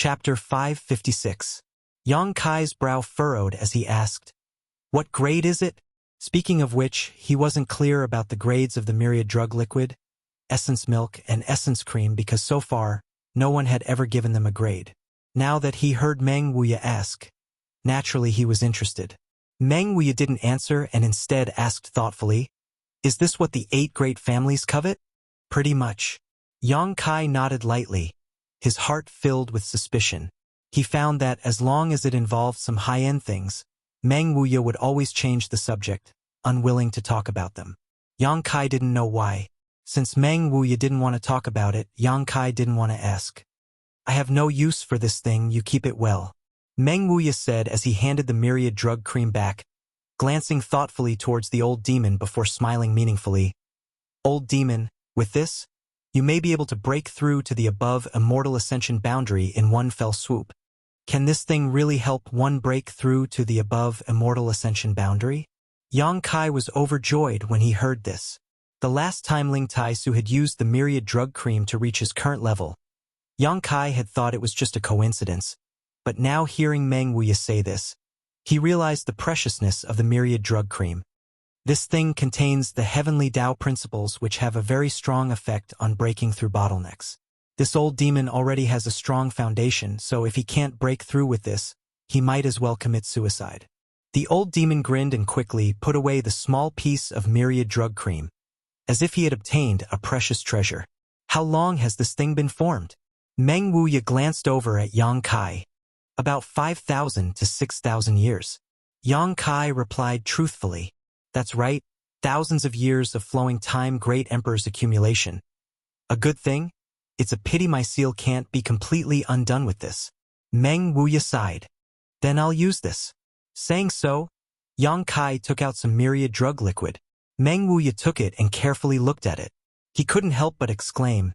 Chapter 556. Yang Kai's brow furrowed as he asked, "What grade is it?" Speaking of which, he wasn't clear about the grades of the myriad drug liquid, essence milk, and essence cream because so far, no one had ever given them a grade. Now that he heard Meng Wuya ask, naturally he was interested. Meng Wuya didn't answer and instead asked thoughtfully, "Is this what the 8 great families covet?" "Pretty much." Yang Kai nodded lightly, his heart filled with suspicion. He found that as long as it involved some high-end things, Meng Wuya would always change the subject, unwilling to talk about them. Yang Kai didn't know why. Since Meng Wuya didn't want to talk about it, Yang Kai didn't want to ask. "I have no use for this thing, you keep it well," Meng Wuya said as he handed the myriad drug cream back, glancing thoughtfully towards the old demon before smiling meaningfully. "Old demon, with this, you may be able to break through to the above immortal ascension boundary in one fell swoop." Can this thing really help one break through to the above immortal ascension boundary? Yang Kai was overjoyed when he heard this. The last time Ling Tai-su had used the myriad drug cream to reach his current level, Yang Kai had thought it was just a coincidence, but now hearing Meng Wuya say this, he realized the preciousness of the myriad drug cream. This thing contains the heavenly Tao principles which have a very strong effect on breaking through bottlenecks. This old demon already has a strong foundation, so if he can't break through with this, he might as well commit suicide. The old demon grinned and quickly put away the small piece of myriad drug cream, as if he had obtained a precious treasure. "How long has this thing been formed?" Meng Wuya glanced over at Yang Kai. "About 5,000 to 6,000 years. Yang Kai replied truthfully. "That's right, thousands of years of flowing time, great emperor's accumulation. A good thing? It's a pity my seal can't be completely undone with this." Meng Wuya sighed. "Then I'll use this." Saying so, Yang Kai took out some myriad drug liquid. Meng Wuya took it and carefully looked at it. He couldn't help but exclaim,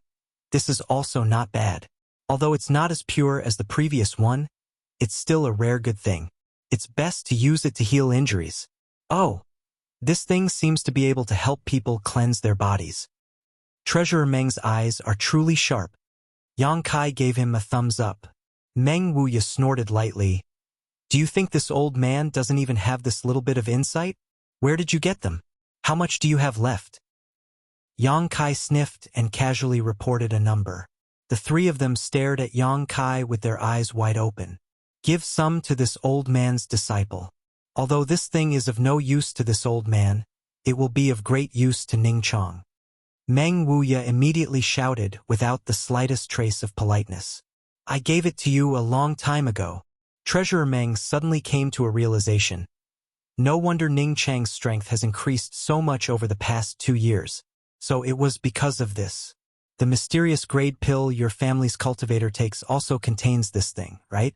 "This is also not bad. Although it's not as pure as the previous one, it's still a rare good thing. It's best to use it to heal injuries. Oh, this thing seems to be able to help people cleanse their bodies." Treasurer Meng's eyes are truly sharp. Yang Kai gave him a thumbs up. Meng Wuya snorted lightly. "Do you think this old man doesn't even have this little bit of insight? Where did you get them? How much do you have left?" Yang Kai sniffed and casually reported a number. The 3 of them stared at Yang Kai with their eyes wide open. "Give some to this old man's disciple. Although this thing is of no use to this old man, it will be of great use to Ning Chong." Meng Wuya immediately shouted without the slightest trace of politeness. "I gave it to you a long time ago." Treasurer Meng suddenly came to a realization. No wonder Ning Chang's strength has increased so much over the past 2 years. So it was because of this. The mysterious grade pill your family's cultivator takes also contains this thing, right?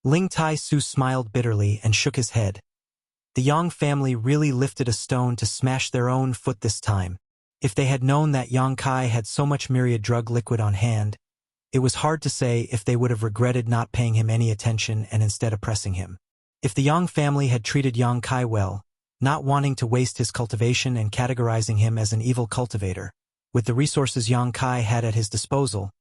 Ling Tai-su smiled bitterly and shook his head. The Yang family really lifted a stone to smash their own foot this time. If they had known that Yang Kai had so much myriad drug liquid on hand, it was hard to say if they would have regretted not paying him any attention and instead oppressing him. If the Yang family had treated Yang Kai well, not wanting to waste his cultivation and categorizing him as an evil cultivator, with the resources Yang Kai had at his disposal,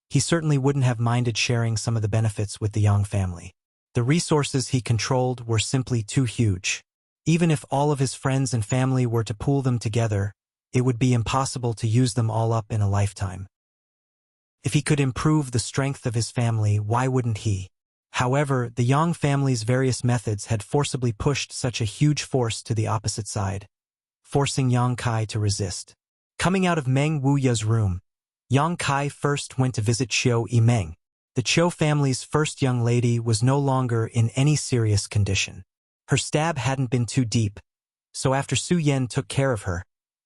he certainly wouldn't have minded sharing some of the benefits with the Yang family. The resources he controlled were simply too huge. Even if all of his friends and family were to pool them together, it would be impossible to use them all up in a lifetime. If he could improve the strength of his family, why wouldn't he? However, the Yang family's various methods had forcibly pushed such a huge force to the opposite side, forcing Yang Kai to resist. Coming out of Meng Wuya's room, Yang Kai first went to visit Qiu Yimeng. The Qiu family's first young lady was no longer in any serious condition. Her stab hadn't been too deep, so after Su Yan took care of her,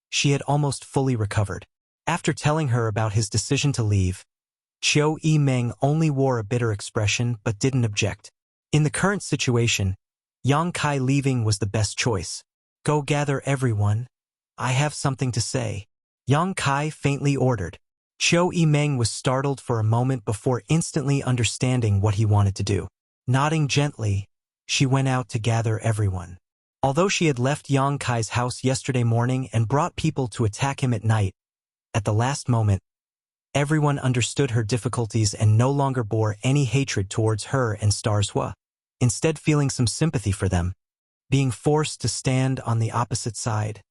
she had almost fully recovered. After telling her about his decision to leave, Qiu Yimeng only wore a bitter expression but didn't object. In the current situation, Yang Kai leaving was the best choice. "Go gather everyone. I have something to say," Yang Kai faintly ordered. Qiu Yimeng was startled for a moment before instantly understanding what he wanted to do. Nodding gently, she went out to gather everyone. Although she had left Yang Kai's house yesterday morning and brought people to attack him at night, at the last moment, Everyone understood her difficulties and no longer bore any hatred towards her and Stars Hua, instead feeling some sympathy for them, being forced to stand on the opposite side.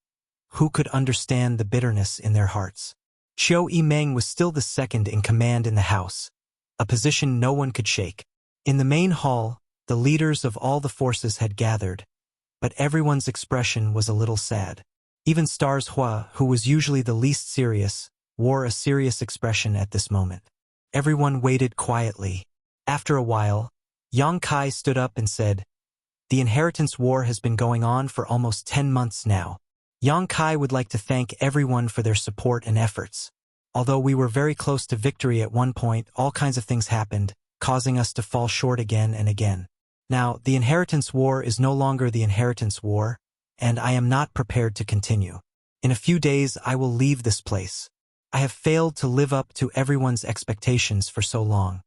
Who could understand the bitterness in their hearts? Qiu Yimeng was still the second in command in the house, a position no one could shake. In the main hall, the leaders of all the forces had gathered, but everyone's expression was a little sad. Even Stars Hua, who was usually the least serious, wore a serious expression at this moment. Everyone waited quietly. After a while, Yang Kai stood up and said, "The inheritance war has been going on for almost 10 months now. Yang Kai would like to thank everyone for their support and efforts. Although we were very close to victory at one point, all kinds of things happened, causing us to fall short again and again. Now, the inheritance war is no longer the inheritance war, and I am not prepared to continue. In a few days, I will leave this place. I have failed to live up to everyone's expectations for so long."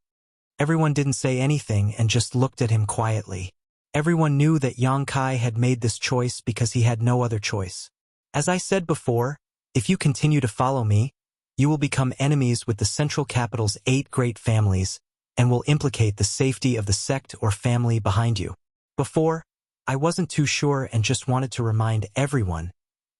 Everyone didn't say anything and just looked at him quietly. Everyone knew that Yang Kai had made this choice because he had no other choice. As I said before, if you continue to follow me, you will become enemies with the central capital's 8 great families and will implicate the safety of the sect or family behind you. Before, I wasn't too sure and just wanted to remind everyone,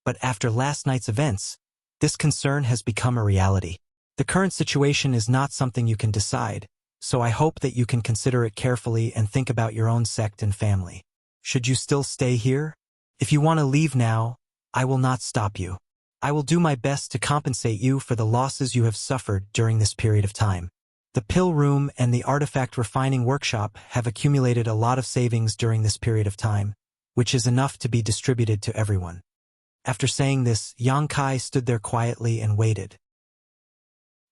but after last night's events, this concern has become a reality. The current situation is not something you can decide, so I hope that you can consider it carefully and think about your own sect and family. Should you still stay here? If you want to leave now, I will not stop you. I will do my best to compensate you for the losses you have suffered during this period of time. The pill room and the artifact refining workshop have accumulated a lot of savings during this period of time, which is enough to be distributed to everyone. After saying this, Yang Kai stood there quietly and waited.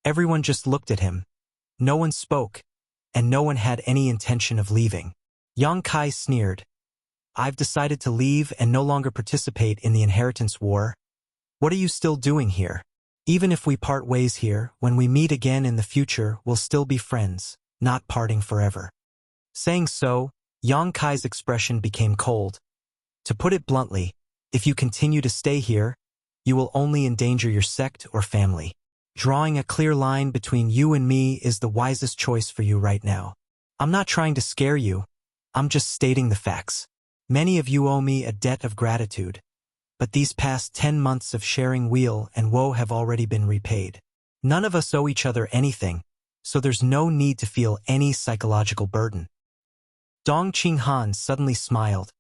Everyone just looked at him. No one spoke, and no one had any intention of leaving. Yang Kai sneered. "I've decided to leave and no longer participate in the inheritance war. What are you still doing here? Even if we part ways here, when we meet again in the future, we'll still be friends, not parting forever." Saying so, Yang Kai's expression became cold. To put it bluntly, if you continue to stay here, you will only endanger your sect or family. Drawing a clear line between you and me is the wisest choice for you right now. I'm not trying to scare you. I'm just stating the facts. Many of you owe me a debt of gratitude, but these past 10 months of sharing weal and woe have already been repaid. None of us owe each other anything, so there's no need to feel any psychological burden. Dong Qinghan suddenly smiled.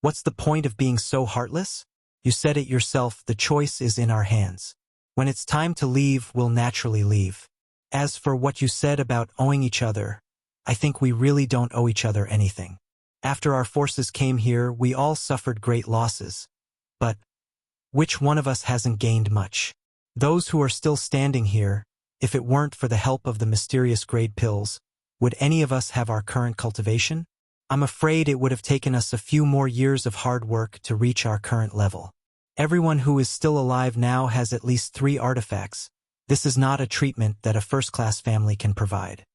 "What's the point of being so heartless? You said it yourself, the choice is in our hands. When it's time to leave, we'll naturally leave. As for what you said about owing each other, I think we really don't owe each other anything. After our forces came here, we all suffered great losses. But which one of us hasn't gained much? Those who are still standing here, if it weren't for the help of the mysterious grade pills, would any of us have our current cultivation? I'm afraid it would have taken us a few more years of hard work to reach our current level. Everyone who is still alive now has at least 3 artifacts. This is not a treatment that a first-class family can provide.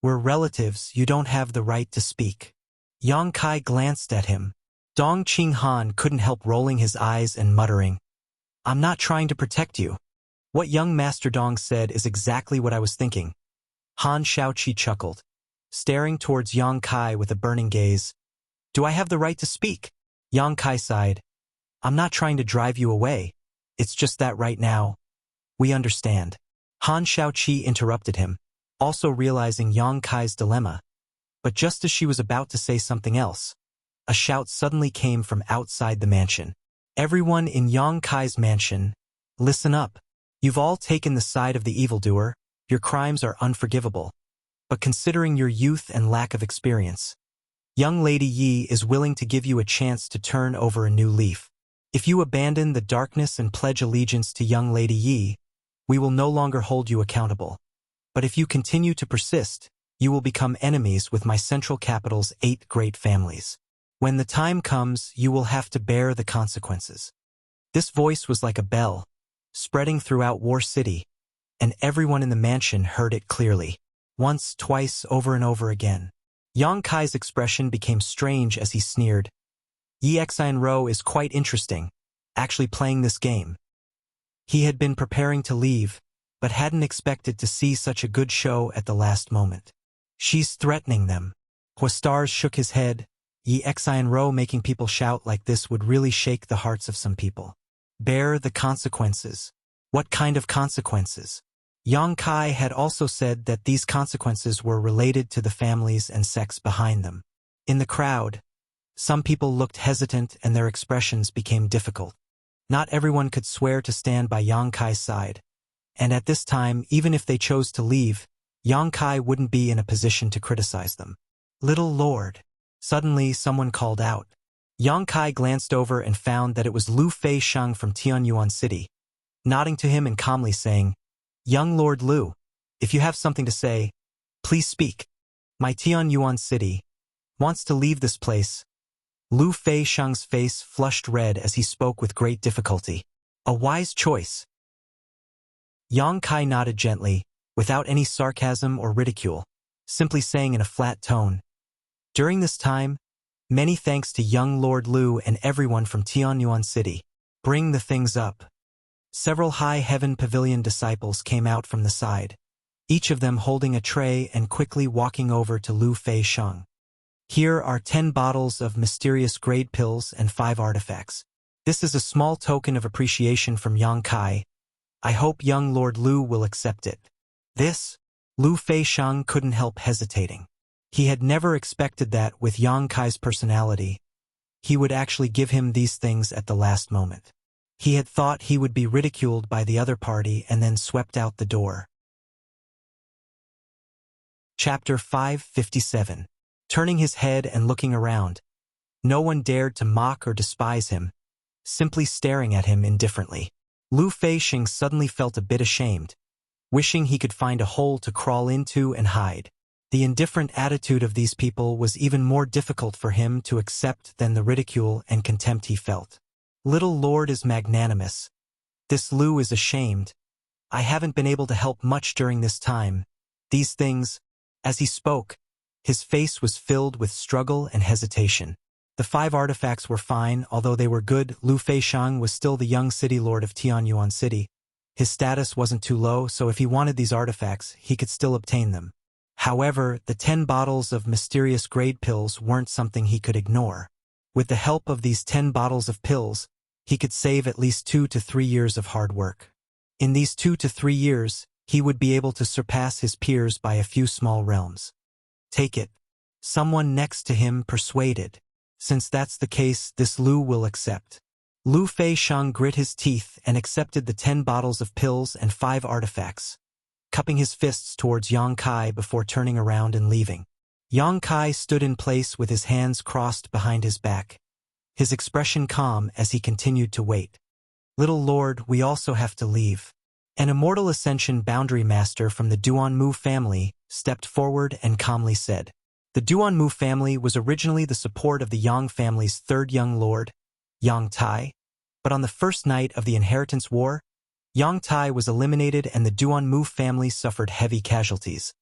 We're relatives, you don't have the right to speak." Yang Kai glanced at him. Dong Qinghan couldn't help rolling his eyes and muttering, "I'm not trying to protect you." What young Master Dong said is exactly what I was thinking. Han Shaoqi chuckled, staring towards Yang Kai with a burning gaze. "Do I have the right to speak?" Yang Kai sighed. "I'm not trying to drive you away. It's just that right now, we understand." Han Shaoqi interrupted him, also realizing Yang Kai's dilemma. But just as she was about to say something else, a shout suddenly came from outside the mansion. "Everyone in Yang Kai's mansion, listen up. You've all taken the side of the evildoer. Your crimes are unforgivable. But considering your youth and lack of experience, young Lady Yi is willing to give you a chance to turn over a new leaf. If you abandon the darkness and pledge allegiance to young Lady Yi, we will no longer hold you accountable. But if you continue to persist, you will become enemies with my central capital's 8 great families. When the time comes, you will have to bear the consequences." This voice was like a bell, spreading throughout War City, and everyone in the mansion heard it clearly. Once, twice, over and over again. Yang Kai's expression became strange as he sneered. "Yi Xianro is quite interesting, actually playing this game." He had been preparing to leave, but hadn't expected to see such a good show at the last moment. She's threatening them. Huastars shook his head. Yi Xian Ro, making people shout like this would really shake the hearts of some people. Bear the consequences. What kind of consequences? Yang Kai had also said that these consequences were related to the families and sects behind them. In the crowd, some people looked hesitant and their expressions became difficult. Not everyone could swear to stand by Yang Kai's side, and at this time, even if they chose to leave, Yang Kai wouldn't be in a position to criticize them. Little Lord. Suddenly, someone called out. Yang Kai glanced over and found that it was Lu Fei Sheng from Tianyuan City, nodding to him and calmly saying, "Young Lord Lu, if you have something to say, please speak. My Tianyuan City wants to leave this place." Lu Fei Sheng's face flushed red as he spoke with great difficulty. A wise choice. Yang Kai nodded gently, without any sarcasm or ridicule, simply saying in a flat tone, "During this time, many thanks to young Lord Lu and everyone from Tianyuan City. Bring the things up." Several High Heaven Pavilion disciples came out from the side, each of them holding a tray and quickly walking over to Lu Fei Sheng. "Here are 10 bottles of mysterious grade pills and 5 artifacts. This is a small token of appreciation from Yang Kai. I hope young Lord Lu will accept it." This? Lu Fei Sheng couldn't help hesitating. He had never expected that with Yang Kai's personality, he would actually give him these things at the last moment. He had thought he would be ridiculed by the other party and then swept out the door. Chapter 557. Turning his head and looking around. No one dared to mock or despise him, simply staring at him indifferently. Lu Fei Sheng suddenly felt a bit ashamed, wishing he could find a hole to crawl into and hide. The indifferent attitude of these people was even more difficult for him to accept than the ridicule and contempt he felt. Little Lord is magnanimous. This Lu is ashamed. I haven't been able to help much during this time. These things, as he spoke, his face was filled with struggle and hesitation. The 5 artifacts were fine, although they were good. Lu Fei Sheng was still the young city lord of Tianyuan City. His status wasn't too low, so if he wanted these artifacts, he could still obtain them. However, the 10 bottles of mysterious grade pills weren't something he could ignore. With the help of these 10 bottles of pills, he could save at least 2 to 3 years of hard work. In these 2 to 3 years, he would be able to surpass his peers by a few small realms. Take it. Someone next to him persuaded. Since that's the case, this Lu will accept. Lu Fei Sheng grit his teeth and accepted the 10 bottles of pills and 5 artifacts, cupping his fists towards Yang Kai before turning around and leaving. Yang Kai stood in place with his hands crossed behind his back, his expression calm as he continued to wait. Little Lord, we also have to leave. An Immortal Ascension Boundary Master from the Duanmu family stepped forward and calmly said. The Duanmu family was originally the support of the Yang family's 3rd young lord, Yang Tai, but on the first night of the Inheritance War, Yang Tai was eliminated and the Duanmu family suffered heavy casualties,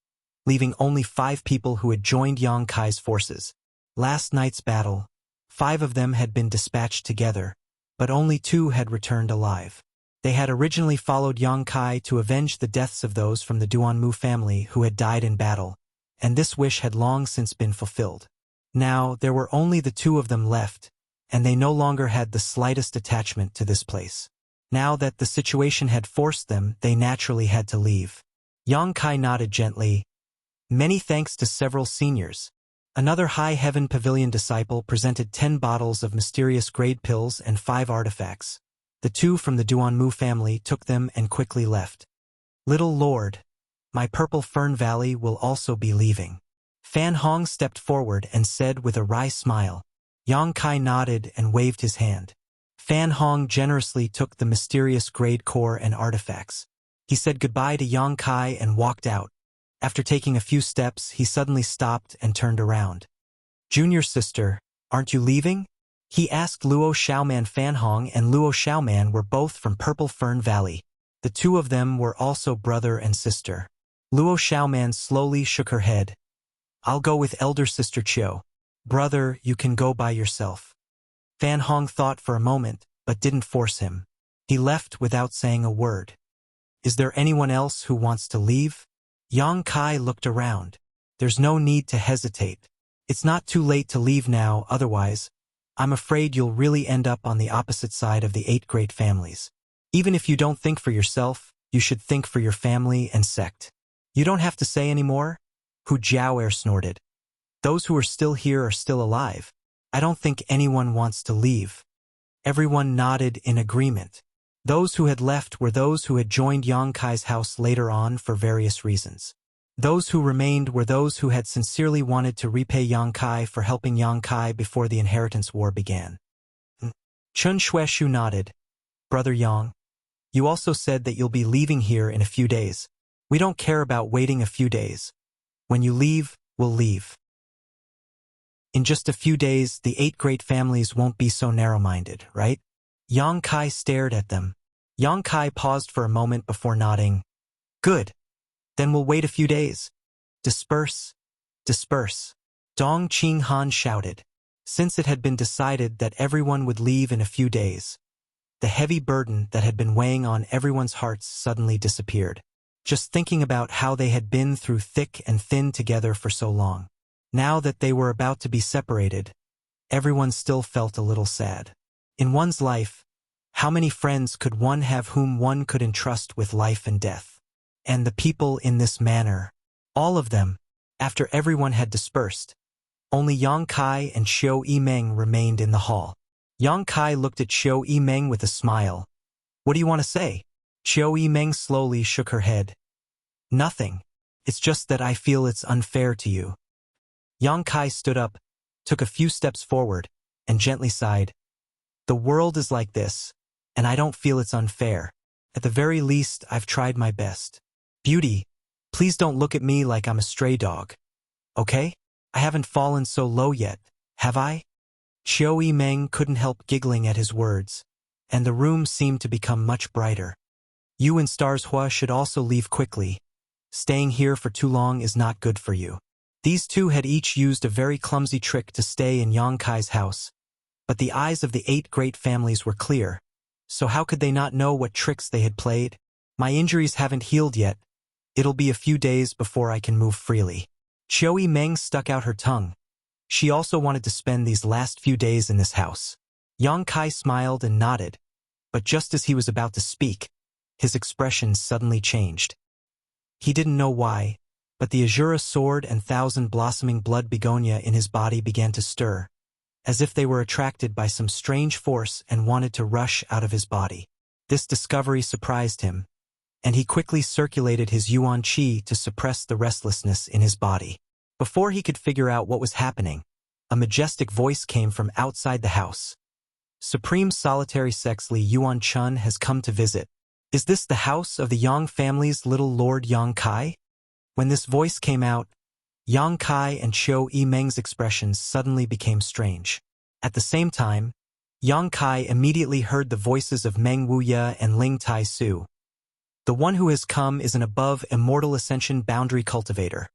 leaving only 5 people who had joined Yang Kai's forces. Last night's battle, 5 of them had been dispatched together, but only 2 had returned alive. They had originally followed Yang Kai to avenge the deaths of those from the Duanmu family who had died in battle, and this wish had long since been fulfilled. Now, there were only the 2 of them left, and they no longer had the slightest attachment to this place. Now that the situation had forced them, they naturally had to leave. Yang Kai nodded gently. Many thanks to several seniors. Another High Heaven Pavilion disciple presented 10 bottles of mysterious grade pills and 5 artifacts. The 2 from the Duanmu family took them and quickly left. Little Lord, my Purple Fern Valley will also be leaving. Fan Hong stepped forward and said with a wry smile. Yang Kai nodded and waved his hand. Fan Hong generously took the mysterious grade core and artifacts. He said goodbye to Yang Kai and walked out. After taking a few steps, he suddenly stopped and turned around. Junior sister, aren't you leaving? He asked Luo Xiaoman. Fan Hong and Luo Xiaoman were both from Purple Fern Valley. The 2 of them were also brother and sister. Luo Xiaoman slowly shook her head. I'll go with elder sister Chiu. Brother, you can go by yourself. Fan Hong thought for a moment, but didn't force him. He left without saying a word. Is there anyone else who wants to leave? Yang Kai looked around. There's no need to hesitate. It's not too late to leave now, otherwise, I'm afraid you'll really end up on the opposite side of the 8 great families. Even if you don't think for yourself, you should think for your family and sect. You don't have to say any more? Hu Jiaoer snorted. Those who are still here are still alive. I don't think anyone wants to leave. Everyone nodded in agreement. Those who had left were those who had joined Yang Kai's house later on for various reasons. Those who remained were those who had sincerely wanted to repay Yang Kai for helping Yang Kai before the inheritance war began. Chun Xueshu nodded. Brother Yang, you also said that you'll be leaving here in a few days. We don't care about waiting a few days. When you leave, we'll leave. In just a few days, the 8 great families won't be so narrow-minded, right? Yang Kai stared at them. Yang Kai paused for a moment before nodding. Good. Then we'll wait a few days. Disperse. Disperse. Dong Qing Han shouted. Since it had been decided that everyone would leave in a few days, the heavy burden that had been weighing on everyone's hearts suddenly disappeared. Just thinking about how they had been through thick and thin together for so long. Now that they were about to be separated, everyone still felt a little sad. In one's life, how many friends could one have whom one could entrust with life and death? And the people in this manner, all of them, after everyone had dispersed, only Yang Kai and Xiao Yimeng remained in the hall. Yang Kai looked at Xiao Yimeng with a smile. What do you want to say? Xiao Yimeng slowly shook her head. Nothing. It's just that I feel it's unfair to you. Yang Kai stood up, took a few steps forward, and gently sighed. The world is like this, and I don't feel it's unfair. At the very least, I've tried my best. Beauty, please don't look at me like I'm a stray dog. Okay? I haven't fallen so low yet, have I? Xiao Yimeng couldn't help giggling at his words, and the room seemed to become much brighter. You and Stars Hua should also leave quickly. Staying here for too long is not good for you. These two had each used a very clumsy trick to stay in Yang Kai's house, but the eyes of the 8 great families were clear, so how could they not know what tricks they had played? My injuries haven't healed yet. It'll be a few days before I can move freely. Xiao Yimeng stuck out her tongue. She also wanted to spend these last few days in this house. Yang Kai smiled and nodded, but just as he was about to speak, his expression suddenly changed. He didn't know why, but the Azura sword and 1,000 blossoming blood begonia in his body began to stir, as if they were attracted by some strange force and wanted to rush out of his body. This discovery surprised him, and he quickly circulated his Yuan Qi to suppress the restlessness in his body. Before he could figure out what was happening, a majestic voice came from outside the house. Supreme Solitary Sex Li Yuan Chun has come to visit. Is this the house of the Yang family's little Lord Yang Kai? When this voice came out, Yang Kai and Xiao Yimeng's expressions suddenly became strange. At the same time, Yang Kai immediately heard the voices of Meng Wuya and Ling Tai Su. The one who has come is an above immortal ascension boundary cultivator.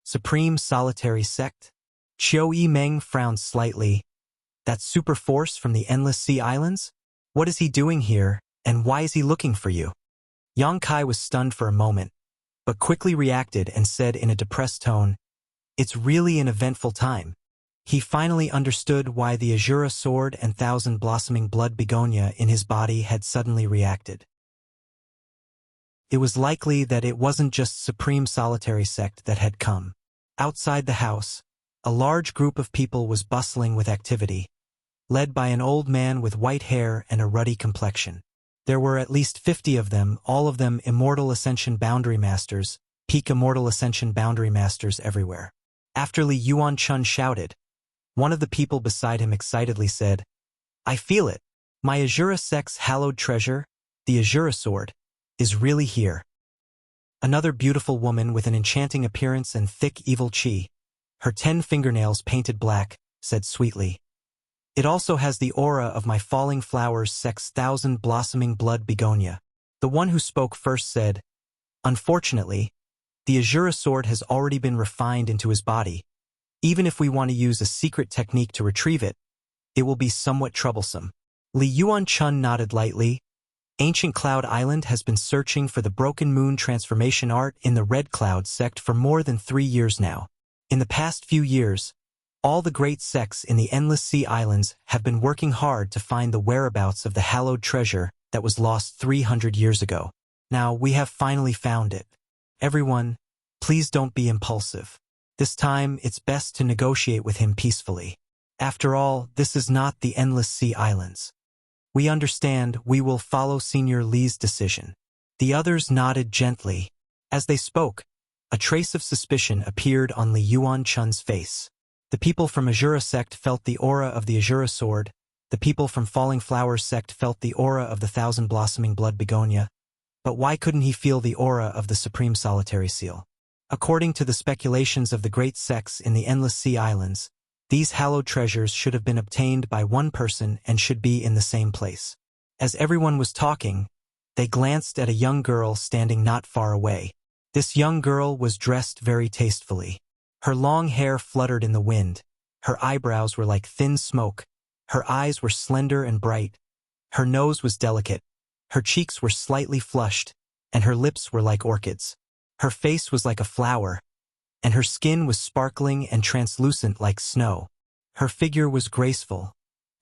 Supreme Solitary Sect? Xiao Yimeng frowned slightly. That super force from the Endless Sea Islands? What is he doing here, and why is he looking for you? Yang Kai was stunned for a moment, but quickly reacted and said in a depressed tone, It's really an eventful time. He finally understood why the Azura sword and 1,000 blossoming blood begonia in his body had suddenly reacted. It was likely that it wasn't just Supreme Solitary Sect that had come. Outside the house, a large group of people was bustling with activity, led by an old man with white hair and a ruddy complexion. There were at least 50 of them, all of them Immortal Ascension Boundary Masters, peak Immortal Ascension Boundary Masters everywhere. After Li Yuan Chun shouted, one of the people beside him excitedly said, I feel it. My Azura Sect's hallowed treasure, the Azura sword, is really here. Another beautiful woman with an enchanting appearance and thick evil chi, her 10 fingernails painted black, said sweetly, It also has the aura of my falling flowers sect's 1,000 blossoming blood begonia. The one who spoke first said, Unfortunately, the Azura sword has already been refined into his body. Even if we want to use a secret technique to retrieve it, it will be somewhat troublesome. Li Yuan Chun nodded lightly. Ancient Cloud Island has been searching for the Broken Moon transformation art in the Red Cloud sect for more than 3 years now. In the past few years, all the great sects in the Endless Sea Islands have been working hard to find the whereabouts of the hallowed treasure that was lost 300 years ago. Now we have finally found it. Everyone, please don't be impulsive. This time, it's best to negotiate with him peacefully. After all, this is not the Endless Sea Islands. We understand. We will follow Senior Li's decision. The others nodded gently. As they spoke, a trace of suspicion appeared on Li Yuan-chun's face. The people from Azura sect felt the aura of the Azura sword. The people from Falling Flowers sect felt the aura of the Thousand Blossoming Blood Begonia. But why couldn't he feel the aura of the Supreme Solitary Seal? According to the speculations of the great sects in the Endless Sea Islands, these hallowed treasures should have been obtained by one person and should be in the same place. As everyone was talking, they glanced at a young girl standing not far away. This young girl was dressed very tastefully. Her long hair fluttered in the wind. Her eyebrows were like thin smoke. Her eyes were slender and bright. Her nose was delicate. Her cheeks were slightly flushed, and her lips were like orchids. Her face was like a flower, and her skin was sparkling and translucent like snow. Her figure was graceful,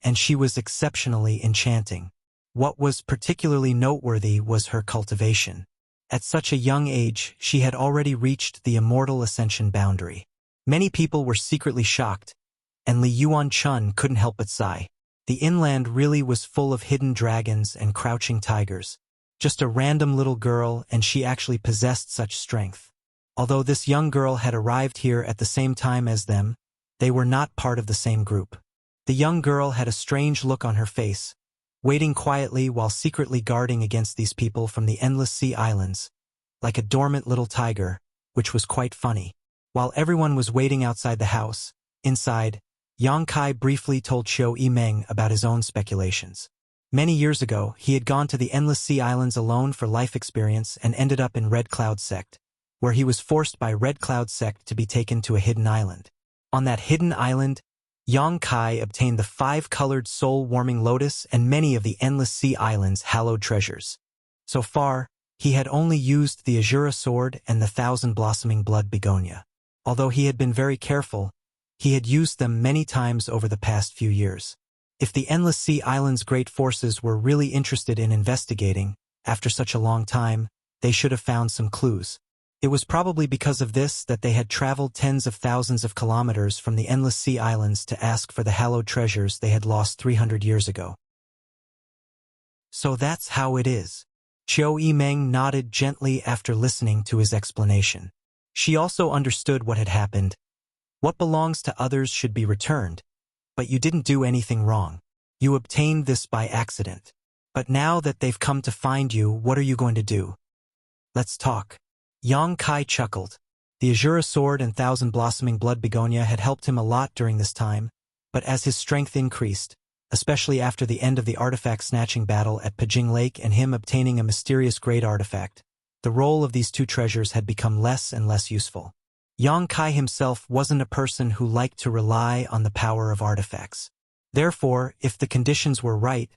and she was exceptionally enchanting. What was particularly noteworthy was her cultivation. At such a young age, she had already reached the immortal ascension boundary. Many people were secretly shocked, and Li Yuan-chun couldn't help but sigh. The inland really was full of hidden dragons and crouching tigers. Just a random little girl, and she actually possessed such strength. Although this young girl had arrived here at the same time as them, they were not part of the same group. The young girl had a strange look on her face, waiting quietly while secretly guarding against these people from the Endless Sea Islands, like a dormant little tiger, which was quite funny. While everyone was waiting outside the house, inside, Yang Kai briefly told Qiu Yimeng about his own speculations. Many years ago, he had gone to the Endless Sea Islands alone for life experience and ended up in Red Cloud sect, where he was forced by Red Cloud sect to be taken to a hidden island. On that hidden island, Yang Kai obtained the 5-colored soul-warming lotus and many of the Endless Sea Islands' hallowed treasures. So far, he had only used the Azura sword and the Thousand Blossoming Blood Begonia. Although he had been very careful, he had used them many times over the past few years. If the Endless Sea Islands' great forces were really interested in investigating, after such a long time, they should have found some clues. It was probably because of this that they had traveled tens of thousands of kilometers from the Endless Sea Islands to ask for the hallowed treasures they had lost 300 years ago. So that's how it is. Qiu Yimeng nodded gently after listening to his explanation. She also understood what had happened. What belongs to others should be returned. But you didn't do anything wrong. You obtained this by accident. But now that they've come to find you, what are you going to do? Let's talk. Yang Kai chuckled. The Azura sword and Thousand Blossoming Blood Begonia had helped him a lot during this time, but as his strength increased, especially after the end of the artifact snatching battle at Pajing Lake and him obtaining a mysterious great artifact, the role of these two treasures had become less and less useful. Yang Kai himself wasn't a person who liked to rely on the power of artifacts. Therefore, if the conditions were right,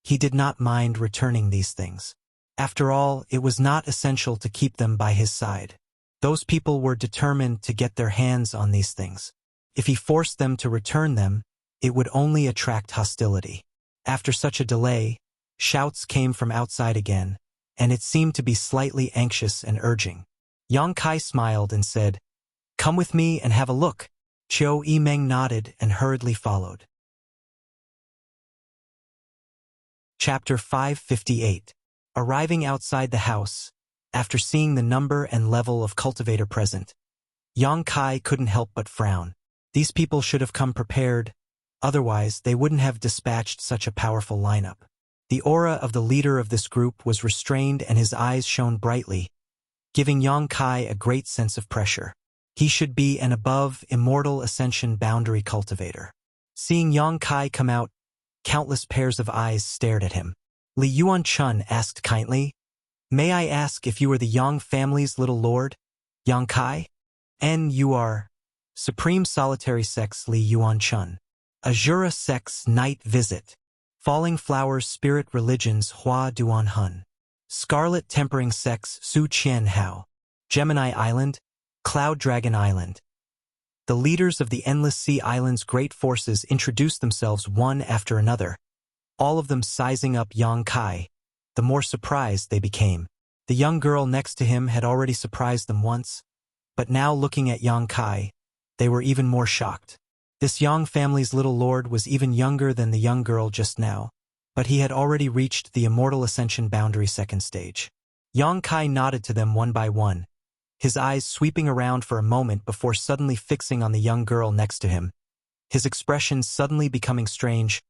he did not mind returning these things. After all, it was not essential to keep them by his side. Those people were determined to get their hands on these things. If he forced them to return them, it would only attract hostility. After such a delay, shouts came from outside again, and it seemed to be slightly anxious and urging. Yang Kai smiled and said, "Come with me and have a look." Qiu Yimeng nodded and hurriedly followed. Chapter 558. Arriving outside the house, after seeing the number and level of cultivator present, Yang Kai couldn't help but frown. These people should have come prepared, otherwise they wouldn't have dispatched such a powerful lineup. The aura of the leader of this group was restrained and his eyes shone brightly, giving Yang Kai a great sense of pressure. He should be an above immortal ascension boundary cultivator. Seeing Yang Kai come out, countless pairs of eyes stared at him. Li Yuan-chun asked kindly, "May I ask if you are the Yang family's little lord, Yang Kai?" "And you are?" Supreme Solitary Sect's Li Yuan-chun. Azura Sect's Night Visit. Falling Flowers Spirit Religions Hua Duan Hun. Scarlet Tempering Sex Su Qian Hao. Gemini Island, Cloud Dragon Island. The leaders of the Endless Sea Island's great forces introduced themselves one after another, all of them sizing up Yang Kai. The more surprised they became. The young girl next to him had already surprised them once, but now looking at Yang Kai, they were even more shocked. This Yang family's little lord was even younger than the young girl just now, but he had already reached the Immortal Ascension Boundary second stage. Yang Kai nodded to them one by one, his eyes sweeping around for a moment before suddenly fixing on the young girl next to him, his expression suddenly becoming strange.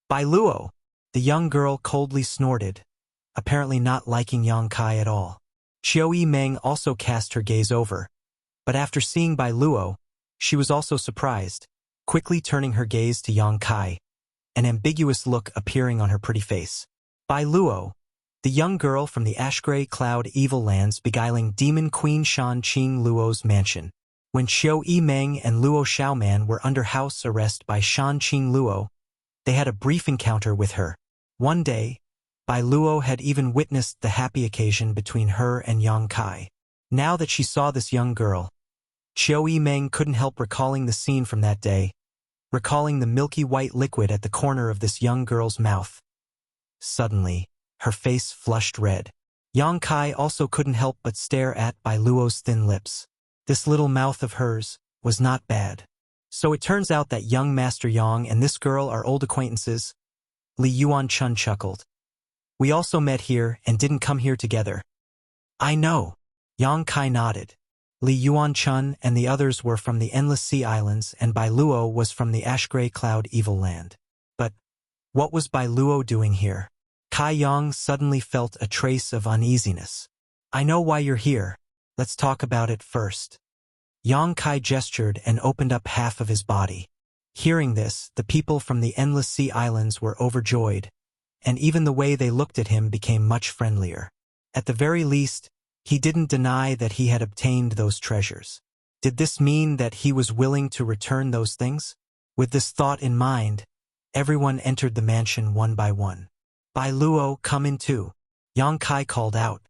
"Bai Luo!" The young girl coldly snorted, apparently not liking Yang Kai at all. Qiu Yimeng also cast her gaze over, but after seeing Bai Luo, she was also surprised, quickly turning her gaze to Yang Kai, an ambiguous look appearing on her pretty face. Bai Luo, the young girl from the Ashgray Cloud Evil Lands beguiling Demon Queen Shan Qing Luo's mansion. When Qiu Yimeng and Luo Xiaoman were under house arrest by Shan Qing Luo, they had a brief encounter with her. One day, Bai Luo had even witnessed the happy occasion between her and Yang Kai. Now that she saw this young girl, Qiu Yimeng couldn't help recalling the scene from that day, recalling the milky white liquid at the corner of this young girl's mouth. Suddenly, her face flushed red. Yang Kai also couldn't help but stare at Bai Luo's thin lips. This little mouth of hers was not bad. So it turns out that young Master Yang and this girl are old acquaintances. Li Yuan-chun chuckled. "We also met here and didn't come here together." "I know." Yang Kai nodded. Li Yuan-chun and the others were from the Endless Sea Islands and Bai Luo was from the Ashgray Cloud Evil Land. But what was Bai Luo doing here? Kai Yang suddenly felt a trace of uneasiness. "I know why you're here. Let's talk about it first." Yang Kai gestured and opened up half of his body. Hearing this, the people from the Endless Sea Islands were overjoyed, and even the way they looked at him became much friendlier. At the very least, he didn't deny that he had obtained those treasures. Did this mean that he was willing to return those things? With this thought in mind, everyone entered the mansion one by one. "Bai Luo, come in too." Yang Kai called out.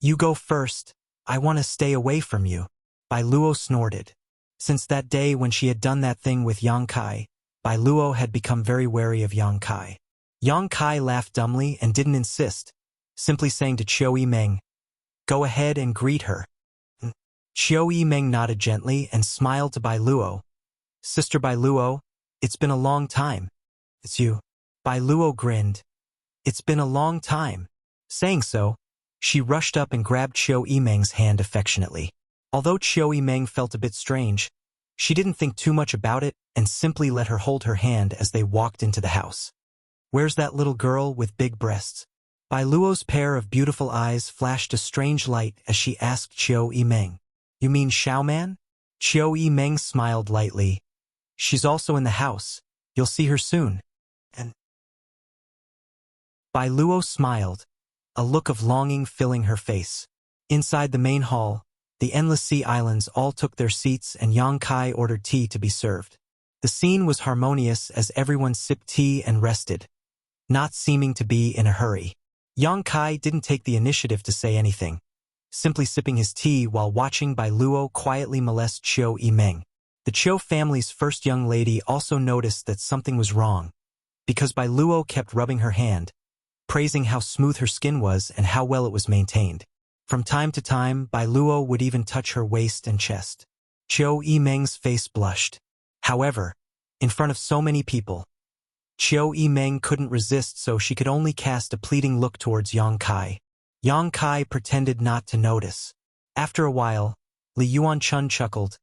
"You go first. I want to stay away from you." Bai Luo snorted. Since that day when she had done that thing with Yang Kai, Bai Luo had become very wary of Yang Kai. Yang Kai laughed dumbly and didn't insist, simply saying to Qiu Yimeng, "Go ahead and greet her." Qiu Yimeng nodded gently and smiled to Bai Luo. "Sister Bai Luo, it's been a long time." "It's you." Bai Luo grinned. "It's been a long time." Saying so, she rushed up and grabbed Qiu Yimeng's hand affectionately. Although Qiu Yimeng felt a bit strange, she didn't think too much about it and simply let her hold her hand as they walked into the house. "Where's that little girl with big breasts?" Bai Luo's pair of beautiful eyes flashed a strange light as she asked Qiu Yimeng. "You mean Xiaoman?" Qiu Yimeng smiled lightly. "She's also in the house. You'll see her soon." And Bai Luo smiled, a look of longing filling her face. Inside the main hall, the Endless Sea Islands all took their seats and Yang Kai ordered tea to be served. The scene was harmonious as everyone sipped tea and rested, not seeming to be in a hurry. Yang Kai didn't take the initiative to say anything, simply sipping his tea while watching Bai Luo quietly molest Qiu Yimeng. The Qiu family's first young lady also noticed that something was wrong, because Bai Luo kept rubbing her hand, praising how smooth her skin was and how well it was maintained. From time to time, Bai Luo would even touch her waist and chest. Qiu Yimeng's face blushed. However, in front of so many people, Qiu Yimeng couldn't resist, so she could only cast a pleading look towards Yang Kai. Yang Kai pretended not to notice. After a while, Li Yuan-chun chuckled.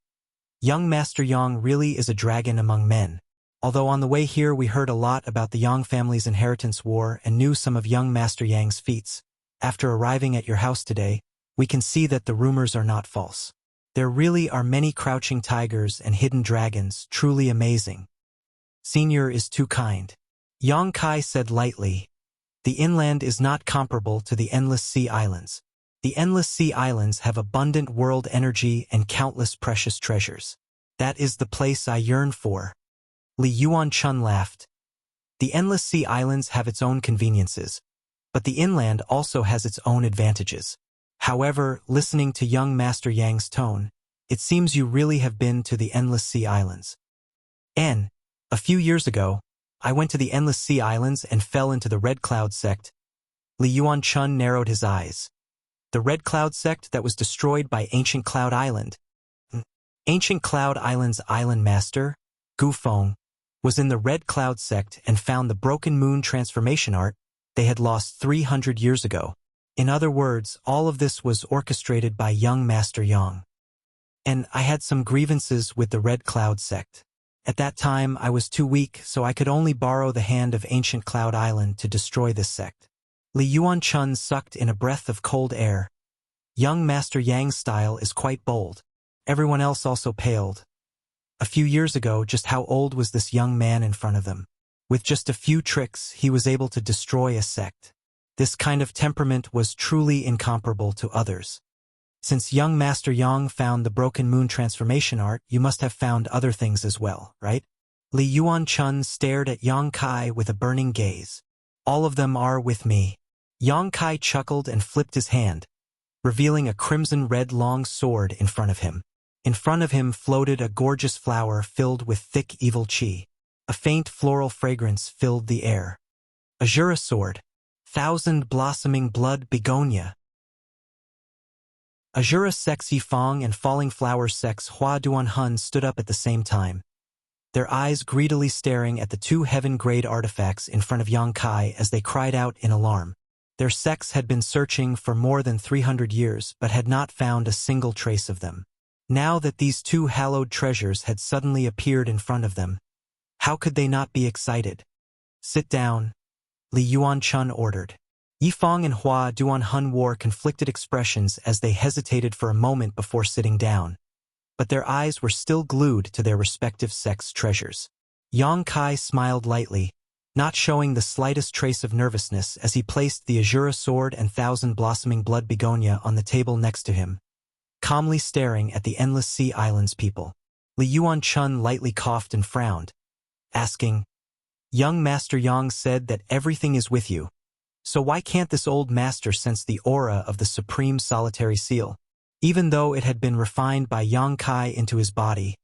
"Young Master Yang really is a dragon among men." Although on the way here we heard a lot about the Yang family's inheritance war and knew some of young Master Yang's feats, after arriving at your house today, we can see that the rumors are not false. There really are many crouching tigers and hidden dragons, truly amazing. Senior is too kind. Yang Kai said lightly. The inland is not comparable to the Endless Sea Islands. The Endless Sea Islands have abundant world energy and countless precious treasures. That is the place I yearn for. Li Yuan-chun laughed. The endless sea islands have its own conveniences, but the inland also has its own advantages. However, listening to young Master Yang's tone, it seems you really have been to the endless sea islands. A few years ago, I went to the endless sea islands and fell into the Red Cloud sect. Li Yuan-chun narrowed his eyes. The Red Cloud sect that was destroyed by Ancient Cloud Island. Ancient Cloud Island's island master, Gu Feng, was in the Red Cloud sect and found the Broken Moon transformation art they had lost 300 years ago. In other words, all of this was orchestrated by young Master Yang. And I had some grievances with the Red Cloud sect. At that time, I was too weak, so I could only borrow the hand of Ancient Cloud Island to destroy this sect. Li Yuan-chun sucked in a breath of cold air. Young Master Yang's style is quite bold. Everyone else also paled. A few years ago, just how old was this young man in front of them? With just a few tricks, he was able to destroy a sect. This kind of temperament was truly incomparable to others. Since young Master Yang found the Broken Moon transformation art, you must have found other things as well, right? Li Yuan-chun stared at Yang Kai with a burning gaze. All of them are with me. Yang Kai chuckled and flipped his hand, revealing a crimson-red long sword in front of him. In front of him floated a gorgeous flower filled with thick evil qi. A faint floral fragrance filled the air. Azura sword. Thousand blossoming blood begonia. Azura Sex Yifang and Falling Flower Sex Hua Duanhun stood up at the same time, their eyes greedily staring at the two heaven-grade artifacts in front of Yang Kai as they cried out in alarm. Their sects had been searching for more than 300 years but had not found a single trace of them. Now that these two hallowed treasures had suddenly appeared in front of them, how could they not be excited? Sit down, Li Yuan-chun ordered. Yifang and Hua Duanhun wore conflicted expressions as they hesitated for a moment before sitting down, but their eyes were still glued to their respective sects' treasures. Yang Kai smiled lightly, not showing the slightest trace of nervousness as he placed the Azura sword and Thousand Blossoming Blood begonia on the table next to him, calmly staring at the endless sea islands people. Li Yuan-chun lightly coughed and frowned, asking, "Young Master Yang said that everything is with you. So why can't this old master sense the aura of the Supreme Solitary Seal? Even though it had been refined by Yang Kai into his body,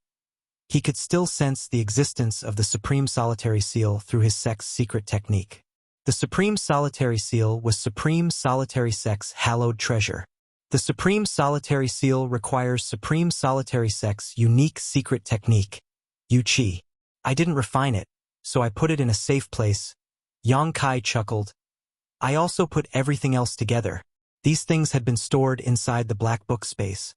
he could still sense the existence of the Supreme Solitary Seal through his sect's secret technique. The Supreme Solitary Seal was Supreme Solitary Sect's hallowed treasure. The Supreme Solitary Seal requires Supreme Solitary Sect's unique secret technique, Yu Qi. I didn't refine it, so I put it in a safe place." Yang Kai chuckled. "I also put everything else together. These things had been stored inside the black book space,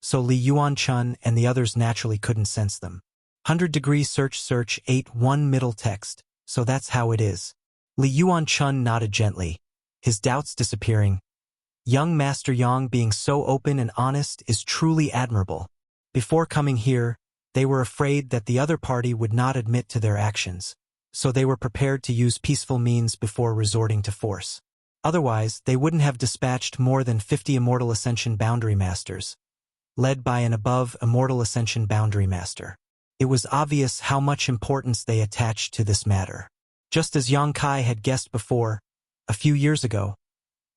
so Li Yuan-chun and the others naturally couldn't sense them. 100-degree search 8-1 middle text, so that's how it is." Li Yuan-chun nodded gently, his doubts disappearing. Young Master Yang being so open and honest is truly admirable. Before coming here, they were afraid that the other party would not admit to their actions, so they were prepared to use peaceful means before resorting to force. Otherwise, they wouldn't have dispatched more than 50 Immortal Ascension Boundary Masters, led by an above Immortal Ascension Boundary Master. It was obvious how much importance they attached to this matter. Just as Yang Kai had guessed before, a few years ago,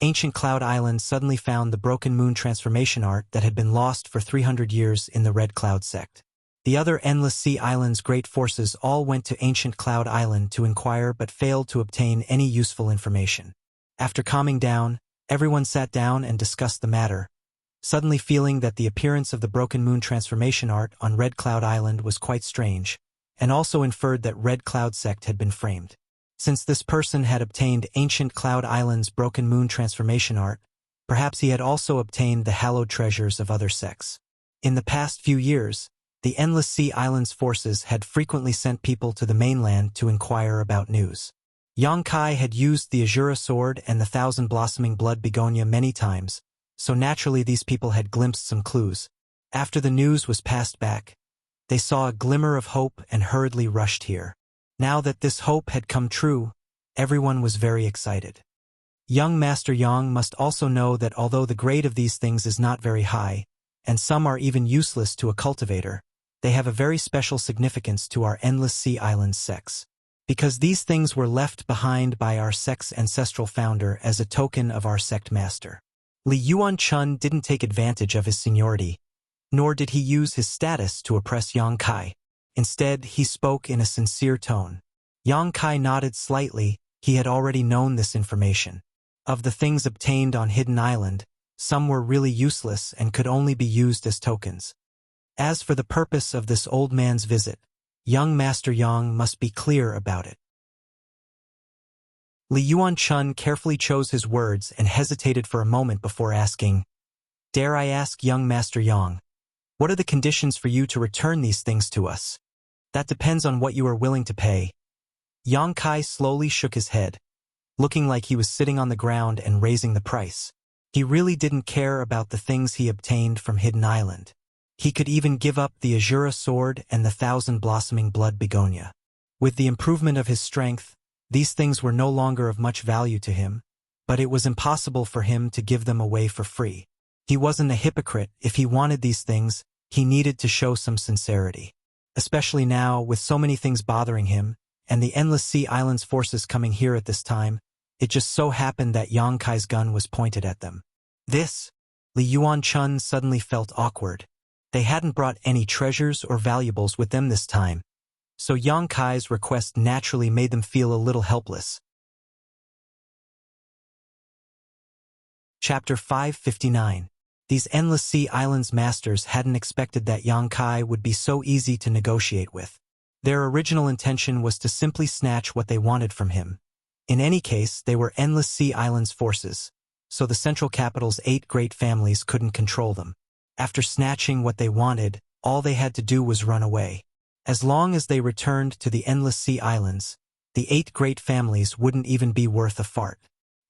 Ancient Cloud Island suddenly found the Broken Moon transformation art that had been lost for 300 years in the Red Cloud sect. The other Endless Sea Island's great forces all went to Ancient Cloud Island to inquire but failed to obtain any useful information. After calming down, everyone sat down and discussed the matter, suddenly feeling that the appearance of the Broken Moon transformation art on Red Cloud Island was quite strange, and also inferred that Red Cloud sect had been framed. Since this person had obtained Ancient Cloud Island's Broken Moon transformation art, perhaps he had also obtained the hallowed treasures of other sects. In the past few years, the Endless Sea Islands forces had frequently sent people to the mainland to inquire about news. Yang Kai had used the Azura sword and the Thousand Blossoming Blood begonia many times, so naturally these people had glimpsed some clues. After the news was passed back, they saw a glimmer of hope and hurriedly rushed here. Now that this hope had come true, everyone was very excited. Young Master Yang must also know that although the grade of these things is not very high, and some are even useless to a cultivator, they have a very special significance to our Endless Sea Islands sects. Because these things were left behind by our sect's ancestral founder as a token of our sect master. Li Yuan-chun didn't take advantage of his seniority, nor did he use his status to oppress Yang Kai. Instead, he spoke in a sincere tone. Yang Kai nodded slightly. He had already known this information. Of the things obtained on Hidden Island, some were really useless and could only be used as tokens. As for the purpose of this old man's visit, young Master Yang must be clear about it. Li Yuan-chun carefully chose his words and hesitated for a moment before asking, "Dare I ask, young Master Yang, what are the conditions for you to return these things to us?" "That depends on what you are willing to pay." Yang Kai slowly shook his head, looking like he was sitting on the ground and raising the price. He really didn't care about the things he obtained from Hidden Island. He could even give up the Azura sword and the 1,000-blossoming blood begonia. With the improvement of his strength, these things were no longer of much value to him, but it was impossible for him to give them away for free. He wasn't a hypocrite. If he wanted these things, he needed to show some sincerity. Especially now, with so many things bothering him, and the Endless Sea Islands forces coming here at this time, it just so happened that Yang Kai's gun was pointed at them. Li Yuan-chun suddenly felt awkward. They hadn't brought any treasures or valuables with them this time, so Yang Kai's request naturally made them feel a little helpless. Chapter 559. These Endless Sea Islands masters hadn't expected that Yang Kai would be so easy to negotiate with. Their original intention was to simply snatch what they wanted from him. In any case, they were Endless Sea Islands forces, so the central capital's 8 great families couldn't control them. After snatching what they wanted, all they had to do was run away. As long as they returned to the Endless Sea Islands, the 8 great families wouldn't even be worth a fart.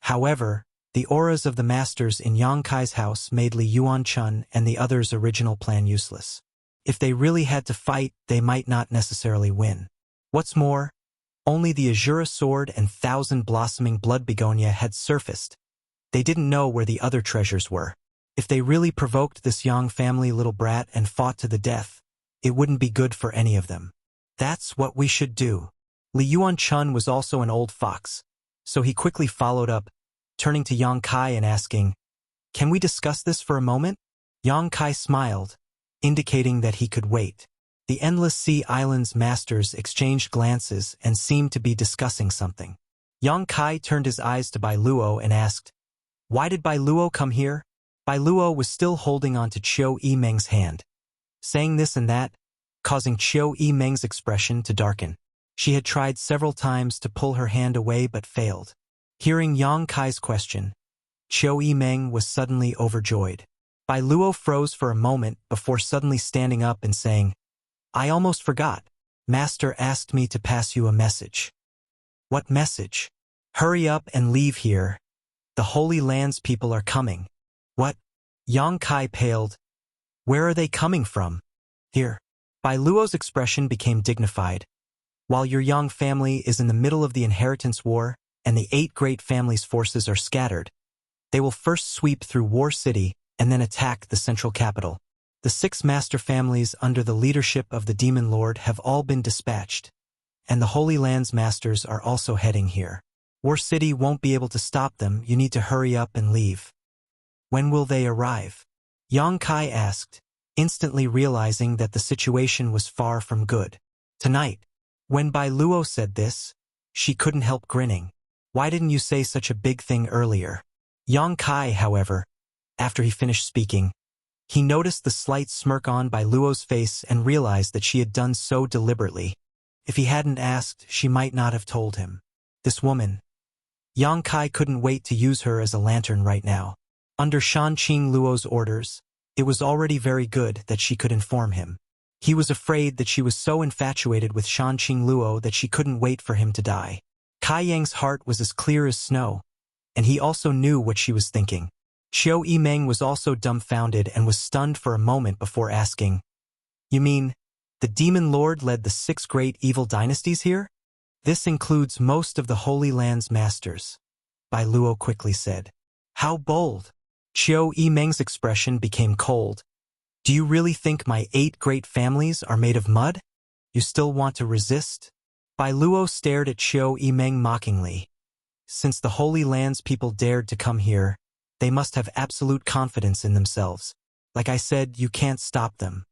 However, the auras of the masters in Yang Kai's house made Li Yuan-chun and the others' original plan useless. If they really had to fight, they might not necessarily win. What's more, only the Azura sword and 1,000-blossoming blood begonia had surfaced. They didn't know where the other treasures were. If they really provoked this Yang family little brat and fought to the death, it wouldn't be good for any of them. "That's what we should do." Li Yuan-chun was also an old fox, so he quickly followed up, turning to Yang Kai and asking, "Can we discuss this for a moment?" Yang Kai smiled, indicating that he could wait. The Endless Sea Islands masters exchanged glances and seemed to be discussing something. Yang Kai turned his eyes to Bai Luo and asked, "Why did Bai Luo come here?" Bai Luo was still holding on to Chiu Yimeng's hand, saying this and that, causing Chiu Yimeng's expression to darken. She had tried several times to pull her hand away but failed. Hearing Yang Kai's question, Chiu Yimeng was suddenly overjoyed. Bai Luo froze for a moment before suddenly standing up and saying, "I almost forgot. Master asked me to pass you a message." "What message?" "Hurry up and leave here. The Holy Land's people are coming." "What?" Yang Kai paled. "Where are they coming from?" "Here." Bai Luo's expression became dignified. "While your Yang family is in the middle of the inheritance war and the 8 great families' forces are scattered, they will first sweep through War City and then attack the central capital. The 6 master families under the leadership of the Demon Lord have all been dispatched, and the Holy Land's masters are also heading here. War City won't be able to stop them. You need to hurry up and leave." "When will they arrive?" Yang Kai asked, instantly realizing that the situation was far from good. "Tonight." When Bai Luo said this, she couldn't help grinning. "Why didn't you say such a big thing earlier?" Yang Kai, however, after he finished speaking, he noticed the slight smirk on Bai Luo's face and realized that she had done so deliberately. If he hadn't asked, she might not have told him. This woman. Yang Kai couldn't wait to use her as a lantern right now. Under Shanqing Luo's orders, it was already very good that she could inform him. He was afraid that she was so infatuated with Shanqing Luo that she couldn't wait for him to die. Kai Yang's heart was as clear as snow, and he also knew what she was thinking. Chiu Yimeng was also dumbfounded and was stunned for a moment before asking, "You mean, the Demon Lord led the 6 great evil dynasties here?" "This includes most of the Holy Land's masters," Bai Luo quickly said. "How bold!" Chiu Yimeng's expression became cold. "Do you really think my 8 great families are made of mud? You still want to resist?" Bai Luo stared at Qiu Yimeng mockingly. Since the Holy Land's people dared to come here, they must have absolute confidence in themselves. Like I said, you can't stop them.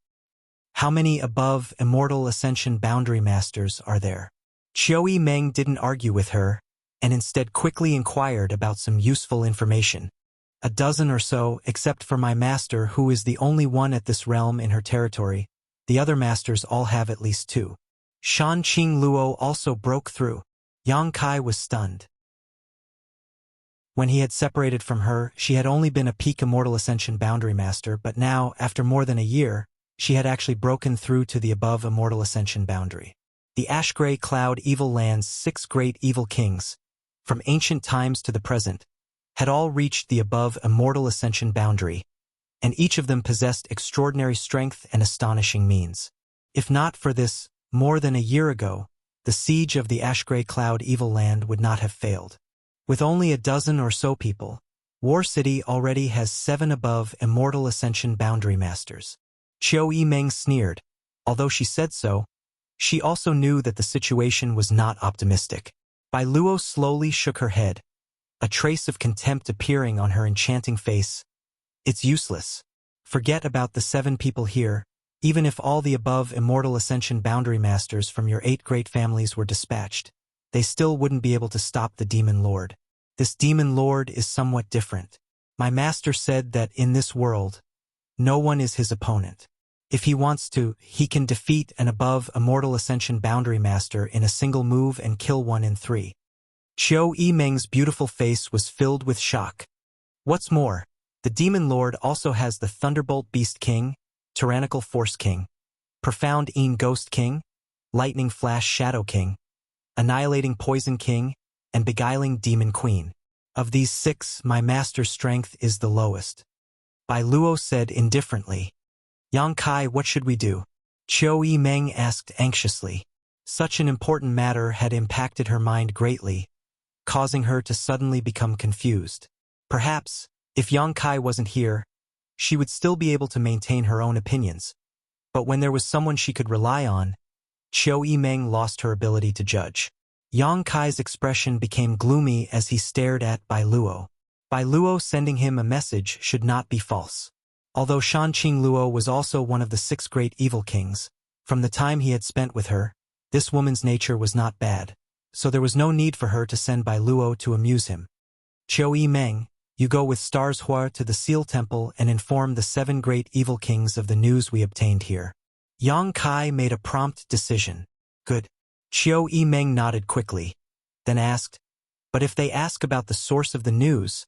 How many above Immortal Ascension Boundary Masters are there? Qiu Yimeng didn't argue with her, and instead quickly inquired about some useful information. A dozen or so, except for my master, who is the only one at this realm in her territory. The other masters all have at least 2. Shan Qing Luo also broke through. Yang Kai was stunned. When he had separated from her, she had only been a peak Immortal Ascension Boundary Master, but now, after more than a year, she had actually broken through to the above Immortal Ascension boundary. The Ash-Gray Cloud Evil Land's 6 great evil kings, from ancient times to the present, had all reached the above Immortal Ascension boundary, and each of them possessed extraordinary strength and astonishing means. If not for this, more than a year ago, the siege of the Ash-Gray Cloud Evil Land would not have failed. With only a dozen or so people, War City already has 7 above Immortal Ascension Boundary Masters. Qiu Yimeng sneered. Although she said so, she also knew that the situation was not optimistic. Bai Luo slowly shook her head, a trace of contempt appearing on her enchanting face. It's useless. Forget about the 7 people here. Even if all the above Immortal Ascension Boundary Masters from your 8 great families were dispatched, they still wouldn't be able to stop the Demon Lord. This Demon Lord is somewhat different. My master said that in this world, no one is his opponent. If he wants to, he can defeat an above Immortal Ascension Boundary Master in a single move and kill one in 3. Qiu Yimeng's beautiful face was filled with shock. What's more, the Demon Lord also has the Thunderbolt Beast King, Tyrannical Force King, Profound Een Ghost King, Lightning Flash Shadow King, Annihilating Poison King, and Beguiling Demon Queen. Of these 6, my master's strength is the lowest. Bai Luo said indifferently. Yang Kai, what should we do? Qiu Yimeng asked anxiously. Such an important matter had impacted her mind greatly, causing her to suddenly become confused. Perhaps, if Yang Kai wasn't here, she would still be able to maintain her own opinions. But when there was someone she could rely on, Qiu Yimeng lost her ability to judge. Yang Kai's expression became gloomy as he stared at Bai Luo. Bai Luo sending him a message should not be false. Although Shan Qing Luo was also one of the 6 great evil kings, from the time he had spent with her, this woman's nature was not bad, so there was no need for her to send Bai Luo to amuse him. Qiu Yimeng, you go with Stars Hua to the Seal Temple and inform the 7 great evil kings of the news we obtained here. Yang Kai made a prompt decision. Good. Qiu Yimeng nodded quickly, then asked, but if they ask about the source of the news,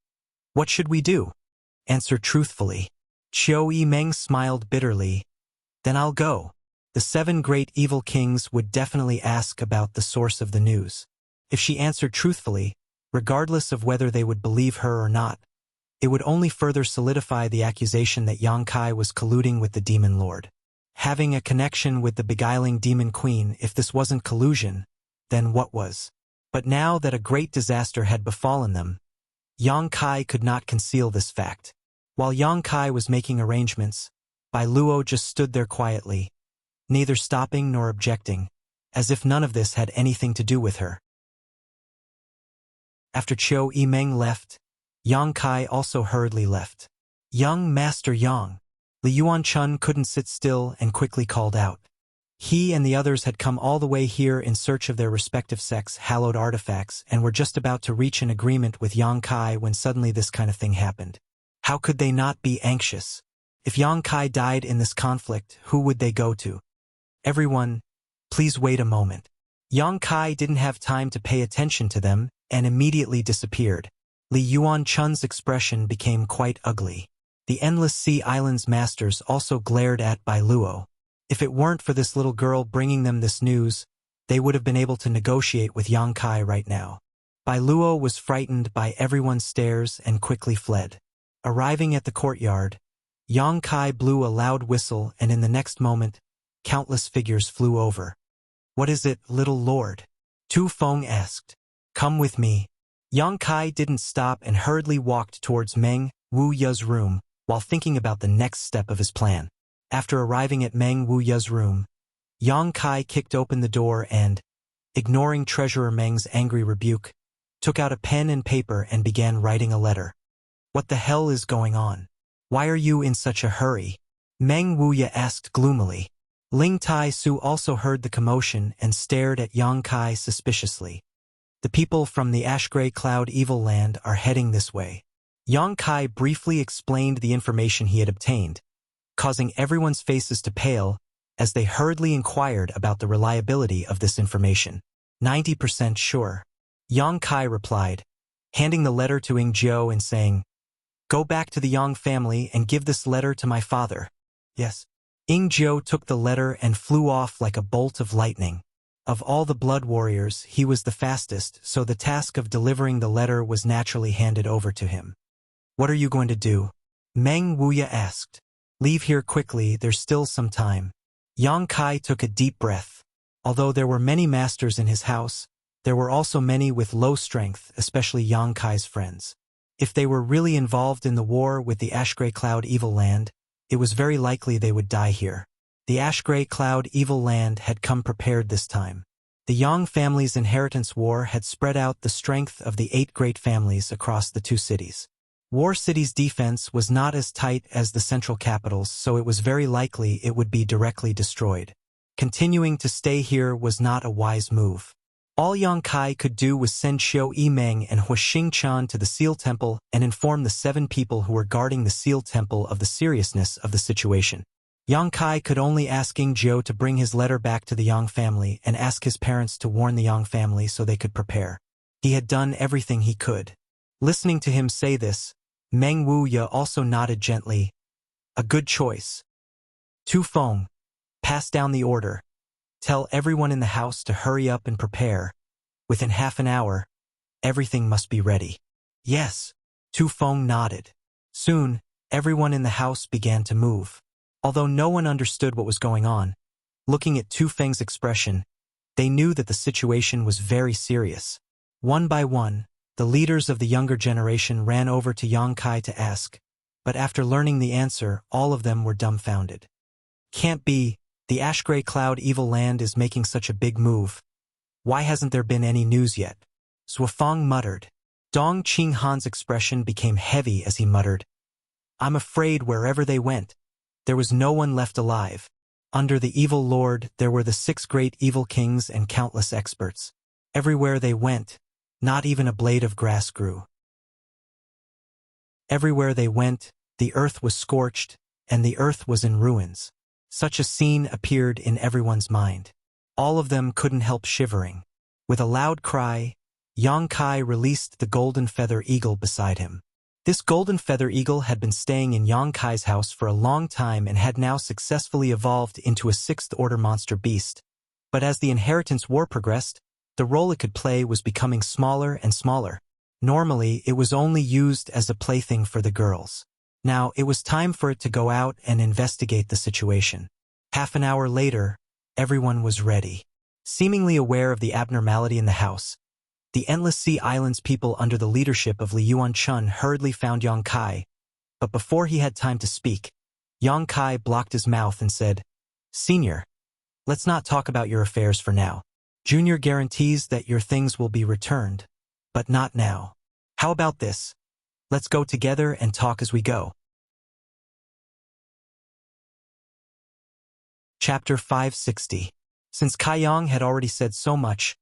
what should we do? Answer truthfully. Qiu Yimeng smiled bitterly. Then I'll go. The 7 great evil kings would definitely ask about the source of the news. If she answered truthfully, regardless of whether they would believe her or not, it would only further solidify the accusation that Yang Kai was colluding with the Demon Lord. Having a connection with the beguiling Demon Queen, if this wasn't collusion, then what was? But now that a great disaster had befallen them, Yang Kai could not conceal this fact. While Yang Kai was making arrangements, Bai Luo just stood there quietly, neither stopping nor objecting, as if none of this had anything to do with her. After Qiu Yimeng left, Yang Kai also hurriedly left. Young Master Yang. Li Yuanchun couldn't sit still and quickly called out. He and the others had come all the way here in search of their respective sects' hallowed artifacts and were just about to reach an agreement with Yang Kai when suddenly this kind of thing happened. How could they not be anxious? If Yang Kai died in this conflict, who would they go to? Everyone, please wait a moment. Yang Kai didn't have time to pay attention to them and immediately disappeared. Li Yuanchun's expression became quite ugly. The Endless Sea Island's masters also glared at Bai Luo. If it weren't for this little girl bringing them this news, they would have been able to negotiate with Yang Kai right now. Bai Luo was frightened by everyone's stares and quickly fled. Arriving at the courtyard, Yang Kai blew a loud whistle and in the next moment, countless figures flew over. What is it, little lord? Tu Feng asked. Come with me. Yang Kai didn't stop and hurriedly walked towards Meng Wuya's room while thinking about the next step of his plan. After arriving at Meng Wuya's room, Yang Kai kicked open the door and, ignoring Treasurer Meng's angry rebuke, took out a pen and paper and began writing a letter. What the hell is going on? Why are you in such a hurry? Meng Wuya asked gloomily. Ling Tai Su also heard the commotion and stared at Yang Kai suspiciously. The people from the Ash-Gray Cloud Evil Land are heading this way. Yang Kai briefly explained the information he had obtained, causing everyone's faces to pale as they hurriedly inquired about the reliability of this information. 90% sure. Yang Kai replied, handing the letter to Ing Jiao and saying, "Go back to the Yang family and give this letter to my father." Yes. Ing Jiao took the letter and flew off like a bolt of lightning. Of all the blood warriors, he was the fastest, so the task of delivering the letter was naturally handed over to him. What are you going to do? Meng Wuya asked. Leave here quickly, there's still some time. Yang Kai took a deep breath. Although there were many masters in his house, there were also many with low strength, especially Yang Kai's friends. If they were really involved in the war with the Ash-Gray Cloud Evil Land, it was very likely they would die here. The Ash-Gray Cloud Evil Land had come prepared this time. The Yang family's inheritance war had spread out the strength of the 8 great families across the 2 cities. War City's defense was not as tight as the central capital's, so it was very likely it would be directly destroyed. Continuing to stay here was not a wise move. All Yang Kai could do was send Xiao Yimeng and Hua Xingchan to the Seal Temple and inform the 7 people who were guarding the Seal Temple of the seriousness of the situation. Yang Kai could only ask Ing Jiao to bring his letter back to the Yang family and ask his parents to warn the Yang family so they could prepare. He had done everything he could. Listening to him say this, Meng Wuya also nodded gently. A good choice. Tu Feng, pass down the order. Tell everyone in the house to hurry up and prepare. Within half an hour, everything must be ready. Yes, Tu Feng nodded. Soon, everyone in the house began to move. Although no one understood what was going on, looking at Tu Feng's expression, they knew that the situation was very serious. One by one, the leaders of the younger generation ran over to Yang Kai to ask, but after learning the answer, all of them were dumbfounded. Can't be, the Ash-Gray Cloud Evil Land is making such a big move. Why hasn't there been any news yet? Suofeng muttered. Dong Qinghan's expression became heavy as he muttered, I'm afraid wherever they went, there was no one left alive. Under the evil lord, there were the 6 great evil kings and countless experts. Everywhere they went, not even a blade of grass grew. Everywhere they went, the earth was scorched, and the earth was in ruins. Such a scene appeared in everyone's mind. All of them couldn't help shivering. With a loud cry, Yang Kai released the golden feather eagle beside him. This golden feather eagle had been staying in Yang Kai's house for a long time and had now successfully evolved into a 6th-order monster beast. But as the inheritance war progressed, the role it could play was becoming smaller and smaller. Normally, it was only used as a plaything for the girls. Now, it was time for it to go out and investigate the situation. Half an hour later, everyone was ready. Seemingly aware of the abnormality in the house, the Endless Sea Islands people under the leadership of Li Yuanchun hurriedly found Yang Kai, but before he had time to speak, Yang Kai blocked his mouth and said, Senior, let's not talk about your affairs for now. Junior guarantees that your things will be returned, but not now. How about this? Let's go together and talk as we go. Chapter 560. Since Kaiyang had already said so much,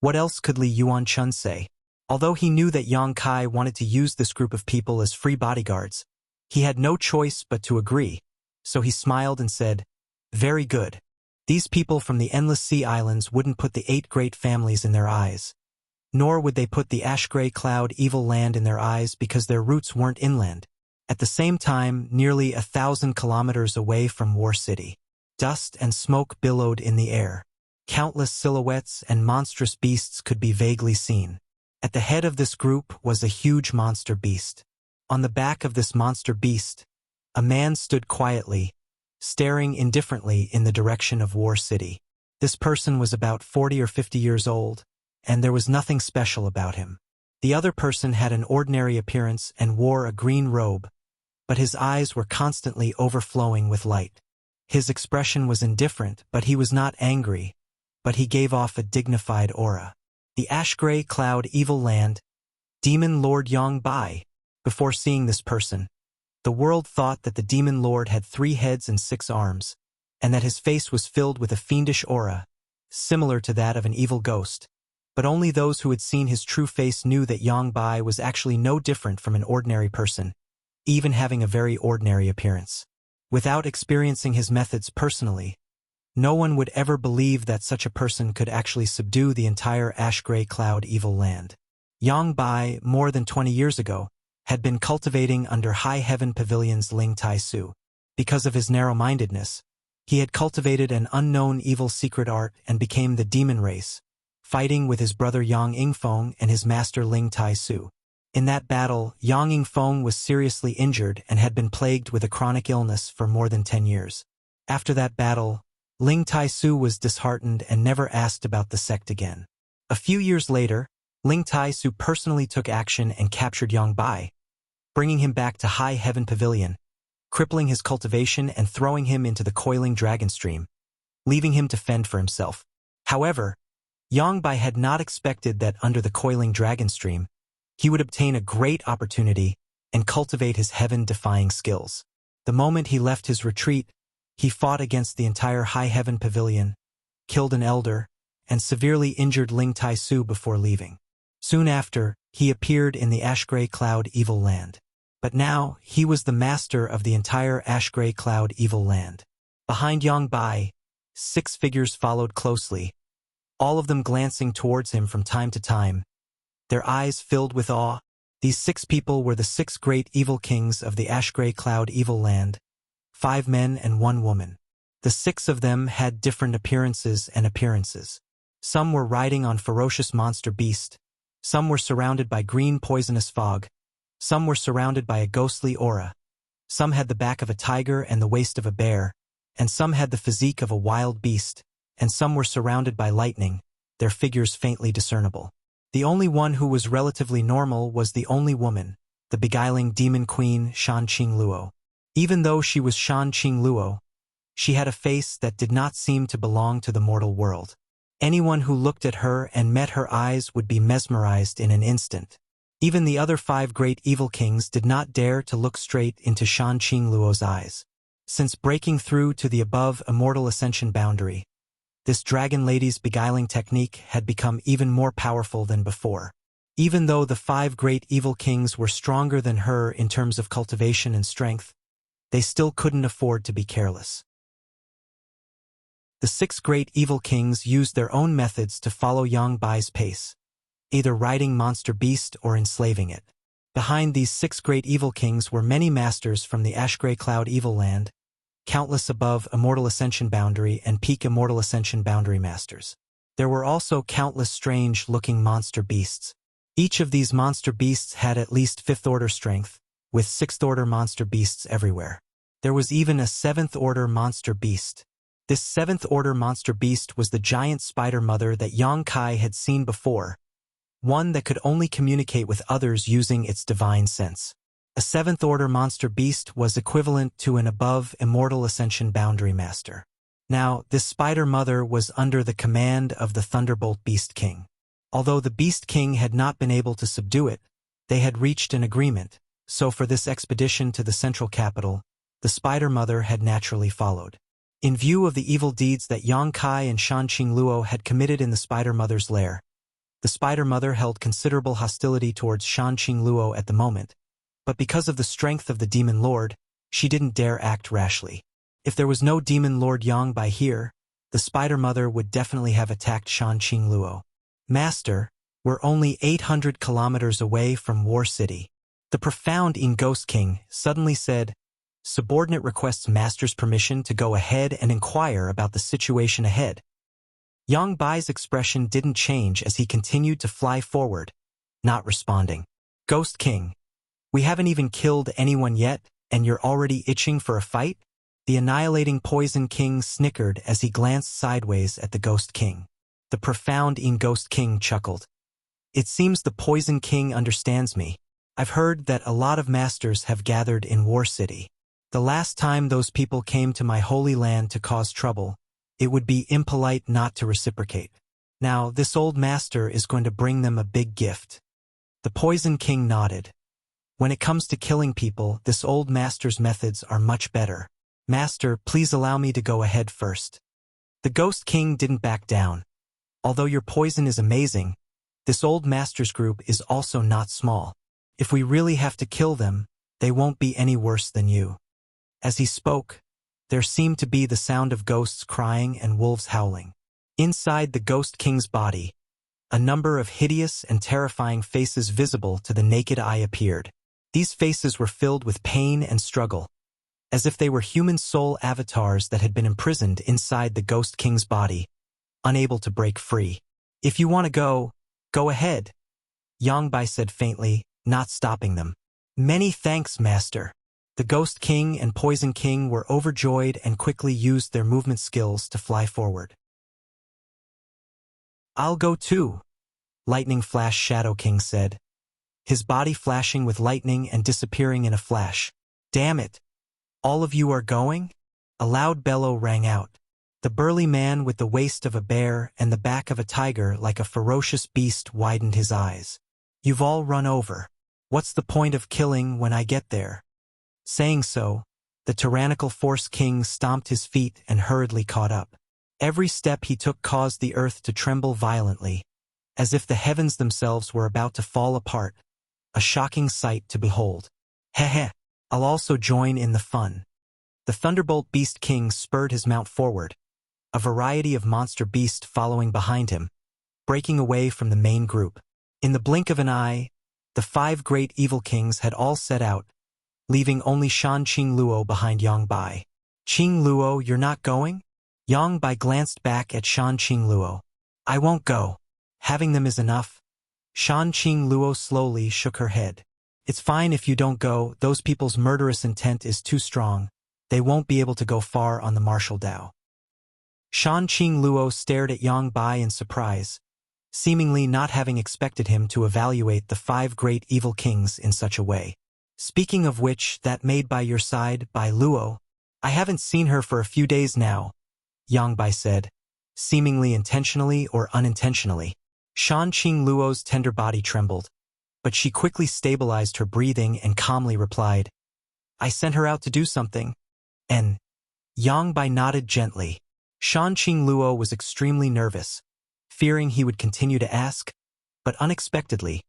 what else could Li Yuanchun say? Although he knew that Yang Kai wanted to use this group of people as free bodyguards, he had no choice but to agree, so he smiled and said, Very good. These people from the Endless Sea Islands wouldn't put the 8 great families in their eyes. Nor would they put the Ash-Gray Cloud Evil Land in their eyes because their roots weren't inland. At the same time, nearly 1,000 kilometers away from War City, dust and smoke billowed in the air. Countless silhouettes and monstrous beasts could be vaguely seen. At the head of this group was a huge monster beast. On the back of this monster beast, a man stood quietly, staring indifferently in the direction of War City. This person was about 40 or 50 years old, and there was nothing special about him. The other person had an ordinary appearance and wore a green robe, but his eyes were constantly overflowing with light. His expression was indifferent, but he was not angry, but he gave off a dignified aura. The ash-gray cloud evil land, Demon Lord Yang Bai. Before seeing this person, the world thought that the Demon Lord had 3 heads and 6 arms, and that his face was filled with a fiendish aura, similar to that of an evil ghost. But only those who had seen his true face knew that Yang Bai was actually no different from an ordinary person, even having a very ordinary appearance. Without experiencing his methods personally, no one would ever believe that such a person could actually subdue the entire ash-gray cloud evil land. Yang Bai, more than 20 years ago, had been cultivating under High Heaven Pavilion's Ling Tai Su. Because of his narrow-mindedness, he had cultivated an unknown evil secret art and became the demon race, fighting with his brother Yang Yingfeng and his master Ling Tai Su. In that battle, Yang Yingfeng was seriously injured and had been plagued with a chronic illness for more than 10 years. After that battle, Ling Tai Su was disheartened and never asked about the sect again. A few years later, Ling Tai Su personally took action and captured Yang Bai, bringing him back to High Heaven Pavilion, crippling his cultivation and throwing him into the coiling dragon stream, leaving him to fend for himself. However, Yang Bai had not expected that under the coiling dragon stream, he would obtain a great opportunity and cultivate his heaven-defying skills. The moment he left his retreat, he fought against the entire High Heaven Pavilion, killed an elder, and severely injured Ling Tai Su before leaving. Soon after, he appeared in the ash-gray cloud evil land. But now, he was the master of the entire ash-gray cloud evil land. Behind Yang Bai, 6 figures followed closely, all of them glancing towards him from time to time, their eyes filled with awe. These 6 people were the 6 great evil kings of the ash-gray cloud evil land, 5 men and 1 woman. The 6 of them had different appearances. Some were riding on ferocious monster beast, some were surrounded by green poisonous fog, some were surrounded by a ghostly aura, some had the back of a tiger and the waist of a bear, and some had the physique of a wild beast, and some were surrounded by lightning, their figures faintly discernible. The only one who was relatively normal was the only woman, the beguiling demon queen Shan Qing Luo. Even though she was Shan Qing Luo, she had a face that did not seem to belong to the mortal world. Anyone who looked at her and met her eyes would be mesmerized in an instant. Even the other 5 great evil kings did not dare to look straight into Shan Qing Luo's eyes. Since breaking through to the above immortal ascension boundary, this dragon lady's beguiling technique had become even more powerful than before. Even though the 5 great evil kings were stronger than her in terms of cultivation and strength, they still couldn't afford to be careless. The 6 great evil kings used their own methods to follow Yang Bai's pace, either riding monster beast or enslaving it. Behind these 6 great evil kings were many masters from the ash-gray cloud evil land, countless above immortal ascension boundary and peak immortal ascension boundary masters. There were also countless strange-looking monster beasts. Each of these monster beasts had at least 5th-order strength, with 6th-order monster beasts everywhere. There was even a 7th-order monster beast. This 7th-order monster beast was the giant spider mother that Yang Kai had seen before, one that could only communicate with others using its divine sense. A 7th-order monster beast was equivalent to an above immortal ascension boundary master. Now, this spider mother was under the command of the Thunderbolt Beast King. Although the Beast King had not been able to subdue it, they had reached an agreement, so for this expedition to the central capital, the spider mother had naturally followed. In view of the evil deeds that Yang Kai and Shan Qing Luo had committed in the spider mother's lair, the spider mother held considerable hostility towards Shan Qing Luo at the moment, but because of the strength of the demon lord, she didn't dare act rashly. If there was no demon lord Yang Bai here, the spider mother would definitely have attacked Shan Qing Luo. Master, we're only 800 kilometers away from War City. The profound Ghost King suddenly said, subordinate requests master's permission to go ahead and inquire about the situation ahead. Yang Bai's expression didn't change as he continued to fly forward, not responding. Ghost King, we haven't even killed anyone yet, and you're already itching for a fight? The annihilating Poison King snickered as he glanced sideways at the Ghost King. The profound Ghost King chuckled. It seems the Poison King understands me. I've heard that a lot of masters have gathered in War City. The last time those people came to my holy land to cause trouble, It would be impolite not to reciprocate. Now, this old master is going to bring them a big gift. The Poison King nodded. When it comes to killing people, this old master's methods are much better. Master, please allow me to go ahead first. The Ghost King didn't back down. Although your poison is amazing, this old master's group is also not small. If we really have to kill them, they won't be any worse than you. As he spoke, there seemed to be the sound of ghosts crying and wolves howling. Inside the Ghost King's body, a number of hideous and terrifying faces visible to the naked eye appeared. These faces were filled with pain and struggle, as if they were human soul avatars that had been imprisoned inside the Ghost King's body, unable to break free. If you want to go ahead, Yangbai said faintly, not stopping them. Many thanks, Master. The Ghost King and Poison King were overjoyed and quickly used their movement skills to fly forward. I'll go too, Lightning Flash Shadow King said, his body flashing with lightning and disappearing in a flash. Damn it! All of you are going? A loud bellow rang out. The burly man with the waist of a bear and the back of a tiger like a ferocious beast widened his eyes. You've all run over. What's the point of killing when I get there? Saying so, the tyrannical Force King stomped his feet and hurriedly caught up. Every step he took caused the earth to tremble violently, as if the heavens themselves were about to fall apart, a shocking sight to behold. Heh, I'll also join in the fun. The Thunderbolt Beast King spurred his mount forward, a variety of monster beasts following behind him, breaking away from the main group. In the blink of an eye, the 5 great evil kings had all set out, leaving only Shan Qingluo behind Yangbai. Qingluo, you're not going? Yangbai glanced back at Shan Qingluo. I won't go. Having them is enough. Shan Qingluo slowly shook her head. It's fine if you don't go, those people's murderous intent is too strong. They won't be able to go far on the martial Dao. Shan Qingluo stared at Yangbai in surprise, seemingly not having expected him to evaluate the 5 great evil kings in such a way. Speaking of which, that maid by your side, Bai Luo, I haven't seen her for a few days now, Yangbai said, seemingly intentionally or unintentionally. Shan Qingluo's tender body trembled, but she quickly stabilized her breathing and calmly replied, I sent her out to do something. And Yangbai nodded gently. Shan Qingluo was extremely nervous, fearing he would continue to ask, but unexpectedly,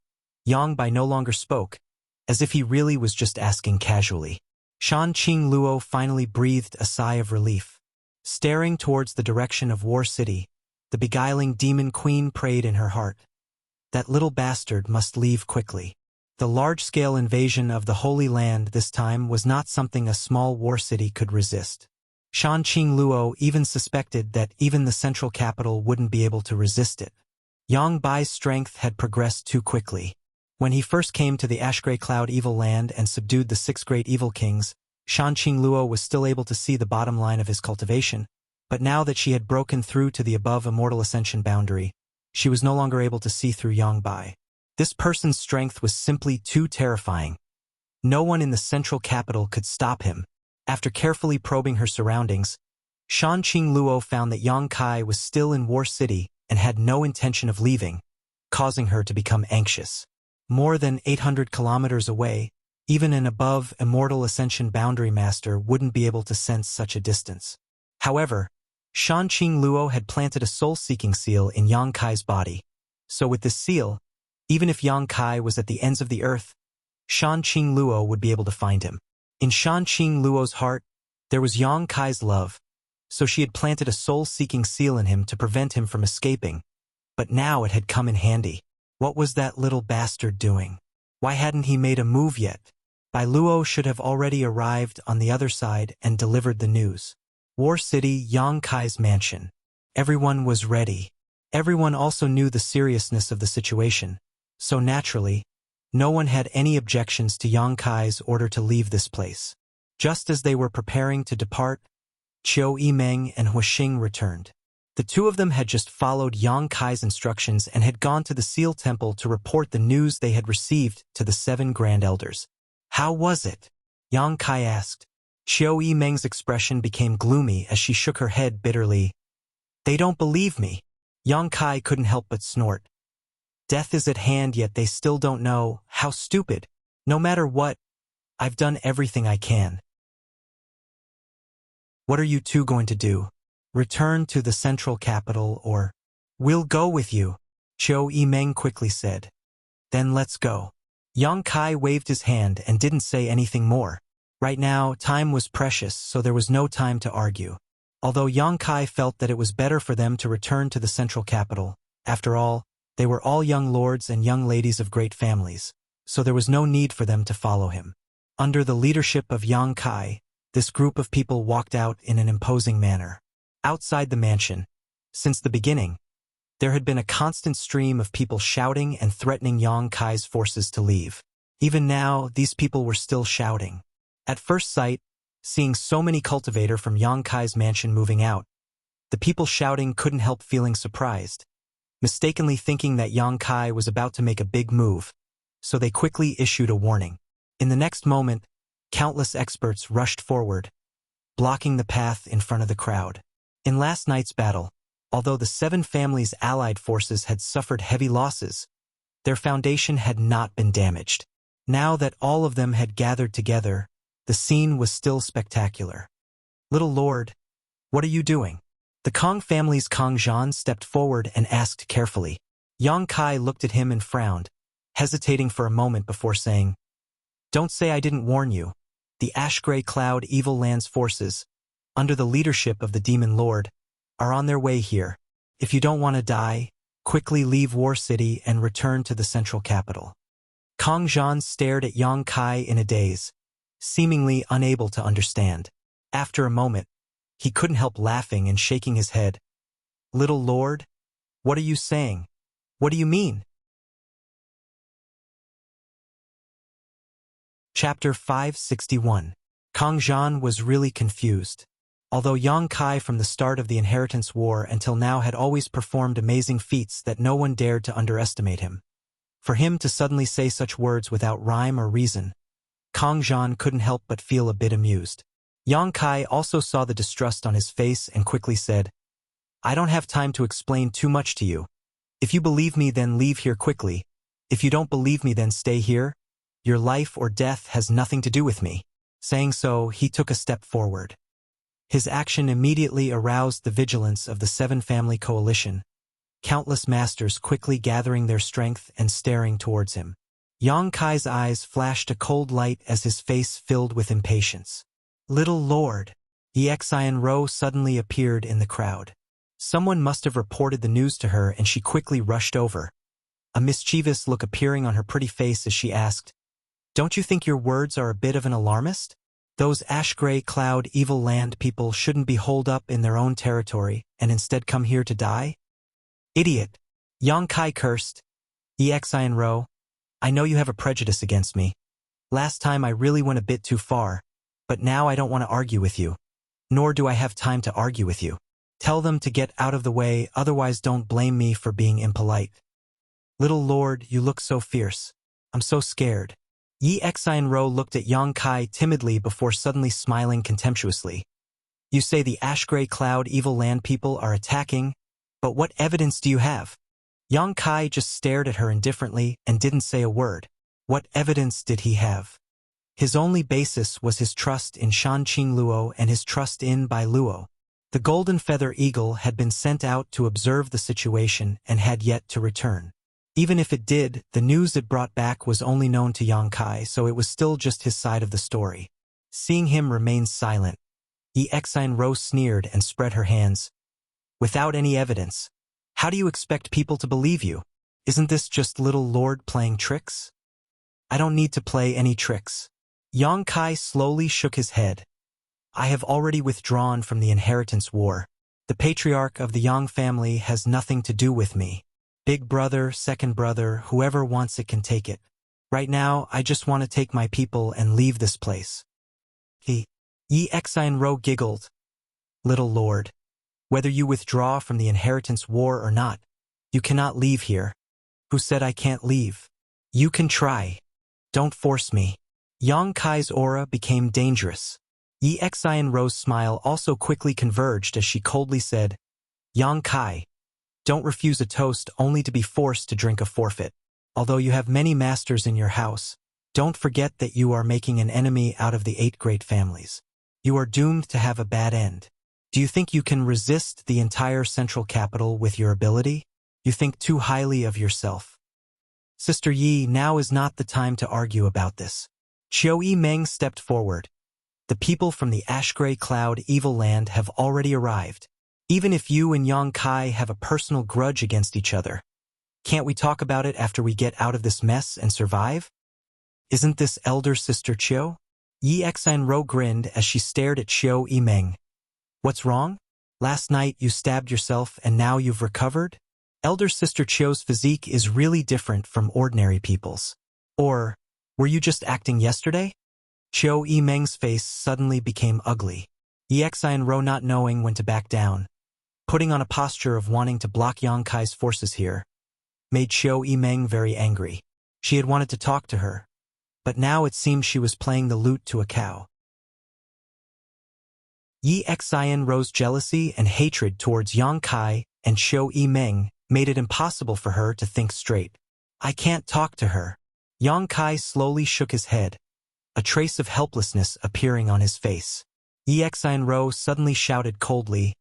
Yangbai no longer spoke, as if he really was just asking casually. Shan Qingluo finally breathed a sigh of relief. Staring towards the direction of War City, the beguiling demon queen prayed in her heart. That little bastard must leave quickly. The large-scale invasion of the Holy Land this time was not something a small war city could resist. Shan Qingluo even suspected that even the central capital wouldn't be able to resist it. Yangbai's strength had progressed too quickly. When he first came to the Ashgrey Cloud Evil Land and subdued the 6 great evil kings, Shan Qingluo was still able to see the bottom line of his cultivation, but now that she had broken through to the above Immortal Ascension boundary, she was no longer able to see through Yangbai. This person's strength was simply too terrifying. No one in the central capital could stop him. After carefully probing her surroundings, Shan Qingluo found that Yang Kai was still in War City and had no intention of leaving, causing her to become anxious. More than 800 kilometers away, even an above Immortal Ascension boundary master wouldn't be able to sense such a distance. However, Shan Qingluo had planted a soul-seeking seal in Yang Kai's body, so with this seal, even if Yang Kai was at the ends of the earth, Shan Qingluo would be able to find him. In Shan Qingluo's heart, there was Yang Kai's love, so she had planted a soul-seeking seal in him to prevent him from escaping, but now it had come in handy. What was that little bastard doing? Why hadn't he made a move yet? Bai Luo should have already arrived on the other side and delivered the news. War City, Yang Kai's mansion. Everyone was ready. Everyone also knew the seriousness of the situation, so naturally, no one had any objections to Yang Kai's order to leave this place. Just as they were preparing to depart, Qiu Yimeng and Huixing returned. The two of them had just followed Yang Kai's instructions and had gone to the Seal Temple to report the news they had received to the 7 Grand Elders. How was it? Yang Kai asked. Qiu Yimeng's expression became gloomy as she shook her head bitterly. They don't believe me. Yang Kai couldn't help but snort. Death is at hand, yet they still don't know. How stupid. No matter what, I've done everything I can. What are you two going to do? Return to the central capital or... We'll go with you, Chiu Yimeng quickly said. Then let's go. Yang Kai waved his hand and didn't say anything more. Right now, time was precious, so there was no time to argue. Although Yang Kai felt that it was better for them to return to the central capital. After all, they were all young lords and young ladies of great families, so there was no need for them to follow him. Under the leadership of Yang Kai, this group of people walked out in an imposing manner. Outside the mansion, since the beginning, there had been a constant stream of people shouting and threatening Yang Kai's forces to leave. Even now, these people were still shouting. At first sight, seeing so many cultivator from Yang Kai's mansion moving out, the people shouting couldn't help feeling surprised, mistakenly thinking that Yang Kai was about to make a big move, so they quickly issued a warning. In the next moment, countless experts rushed forward, blocking the path in front of the crowd. In last night's battle, although the 7 families' allied forces had suffered heavy losses, their foundation had not been damaged. Now that all of them had gathered together, the scene was still spectacular. Little Lord, what are you doing? The Kong family's Kong Zhan stepped forward and asked carefully. Yang Kai looked at him and frowned, hesitating for a moment before saying, Don't say I didn't warn you. The Ash-Gray Cloud Evil Land's forces, under the leadership of the Demon Lord, are on their way here. If you don't want to die, quickly leave War City and return to the central capital. Kong Zhan stared at Yang Kai in a daze, seemingly unable to understand. After a moment, he couldn't help laughing and shaking his head. Little Lord, what are you saying? What do you mean? Chapter 561. Kong Zhan was really confused. Although Yang Kai from the start of the Inheritance War until now had always performed amazing feats that no one dared to underestimate him. For him to suddenly say such words without rhyme or reason, Kong Zhan couldn't help but feel a bit amused. Yang Kai also saw the distrust on his face and quickly said, I don't have time to explain too much to you. If you believe me, then leave here quickly. If you don't believe me, then stay here. Your life or death has nothing to do with me. Saying so, he took a step forward. His action immediately aroused the vigilance of the 7-family coalition, countless masters quickly gathering their strength and staring towards him. Yang Kai's eyes flashed a cold light as his face filled with impatience. Little Lord, Xian Ro suddenly appeared in the crowd. Someone must have reported the news to her and she quickly rushed over, a mischievous look appearing on her pretty face as she asked, Don't you think your words are a bit of an alarmist? Those Ash-Gray Cloud Evil Land people shouldn't be holed up in their own territory and instead come here to die? Idiot! Yang Kai cursed. Xian Ro, I know you have a prejudice against me. Last time I really went a bit too far, but now I don't want to argue with you. Nor do I have time to argue with you. Tell them to get out of the way, otherwise don't blame me for being impolite. Little Lord, you look so fierce. I'm so scared. Xian Ro looked at Yang Kai timidly before suddenly smiling contemptuously. You say the Ash-Gray Cloud Evil Land people are attacking, but what evidence do you have? Yang Kai just stared at her indifferently and didn't say a word. What evidence did he have? His only basis was his trust in Shanqing Luo and his trust in Bai Luo. The Golden Feather Eagle had been sent out to observe the situation and had yet to return. Even if it did, the news it brought back was only known to Yang Kai, so it was still just his side of the story. Seeing him remain silent, Xian Ro sneered and spread her hands. Without any evidence, how do you expect people to believe you? Isn't this just Little Lord playing tricks? I don't need to play any tricks. Yang Kai slowly shook his head. I have already withdrawn from the Inheritance War. The patriarch of the Yang family has nothing to do with me. Big brother, second brother, whoever wants it can take it. Right now, I just want to take my people and leave this place. Xian Ro giggled. Little Lord, whether you withdraw from the Inheritance War or not, you cannot leave here. Who said I can't leave? You can try. Don't force me. Yang Kai's aura became dangerous. Xian Ro's smile also quickly converged as she coldly said, Yang Kai, don't refuse a toast only to be forced to drink a forfeit. Although you have many masters in your house, don't forget that you are making an enemy out of the 8 great families. You are doomed to have a bad end. Do you think you can resist the entire central capital with your ability? You think too highly of yourself. Sister Yi, now is not the time to argue about this. Qiu Yimeng stepped forward. The people from the ash-gray cloud evil land have already arrived. Even if you and Yang Kai have a personal grudge against each other, can't we talk about it after we get out of this mess and survive? Isn't this elder sister Qiu? Yi Xinro grinned as she stared at Qiu Yimeng. What's wrong? Last night you stabbed yourself and now you've recovered? Elder sister Qiu's physique is really different from ordinary people's. Or, were you just acting yesterday? Qiu Yimeng's face suddenly became ugly. Yi Xinro, not knowing when to back down, putting on a posture of wanting to block Yang Kai's forces here, made Qiu Yimeng very angry. She had wanted to talk to her, but now it seemed she was playing the lute to a cow. Yi Xinro's jealousy and hatred towards Yang Kai and Qiu Yimeng made it impossible for her to think straight. I can't talk to her. Yang Kai slowly shook his head, a trace of helplessness appearing on his face. Yi Xinro suddenly shouted coldly,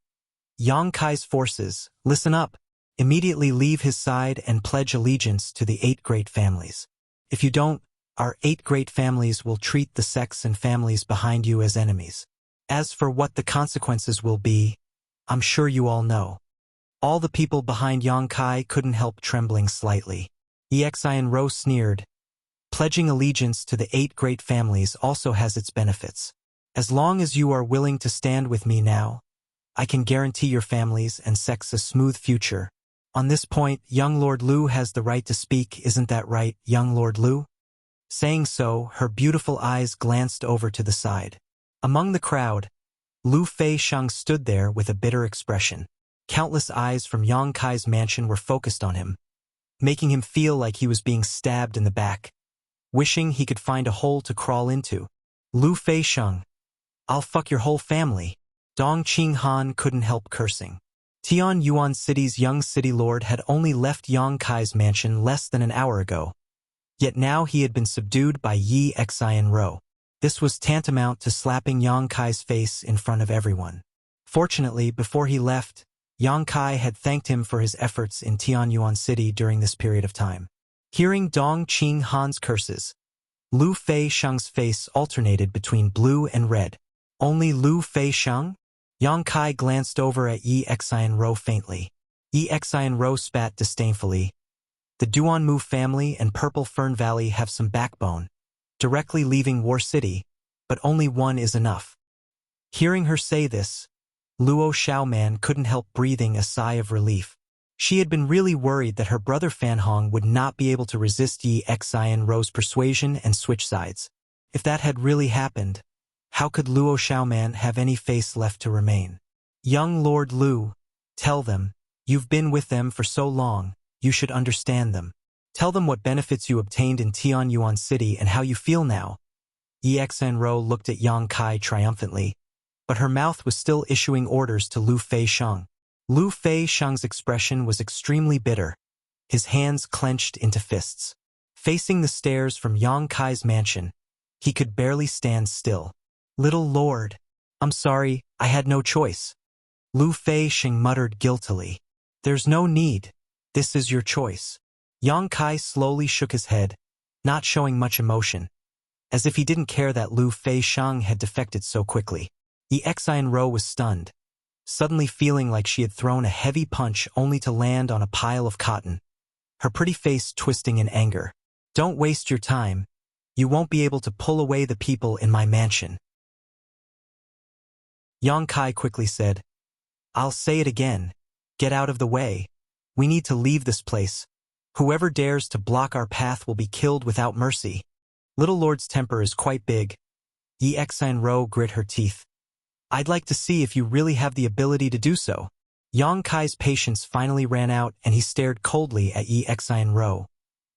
Yang Kai's forces, listen up. Immediately leave his side and pledge allegiance to the 8 great families. If you don't, our 8 great families will treat the sects and families behind you as enemies. As for what the consequences will be, I'm sure you all know. All the people behind Yang Kai couldn't help trembling slightly. Yi Xinro sneered. Pledging allegiance to the 8 great families also has its benefits. As long as you are willing to stand with me now, I can guarantee your families and sects a smooth future. On this point, young Lord Lu has the right to speak, isn't that right, young Lord Lu? Saying so, her beautiful eyes glanced over to the side. Among the crowd, Lu Feixiang stood there with a bitter expression. Countless eyes from Yang Kai's mansion were focused on him, making him feel like he was being stabbed in the back, wishing he could find a hole to crawl into. Lu Feixiang, I'll fuck your whole family. Dong Qinghan couldn't help cursing. Tian Yuan City's young city lord had only left Yang Kai's mansion less than an hour ago. Yet now he had been subdued by Yi Xinro. This was tantamount to slapping Yang Kai's face in front of everyone. Fortunately, before he left, Yang Kai had thanked him for his efforts in Tianyuan City during this period of time. Hearing Dong Qinghan's curses, Lu Feixiang's face alternated between blue and red. Only Lu Feixiang? Yang Kai glanced over at Yi Xinro faintly. Yi Xinro spat disdainfully. The Duanmu family and Purple Fern Valley have some backbone, directly leaving War City, but only one is enough. Hearing her say this, Luo Xiaoman couldn't help breathing a sigh of relief. She had been really worried that her brother Fanhong would not be able to resist Yi Xinro's persuasion and switch sides. If that had really happened, how could Luo Xiaoman have any face left to remain? Young Lord Lu, tell them, you've been with them for so long, you should understand them. Tell them what benefits you obtained in Tianyuan City and how you feel now. Yi Xinro looked at Yang Kai triumphantly, but her mouth was still issuing orders to Lu Feixiang. Lu Feixiang's expression was extremely bitter, his hands clenched into fists. Facing the stairs from Yang Kai's mansion, he could barely stand still. Little Lord, I'm sorry, I had no choice. Lu Feixiang muttered guiltily. There's no need. This is your choice. Yang Kai slowly shook his head, not showing much emotion, as if he didn't care that Lu Feixiang had defected so quickly. Yi Xinro was stunned, suddenly feeling like she had thrown a heavy punch only to land on a pile of cotton, her pretty face twisting in anger. Don't waste your time. You won't be able to pull away the people in my mansion. Yang Kai quickly said, I'll say it again. Get out of the way. We need to leave this place. Whoever dares to block our path will be killed without mercy. Little Lord's temper is quite big. Yi Xinro grit her teeth. I'd like to see if you really have the ability to do so. Yang Kai's patience finally ran out and he stared coldly at Yi Xinro,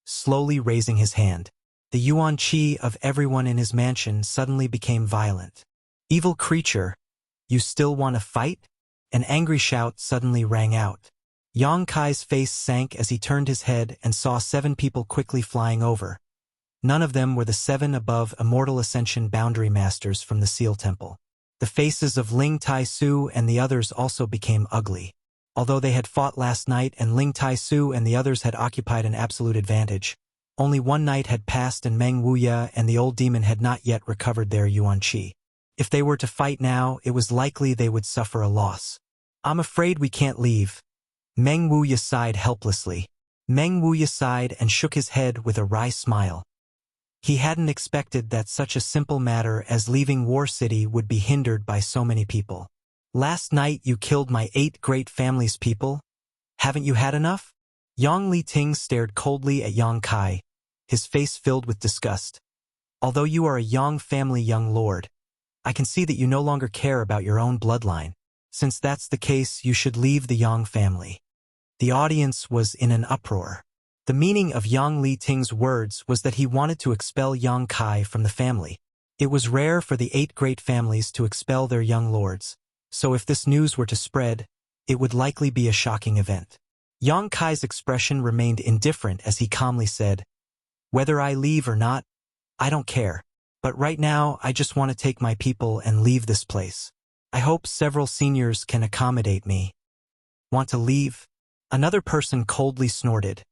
slowly raising his hand. The yuan qi of everyone in his mansion suddenly became violent. Evil creature, you still want to fight? An angry shout suddenly rang out. Yang Kai's face sank as he turned his head and saw 7 people quickly flying over. None of them were the 7 above Immortal Ascension boundary masters from the Seal Temple. The faces of Ling Tai-su and the others also became ugly. Although they had fought last night and Ling Tai-su and the others had occupied an absolute advantage, only one night had passed and Meng Wuya and the old demon had not yet recovered their Yuan Qi. If they were to fight now, it was likely they would suffer a loss. I'm afraid we can't leave. Meng Wuya sighed helplessly. Meng Wuya sighed and shook his head with a wry smile. He hadn't expected that such a simple matter as leaving War City would be hindered by so many people. Last night you killed my 8 great family's people. Haven't you had enough? Yang Li Ting stared coldly at Yang Kai, his face filled with disgust. Although you are a Yang family young lord, I can see that you no longer care about your own bloodline. Since that's the case, you should leave the Yang family. The audience was in an uproar. The meaning of Yang Li Ting's words was that he wanted to expel Yang Kai from the family. It was rare for the 8 great families to expel their young lords, so if this news were to spread, it would likely be a shocking event. Yang Kai's expression remained indifferent as he calmly said, "Whether I leave or not, I don't care. But right now, I just want to take my people and leave this place. I hope several seniors can accommodate me." Want to leave? Another person coldly snorted.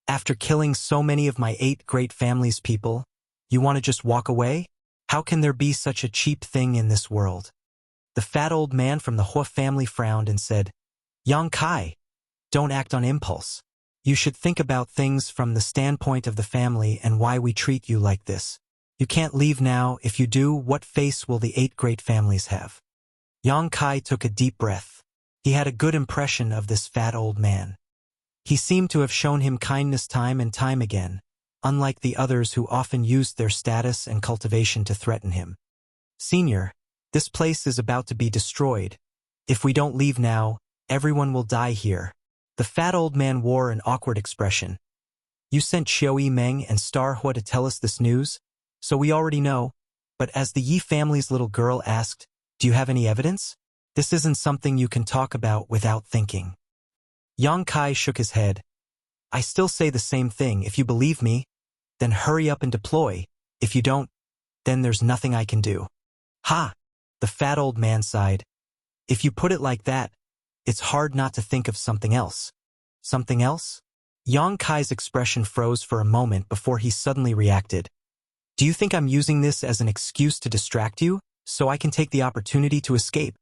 After killing so many of my 8 great family's people, you want to just walk away? How can there be such a cheap thing in this world? The fat old man from the Hua family frowned and said, "Yang Kai, don't act on impulse. You should think about things from the standpoint of the family and why we treat you like this. You can't leave now. If you do, what face will the 8 great families have?" Yang Kai took a deep breath. He had a good impression of this fat old man. He seemed to have shown him kindness time and time again, unlike the others who often used their status and cultivation to threaten him. "Senior, this place is about to be destroyed. If we don't leave now, everyone will die here." The fat old man wore an awkward expression. "You sent Xiao Meng and Star Hua to tell us this news? So we already know." But as the Yi family's little girl asked, "Do you have any evidence? This isn't something you can talk about without thinking." Yang Kai shook his head. "I still say the same thing. If you believe me, then hurry up and deploy. If you don't, then there's nothing I can do." "Ha!" The fat old man sighed. "If you put it like that, it's hard not to think of something else." "Something else?" Yang Kai's expression froze for a moment before he suddenly reacted. "Do you think I'm using this as an excuse to distract you, so I can take the opportunity to escape?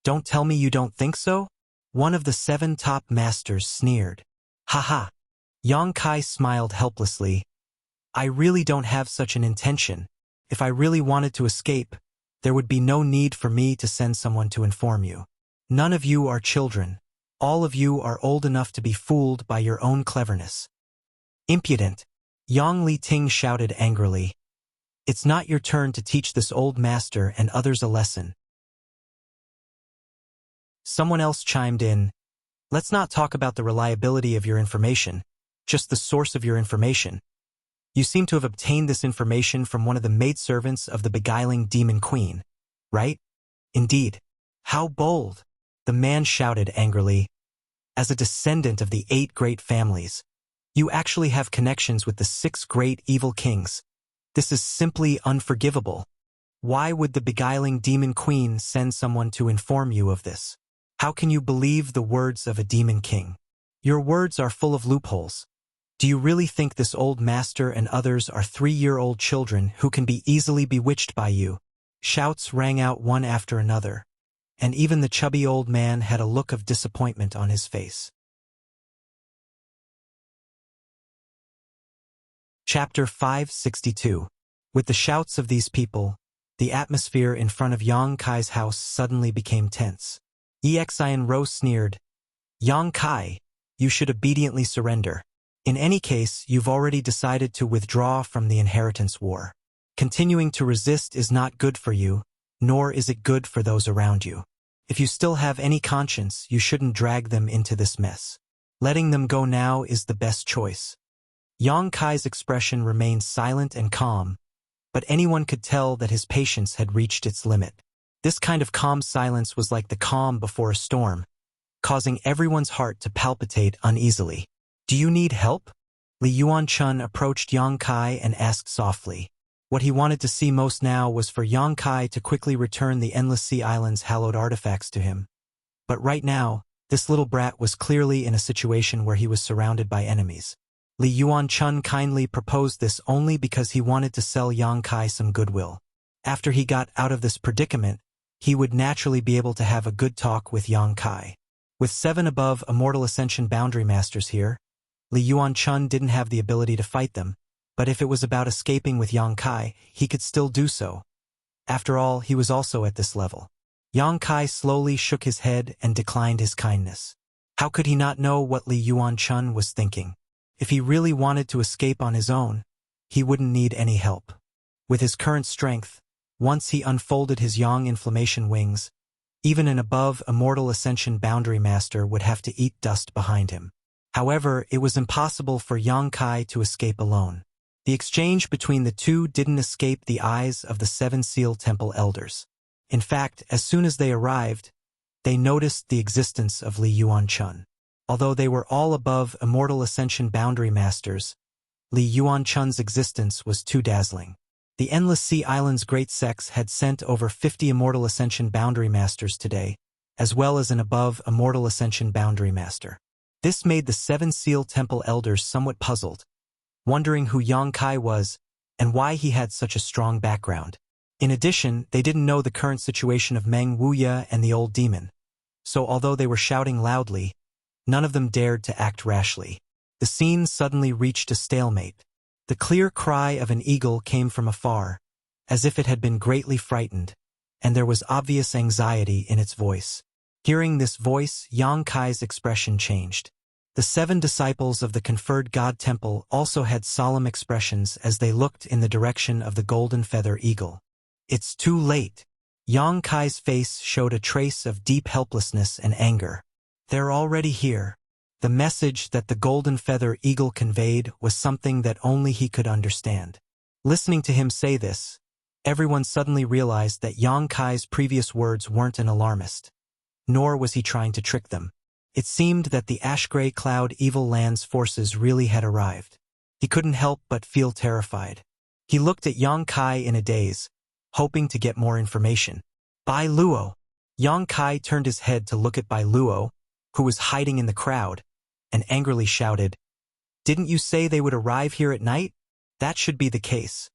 Don't tell me you don't think so?" One of the 7 top masters sneered. "Ha ha!" Yang Kai smiled helplessly. "I really don't have such an intention. If I really wanted to escape, there would be no need for me to send someone to inform you. None of you are children. All of you are old enough to be fooled by your own cleverness." "Impudent!" Yang Li Ting shouted angrily. "It's not your turn to teach this old master and others a lesson." Someone else chimed in, "Let's not talk about the reliability of your information, just the source of your information. You seem to have obtained this information from one of the maidservants of the beguiling demon queen, right?" "Indeed." "How bold!" the man shouted angrily. "As a descendant of the 8 great families, you actually have connections with the 6 great evil kings. This is simply unforgivable. Why would the beguiling demon queen send someone to inform you of this? How can you believe the words of a demon king? Your words are full of loopholes. Do you really think this old master and others are 3-year-old children who can be easily bewitched by you?" Shouts rang out one after another, and even the chubby old man had a look of disappointment on his face. Chapter 562. With the shouts of these people, the atmosphere in front of Yang Kai's house suddenly became tense. Exian Ro sneered, "Yang Kai, you should obediently surrender. In any case, you've already decided to withdraw from the inheritance war. Continuing to resist is not good for you, nor is it good for those around you. If you still have any conscience, you shouldn't drag them into this mess. Letting them go now is the best choice." Yang Kai's expression remained silent and calm, but anyone could tell that his patience had reached its limit. This kind of calm silence was like the calm before a storm, causing everyone's heart to palpitate uneasily. "Do you need help?" Li Yuanchun approached Yang Kai and asked softly. What he wanted to see most now was for Yang Kai to quickly return the Endless Sea Island's hallowed artifacts to him. But right now, this little brat was clearly in a situation where he was surrounded by enemies. Li Yuanchun kindly proposed this only because he wanted to sell Yang Kai some goodwill. After he got out of this predicament, he would naturally be able to have a good talk with Yang Kai. With 7 above Immortal Ascension Boundary Masters here, Li Yuanchun didn't have the ability to fight them, but if it was about escaping with Yang Kai, he could still do so. After all, he was also at this level. Yang Kai slowly shook his head and declined his kindness. How could he not know what Li Yuanchun was thinking? If he really wanted to escape on his own, he wouldn't need any help. With his current strength, once he unfolded his Yang Inflammation wings, even an above Immortal Ascension Boundary Master would have to eat dust behind him. However, it was impossible for Yang Kai to escape alone. The exchange between the two didn't escape the eyes of the 7 Seal Temple Elders. In fact, as soon as they arrived, they noticed the existence of Li Yuanchun. Although they were all above Immortal Ascension Boundary Masters, Li Yuanchun's existence was too dazzling. The Endless Sea Island's Great Sex had sent over 50 Immortal Ascension Boundary Masters today, as well as an above Immortal Ascension Boundary Master. This made the 7 Seal Temple Elders somewhat puzzled, wondering who Yang Kai was and why he had such a strong background. In addition, they didn't know the current situation of Meng Wuya and the old demon, so although they were shouting loudly, none of them dared to act rashly. The scene suddenly reached a stalemate. The clear cry of an eagle came from afar, as if it had been greatly frightened, and there was obvious anxiety in its voice. Hearing this voice, Yang Kai's expression changed. The 7 disciples of the conferred God Temple also had solemn expressions as they looked in the direction of the golden feather eagle. "It's too late." Yang Kai's face showed a trace of deep helplessness and anger. "They're already here." The message that the golden feather eagle conveyed was something that only he could understand. Listening to him say this, everyone suddenly realized that Yang Kai's previous words weren't an alarmist, nor was he trying to trick them. It seemed that the ash-gray cloud Evil Land's forces really had arrived. He couldn't help but feel terrified. He looked at Yang Kai in a daze, hoping to get more information. "Bai Luo." Yang Kai turned his head to look at Bai Luo, who was hiding in the crowd, and angrily shouted, "Didn't you say they would arrive here at night? That should be the case."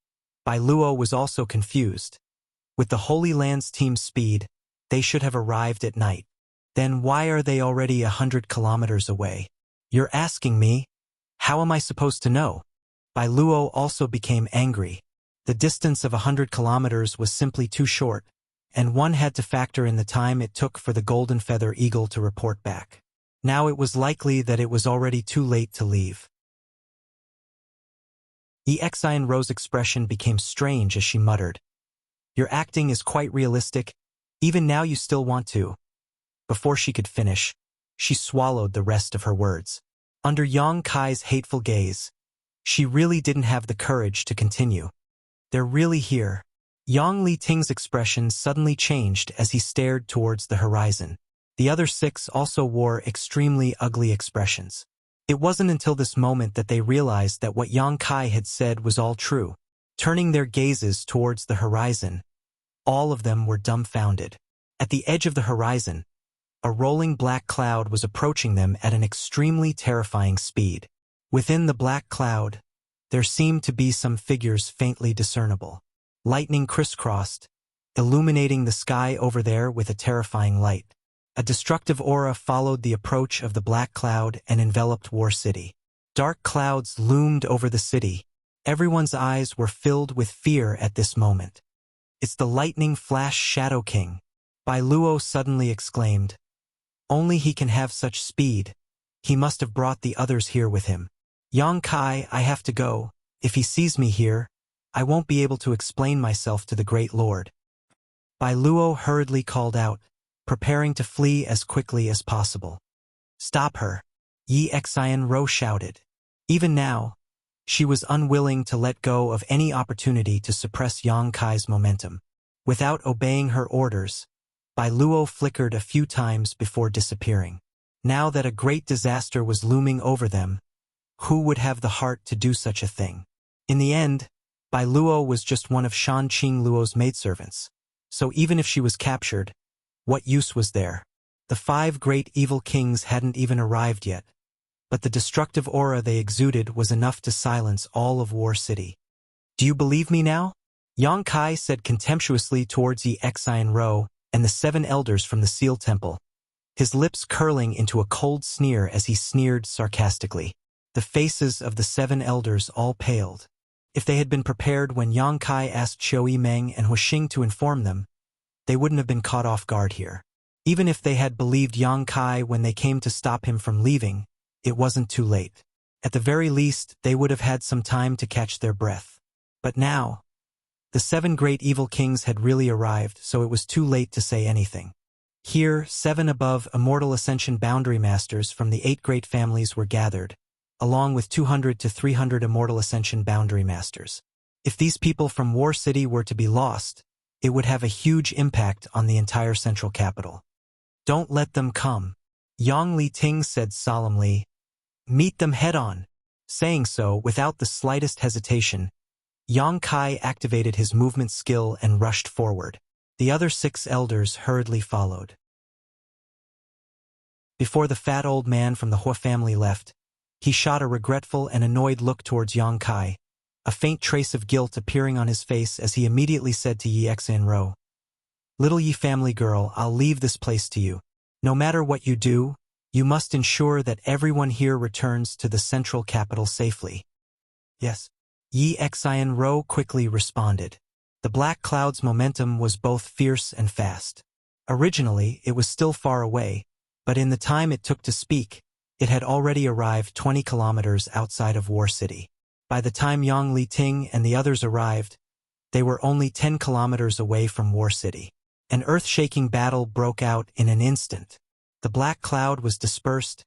Bai Luo was also confused. With the Holy Land's team's speed, they should have arrived at night. Then why are they already 100 kilometers away? "You're asking me? How am I supposed to know?" Bai Luo also became angry. The distance of 100 kilometers was simply too short, and one had to factor in the time it took for the golden feather eagle to report back. Now it was likely that it was already too late to leave. Exian Ro's expression became strange as she muttered, "Your acting is quite realistic. Even now you still want to." Before she could finish, she swallowed the rest of her words. Under Yang Kai's hateful gaze, she really didn't have the courage to continue. "They're really here." Yang Li Ting's expression suddenly changed as he stared towards the horizon. The other 6 also wore extremely ugly expressions. It wasn't until this moment that they realized that what Yang Kai had said was all true. Turning their gazes towards the horizon, all of them were dumbfounded. At the edge of the horizon, a rolling black cloud was approaching them at an extremely terrifying speed. Within the black cloud, there seemed to be some figures faintly discernible. Lightning crisscrossed, illuminating the sky over there with a terrifying light. A destructive aura followed the approach of the black cloud and enveloped War City. Dark clouds loomed over the city. Everyone's eyes were filled with fear at this moment. "It's the lightning flash Shadow King," Bai Luo suddenly exclaimed. "Only he can have such speed. He must have brought the others here with him." "Yang Kai, I have to go. If he sees me here, I won't be able to explain myself to the Great Lord." Bai Luo hurriedly called out, preparing to flee as quickly as possible. "Stop her," Exian Ro shouted. Even now, she was unwilling to let go of any opportunity to suppress Yang Kai's momentum. Without obeying her orders, Bai Luo flickered a few times before disappearing. Now that a great disaster was looming over them, who would have the heart to do such a thing? In the end, Bai Luo was just one of Shan Qing Luo's maidservants. So even if she was captured, what use was there? The 5 great evil kings hadn't even arrived yet, but the destructive aura they exuded was enough to silence all of War City. Do you believe me now? Yang Kai said contemptuously towards Yi Xian Ro and the 7 elders from the Seal Temple, his lips curling into a cold sneer as he sneered sarcastically. The faces of the 7 elders all paled. If they had been prepared when Yang Kai asked Xiu Meng and Huixing to inform them, they wouldn't have been caught off guard here. Even if they had believed Yang Kai when they came to stop him from leaving, it wasn't too late. At the very least, they would have had some time to catch their breath. But now, the 7 great evil kings had really arrived, so it was too late to say anything. Here, 7 above Immortal Ascension Boundary Masters from the 8 great families were gathered, along with 200 to 300 Immortal Ascension Boundary Masters. If these people from War City were to be lost, it would have a huge impact on the entire central capital. Don't let them come, Yang Li Ting said solemnly. Meet them head-on. Saying so, without the slightest hesitation, Yang Kai activated his movement skill and rushed forward. The other 6 elders hurriedly followed. Before the fat old man from the Hua family left, he shot a regretful and annoyed look towards Yang Kai, a faint trace of guilt appearing on his face as he immediately said to Yi Xian Ro, "Little Yi family girl, I'll leave this place to you. No matter what you do, you must ensure that everyone here returns to the central capital safely." "Yes." Yi Xian Ro quickly responded. The black cloud's momentum was both fierce and fast. Originally, it was still far away, but in the time it took to speak, it had already arrived 20 kilometers outside of War City. By the time Yang Li Ting and the others arrived, they were only 10 kilometers away from War City. An earth-shaking battle broke out in an instant. The black cloud was dispersed,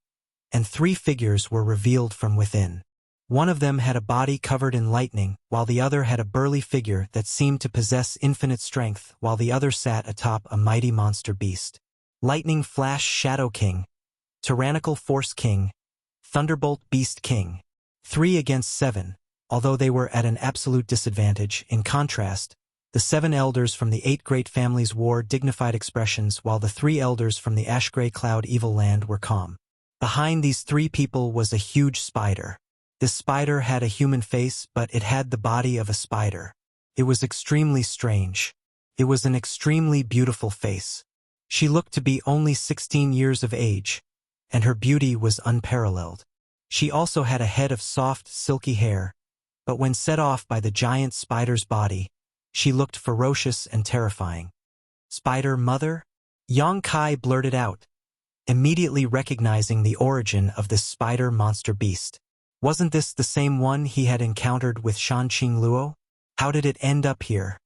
and 3 figures were revealed from within. One of them had a body covered in lightning, while the other had a burly figure that seemed to possess infinite strength, while the other sat atop a mighty monster beast. Lightning Flash Shadow King, Tyrannical Force King, Thunderbolt Beast King. 3 against 7, although they were at an absolute disadvantage. In contrast, the 7 elders from the 8 great families wore dignified expressions, while the 3 elders from the Ash-Gray Cloud Evil Land were calm. Behind these 3 people was a huge spider. This spider had a human face, but it had the body of a spider. It was extremely strange. It was an extremely beautiful face. She looked to be only 16 years of age, and her beauty was unparalleled. She also had a head of soft, silky hair, but when set off by the giant spider's body, she looked ferocious and terrifying. "Spider Mother?" Yang Kai blurted out, immediately recognizing the origin of this spider monster beast. Wasn't this the same one he had encountered with Shan Qing Luo? How did it end up here?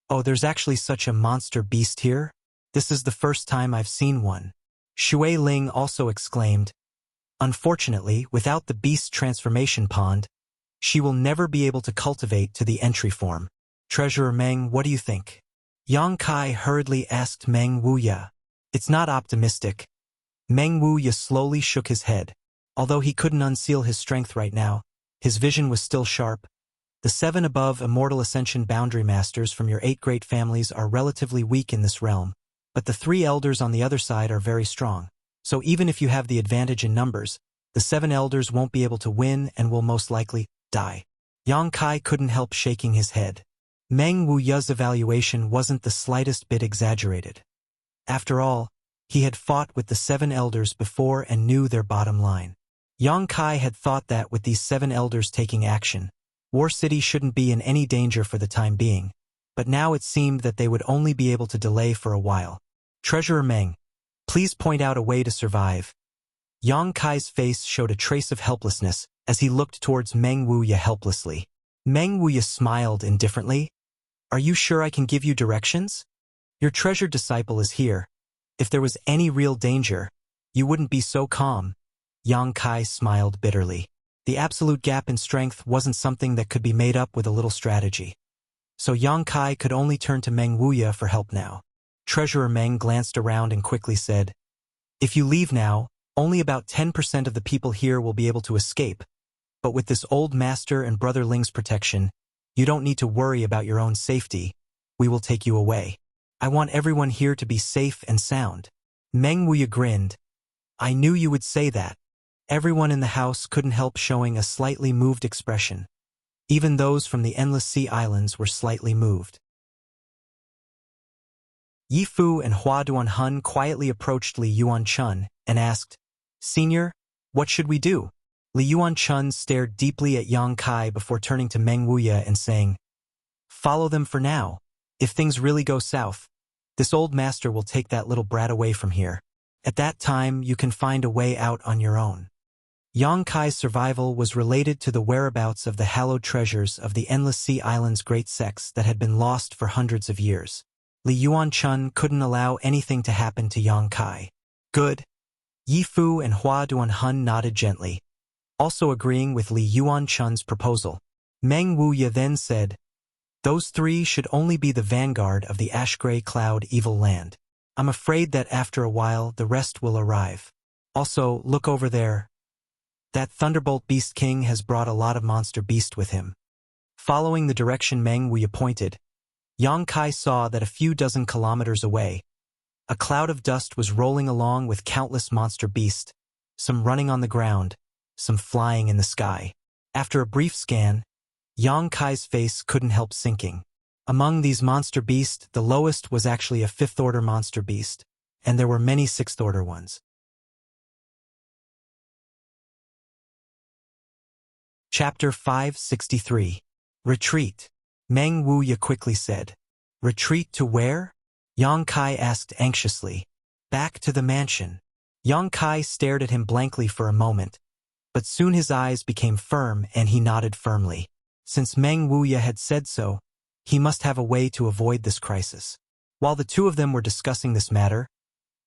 "Oh, there's actually such a monster beast here? This is the first time I've seen one," Shui Ling also exclaimed. "Unfortunately, without the beast transformation pond, she will never be able to cultivate to the entry form. Treasurer Meng, what do you think?" Yang Kai hurriedly asked Meng Wuya. "It's not optimistic." Meng Wuya slowly shook his head. Although he couldn't unseal his strength right now, his vision was still sharp. The 7 above Immortal Ascension Boundary Masters from your 8 great families are relatively weak in this realm, but the 3 elders on the other side are very strong. So even if you have the advantage in numbers, the 7 elders won't be able to win and will most likely die. Yang Kai couldn't help shaking his head. Meng Wuya's evaluation wasn't the slightest bit exaggerated. After all, he had fought with the 7 elders before and knew their bottom line. Yang Kai had thought that with these 7 elders taking action, War City shouldn't be in any danger for the time being, but now it seemed that they would only be able to delay for a while. "Treasurer Meng, please point out a way to survive." Yang Kai's face showed a trace of helplessness as he looked towards Meng Wuya helplessly. Meng Wuya smiled indifferently. "Are you sure I can give you directions? Your treasured disciple is here. If there was any real danger, you wouldn't be so calm." Yang Kai smiled bitterly. The absolute gap in strength wasn't something that could be made up with a little strategy. so Yang Kai could only turn to Meng Wuya for help now. Treasurer Meng glanced around and quickly said, "If you leave now, only about 10% of the people here will be able to escape, but with this old master and brother Ling's protection, you don't need to worry about your own safety. We will take you away. I want everyone here to be safe and sound." Meng Wuya grinned. "I knew you would say that." Everyone in the house couldn't help showing a slightly moved expression. Even those from the Endless Sea Islands were slightly moved. Yi Fu and Hua Duanhun quietly approached Li Yuanchun and asked, "Senior, what should we do?" Li Yuanchun stared deeply at Yang Kai before turning to Meng Wuya and saying, "Follow them for now. If things really go south, this old master will take that little brat away from here. At that time, you can find a way out on your own." Yang Kai's survival was related to the whereabouts of the hallowed treasures of the Endless Sea Islands' great sects that had been lost for hundreds of years. Li Yuanchun couldn't allow anything to happen to Yang Kai. "Good." Yi Fu and Hua Duanhun nodded gently, also agreeing with Li Yuanchun's proposal. Meng Wuya then said, "Those three should only be the vanguard of the ash-gray cloud evil land. I'm afraid that after a while the rest will arrive. Also, look over there. That Thunderbolt Beast King has brought a lot of monster beast with him." Following the direction Meng Wuya pointed, Yang Kai saw that a few dozen kilometers away, a cloud of dust was rolling along with countless monster beasts, some running on the ground, some flying in the sky. After a brief scan, Yang Kai's face couldn't help sinking. Among these monster beasts, the lowest was actually a fifth-order monster beast, and there were many sixth-order ones. Chapter 563. Retreat. Meng Wuya quickly said. "Retreat to where?" Yang Kai asked anxiously. "Back to the mansion." Yang Kai stared at him blankly for a moment, but soon his eyes became firm and he nodded firmly. Since Meng Wuya had said so, he must have a way to avoid this crisis. While the two of them were discussing this matter,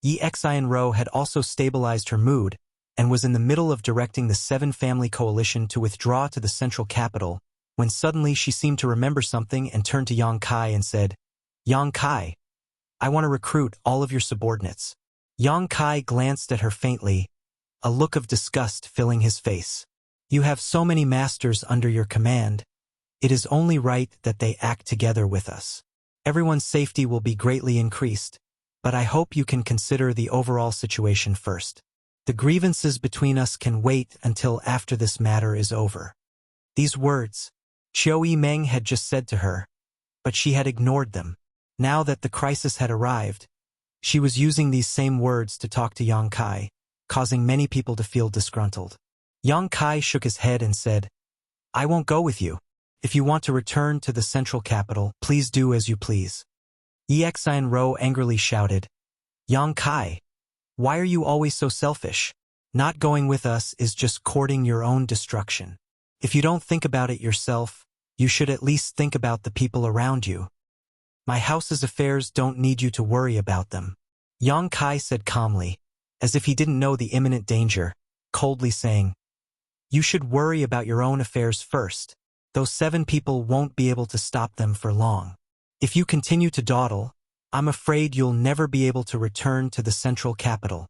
Yi Xianro had also stabilized her mood and was in the middle of directing the seven-family coalition to withdraw to the central capital, when suddenly she seemed to remember something and turned to Yang Kai and said, "Yang Kai, I want to recruit all of your subordinates." Yang Kai glanced at her faintly, a look of disgust filling his face. "You have so many masters under your command. It is only right that they act together with us. Everyone's safety will be greatly increased, but I hope you can consider the overall situation first. The grievances between us can wait until after this matter is over." These words, Qiu Yimeng had just said to her, but she had ignored them. Now that the crisis had arrived, she was using these same words to talk to Yang Kai, causing many people to feel disgruntled. Yang Kai shook his head and said, "I won't go with you. If you want to return to the central capital, please do as you please." Yi Xianro angrily shouted, "Yang Kai, why are you always so selfish? Not going with us is just courting your own destruction. If you don't think about it yourself, you should at least think about the people around you. My house's affairs don't need you to worry about them." Yang Kai said calmly, as if he didn't know the imminent danger, coldly saying, "You should worry about your own affairs first. Those 7 people won't be able to stop them for long. If you continue to dawdle, I'm afraid you'll never be able to return to the central capital."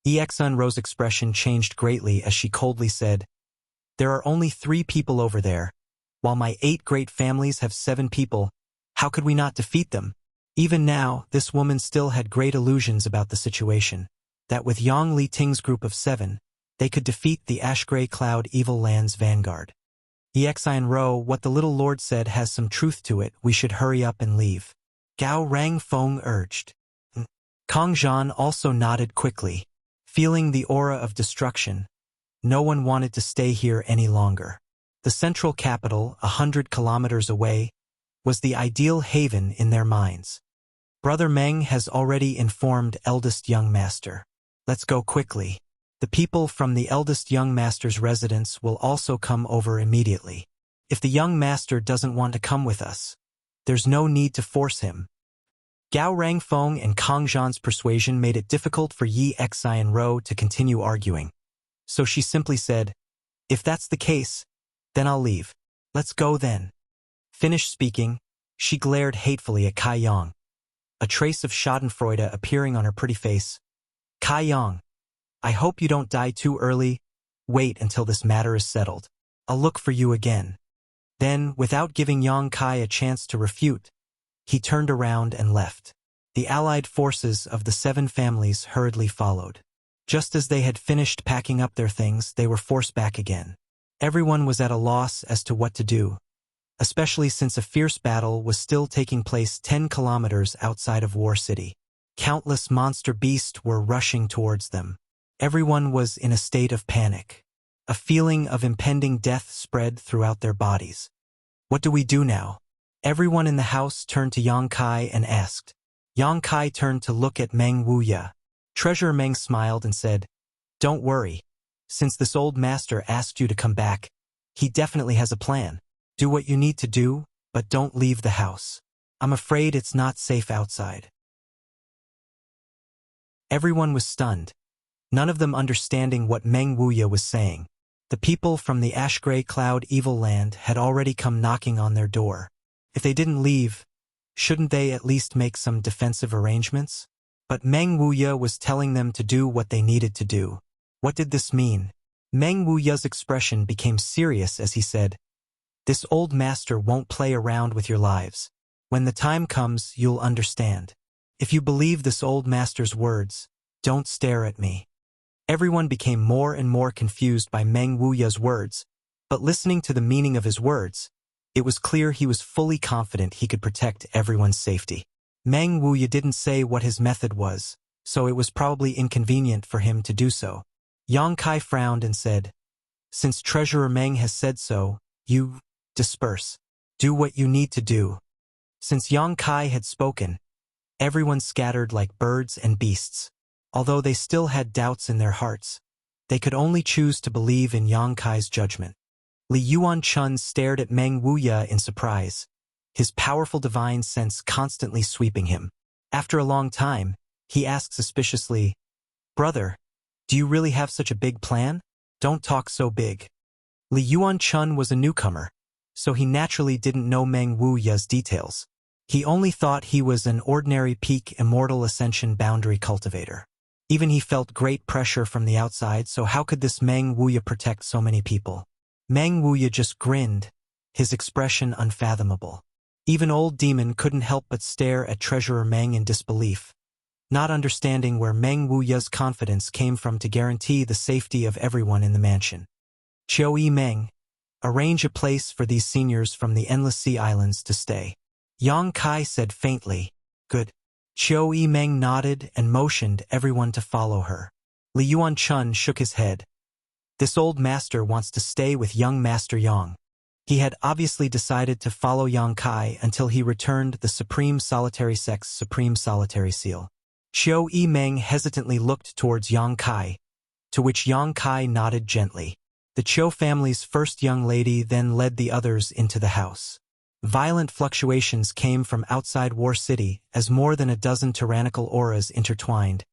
Yi Xianro's expression changed greatly as she coldly said, "There are only 3 people over there. While my 8 great families have 7 people, how could we not defeat them?" Even now, this woman still had great illusions about the situation, that with Yang Li Ting's group of 7, they could defeat the Ash-Gray Cloud Evil Land's vanguard. Yi Xianro, what the little lord said has some truth to it. We should hurry up and leave." Gao Rangfeng urged. Kong Zhan also nodded quickly, feeling the aura of destruction. No one wanted to stay here any longer. The central capital, 100 kilometers away, was the ideal haven in their minds. Brother Meng has already informed eldest young master. Let's go quickly. The people from the eldest young master's residence will also come over immediately. If the young master doesn't want to come with us, there's no need to force him. Gao Rangfeng and Kong Zhan's persuasion made it difficult for Yi Xianro to continue arguing. So she simply said, "If that's the case, then I'll leave. Let's go then." Finished speaking, She glared hatefully at Kai Yang, a trace of schadenfreude appearing on her pretty face. Kai Yang, I hope you don't die too early. Wait until this matter is settled. I'll look for you again. Then, without giving Yang Kai a chance to refute, he turned around and left. The allied forces of the 7 families hurriedly followed. Just as they had finished packing up their things, they were forced back again. Everyone was at a loss as to what to do, especially since a fierce battle was still taking place 10 kilometers outside of War City. Countless monster beasts were rushing towards them. Everyone was in a state of panic. A feeling of impending death spread throughout their bodies. What do we do now? Everyone in the house turned to Yang Kai and asked. Yang Kai turned to look at Meng Wuya. Treasurer Meng smiled and said, Don't worry. Since this old master asked you to come back, he definitely has a plan. Do what you need to do, but don't leave the house. I'm afraid it's not safe outside. Everyone was stunned, none of them understanding what Meng Wuya was saying. The people from the ash-gray cloud evil land had already come knocking on their door. If they didn't leave, shouldn't they at least make some defensive arrangements? But Meng Wuya was telling them to do what they needed to do. What did this mean? Meng Wuya's expression became serious as he said, This old master won't play around with your lives. When the time comes, you'll understand. If you believe this old master's words, don't stare at me. Everyone became more and more confused by Meng Wuya's words, but listening to the meaning of his words, it was clear he was fully confident he could protect everyone's safety. Meng Wuya didn't say what his method was, so it was probably inconvenient for him to do so. Yang Kai frowned and said, Since Treasurer Meng has said so, you disperse. Do what you need to do. Since Yang Kai had spoken, everyone scattered like birds and beasts. Although they still had doubts in their hearts, they could only choose to believe in Yang Kai's judgment. Li Yuan-chun stared at Meng Wuya in surprise, his powerful divine sense constantly sweeping him. After a long time, he asked suspiciously, Brother, do you really have such a big plan? Don't talk so big. Li Yuan-chun was a newcomer, so he naturally didn't know Meng Wuya's details. He only thought he was an ordinary peak immortal ascension boundary cultivator. Even he felt great pressure from the outside, so how could this Meng Wuya protect so many people? Meng Wuya just grinned, his expression unfathomable. Even old demon couldn't help but stare at Treasurer Meng in disbelief, not understanding where Meng Wuya's confidence came from to guarantee the safety of everyone in the mansion. Chiu Meng, arrange a place for these seniors from the Endless Sea Islands to stay. Yang Kai said faintly, Good. Chiu Meng nodded and motioned everyone to follow her. Li Yuan-chun shook his head. This old master wants to stay with young Master Yang. He had obviously decided to follow Yang Kai until he returned the Supreme Solitary Sect's Supreme Solitary Seal. Chiu Meng hesitantly looked towards Yang Kai, to which Yang Kai nodded gently. The Chiu family's first young lady then led the others into the house. Violent fluctuations came from outside War City as more than a dozen tyrannical auras intertwined,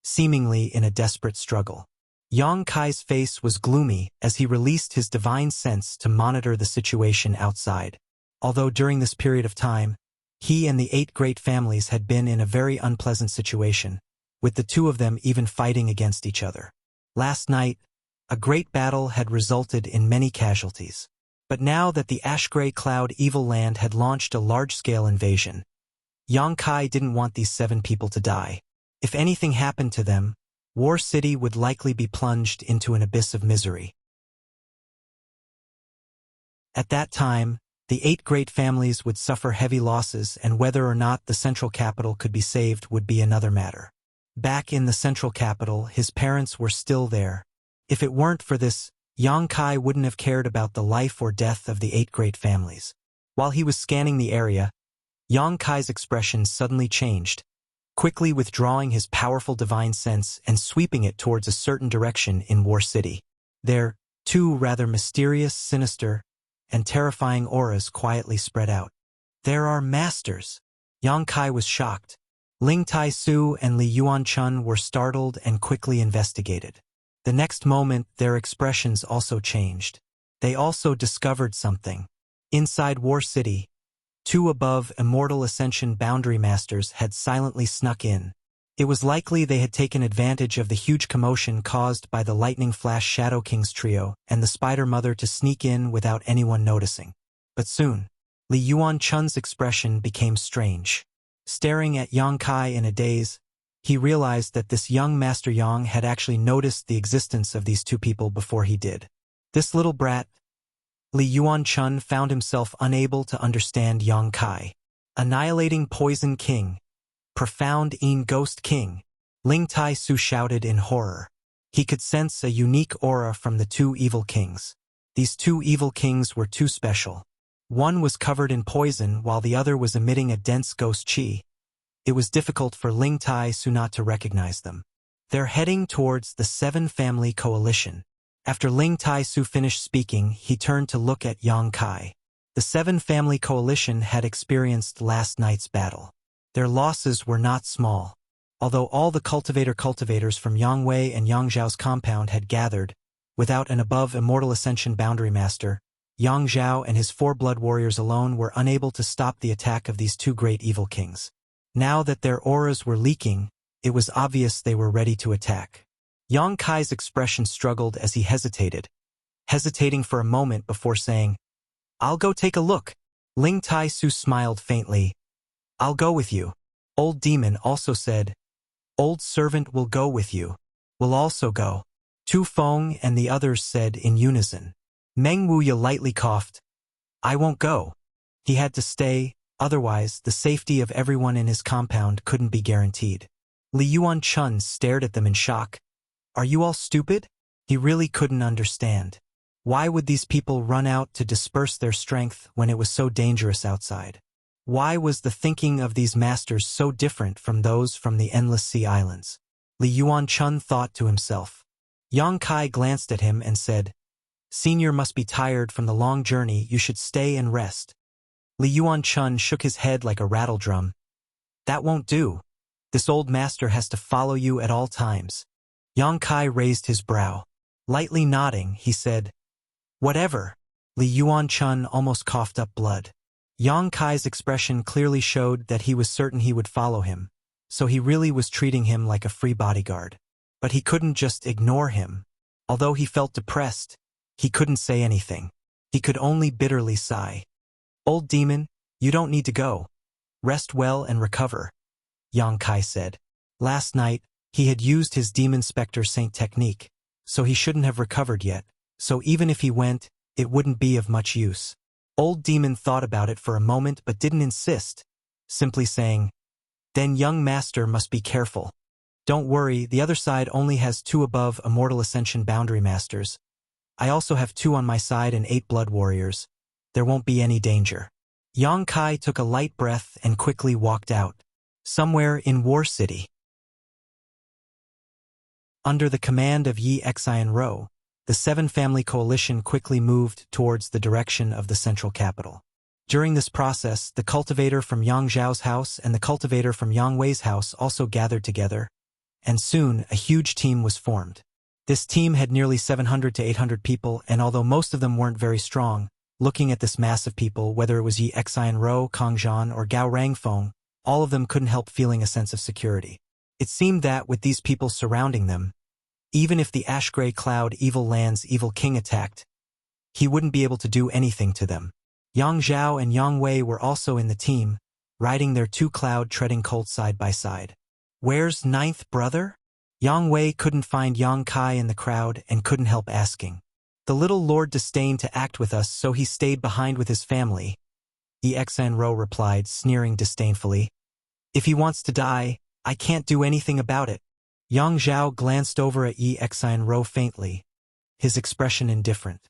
seemingly in a desperate struggle. Yang Kai's face was gloomy as he released his divine sense to monitor the situation outside. Although during this period of time, he and the 8 great families had been in a very unpleasant situation, with the 2 of them even fighting against each other. Last night, a great battle had resulted in many casualties. But now that the ash-gray cloud evil land had launched a large-scale invasion, Yang Kai didn't want these 7 people to die. If anything happened to them, War City would likely be plunged into an abyss of misery. At that time, the 8 great families would suffer heavy losses, and whether or not the central capital could be saved would be another matter. Back in the central capital, his parents were still there. If it weren't for this, Yang Kai wouldn't have cared about the life or death of the 8 great families. While he was scanning the area, Yang Kai's expression suddenly changed, quickly withdrawing his powerful divine sense and sweeping it towards a certain direction in War City. There, 2 rather mysterious, sinister, and terrifying auras quietly spread out. There are masters! Yang Kai was shocked. Ling Tai-su and Li Yuan-chun were startled and quickly investigated. The next moment, their expressions also changed. They also discovered something. Inside War City, Two above immortal ascension boundary masters had silently snuck in. It was likely they had taken advantage of the huge commotion caused by the Lightning Flash Shadow Kings trio and the Spider Mother to sneak in without anyone noticing. But soon, Li Yuan-chun's expression became strange. Staring at Yang Kai in a daze, he realized that this young Master Yang had actually noticed the existence of these two people before he did. This little brat, Li Yuan-chun, found himself unable to understand Yang Kai. Annihilating Poison King, Profound Ghost King, Ling Tai Su shouted in horror. He could sense a unique aura from the two evil kings. These two evil kings were too special. One was covered in poison while the other was emitting a dense ghost chi. It was difficult for Ling Tai Su not to recognize them. They're heading towards the Seven Family Coalition. After Ling Tai Su finished speaking, he turned to look at Yang Kai. The Seven Family Coalition had experienced last night's battle. Their losses were not small. Although all the cultivators from Yang Wei and Yang Zhao's compound had gathered, without an above immortal ascension boundary master, Yang Zhao and his 4 blood warriors alone were unable to stop the attack of these two great evil kings. Now that their auras were leaking, it was obvious they were ready to attack. Yang Kai's expression struggled as he hesitating for a moment before saying, "I'll go take a look." Ling Tai Su smiled faintly. "I'll go with you." Old Demon also said, "Old Servant will go with you." "Will also go." Tu Feng and the others said in unison. Meng Wuya lightly coughed. "I won't go." He had to stay, otherwise the safety of everyone in his compound couldn't be guaranteed. Li Yuan-chun stared at them in shock. "Are you all stupid?" He really couldn't understand. Why would these people run out to disperse their strength when it was so dangerous outside? Why was the thinking of these masters so different from those from the Endless Sea Islands? Li Yuan-chun thought to himself. Yang Kai glanced at him and said, "Senior must be tired from the long journey, you should stay and rest." Li Yuan-chun shook his head like a rattle drum. "That won't do. This old master has to follow you at all times." Yang Kai raised his brow. Lightly nodding, he said, "Whatever." Li Yuan-chun almost coughed up blood. Yang Kai's expression clearly showed that he was certain he would follow him, so he really was treating him like a free bodyguard. But he couldn't just ignore him. Although he felt depressed, he couldn't say anything. He could only bitterly sigh. "Old Demon, you don't need to go. Rest well and recover," Yang Kai said. Last night, he had used his Demon Spectre Saint technique, so he shouldn't have recovered yet, so even if he went, it wouldn't be of much use. Old Demon thought about it for a moment but didn't insist, simply saying, "Then young master must be careful. Don't worry, the other side only has 2 above immortal ascension boundary masters. I also have 2 on my side and 8 blood warriors. There won't be any danger." Yang Kai took a light breath and quickly walked out. Somewhere in War City, under the command of Yi Xian Ro, the Seven Family Coalition quickly moved towards the direction of the central capital. During this process, the cultivator from Yang Zhao's house and the cultivator from Yang Wei's house also gathered together, and soon a huge team was formed. This team had nearly 700 to 800 people, and although most of them weren't very strong, looking at this mass of people, whether it was Yi Xian Ro, Kang Zhan, or Gao Rangfeng, all of them couldn't help feeling a sense of security. It seemed that, with these people surrounding them, even if the ash-gray cloud Evil Land's evil king attacked, he wouldn't be able to do anything to them. Yang Zhao and Yang Wei were also in the team, riding their 2 cloud treading colts side by side. "Where's 9th brother?" Yang Wei couldn't find Yang Kai in the crowd and couldn't help asking. "The little lord disdained to act with us, so he stayed behind with his family," Yi Xian Ro replied, sneering disdainfully. "If he wants to die, I can't do anything about it." Yang Zhao glanced over at Yi Xian Ro faintly, his expression indifferent.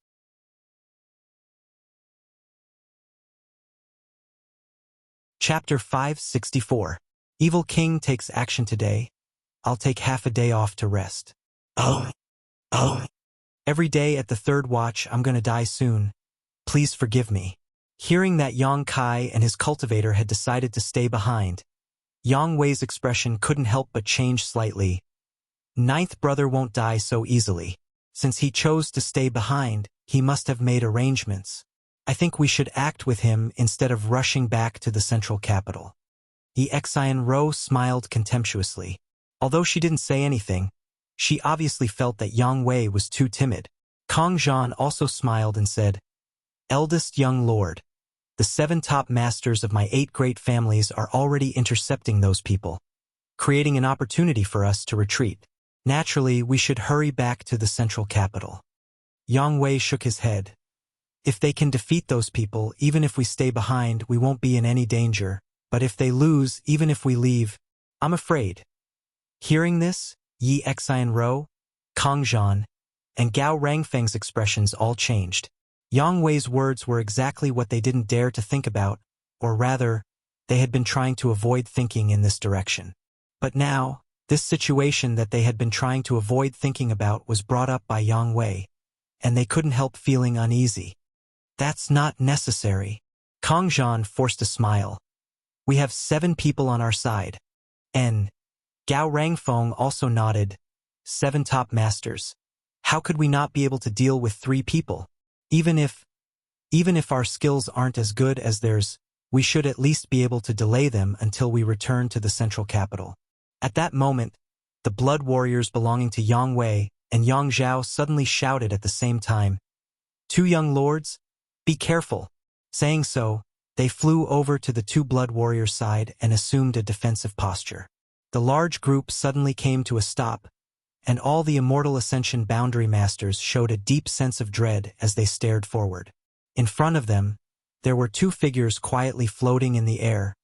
Chapter 564. Evil King takes action today. I'll take half a day off to rest. Oh. Every day at the 3rd watch I'm gonna die soon. Please forgive me. Hearing that Yang Kai and his cultivator had decided to stay behind, Yang Wei's expression couldn't help but change slightly. 9th brother won't die so easily. Since he chose to stay behind, he must have made arrangements. I think we should act with him instead of rushing back to the central capital. Yi Xianro smiled contemptuously. Although she didn't say anything, she obviously felt that Yang Wei was too timid. Kong Zhan also smiled and said, "Eldest young lord, the 7 top masters of my 8 great families are already intercepting those people, creating an opportunity for us to retreat. Naturally, we should hurry back to the central capital." Yang Wei shook his head. "If they can defeat those people, even if we stay behind, we won't be in any danger. But if they lose, even if we leave, I'm afraid." Hearing this, Yi Xianro, Kong Zhan, and Gao Rangfeng's expressions all changed. Yang Wei's words were exactly what they didn't dare to think about, or rather, they had been trying to avoid thinking in this direction. But now, this situation that they had been trying to avoid thinking about was brought up by Yang Wei, and they couldn't help feeling uneasy. "That's not necessary." Kong Zhan forced a smile. "We have 7 people on our side." And Gao Rangfeng also nodded. 7 top masters. How could we not be able to deal with 3 people? Even if our skills aren't as good as theirs, we should at least be able to delay them until we return to the central capital. At that moment, the blood warriors belonging to Yang Wei and Yang Zhao suddenly shouted at the same time, "2 young lords, be careful." Saying so, they flew over to the 2 blood warriors' side and assumed a defensive posture. The large group suddenly came to a stop, and all the Immortal Ascension boundary masters showed a deep sense of dread as they stared forward. In front of them, there were 2 figures quietly floating in the air,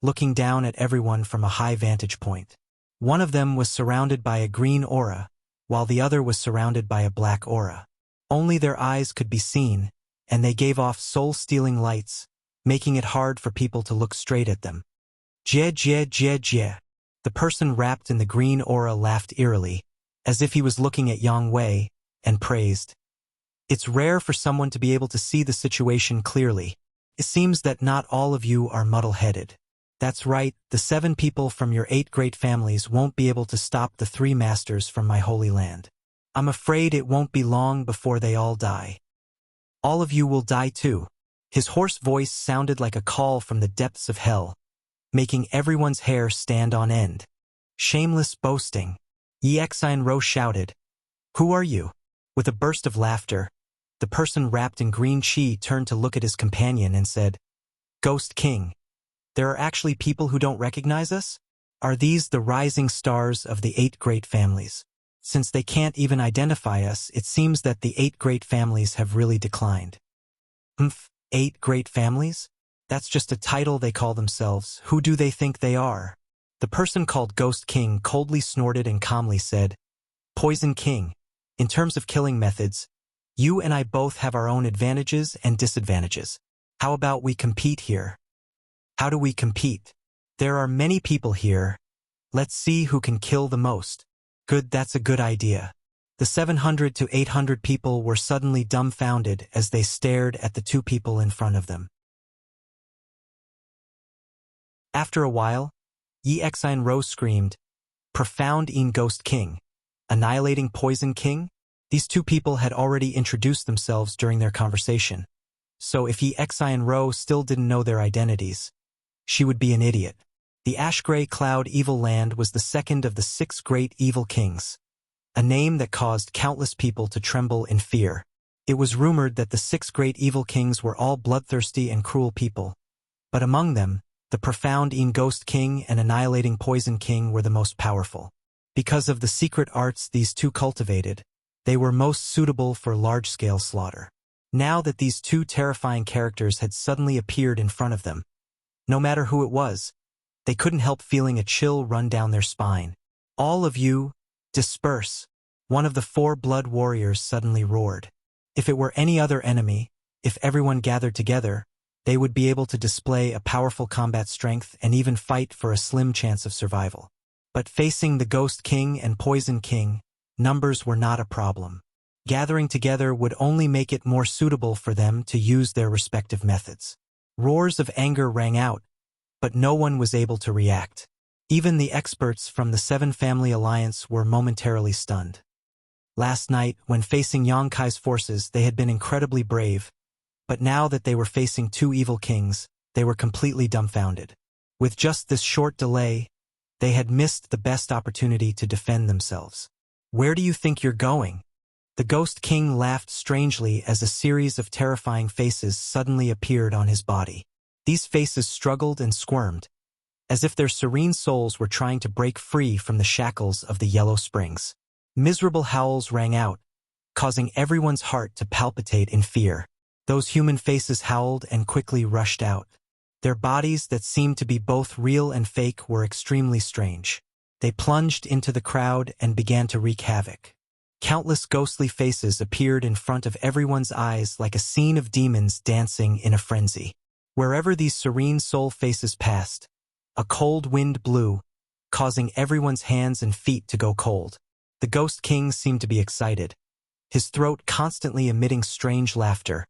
looking down at everyone from a high vantage point. One of them was surrounded by a green aura, while the other was surrounded by a black aura. Only their eyes could be seen, and they gave off soul-stealing lights, making it hard for people to look straight at them. "Jie jie jie jie." The person wrapped in the green aura laughed eerily, as if he was looking at Yang Wei, and praised, "It's rare for someone to be able to see the situation clearly. It seems that not all of you are muddle-headed. That's right, the 7 people from your 8 great families won't be able to stop the 3 masters from my holy land. I'm afraid it won't be long before they all die. All of you will die too." His hoarse voice sounded like a call from the depths of hell, making everyone's hair stand on end. "Shameless boasting." Yi Xianro shouted, "Who are you?" With a burst of laughter, the person wrapped in green qi turned to look at his companion and said, "Ghost King, there are actually people who don't recognize us? Are these the rising stars of the 8 great families? Since they can't even identify us, it seems that the 8 great families have really declined." 8 great families? That's just a title they call themselves. Who do they think they are? The person called Ghost King coldly snorted and calmly said, "Poison King, in terms of killing methods, you and I both have our own advantages and disadvantages. How about we compete here?" "How do we compete?" "There are many people here. Let's see who can kill the most." "Good, that's a good idea." The 700 to 800 people were suddenly dumbfounded as they stared at the 2 people in front of them. After a while, Yi Xianro screamed, "Profound in Ghost King, Annihilating Poison King?" These 2 people had already introduced themselves during their conversation, so if Yi Xianro still didn't know their identities, she would be an idiot. The Ash-Gray Cloud Evil Land was the second of the 6 great evil kings, a name that caused countless people to tremble in fear. It was rumored that the 6 great evil kings were all bloodthirsty and cruel people, but among them, the Profound in Ghost King and Annihilating Poison King were the most powerful. Because of the secret arts these 2 cultivated, they were most suitable for large-scale slaughter. Now that these 2 terrifying characters had suddenly appeared in front of them, no matter who it was, they couldn't help feeling a chill run down their spine. "All of you, disperse," one of the 4 blood warriors suddenly roared. If it were any other enemy, if everyone gathered together, they would be able to display a powerful combat strength and even fight for a slim chance of survival. But facing the Ghost King and Poison King, numbers were not a problem. Gathering together would only make it more suitable for them to use their respective methods. Roars of anger rang out, but no one was able to react. Even the experts from the 7 Family Alliance were momentarily stunned. Last night, when facing Yang Kai's forces, they had been incredibly brave, But now that they were facing two evil kings, they were completely dumbfounded. With just this short delay, they had missed the best opportunity to defend themselves. "Where do you think you're going?" The Ghost King laughed strangely as a series of terrifying faces suddenly appeared on his body. These faces struggled and squirmed, as if their serene souls were trying to break free from the shackles of the Yellow Springs. Miserable howls rang out, causing everyone's heart to palpitate in fear. Those human faces howled and quickly rushed out. Their bodies that seemed to be both real and fake were extremely strange. They plunged into the crowd and began to wreak havoc. Countless ghostly faces appeared in front of everyone's eyes like a scene of demons dancing in a frenzy. Wherever these serene soul faces passed, a cold wind blew, causing everyone's hands and feet to go cold. The Ghost King seemed to be excited, his throat constantly emitting strange laughter,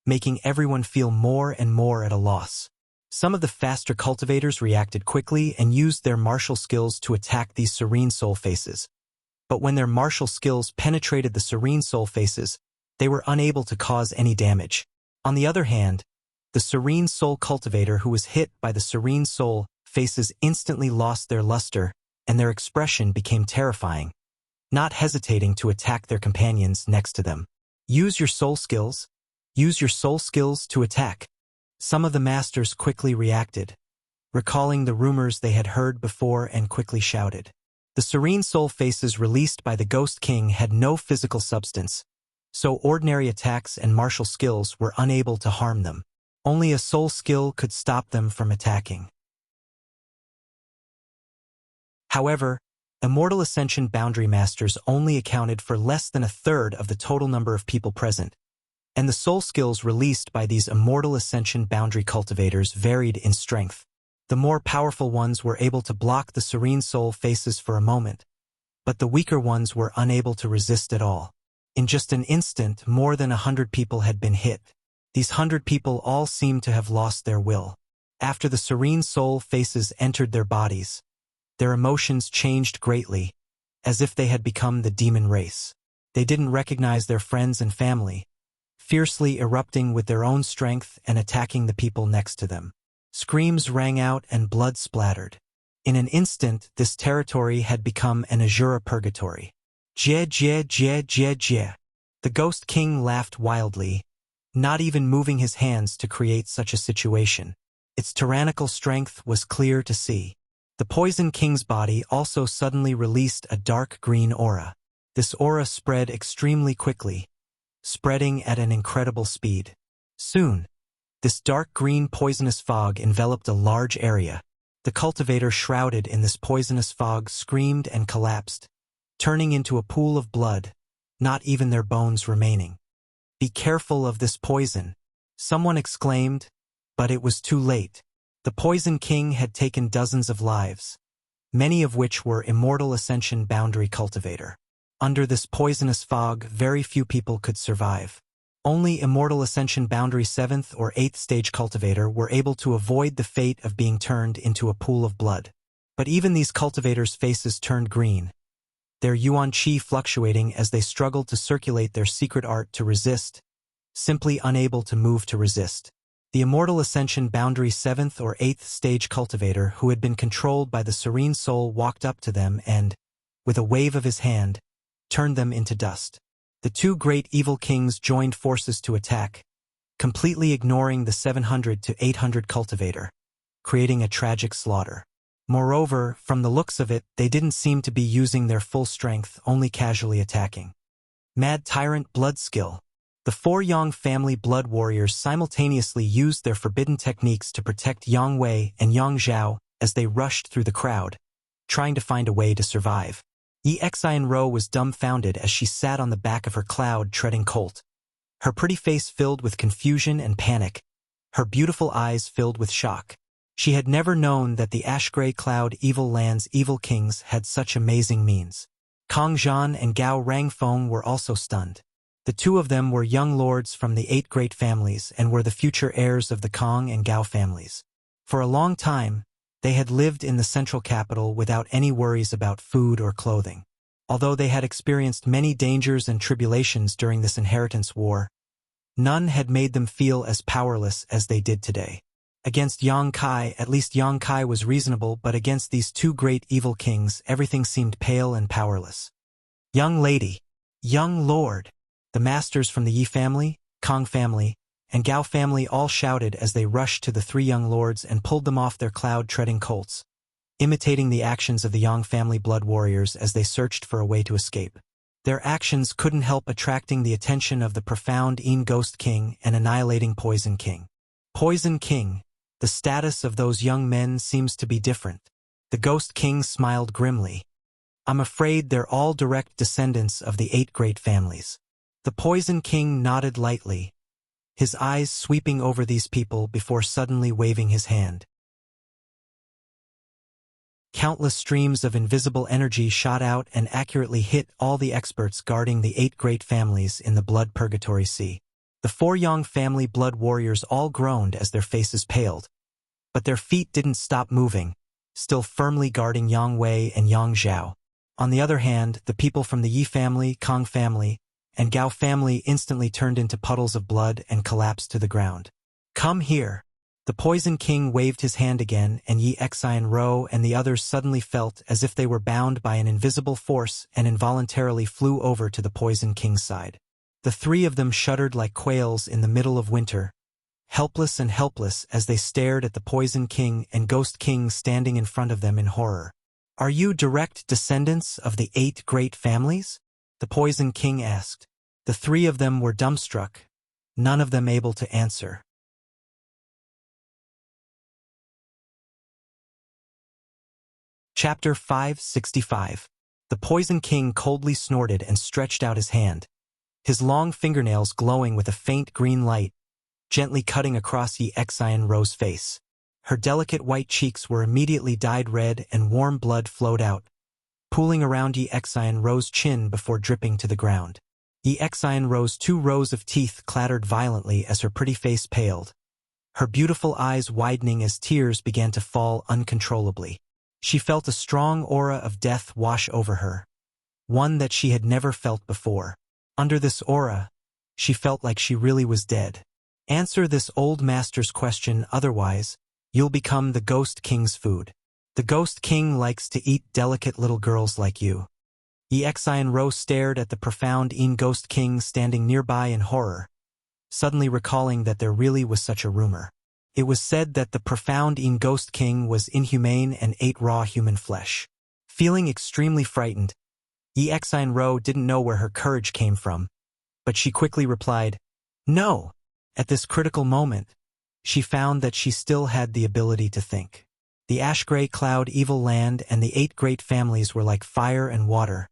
making everyone feel more and more at a loss. Some of the faster cultivators reacted quickly and used their martial skills to attack these serene soul faces. But when their martial skills penetrated the serene soul faces, they were unable to cause any damage. On the other hand, the serene soul cultivator who was hit by the serene soul faces instantly lost their luster, and their expression became terrifying, not hesitating to attack their companions next to them. "Use your soul skills. Use your soul skills to attack." Some of the masters quickly reacted, recalling the rumors they had heard before and quickly shouted. The serene soul faces released by the Ghost King had no physical substance, so ordinary attacks and martial skills were unable to harm them. Only a soul skill could stop them from attacking. However, Immortal Ascension Boundary Masters only accounted for less than a third of the total number of people present, and the soul skills released by these Immortal Ascension Boundary Cultivators varied in strength. The more powerful ones were able to block the serene soul faces for a moment, but the weaker ones were unable to resist at all. In just an instant, more than 100 people had been hit. These 100 people all seemed to have lost their will. After the serene soul faces entered their bodies, their emotions changed greatly, as if they had become the demon race. They didn't recognize their friends and family, fiercely erupting with their own strength and attacking the people next to them. Screams rang out and blood splattered. In an instant, this territory had become an Azura purgatory. "Jie, jie, jie, jie, jie." The Ghost King laughed wildly, not even moving his hands to create such a situation. Its tyrannical strength was clear to see. The Poison King's body also suddenly released a dark green aura. This aura spread extremely quickly, spreading at an incredible speed. Soon, this dark green poisonous fog enveloped a large area. The cultivator shrouded in this poisonous fog screamed and collapsed, turning into a pool of blood, not even their bones remaining. "Be careful of this poison," someone exclaimed, but it was too late. The Poison King had taken dozens of lives, many of which were Immortal Ascension Boundary Cultivator. Under this poisonous fog, very few people could survive. Only Immortal Ascension Boundary 7th or 8th Stage Cultivator were able to avoid the fate of being turned into a pool of blood. But even these cultivators' faces turned green, their yuan qi fluctuating as they struggled to circulate their secret art to resist, simply unable to move to resist. The Immortal Ascension Boundary 7th or 8th Stage Cultivator who had been controlled by the Serene Soul walked up to them and, with a wave of his hand, turned them into dust. The two great evil kings joined forces to attack, completely ignoring the 700 to 800 cultivator, creating a tragic slaughter. Moreover, from the looks of it, they didn't seem to be using their full strength, only casually attacking. Mad Tyrant Blood Skill. The four Yang family blood warriors simultaneously used their forbidden techniques to protect Yang Wei and Yang Zhao as they rushed through the crowd, trying to find a way to survive. Xian Ro was dumbfounded as she sat on the back of her cloud treading colt, her pretty face filled with confusion and panic, her beautiful eyes filled with shock. She had never known that the ash-gray cloud evil land's evil kings had such amazing means. Kang Zhan and Gao Rangfeng were also stunned. The two of them were young lords from the 8 great families and were the future heirs of the Kang and Gao families. For a long time, they had lived in the central capital without any worries about food or clothing. Although they had experienced many dangers and tribulations during this inheritance war, None had made them feel as powerless as they did today. Against Yang Kai, at least Yang Kai was reasonable, but against these two great evil kings, everything seemed pale and powerless. Young lady, young lord, the masters from the Yi family, Kong family, and Gao family all shouted as they rushed to the three young lords and pulled them off their cloud-treading colts, imitating the actions of the Yang family blood warriors as they searched for a way to escape. Their actions couldn't help attracting the attention of the profound Yin Ghost King and annihilating Poison King. Poison King, the status of those young men seems to be different. The Ghost King smiled grimly. I'm afraid they're all direct descendants of the 8 great families. The Poison King nodded lightly, his eyes sweeping over these people before suddenly waving his hand. Countless streams of invisible energy shot out and accurately hit all the experts guarding the 8 great families in the Blood Purgatory Sea. The 4 Yang family blood warriors all groaned as their faces paled. But their feet didn't stop moving, still firmly guarding Yang Wei and Yang Zhao. On the other hand, the people from the Yi family, Kong family, and Gao family instantly turned into puddles of blood and collapsed to the ground. Come here. The Poison King waved his hand again, and Yi Xian Ro and the others suddenly felt as if they were bound by an invisible force and involuntarily flew over to the Poison King's side. The 3 of them shuddered like quails in the middle of winter, helpless as they stared at the Poison King and Ghost King standing in front of them in horror. Are you direct descendants of the 8 great families? The Poison King asked. The 3 of them were dumbstruck, none of them able to answer. Chapter 565. The Poison King coldly snorted and stretched out his hand, his long fingernails glowing with a faint green light, gently cutting across Yi Xian Ro's face. Her delicate white cheeks were immediately dyed red and warm blood flowed out, pooling around Yi Xian Ro's chin before dripping to the ground. Yi Xian Ro's 2 rows of teeth clattered violently as her pretty face paled, her beautiful eyes widening as tears began to fall uncontrollably. She felt a strong aura of death wash over her, one that she had never felt before. Under this aura, she felt like she really was dead. Answer this old master's question, otherwise, you'll become the Ghost King's food. The Ghost King likes to eat delicate little girls like you. Yi Xian Ro stared at the profound Yin Ghost King standing nearby in horror, suddenly recalling that there really was such a rumor. It was said that the profound Yin Ghost King was inhumane and ate raw human flesh. Feeling extremely frightened, Yi Xian Ro didn't know where her courage came from, but she quickly replied, "No." At this critical moment, she found that she still had the ability to think. The ash-gray cloud evil land and the 8 great families were like fire and water.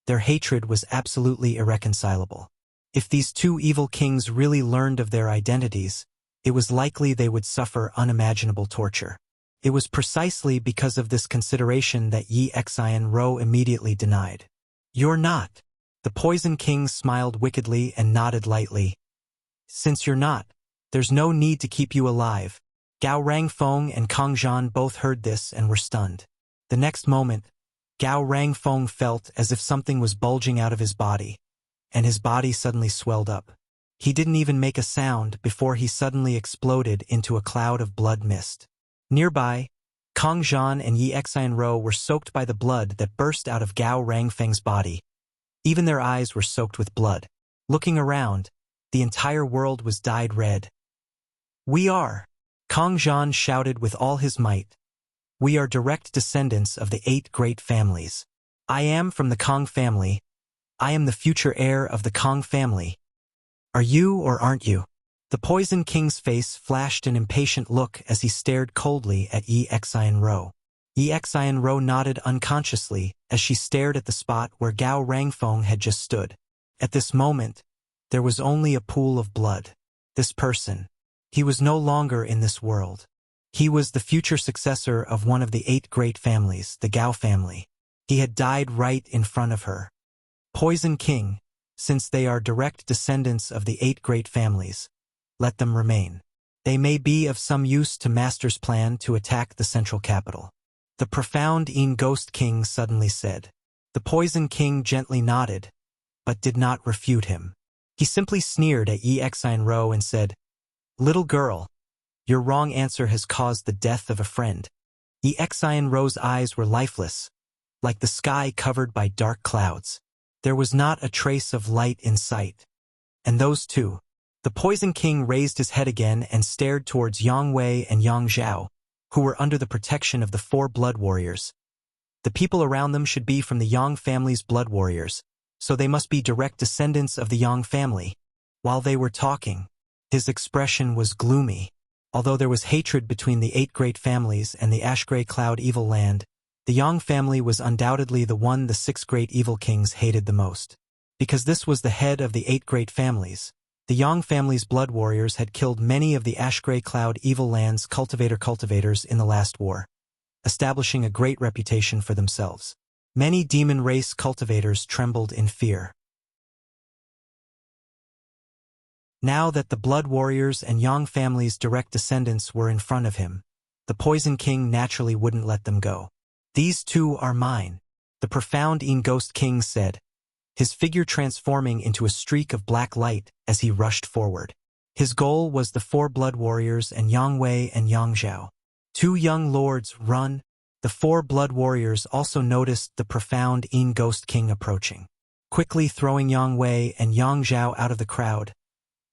Their hatred was absolutely irreconcilable. If these 2 evil kings really learned of their identities, it was likely they would suffer unimaginable torture. It was precisely because of this consideration that Yi Xian Ro immediately denied. You're not. The Poison King smiled wickedly and nodded lightly. Since you're not, there's no need to keep you alive. Gao Rangfeng and Kong Zhan both heard this and were stunned. The next moment, Gao Rangfeng felt as if something was bulging out of his body, and his body suddenly swelled up. He didn't even make a sound before he suddenly exploded into a cloud of blood mist. Nearby, Kong Zhan and Yi Xian Ro were soaked by the blood that burst out of Gao Rangfeng's body. Even their eyes were soaked with blood. Looking around, the entire world was dyed red. We are, Kong Zhan shouted with all his might. We are direct descendants of the 8 great families. I am from the Kong family. I am the future heir of the Kong family. Are you or aren't you? The Poison King's face flashed an impatient look as he stared coldly at Yi Xian Ro. Yi Xian Ro nodded unconsciously as she stared at the spot where Gao Rangfeng had just stood. At this moment, there was only a pool of blood. This person. He was no longer in this world. He was the future successor of one of the 8 great families, the Gao family. He had died right in front of her. Poison King, since they are direct descendants of the 8 great families, let them remain. They may be of some use to Master's plan to attack the central capital. The profound Yin Ghost King suddenly said. The Poison King gently nodded, but did not refute him. He simply sneered at Yi Xianro and said, "Little girl, your wrong answer has caused the death of a friend." Yi Xianro's eyes were lifeless, like the sky covered by dark clouds. There was not a trace of light in sight. And those two. The Poison King raised his head again and stared towards Yang Wei and Yang Zhao, who were under the protection of the 4 blood warriors. The people around them should be from the Yang family's blood warriors, so they must be direct descendants of the Yang family. While they were talking, his expression was gloomy. Although there was hatred between the 8 great families and the Ash-Gray Cloud evil land, the Yang family was undoubtedly the one the 6 great evil kings hated the most. Because this was the head of the 8 great families, the Yang family's blood warriors had killed many of the Ash-Gray Cloud evil land's cultivators in the last war, establishing a great reputation for themselves. Many demon race cultivators trembled in fear. Now that the blood warriors and Yang family's direct descendants were in front of him, the Poison King naturally wouldn't let them go. "These two are mine," the profound Ghost King said, his figure transforming into a streak of black light as he rushed forward. His goal was the 4 blood warriors and Yang Wei and Yang Zhao. 2 young lords, run! The 4 blood warriors also noticed the profound Ghost King approaching. Quickly throwing Yang Wei and Yang Zhao out of the crowd,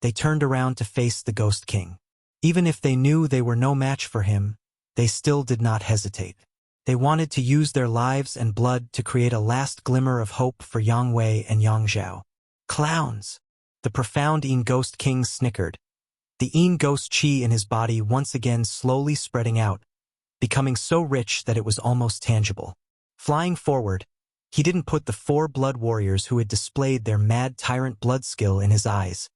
they turned around to face the Ghost King. Even if they knew they were no match for him, they still did not hesitate. They wanted to use their lives and blood to create a last glimmer of hope for Yang Wei and Yang Zhao. "Clowns!" The profound Ghost King snickered, the Ghost chi in his body once again slowly spreading out, becoming so rich that it was almost tangible. Flying forward, he didn't put the 4 blood warriors who had displayed their mad tyrant blood skill in his eyes,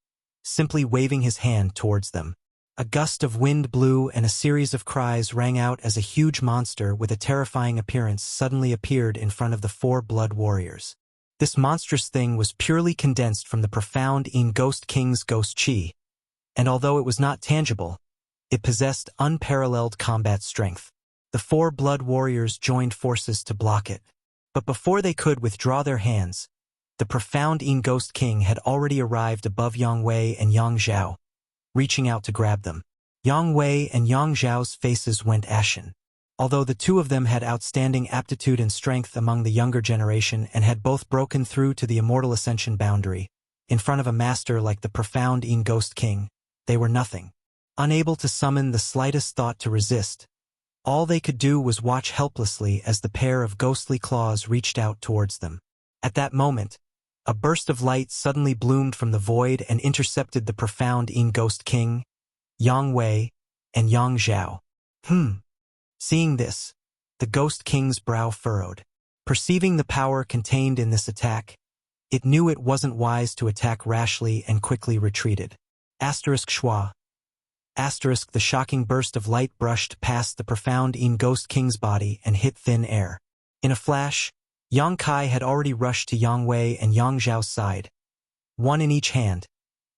simply waving his hand towards them. A gust of wind blew and a series of cries rang out as a huge monster with a terrifying appearance suddenly appeared in front of the 4 blood warriors. This monstrous thing was purely condensed from the profound Ghost King's ghost chi, and although it was not tangible, it possessed unparalleled combat strength. The 4 blood warriors joined forces to block it. But before they could withdraw their hands, the profound Ghost King had already arrived above Yang Wei and Yang Zhao, reaching out to grab them. Yang Wei and Yang Zhao's faces went ashen. Although the 2 of them had outstanding aptitude and strength among the younger generation and had both broken through to the immortal ascension boundary, in front of a master like the profound Ghost King, they were nothing. Unable to summon the slightest thought to resist, all they could do was watch helplessly as the pair of ghostly claws reached out towards them. At that moment, a burst of light suddenly bloomed from the void and intercepted the profound Ghost King, Yang Wei, and Yang Zhao. Seeing this, the Ghost King's brow furrowed. Perceiving the power contained in this attack, it knew it wasn't wise to attack rashly and quickly retreated. Schwa. The shocking burst of light brushed past the profound Ghost King's body and hit thin air. In a flash, Yang Kai had already rushed to Yang Wei and Yang Zhao's side, one in each hand,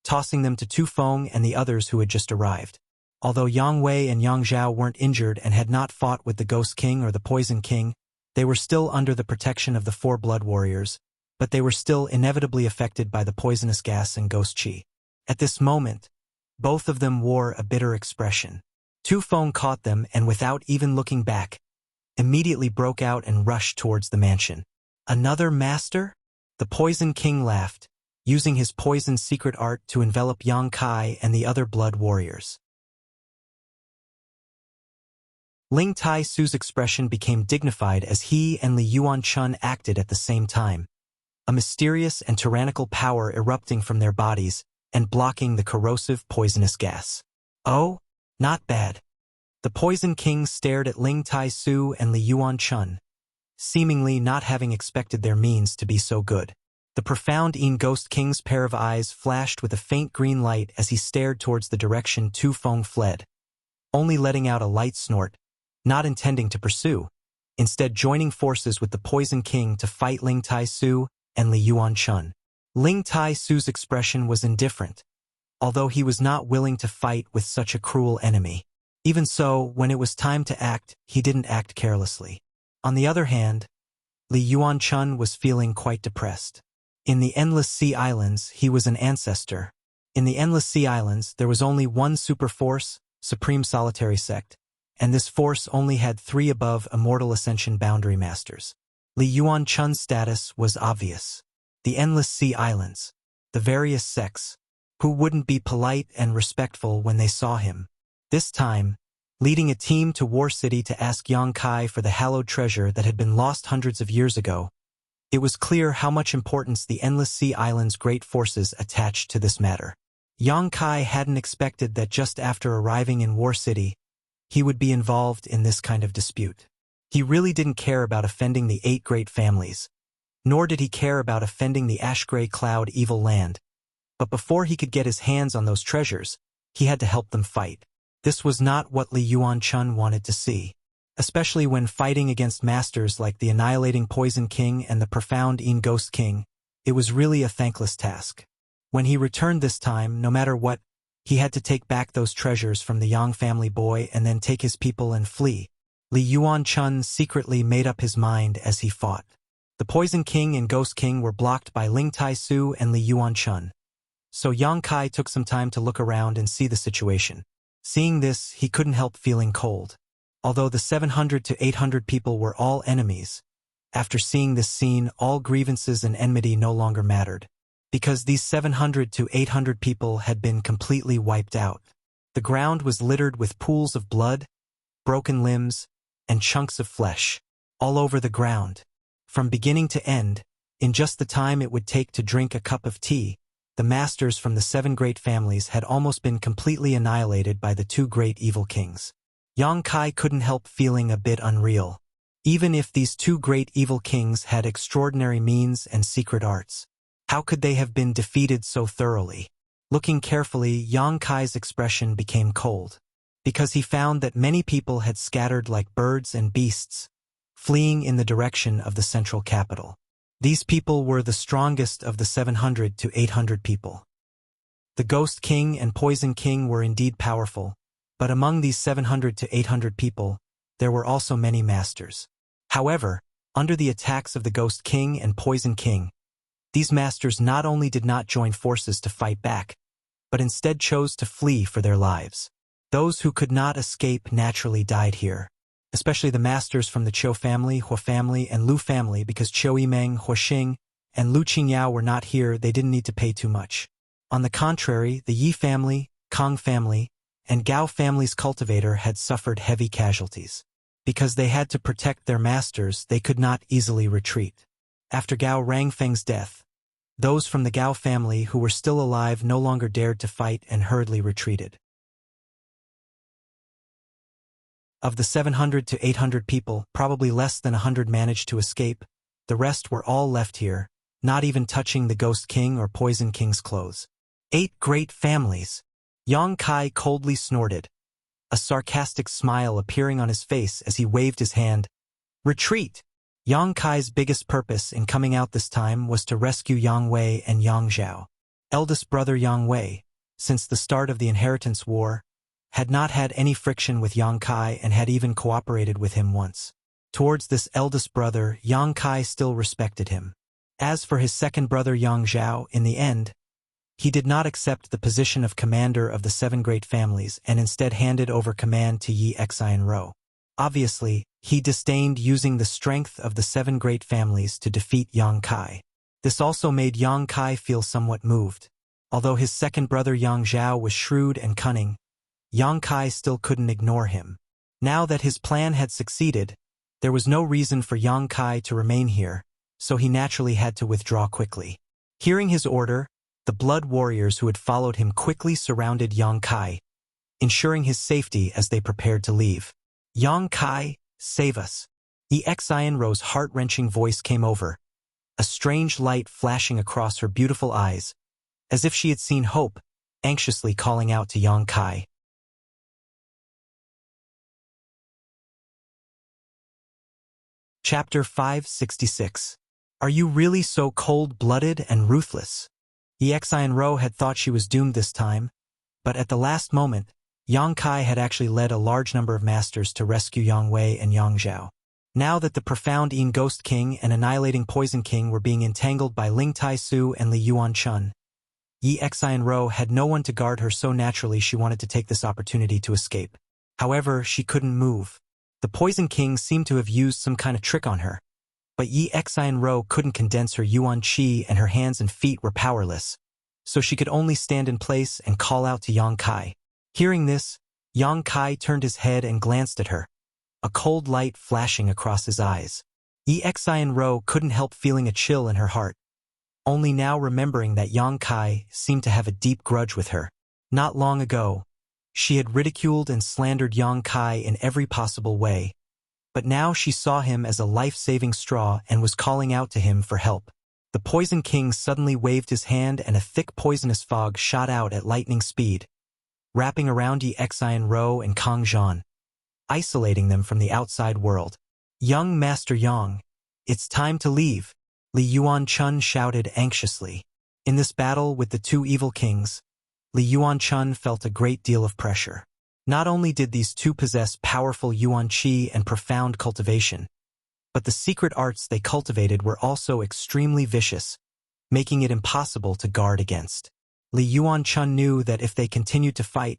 tossing them to Tu Feng and the others who had just arrived. Although Yang Wei and Yang Zhao weren't injured and had not fought with the Ghost King or the Poison King, they were still under the protection of the 4 blood warriors, but they were still inevitably affected by the poisonous gas and ghost chi. At this moment, both of them wore a bitter expression. Tu Feng caught them and without even looking back, immediately broke out and rushed towards the mansion. "Another master?" The Poison King laughed, using his poison secret art to envelop Yang Kai and the other blood warriors. Ling Tai Su's expression became dignified as he and Li Yuanchun acted at the same time, a mysterious and tyrannical power erupting from their bodies and blocking the corrosive poisonous gas. "Oh, not bad." The Poison King stared at Ling Tai Su and Li Yuanchun, seemingly not having expected their means to be so good. The profound Ghost King's pair of eyes flashed with a faint green light as he stared towards the direction Tu Feng fled, only letting out a light snort, not intending to pursue, instead joining forces with the Poison King to fight Ling Tai Su and Li Yuanchun. Ling Tai Su's expression was indifferent, although he was not willing to fight with such a cruel enemy. Even so, when it was time to act, he didn't act carelessly. On the other hand, Li Yuanchun was feeling quite depressed. In the Endless Sea Islands, he was an ancestor. In the Endless Sea Islands, there was only one super force, Supreme Solitary Sect, and this force only had 3 above Immortal Ascension Boundary Masters. Li Yuanchun's status was obvious. The Endless Sea Islands, the various sects, who wouldn't be polite and respectful when they saw him. This time, leading a team to War City to ask Yang Kai for the hallowed treasure that had been lost hundreds of years ago, it was clear how much importance the Endless Sea Islands' great forces attached to this matter. Yang Kai hadn't expected that just after arriving in War City, he would be involved in this kind of dispute. He really didn't care about offending the 8 great families, nor did he care about offending the Ash-Gray Cloud evil land. But before he could get his hands on those treasures, he had to help them fight. This was not what Li Yuanchun wanted to see, especially when fighting against masters like the Annihilating Poison King and the Profound Een Ghost King. It was really a thankless task. When he returned this time, no matter what, he had to take back those treasures from the Yang family boy and then take his people and flee. Li Yuanchun secretly made up his mind as he fought. The Poison King and Ghost King were blocked by Ling Tai-su and Li Yuanchun. So Yang Kai took some time to look around and see the situation. Seeing this, he couldn't help feeling cold. Although the 700 to 800 people were all enemies, after seeing this scene, all grievances and enmity no longer mattered, because these 700 to 800 people had been completely wiped out. The ground was littered with pools of blood, broken limbs, and chunks of flesh, all over the ground. From beginning to end, in just the time it would take to drink a cup of tea, the masters from the 7 great families had almost been completely annihilated by the 2 great evil kings. Yang Kai couldn't help feeling a bit unreal. Even if these 2 great evil kings had extraordinary means and secret arts, how could they have been defeated so thoroughly? Looking carefully, Yang Kai's expression became cold, because he found that many people had scattered like birds and beasts, fleeing in the direction of the central capital. These people were the strongest of the 700 to 800 people. The Ghost King and Poison King were indeed powerful, but among these 700 to 800 people, there were also many masters. However, under the attacks of the Ghost King and Poison King, these masters not only did not join forces to fight back, but instead chose to flee for their lives. Those who could not escape naturally died here, especially the masters from the Qiu family, Hua family, and Lu family, because Qiu Yimeng, Hua Xing, and Lu Qingyao were not here. They didn't need to pay too much. On the contrary, the Yi family, Kong family, and Gao family's cultivator had suffered heavy casualties. Because they had to protect their masters, they could not easily retreat. After Gao Rangfeng's death, those from the Gao family who were still alive no longer dared to fight and hurriedly retreated. Of the 700 to 800 people, probably less than 100 managed to escape. The rest were all left here, not even touching the Ghost King or Poison King's clothes. 8 great families! Yang Kai coldly snorted, a sarcastic smile appearing on his face as he waved his hand. Retreat! Yang Kai's biggest purpose in coming out this time was to rescue Yang Wei and Yang Zhao. Eldest brother Yang Wei, since the start of the Inheritance War, had not had any friction with Yang Kai and had even cooperated with him once. Towards this eldest brother, Yang Kai still respected him. As for his second brother Yang Zhao, in the end, he did not accept the position of commander of the 7 great families and instead handed over command to Yi Xianro. Obviously, he disdained using the strength of the 7 great families to defeat Yang Kai. This also made Yang Kai feel somewhat moved. Although his second brother Yang Zhao was shrewd and cunning, Yang Kai still couldn't ignore him. Now that his plan had succeeded, there was no reason for Yang Kai to remain here, so he naturally had to withdraw quickly. Hearing his order, the blood warriors who had followed him quickly surrounded Yang Kai, ensuring his safety as they prepared to leave. Yang Kai, save us! Yi Xianro's heart-wrenching voice came over, a strange light flashing across her beautiful eyes, as if she had seen hope, anxiously calling out to Yang Kai. Chapter 566. Are you really so cold-blooded and ruthless? Yi Xianro had thought she was doomed this time, but at the last moment, Yang Kai had actually led a large number of masters to rescue Yang Wei and Yang Zhao. Now that the profound Yin Ghost King and Annihilating Poison King were being entangled by Ling Tai-su and Li Yuan-chun, Yi Xian-ro had no one to guard her, so naturally she wanted to take this opportunity to escape. However, she couldn't move. The Poison King seemed to have used some kind of trick on her. But Yi Xian-ro couldn't condense her yuan qi and her hands and feet were powerless, so she could only stand in place and call out to Yang Kai. Hearing this, Yang Kai turned his head and glanced at her, a cold light flashing across his eyes. Yi Xian-ro couldn't help feeling a chill in her heart, only now remembering that Yang Kai seemed to have a deep grudge with her. Not long ago, she had ridiculed and slandered Yang Kai in every possible way, but now she saw him as a life-saving straw and was calling out to him for help. The Poison King suddenly waved his hand and a thick poisonous fog shot out at lightning speed, wrapping around Yi Xian-ro and Kang Zhan, isolating them from the outside world. "Young Master Yang, it's time to leave," Li Yuan-chun shouted anxiously. In this battle with the two evil kings, Li Yuan-chun felt a great deal of pressure. Not only did these two possess powerful yuan qi and profound cultivation, but the secret arts they cultivated were also extremely vicious, making it impossible to guard against. Li Yuan-chun knew that if they continued to fight,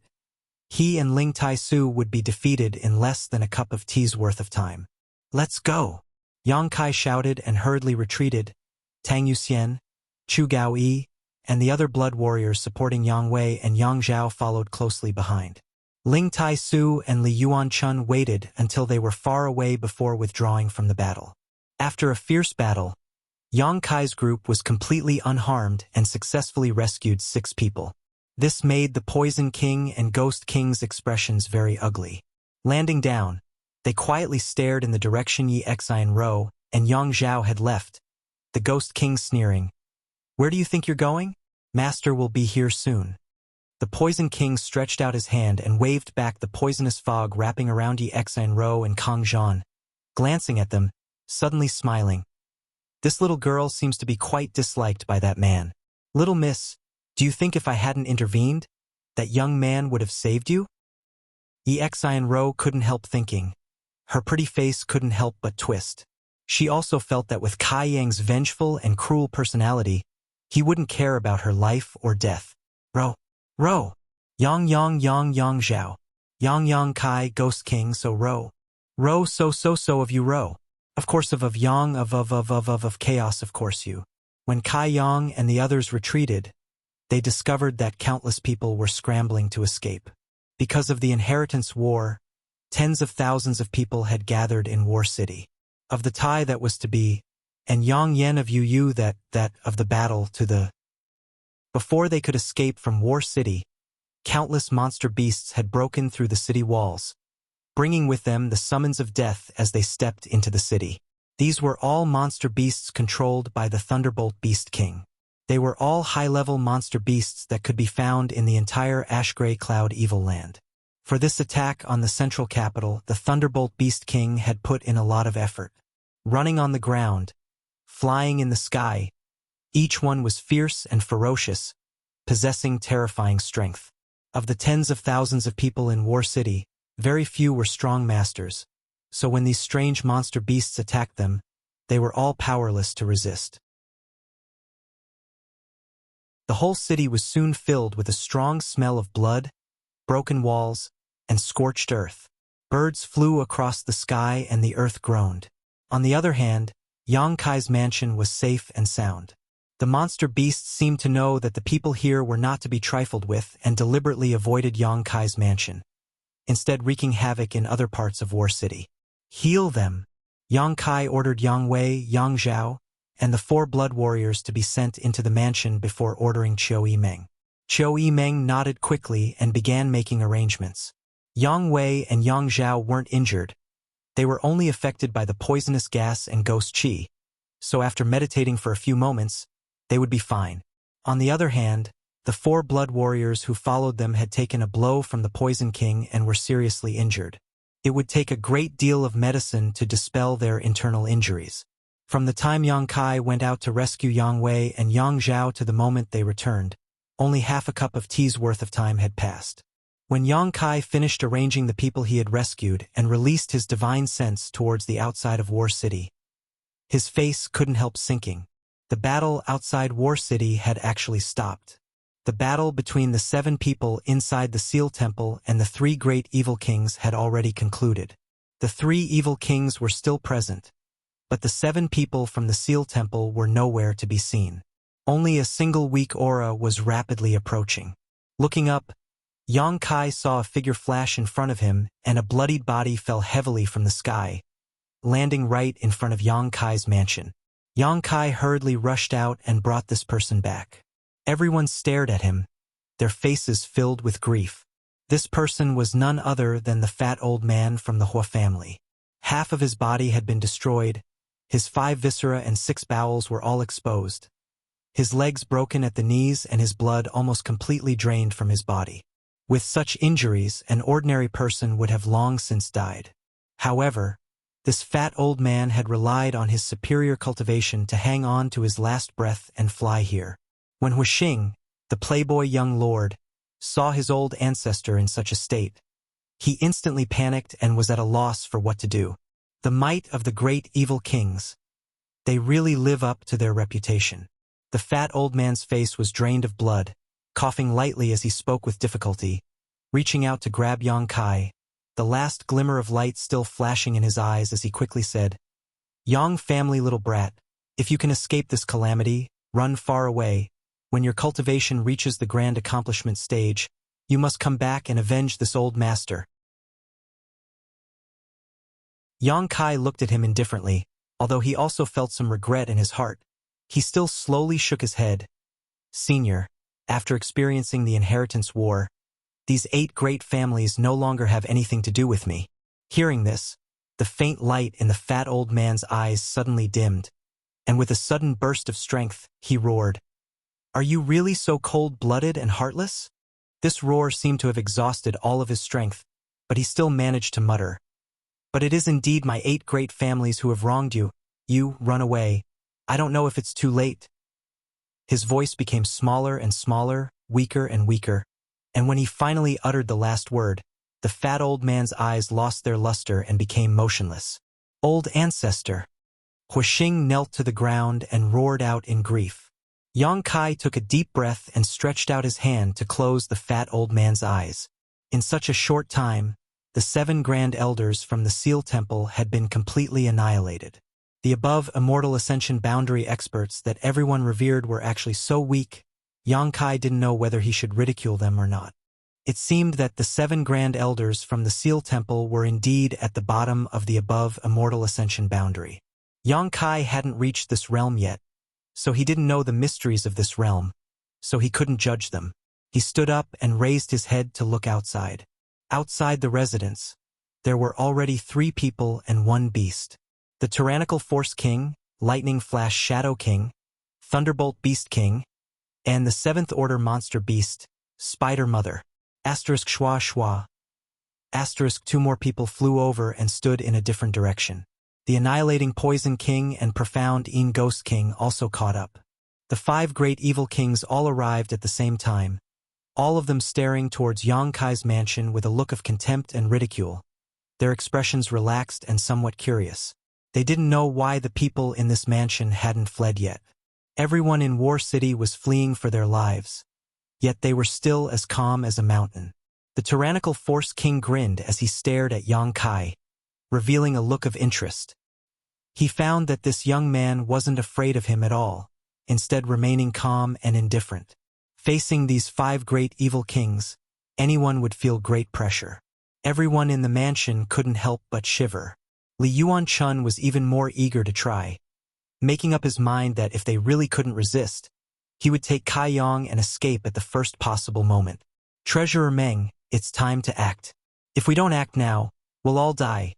he and Ling Tai-su would be defeated in less than a cup of tea's worth of time. "Let's go!" Yang Kai shouted and hurriedly retreated. Tang Yuxian, Chu Gao-yi, and the other blood warriors supporting Yang Wei and Yang Zhao followed closely behind. Ling Tai-su and Li Yuan-chun waited until they were far away before withdrawing from the battle. After a fierce battle, Yang Kai's group was completely unharmed and successfully rescued 6 people. This made the Poison King and Ghost King's expressions very ugly. Landing down, they quietly stared in the direction Yi Xian-ro and Yang Zhao had left, the Ghost King sneering, "Where do you think you're going? Master will be here soon." The Poison King stretched out his hand and waved back the poisonous fog wrapping around Yi Xian-ro and Kang Zhan, glancing at them, suddenly smiling. "This little girl seems to be quite disliked by that man. Little miss, do you think if I hadn't intervened, that young man would have saved you?" Yi Xian-ro couldn't help thinking. Her pretty face couldn't help but twist. She also felt that with Kai Yang's vengeful and cruel personality, he wouldn't care about her life or death. Row. Yang Zhao. Yang Kai, Ghost King, so row. Row so of you row. Of course of Yang of chaos of course you. When Kai Yang and the others retreated, they discovered that countless people were scrambling to escape. Because of the inheritance war, tens of thousands of people had gathered in War City. Of the tie that was to be, and Yang Yen of Yu that of the battle to the... Before they could escape from War City, countless monster beasts had broken through the city walls, bringing with them the summons of death as they stepped into the city. These were all monster beasts controlled by the Thunderbolt Beast King. They were all high-level monster beasts that could be found in the entire Ash-Gray Cloud Evil Land. For this attack on the central capital, the Thunderbolt Beast King had put in a lot of effort. Running on the ground, flying in the sky, each one was fierce and ferocious, possessing terrifying strength. Of the tens of thousands of people in War City, very few were strong masters, so when these strange monster beasts attacked them, they were all powerless to resist. The whole city was soon filled with a strong smell of blood, broken walls, and scorched earth. Birds flew across the sky and the earth groaned. On the other hand, Yang Kai's mansion was safe and sound. The monster beasts seemed to know that the people here were not to be trifled with and deliberately avoided Yang Kai's mansion, instead wreaking havoc in other parts of War City. "Heal them!" Yang Kai ordered Yang Wei, Yang Zhao, and the 4 blood warriors to be sent into the mansion before ordering Qiu Yimeng. Qiu Yimeng nodded quickly and began making arrangements. Yang Wei and Yang Zhao weren't injured. They were only affected by the poisonous gas and ghost qi, so after meditating for a few moments, they would be fine. On the other hand, the 4 blood warriors who followed them had taken a blow from the Poison King and were seriously injured. It would take a great deal of medicine to dispel their internal injuries. From the time Yang Kai went out to rescue Yang Wei and Yang Zhao to the moment they returned, only half a cup of tea's worth of time had passed. When Yang Kai finished arranging the people he had rescued and released his divine sense towards the outside of War City, his face couldn't help sinking. The battle outside War City had actually stopped. The battle between the 7 people inside the Seal Temple and the 3 great evil kings had already concluded. The 3 evil kings were still present, but the 7 people from the Seal Temple were nowhere to be seen. Only a single weak aura was rapidly approaching. Looking up, Yang Kai saw a figure flash in front of him, and a bloodied body fell heavily from the sky, landing right in front of Yang Kai's mansion. Yang Kai hurriedly rushed out and brought this person back. Everyone stared at him, their faces filled with grief. This person was none other than the fat old man from the Hua family. Half of his body had been destroyed, his 5 viscera and 6 bowels were all exposed, his legs broken at the knees and his blood almost completely drained from his body. With such injuries, an ordinary person would have long since died. However, this fat old man had relied on his superior cultivation to hang on to his last breath and fly here. When Huixing, the playboy young lord, saw his old ancestor in such a state, he instantly panicked and was at a loss for what to do. The might of the great evil kings. They really live up to their reputation. The fat old man's face was drained of blood, coughing lightly as he spoke with difficulty, reaching out to grab Yang Kai, the last glimmer of light still flashing in his eyes as he quickly said, "Yang family little brat, if you can escape this calamity, run far away. When your cultivation reaches the grand accomplishment stage, you must come back and avenge this old master." Yang Kai looked at him indifferently, although he also felt some regret in his heart. He still slowly shook his head. "Senior, after experiencing the inheritance war, these 8 great families no longer have anything to do with me." Hearing this, the faint light in the fat old man's eyes suddenly dimmed, and with a sudden burst of strength, he roared, "Are you really so cold-blooded and heartless?" This roar seemed to have exhausted all of his strength, but he still managed to mutter, "But it is indeed my 8 great families who have wronged you. You, run away. I don't know if it's too late." His voice became smaller and smaller, weaker and weaker, and when he finally uttered the last word, the fat old man's eyes lost their luster and became motionless. "Old ancestor." Huixing knelt to the ground and roared out in grief. Yang Kai took a deep breath and stretched out his hand to close the fat old man's eyes. In such a short time, the 7 grand elders from the Seal Temple had been completely annihilated. The above immortal ascension boundary experts that everyone revered were actually so weak, Yang Kai didn't know whether he should ridicule them or not. It seemed that the 7 grand elders from the Seal Temple were indeed at the bottom of the above immortal ascension boundary. Yang Kai hadn't reached this realm yet, so he didn't know the mysteries of this realm, so he couldn't judge them. He stood up and raised his head to look outside. Outside the residence, there were already 3 people and 1 beast. The Tyrannical Force King, Lightning Flash Shadow King, Thunderbolt Beast King, and the 7th Order Monster Beast, Spider Mother. Asterisk schwa schwa. Asterisk 2 more people flew over and stood in a different direction. The Annihilating Poison King and Profound Een Ghost King also caught up. The 5 great evil kings all arrived at the same time, all of them staring towards Yang Kai's mansion with a look of contempt and ridicule, their expressions relaxed and somewhat curious. They didn't know why the people in this mansion hadn't fled yet. Everyone in War City was fleeing for their lives, yet they were still as calm as a mountain. The Tyrannical Force King grinned as he stared at Yang Kai, revealing a look of interest. He found that this young man wasn't afraid of him at all, instead remaining calm and indifferent. Facing these 5 great evil kings, anyone would feel great pressure. Everyone in the mansion couldn't help but shiver. Li Yuan-chun was even more eager to try, making up his mind that if they really couldn't resist, he would take Kai Yang and escape at the first possible moment. "Treasurer Meng, it's time to act. If we don't act now, we'll all die."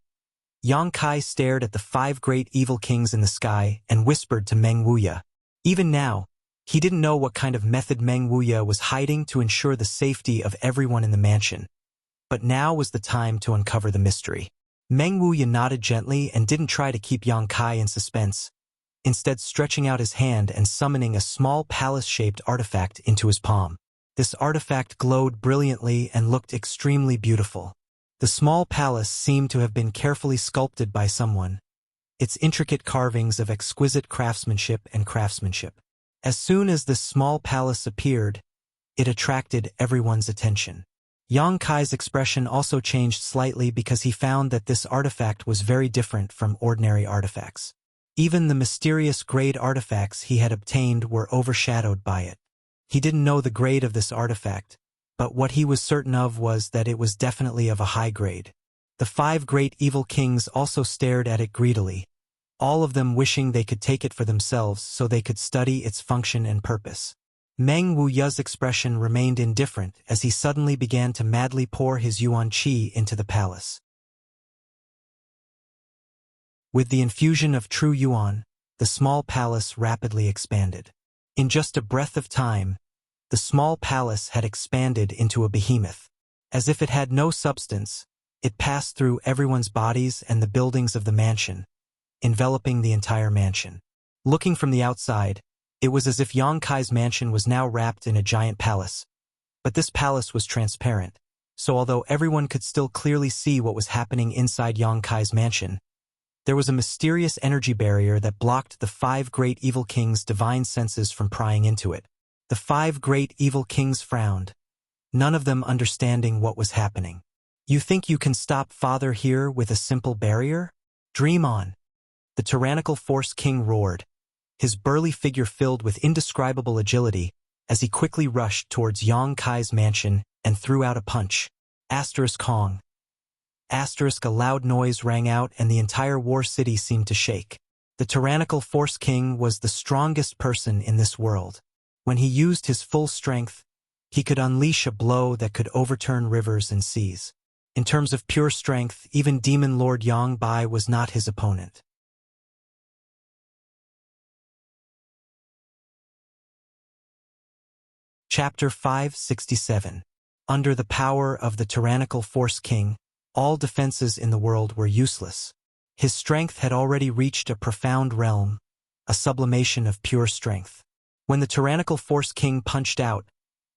Yang Kai stared at the 5 great evil kings in the sky and whispered to Meng Wuya. Even now, he didn't know what kind of method Meng Wuya was hiding to ensure the safety of everyone in the mansion. But now was the time to uncover the mystery. Meng Wuya nodded gently and didn't try to keep Yang Kai in suspense, instead stretching out his hand and summoning a small palace-shaped artifact into his palm. This artifact glowed brilliantly and looked extremely beautiful. The small palace seemed to have been carefully sculpted by someone, its intricate carvings of exquisite craftsmanship. As soon as this small palace appeared, it attracted everyone's attention. Yang Kai's expression also changed slightly because he found that this artifact was very different from ordinary artifacts. Even the mysterious grade artifacts he had obtained were overshadowed by it. He didn't know the grade of this artifact, but what he was certain of was that it was definitely of a high grade. The 5 great evil kings also stared at it greedily, all of them wishing they could take it for themselves so they could study its function and purpose. Meng Wuya's expression remained indifferent as he suddenly began to madly pour his yuan qi into the palace. With the infusion of true yuan, the small palace rapidly expanded. In just a breath of time, the small palace had expanded into a behemoth. As if it had no substance, it passed through everyone's bodies and the buildings of the mansion, enveloping the entire mansion. Looking from the outside, it was as if Yang Kai's mansion was now wrapped in a giant palace. But this palace was transparent, so although everyone could still clearly see what was happening inside Yang Kai's mansion, there was a mysterious energy barrier that blocked the 5 great evil kings' divine senses from prying into it. The 5 great evil kings frowned, none of them understanding what was happening. You think you can stop Father here with a simple barrier? Dream on. The tyrannical Force King roared, his burly figure filled with indescribable agility as he quickly rushed towards Yang Kai's mansion and threw out a punch. Kong. A loud noise rang out and the entire war city seemed to shake. The tyrannical Force King was the strongest person in this world. When he used his full strength, he could unleash a blow that could overturn rivers and seas. In terms of pure strength, even Demon Lord Yang Bai was not his opponent. Chapter 567. Under the power of the tyrannical Force King, all defenses in the world were useless. His strength had already reached a profound realm, a sublimation of pure strength. When the tyrannical Force King punched out,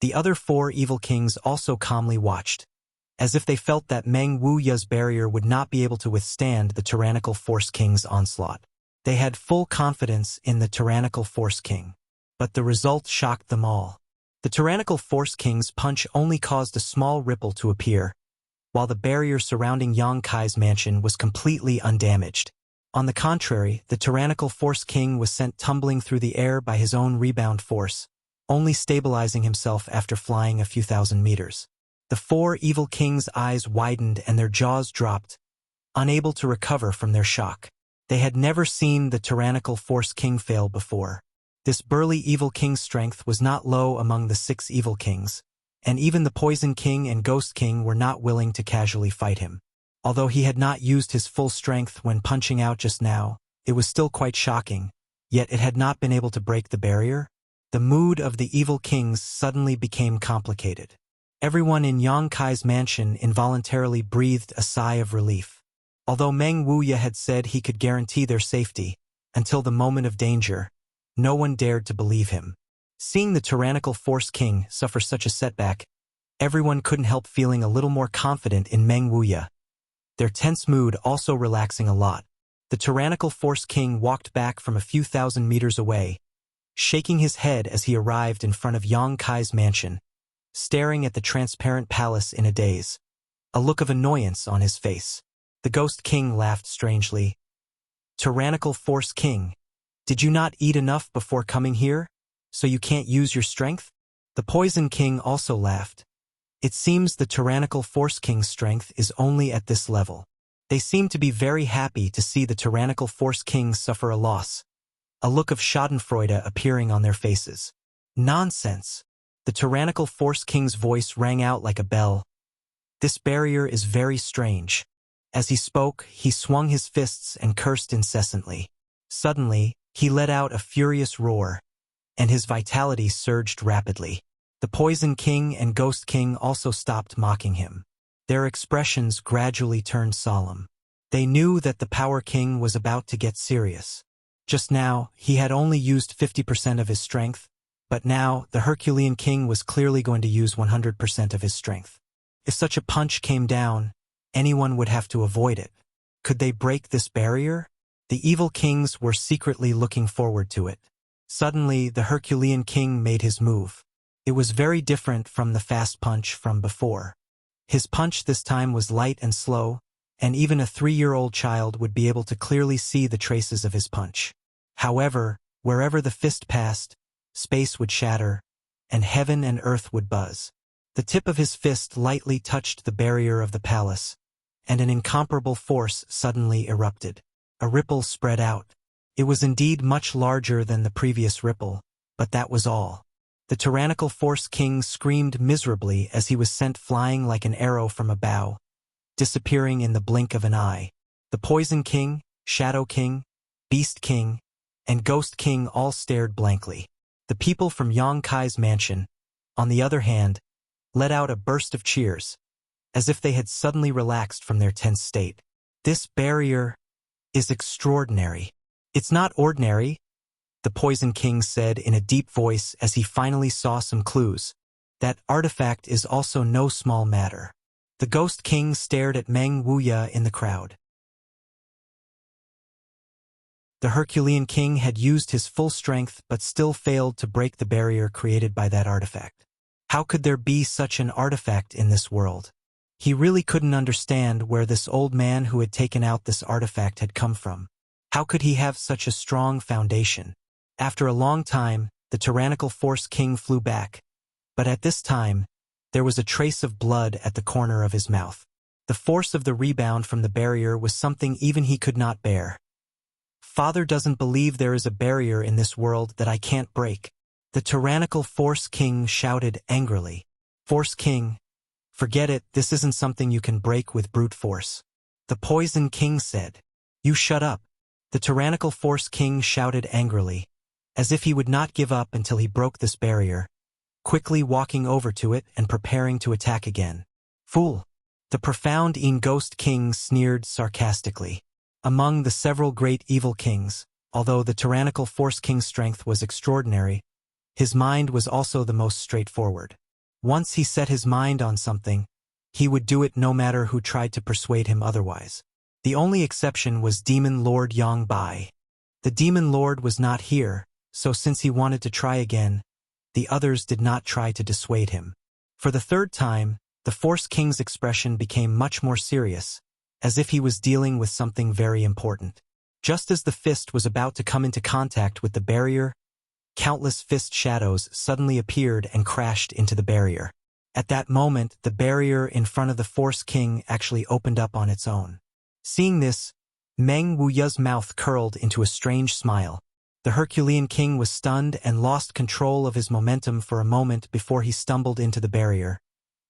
the other 4 evil kings also calmly watched, as if they felt that Meng Wuya's barrier would not be able to withstand the tyrannical Force King's onslaught. They had full confidence in the tyrannical Force King. But the result shocked them all. The tyrannical Force King's punch only caused a small ripple to appear, while the barrier surrounding Yang Kai's mansion was completely undamaged. On the contrary, the tyrannical Force King was sent tumbling through the air by his own rebound force, only stabilizing himself after flying a few thousand meters. The 4 evil kings' eyes widened and their jaws dropped, unable to recover from their shock. They had never seen the tyrannical Force King fail before. This burly evil king's strength was not low among the 6 evil kings, and even the Poison King and Ghost King were not willing to casually fight him. Although he had not used his full strength when punching out just now, it was still quite shocking, yet it had not been able to break the barrier. The mood of the evil kings suddenly became complicated. Everyone in Yang Kai's mansion involuntarily breathed a sigh of relief. Although Meng Wuya had said he could guarantee their safety until the moment of danger, no one dared to believe him. Seeing the tyrannical Force King suffer such a setback, everyone couldn't help feeling a little more confident in Meng Wuya, their tense mood also relaxing a lot. The tyrannical Force King walked back from a few thousand meters away, shaking his head as he arrived in front of Yang Kai's mansion, staring at the transparent palace in a daze, a look of annoyance on his face. The Ghost King laughed strangely. Tyrannical Force King, did you not eat enough before coming here, so you can't use your strength? The Poison King also laughed. It seems the tyrannical Force King's strength is only at this level. They seemed to be very happy to see the tyrannical Force King suffer a loss, a look of schadenfreude appearing on their faces. Nonsense! The tyrannical Force King's voice rang out like a bell. This barrier is very strange. As he spoke, he swung his fists and cursed incessantly. Suddenly, he let out a furious roar, and his vitality surged rapidly. The Poison King and Ghost King also stopped mocking him. Their expressions gradually turned solemn. They knew that the Power King was about to get serious. Just now, he had only used 50% of his strength, But now, the Herculean king was clearly going to use 100% of his strength. If such a punch came down, anyone would have to avoid it. Could they break this barrier? The evil kings were secretly looking forward to it. Suddenly, the Herculean king made his move. It was very different from the fast punch from before. His punch this time was light and slow, and even a 3-year-old child would be able to clearly see the traces of his punch. However, wherever the fist passed, space would shatter, and heaven and earth would buzz. The tip of his fist lightly touched the barrier of the palace, and an incomparable force suddenly erupted. A ripple spread out. It was indeed much larger than the previous ripple, but that was all. The tyrannical Force King screamed miserably as he was sent flying like an arrow from a bow, disappearing in the blink of an eye. The Poison King, Shadow King, Beast King, and Ghost King all stared blankly. The people from Yang Kai's mansion, on the other hand, let out a burst of cheers, as if they had suddenly relaxed from their tense state. This barrier is extraordinary. It's not ordinary, the Poison King said in a deep voice as he finally saw some clues. That artifact is also no small matter. The Ghost King stared at Meng Wuya in the crowd. The Herculean King had used his full strength but still failed to break the barrier created by that artifact. How could there be such an artifact in this world? He really couldn't understand where this old man who had taken out this artifact had come from. How could he have such a strong foundation? After a long time, the tyrannical Force King flew back, but at this time, there was a trace of blood at the corner of his mouth. The force of the rebound from the barrier was something even he could not bear. Father doesn't believe there is a barrier in this world that I can't break. The tyrannical Force King shouted angrily. Force King, forget it, this isn't something you can break with brute force. The Poison King said. You shut up. The tyrannical Force King shouted angrily, as if he would not give up until he broke this barrier, quickly walking over to it and preparing to attack again. Fool! The profound Ghost King sneered sarcastically. Among the several great evil kings, although the tyrannical Force King's strength was extraordinary, his mind was also the most straightforward. Once he set his mind on something, he would do it no matter who tried to persuade him otherwise. The only exception was Demon Lord Yang Bai. The Demon Lord was not here, so since he wanted to try again, the others did not try to dissuade him. For the third time, the Force King's expression became much more serious, as if he was dealing with something very important. Just as the fist was about to come into contact with the barrier, countless fist shadows suddenly appeared and crashed into the barrier. At that moment, the barrier in front of the Force King actually opened up on its own. Seeing this, Meng Wuya's mouth curled into a strange smile. The Herculean King was stunned and lost control of his momentum for a moment before he stumbled into the barrier,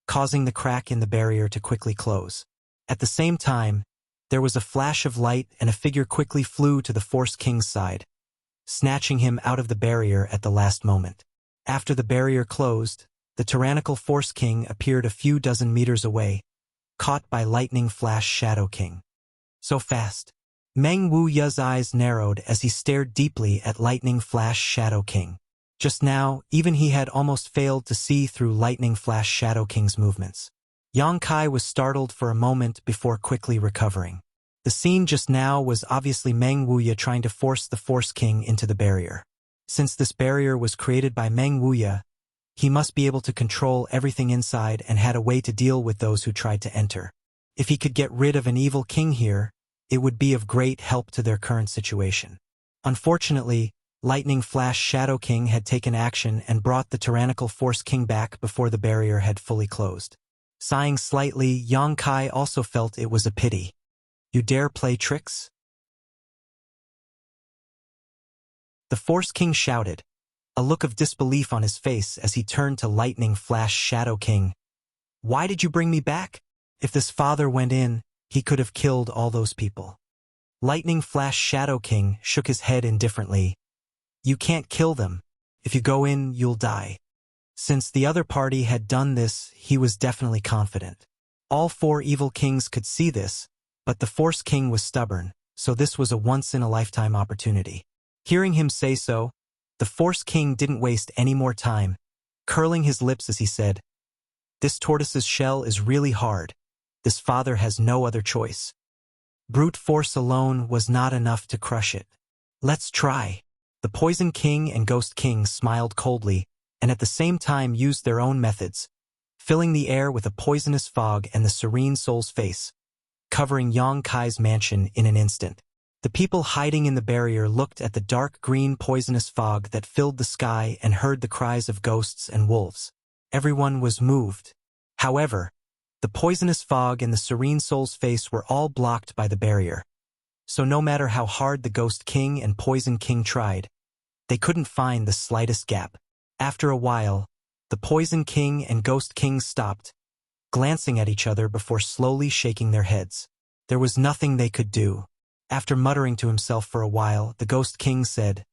causing the crack in the barrier to quickly close. At the same time, there was a flash of light and a figure quickly flew to the Force King's side, snatching him out of the barrier at the last moment. After the barrier closed, the tyrannical Force King appeared a few dozen meters away, caught by Lightning Flash Shadow King. So fast. Meng Wuya's eyes narrowed as he stared deeply at Lightning Flash Shadow King. Just now, even he had almost failed to see through Lightning Flash Shadow King's movements. Yang Kai was startled for a moment before quickly recovering. The scene just now was obviously Meng Wuya trying to force the Force King into the barrier. Since this barrier was created by Meng Wuya, he must be able to control everything inside and had a way to deal with those who tried to enter. If he could get rid of an evil king here, it would be of great help to their current situation. Unfortunately, Lightning Flash Shadow King had taken action and brought the tyrannical Force King back before the barrier had fully closed. Sighing slightly, Yang Kai also felt it was a pity. You dare play tricks? The Force King shouted, a look of disbelief on his face as he turned to Lightning Flash Shadow King. Why did you bring me back? If this father went in, he could have killed all those people. Lightning Flash Shadow King shook his head indifferently. You can't kill them. If you go in, you'll die. Since the other party had done this, he was definitely confident. All 4 evil kings could see this, but the Force King was stubborn, so this was a once-in-a-lifetime opportunity. Hearing him say so, The Force King didn't waste any more time, curling his lips as he said, "This tortoise's shell is really hard. This father has no other choice. Brute force alone was not enough to crush it. Let's try." The Poison King and Ghost King smiled coldly, and at the same time used their own methods, filling the air with a poisonous fog and the serene soul's face, covering Yang Kai's mansion in an instant. The people hiding in the barrier looked at the dark green poisonous fog that filled the sky and heard the cries of ghosts and wolves. Everyone was moved. However, the poisonous fog and the serene soul's face were all blocked by the barrier. So no matter how hard the Ghost King and Poison King tried, they couldn't find the slightest gap. After a while, the Poison King and Ghost King stopped, glancing at each other before slowly shaking their heads. There was nothing they could do. After muttering to himself for a while, the Ghost King said,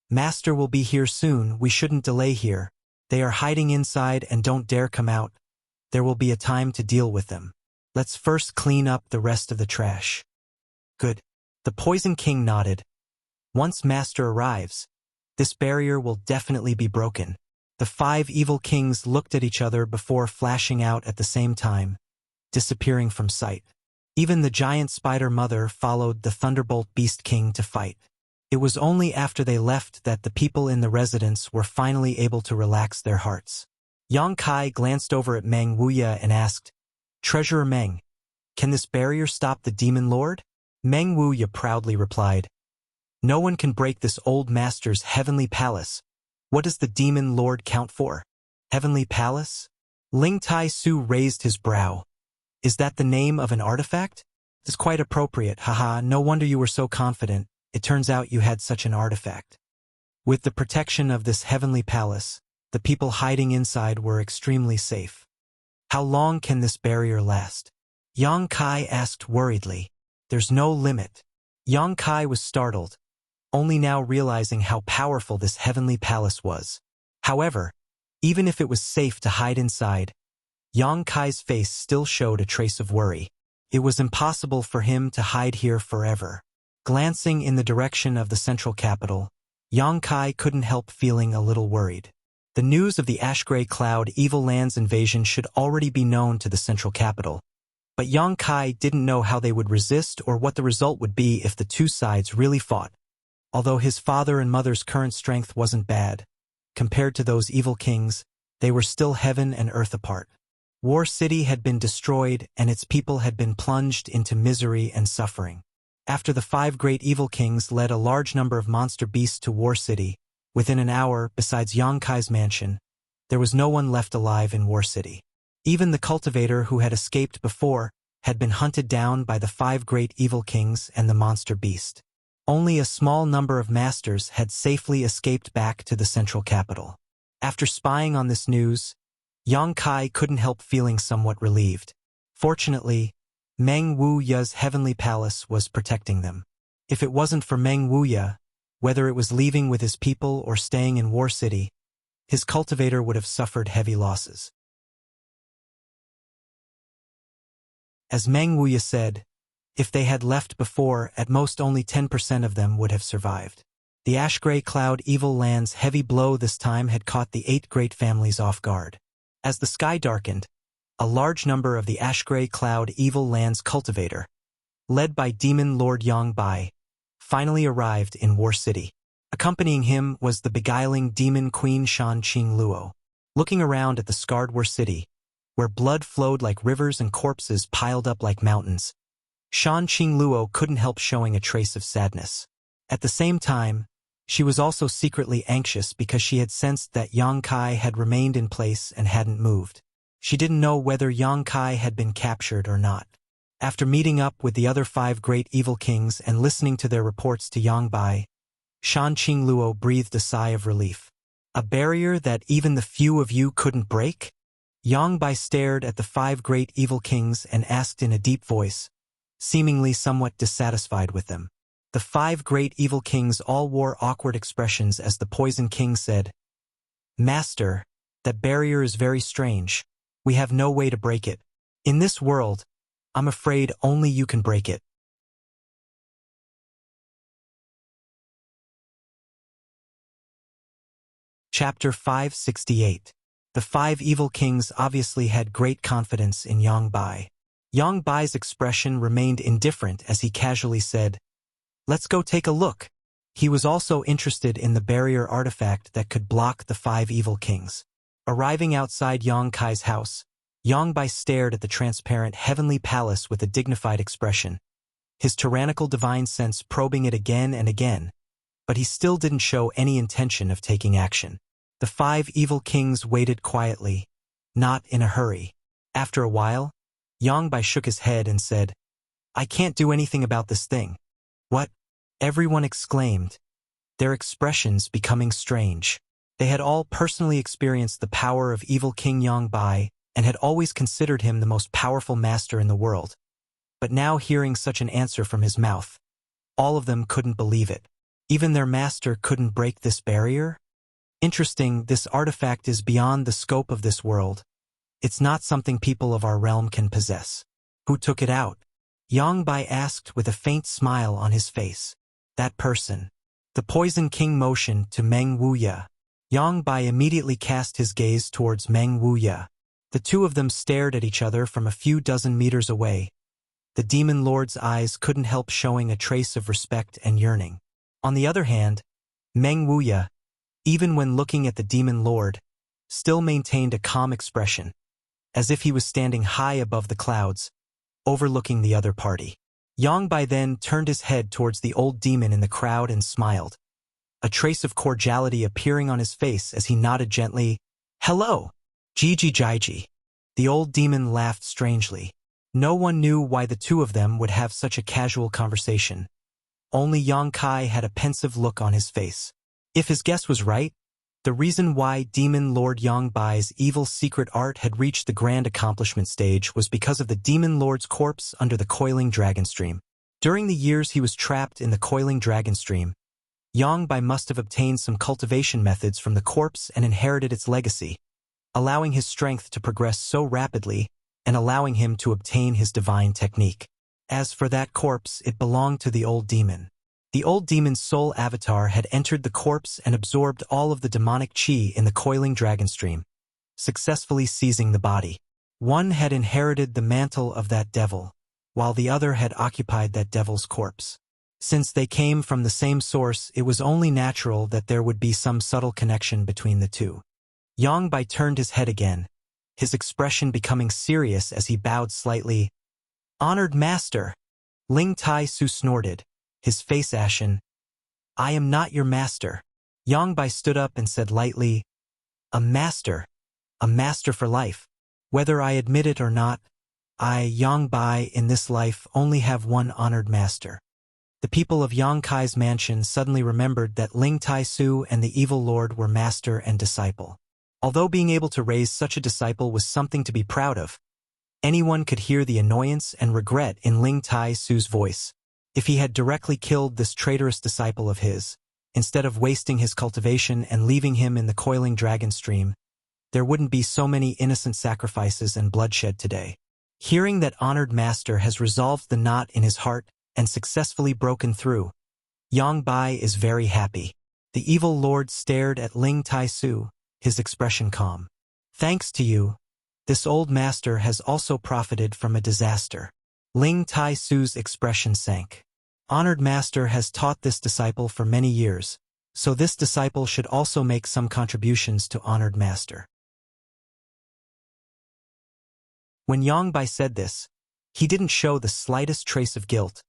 "Master will be here soon, we shouldn't delay here. They are hiding inside and don't dare come out. There will be a time to deal with them. Let's first clean up the rest of the trash." "Good." The Poison King nodded. "Once Master arrives, this barrier will definitely be broken." The 5 evil kings looked at each other before flashing out at the same time, disappearing from sight. Even the giant spider mother followed the Thunderbolt Beast King to fight. It was only after they left that the people in the residence were finally able to relax their hearts. Yang Kai glanced over at Meng Wuya and asked, "Treasurer Meng, can this barrier stop the Demon Lord?" Meng Wuya proudly replied, "No one can break this old master's heavenly palace. What does the Demon Lord count for? Heavenly palace?" Ling Tai Su raised his brow. "Is that the name of an artifact? It's quite appropriate, haha, no wonder you were so confident. It turns out you had such an artifact." With the protection of this heavenly palace, the people hiding inside were extremely safe. "How long can this barrier last?" Yang Kai asked worriedly. "There's no limit." Yang Kai was startled, only now realizing how powerful this heavenly palace was. However, even if it was safe to hide inside, Yang Kai's face still showed a trace of worry. It was impossible for him to hide here forever. Glancing in the direction of the central capital, Yang Kai couldn't help feeling a little worried. The news of the Ash-Gray Cloud Evil Land's invasion should already be known to the central capital. But Yang Kai didn't know how they would resist or what the result would be if the two sides really fought. Although his father and mother's current strength wasn't bad, compared to those evil kings, they were still heaven and earth apart. War City had been destroyed and its people had been plunged into misery and suffering. After the 5 great evil kings led a large number of monster beasts to War City, within an hour, besides Yang Kai's mansion, there was no one left alive in War City. Even the cultivator who had escaped before had been hunted down by the 5 great evil kings and the monster beast. Only a small number of masters had safely escaped back to the central capital. After spying on this news, Yang Kai couldn't help feeling somewhat relieved. Fortunately, Meng Wuya's heavenly palace was protecting them. If it wasn't for Meng Wuya, whether it was leaving with his people or staying in War City, his cultivator would have suffered heavy losses. As Meng Wuya said, if they had left before, at most only 10% of them would have survived. The Ash-Gray Cloud Evil Land's heavy blow this time had caught the 8 great families off guard. As the sky darkened, a large number of the Ash-Gray Cloud Evil Land's cultivator, led by Demon Lord Yang Bai, finally arrived in War City. Accompanying him was the beguiling demon queen Shan Qing Luo. Looking around at the scarred War City, where blood flowed like rivers and corpses piled up like mountains, Shan Qing Luo couldn't help showing a trace of sadness. At the same time, she was also secretly anxious because she had sensed that Yang Kai had remained in place and hadn't moved. She didn't know whether Yang Kai had been captured or not. After meeting up with the other 5 great evil kings and listening to their reports to Yang Bai, Shan Qing Luo breathed a sigh of relief. A barrier that even the few of you couldn't break? Yang Bai stared at the 5 great evil kings and asked in a deep voice, seemingly somewhat dissatisfied with them. The 5 great evil kings all wore awkward expressions as the Poison King said, "Master, that barrier is very strange. We have no way to break it. In this world, I'm afraid only you can break it." Chapter 568. The five evil kings obviously had great confidence in Yang Bai. Yang Bai's expression remained indifferent as he casually said, "Let's go take a look." He was also interested in the barrier artifact that could block the five evil kings. Arriving outside Yang Kai's house, Yang Bai stared at the transparent heavenly palace with a dignified expression, his tyrannical divine sense probing it again and again, but he still didn't show any intention of taking action. The five evil kings waited quietly, not in a hurry. After a while, Yang Bai shook his head and said, "I can't do anything about this thing." "What?" everyone exclaimed, their expressions becoming strange. They had all personally experienced the power of evil King Yang Bai and had always considered him the most powerful master in the world. But now hearing such an answer from his mouth, all of them couldn't believe it. Even their master couldn't break this barrier? Interesting, this artifact is beyond the scope of this world. It's not something people of our realm can possess. Who took it out? Yang Bai asked with a faint smile on his face. That person. The Poison King motioned to Meng Wuya. Yang Bai immediately cast his gaze towards Meng Wuya. The two of them stared at each other from a few dozen meters away. The Demon Lord's eyes couldn't help showing a trace of respect and yearning. On the other hand, Meng Wuya, even when looking at the Demon Lord, still maintained a calm expression, as if he was standing high above the clouds, overlooking the other party. Yang Bai then turned his head towards the old demon in the crowd and smiled, a trace of cordiality appearing on his face as he nodded gently, "Hello, Jiji Jaiji." The old demon laughed strangely. No one knew why the two of them would have such a casual conversation. Only Yang Kai had a pensive look on his face. If his guess was right, the reason why Demon Lord Yang Bai's evil secret art had reached the grand accomplishment stage was because of the Demon Lord's corpse under the coiling dragon stream. During the years he was trapped in the coiling dragon stream, Yang Bai must have obtained some cultivation methods from the corpse and inherited its legacy, allowing his strength to progress so rapidly and allowing him to obtain his divine technique. As for that corpse, it belonged to the old demon. The old demon's soul avatar had entered the corpse and absorbed all of the demonic chi in the coiling dragon stream, successfully seizing the body. One had inherited the mantle of that devil, while the other had occupied that devil's corpse. Since they came from the same source, it was only natural that there would be some subtle connection between the two. Yang Bai turned his head again, his expression becoming serious as he bowed slightly. "Honored master," Ling Tai Su snorted, his face ashen. "I am not your master." Yang Bai stood up and said lightly, A master for life. Whether I admit it or not, I, Yang Bai, in this life only have one honored master." The people of Yang Kai's mansion suddenly remembered that Ling Tai Su and the evil lord were master and disciple. Although being able to raise such a disciple was something to be proud of, anyone could hear the annoyance and regret in Ling Tai Su's voice. If he had directly killed this traitorous disciple of his, instead of wasting his cultivation and leaving him in the coiling dragon stream, there wouldn't be so many innocent sacrifices and bloodshed today. Hearing that honored master has resolved the knot in his heart and successfully broken through, Yang Bai is very happy. The evil lord stared at Ling Tai Su, his expression calm. "Thanks to you, this old master has also profited from a disaster." Ling Tai Su's expression sank. Honored master has taught this disciple for many years, so this disciple should also make some contributions to honored master. When Yang Bai said this, he didn't show the slightest trace of guilt,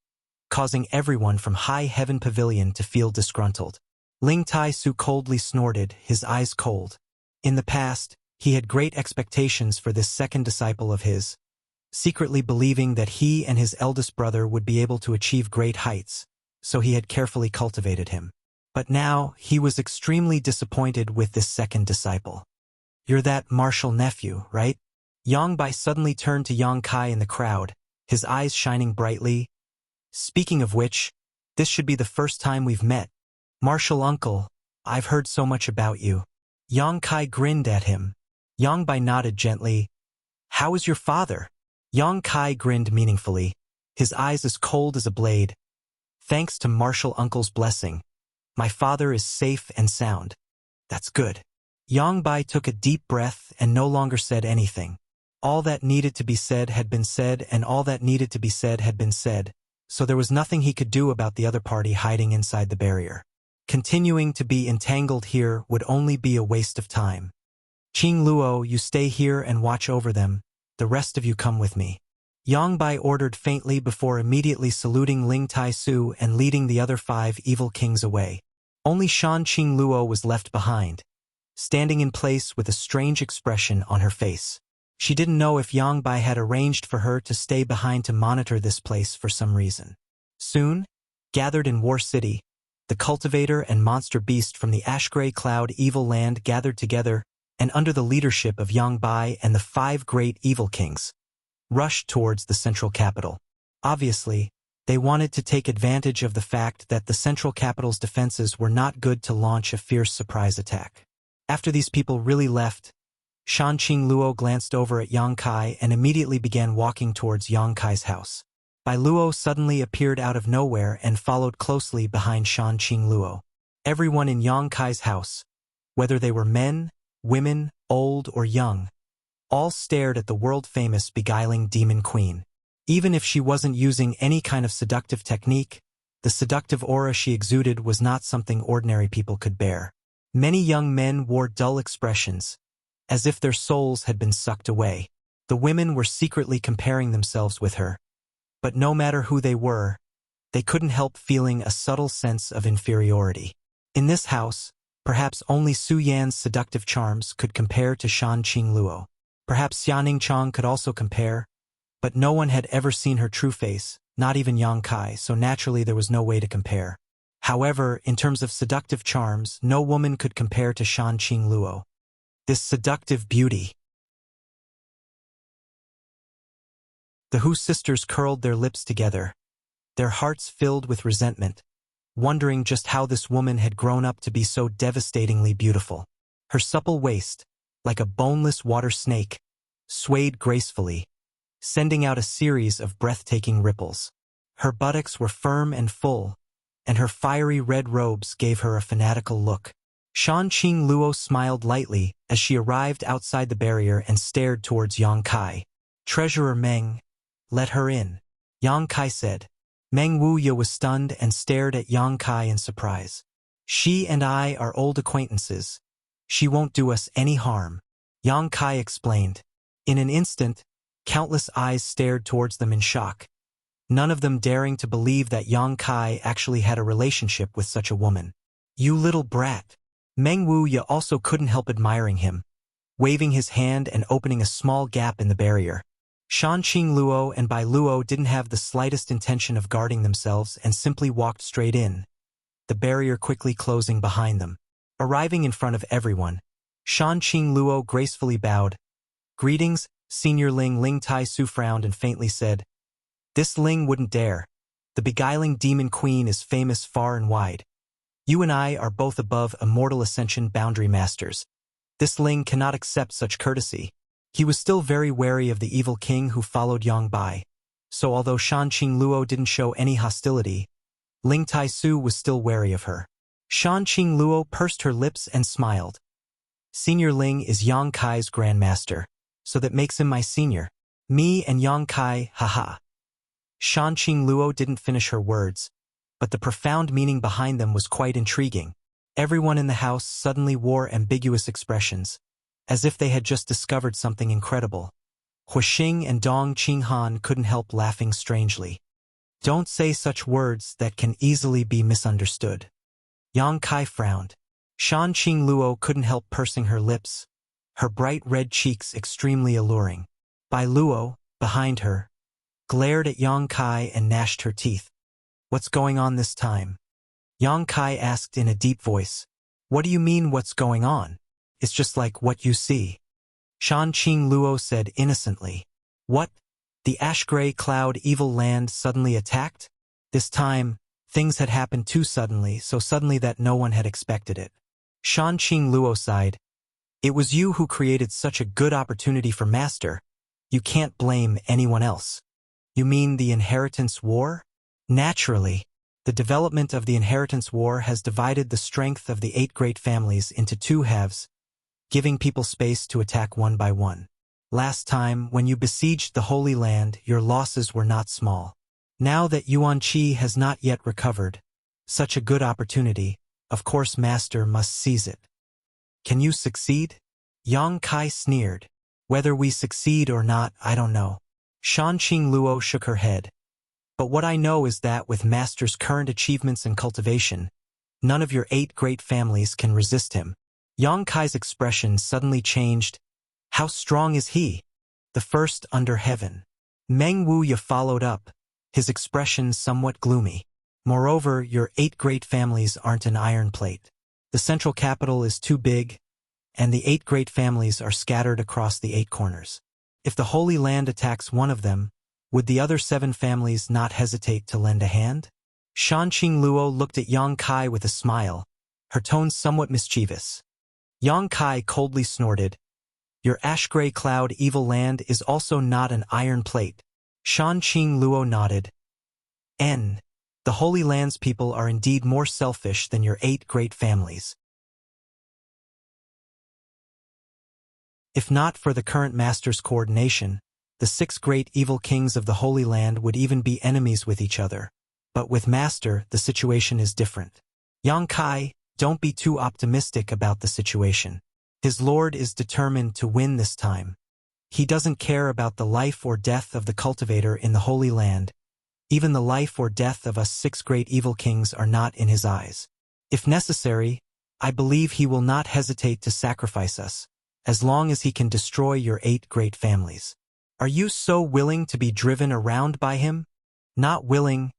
causing everyone from High Heaven Pavilion to feel disgruntled. Ling Tai Su coldly snorted, his eyes cold. In the past, he had great expectations for this second disciple of his, secretly believing that he and his eldest brother would be able to achieve great heights, so he had carefully cultivated him. But now, he was extremely disappointed with this second disciple. "You're that martial nephew, right?" Yang Bai suddenly turned to Yang Kai in the crowd, his eyes shining brightly. "Speaking of which, this should be the first time we've met. Martial uncle, I've heard so much about you." Yang Kai grinned at him. Yang Bai nodded gently. "How is your father?" Yang Kai grinned meaningfully, his eyes as cold as a blade. "Thanks to martial uncle's blessing, my father is safe and sound." "That's good." Yang Bai took a deep breath and no longer said anything. All that needed to be said had been said, and all that needed to be said had been said, so there was nothing he could do about the other party hiding inside the barrier. Continuing to be entangled here would only be a waste of time. Qing Luo, you stay here and watch over them, the rest of you come with me. Yang Bai ordered faintly before immediately saluting Ling Tai Su and leading the other 5 evil kings away. Only Shan Qing Luo was left behind, standing in place with a strange expression on her face. She didn't know if Yang Bai had arranged for her to stay behind to monitor this place for some reason. Soon, gathered in War City, the cultivator and monster beast from the ash-gray cloud evil land gathered together and under the leadership of Yang Bai and the 5 great evil kings, rushed towards the central capital. Obviously, they wanted to take advantage of the fact that the central capital's defenses were not good to launch a fierce surprise attack. After these people really left, Shan Qing Luo glanced over at Yang Kai and immediately began walking towards Yang Kai's house. Bai Luo suddenly appeared out of nowhere and followed closely behind Shan Qing Luo. Everyone in Yang Kai's house, whether they were men, women, old or young, all stared at the world-famous beguiling demon queen. Even if she wasn't using any kind of seductive technique, the seductive aura she exuded was not something ordinary people could bear. Many young men wore dull expressions, as if their souls had been sucked away. The women were secretly comparing themselves with her, but no matter who they were, they couldn't help feeling a subtle sense of inferiority. In this house, perhaps only Su Yan's seductive charms could compare to Shan Qing Luo. Perhaps Xianing Chang could also compare, but no one had ever seen her true face, not even Yang Kai, so naturally there was no way to compare. However, in terms of seductive charms, no woman could compare to Shan Qing Luo. This seductive beauty. The Hu sisters curled their lips together, their hearts filled with resentment, wondering just how this woman had grown up to be so devastatingly beautiful. Her supple waist, like a boneless water snake, swayed gracefully, sending out a series of breathtaking ripples. Her buttocks were firm and full, and her fiery red robes gave her a fanatical look. Shan Qing Luo smiled lightly as she arrived outside the barrier and stared towards Yang Kai. "Treasurer Meng, let her in," Yang Kai said. Meng Wuya was stunned and stared at Yang Kai in surprise. "She and I are old acquaintances. She won't do us any harm," Yang Kai explained. In an instant, countless eyes stared towards them in shock, none of them daring to believe that Yang Kai actually had a relationship with such a woman. "You little brat." Meng Wuya also couldn't help admiring him, waving his hand and opening a small gap in the barrier. Shan Qing Luo and Bai Luo didn't have the slightest intention of guarding themselves and simply walked straight in, the barrier quickly closing behind them. Arriving in front of everyone, Shan Qing Luo gracefully bowed. "Greetings, Senior Ling." Ling Tai Su frowned and faintly said, "This Ling wouldn't dare. The beguiling demon queen is famous far and wide. You and I are both above immortal ascension boundary masters. This Ling cannot accept such courtesy." He was still very wary of the evil king who followed Yang Bai, so although Shan Qing Luo didn't show any hostility, Ling Tai Su was still wary of her. Shan Qing Luo pursed her lips and smiled. "Senior Ling is Yang Kai's grandmaster, so that makes him my senior. Me and Yang Kai, haha." Shan Qing Luo didn't finish her words, but the profound meaning behind them was quite intriguing. Everyone in the house suddenly wore ambiguous expressions, as if they had just discovered something incredible. Huixing and Dong Qinghan couldn't help laughing strangely. "Don't say such words that can easily be misunderstood." Yang Kai frowned. Shan Qing Luo couldn't help pursing her lips, her bright red cheeks extremely alluring. Bai Luo, behind her, glared at Yang Kai and gnashed her teeth. "What's going on this time?" Yang Kai asked in a deep voice. "What do you mean, what's going on? It's just like what you see." Shan Qing Luo said innocently. "What? The ash-gray cloud evil land suddenly attacked? This time, things had happened too suddenly, so suddenly that no one had expected it." Shan Qing Luo sighed. "It was you who created such a good opportunity for Master. You can't blame anyone else." "You mean the inheritance war?" "Naturally. The development of the inheritance war has divided the strength of the 8 great families into 2 halves. giving people space to attack one by one. Last time, when you besieged the Holy Land, your losses were not small. Now that Yuan Qi has not yet recovered, such a good opportunity, of course Master must seize it. Can you succeed? Yang Kai sneered. Whether we succeed or not, I don't know. Shanqing Luo shook her head. But what I know is that with Master's current achievements in cultivation, none of your 8 great families can resist him. Yang Kai's expression suddenly changed. How strong is he? The first under heaven. Meng Wuya followed up, his expression somewhat gloomy. Moreover, your 8 great families aren't an iron plate. The central capital is too big, and the 8 great families are scattered across the 8 corners. If the Holy Land attacks one of them, would the other 7 families not hesitate to lend a hand? Shanqing Luo looked at Yang Kai with a smile, her tone somewhat mischievous. Yang Kai coldly snorted. Your ash-gray cloud evil land is also not an iron plate. Shanqing Luo nodded. The Holy Land's people are indeed more selfish than your 8 great families. If not for the current Master's coordination, the 6 great evil kings of the Holy Land would even be enemies with each other. But with Master, the situation is different. Yang Kai, don't be too optimistic about the situation. His lord is determined to win this time. He doesn't care about the life or death of the cultivator in the Holy Land. Even the life or death of us 6 great evil kings are not in his eyes. If necessary, I believe he will not hesitate to sacrifice us, as long as he can destroy your 8 great families. Are you so willing to be driven around by him? Not willing,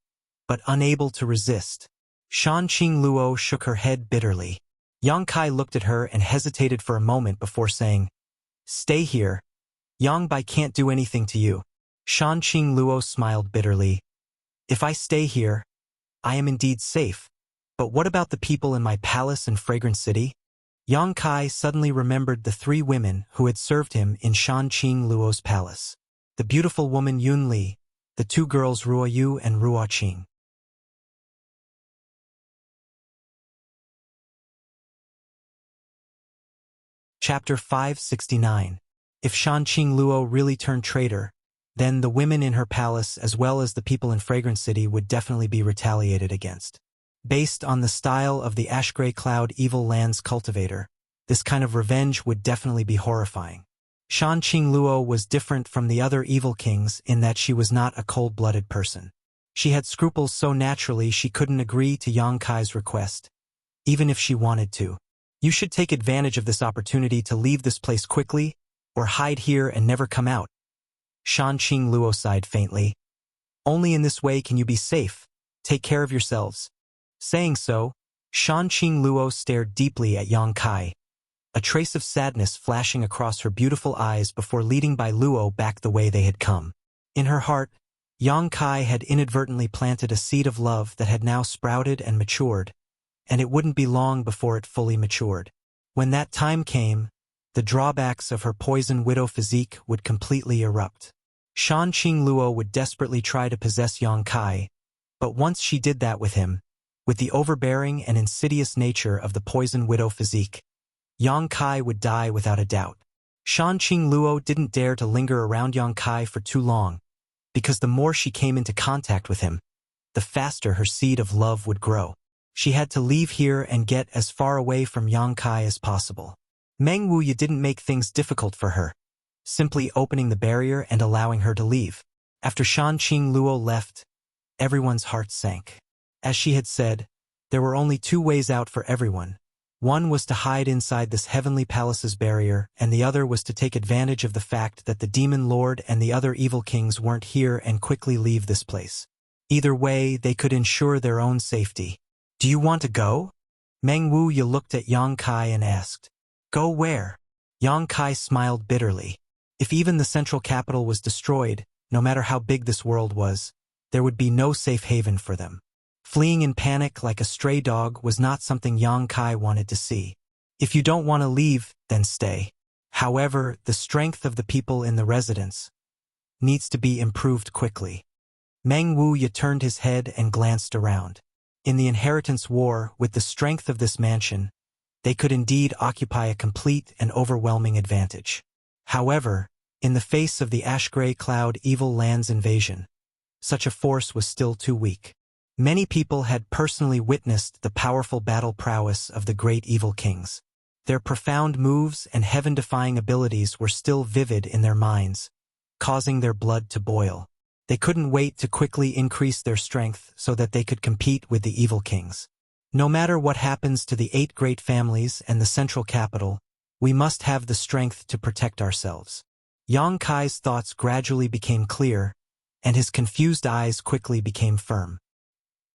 but unable to resist. Shanqing Luo shook her head bitterly. Yang Kai looked at her and hesitated for a moment before saying, Stay here. Yang Bai can't do anything to you. Shanqing Luo smiled bitterly. If I stay here, I am indeed safe. But what about the people in my palace and fragrant city? Yang Kai suddenly remembered the 3 women who had served him in Shanqing Luo's palace. The beautiful woman Yun Li, the 2 girls Ruo Yu and Ruo Qing. Chapter 569. If Shanqing Luo really turned traitor, then the women in her palace as well as the people in Fragrant City would definitely be retaliated against. Based on the style of the ash-gray cloud evil land's cultivator, this kind of revenge would definitely be horrifying. Shanqing Luo was different from the other evil kings in that she was not a cold-blooded person. She had scruples so naturally she couldn't agree to Yang Kai's request, even if she wanted to. You should take advantage of this opportunity to leave this place quickly, or hide here and never come out. Shanqing Luo sighed faintly. Only in this way can you be safe. Take care of yourselves. Saying so, Shanqing Luo stared deeply at Yang Kai, a trace of sadness flashing across her beautiful eyes before leading Bai Luo back the way they had come. In her heart, Yang Kai had inadvertently planted a seed of love that had now sprouted and matured, and it wouldn't be long before it fully matured. When that time came, the drawbacks of her poison widow physique would completely erupt. Shanqing Luo would desperately try to possess Yang Kai, but once she did that with him, with the overbearing and insidious nature of the poison widow physique, Yang Kai would die without a doubt. Shanqing Luo didn't dare to linger around Yang Kai for too long, because the more she came into contact with him, the faster her seed of love would grow. She had to leave here and get as far away from Yang Kai as possible. Meng Wuya didn't make things difficult for her, simply opening the barrier and allowing her to leave. After Shanqing Luo left, everyone's heart sank. As she had said, there were only 2 ways out for everyone. One was to hide inside this heavenly palace's barrier, and the other was to take advantage of the fact that the demon lord and the other evil kings weren't here and quickly leave this place. Either way, they could ensure their own safety. Do you want to go? Meng Wuya looked at Yang Kai and asked. Go where? Yang Kai smiled bitterly. If even the central capital was destroyed, no matter how big this world was, there would be no safe haven for them. Fleeing in panic like a stray dog was not something Yang Kai wanted to see. If you don't want to leave, then stay. However, the strength of the people in the residence needs to be improved quickly. Meng Wuya turned his head and glanced around. In the inheritance war, with the strength of this mansion, they could indeed occupy a complete and overwhelming advantage. However, in the face of the ash-gray cloud evil land's invasion, such a force was still too weak. Many people had personally witnessed the powerful battle prowess of the great evil kings. Their profound moves and heaven-defying abilities were still vivid in their minds, causing their blood to boil. They couldn't wait to quickly increase their strength so that they could compete with the evil kings. No matter what happens to the 8 great families and the central capital, we must have the strength to protect ourselves. Yang Kai's thoughts gradually became clear, and his confused eyes quickly became firm.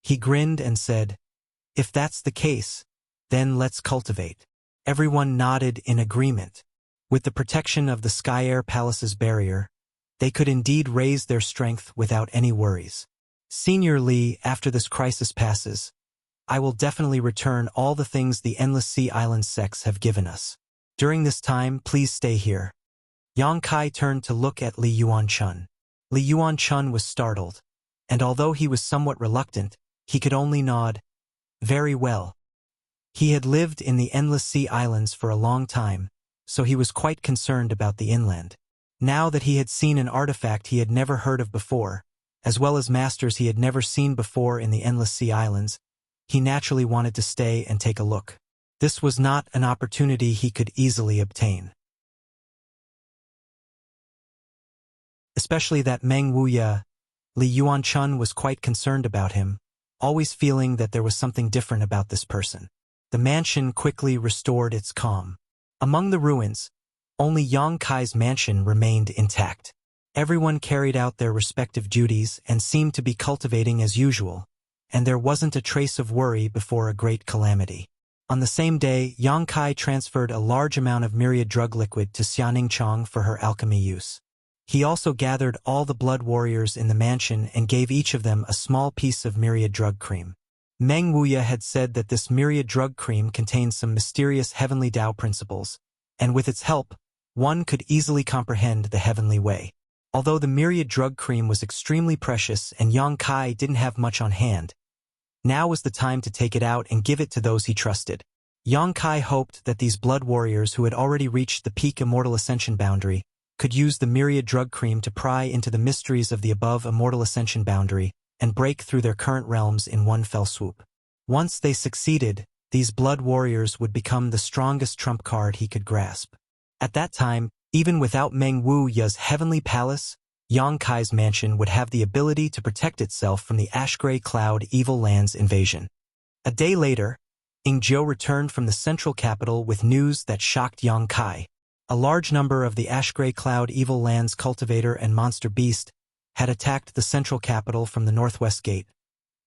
He grinned and said, "If that's the case, then let's cultivate." Everyone nodded in agreement. With the protection of the Sky Air Palace's barrier, they could indeed raise their strength without any worries. Senior Li, after this crisis passes, I will definitely return all the things the Endless Sea Islands sects have given us. During this time, please stay here. Yang Kai turned to look at Li Yuanchun. Li Yuanchun was startled, and although he was somewhat reluctant, he could only nod. Very well. He had lived in the Endless Sea Islands for a long time, so he was quite concerned about the inland. Now that he had seen an artifact he had never heard of before, as well as masters he had never seen before in the Endless Sea Islands, he naturally wanted to stay and take a look. This was not an opportunity he could easily obtain. Especially that Meng Wuya, Li Yuanchun was quite concerned about him, always feeling that there was something different about this person. The mansion quickly restored its calm. Among the ruins, only Yang Kai's mansion remained intact. Everyone carried out their respective duties and seemed to be cultivating as usual, and there wasn't a trace of worry before a great calamity. On the same day, Yang Kai transferred a large amount of myriad drug liquid to Xianing for her alchemy use. He also gathered all the blood warriors in the mansion and gave each of them a small piece of myriad drug cream. Meng Wuya had said that this myriad drug cream contained some mysterious heavenly Tao principles, and with its help, one could easily comprehend the heavenly way. Although the myriad drug cream was extremely precious and Yang Kai didn't have much on hand, now was the time to take it out and give it to those he trusted. Yang Kai hoped that these blood warriors who had already reached the peak immortal ascension boundary could use the myriad drug cream to pry into the mysteries of the above immortal ascension boundary and break through their current realms in one fell swoop. Once they succeeded, these blood warriors would become the strongest trump card he could grasp. At that time, even without Meng Wuya's heavenly palace, Yang Kai's mansion would have the ability to protect itself from the ash-gray cloud evil land's invasion. A day later, Yingzhou returned from the central capital with news that shocked Yang Kai. A large number of the ash-gray cloud evil land's cultivator and monster beast had attacked the central capital from the northwest gate,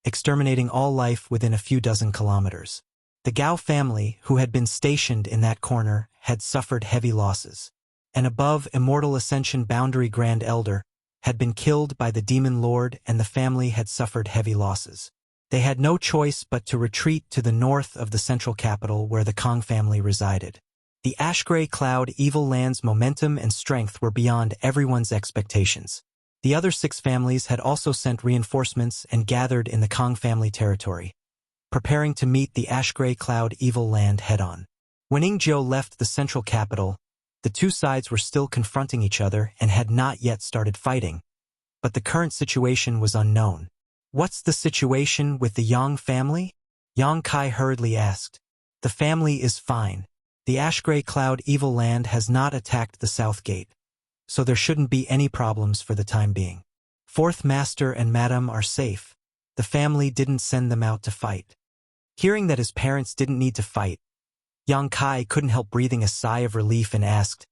exterminating all life within a few dozen kilometers. The Gao family, who had been stationed in that corner, had suffered heavy losses. An above immortal ascension boundary Grand Elder had been killed by the Demon Lord, and the family had suffered heavy losses. They had no choice but to retreat to the north of the central capital where the Kong family resided. The ash-gray cloud evil land's momentum and strength were beyond everyone's expectations. The other 6 families had also sent reinforcements and gathered in the Kong family territory, preparing to meet the ash-gray cloud evil land head-on. When Yingzhou left the central capital, the two sides were still confronting each other and had not yet started fighting, but the current situation was unknown. What's the situation with the Yang family? Yang Kai hurriedly asked. The family is fine. The ash-gray cloud evil land has not attacked the south gate, so there shouldn't be any problems for the time being. Fourth Master and Madam are safe. The family didn't send them out to fight. Hearing that his parents didn't need to fight, Yang Kai couldn't help breathing a sigh of relief and asked,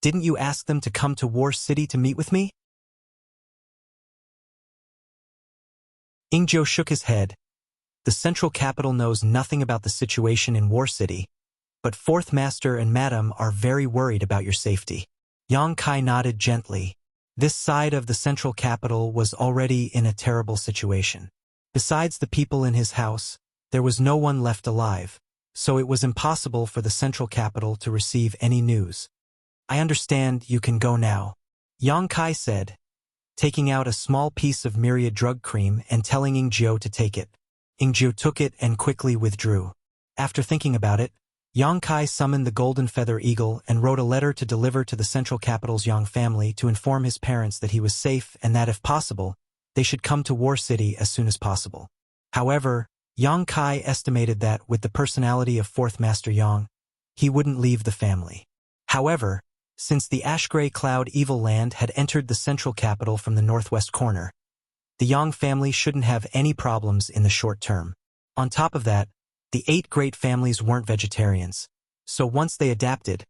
"Didn't you ask them to come to War City to meet with me?" Yingzhou shook his head. The central capital knows nothing about the situation in War City, but Fourth Master and Madam are very worried about your safety. Yang Kai nodded gently. This side of the central capital was already in a terrible situation. Besides the people in his house, there was no one left alive, so it was impossible for the central capital to receive any news. I understand, you can go now, Yang Kai said, taking out a small piece of myriad drug cream and telling Yingzhou to take it. Yingzhou took it and quickly withdrew. After thinking about it, Yang Kai summoned the Golden Feather Eagle and wrote a letter to deliver to the central capital's Yang family to inform his parents that he was safe and that if possible, they should come to War City as soon as possible. However, Yang Kai estimated that, with the personality of Fourth Master Yang, he wouldn't leave the family. However, since the ash-gray cloud Evil Land had entered the central capital from the northwest corner, the Yang family shouldn't have any problems in the short term. On top of that, the 8 great families weren't vegetarians, so once they adapted,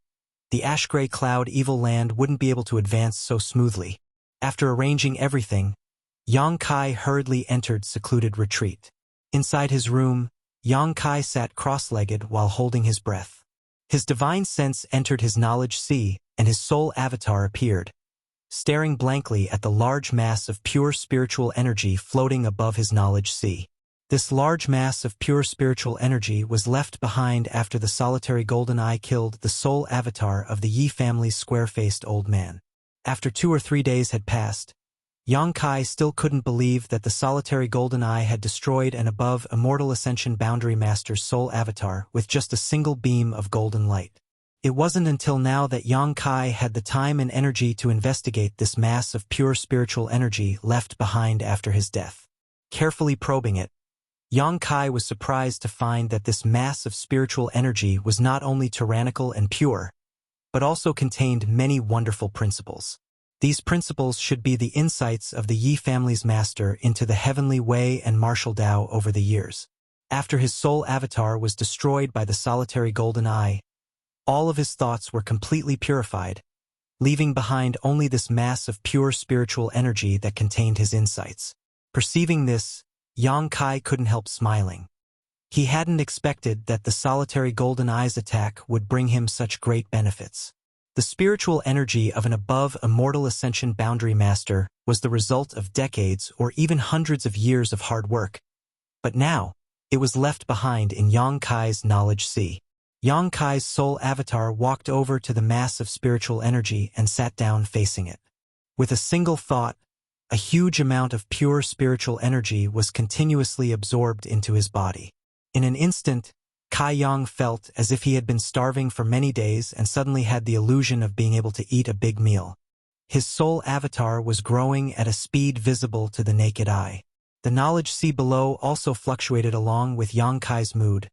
the ash-gray cloud Evil Land wouldn't be able to advance so smoothly. After arranging everything, Yang Kai hurriedly entered secluded retreat. Inside his room, Yang Kai sat cross-legged while holding his breath. His divine sense entered his knowledge sea, and his soul avatar appeared, staring blankly at the large mass of pure spiritual energy floating above his knowledge sea. This large mass of pure spiritual energy was left behind after the solitary golden eye killed the soul avatar of the Yi family's square-faced old man. After 2 or 3 days had passed, Yang Kai still couldn't believe that the solitary golden eye had destroyed an above immortal ascension boundary master's soul avatar with just a single beam of golden light. It wasn't until now that Yang Kai had the time and energy to investigate this mass of pure spiritual energy left behind after his death. Carefully probing it, Yang Kai was surprised to find that this mass of spiritual energy was not only tyrannical and pure, but also contained many wonderful principles. These principles should be the insights of the Yi family's master into the heavenly way and martial Tao over the years. After his soul avatar was destroyed by the solitary golden eye, all of his thoughts were completely purified, leaving behind only this mass of pure spiritual energy that contained his insights. Perceiving this, Yang Kai couldn't help smiling. He hadn't expected that the solitary golden eye's attack would bring him such great benefits. The spiritual energy of an above immortal ascension boundary master was the result of decades or even hundreds of years of hard work, but now, it was left behind in Yang Kai's knowledge sea. Yang Kai's soul avatar walked over to the mass of spiritual energy and sat down facing it. With a single thought, a huge amount of pure spiritual energy was continuously absorbed into his body. In an instant, Kai Yang felt as if he had been starving for many days and suddenly had the illusion of being able to eat a big meal. His soul avatar was growing at a speed visible to the naked eye. The knowledge sea below also fluctuated along with Yang Kai's mood,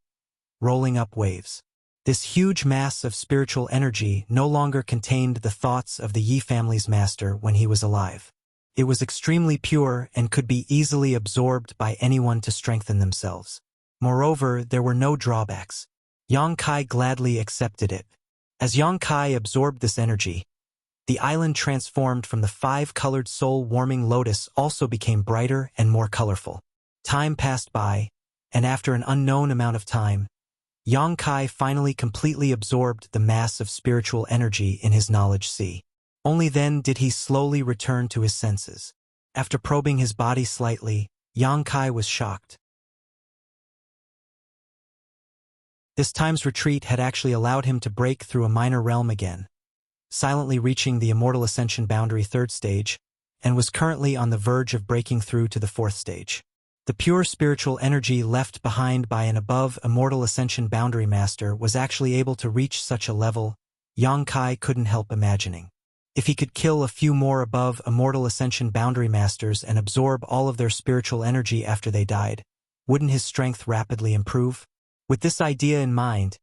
rolling up waves. This huge mass of spiritual energy no longer contained the thoughts of the Yi family's master when he was alive. It was extremely pure and could be easily absorbed by anyone to strengthen themselves. Moreover, there were no drawbacks. Yang Kai gladly accepted it. As Yang Kai absorbed this energy, the island transformed from the 5-colored soul-warming lotus also became brighter and more colorful. Time passed by, and after an unknown amount of time, Yang Kai finally completely absorbed the mass of spiritual energy in his knowledge sea. Only then did he slowly return to his senses. After probing his body slightly, Yang Kai was shocked. This time's retreat had actually allowed him to break through a minor realm again, silently reaching the Immortal Ascension Boundary 3rd stage, and was currently on the verge of breaking through to the 4th stage. The pure spiritual energy left behind by an above Immortal Ascension Boundary Master was actually able to reach such a level Yang Kai couldn't help imagining. If he could kill a few more above Immortal Ascension Boundary Masters and absorb all of their spiritual energy after they died, wouldn't his strength rapidly improve? With this idea in mind,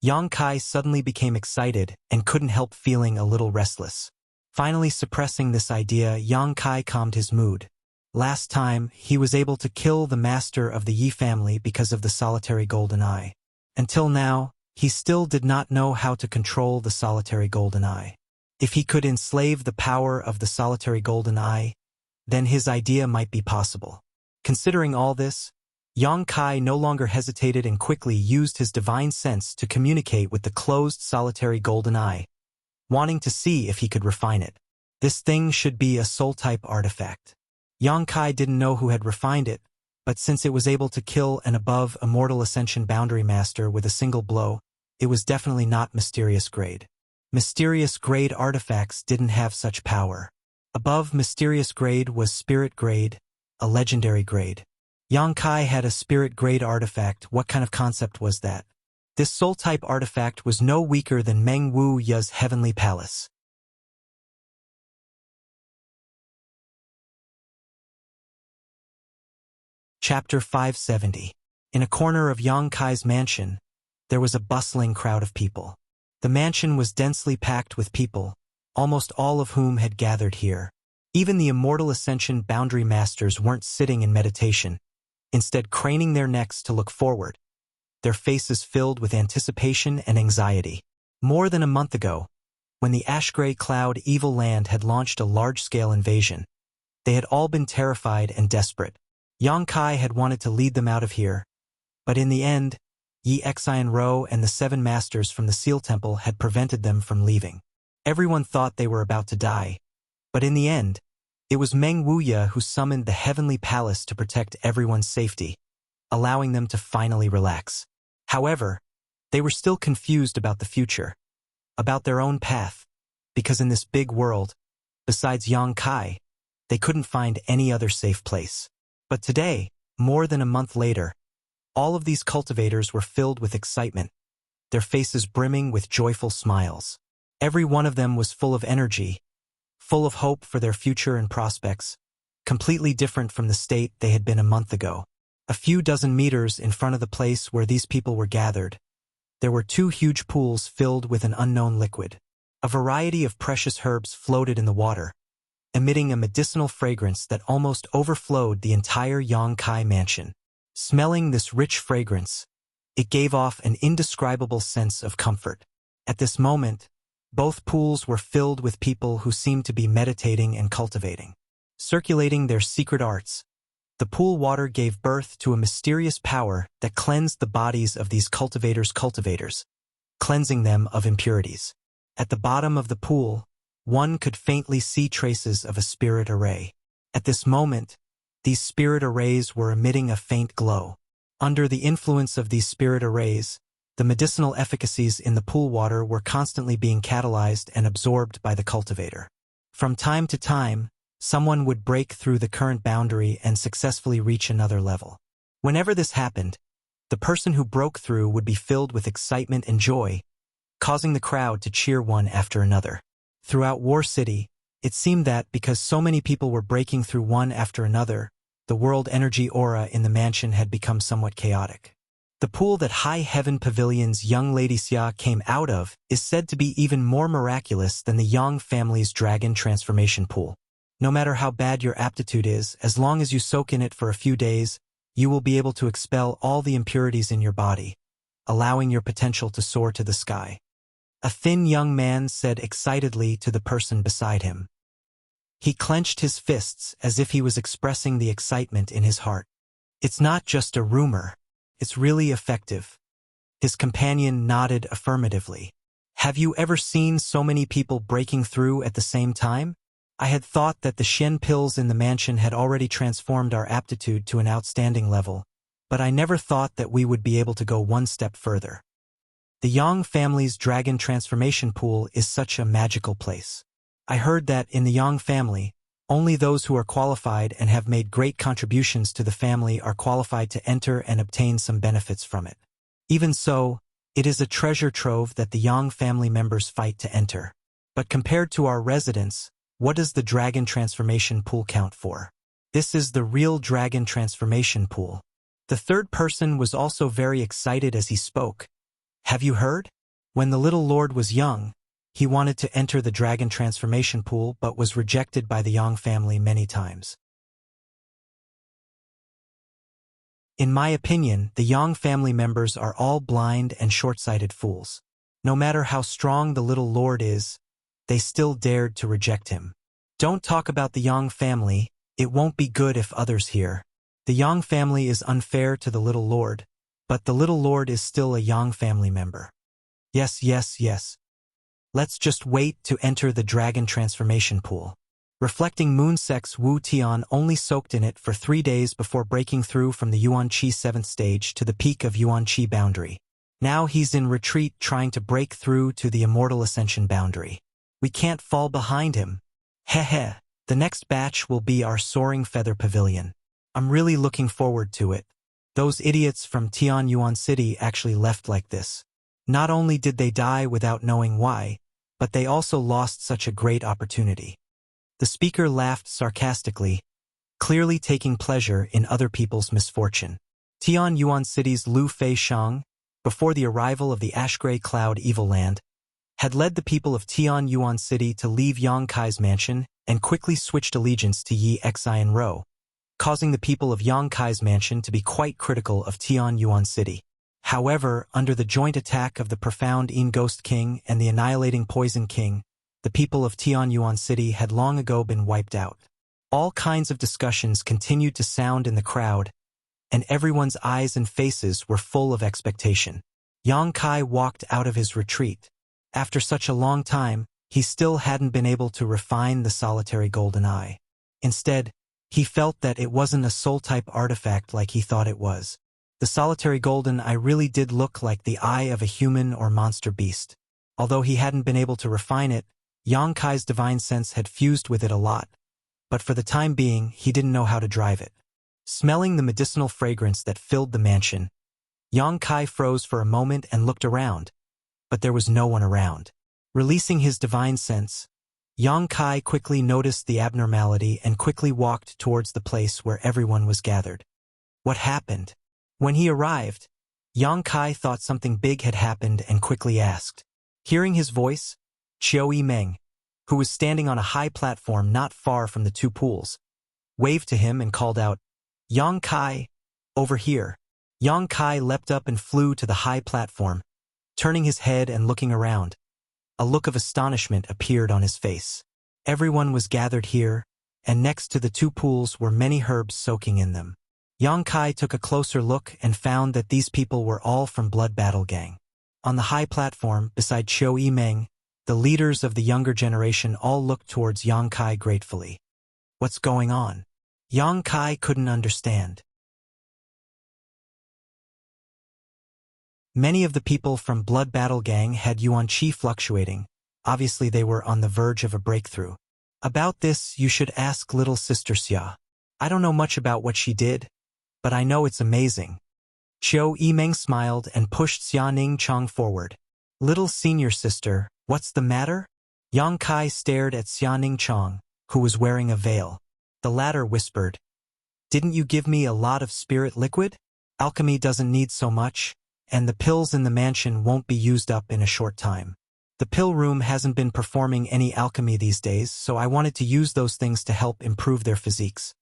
Yang Kai suddenly became excited and couldn't help feeling a little restless. Finally suppressing this idea, Yang Kai calmed his mood. Last time, he was able to kill the master of the Yi family because of the solitary golden eye. Until now, he still did not know how to control the solitary golden eye. If he could enslave the power of the solitary golden eye, then his idea might be possible. Considering all this, Yang Kai no longer hesitated and quickly used his divine sense to communicate with the closed solitary golden eye, wanting to see if he could refine it. This thing should be a soul-type artifact. Yang Kai didn't know who had refined it, but since it was able to kill an above Immortal Ascension Boundary Master with a single blow, it was definitely not Mysterious Grade. Mysterious Grade artifacts didn't have such power. Above Mysterious Grade was Spirit Grade, a legendary grade. Yang Kai had a Spirit Grade artifact. What kind of concept was that? This soul-type artifact was no weaker than Meng Wuxia's heavenly palace. Chapter 570. In a corner of Yang Kai's mansion, there was a bustling crowd of people. The mansion was densely packed with people, almost all of whom had gathered here. Even the immortal Ascension Boundary Masters weren't sitting in meditation, instead craning their necks to look forward, their faces filled with anticipation and anxiety. More than a month ago, when the ash-gray cloud evil land had launched a large-scale invasion, they had all been terrified and desperate. Yang Kai had wanted to lead them out of here, but in the end, Yi Xian Ro and the 7 masters from the Seal Temple had prevented them from leaving. Everyone thought they were about to die, but in the end, it was Meng Wuxia who summoned the Heavenly Palace to protect everyone's safety, allowing them to finally relax. However, they were still confused about the future, about their own path, because in this big world, besides Yang Kai, they couldn't find any other safe place. But today, more than a month later, all of these cultivators were filled with excitement, their faces brimming with joyful smiles. Every one of them was full of energy, full of hope for their future and prospects, completely different from the state they had been a month ago. A few dozen meters in front of the place where these people were gathered, there were 2 huge pools filled with an unknown liquid. A variety of precious herbs floated in the water, emitting a medicinal fragrance that almost overflowed the entire Yang Kai mansion. Smelling this rich fragrance, it gave off an indescribable sense of comfort. At this moment, both pools were filled with people who seemed to be meditating and cultivating. Circulating their secret arts, the pool water gave birth to a mysterious power that cleansed the bodies of these cultivators' cultivators, cleansing them of impurities. At the bottom of the pool, one could faintly see traces of a spirit array. At this moment, these spirit arrays were emitting a faint glow. Under the influence of these spirit arrays, the medicinal efficacies in the pool water were constantly being catalyzed and absorbed by the cultivator. From time to time, someone would break through the current boundary and successfully reach another level. Whenever this happened, the person who broke through would be filled with excitement and joy, causing the crowd to cheer one after another. Throughout War City, it seemed that because so many people were breaking through one after another, the world energy aura in the mansion had become somewhat chaotic. The pool that High Heaven Pavilion's young Lady Xia came out of is said to be even more miraculous than the Yang family's dragon transformation pool. No matter how bad your aptitude is, as long as you soak in it for a few days, you will be able to expel all the impurities in your body, allowing your potential to soar to the sky. A thin young man said excitedly to the person beside him. He clenched his fists as if he was expressing the excitement in his heart. It's not just a rumor. It's really effective. His companion nodded affirmatively. Have you ever seen so many people breaking through at the same time? I had thought that the Shen pills in the mansion had already transformed our aptitude to an outstanding level, but I never thought that we would be able to go one step further. The Yang family's dragon transformation pool is such a magical place. I heard that in the Yang family, only those who are qualified and have made great contributions to the family are qualified to enter and obtain some benefits from it. Even so, it is a treasure trove that the Yang family members fight to enter. But compared to our residence, what does the dragon transformation pool count for? This is the real dragon transformation pool. The third person was also very excited as he spoke. Have you heard? When the little lord was young, he wanted to enter the dragon transformation pool but was rejected by the Yang family many times. In my opinion, the Yang family members are all blind and short-sighted fools. No matter how strong the little lord is, they still dared to reject him. Don't talk about the Yang family, it won't be good if others hear. The Yang family is unfair to the little lord, but the little lord is still a Yang family member. Yes, yes, yes. Let's just wait to enter the dragon transformation pool. Reflecting Moonsec's Wu Tian only soaked in it for 3 days before breaking through from the Yuan Qi 7th stage to the peak of Yuan Qi boundary. Now he's in retreat trying to break through to the immortal ascension boundary. We can't fall behind him. Heh. The next batch will be our soaring feather pavilion. I'm really looking forward to it. Those idiots from Tianyuan City actually left like this. Not only did they die without knowing why, but they also lost such a great opportunity. The speaker laughed sarcastically, clearly taking pleasure in other people's misfortune. Tianyuan City's Lu Fei-shang, before the arrival of the ash-gray cloud Evil Land, had led the people of Tianyuan City to leave Yang Kai's mansion and quickly switched allegiance to Yi Xian Rou, causing the people of Yang Kai's mansion to be quite critical of Tianyuan City. However, under the joint attack of the profound In Ghost King and the annihilating Poison King, the people of Tianyuan City had long ago been wiped out. All kinds of discussions continued to sound in the crowd, and everyone's eyes and faces were full of expectation. Yang Kai walked out of his retreat. After such a long time, he still hadn't been able to refine the solitary golden eye. Instead, he felt that it wasn't a soul-type artifact like he thought it was. The solitary golden eye really did look like the eye of a human or monster beast. Although he hadn't been able to refine it, Yang Kai's divine sense had fused with it a lot, but for the time being, he didn't know how to drive it. Smelling the medicinal fragrance that filled the mansion, Yang Kai froze for a moment and looked around, but there was no one around. Releasing his divine sense, Yang Kai quickly noticed the abnormality and quickly walked towards the place where everyone was gathered. What happened? When he arrived, Yang Kai thought something big had happened and quickly asked. Hearing his voice, Qiu Yimeng, who was standing on a high platform not far from the two pools, waved to him and called out, Yang Kai, over here. Yang Kai leapt up and flew to the high platform, turning his head and looking around. A look of astonishment appeared on his face. Everyone was gathered here, and next to the two pools were many herbs soaking in them. Yang Kai took a closer look and found that these people were all from Blood Battle Gang. On the high platform, beside Qiu Yimeng, the leaders of the younger generation all looked towards Yang Kai gratefully. What's going on? Yang Kai couldn't understand. Many of the people from Blood Battle Gang had yuan qi fluctuating. Obviously they were on the verge of a breakthrough. About this, you should ask little sister Xia. I don't know much about what she did, but I know it's amazing. Qiu Yimeng smiled and pushed Xia Ningchang forward. Little senior sister, what's the matter? Yang Kai stared at Xia Ningchang, who was wearing a veil. The latter whispered, Didn't you give me a lot of spirit liquid? Alchemy doesn't need so much, and the pills in the mansion won't be used up in a short time. The pill room hasn't been performing any alchemy these days, so I wanted to use those things to help improve their physiques.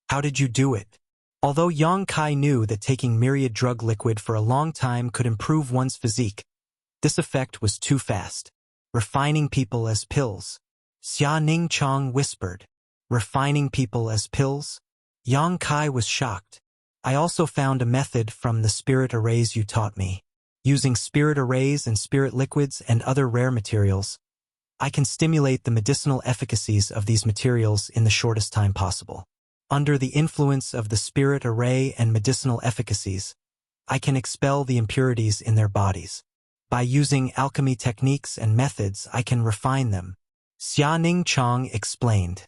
How did you do it? Although Yang Kai knew that taking myriad drug liquid for a long time could improve one's physique, this effect was too fast. Refining people as pills. Xia Ningchang whispered. Refining people as pills? Yang Kai was shocked. I also found a method from the spirit arrays you taught me. Using spirit arrays and spirit liquids and other rare materials, I can stimulate the medicinal efficacies of these materials in the shortest time possible. Under the influence of the spirit array and medicinal efficacies, I can expel the impurities in their bodies. By using alchemy techniques and methods, I can refine them. Xia Ningchang explained.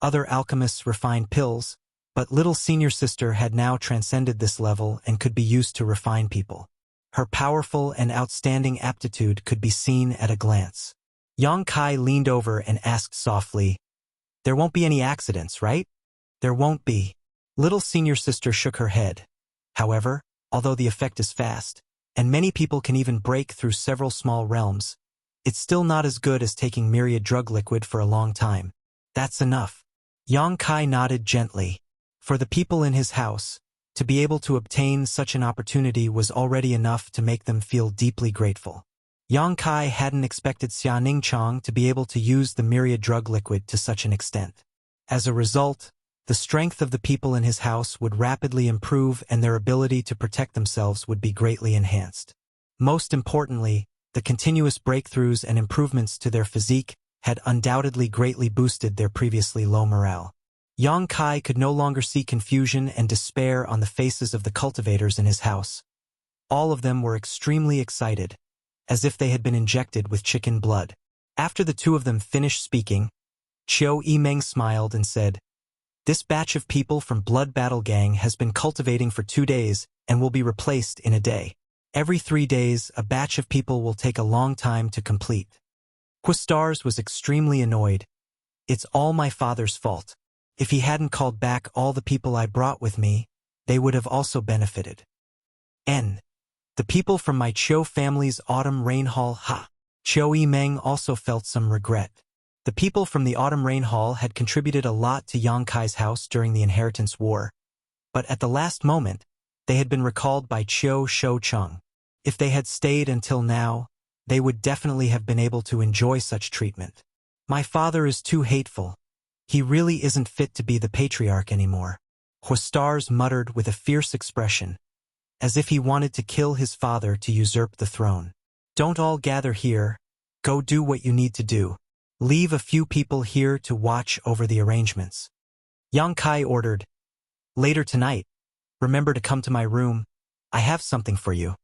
Other alchemists refined pills, but little senior sister had now transcended this level and could be used to refine people. Her powerful and outstanding aptitude could be seen at a glance. Yang Kai leaned over and asked softly, There won't be any accidents, right? There won't be. Little senior sister shook her head. However, although the effect is fast, and many people can even break through several small realms, it's still not as good as taking myriad drug liquid for a long time. That's enough. Yang Kai nodded gently. For the people in his house, to be able to obtain such an opportunity was already enough to make them feel deeply grateful. Yang Kai hadn't expected Xia Ningchang to be able to use the myriad drug liquid to such an extent. As a result, the strength of the people in his house would rapidly improve and their ability to protect themselves would be greatly enhanced. Most importantly, the continuous breakthroughs and improvements to their physique had undoubtedly greatly boosted their previously low morale. Yang Kai could no longer see confusion and despair on the faces of the cultivators in his house. All of them were extremely excited, as if they had been injected with chicken blood. After the two of them finished speaking, Qiu Yimeng smiled and said, This batch of people from Blood Battle Gang has been cultivating for 2 days and will be replaced in a day. Every 3 days, a batch of people will take a long time to complete. Quistars was extremely annoyed. It's all my father's fault. If he hadn't called back all the people I brought with me, they would have also benefited. The people from my Chiu family's autumn rain hall, Chiu Yimeng also felt some regret. The people from the autumn rain hall had contributed a lot to Yang Kai's house during the inheritance war, but at the last moment, they had been recalled by Chiu Shoucheng. If they had stayed until now, they would definitely have been able to enjoy such treatment. My father is too hateful. He really isn't fit to be the patriarch anymore. Quistars muttered with a fierce expression, as if he wanted to kill his father to usurp the throne. Don't all gather here. Go do what you need to do. Leave a few people here to watch over the arrangements. Yang Kai ordered. Later tonight, remember to come to my room. I have something for you.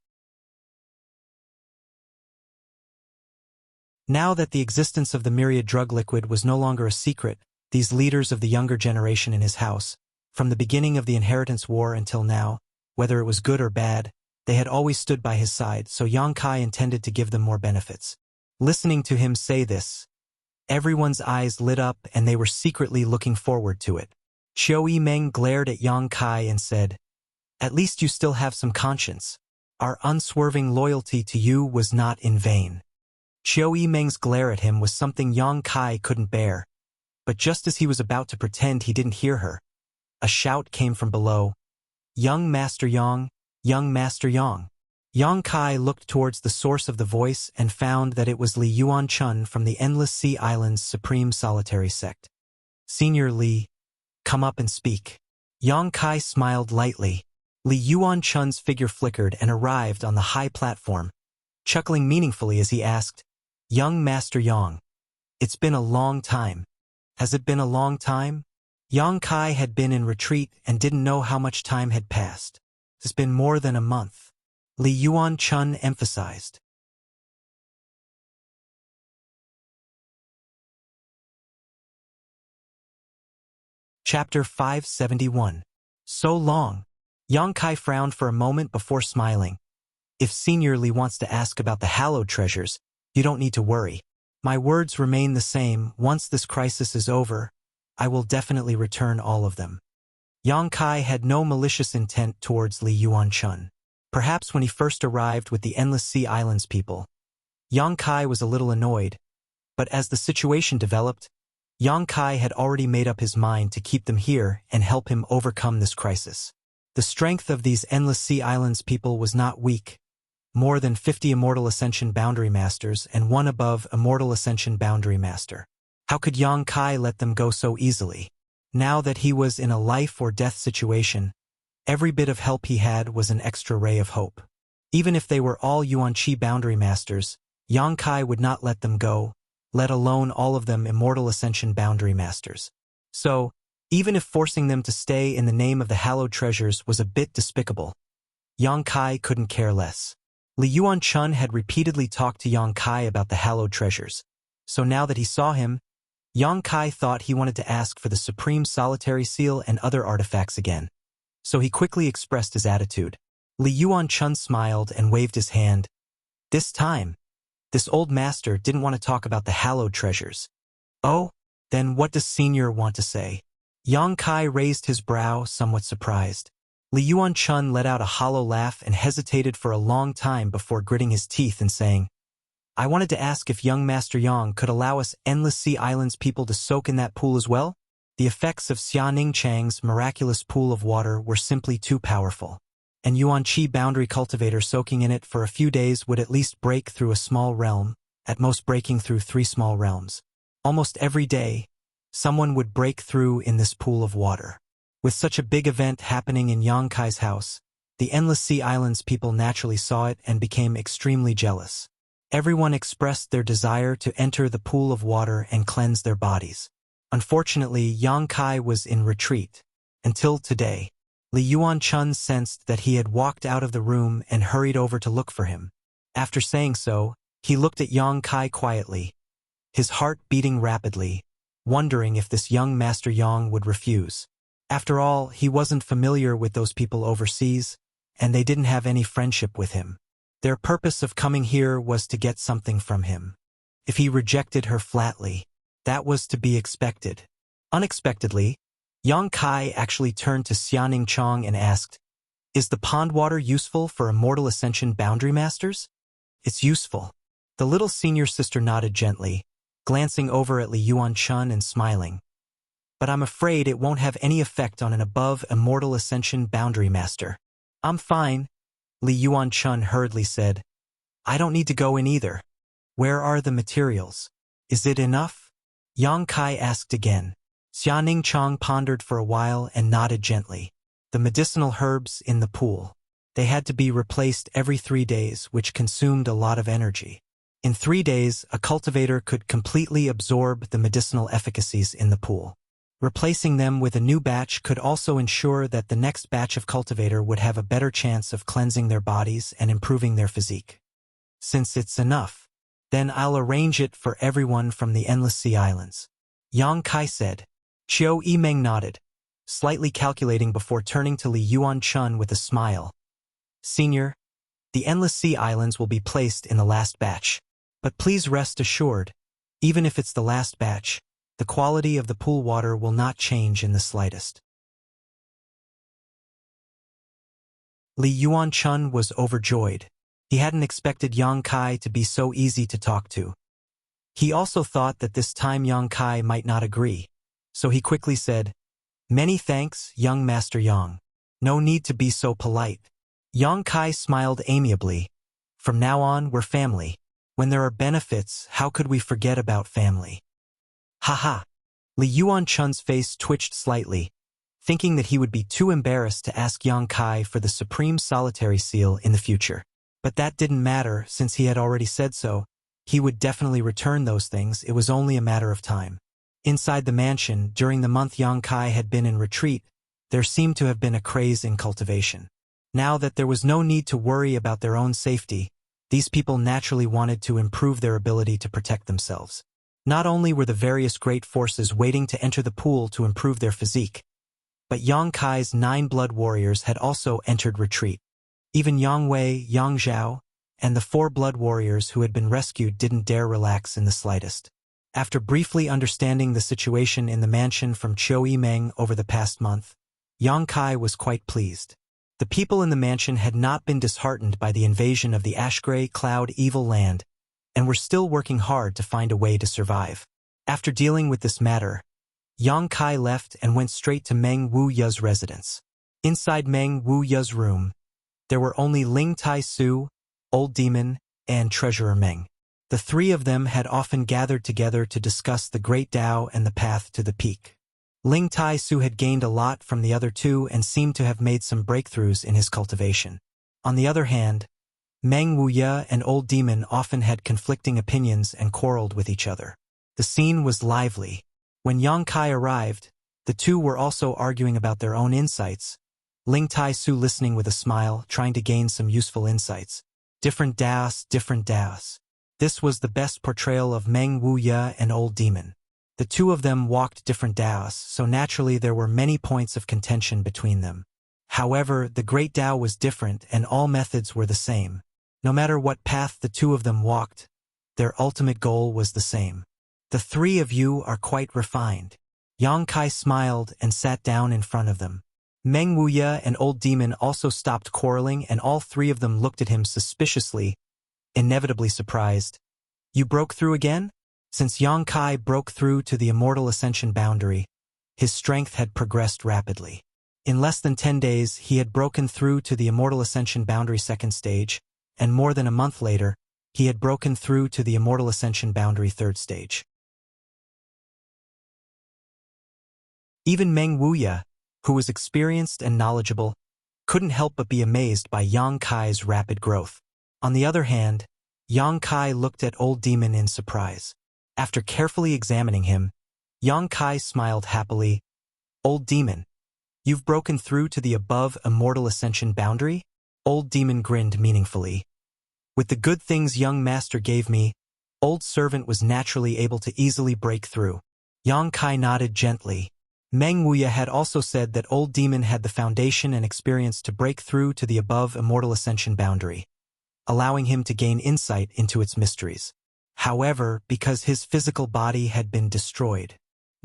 Now that the existence of the myriad drug liquid was no longer a secret, these leaders of the younger generation in his house, from the beginning of the inheritance war until now, whether it was good or bad, they had always stood by his side, so Yang Kai intended to give them more benefits. Listening to him say this, everyone's eyes lit up and they were secretly looking forward to it. Chiu Yimeng glared at Yang Kai and said, "At least you still have some conscience. Our unswerving loyalty to you was not in vain." Chiu Yimeng's glare at him was something Yang Kai couldn't bear. But just as he was about to pretend he didn't hear her, a shout came from below. "Young Master Yang, young Master Yang." Yang Kai looked towards the source of the voice and found that it was Li Yuan-chun from the Endless Sea Island's Supreme Solitary Sect. "Senior Li, come up and speak." Yang Kai smiled lightly. Li Yuan-chun's figure flickered and arrived on the high platform, chuckling meaningfully as he asked, "Young Master Yang, it's been a long time. Has it been a long time?" Yang Kai had been in retreat and didn't know how much time had passed. "It's been more than a month," Li Yuan-chun emphasized. Chapter 571. So long. Yang Kai frowned for a moment before smiling. "If Senior Li wants to ask about the hallowed treasures, you don't need to worry. My words remain the same. Once this crisis is over, I will definitely return all of them." Yang Kai had no malicious intent towards Li Yuan-chun. Perhaps when he first arrived with the Endless Sea Islands people, Yang Kai was a little annoyed, but as the situation developed, Yang Kai had already made up his mind to keep them here and help him overcome this crisis. The strength of these Endless Sea Islands people was not weak. More than 50 Immortal Ascension Boundary Masters and one above Immortal Ascension Boundary Master. How could Yang Kai let them go so easily? Now that he was in a life-or-death situation, every bit of help he had was an extra ray of hope. Even if they were all Yuan-Chi Boundary Masters, Yang Kai would not let them go, let alone all of them Immortal Ascension Boundary Masters. So, even if forcing them to stay in the name of the hallowed treasures was a bit despicable, Yang Kai couldn't care less. Li Yuan-chun had repeatedly talked to Yang Kai about the hallowed treasures, so now that he saw him, Yang Kai thought he wanted to ask for the Supreme Solitary Seal and other artifacts again. So he quickly expressed his attitude. Li Yuan-chun smiled and waved his hand. This time, this old master didn't want to talk about the hallowed treasures. "Oh, then what does Senior want to say?" Yang Kai raised his brow, somewhat surprised. Li Yuan-chun let out a hollow laugh and hesitated for a long time before gritting his teeth and saying, "I wanted to ask if young Master Yang could allow us Endless Sea Islands people to soak in that pool as well? The effects of Xianing Chang's miraculous pool of water were simply too powerful, and Yuan-Chi boundary cultivator soaking in it for a few days would at least break through a small realm, at most breaking through 3 small realms. Almost every day, someone would break through in this pool of water. With such a big event happening in Yang Kai's house, the Endless Sea Islands people naturally saw it and became extremely jealous. Everyone expressed their desire to enter the pool of water and cleanse their bodies. Unfortunately, Yang Kai was in retreat. Until today, Li Yuan-chun sensed that he had walked out of the room and hurried over to look for him. After saying so, he looked at Yang Kai quietly, his heart beating rapidly, wondering if this young Master Yang would refuse. After all, he wasn't familiar with those people overseas, and they didn't have any friendship with him. Their purpose of coming here was to get something from him. If he rejected her flatly, that was to be expected. Unexpectedly, Yang Kai actually turned to Xianing Chong and asked, "Is the pond water useful for Immortal Ascension Boundary Masters?" "It's useful." The little senior sister nodded gently, glancing over at Li Yuan Chun and smiling. "But I'm afraid it won't have any effect on an above Immortal Ascension Boundary Master." "I'm fine," Li Yuan Chun hurriedly said. "I don't need to go in either. Where are the materials? Is it enough?" Yang Kai asked again. Xianing Chong pondered for a while and nodded gently. The medicinal herbs in the pool. They had to be replaced every 3 days, which consumed a lot of energy. In 3 days, a cultivator could completely absorb the medicinal efficacies in the pool. Replacing them with a new batch could also ensure that the next batch of cultivator would have a better chance of cleansing their bodies and improving their physique. "Since it's enough, then I'll arrange it for everyone from the Endless Sea Islands," Yang Kai said. Qiu Yimeng nodded, slightly calculating before turning to Li Yuan Chun with a smile. "Senior, the Endless Sea Islands will be placed in the last batch. But please rest assured, even if it's the last batch, the quality of the pool water will not change in the slightest." Li Yuan Chun was overjoyed. He hadn't expected Yang Kai to be so easy to talk to. He also thought that this time Yang Kai might not agree, so he quickly said, "Many thanks, young Master Yang. No need to be so polite." Yang Kai smiled amiably. "From now on, we're family. When there are benefits, how could we forget about family?" "Haha." Li Yuan Chun's face twitched slightly, thinking that he would be too embarrassed to ask Yang Kai for the Supreme Solitary Seal in the future. But that didn't matter, since he had already said so. He would definitely return those things. It was only a matter of time. Inside the mansion, during the month Yang Kai had been in retreat, there seemed to have been a craze in cultivation. Now that there was no need to worry about their own safety, these people naturally wanted to improve their ability to protect themselves. Not only were the various great forces waiting to enter the pool to improve their physique, but Yang Kai's 9 blood warriors had also entered retreat. Even Yang Wei, Yang Zhao, and the 4 blood warriors who had been rescued didn't dare relax in the slightest. After briefly understanding the situation in the mansion from Qiu Yimeng over the past month, Yang Kai was quite pleased. The people in the mansion had not been disheartened by the invasion of the ash-gray cloud evil land, and were still working hard to find a way to survive. After dealing with this matter, Yang Kai left and went straight to Meng Wuya's residence. Inside Meng Wuya's room, there were only Ling Tai Su, Old Demon, and Treasurer Meng. The 3 of them had often gathered together to discuss the Great Tao and the path to the peak. Ling Tai Su had gained a lot from the other 2 and seemed to have made some breakthroughs in his cultivation. On the other hand, Meng Wuya and Old Demon often had conflicting opinions and quarreled with each other. The scene was lively. When Yang Kai arrived, the 2 were also arguing about their own insights, Ling Tai Su listening with a smile, trying to gain some useful insights. Different Daos, different Daos. This was the best portrayal of Meng Wuya and Old Demon. The 2 of them walked different Daos, so naturally there were many points of contention between them. However, the Great Tao was different and all methods were the same. No matter what path the 2 of them walked, their ultimate goal was the same. "The 3 of you are quite refined." Yang Kai smiled and sat down in front of them. Meng Wuya and Old Demon also stopped quarreling, and all 3 of them looked at him suspiciously, inevitably surprised. "You broke through again?" Since Yang Kai broke through to the Immortal Ascension boundary, his strength had progressed rapidly. In less than 10 days, he had broken through to the Immortal Ascension boundary 2nd stage, and more than a month later, he had broken through to the Immortal Ascension boundary 3rd stage. Even Meng Wuya, who was experienced and knowledgeable, couldn't help but be amazed by Yang Kai's rapid growth. On the other hand, Yang Kai looked at Old Demon in surprise. After carefully examining him, Yang Kai smiled happily. "Old Demon, you've broken through to the above Immortal Ascension boundary?" Old Demon grinned meaningfully. "With the good things young master gave me, old servant was naturally able to easily break through." Yang Kai nodded gently. Meng Wuya had also said that Old Demon had the foundation and experience to break through to the above immortal ascension boundary, allowing him to gain insight into its mysteries. However, because his physical body had been destroyed,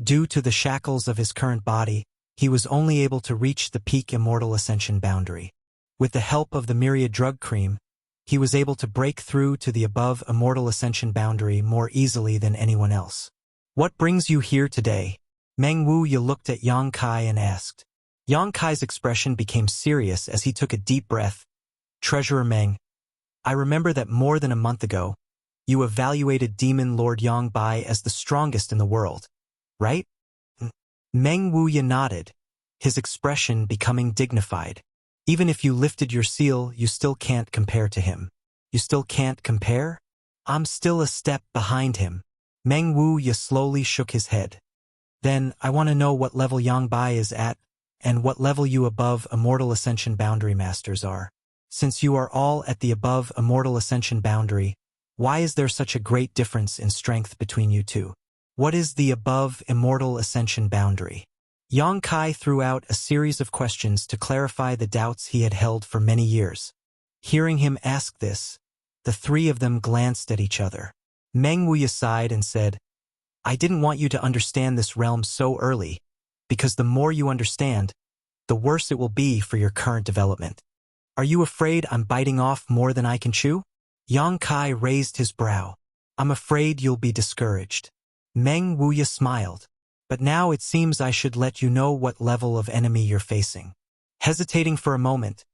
due to the shackles of his current body, he was only able to reach the peak immortal ascension boundary. With the help of the myriad drug cream, he was able to break through to the above immortal ascension boundary more easily than anyone else. What brings you here today? Meng Wuya looked at Yang Kai and asked. Yang Kai's expression became serious as he took a deep breath. Treasurer Meng, I remember that more than a month ago, you evaluated Demon Lord Yang Bai as the strongest in the world, right? Meng Wuya nodded, his expression becoming dignified. Even if you lifted your seal, you still can't compare to him. You still can't compare? I'm still a step behind him. Meng Wuya slowly shook his head. Then, I want to know what level Yang Bai is at, and what level you above Immortal Ascension Boundary Masters are. Since you are all at the above Immortal Ascension Boundary, why is there such a great difference in strength between you two? What is the above Immortal Ascension Boundary? Yang Kai threw out a series of questions to clarify the doubts he had held for many years. Hearing him ask this, the three of them glanced at each other. Meng Wuya sighed and said, I didn't want you to understand this realm so early, because the more you understand, the worse it will be for your current development. Are you afraid I'm biting off more than I can chew? Yang Kai raised his brow. I'm afraid you'll be discouraged. Meng Wuya smiled. But now it seems I should let you know what level of enemy you're facing. Hesitating for a moment,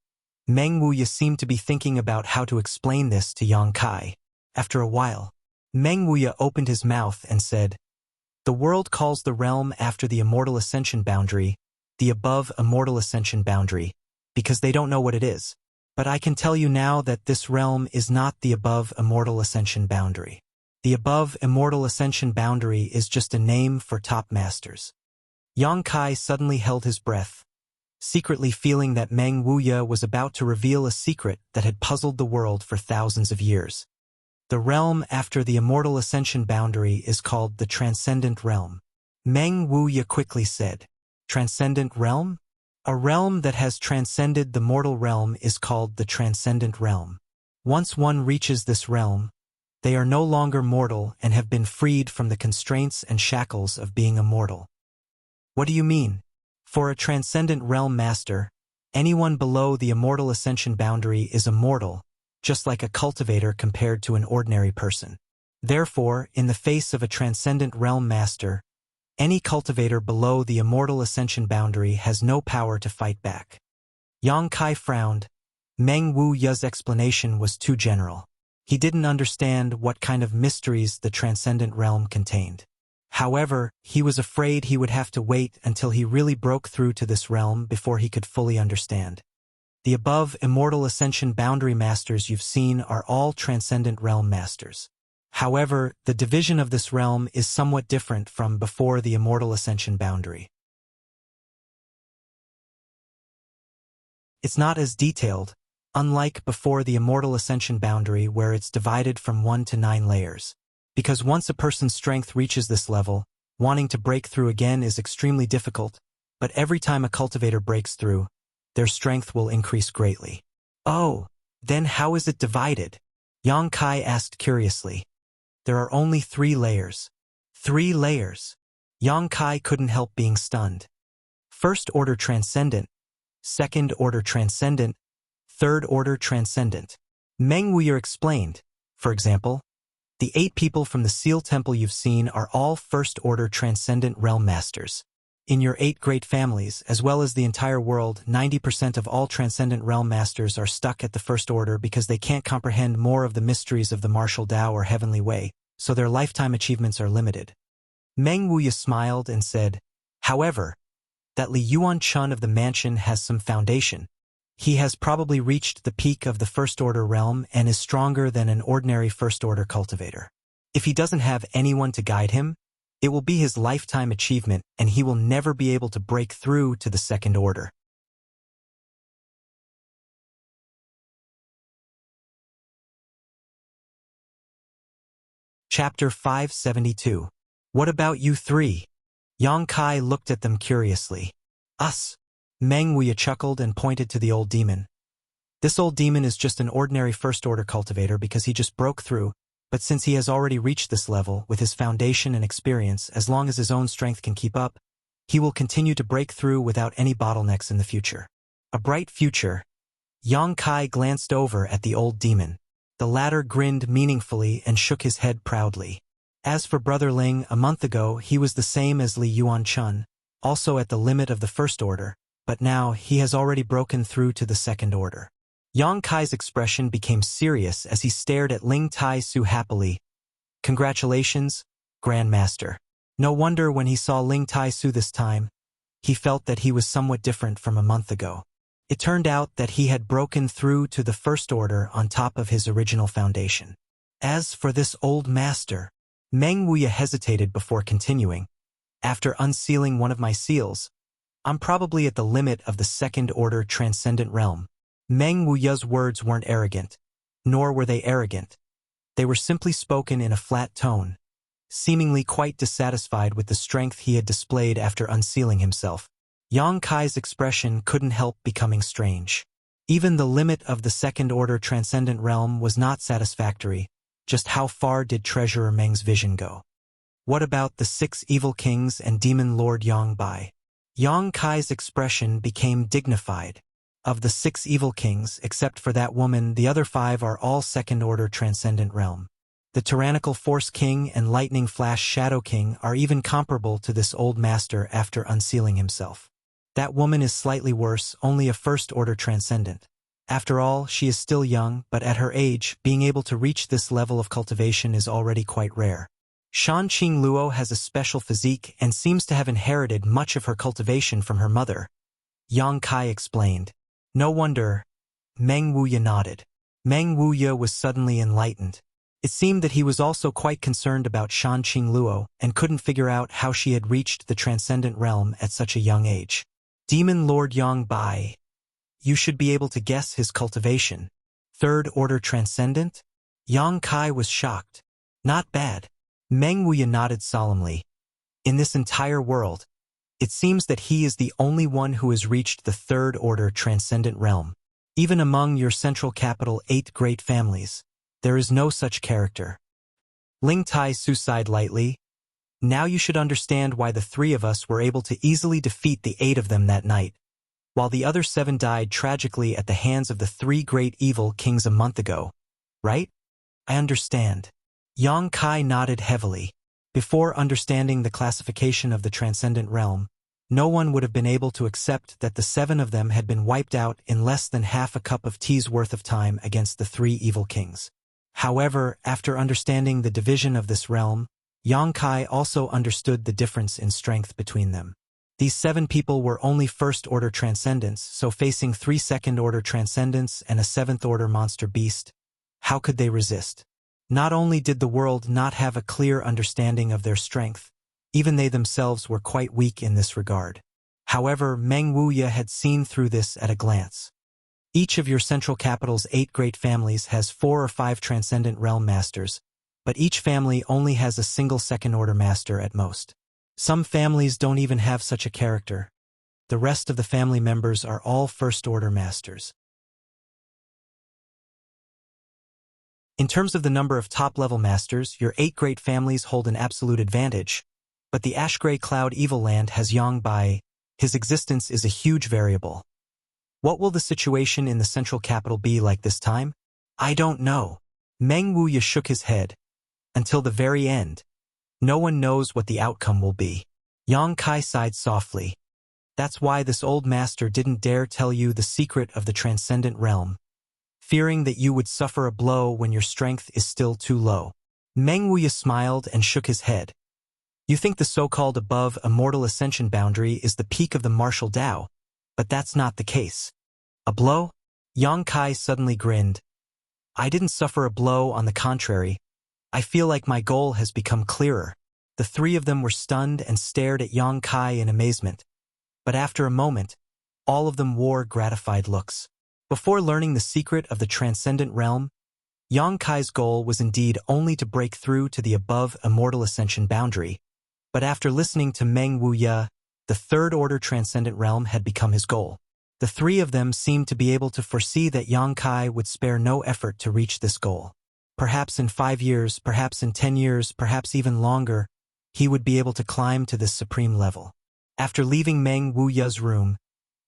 Meng Wuya seemed to be thinking about how to explain this to Yang Kai. After a while, Meng Wuya opened his mouth and said, The world calls the realm after the Immortal Ascension Boundary, the above Immortal Ascension Boundary, because they don't know what it is. But I can tell you now that this realm is not the above Immortal Ascension Boundary. The above Immortal Ascension Boundary is just a name for top masters. Yang Kai suddenly held his breath, secretly feeling that Meng Wuya was about to reveal a secret that had puzzled the world for thousands of years. The realm after the Immortal Ascension Boundary is called the Transcendent Realm. Meng Wuya quickly said, Transcendent Realm? A realm that has transcended the mortal realm is called the Transcendent Realm. Once one reaches this realm, they are no longer mortal and have been freed from the constraints and shackles of being immortal. What do you mean? For a Transcendent Realm Master, anyone below the Immortal Ascension Boundary is immortal, just like a cultivator compared to an ordinary person. Therefore, in the face of a Transcendent Realm Master, any cultivator below the Immortal Ascension Boundary has no power to fight back. Yang Kai frowned. Meng Wuya's explanation was too general. He didn't understand what kind of mysteries the Transcendent Realm contained. However, he was afraid he would have to wait until he really broke through to this realm before he could fully understand. The above Immortal Ascension Boundary Masters you've seen are all Transcendent Realm Masters. However, the division of this realm is somewhat different from before the Immortal Ascension Boundary. It's not as detailed, unlike before the Immortal Ascension Boundary where it's divided from 1 to 9 layers. Because once a person's strength reaches this level, wanting to break through again is extremely difficult, but every time a cultivator breaks through, their strength will increase greatly. Oh, then how is it divided? Yang Kai asked curiously. There are only 3 layers. 3 layers. Yang Kai couldn't help being stunned. First Order Transcendent, Second Order Transcendent, Third Order Transcendent. Meng Wuya explained, for example, the 8 people from the Seal Temple you've seen are all First Order Transcendent Realm Masters. In your 8 great families, as well as the entire world, 90% of all Transcendent Realm Masters are stuck at the First Order because they can't comprehend more of the mysteries of the Martial Tao or Heavenly Way, so their lifetime achievements are limited. Meng Wuya smiled and said, However, that Li Yuan Chun of the mansion has some foundation. He has probably reached the peak of the First Order realm and is stronger than an ordinary First Order cultivator. If he doesn't have anyone to guide him, it will be his lifetime achievement and he will never be able to break through to the Second Order. Chapter 572. What about you 3? Yang Kai looked at them curiously. Us. Meng Wuya chuckled and pointed to the old demon. This old demon is just an ordinary first-order cultivator because he just broke through, but since he has already reached this level with his foundation and experience, as long as his own strength can keep up, he will continue to break through without any bottlenecks in the future. A bright future. Yang Kai glanced over at the old demon. The latter grinned meaningfully and shook his head proudly. As for Brother Ling, a month ago he was the same as Li Yuan-chun, also at the limit of the first order, but now he has already broken through to the second order. Yang Kai's expression became serious as he stared at Ling Tai-su happily. Congratulations, Grandmaster. No wonder when he saw Ling Tai-su this time, he felt that he was somewhat different from a month ago. It turned out that he had broken through to the first order on top of his original foundation. As for this old master, Meng Wuya hesitated before continuing. After unsealing one of my seals, I'm probably at the limit of the second order transcendent realm. Meng Wuya's words weren't arrogant, nor were they arrogant. They were simply spoken in a flat tone, seemingly quite dissatisfied with the strength he had displayed after unsealing himself. Yang Kai's expression couldn't help becoming strange. Even the limit of the second order transcendent realm was not satisfactory. Just how far did Treasurer Meng's vision go? What about the 6 evil kings and Demon Lord Yang Bai? Yang Kai's expression became dignified. Of the 6 evil kings, except for that woman, the other 5 are all second-order transcendent realm. The Tyrannical Force King and Lightning Flash Shadow King are even comparable to this old master after unsealing himself. That woman is slightly worse, only a first-order transcendent. After all, she is still young, but at her age, being able to reach this level of cultivation is already quite rare. Shan Qing Luo has a special physique and seems to have inherited much of her cultivation from her mother. Yang Kai explained. No wonder. Meng Wuya nodded. Meng Wuya was suddenly enlightened. It seemed that he was also quite concerned about Shan Qing Luo and couldn't figure out how she had reached the transcendent realm at such a young age. Demon Lord Yang Bai. You should be able to guess his cultivation. Third order transcendent? Yang Kai was shocked. Not bad. Meng Wuya nodded solemnly. In this entire world, it seems that he is the only one who has reached the third order transcendent realm. Even among your central capital 8 great families, there is no such character. Ling Tai-su sighed lightly. Now you should understand why the 3 of us were able to easily defeat the 8 of them that night, while the other 7 died tragically at the hands of the 3 great evil kings a month ago. Right? I understand. Yang Kai nodded heavily. Before understanding the classification of the transcendent realm, no one would have been able to accept that the 7 of them had been wiped out in less than half a cup of tea's worth of time against the 3 evil kings. However, after understanding the division of this realm, Yang Kai also understood the difference in strength between them. These 7 people were only first-order transcendents, so facing 3 second-order transcendents and a 7th-order monster beast, how could they resist? Not only did the world not have a clear understanding of their strength, even they themselves were quite weak in this regard. However, Meng Wuya had seen through this at a glance. Each of your central capital's 8 great families has 4 or 5 transcendent realm masters, but each family only has a single second-order master at most. Some families don't even have such a character. The rest of the family members are all first-order masters. In terms of the number of top-level masters, your 8 great families hold an absolute advantage, but the Ash-Gray Cloud Evil Land has Yang Bai. His existence is a huge variable. What will the situation in the central capital be like this time? I don't know. Meng Wuya shook his head. Until the very end, no one knows what the outcome will be. Yang Kai sighed softly. That's why this old master didn't dare tell you the secret of the transcendent realm, fearing that you would suffer a blow when your strength is still too low. Meng Wuya smiled and shook his head. You think the so-called above immortal ascension boundary is the peak of the martial Tao, but that's not the case. A blow? Yang Kai suddenly grinned. I didn't suffer a blow, on the contrary. I feel like my goal has become clearer. The 3 of them were stunned and stared at Yang Kai in amazement. But after a moment, all of them wore gratified looks. Before learning the secret of the transcendent realm, Yang Kai's goal was indeed only to break through to the above immortal ascension boundary, But after listening to Meng Wuya, the third-order transcendent realm had become his goal. The three of them seemed to be able to foresee that Yang Kai would spare no effort to reach this goal. Perhaps in 5 years, perhaps in 10 years, perhaps even longer, he would be able to climb to this supreme level. After leaving Meng Wuya's room,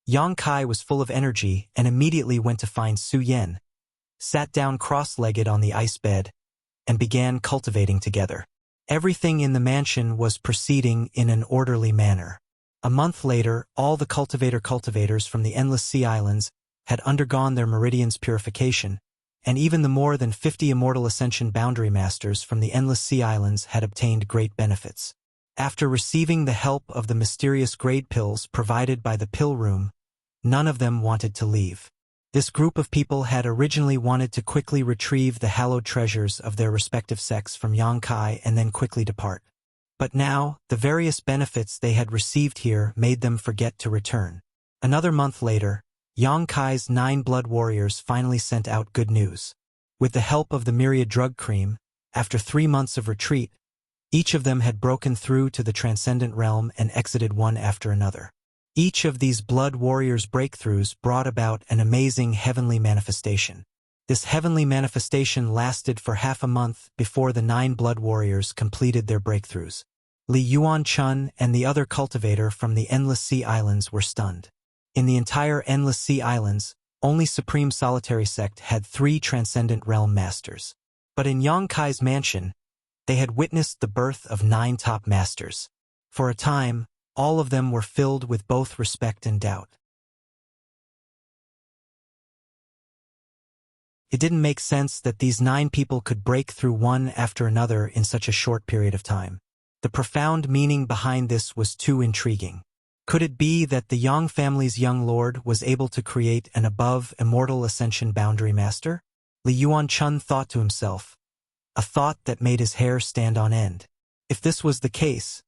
Yang Kai was full of energy and immediately went to find Su Yan, sat down cross-legged on the ice bed, and began cultivating together. Everything in the mansion was proceeding in an orderly manner. A month later, all the cultivators from the Endless Sea Islands had undergone their meridian's purification, and even the more than 50 Immortal Ascension Boundary Masters from the Endless Sea Islands had obtained great benefits. After receiving the help of the mysterious grade pills provided by the pill room, none of them wanted to leave. This group of people had originally wanted to quickly retrieve the hallowed treasures of their respective sects from Yang Kai and then quickly depart. But now, the various benefits they had received here made them forget to return. Another month later, Yang Kai's 9 blood warriors finally sent out good news. With the help of the myriad drug cream, after 3 months of retreat, each of them had broken through to the transcendent realm and exited one after another. Each of these blood warriors' breakthroughs brought about an amazing heavenly manifestation. This heavenly manifestation lasted for half a month before the 9 blood warriors completed their breakthroughs. Li Yuan Chun and the other cultivator from the Endless Sea Islands were stunned. In the entire Endless Sea Islands, only Supreme Solitary Sect had 3 Transcendent Realm Masters. But in Yang Kai's mansion, they had witnessed the birth of 9 top masters. For a time, all of them were filled with both respect and doubt. It didn't make sense that these 9 people could break through one after another in such a short period of time. The profound meaning behind this was too intriguing. Could it be that the Yang family's young lord was able to create an above immortal ascension boundary master? Li Yuan Chun thought to himself, a thought that made his hair stand on end. If this was the case,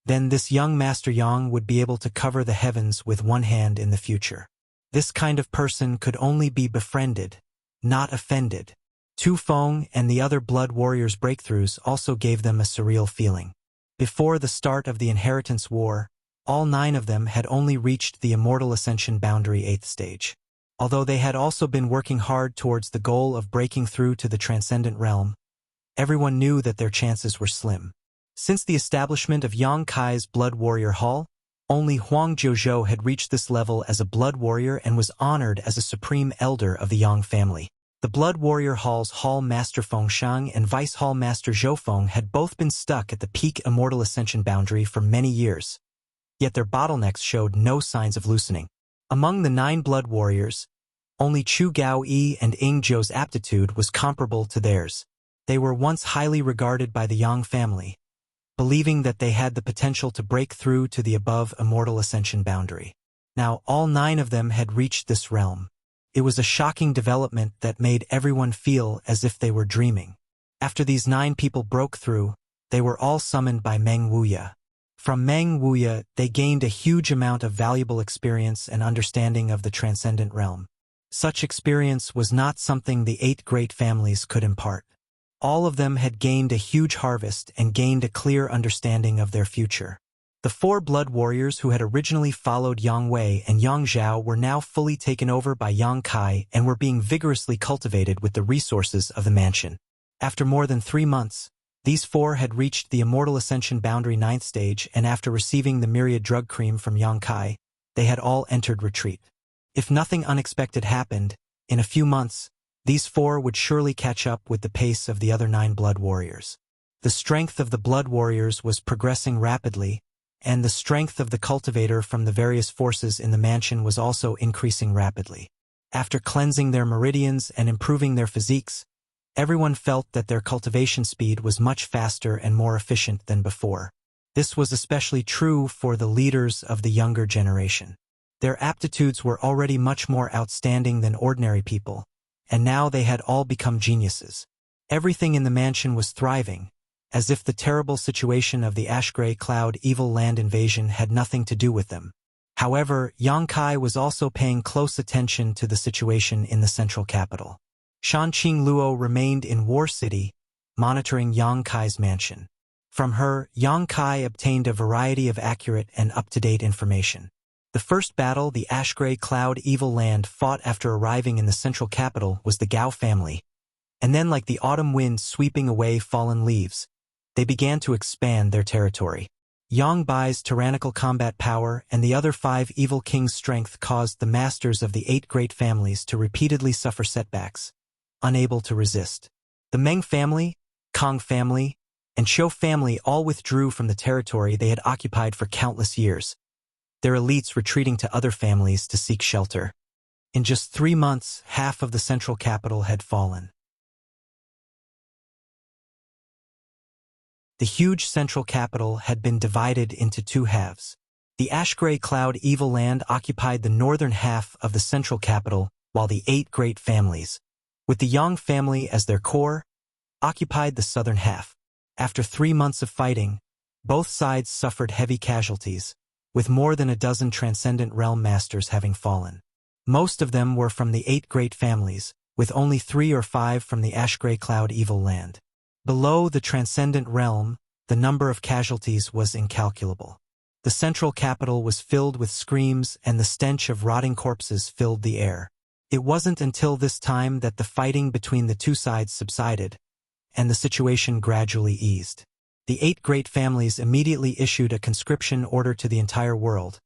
then this young Master Yang would be able to cover the heavens with one hand in the future. This kind of person could only be befriended, not offended. Tu Feng and the other blood warriors' breakthroughs also gave them a surreal feeling. Before the start of the Inheritance War, all 9 of them had only reached the Immortal Ascension Boundary 8th stage. Although they had also been working hard towards the goal of breaking through to the Transcendent Realm, everyone knew that their chances were slim. Since the establishment of Yang Kai's Blood Warrior Hall, only Huang Jiuzhou had reached this level as a blood warrior and was honored as a supreme elder of the Yang family. The Blood Warrior Hall's Hall Master Feng Shang and Vice Hall Master Zhou Feng had both been stuck at the peak Immortal Ascension boundary for many years, yet their bottlenecks showed no signs of loosening. Among the 9 blood warriors, only Chu Gao-yi and Ying Zhou's aptitude was comparable to theirs. They were once highly regarded by the Yang family, believing that they had the potential to break through to the above Immortal Ascension boundary. Now all 9 of them had reached this realm. It was a shocking development that made everyone feel as if they were dreaming. After these 9 people broke through, they were all summoned by Meng Wuya. From Meng Wuya, they gained a huge amount of valuable experience and understanding of the transcendent realm. Such experience was not something the 8 great families could impart. All of them had gained a huge harvest and gained a clear understanding of their future. The 4 blood warriors who had originally followed Yang Wei and Yang Zhao were now fully taken over by Yang Kai and were being vigorously cultivated with the resources of the mansion. After more than 3 months, these 4 had reached the Immortal Ascension Boundary 9th stage, and after receiving the myriad drug cream from Yang Kai, they had all entered retreat. If nothing unexpected happened, in a few months, these 4 would surely catch up with the pace of the other 9 blood warriors. The strength of the blood warriors was progressing rapidly, and the strength of the cultivator from the various forces in the mansion was also increasing rapidly. After cleansing their meridians and improving their physiques, everyone felt that their cultivation speed was much faster and more efficient than before. This was especially true for the leaders of the younger generation. Their aptitudes were already much more outstanding than ordinary people, and now they had all become geniuses. Everything in the mansion was thriving, as if the terrible situation of the ash-gray cloud evil land invasion had nothing to do with them. However, Yang Kai was also paying close attention to the situation in the central capital. Shan Qing Luo remained in War City, monitoring Yang Kai's mansion. From her, Yang Kai obtained a variety of accurate and up-to-date information. The first battle the ash-gray cloud evil land fought after arriving in the central capital was the Gao family, and then like the autumn wind sweeping away fallen leaves, they began to expand their territory. Yang Bai's tyrannical combat power and the other 5 evil kings' strength caused the masters of the 8 great families to repeatedly suffer setbacks, unable to resist. The Meng family, Kong family, and Shou family all withdrew from the territory they had occupied for countless years, their elites retreating to other families to seek shelter. In just 3 months, half of the central capital had fallen. The huge central capital had been divided into 2 halves. The ash-gray cloud evil land occupied the northern half of the central capital, while the 8 great families, with the Yang family as their core, occupied the southern half. After 3 months of fighting, both sides suffered heavy casualties, with more than a dozen transcendent realm masters having fallen. Most of them were from the 8 great families, with only 3 or 5 from the ash-gray cloud evil land. Below the transcendent realm, the number of casualties was incalculable. The central capital was filled with screams and the stench of rotting corpses filled the air. It wasn't until this time that the fighting between the 2 sides subsided, and the situation gradually eased. The 8 great families immediately issued a conscription order to the entire world,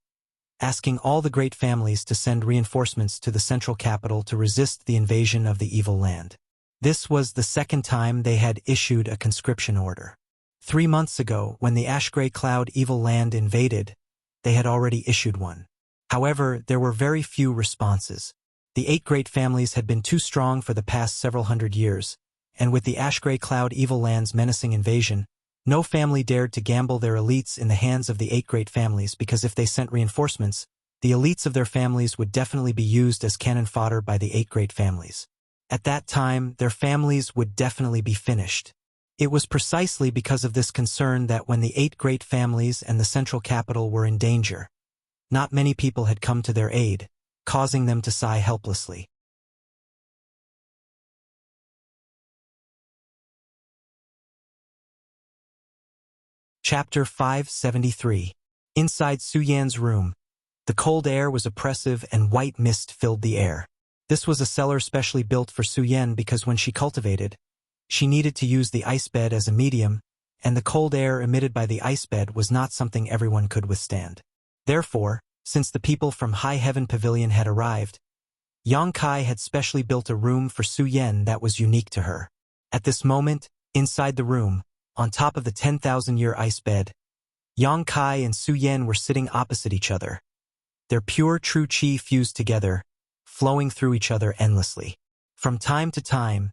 asking all the great families to send reinforcements to the central capital to resist the invasion of the evil land. This was the second time they had issued a conscription order. 3 months ago, when the ash-gray cloud evil land invaded, they had already issued one. However, there were very few responses. The 8 great families had been too strong for the past several hundred years, and with the ash-gray cloud evil land's menacing invasion, no family dared to gamble their elites in the hands of the 8 great families because if they sent reinforcements, the elites of their families would definitely be used as cannon fodder by the 8 great families. At that time, their families would definitely be finished. It was precisely because of this concern that when the 8 great families and the central capital were in danger, not many people had come to their aid, causing them to sigh helplessly. Chapter 573. Inside Su Yan's room, the cold air was oppressive and white mist filled the air. This was a cellar specially built for Su Yan because when she cultivated, she needed to use the ice bed as a medium, and the cold air emitted by the ice bed was not something everyone could withstand. Therefore, since the people from High Heaven Pavilion had arrived, Yang Kai had specially built a room for Su Yan that was unique to her. At this moment, inside the room, on top of the 10,000-year ice bed, Yang Kai and Su Yan were sitting opposite each other. Their pure true qi fused together, flowing through each other endlessly. From time to time,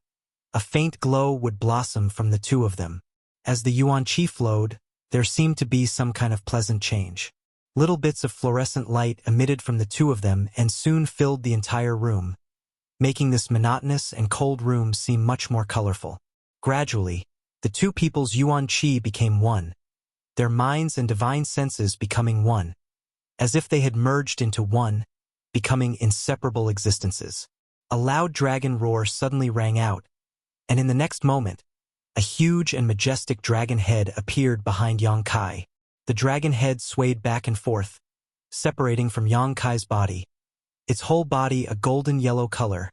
a faint glow would blossom from the 2 of them. As the yuan qi flowed, there seemed to be some kind of pleasant change. Little bits of fluorescent light emitted from the 2 of them and soon filled the entire room, making this monotonous and cold room seem much more colorful. Gradually, the 2 people's yuan qi became one, their minds and divine senses becoming one, as if they had merged into one, becoming inseparable existences. A loud dragon roar suddenly rang out, and in the next moment, a huge and majestic dragon head appeared behind Yang Kai. The dragon head swayed back and forth, separating from Yang Kai's body, its whole body a golden yellow color,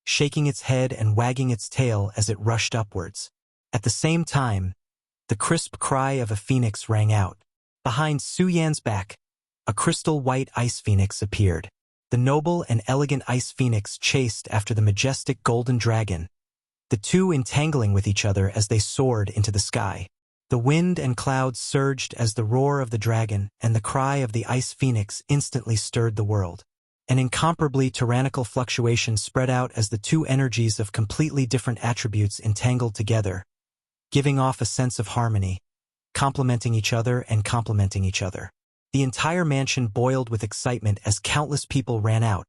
shaking its head and wagging its tail as it rushed upwards. At the same time, the crisp cry of a phoenix rang out. Behind Su Yan's back, a crystal white ice phoenix appeared. The noble and elegant ice phoenix chased after the majestic golden dragon, the 2 entangling with each other as they soared into the sky. The wind and clouds surged as the roar of the dragon and the cry of the ice phoenix instantly stirred the world. An incomparably tyrannical fluctuation spread out as the 2 energies of completely different attributes entangled together, giving off a sense of harmony, complementing each other and complementing each other. The entire mansion boiled with excitement as countless people ran out,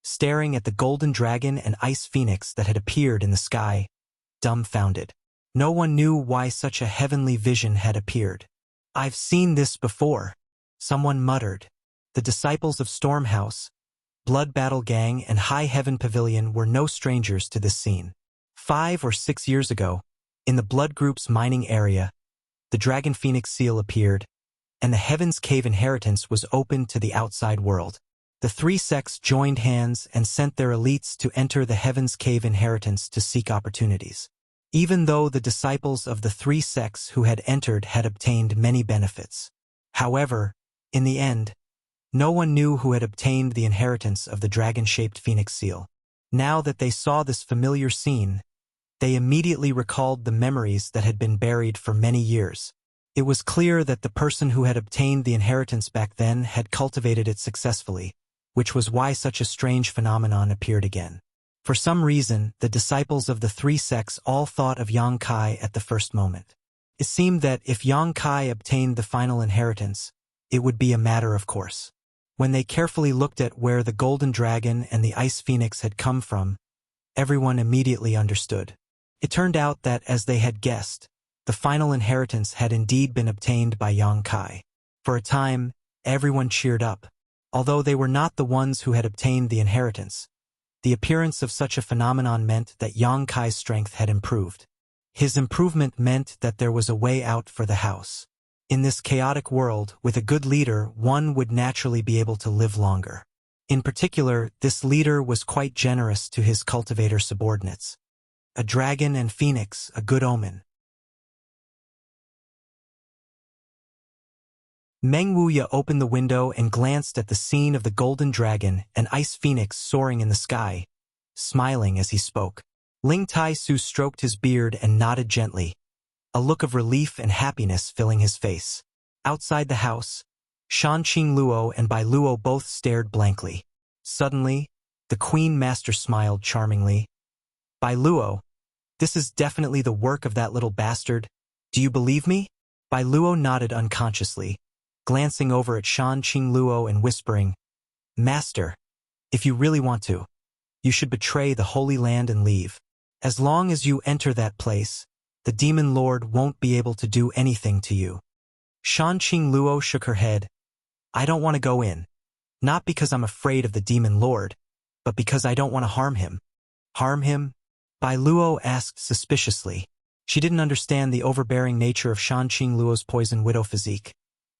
staring at the golden dragon and ice phoenix that had appeared in the sky, dumbfounded. No one knew why such a heavenly vision had appeared. "I've seen this before," someone muttered. The disciples of Stormhouse, Blood Battle Gang, and High Heaven Pavilion were no strangers to this scene. 5 or 6 years ago, in the Blood Group's mining area, the Dragon Phoenix seal appeared, and the Heaven's Cave inheritance was opened to the outside world. The three sects joined hands and sent their elites to enter the Heaven's Cave inheritance to seek opportunities. Even though the disciples of the three sects who had entered had obtained many benefits. However, in the end, no one knew who had obtained the inheritance of the dragon-shaped phoenix seal. Now that they saw this familiar scene, they immediately recalled the memories that had been buried for many years. It was clear that the person who had obtained the inheritance back then had cultivated it successfully, which was why such a strange phenomenon appeared again. For some reason, the disciples of the three sects all thought of Yang Kai at the first moment. It seemed that if Yang Kai obtained the final inheritance, it would be a matter of course. When they carefully looked at where the golden dragon and the ice phoenix had come from, everyone immediately understood. It turned out that, as they had guessed, the final inheritance had indeed been obtained by Yang Kai. For a time, everyone cheered up. Although they were not the ones who had obtained the inheritance, the appearance of such a phenomenon meant that Yang Kai's strength had improved. His improvement meant that there was a way out for the house. In this chaotic world, with a good leader, one would naturally be able to live longer. In particular, this leader was quite generous to his cultivator subordinates. A dragon and phoenix, a good omen. Meng Wuya opened the window and glanced at the scene of the golden dragon and ice phoenix soaring in the sky, smiling as he spoke. Ling Tai Su stroked his beard and nodded gently, a look of relief and happiness filling his face. Outside the house, Shan Qing Luo and Bai Luo both stared blankly. Suddenly, the Queen Master smiled charmingly. Bai Luo, this is definitely the work of that little bastard. Do you believe me? Bai Luo nodded unconsciously, glancing over at Shan Qing Luo and whispering, Master, if you really want to, you should betray the Holy Land and leave. As long as you enter that place, the Demon Lord won't be able to do anything to you. Shan Qing Luo shook her head. I don't want to go in. Not because I'm afraid of the Demon Lord, but because I don't want to harm him. Harm him? Bai Luo asked suspiciously. She didn't understand the overbearing nature of Shan Qing Luo's poison widow physique.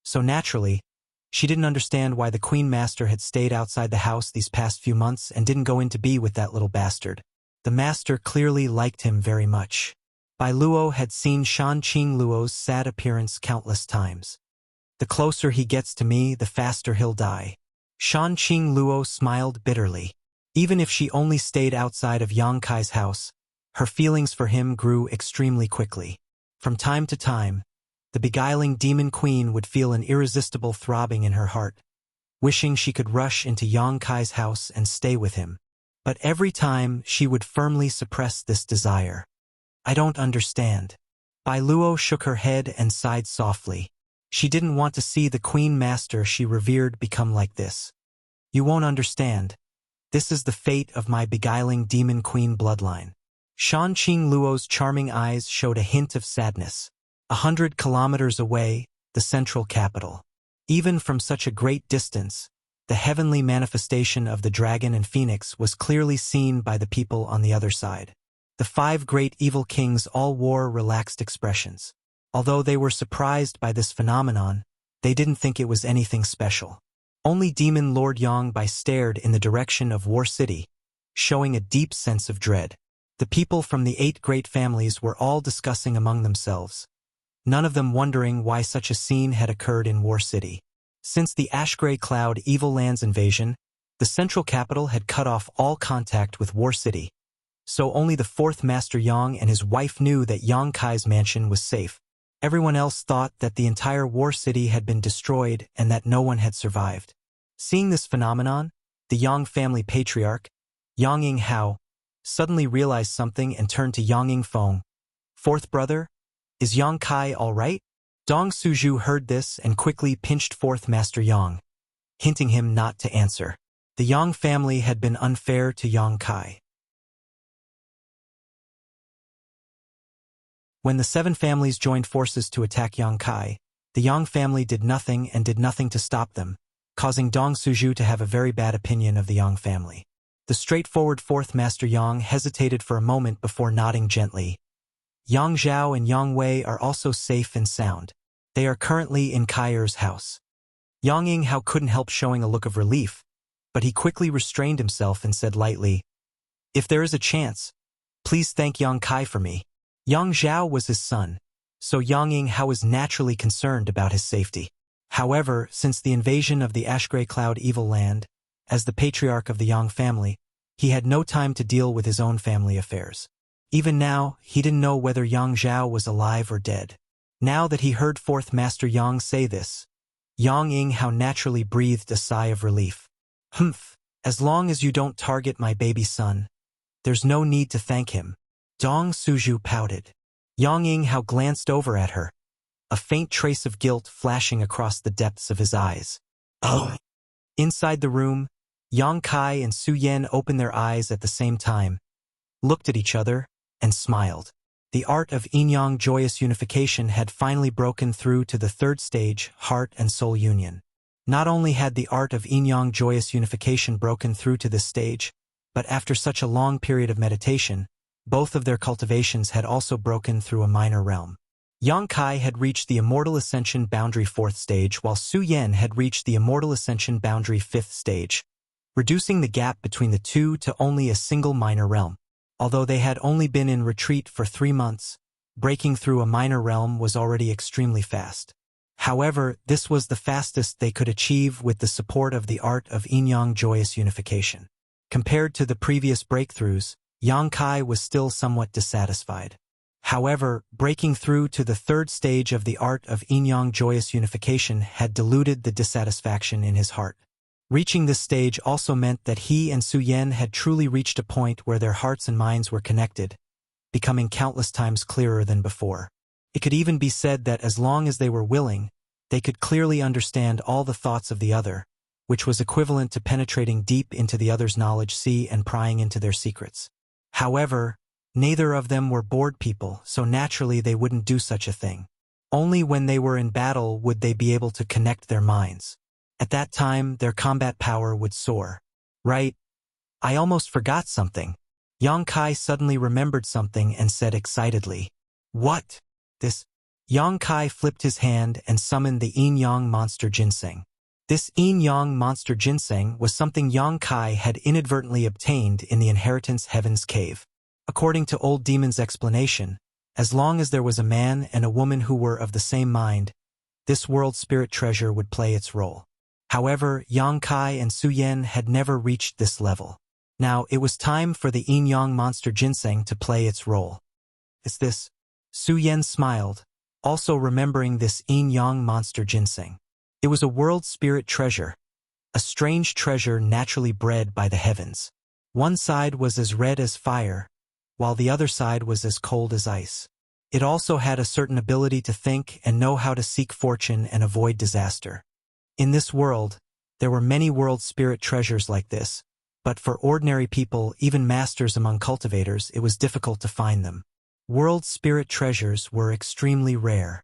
So naturally, she didn't understand why the Queen Master had stayed outside the house these past few months and didn't go in to be with that little bastard. The Master clearly liked him very much. Bai Luo had seen Shan Qing Luo's sad appearance countless times. The closer he gets to me, the faster he'll die. Shan Qing Luo smiled bitterly. Even if she only stayed outside of Yang Kai's house, her feelings for him grew extremely quickly. From time to time, the beguiling demon queen would feel an irresistible throbbing in her heart, wishing she could rush into Yang Kai's house and stay with him. But every time, she would firmly suppress this desire. I don't understand. Bai Luo shook her head and sighed softly. She didn't want to see the Queen Master she revered become like this. You won't understand. This is the fate of my beguiling demon queen bloodline. Shan Qing Luo's charming eyes showed a hint of sadness. 100 kilometers away, the central capital. Even from such a great distance, the heavenly manifestation of the dragon and phoenix was clearly seen by the people on the other side. The 5 great evil kings all wore relaxed expressions. Although they were surprised by this phenomenon, they didn't think it was anything special. Only Demon Lord Yang Bai stared in the direction of War City, showing a deep sense of dread. The people from the 8 great families were all discussing among themselves, none of them wondering why such a scene had occurred in War City. Since the Ash-Gray Cloud Evil Lands invasion, the central capital had cut off all contact with War City, so only the 4th Master Yang and his wife knew that Yang Kai's mansion was safe. Everyone else thought that the entire War City had been destroyed and that no one had survived. Seeing this phenomenon, the Yang family patriarch, Yang Ying Hao, suddenly realized something and turned to Yang Ying Feng. 4th brother, is Yang Kai all right? Dong Suju heard this and quickly pinched 4th Master Yang, hinting him not to answer. The Yang family had been unfair to Yang Kai. When the 7 families joined forces to attack Yang Kai, the Yang family did nothing and did nothing to stop them, causing Dong Suju to have a very bad opinion of the Yang family. The straightforward 4th Master Yang hesitated for a moment before nodding gently. Yang Zhao and Yang Wei are also safe and sound. They are currently in Kaier's house. Yang Yinghao couldn't help showing a look of relief, but he quickly restrained himself and said lightly, "If there is a chance, please thank Yang Kai for me." Yang Zhao was his son, so Yang Yinghao was naturally concerned about his safety. However, since the invasion of the Ashgrey Cloud Evil Land, as the patriarch of the Yang family, he had no time to deal with his own family affairs. Even now, he didn't know whether Yang Zhao was alive or dead. Now that he heard Fourth Master Yang say this, Yang Yinghao naturally breathed a sigh of relief. "Humph, as long as you don't target my baby son, there's no need to thank him." Dong Suju pouted. Yang Yinghao glanced over at her, a faint trace of guilt flashing across the depths of his eyes. "Oh." Inside the room, Yang Kai and Su Yan opened their eyes at the same time, looked at each other, and smiled. The art of yin-yang joyous unification had finally broken through to the third stage, heart and soul union. Not only had the art of yin-yang joyous unification broken through to this stage, but after such a long period of meditation, both of their cultivations had also broken through a minor realm. Yang Kai had reached the Immortal Ascension Boundary 4th stage, while Su Yan had reached the Immortal Ascension Boundary 5th stage, reducing the gap between the two to only a single minor realm. Although they had only been in retreat for 3 months, breaking through a minor realm was already extremely fast. However, this was the fastest they could achieve with the support of the art of yin-yang joyous unification. Compared to the previous breakthroughs, Yang Kai was still somewhat dissatisfied. However, breaking through to the third stage of the art of yin-yang joyous unification had diluted the dissatisfaction in his heart. Reaching this stage also meant that he and Su Yan had truly reached a point where their hearts and minds were connected, becoming countless times clearer than before. It could even be said that as long as they were willing, they could clearly understand all the thoughts of the other, which was equivalent to penetrating deep into the other's knowledge sea and prying into their secrets. However, neither of them were bored people, so naturally they wouldn't do such a thing. Only when they were in battle would they be able to connect their minds. At that time, their combat power would soar. Right? I almost forgot something. Yang Kai suddenly remembered something and said excitedly, "What? This?" Yang Kai flipped his hand and summoned the yin-yang monster ginseng. This yin-yang monster ginseng was something Yang Kai had inadvertently obtained in the Inheritance Heaven's Cave. According to Old Demon's explanation, as long as there was a man and a woman who were of the same mind, this world spirit treasure would play its role. However, Yang Kai and Su Yan had never reached this level. Now, it was time for the yin-yang monster ginseng to play its role. "Is this?" Su Yan smiled, also remembering this yin-yang monster ginseng. It was a world spirit treasure, a strange treasure naturally bred by the heavens. One side was as red as fire, while the other side was as cold as ice. It also had a certain ability to think and know how to seek fortune and avoid disaster. In this world, there were many world spirit treasures like this, but for ordinary people, even masters among cultivators, it was difficult to find them. World spirit treasures were extremely rare.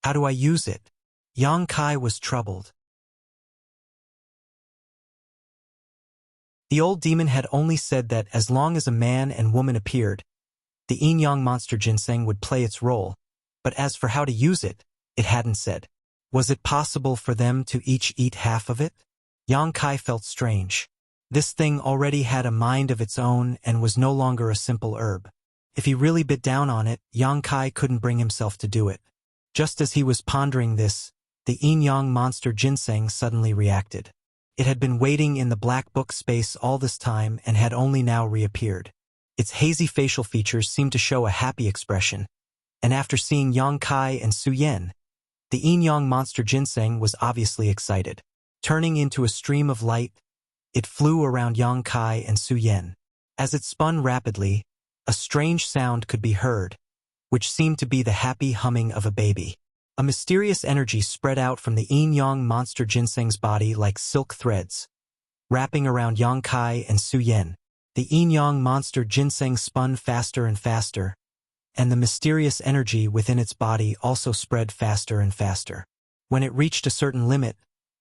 How do I use it? Yang Kai was troubled. The old demon had only said that as long as a man and woman appeared, the yin-yang monster ginseng would play its role, but as for how to use it, it hadn't said. Was it possible for them to each eat half of it? Yang Kai felt strange. This thing already had a mind of its own and was no longer a simple herb. If he really bit down on it, Yang Kai couldn't bring himself to do it. Just as he was pondering this, the yin-yang monster ginseng suddenly reacted. It had been waiting in the black book space all this time and had only now reappeared. Its hazy facial features seemed to show a happy expression, and after seeing Yang Kai and Su Yan, the yin-yang monster ginseng was obviously excited. Turning into a stream of light, it flew around Yang Kai and Su Yan. As it spun rapidly, a strange sound could be heard, which seemed to be the happy humming of a baby. A mysterious energy spread out from the yin-yang monster ginseng's body like silk threads, wrapping around Yang Kai and Su Yan. The yin-yang monster ginseng spun faster and faster, and the mysterious energy within its body also spread faster and faster. When it reached a certain limit,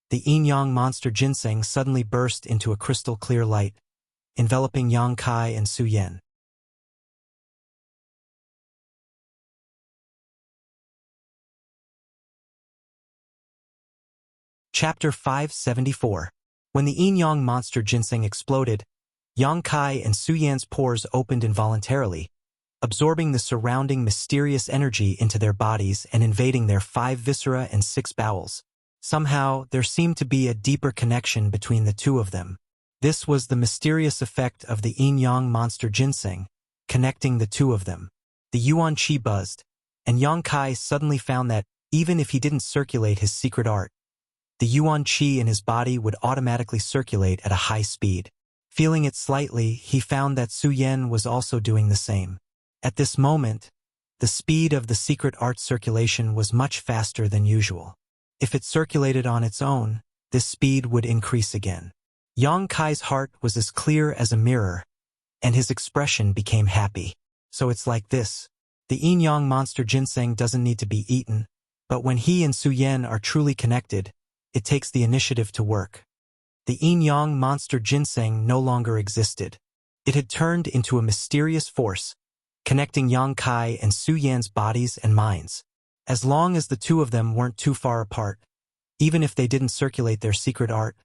the yin-yang monster ginseng suddenly burst into a crystal-clear light, enveloping Yang Kai and Su Yan. Chapter 574. When the yin-yang monster ginseng exploded, Yang Kai and Su Yan's pores opened involuntarily, absorbing the surrounding mysterious energy into their bodies and invading their 5 viscera and 6 bowels. Somehow, there seemed to be a deeper connection between the two of them. This was the mysterious effect of the yin-yang monster ginseng, connecting the two of them. The yuan qi buzzed, and Yang Kai suddenly found that, even if he didn't circulate his secret art, the yuan qi in his body would automatically circulate at a high speed. Feeling it slightly, he found that Su Yan was also doing the same. At this moment, the speed of the secret art circulation was much faster than usual. If it circulated on its own, this speed would increase again. Yang Kai's heart was as clear as a mirror, and his expression became happy. So it's like this. The yin-yang monster ginseng doesn't need to be eaten, but when he and Su Yan are truly connected, it takes the initiative to work. The yin-yang monster ginseng no longer existed. It had turned into a mysterious force, connecting Yang Kai and Su Yan's bodies and minds. As long as the two of them weren't too far apart, even if they didn't circulate their secret art,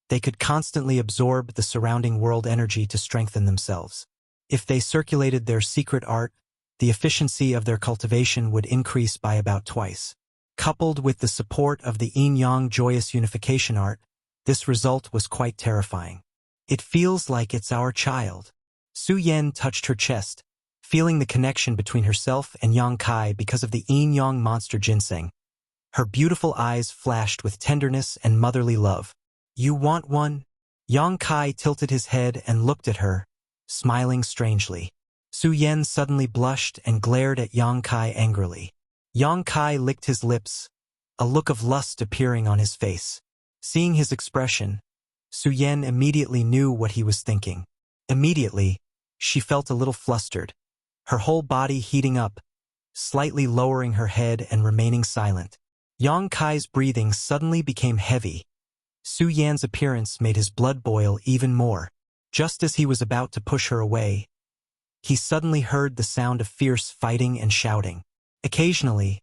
they could constantly absorb the surrounding world energy to strengthen themselves. If they circulated their secret art, the efficiency of their cultivation would increase by about twice. Coupled with the support of the yin-yang joyous unification art, this result was quite terrifying. It feels like it's our child. Su Yan touched her chest, feeling the connection between herself and Yang Kai because of the yin-yang monster ginseng. Her beautiful eyes flashed with tenderness and motherly love. You want one? Yang Kai tilted his head and looked at her, smiling strangely. Su Yan suddenly blushed and glared at Yang Kai angrily. Yang Kai licked his lips, a look of lust appearing on his face. Seeing his expression, Su Yan immediately knew what he was thinking. Immediately, she felt a little flustered, her whole body heating up, slightly lowering her head and remaining silent. Yang Kai's breathing suddenly became heavy. Su Yan's appearance made his blood boil even more. Just as he was about to push her away, he suddenly heard the sound of fierce fighting and shouting. Occasionally,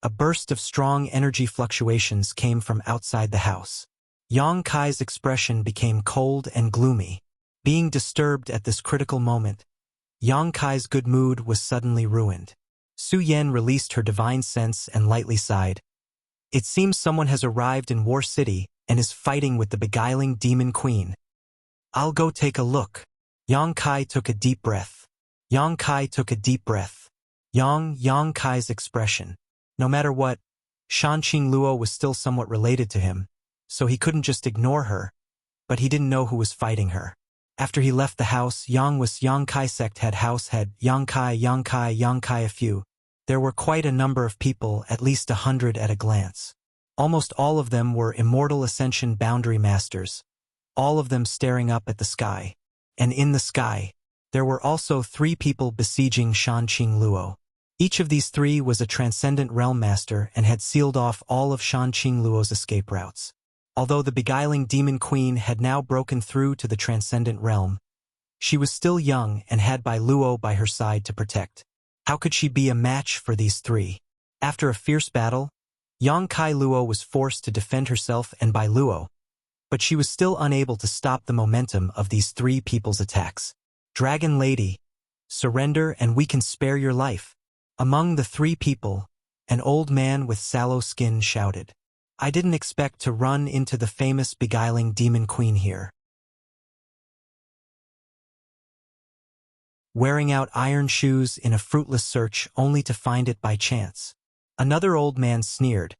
a burst of strong energy fluctuations came from outside the house. Yang Kai's expression became cold and gloomy. Being disturbed at this critical moment, Yang Kai's good mood was suddenly ruined. Su Yan released her divine sense and lightly sighed. It seems someone has arrived in War City and is fighting with the beguiling demon queen. I'll go take a look. Yang Kai took a deep breath. Yang Kai took a deep breath. Yang Kai's expression. No matter what, Shanqing Luo was still somewhat related to him, so he couldn't just ignore her, but he didn't know who was fighting her. After he left the house, Yang Kai sect had house head, Yang Kai a few. There were quite a number of people, at least 100 at a glance. Almost all of them were immortal ascension boundary masters, all of them staring up at the sky. And in the sky, there were also 3 people besieging Shanqing Luo. Each of these 3 was a transcendent realm master and had sealed off all of Shanqing Luo's escape routes. Although the beguiling demon queen had now broken through to the transcendent realm, she was still young and had Bai Luo by her side to protect. How could she be a match for these 3? After a fierce battle, Yang Kai Luo was forced to defend herself and Bai Luo, but she was still unable to stop the momentum of these 3 people's attacks. Dragon Lady, surrender and we can spare your life. Among the 3 people, an old man with sallow skin shouted. I didn't expect to run into the famous beguiling demon queen here. Wearing out iron shoes in a fruitless search only to find it by chance. Another old man sneered,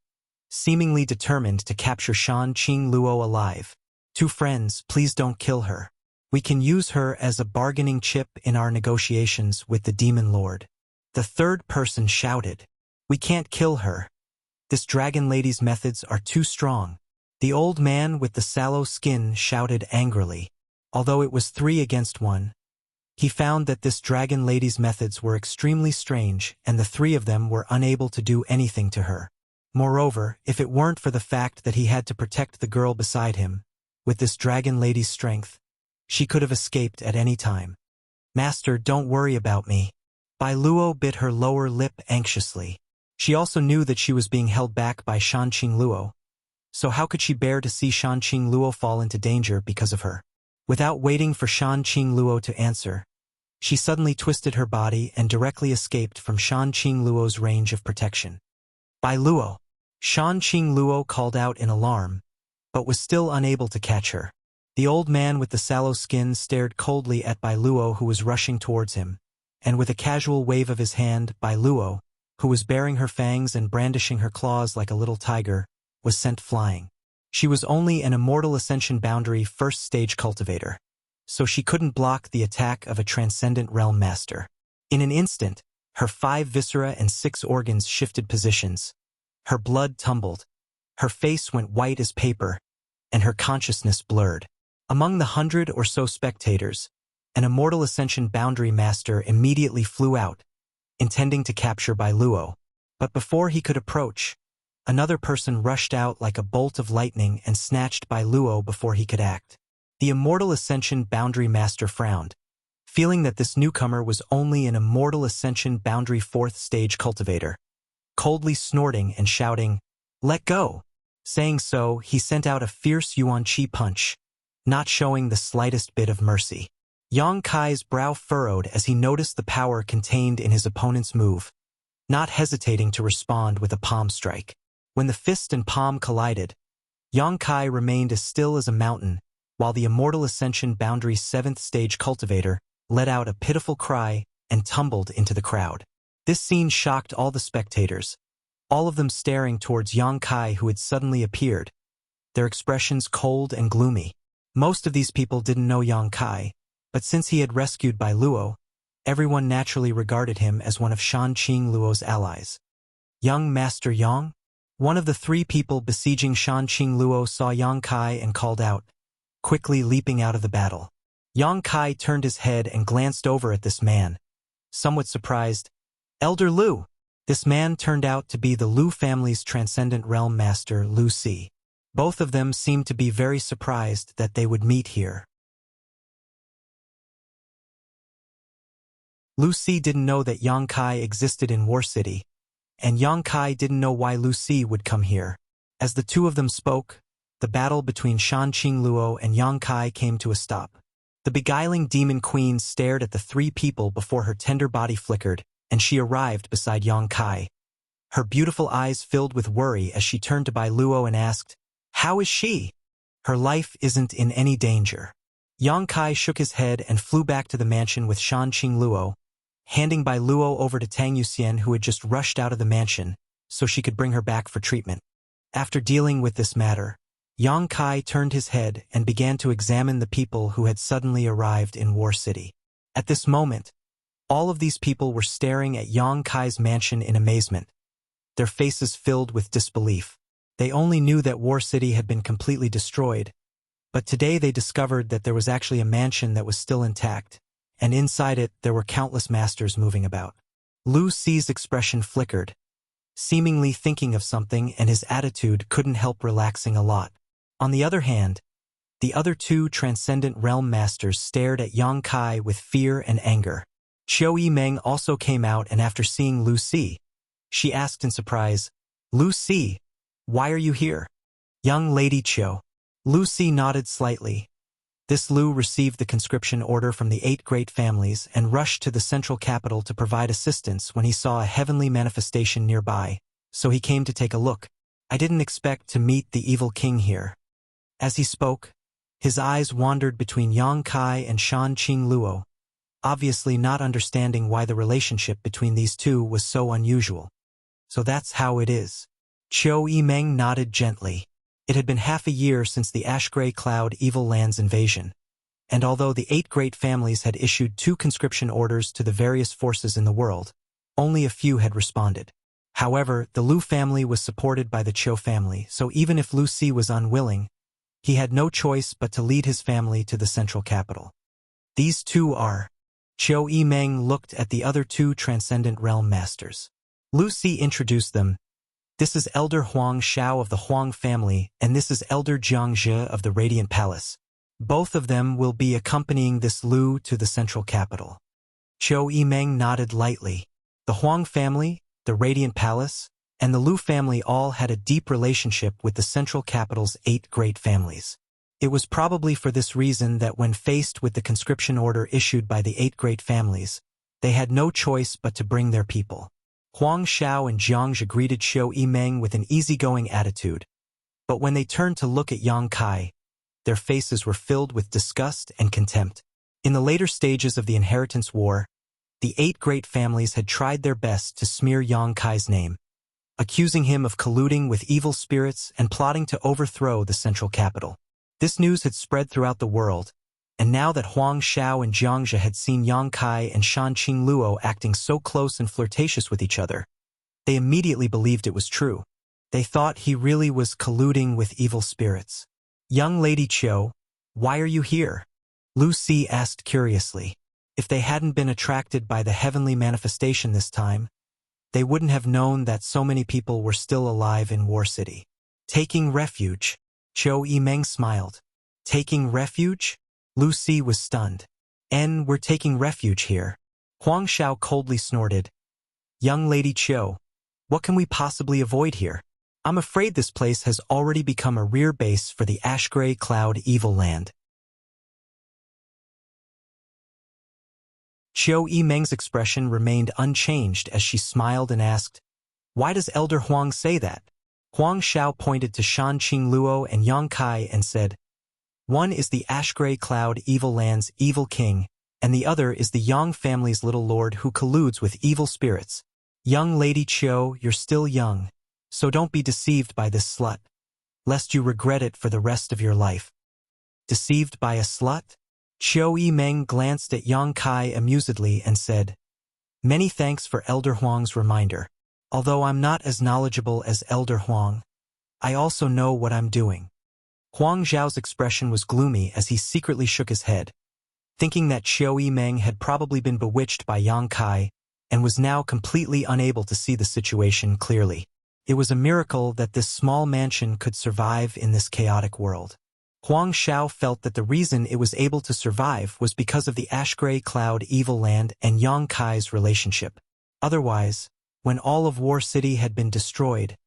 seemingly determined to capture Shanqing Luo alive. 2 friends, please don't kill her. We can use her as a bargaining chip in our negotiations with the demon lord. The third person shouted. We can't kill her. This dragon lady's methods are too strong. The old man with the sallow skin shouted angrily. Although it was 3 against 1, he found that this dragon lady's methods were extremely strange and the 3 of them were unable to do anything to her. Moreover, if it weren't for the fact that he had to protect the girl beside him, with this dragon lady's strength, she could have escaped at any time. Master, don't worry about me. Bai Luo bit her lower lip anxiously. She also knew that she was being held back by Shanqing Luo, so how could she bear to see Shan Qingluo fall into danger because of her? Without waiting for Shan Qingluo to answer, she suddenly twisted her body and directly escaped from Shan Qingluo's range of protection. Bai Luo! Shan Qingluo called out in alarm, but was still unable to catch her. The old man with the sallow skin stared coldly at Bai Luo, who was rushing towards him, and with a casual wave of his hand, Bai Luo, who was baring her fangs and brandishing her claws like a little tiger, was sent flying. She was only an Immortal Ascension Boundary first stage cultivator, so she couldn't block the attack of a Transcendent Realm Master. In an instant, her 5 viscera and 6 organs shifted positions. Her blood tumbled, her face went white as paper, and her consciousness blurred. Among the 100 or so spectators, an Immortal Ascension Boundary Master immediately flew out, intending to capture Bai Luo. But before he could approach, another person rushed out like a bolt of lightning and snatched Bai Luo before he could act. The Immortal Ascension Boundary Master frowned, feeling that this newcomer was only an Immortal Ascension Boundary 4th stage cultivator. Coldly snorting and shouting, "Let go!" Saying so, he sent out a fierce Yuan Qi punch, not showing the slightest bit of mercy. Yang Kai's brow furrowed as he noticed the power contained in his opponent's move, not hesitating to respond with a palm strike. When the fist and palm collided, Yang Kai remained as still as a mountain, while the Immortal Ascension Boundary 7th stage cultivator let out a pitiful cry and tumbled into the crowd. This scene shocked all the spectators, all of them staring towards Yang Kai, who had suddenly appeared, their expressions cold and gloomy. Most of these people didn't know Yang Kai, but since he had rescued Bai Luo, everyone naturally regarded him as one of Shan Qingluo's allies. Young Master Yang? One of the 3 people besieging Shan Qingluo saw Yang Kai and called out, quickly leaping out of the battle. Yang Kai turned his head and glanced over at this man, somewhat surprised. "Elder Lu!" This man turned out to be the Lu family's Transcendent Realm Master, Lu Si. Both of them seemed to be very surprised that they would meet here. Lu Si didn't know that Yang Kai existed in War City, and Yang Kai didn't know why Lu Si would come here. As the 2 of them spoke, the battle between Shan Qingluo and Yang Kai came to a stop. The beguiling demon queen stared at the 3 people before her tender body flickered, and she arrived beside Yang Kai. Her beautiful eyes filled with worry as she turned to Bai Luo and asked, "How is she?" "Her life isn't in any danger." Yang Kai shook his head and flew back to the mansion with Shan Qingluo, handing Bai Luo over to Tang Yuxian, who had just rushed out of the mansion, so she could bring her back for treatment. After dealing with this matter, Yang Kai turned his head and began to examine the people who had suddenly arrived in War City. At this moment, all of these people were staring at Yang Kai's mansion in amazement, their faces filled with disbelief. They only knew that War City had been completely destroyed, but today they discovered that there was actually a mansion that was still intact, and inside it there were countless masters moving about. Lu Si's expression flickered, seemingly thinking of something, and his attitude couldn't help relaxing a lot. On the other hand, the other 2 Transcendent Realm Masters stared at Yang Kai with fear and anger. Qiu Yimeng also came out, and after seeing Lu Si, she asked in surprise, "Lu Si, why are you here?" "Young Lady Qiu." Lu Si nodded slightly. This Lu received the conscription order from the 8 great families and rushed to the central capital to provide assistance when he saw a heavenly manifestation nearby, so he came to take a look. "I didn't expect to meet the evil king here." As he spoke, his eyes wandered between Yang Kai and Shan Qingluo, obviously not understanding why the relationship between these 2 was so unusual. "So that's how it is." Qiu Yimeng nodded gently. It had been half a year since the Ash-Gray Cloud Evil Lands invasion, and although the 8 great families had issued 2 conscription orders to the various forces in the world, only a few had responded. However, the Lu family was supported by the Qiu family, so even if Lu Si was unwilling, he had no choice but to lead his family to the central capital. "These 2 are..." Qiu Yimeng looked at the other 2 Transcendent Realm Masters. Lu Si introduced them. "This is Elder Huang Shao of the Huang family, and this is Elder Jiang Zhe of the Radiant Palace. Both of them will be accompanying this Lu to the central capital." Qiu Yimeng nodded lightly. The Huang family, the Radiant Palace, and the Lu family all had a deep relationship with the central capital's 8 great families. It was probably for this reason that when faced with the conscription order issued by the 8 great families, they had no choice but to bring their people. Huang Xiao and Jiangzhe greeted Xiao Yimeng with an easygoing attitude, but when they turned to look at Yang Kai, their faces were filled with disgust and contempt. In the later stages of the inheritance war, the 8 great families had tried their best to smear Yang Kai's name, accusing him of colluding with evil spirits and plotting to overthrow the central capital. This news had spread throughout the world, and now that Huang Xiao and Jiangzhe had seen Yang Kai and Shan Qingluo acting so close and flirtatious with each other, they immediately believed it was true. They thought he really was colluding with evil spirits. "Young Lady Qiu, why are you here?" Lu Si asked curiously. If they hadn't been attracted by the heavenly manifestation this time, they wouldn't have known that so many people were still alive in War City. "Taking refuge." Qiu Yimeng smiled. "Taking refuge?" Lu Si was stunned. We're taking refuge here." Huang Xiao coldly snorted. "Young Lady Qiu, what can we possibly avoid here? I'm afraid this place has already become a rear base for the Ash-Gray Cloud Evil Land." Qiu Yimeng's expression remained unchanged as she smiled and asked, "Why does Elder Huang say that?" Huang Xiao pointed to Shan Qingluo and Yang Kai and said, "One is the Ash-Gray Cloud Evil Land's evil king, and the other is the Yang family's little lord who colludes with evil spirits. Young Lady Qiu, you're still young, so don't be deceived by this slut, lest you regret it for the rest of your life." "Deceived by a slut?" Qiu Yimeng glanced at Yang Kai amusedly and said, "Many thanks for Elder Huang's reminder. Although I'm not as knowledgeable as Elder Huang, I also know what I'm doing." Huang Zhao's expression was gloomy as he secretly shook his head, thinking that Qiu Yimeng had probably been bewitched by Yang Kai and was now completely unable to see the situation clearly. It was a miracle that this small mansion could survive in this chaotic world. Huang Xiao felt that the reason it was able to survive was because of the Ash-Gray Cloud Evil Land and Yang Kai's relationship. Otherwise, when all of War City had been destroyed,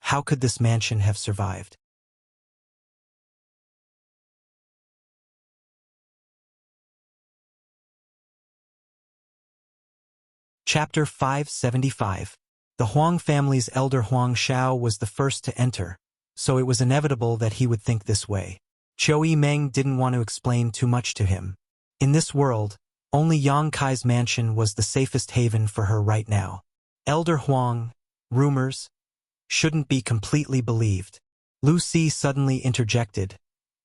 how could this mansion have survived? Chapter 575. The Huang family's elder Huang Xiao was the first to enter, so it was inevitable that he would think this way. Qiu Yimeng didn't want to explain too much to him. In this world, only Yang Kai's mansion was the safest haven for her right now. Elder Huang, rumors, shouldn't be completely believed. Lu Si suddenly interjected,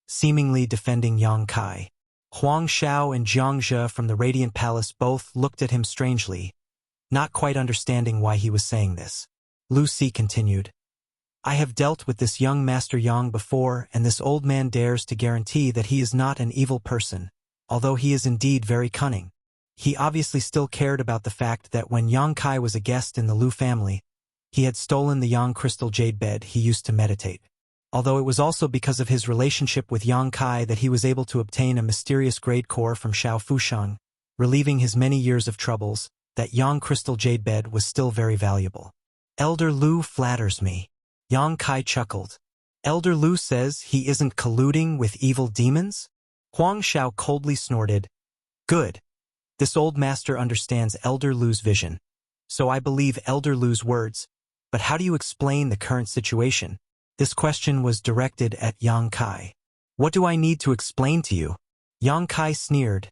seemingly defending Yang Kai. Huang Xiao and Jiangzhe from the Radiant Palace both looked at him strangely, not quite understanding why he was saying this. Lu Si continued, "I have dealt with this young Master Yang before, and this old man dares to guarantee that he is not an evil person, although he is indeed very cunning. He obviously still cared about the fact that when Yang Kai was a guest in the Lu family, he had stolen the Yang crystal jade bed he used to meditate. Although it was also because of his relationship with Yang Kai that he was able to obtain a mysterious grade core from Xiao Fushang, relieving his many years of troubles, that Yang crystal jade bed was still very valuable. Elder Lu flatters me." Yang Kai chuckled. "Elder Lu says he isn't colluding with evil demons?" Huang Xiao coldly snorted. "Good. This old master understands Elder Lu's vision. So I believe Elder Lu's words. But how do you explain the current situation?" This question was directed at Yang Kai. "What do I need to explain to you?" Yang Kai sneered,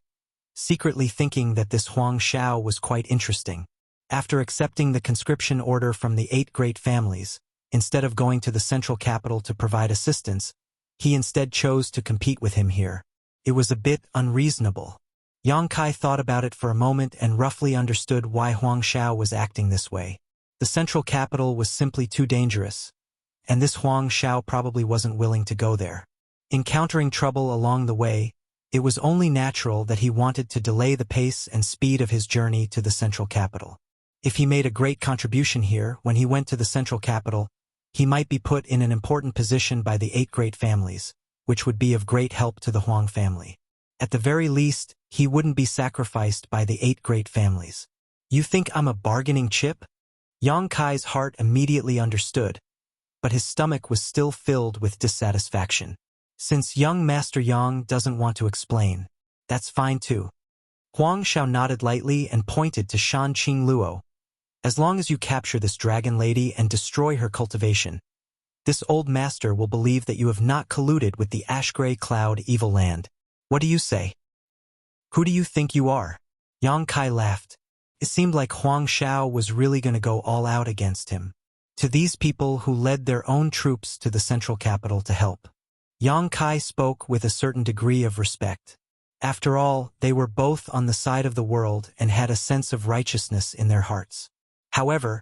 secretly thinking that this Huang Xiao was quite interesting. After accepting the conscription order from the 8 great families, instead of going to the central capital to provide assistance, he instead chose to compete with him here. It was a bit unreasonable. Yang Kai thought about it for a moment and roughly understood why Huang Xiao was acting this way. The central capital was simply too dangerous, and this Huang Xiao probably wasn't willing to go there. Encountering trouble along the way, it was only natural that he wanted to delay the pace and speed of his journey to the central capital. If he made a great contribution here when he went to the central capital, he might be put in an important position by the 8 great families, which would be of great help to the Huang family. At the very least, he wouldn't be sacrificed by the 8 great families. "You think I'm a bargaining chip?" Yang Kai's heart immediately understood, but his stomach was still filled with dissatisfaction. Since young Master Yang doesn't want to explain, that's fine too. Huang Xiao nodded lightly and pointed to Shan Qing Luo. As long as you capture this dragon lady and destroy her cultivation, this old master will believe that you have not colluded with the ash-gray cloud evil land. What do you say? Who do you think you are? Yang Kai laughed. It seemed like Huang Xiao was really going to go all out against him. To these people who led their own troops to the central capital to help, Yang Kai spoke with a certain degree of respect. After all, they were both on the side of the world and had a sense of righteousness in their hearts. However,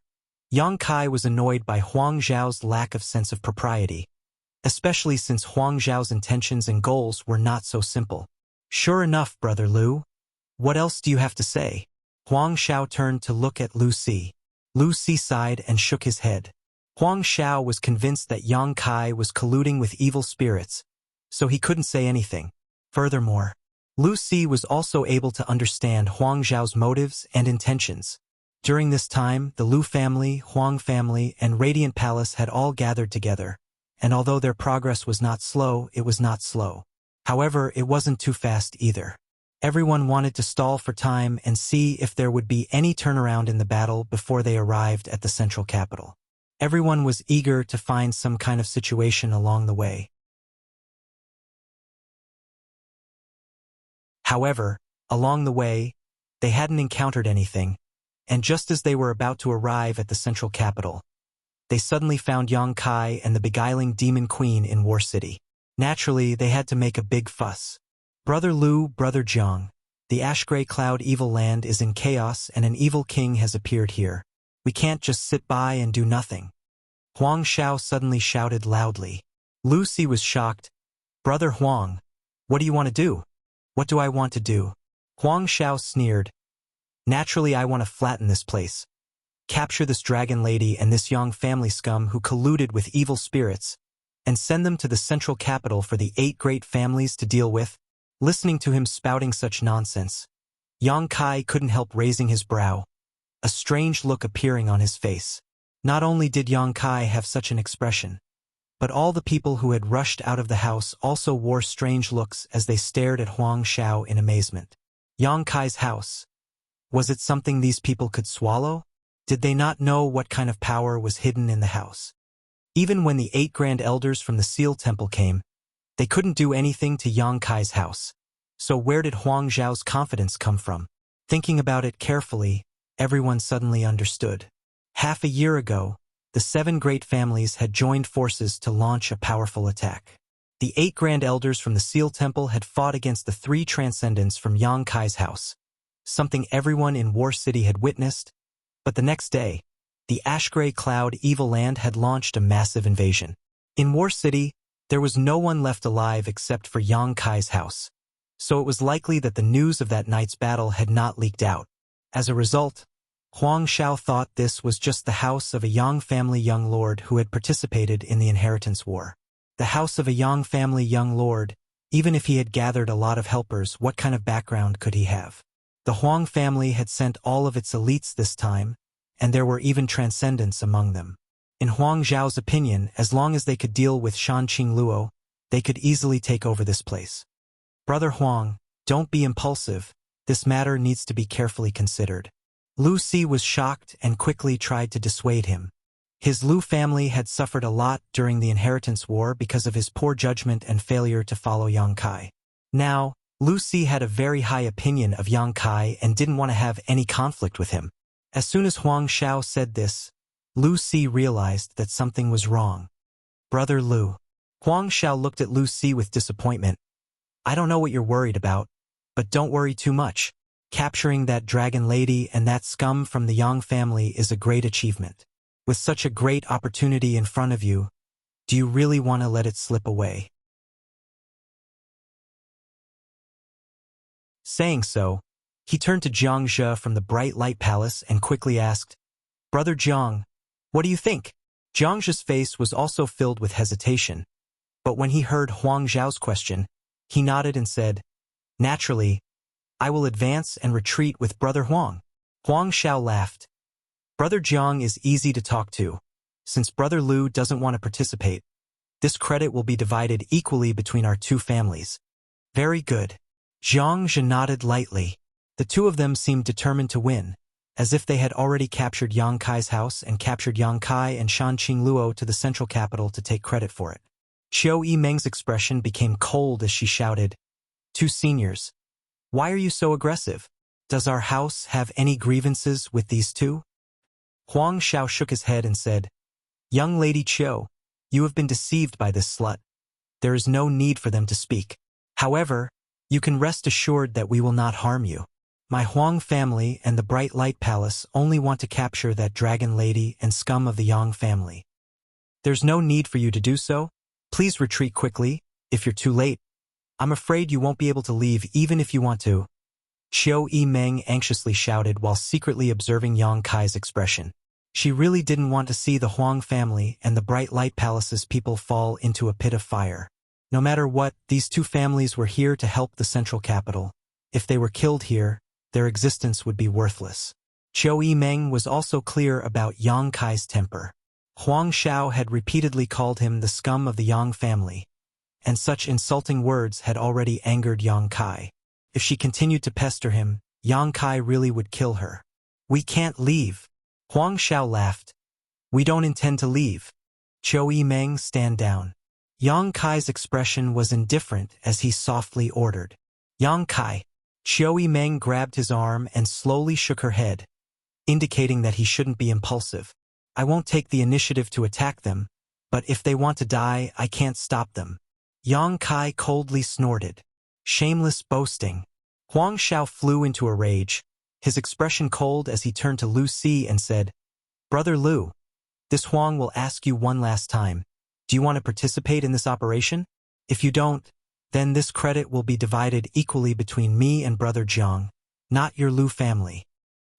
Yang Kai was annoyed by Huang Zhao's lack of sense of propriety, especially since Huang Zhao's intentions and goals were not so simple. Sure enough, Brother Lu. What else do you have to say? Huang Xiao turned to look at Lu Si. Lu Si sighed and shook his head. Huang Xiao was convinced that Yang Kai was colluding with evil spirits, so he couldn't say anything. Furthermore, Lu Si was also able to understand Huang Zhao's motives and intentions. During this time, the Lu family, Huang family, and Radiant Palace had all gathered together, and although their progress was not slow, it was not slow. However, it wasn't too fast either. Everyone wanted to stall for time and see if there would be any turnaround in the battle before they arrived at the central capital. Everyone was eager to find some kind of situation along the way. However, along the way, they hadn't encountered anything, and just as they were about to arrive at the central capital, they suddenly found Yang Kai and the beguiling demon queen in War City. Naturally, they had to make a big fuss. Brother Lu, Brother Jiang, the ash-gray cloud evil land is in chaos and an evil king has appeared here. We can't just sit by and do nothing. Huang Xiao suddenly shouted loudly. Lu Si was shocked. Brother Huang, what do you want to do? What do I want to do? Huang Xiao sneered. Naturally, I want to flatten this place. Capture this dragon lady and this Yang family scum who colluded with evil spirits, and send them to the central capital for the 8 great families to deal with. Listening to him spouting such nonsense, Yang Kai couldn't help raising his brow, a strange look appearing on his face. Not only did Yang Kai have such an expression, but all the people who had rushed out of the house also wore strange looks as they stared at Huang Xiao in amazement. Yang Kai's house. Was it something these people could swallow? Did they not know what kind of power was hidden in the house? Even when the 8 grand elders from the Seal Temple came, they couldn't do anything to Yang Kai's house. So where did Huang Zhao's confidence come from? Thinking about it carefully, everyone suddenly understood. Half a year ago, the 7 great families had joined forces to launch a powerful attack. The 8 grand elders from the Seal Temple had fought against the 3 transcendents from Yang Kai's house, something everyone in War City had witnessed. But the next day, the ash-gray cloud evil land had launched a massive invasion. In War City, there was no one left alive except for Yang Kai's house, so it was likely that the news of that night's battle had not leaked out. As a result, Huang Xiao thought this was just the house of a Yang family young lord who had participated in the inheritance war. The house of a Yang family young lord, even if he had gathered a lot of helpers, what kind of background could he have? The Huang family had sent all of its elites this time, and there were even transcendents among them. In Huang Zhao's opinion, as long as they could deal with Shan Qing Luo, they could easily take over this place. Brother Huang, don't be impulsive. This matter needs to be carefully considered. Lu Si was shocked and quickly tried to dissuade him. His Lu family had suffered a lot during the inheritance war because of his poor judgment and failure to follow Yang Kai. Now, Lu Si had a very high opinion of Yang Kai and didn't want to have any conflict with him. As soon as Huang Xiao said this, Lu Si realized that something was wrong. Brother Lu. Huang Xiao looked at Lu Si with disappointment. I don't know what you're worried about, but don't worry too much. Capturing that dragon lady and that scum from the Yang family is a great achievement. With such a great opportunity in front of you, do you really want to let it slip away? Saying so, he turned to Jiang Zhe from the Bright Light Palace and quickly asked, Brother Jiang, what do you think? Jiang Zhe's face was also filled with hesitation, but when he heard Huang Zhao's question, he nodded and said, Naturally, I will advance and retreat with Brother Huang. Huang Xiao laughed. Brother Jiang is easy to talk to. Since Brother Lu doesn't want to participate, this credit will be divided equally between our two families. Very good. Jiang Zhe nodded lightly. The two of them seemed determined to win, as if they had already captured Yang Kai's house and captured Yang Kai and Shan Qingluo to the central capital to take credit for it. Qiu Yimeng's expression became cold as she shouted, "Two seniors. Why are you so aggressive? Does our house have any grievances with these two?" Huang Xiao shook his head and said, "Young Lady Qiu, you have been deceived by this slut. There is no need for them to speak. However, you can rest assured that we will not harm you. My Huang family and the Bright Light Palace only want to capture that dragon lady and scum of the Yang family. There's no need for you to do so. Please retreat quickly, if you're too late. I'm afraid you won't be able to leave even if you want to." Qiu Yimeng anxiously shouted while secretly observing Yang Kai's expression. She really didn't want to see the Huang family and the Bright Light Palace's people fall into a pit of fire. No matter what, these two families were here to help the central capital. If they were killed here, their existence would be worthless. Qiu Yimeng was also clear about Yang Kai's temper. Huang Xiao had repeatedly called him the scum of the Yang family, and such insulting words had already angered Yang Kai. If she continued to pester him, Yang Kai really would kill her. "We can't leave." Huang Xiao laughed. "We don't intend to leave. Qiu Yimeng, stand down." Yang Kai's expression was indifferent as he softly ordered, "Yang Kai." Qiu Yimeng grabbed his arm and slowly shook her head, indicating that he shouldn't be impulsive. "I won't take the initiative to attack them, but if they want to die, I can't stop them." Yang Kai coldly snorted. "Shameless boasting." Huang Xiao flew into a rage, his expression cold as he turned to Lu Si and said, "Brother Lu, this Huang will ask you one last time. Do you want to participate in this operation? If you don't, then this credit will be divided equally between me and Brother Jiang, not your Lu family."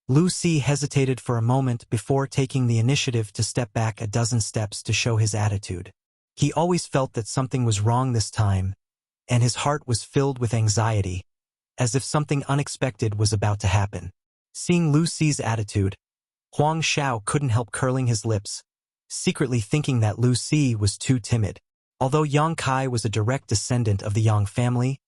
Lu Si hesitated for a moment before taking the initiative to step back a dozen steps to show his attitude. He always felt that something was wrong this time, and his heart was filled with anxiety, as if something unexpected was about to happen. Seeing Lu Si's attitude, Huang Xiao couldn't help curling his lips, secretly thinking that Lu Si was too timid. Although Yang Kai was a direct descendant of the Yang family,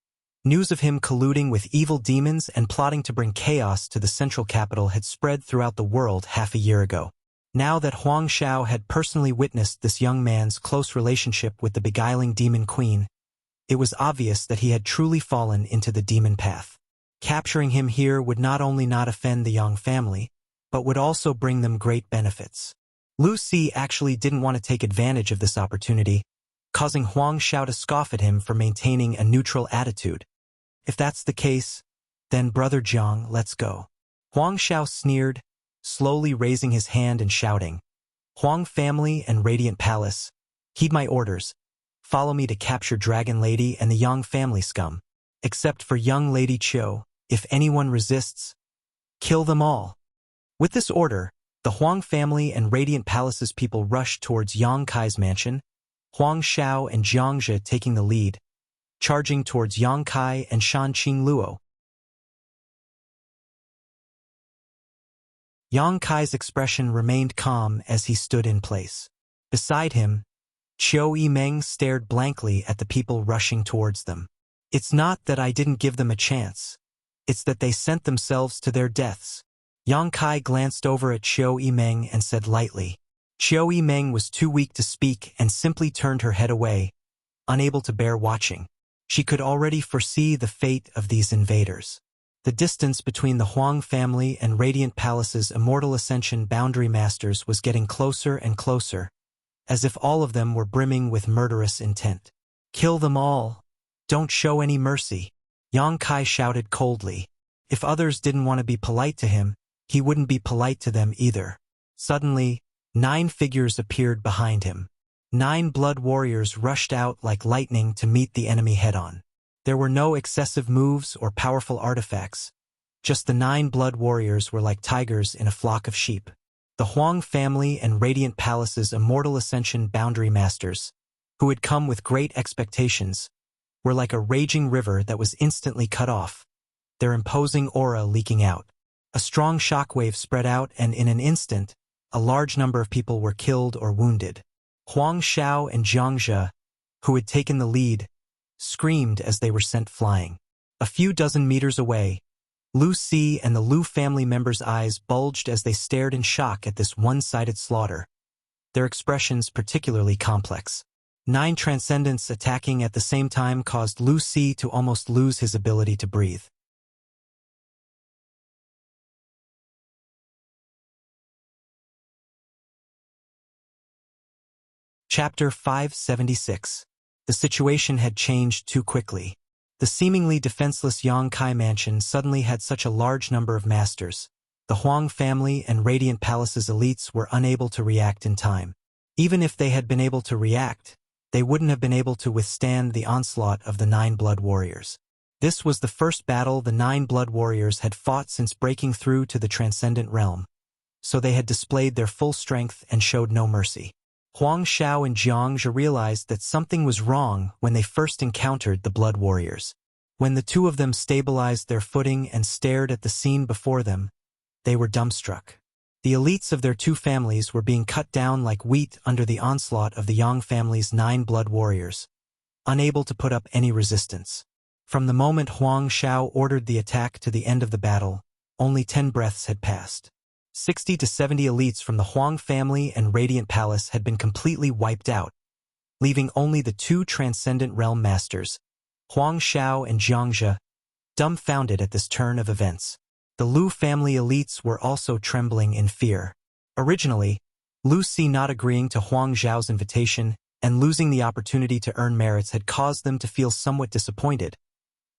news of him colluding with evil demons and plotting to bring chaos to the central capital had spread throughout the world half a year ago. Now that Huang Xiao had personally witnessed this young man's close relationship with the beguiling demon queen, it was obvious that he had truly fallen into the demon path. Capturing him here would not only not offend the Yang family, but would also bring them great benefits. Lu Si actually didn't want to take advantage of this opportunity, causing Huang Xiao to scoff at him for maintaining a neutral attitude. "If that's the case, then Brother Jiang, let's go." Huang Xiao sneered, slowly raising his hand and shouting, "Huang family and Radiant Palace, heed my orders. Follow me to capture Dragon Lady and the Yang family scum. Except for young Lady Qiu, if anyone resists, kill them all." With this order, the Huang family and Radiant Palace's people rushed towards Yang Kai's mansion, Huang Xiao and Jiang Zhe taking the lead, charging towards Yang Kai and Shan Qingluo. Yang Kai's expression remained calm as he stood in place. Beside him, Qiu Yimeng stared blankly at the people rushing towards them. "It's not that I didn't give them a chance. It's that they sent themselves to their deaths." Yang Kai glanced over at Qiu Yimeng and said lightly. Qiu Yimeng was too weak to speak and simply turned her head away, unable to bear watching. She could already foresee the fate of these invaders. The distance between the Huang family and Radiant Palace's Immortal Ascension boundary masters was getting closer and closer, as if all of them were brimming with murderous intent. "Kill them all. Don't show any mercy," Yang Kai shouted coldly. If others didn't want to be polite to him, he wouldn't be polite to them either. Suddenly, 9 figures appeared behind him. 9 blood warriors rushed out like lightning to meet the enemy head-on. There were no excessive moves or powerful artifacts. Just the 9 blood warriors were like tigers in a flock of sheep. The Huang family and Radiant Palace's Immortal Ascension boundary masters, who had come with great expectations, were like a raging river that was instantly cut off, their imposing aura leaking out. A strong shockwave spread out, and in an instant, a large number of people were killed or wounded. Huang Xiao and Jiang Zhe, who had taken the lead, screamed as they were sent flying. A few dozen meters away, Lu Si and the Lu family members' eyes bulged as they stared in shock at this one-sided slaughter, their expressions particularly complex. 9 transcendents attacking at the same time caused Lu Si to almost lose his ability to breathe. Chapter 576. The situation had changed too quickly. The seemingly defenseless Yang Kai mansion suddenly had such a large number of masters. The Huang family and Radiant Palace's elites were unable to react in time. Even if they had been able to react, they wouldn't have been able to withstand the onslaught of the 9 Blood Warriors. This was the first battle the 9 Blood Warriors had fought since breaking through to the Transcendent Realm, so they had displayed their full strength and showed no mercy. Huang Xiao and Jiang Zhe realized that something was wrong when they first encountered the Blood Warriors. When the two of them stabilized their footing and stared at the scene before them, they were dumbstruck. The elites of their 2 families were being cut down like wheat under the onslaught of the Yang family's 9 Blood Warriors, unable to put up any resistance. From the moment Huang Xiao ordered the attack to the end of the battle, only 10 breaths had passed. 60 to 70 elites from the Huang family and Radiant Palace had been completely wiped out, leaving only the 2 Transcendent Realm Masters, Huang Xiao and Jiang Zhe, dumbfounded at this turn of events. The Lu family elites were also trembling in fear. Originally, Lu Si not agreeing to Huang Zhao's invitation and losing the opportunity to earn merits had caused them to feel somewhat disappointed.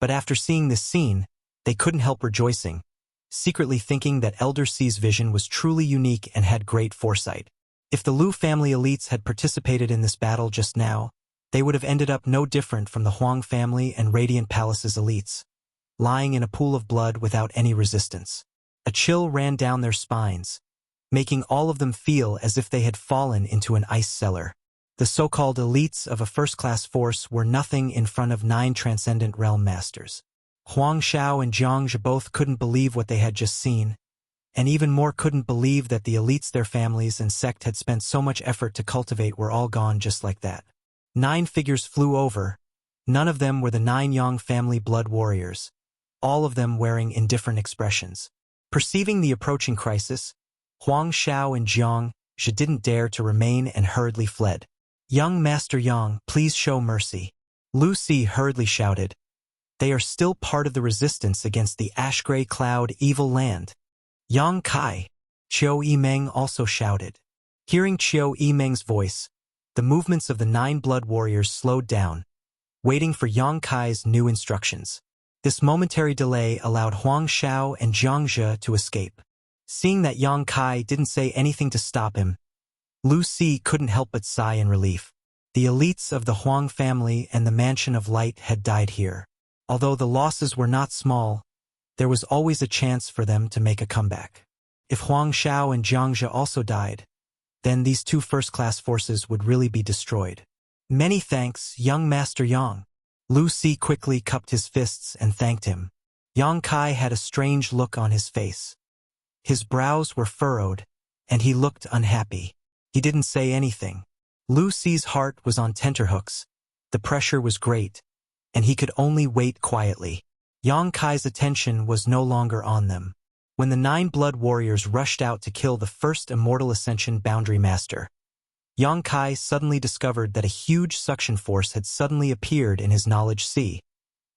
But after seeing this scene, they couldn't help rejoicing, secretly thinking that Elder Si's vision was truly unique and had great foresight. If the Lu family elites had participated in this battle just now, they would have ended up no different from the Huang family and Radiant Palace's elites, lying in a pool of blood without any resistance. A chill ran down their spines, making all of them feel as if they had fallen into an ice cellar. The so-called elites of a first-class force were nothing in front of 9 Transcendent Realm Masters. Huang Xiao and Jiang Zhe both couldn't believe what they had just seen, and even more couldn't believe that the elites their families and sect had spent so much effort to cultivate were all gone just like that. 9 figures flew over. None of them were the 9 Yang family Blood Warriors, all of them wearing indifferent expressions. Perceiving the approaching crisis, Huang Xiao and Jiang Zhe didn't dare to remain and hurriedly fled. "Young Master Yang, please show mercy," Lu Si hurriedly shouted. "They are still part of the resistance against the ash-gray cloud evil land." "Yang Kai," Qiu Yimeng also shouted. Hearing Qiu Yimeng's voice, the movements of the 9 Blood Warriors slowed down, waiting for Yang Kai's new instructions. This momentary delay allowed Huang Xiao and Jiang Zhe to escape. Seeing that Yang Kai didn't say anything to stop him, Lu Si couldn't help but sigh in relief. The elites of the Huang family and the Mansion of Light had died here. Although the losses were not small, there was always a chance for them to make a comeback. If Huang Xiao and Jiang Zhe also died, then these 2 first-class forces would really be destroyed. "Many thanks, young Master Yang." Lu Si quickly cupped his fists and thanked him. Yang Kai had a strange look on his face. His brows were furrowed, and he looked unhappy. He didn't say anything. Lu Si's heart was on tenterhooks. The pressure was great, and he could only wait quietly. Yang Kai's attention was no longer on them. When the 9 Blood Warriors rushed out to kill the first Immortal Ascension Boundary Master, Yang Kai suddenly discovered that a huge suction force had suddenly appeared in his knowledge sea,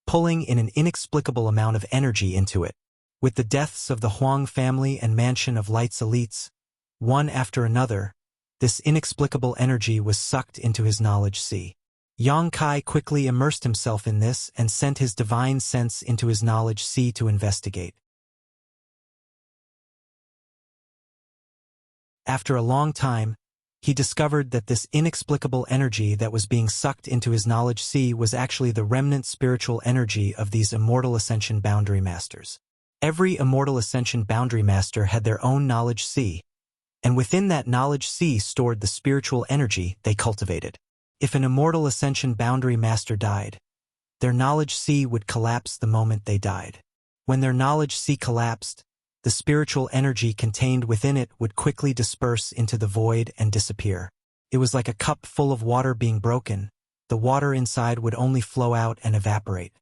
pulling in an inexplicable amount of energy into it. With the deaths of the Huang family and Mansion of Light's elites, one after another, this inexplicable energy was sucked into his knowledge sea. Yang Kai quickly immersed himself in this and sent his divine sense into his knowledge sea to investigate. After a long time, he discovered that this inexplicable energy that was being sucked into his knowledge sea was actually the remnant spiritual energy of these Immortal Ascension Boundary Masters. Every Immortal Ascension Boundary Master had their own knowledge sea, and within that knowledge sea stored the spiritual energy they cultivated. If an Immortal Ascension Boundary Master died, their knowledge sea would collapse the moment they died. When their knowledge sea collapsed, the spiritual energy contained within it would quickly disperse into the void and disappear. It was like a cup full of water being broken. The water inside would only flow out and evaporate.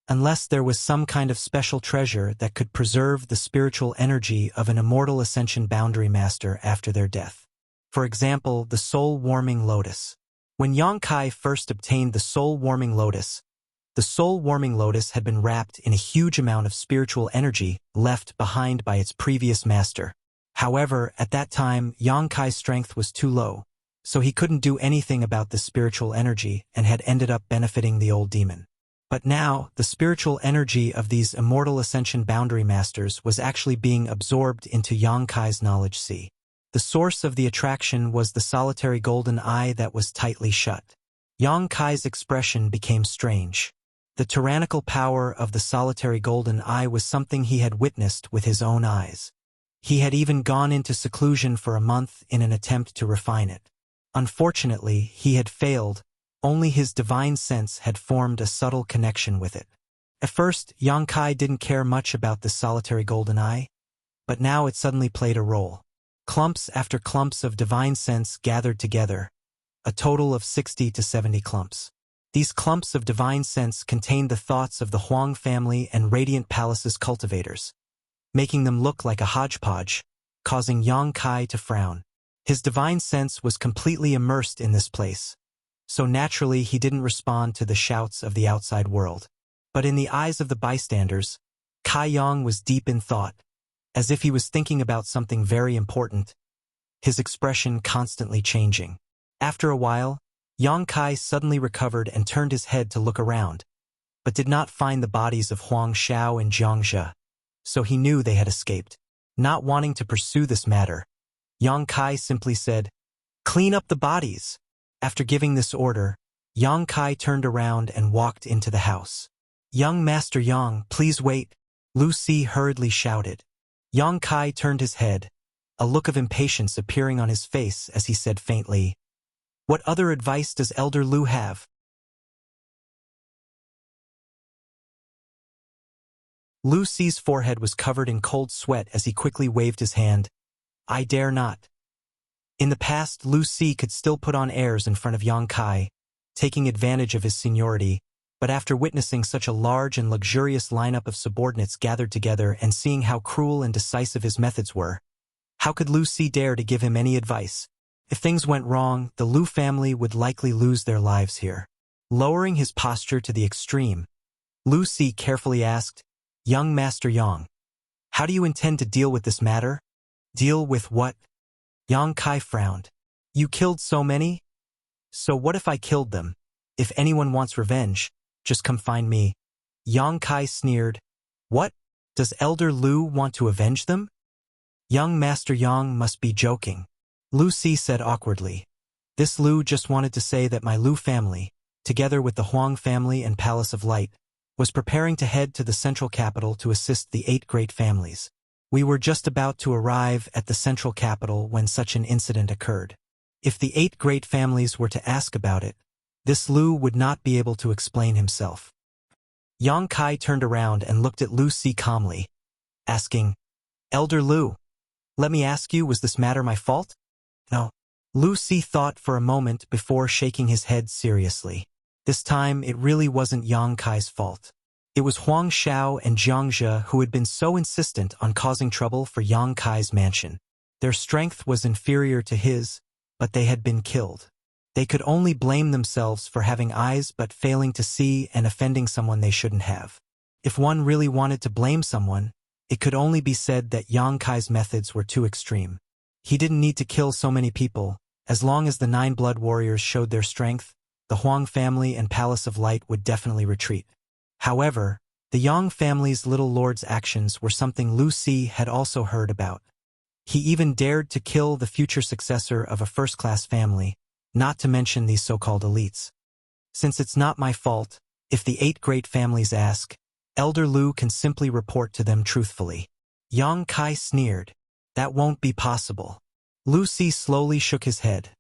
Unless there was some kind of special treasure that could preserve the spiritual energy of an immortal ascension boundary master after their death. For example, the soul-warming lotus. When Yongkai first obtained the soul-warming lotus had been wrapped in a huge amount of spiritual energy left behind by its previous master. However, at that time, Yongkai's strength was too low, so he couldn't do anything about the spiritual energy and had ended up benefiting the old demon. But now, the spiritual energy of these immortal ascension boundary masters was actually being absorbed into Yongkai's knowledge sea. The source of the attraction was the solitary golden eye that was tightly shut. Yongkai's expression became strange. The tyrannical power of the solitary golden eye was something he had witnessed with his own eyes. He had even gone into seclusion for a month in an attempt to refine it. Unfortunately, he had failed. Only his divine sense had formed a subtle connection with it. At first, Yongkai didn't care much about this solitary golden eye, but now it suddenly played a role. Clumps after clumps of divine sense gathered together, a total of 60 to 70 clumps. These clumps of divine sense contained the thoughts of the Huang family and Radiant Palace's cultivators, making them look like a hodgepodge, causing Yongkai to frown. His divine sense was completely immersed in this place, so naturally he didn't respond to the shouts of the outside world. But in the eyes of the bystanders, Kai Yang was deep in thought, as if he was thinking about something very important, his expression constantly changing. After a while, Yongkai suddenly recovered and turned his head to look around, but did not find the bodies of Huang Xiao and Jiang Zhe, so he knew they had escaped. Not wanting to pursue this matter, Yongkai simply said, "Clean up the bodies." After giving this order, Yongkai turned around and walked into the house. "Young Master Yang, please wait," Lu Si hurriedly shouted. Yongkai turned his head, a look of impatience appearing on his face as he said faintly, "What other advice does Elder Lu have?" Lu Si's forehead was covered in cold sweat as he quickly waved his hand. "I dare not." In the past, Lu Si could still put on airs in front of Yongkai, taking advantage of his seniority, but after witnessing such a large and luxurious lineup of subordinates gathered together and seeing how cruel and decisive his methods were, how could Lu Si dare to give him any advice? If things went wrong, the Lu family would likely lose their lives here. Lowering his posture to the extreme, Lu Si carefully asked, "Young Master Yang, how do you intend to deal with this matter?" "Deal with what?" Yongkai frowned. "You killed so many? So what if I killed them? If anyone wants revenge, just come find me." Yongkai sneered. "What? Does Elder Lu want to avenge them?" "Young Master Yang must be joking," Lu Si said awkwardly. "This Lu just wanted to say that my Lu family, together with the Huang family and Palace of Light, was preparing to head to the central capital to assist the 8 great families. We were just about to arrive at the central capital when such an incident occurred. If the 8 great families were to ask about it, this Lu would not be able to explain himself." Yongkai turned around and looked at Lu Si calmly, asking, "Elder Lu, let me ask you, was this matter my fault?" "No." Lu Si thought for a moment before shaking his head seriously. This time, it really wasn't Yongkai's fault. It was Huang Xiao and Jiang Zhe who had been so insistent on causing trouble for Yongkai's mansion. Their strength was inferior to his, but they had been killed. They could only blame themselves for having eyes but failing to see and offending someone they shouldn't have. If one really wanted to blame someone, it could only be said that Yongkai's methods were too extreme. He didn't need to kill so many people. As long as the 9 blood warriors showed their strength, the Huang family and Palace of Light would definitely retreat. However, the Yang family's little lord's actions were something Lu Si had also heard about. He even dared to kill the future successor of a first-class family, not to mention these so-called elites. Since it's not my fault, if the 8 great families ask, Elder Lu can simply report to them truthfully. Yongkai sneered. "That won't be possible." Lu Si slowly shook his head.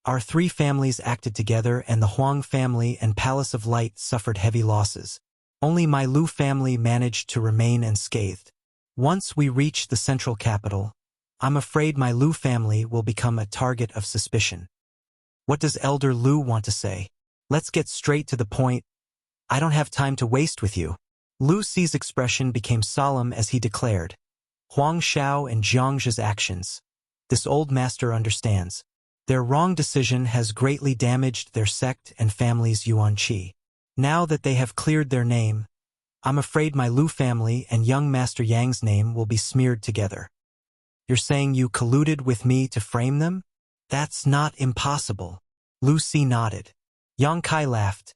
"Our 3 families acted together and the Huang family and Palace of Light suffered heavy losses. Only my Lu family managed to remain unscathed. Once we reach the central capital, I'm afraid my Lu family will become a target of suspicion. What does Elder Lu want to say? Let's get straight to the point. I don't have time to waste with you. Lu Xi's expression became solemn as he declared, Huang Xiao and Jiangzhe's actions. This old master understands. Their wrong decision has greatly damaged their sect and family's Yuan Qi. Now that they have cleared their name, I'm afraid my Lu family and young Master Yang's name will be smeared together. You're saying you colluded with me to frame them? That's not impossible. Lu Xi nodded. Yang Kai laughed.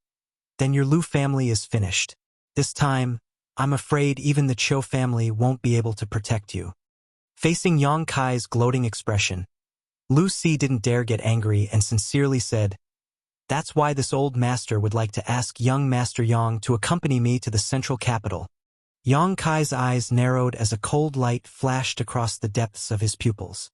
Then your Lu family is finished. This time, I'm afraid even the Qiu family won't be able to protect you. Facing Yang Kai's gloating expression, Lu Xi didn't dare get angry and sincerely said, That's why this old master would like to ask young Master Yang to accompany me to the central capital. Yang Kai's eyes narrowed as a cold light flashed across the depths of his pupils.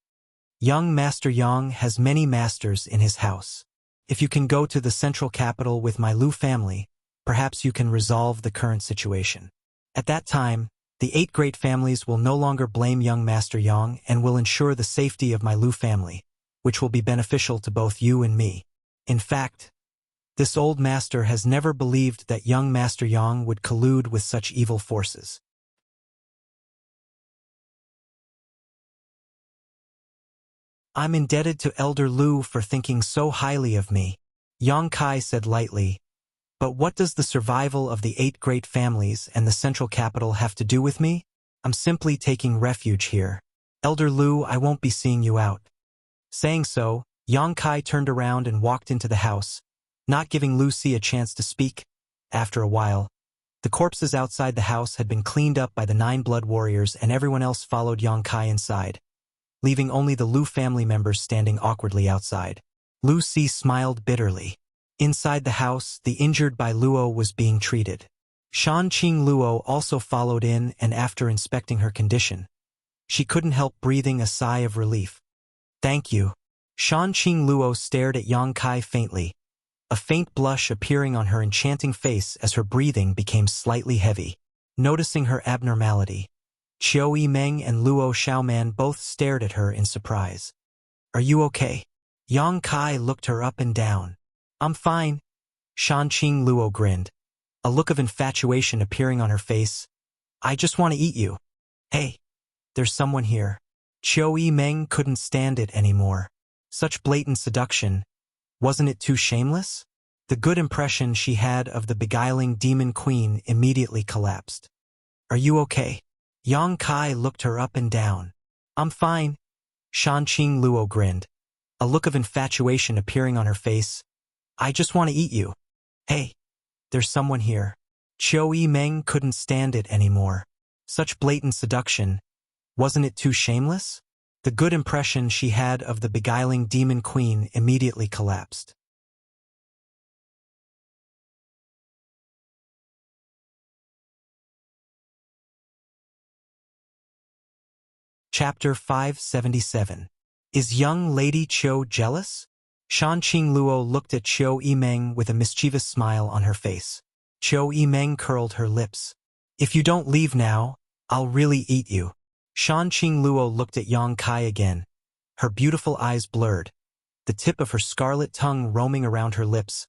Young Master Yang has many masters in his house. If you can go to the central capital with my Lu family, perhaps you can resolve the current situation. At that time, the 8 great families will no longer blame young Master Yang and will ensure the safety of my Lu family, which will be beneficial to both you and me. In fact, this old master has never believed that young Master Yang would collude with such evil forces. I'm indebted to Elder Lu for thinking so highly of me, Yang Kai said lightly. But what does the survival of the 8 great families and the central capital have to do with me? I'm simply taking refuge here. Elder Lu, I won't be seeing you out. Saying so, Yang Kai turned around and walked into the house, not giving Lu Xi a chance to speak. After a while, the corpses outside the house had been cleaned up by the 9 blood warriors and everyone else followed Yang Kai inside, leaving only the Lu family members standing awkwardly outside. Lu Xi smiled bitterly. Inside the house, the injured Bai Luo was being treated. Shanqing Luo also followed in and after inspecting her condition, she couldn't help breathing a sigh of relief. Thank you. Shanqing Luo stared at Yang Kai faintly, a faint blush appearing on her enchanting face as her breathing became slightly heavy. Noticing her abnormality, Qiu Yimeng and Luo Xiaoman both stared at her in surprise. Are you okay? Yang Kai looked her up and down. I'm fine. Shanqing Luo grinned, a look of infatuation appearing on her face. I just want to eat you. Hey, there's someone here. Qiu Yimeng couldn't stand it anymore. Such blatant seduction. Wasn't it too shameless? The good impression she had of the beguiling demon queen immediately collapsed. Are you okay? Yang Kai looked her up and down. I'm fine. Shanqing Luo grinned, a look of infatuation appearing on her face. I just want to eat you. Hey, there's someone here. Qiu Yimeng couldn't stand it anymore. Such blatant seduction. Wasn't it too shameless? The good impression she had of the beguiling demon queen immediately collapsed. Chapter 577. Is young Lady Qiu jealous? Shanqing Luo looked at Qiu Yimeng with a mischievous smile on her face. Qiu Yimeng curled her lips. If you don't leave now, I'll really eat you. Shanqing Luo looked at Yang Kai again, her beautiful eyes blurred, the tip of her scarlet tongue roaming around her lips,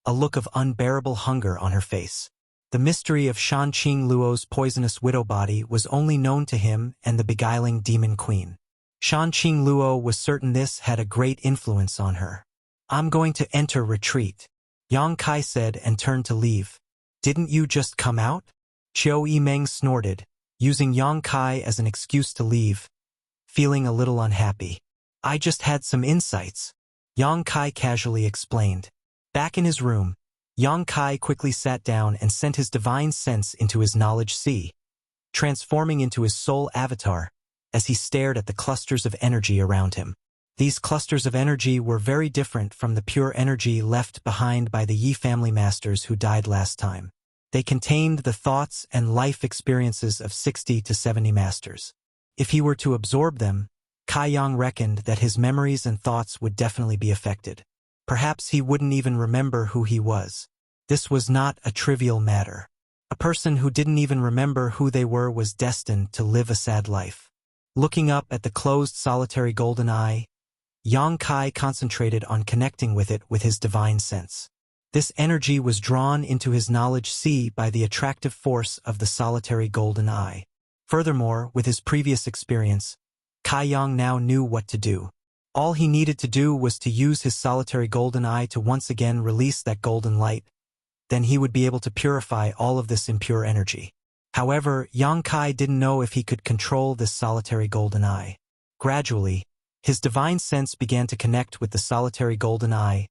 a look of unbearable hunger on her face. The mystery of Shanqing Luo's poisonous widow body was only known to him and the beguiling demon queen. Shanqing Luo was certain this had a great influence on her. I'm going to enter retreat, Yang Kai said and turned to leave. Didn't you just come out? Qiu Yimeng snorted, using Yang Kai as an excuse to leave, feeling a little unhappy. I just had some insights, Yang Kai casually explained. Back in his room, Yang Kai quickly sat down and sent his divine sense into his knowledge sea, transforming into his soul avatar as he stared at the clusters of energy around him. These clusters of energy were very different from the pure energy left behind by the Yi family masters who died last time. They contained the thoughts and life experiences of 60 to 70 masters. If he were to absorb them, Kai Yang reckoned that his memories and thoughts would definitely be affected. Perhaps he wouldn't even remember who he was. This was not a trivial matter. A person who didn't even remember who they were was destined to live a sad life. Looking up at the closed solitary golden eye, Yang Kai concentrated on connecting with it with his divine sense. This energy was drawn into his knowledge sea by the attractive force of the solitary golden eye. Furthermore, with his previous experience, Kai Yang now knew what to do. All he needed to do was to use his solitary golden eye to once again release that golden light. Then he would be able to purify all of this impure energy. However, Yang Kai didn't know if he could control this solitary golden eye. Gradually, his divine sense began to connect with the solitary golden eye,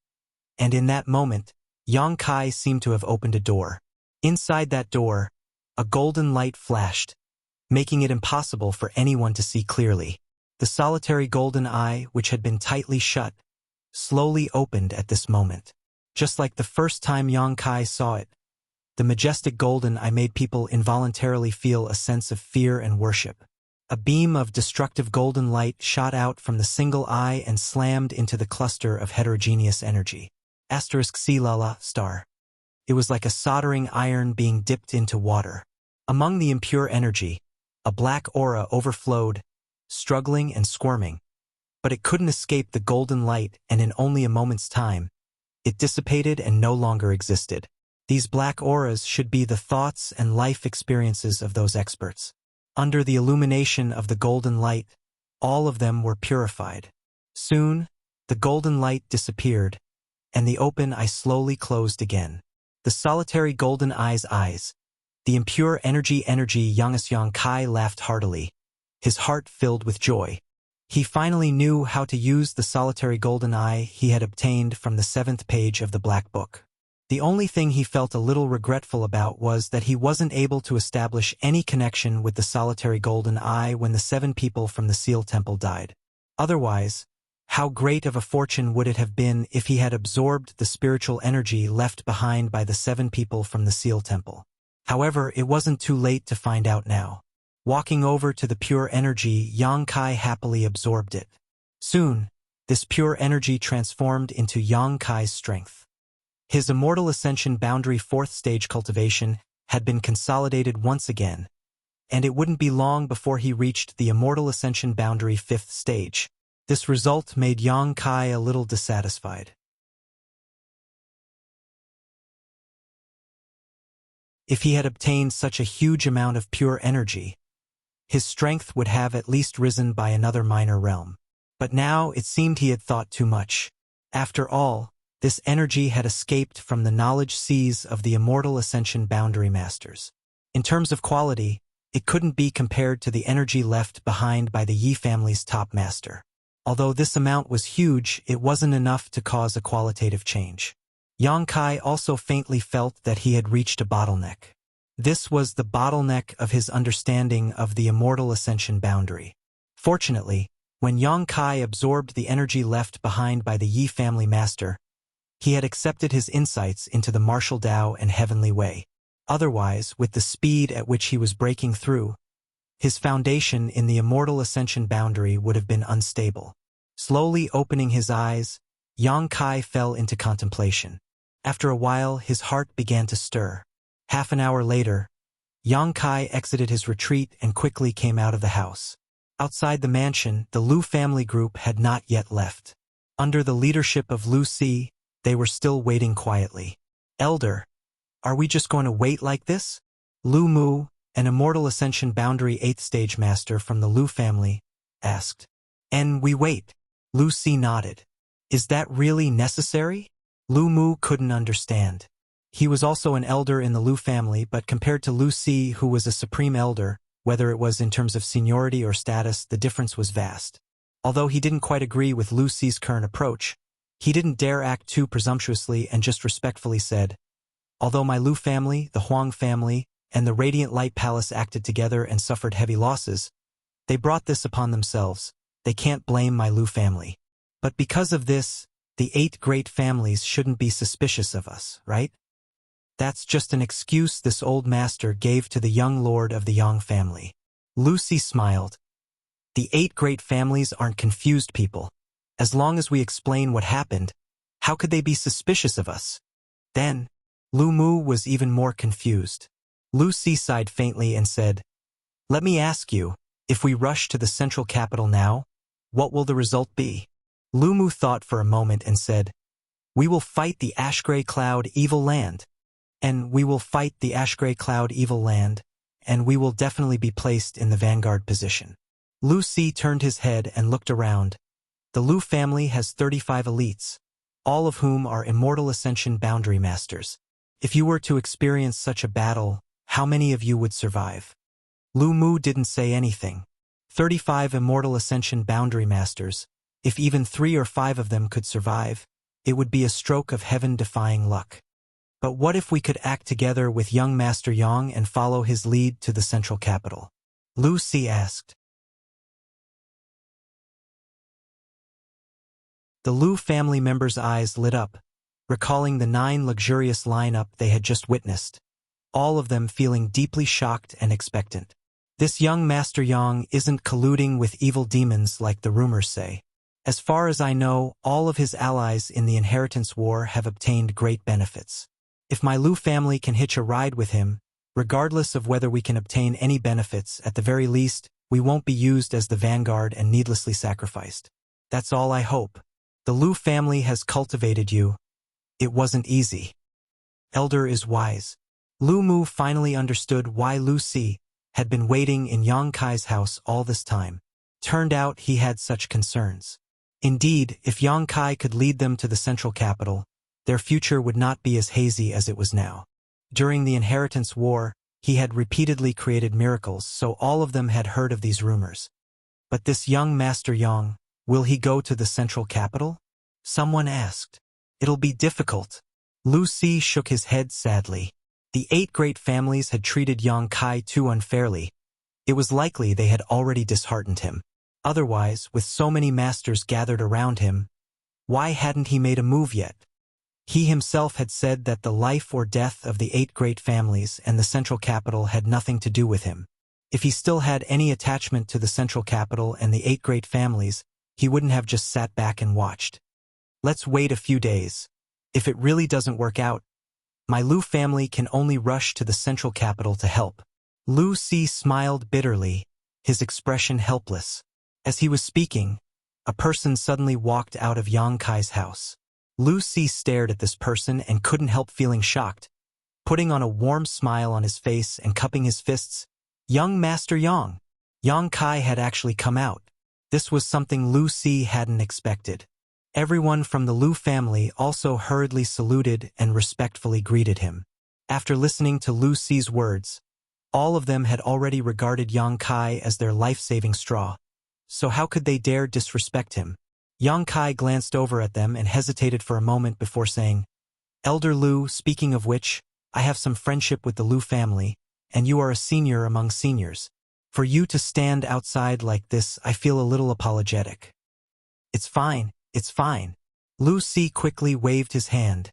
and in that moment, Yang Kai seemed to have opened a door. Inside that door, a golden light flashed, making it impossible for anyone to see clearly. The solitary golden eye, which had been tightly shut, slowly opened at this moment. Just like the first time Yang Kai saw it, the majestic golden eye made people involuntarily feel a sense of fear and worship. A beam of destructive golden light shot out from the single eye and slammed into the cluster of heterogeneous energy. *C Lala star. It was like a soldering iron being dipped into water. Among the impure energy, a black aura overflowed, struggling and squirming. But it couldn't escape the golden light, and in only a moment's time, it dissipated and no longer existed. These black auras should be the thoughts and life experiences of those experts. Under the illumination of the golden light, all of them were purified. Soon, the golden light disappeared, and the open eye slowly closed again. The solitary golden eye's eyes, the impure energy Yang Kai laughed heartily, his heart filled with joy. He finally knew how to use the solitary golden eye he had obtained from the 7th page of the Black Book. The only thing he felt a little regretful about was that he wasn't able to establish any connection with the solitary golden eye when the 7 people from the Seal Temple died. Otherwise, how great of a fortune would it have been if he had absorbed the spiritual energy left behind by the 7 people from the Seal Temple. However, it wasn't too late to find out now. Walking over to the pure energy, Yang Kai happily absorbed it. Soon, this pure energy transformed into Yang Kai's strength. His immortal ascension boundary 4th stage cultivation had been consolidated once again, and it wouldn't be long before he reached the immortal ascension boundary 5th stage. This result made Yang Kai a little dissatisfied. If he had obtained such a huge amount of pure energy, his strength would have at least risen by another minor realm. But now it seemed he had thought too much. After all, this energy had escaped from the knowledge seas of the immortal ascension boundary masters. In terms of quality, it couldn't be compared to the energy left behind by the Yi family's top master. Although this amount was huge, it wasn't enough to cause a qualitative change. Yang Kai also faintly felt that he had reached a bottleneck. This was the bottleneck of his understanding of the immortal ascension boundary. Fortunately, when Yang Kai absorbed the energy left behind by the Yi family master, he had accepted his insights into the martial Tao and heavenly way. Otherwise, with the speed at which he was breaking through, his foundation in the immortal ascension boundary would have been unstable. Slowly opening his eyes, Yang Kai fell into contemplation. After a while, his heart began to stir. Half an hour later, Yang Kai exited his retreat and quickly came out of the house. Outside the mansion, the Lu family group had not yet left. Under the leadership of Lu Si, they were still waiting quietly. "Elder, are we just going to wait like this?" Lu Mu, an immortal ascension boundary 8th stage master from the Lu family, asked. "And we wait." Lu Si nodded. "Is that really necessary?" Lu Mu couldn't understand. He was also an elder in the Lu family, but compared to Lu Si, who was a supreme elder, whether it was in terms of seniority or status, the difference was vast. Although he didn't quite agree with Lu Si's current approach, he didn't dare act too presumptuously and just respectfully said, "Although my Lu family, the Huang family, and the Radiant Light Palace acted together and suffered heavy losses, they brought this upon themselves. They can't blame my Lu family. But because of this, the 8 great families shouldn't be suspicious of us, right?" That's just an excuse this old master gave to the young lord of the Yang family. Lu Si smiled. "The 8 great families aren't confused people. As long as we explain what happened, how could they be suspicious of us?" Then, Lu Mu was even more confused. Lu Si sighed faintly and said, "Let me ask you, if we rush to the central capital now, what will the result be?" Lu Mu thought for a moment and said, "We will fight the ash-gray cloud evil land. And we will fight the ash-gray cloud evil land, and we will definitely be placed in the vanguard position." Lu Si turned his head and looked around. The Lu family has 35 elites, all of whom are Immortal Ascension Boundary Masters. If you were to experience such a battle, how many of you would survive? Lu Mu didn't say anything. 35 Immortal Ascension Boundary Masters. If even 3 or 5 of them could survive, it would be a stroke of heaven-defying luck. But what if we could act together with young Master Yang and follow his lead to the central capital? Lu Si asked. The Lu family members' eyes lit up, recalling the 9 luxurious lineup they had just witnessed, all of them feeling deeply shocked and expectant. This young Master Yang isn't colluding with evil demons like the rumors say. As far as I know, all of his allies in the inheritance war have obtained great benefits. If my Lu family can hitch a ride with him, regardless of whether we can obtain any benefits, at the very least, we won't be used as the vanguard and needlessly sacrificed. That's all I hope. The Lu family has cultivated you. It wasn't easy. Elder is wise. Lu Mu finally understood why Lu Si had been waiting in Yang Kai's house all this time. Turned out he had such concerns. Indeed, if Yang Kai could lead them to the central capital, their future would not be as hazy as it was now. During the inheritance war, he had repeatedly created miracles, so all of them had heard of these rumors. But this young Master Yang, will he go to the central capital? Someone asked. It'll be difficult. Lu Si shook his head sadly. The 8 great families had treated Yang Kai too unfairly. It was likely they had already disheartened him. Otherwise, with so many masters gathered around him, why hadn't he made a move yet? He himself had said that the life or death of the 8 great families and the central capital had nothing to do with him. If he still had any attachment to the central capital and the 8 great families, he wouldn't have just sat back and watched. Let's wait a few days. If it really doesn't work out, my Lu family can only rush to the central capital to help. Lu Si smiled bitterly, his expression helpless. As he was speaking, a person suddenly walked out of Yang Kai's house. Lu Si stared at this person and couldn't help feeling shocked. Putting on a warm smile on his face and cupping his fists, "Young Master Yang." Yang Kai had actually come out. This was something Lu Si hadn't expected. Everyone from the Lu family also hurriedly saluted and respectfully greeted him. After listening to Lu Si's words, all of them had already regarded Yang Kai as their life-saving straw. So how could they dare disrespect him? Yang Kai glanced over at them and hesitated for a moment before saying, "Elder Lu, speaking of which, I have some friendship with the Lu family, and you are a senior among seniors. For you to stand outside like this, I feel a little apologetic." It's fine. Lu Si quickly waved his hand,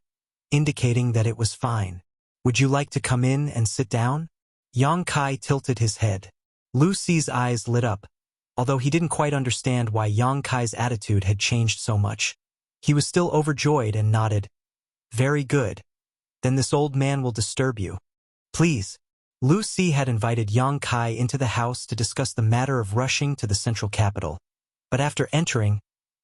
indicating that it was fine. "Would you like to come in and sit down?" Yang Kai tilted his head. Lu Si's eyes lit up. Although he didn't quite understand why Yang Kai's attitude had changed so much, he was still overjoyed and nodded. "Very good. Then this old man will disturb you. Please." Lu Si had invited Yang Kai into the house to discuss the matter of rushing to the central capital. But after entering,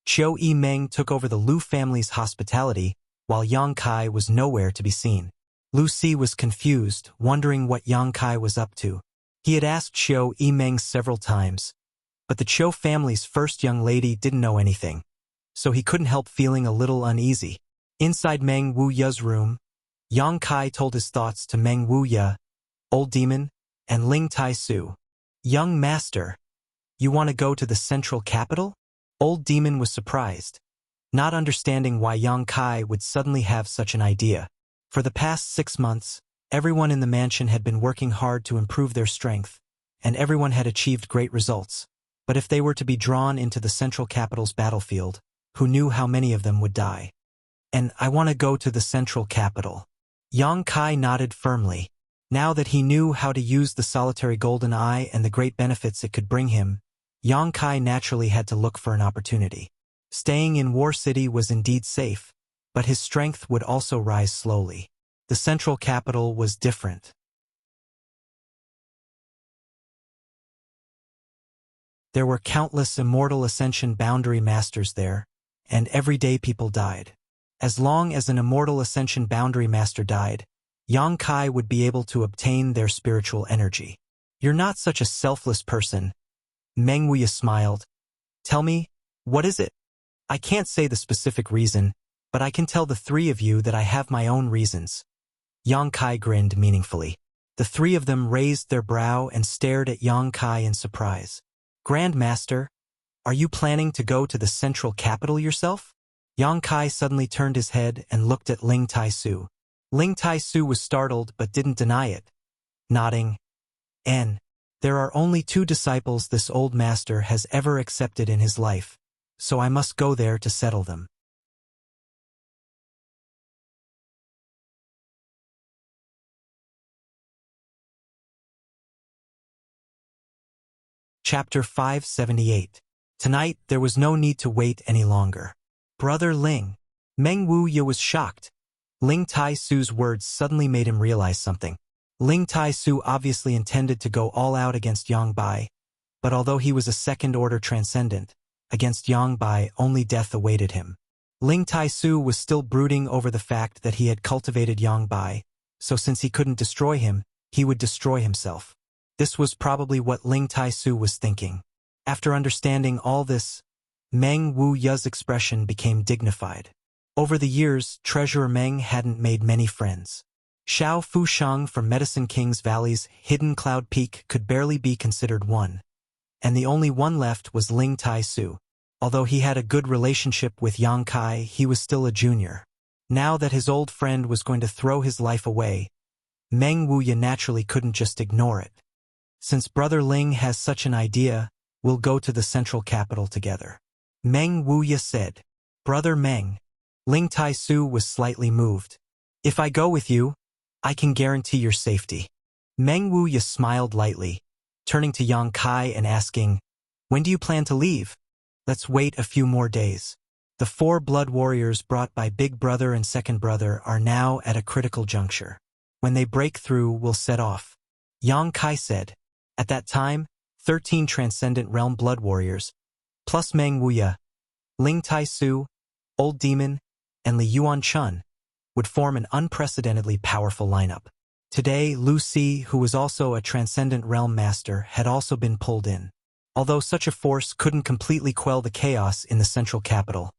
Chiu Meng took over the Lu family's hospitality, while Yang Kai was nowhere to be seen. Lu Si was confused, wondering what Yang Kai was up to. He had asked Chiu Meng several times, but the Chiu family's first young lady didn't know anything, so he couldn't help feeling a little uneasy. Inside Meng Wuya's room, Yang Kai told his thoughts to Meng Wuya, Old Demon, and Ling Tai Su. "Young Master, you want to go to the central capital?" Old Demon was surprised, not understanding why Yang Kai would suddenly have such an idea. For the past 6 months, everyone in the mansion had been working hard to improve their strength, and everyone had achieved great results. But if they were to be drawn into the central capital's battlefield, who knew how many of them would die? "And I want to go to the central capital." Yang Kai nodded firmly. Now that he knew how to use the solitary golden eye and the great benefits it could bring him, Yang Kai naturally had to look for an opportunity. Staying in War City was indeed safe, but his strength would also rise slowly. The central capital was different. There were countless immortal ascension boundary masters there, and every day people died. As long as an immortal ascension boundary master died, Yang Kai would be able to obtain their spiritual energy. You're not such a selfless person. Meng Wuya smiled. Tell me, what is it? I can't say the specific reason, but I can tell the three of you that I have my own reasons. Yang Kai grinned meaningfully. The three of them raised their brow and stared at Yang Kai in surprise. Grand Master, are you planning to go to the central capital yourself? Yang Kai suddenly turned his head and looked at Ling Tai-su. Ling Tai-su was startled but didn't deny it, nodding. There are only 2 disciples this old master has ever accepted in his life, so I must go there to settle them. Chapter 578. Tonight, there was no need to wait any longer. Brother Ling. Meng Wuya was shocked. Ling Tai-su's words suddenly made him realize something. Ling Tai-su obviously intended to go all out against Yang Bai, but although he was a second-order transcendent, against Yang Bai only death awaited him. Ling Tai-su was still brooding over the fact that he had cultivated Yang Bai, so since he couldn't destroy him, he would destroy himself. This was probably what Ling Tai-su was thinking. After understanding all this, Meng Wuya's expression became dignified. Over the years, Treasurer Meng hadn't made many friends. Xiao Fushang from Medicine King's Valley's hidden cloud peak could barely be considered one, and the only one left was Ling Tai-su. Although he had a good relationship with Yang Kai, he was still a junior. Now that his old friend was going to throw his life away, Meng Wuya naturally couldn't just ignore it. Since Brother Ling has such an idea, we'll go to the central capital together. Meng Wuya said. Brother Meng. Ling Tai-su was slightly moved. If I go with you, I can guarantee your safety. Meng Wuya smiled lightly, turning to Yang Kai and asking, when do you plan to leave? Let's wait a few more days. The 4 blood warriors brought by Big Brother and Second Brother are now at a critical juncture. When they break through, we'll set off. Yang Kai said. At that time, 13 Transcendent Realm blood warriors, plus Meng Wuya, Ling Tai-su, Old Demon, and Li Yuan Chun, would form an unprecedentedly powerful lineup. Today, Lu Si, who was also a Transcendent Realm Master, had also been pulled in. Although such a force couldn't completely quell the chaos in the central capital,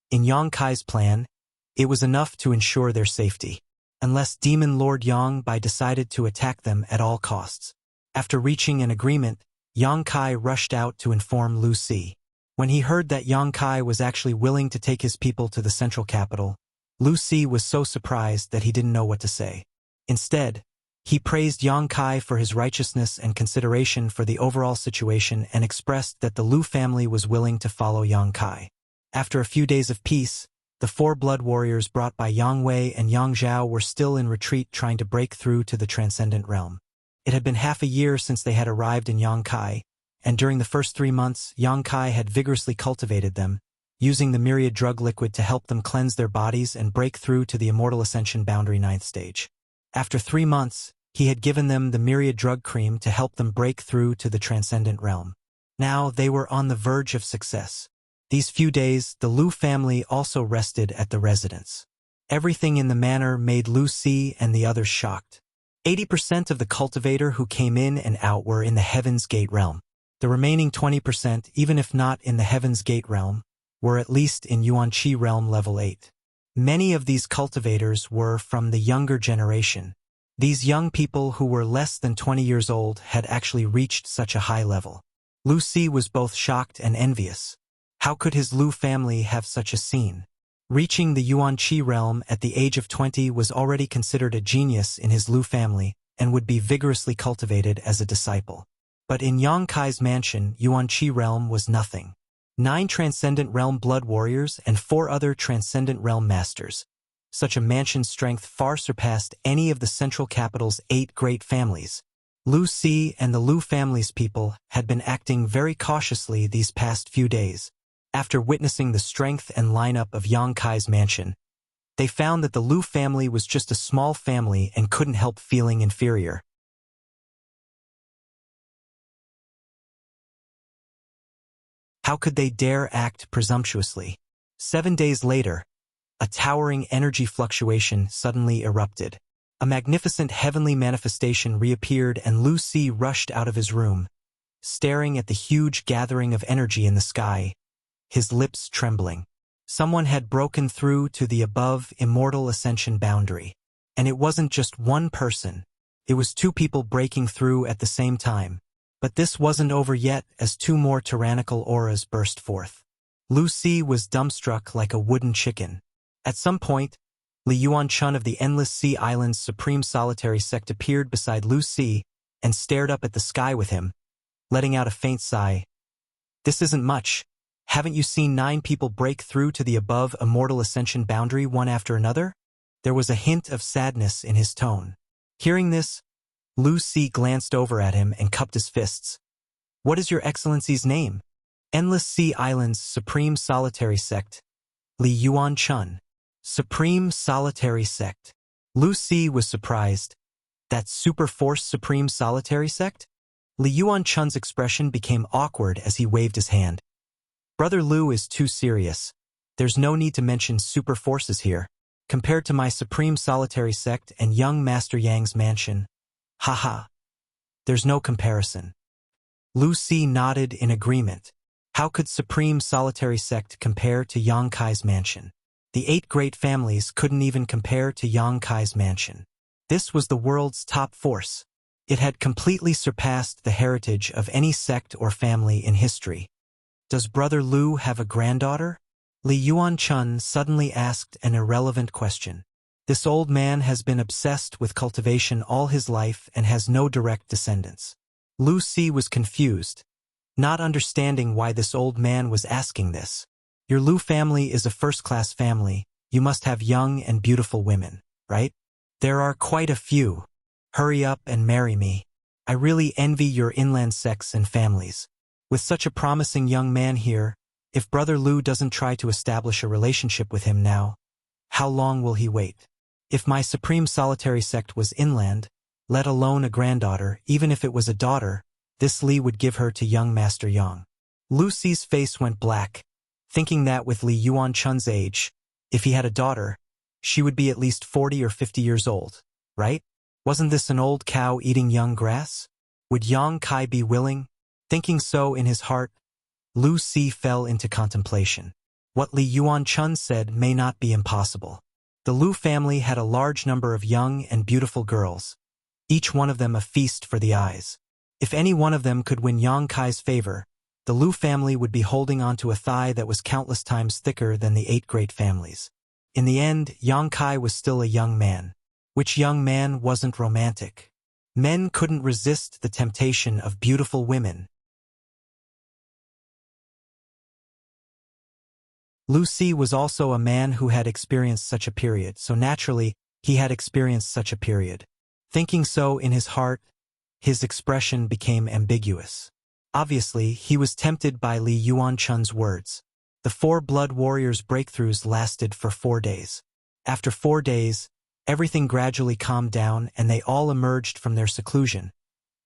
in Yang Kai's plan, it was enough to ensure their safety, unless Demon Lord Yang Bai decided to attack them at all costs. After reaching an agreement, Yang Kai rushed out to inform Lu Si. When he heard that Yang Kai was actually willing to take his people to the central capital, Lu Si was so surprised that he didn't know what to say. Instead, he praised Yang Kai for his righteousness and consideration for the overall situation and expressed that the Lu family was willing to follow Yang Kai. After a few days of peace, the 4 blood warriors brought by Yang Wei and Yang Zhao were still in retreat trying to break through to the Transcendent Realm. It had been half a year since they had arrived in Yang Kai, and during the first 3 months, Yang Kai had vigorously cultivated them, using the myriad drug liquid to help them cleanse their bodies and break through to the Immortal Ascension Boundary 9th stage. After 3 months, he had given them the myriad drug cream to help them break through to the Transcendent Realm. Now they were on the verge of success. These few days, the Lu family also rested at the residence. Everything in the manor made Lu Si and the others shocked. 80% of the cultivator who came in and out were in the Heaven's Gate realm. The remaining 20%, even if not in the Heaven's Gate realm, were at least in Yuanqi realm level 8. Many of these cultivators were from the younger generation. These young people who were less than 20 years old had actually reached such a high level. Lu Si was both shocked and envious. How could his Lu family have such a scene? Reaching the Yuanqi realm at the age of 20 was already considered a genius in his Lu family and would be vigorously cultivated as a disciple. But in Yang Kai's mansion, Yuanqi realm was nothing. 9 Transcendent Realm blood warriors and 4 other Transcendent Realm masters. Such a mansion's strength far surpassed any of the central capital's 8 great families. Lu Si and the Lu family's people had been acting very cautiously these past few days. After witnessing the strength and lineup of Yang Kai's mansion, they found that the Lu family was just a small family and couldn't help feeling inferior. How could they dare act presumptuously? 7 days later, a towering energy fluctuation suddenly erupted. A magnificent heavenly manifestation reappeared and Lu Si rushed out of his room, staring at the huge gathering of energy in the sky, his lips trembling. Someone had broken through to the above immortal ascension boundary. And it wasn't just one person. It was 2 people breaking through at the same time. But this wasn't over yet as 2 more tyrannical auras burst forth. Lu Si was dumbstruck like a wooden chicken. At some point, Li Yuan-chun of the Endless Sea Island's Supreme Solitary Sect appeared beside Lu Si and stared up at the sky with him, letting out a faint sigh. This isn't much. Haven't you seen 9 people break through to the above immortal ascension boundary one after another? There was a hint of sadness in his tone. Hearing this, Lu Si glanced over at him and cupped his fists. What is your excellency's name? Endless Sea Island's Supreme Solitary Sect. Li Yuan-chun. Supreme Solitary Sect. Lu Si was surprised. That Super Force Supreme Solitary Sect? Li Yuan-chun's expression became awkward as he waved his hand. Brother Lu is too serious. There's no need to mention super forces here. Compared to my Supreme Solitary Sect and young Master Yang's mansion. Haha. There's no comparison. Lu Si nodded in agreement. How could Supreme Solitary Sect compare to Yang Kai's mansion? The 8 great families couldn't even compare to Yang Kai's mansion. This was the world's top force. It had completely surpassed the heritage of any sect or family in history. Does Brother Lu have a granddaughter? Li Yuan-chun suddenly asked an irrelevant question. This old man has been obsessed with cultivation all his life and has no direct descendants. Lu Si was confused, not understanding why this old man was asking this. Your Lu family is a first-class family. You must have young and beautiful women, right? There are quite a few. Hurry up and marry me. I really envy your inland sects and families. With such a promising young man here, if Brother Lu doesn't try to establish a relationship with him now, how long will he wait? If my Supreme Solitary Sect was inland, let alone a granddaughter, even if it was a daughter, this Li would give her to young Master Yang. Lu Si's face went black, thinking that with Li Yuan-chun's age, if he had a daughter, she would be at least 40 or 50 years old, right? Wasn't this an old cow eating young grass? Would Yang Kai be willing? Thinking so in his heart, Lu Si fell into contemplation. What Li Yuan-chun said may not be impossible. The Lu family had a large number of young and beautiful girls, each one of them a feast for the eyes. If any one of them could win Yang Kai's favor, the Lu family would be holding onto a thigh that was countless times thicker than the 8 great families. In the end, Yang Kai was still a young man. Which young man wasn't romantic? Men couldn't resist the temptation of beautiful women. Lu Si was also a man who had experienced such a period, so naturally, he had experienced such a period. Thinking so in his heart, his expression became ambiguous. Obviously, he was tempted by Li Yuan-chun's words. The 4 blood warriors' breakthroughs lasted for 4 days. After 4 days, everything gradually calmed down and they all emerged from their seclusion,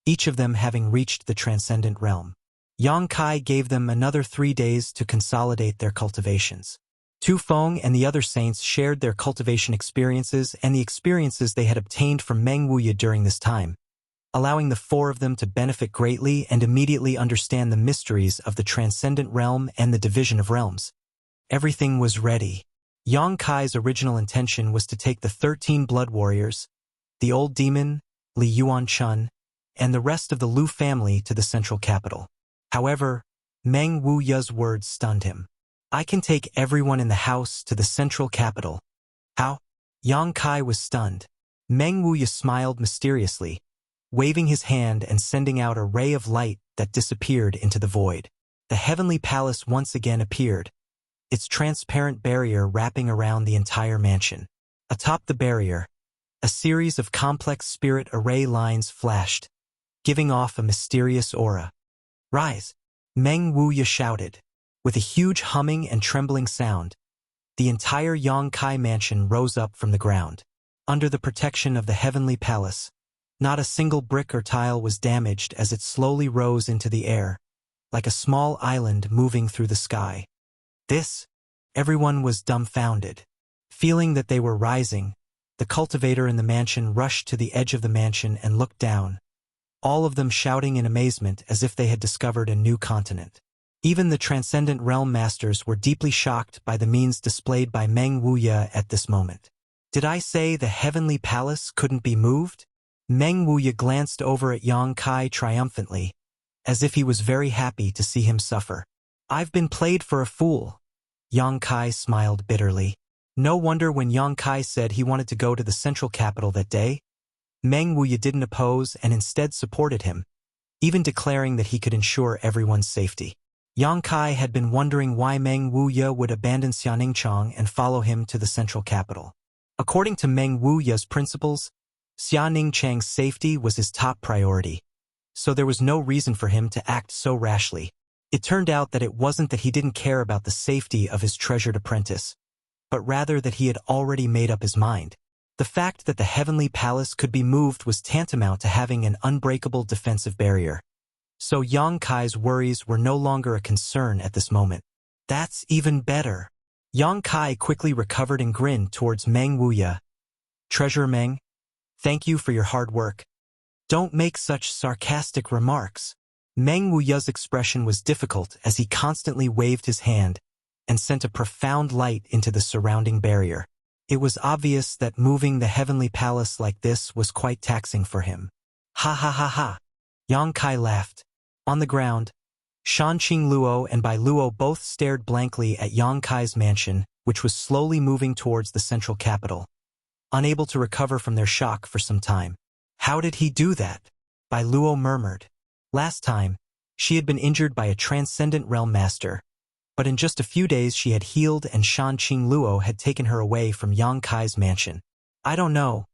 each of them having reached the transcendent realm. Yang Kai gave them another 3 days to consolidate their cultivations. Tu Feng and the other saints shared their cultivation experiences and the experiences they had obtained from Meng Wuya during this time, allowing the 4 of them to benefit greatly and immediately understand the mysteries of the transcendent realm and the division of realms. Everything was ready. Yang Kai's original intention was to take the 13 blood warriors, the old demon, Li Yuan-chun, and the rest of the Lu family to the central capital. However, Meng Wuya's words stunned him. I can take everyone in the house to the central capital. How? Yang Kai was stunned. Meng Wuya smiled mysteriously, waving his hand and sending out a ray of light that disappeared into the void. The heavenly palace once again appeared, its transparent barrier wrapping around the entire mansion. Atop the barrier, a series of complex spirit array lines flashed, giving off a mysterious aura. Rise! Meng Wuya shouted. With a huge humming and trembling sound, the entire Yang Kai mansion rose up from the ground. Under the protection of the heavenly palace, not a single brick or tile was damaged as it slowly rose into the air, like a small island moving through the sky. Everyone was dumbfounded. Feeling that they were rising, the cultivator in the mansion rushed to the edge of the mansion and looked down, all of them shouting in amazement as if they had discovered a new continent. Even the transcendent realm masters were deeply shocked by the means displayed by Meng Wuya at this moment. Did I say the heavenly palace couldn't be moved? Meng Wuya glanced over at Yang Kai triumphantly, as if he was very happy to see him suffer. I've been played for a fool. Yang Kai smiled bitterly. No wonder when Yang Kai said he wanted to go to the central capital that day, Meng Wuya didn't oppose and instead supported him, even declaring that he could ensure everyone's safety. Yang Kai had been wondering why Meng Wuya would abandon Xianingchang and follow him to the central capital. According to Meng Wuya's principles, Xianingchang's safety was his top priority, so there was no reason for him to act so rashly. It turned out that it wasn't that he didn't care about the safety of his treasured apprentice, but rather that he had already made up his mind. The fact that the heavenly palace could be moved was tantamount to having an unbreakable defensive barrier. So Yang Kai's worries were no longer a concern at this moment. That's even better. Yang Kai quickly recovered and grinned towards Meng Wuya. Treasurer Meng, thank you for your hard work. Don't make such sarcastic remarks. Meng Wuya's expression was difficult as he constantly waved his hand and sent a profound light into the surrounding barrier. It was obvious that moving the heavenly palace like this was quite taxing for him. Ha ha ha ha. Yang Kai laughed. On the ground, Shanqing Luo and Bai Luo both stared blankly at Yang Kai's mansion, which was slowly moving towards the central capital, unable to recover from their shock for some time. How did he do that? Bai Luo murmured. Last time, she had been injured by a transcendent realm master, but in just a few days she had healed and Shanqing Luo had taken her away from Yang Kai's mansion. I don't know.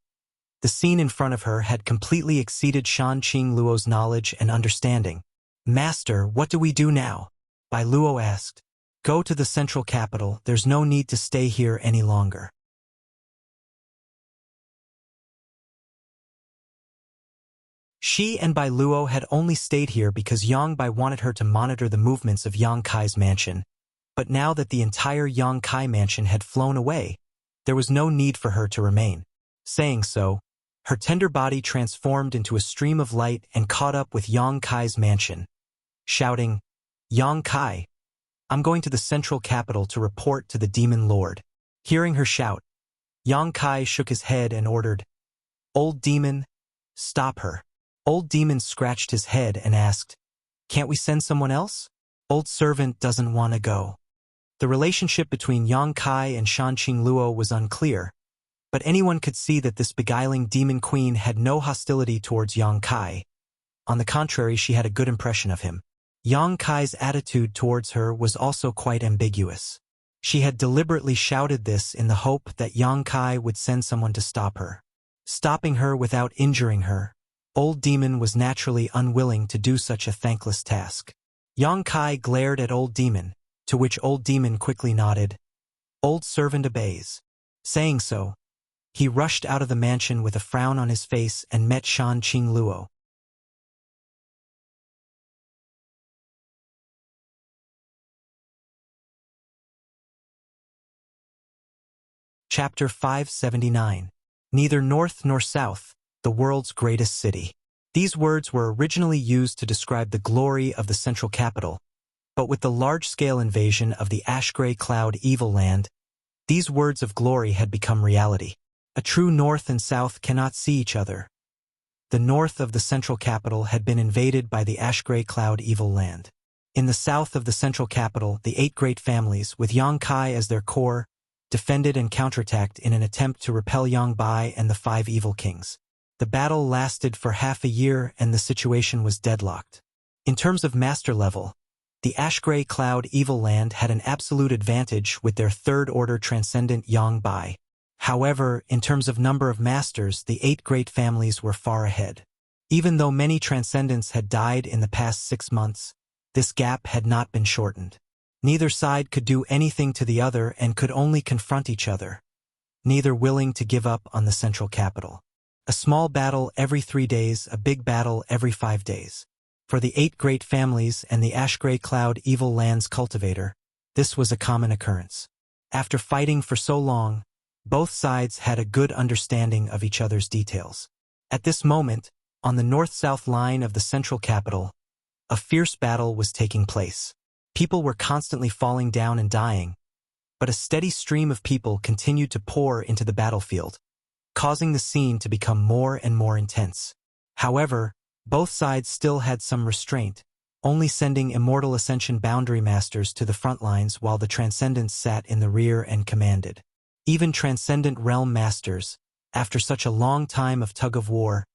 The scene in front of her had completely exceeded Shanqing Luo's knowledge and understanding. Master, what do we do now? Bai Luo asked. Go to the central capital, there's no need to stay here any longer. She and Bai Luo had only stayed here because Yang Bai wanted her to monitor the movements of Yang Kai's mansion. But now that the entire Yang Kai mansion had flown away, there was no need for her to remain. Saying so, her tender body transformed into a stream of light and caught up with Yang Kai's mansion, shouting, Yang Kai, I'm going to the central capital to report to the demon lord. Hearing her shout, Yang Kai shook his head and ordered, Old demon, stop her. Old demon scratched his head and asked, Can't we send someone else? Old servant doesn't want to go. The relationship between Yang Kai and Shanqing Luo was unclear, but anyone could see that this beguiling demon queen had no hostility towards Yang Kai. On the contrary, she had a good impression of him. Yang Kai's attitude towards her was also quite ambiguous. She had deliberately shouted this in the hope that Yang Kai would send someone to stop her. Stopping her without injuring her, Old Demon was naturally unwilling to do such a thankless task. Yang Kai glared at Old Demon, to which Old Demon quickly nodded. Old servant obeys. Saying so, he rushed out of the mansion with a frown on his face and met Shanqing Luo. Chapter 579. Neither north nor south, the world's greatest city. These words were originally used to describe the glory of the central capital, but with the large-scale invasion of the ash-gray cloud evil land, these words of glory had become reality. A true north and south cannot see each other. The north of the central capital had been invaded by the ash-gray cloud evil land. In the south of the central capital, the 8 great families, with Yang Kai as their core, defended and counterattacked in an attempt to repel Yang Bai and the 5 evil kings. The battle lasted for half a year and the situation was deadlocked. In terms of master level, the ash-gray cloud evil land had an absolute advantage with their 3rd-order transcendent Yang Bai. However, in terms of number of masters, the 8 great families were far ahead. Even though many transcendents had died in the past 6 months, this gap had not been shortened. Neither side could do anything to the other and could only confront each other, neither willing to give up on the central capital. A small battle every 3 days, a big battle every 5 days. For the 8 great families and the ash-gray cloud evil land's cultivator, this was a common occurrence. After fighting for so long, both sides had a good understanding of each other's details. At this moment, on the north-south line of the central capital, a fierce battle was taking place. People were constantly falling down and dying, but a steady stream of people continued to pour into the battlefield, causing the scene to become more and more intense. However, both sides still had some restraint, only sending Immortal Ascension boundary masters to the front lines while the Transcendents sat in the rear and commanded. Even Transcendent Realm masters, after such a long time of tug-of-war,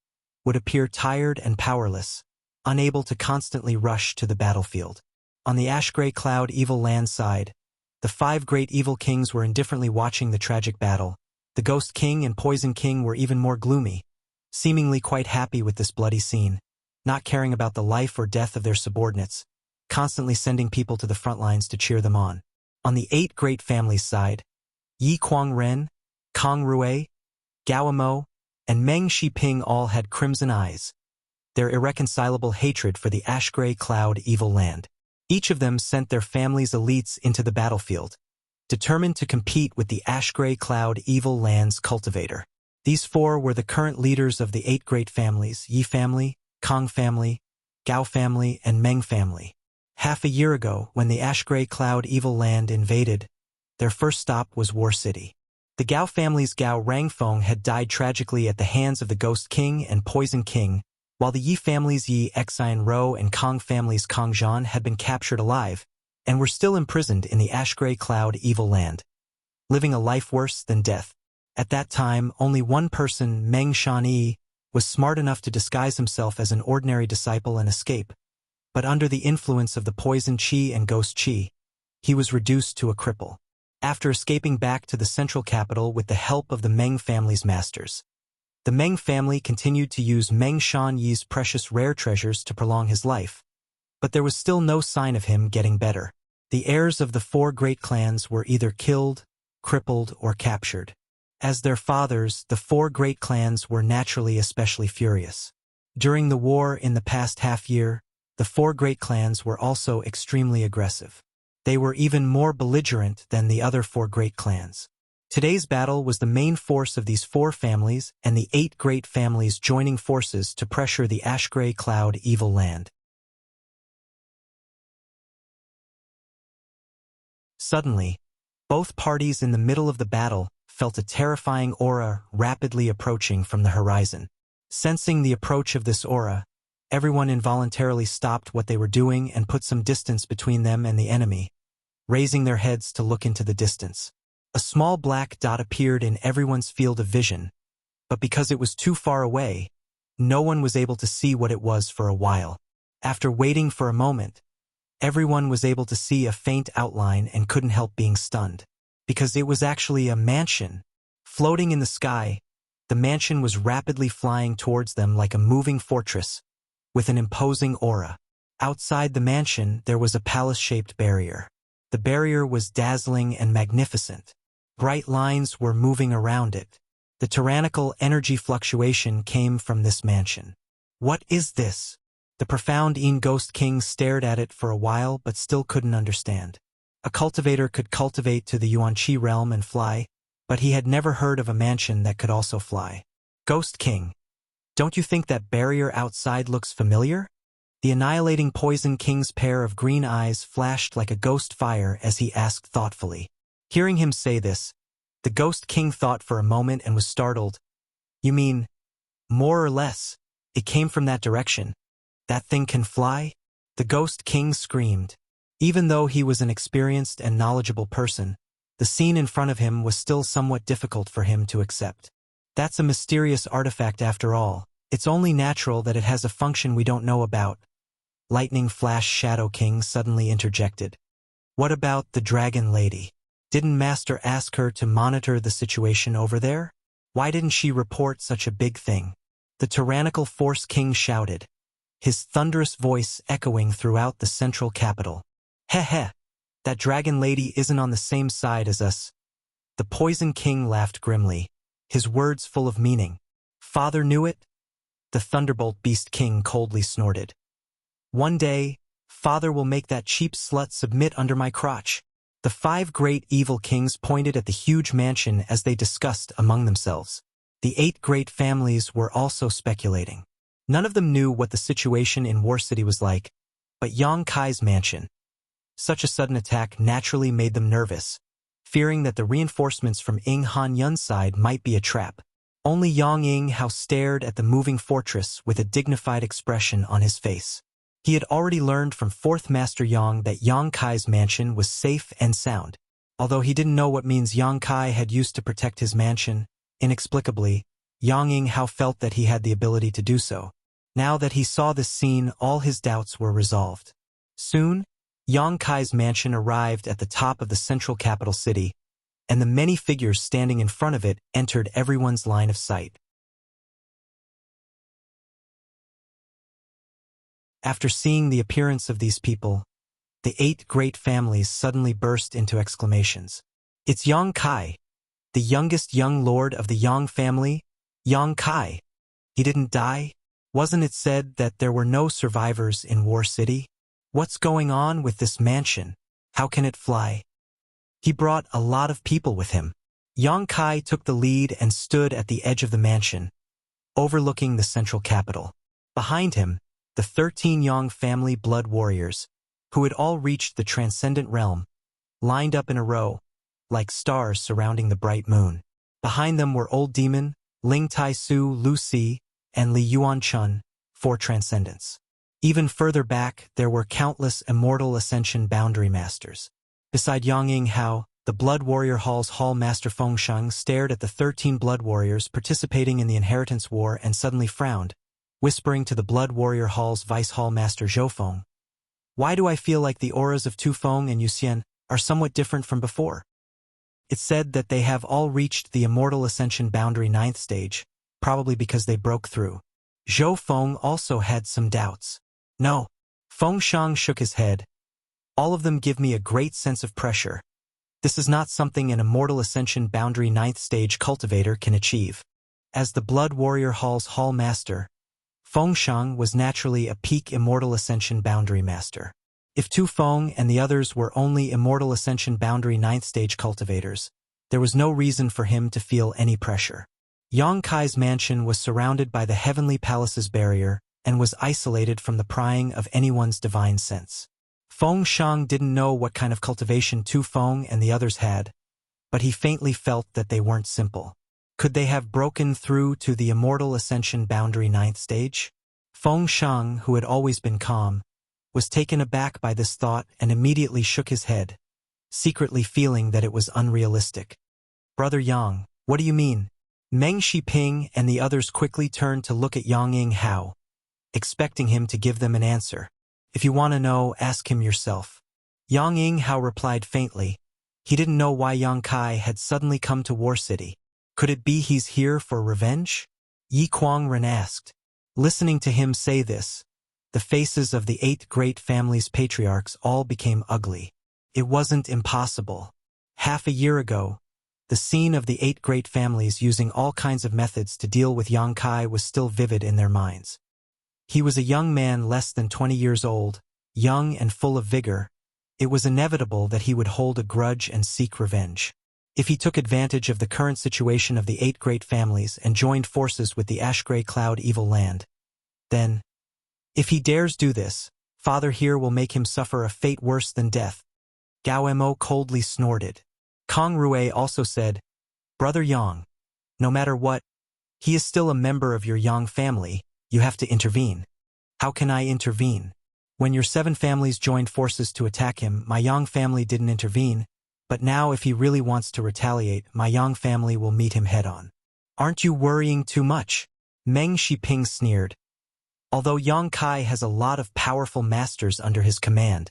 would appear tired and powerless, unable to constantly rush to the battlefield. On the ash-gray cloud evil land side, the 5 great evil kings were indifferently watching the tragic battle. The Ghost King and Poison King were even more gloomy, seemingly quite happy with this bloody scene, not caring about the life or death of their subordinates, constantly sending people to the front lines to cheer them on. On the 8 great families side, Yi Kuang-ren, Kong Rui, Gao Mo, and Meng Shiping all had crimson eyes, their irreconcilable hatred for the ash-gray cloud evil land. Each of them sent their family's elites into the battlefield, determined to compete with the ash-gray cloud evil land's cultivator. These 4 were the current leaders of the 8 great families: Yi family, Kong family, Gao family, and Meng family. Half a year ago, when the ash-gray cloud evil land invaded, their first stop was War City. The Gao family's Gao Rangfeng had died tragically at the hands of the Ghost King and Poison King, while the Yi family's Yi Xian Ro and Kong family's Kong Zhan had been captured alive and were still imprisoned in the ash-gray cloud evil land, living a life worse than death. At that time, only one person, Meng Shan-yi, was smart enough to disguise himself as an ordinary disciple and escape, but under the influence of the poison qi and ghost qi, he was reduced to a cripple. After escaping back to the central capital with the help of the Meng family's masters, the Meng family continued to use Meng Shan-yi's precious rare treasures to prolong his life, but there was still no sign of him getting better. The heirs of the 4 great clans were either killed, crippled, or captured. As their fathers, the 4 great clans were naturally especially furious. During the war in the past half-year, the 4 great clans were also extremely aggressive. They were even more belligerent than the other 4 great clans. Today's battle was the main force of these 4 families and the 8 great families joining forces to pressure the ash-gray cloud evil land. Suddenly, both parties in the middle of the battle felt a terrifying aura rapidly approaching from the horizon. Sensing the approach of this aura, everyone involuntarily stopped what they were doing and put some distance between them and the enemy, raising their heads to look into the distance. A small black dot appeared in everyone's field of vision, but because it was too far away, no one was able to see what it was for a while. After waiting for a moment, everyone was able to see a faint outline and couldn't help being stunned, because it was actually a mansion. Floating in the sky, the mansion was rapidly flying towards them like a moving fortress, with an imposing aura. Outside the mansion, there was a palace-shaped barrier. The barrier was dazzling and magnificent. Bright lines were moving around it. The tyrannical energy fluctuation came from this mansion. What is this? The profound Yin Ghost King stared at it for a while but still couldn't understand. A cultivator could cultivate to the Yuan-Chi realm and fly, but he had never heard of a mansion that could also fly. Ghost King, don't you think that barrier outside looks familiar? The annihilating Poison King's pair of green eyes flashed like a ghost fire as he asked thoughtfully. Hearing him say this, the Ghost King thought for a moment and was startled. You mean, more or less, it came from that direction? That thing can fly? The Ghost King screamed. Even though he was an experienced and knowledgeable person, the scene in front of him was still somewhat difficult for him to accept. That's a mysterious artifact after all. It's only natural that it has a function we don't know about. Lightning Flash Shadow King suddenly interjected. What about the Dragon Lady? Didn't Master ask her to monitor the situation over there? Why didn't she report such a big thing? The tyrannical Force King shouted, his thunderous voice echoing throughout the central capital. Heh heh, that Dragon Lady isn't on the same side as us. The Poison King laughed grimly, his words full of meaning. Father knew it? The Thunderbolt Beast King coldly snorted. One day, father will make that cheap slut submit under my crotch. The 5 great evil kings pointed at the huge mansion as they discussed among themselves. The 8 great families were also speculating. None of them knew what the situation in War City was like, but Yang Kai's mansion. Such a sudden attack naturally made them nervous, fearing that the reinforcements from Ing Han Yun's side might be a trap. Only Yang Ing Hao stared at the moving fortress with a dignified expression on his face. He had already learned from 4th Master Yang that Yang Kai's mansion was safe and sound. Although he didn't know what means Yang Kai had used to protect his mansion, inexplicably, Yang Ing Hao felt that he had the ability to do so. Now that he saw this scene, all his doubts were resolved. Soon, Yang Kai's mansion arrived at the top of the central capital city, and the many figures standing in front of it entered everyone's line of sight. After seeing the appearance of these people, the 8 great families suddenly burst into exclamations. It's Yang Kai, the youngest young lord of the Yang family. Yang Kai. He didn't die? Wasn't it said that there were no survivors in War City? What's going on with this mansion? How can it fly? He brought a lot of people with him. Yang Kai took the lead and stood at the edge of the mansion, overlooking the central capital. Behind him, the 13 Yang family blood warriors, who had all reached the transcendent realm, lined up in a row, like stars surrounding the bright moon. Behind them were Old Demon, Ling Tai Su, Lu Si, and Li Yuan Chun, 4 transcendents. Even further back, there were countless immortal ascension boundary masters. Beside Yang Ing Hao, the Blood Warrior Hall's Hall Master Feng Sheng stared at the 13 blood warriors participating in the Inheritance War and suddenly frowned, whispering to the Blood Warrior Hall's Vice Hall Master Zhou Feng. Why do I feel like the auras of Tu Feng and Yu Xian are somewhat different from before? It's said that they have all reached the Immortal Ascension Boundary 9th stage, probably because they broke through. Zhou Feng also had some doubts. No. Feng Sheng shook his head. All of them give me a great sense of pressure. This is not something an Immortal Ascension Boundary 9th stage cultivator can achieve. As the Blood Warrior Hall's Hall Master, Feng Sheng was naturally a peak Immortal Ascension Boundary Master. If Tu Feng and the others were only Immortal Ascension Boundary 9th stage cultivators, there was no reason for him to feel any pressure. Yang Kai's mansion was surrounded by the Heavenly Palace's barrier and was isolated from the prying of anyone's divine sense. Feng Sheng didn't know what kind of cultivation Tu Feng and the others had, but he faintly felt that they weren't simple. Could they have broken through to the Immortal Ascension Boundary 9th stage? Feng Sheng, who had always been calm, was taken aback by this thought and immediately shook his head, secretly feeling that it was unrealistic. Brother Yang, what do you mean? Meng Shiping and the others quickly turned to look at Yang Ing Hao, expecting him to give them an answer. If you want to know, ask him yourself. Yang Ing Hao replied faintly. He didn't know why Yang Kai had suddenly come to War City. Could it be he's here for revenge? Yi Kuangren asked. Listening to him say this, the faces of the 8 great families' patriarchs all became ugly. It wasn't impossible. Half a year ago, the scene of the 8 great families using all kinds of methods to deal with Yang Kai was still vivid in their minds. He was a young man less than 20 years old, young and full of vigor. It was inevitable that he would hold a grudge and seek revenge. If he took advantage of the current situation of the 8 great families and joined forces with the Ash-Gray Cloud Evil Land, then, if he dares do this, Father here will make him suffer a fate worse than death. Gao Mo coldly snorted. Kong Rue also said, Brother Yang, no matter what, he is still a member of your Yang family. You have to intervene. How can I intervene? When your 7 families joined forces to attack him, my Yang family didn't intervene, but now if he really wants to retaliate, my Yang family will meet him head-on. Aren't you worrying too much? Meng Shiping sneered. Although Yang Kai has a lot of powerful masters under his command,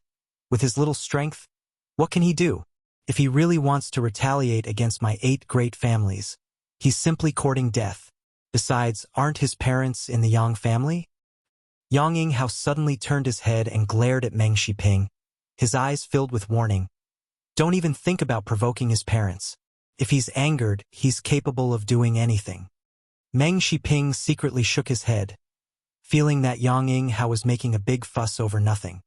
with his little strength, what can he do? If he really wants to retaliate against my 8 great families, he's simply courting death. Besides, aren't his parents in the Yang family? Yang Ing Hao suddenly turned his head and glared at Meng Shiping, his eyes filled with warning. Don't even think about provoking his parents. If he's angered, he's capable of doing anything. Meng Shiping secretly shook his head, feeling that Yang Yinghao was making a big fuss over nothing.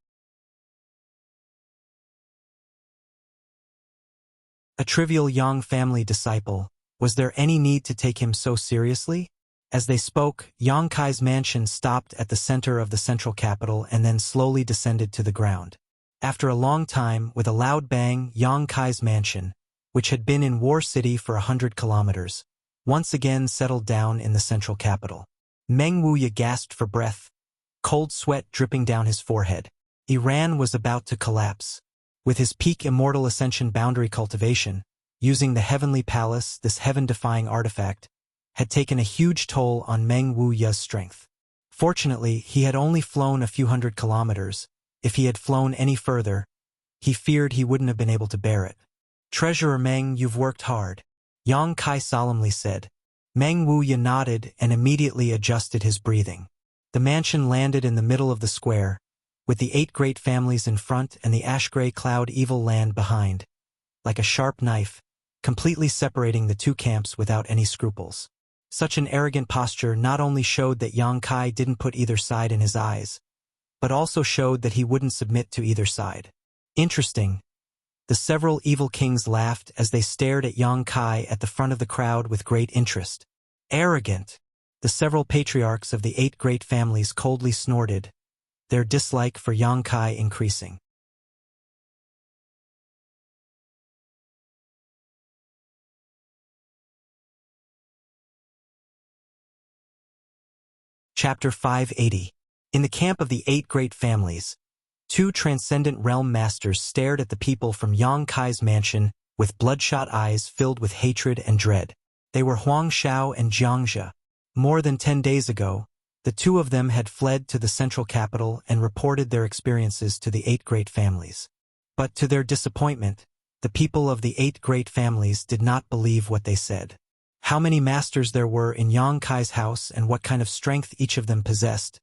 A trivial Yang family disciple, was there any need to take him so seriously? As they spoke, Yang Kai's mansion stopped at the center of the central capital and then slowly descended to the ground. After a long time, with a loud bang, Yang Kai's mansion, which had been in War City for 100 kilometers, once again settled down in the central capital. Meng Wuya gasped for breath, cold sweat dripping down his forehead. Iran was about to collapse. With his peak immortal ascension boundary cultivation, using the heavenly palace, this heaven-defying artifact, had taken a huge toll on Meng Wuya's strength. Fortunately, he had only flown a few hundred kilometers. If he had flown any further, he feared he wouldn't have been able to bear it. "Treasurer Meng, you've worked hard," Yang Kai solemnly said. Meng Wuya nodded and immediately adjusted his breathing. The mansion landed in the middle of the square, with the 8 great families in front and the ash-gray cloud evil land behind, like a sharp knife, completely separating the two camps without any scruples. Such an arrogant posture not only showed that Yang Kai didn't put either side in his eyes, but also showed that he wouldn't submit to either side. Interesting. The several evil kings laughed as they stared at Yang Kai at the front of the crowd with great interest. Arrogant. The several patriarchs of the 8 great families coldly snorted, their dislike for Yang Kai increasing. Chapter 580. In the camp of the 8 great families, 2 transcendent realm masters stared at the people from Yang Kai's mansion with bloodshot eyes filled with hatred and dread. They were Huang Xiao and Jiangzhe. More than 10 days ago, the 2 of them had fled to the central capital and reported their experiences to the 8 great families. But to their disappointment, the people of the 8 great families did not believe what they said. How many masters there were in Yang Kai's house and what kind of strength each of them possessed,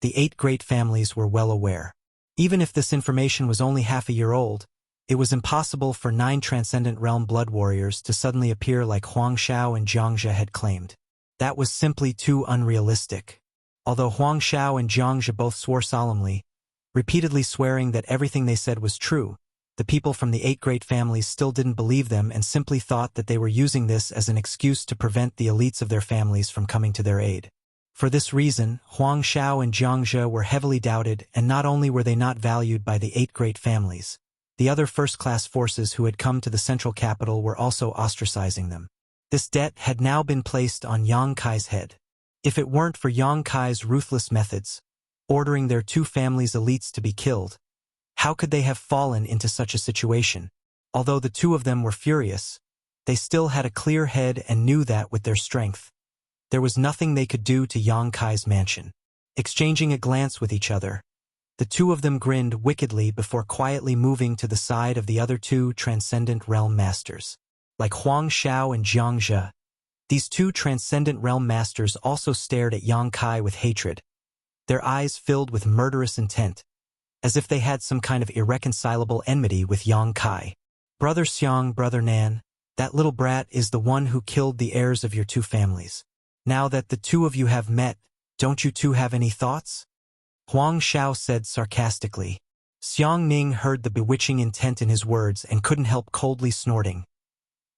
the 8 great families were well aware. Even if this information was only half a year old, it was impossible for 9 transcendent realm blood warriors to suddenly appear like Huang Xiao and Jiangzhe had claimed. That was simply too unrealistic. Although Huang Xiao and Jiangzhe both swore solemnly, repeatedly swearing that everything they said was true, the people from the 8 great families still didn't believe them and simply thought that they were using this as an excuse to prevent the elites of their families from coming to their aid. For this reason, Huang Xiao and Jiangzhe were heavily doubted, and not only were they not valued by the 8 great families, the other first-class forces who had come to the central capital were also ostracizing them. This debt had now been placed on Yang Kai's head. If it weren't for Yang Kai's ruthless methods, ordering their 2 families' elites to be killed, how could they have fallen into such a situation? Although the 2 of them were furious, they still had a clear head and knew that with their strength, there was nothing they could do to Yang Kai's mansion. Exchanging a glance with each other, the 2 of them grinned wickedly before quietly moving to the side of the other 2 transcendent realm masters. Like Huang Xiao and Jiangzhe, these 2 transcendent realm masters also stared at Yang Kai with hatred, their eyes filled with murderous intent, as if they had some kind of irreconcilable enmity with Yang Kai. "Brother Xiang, Brother Nan, that little brat is the one who killed the heirs of your 2 families. Now that the 2 of you have met, don't you 2 have any thoughts?" Huang Xiao said sarcastically. Xiang Ning heard the bewitching intent in his words and couldn't help coldly snorting.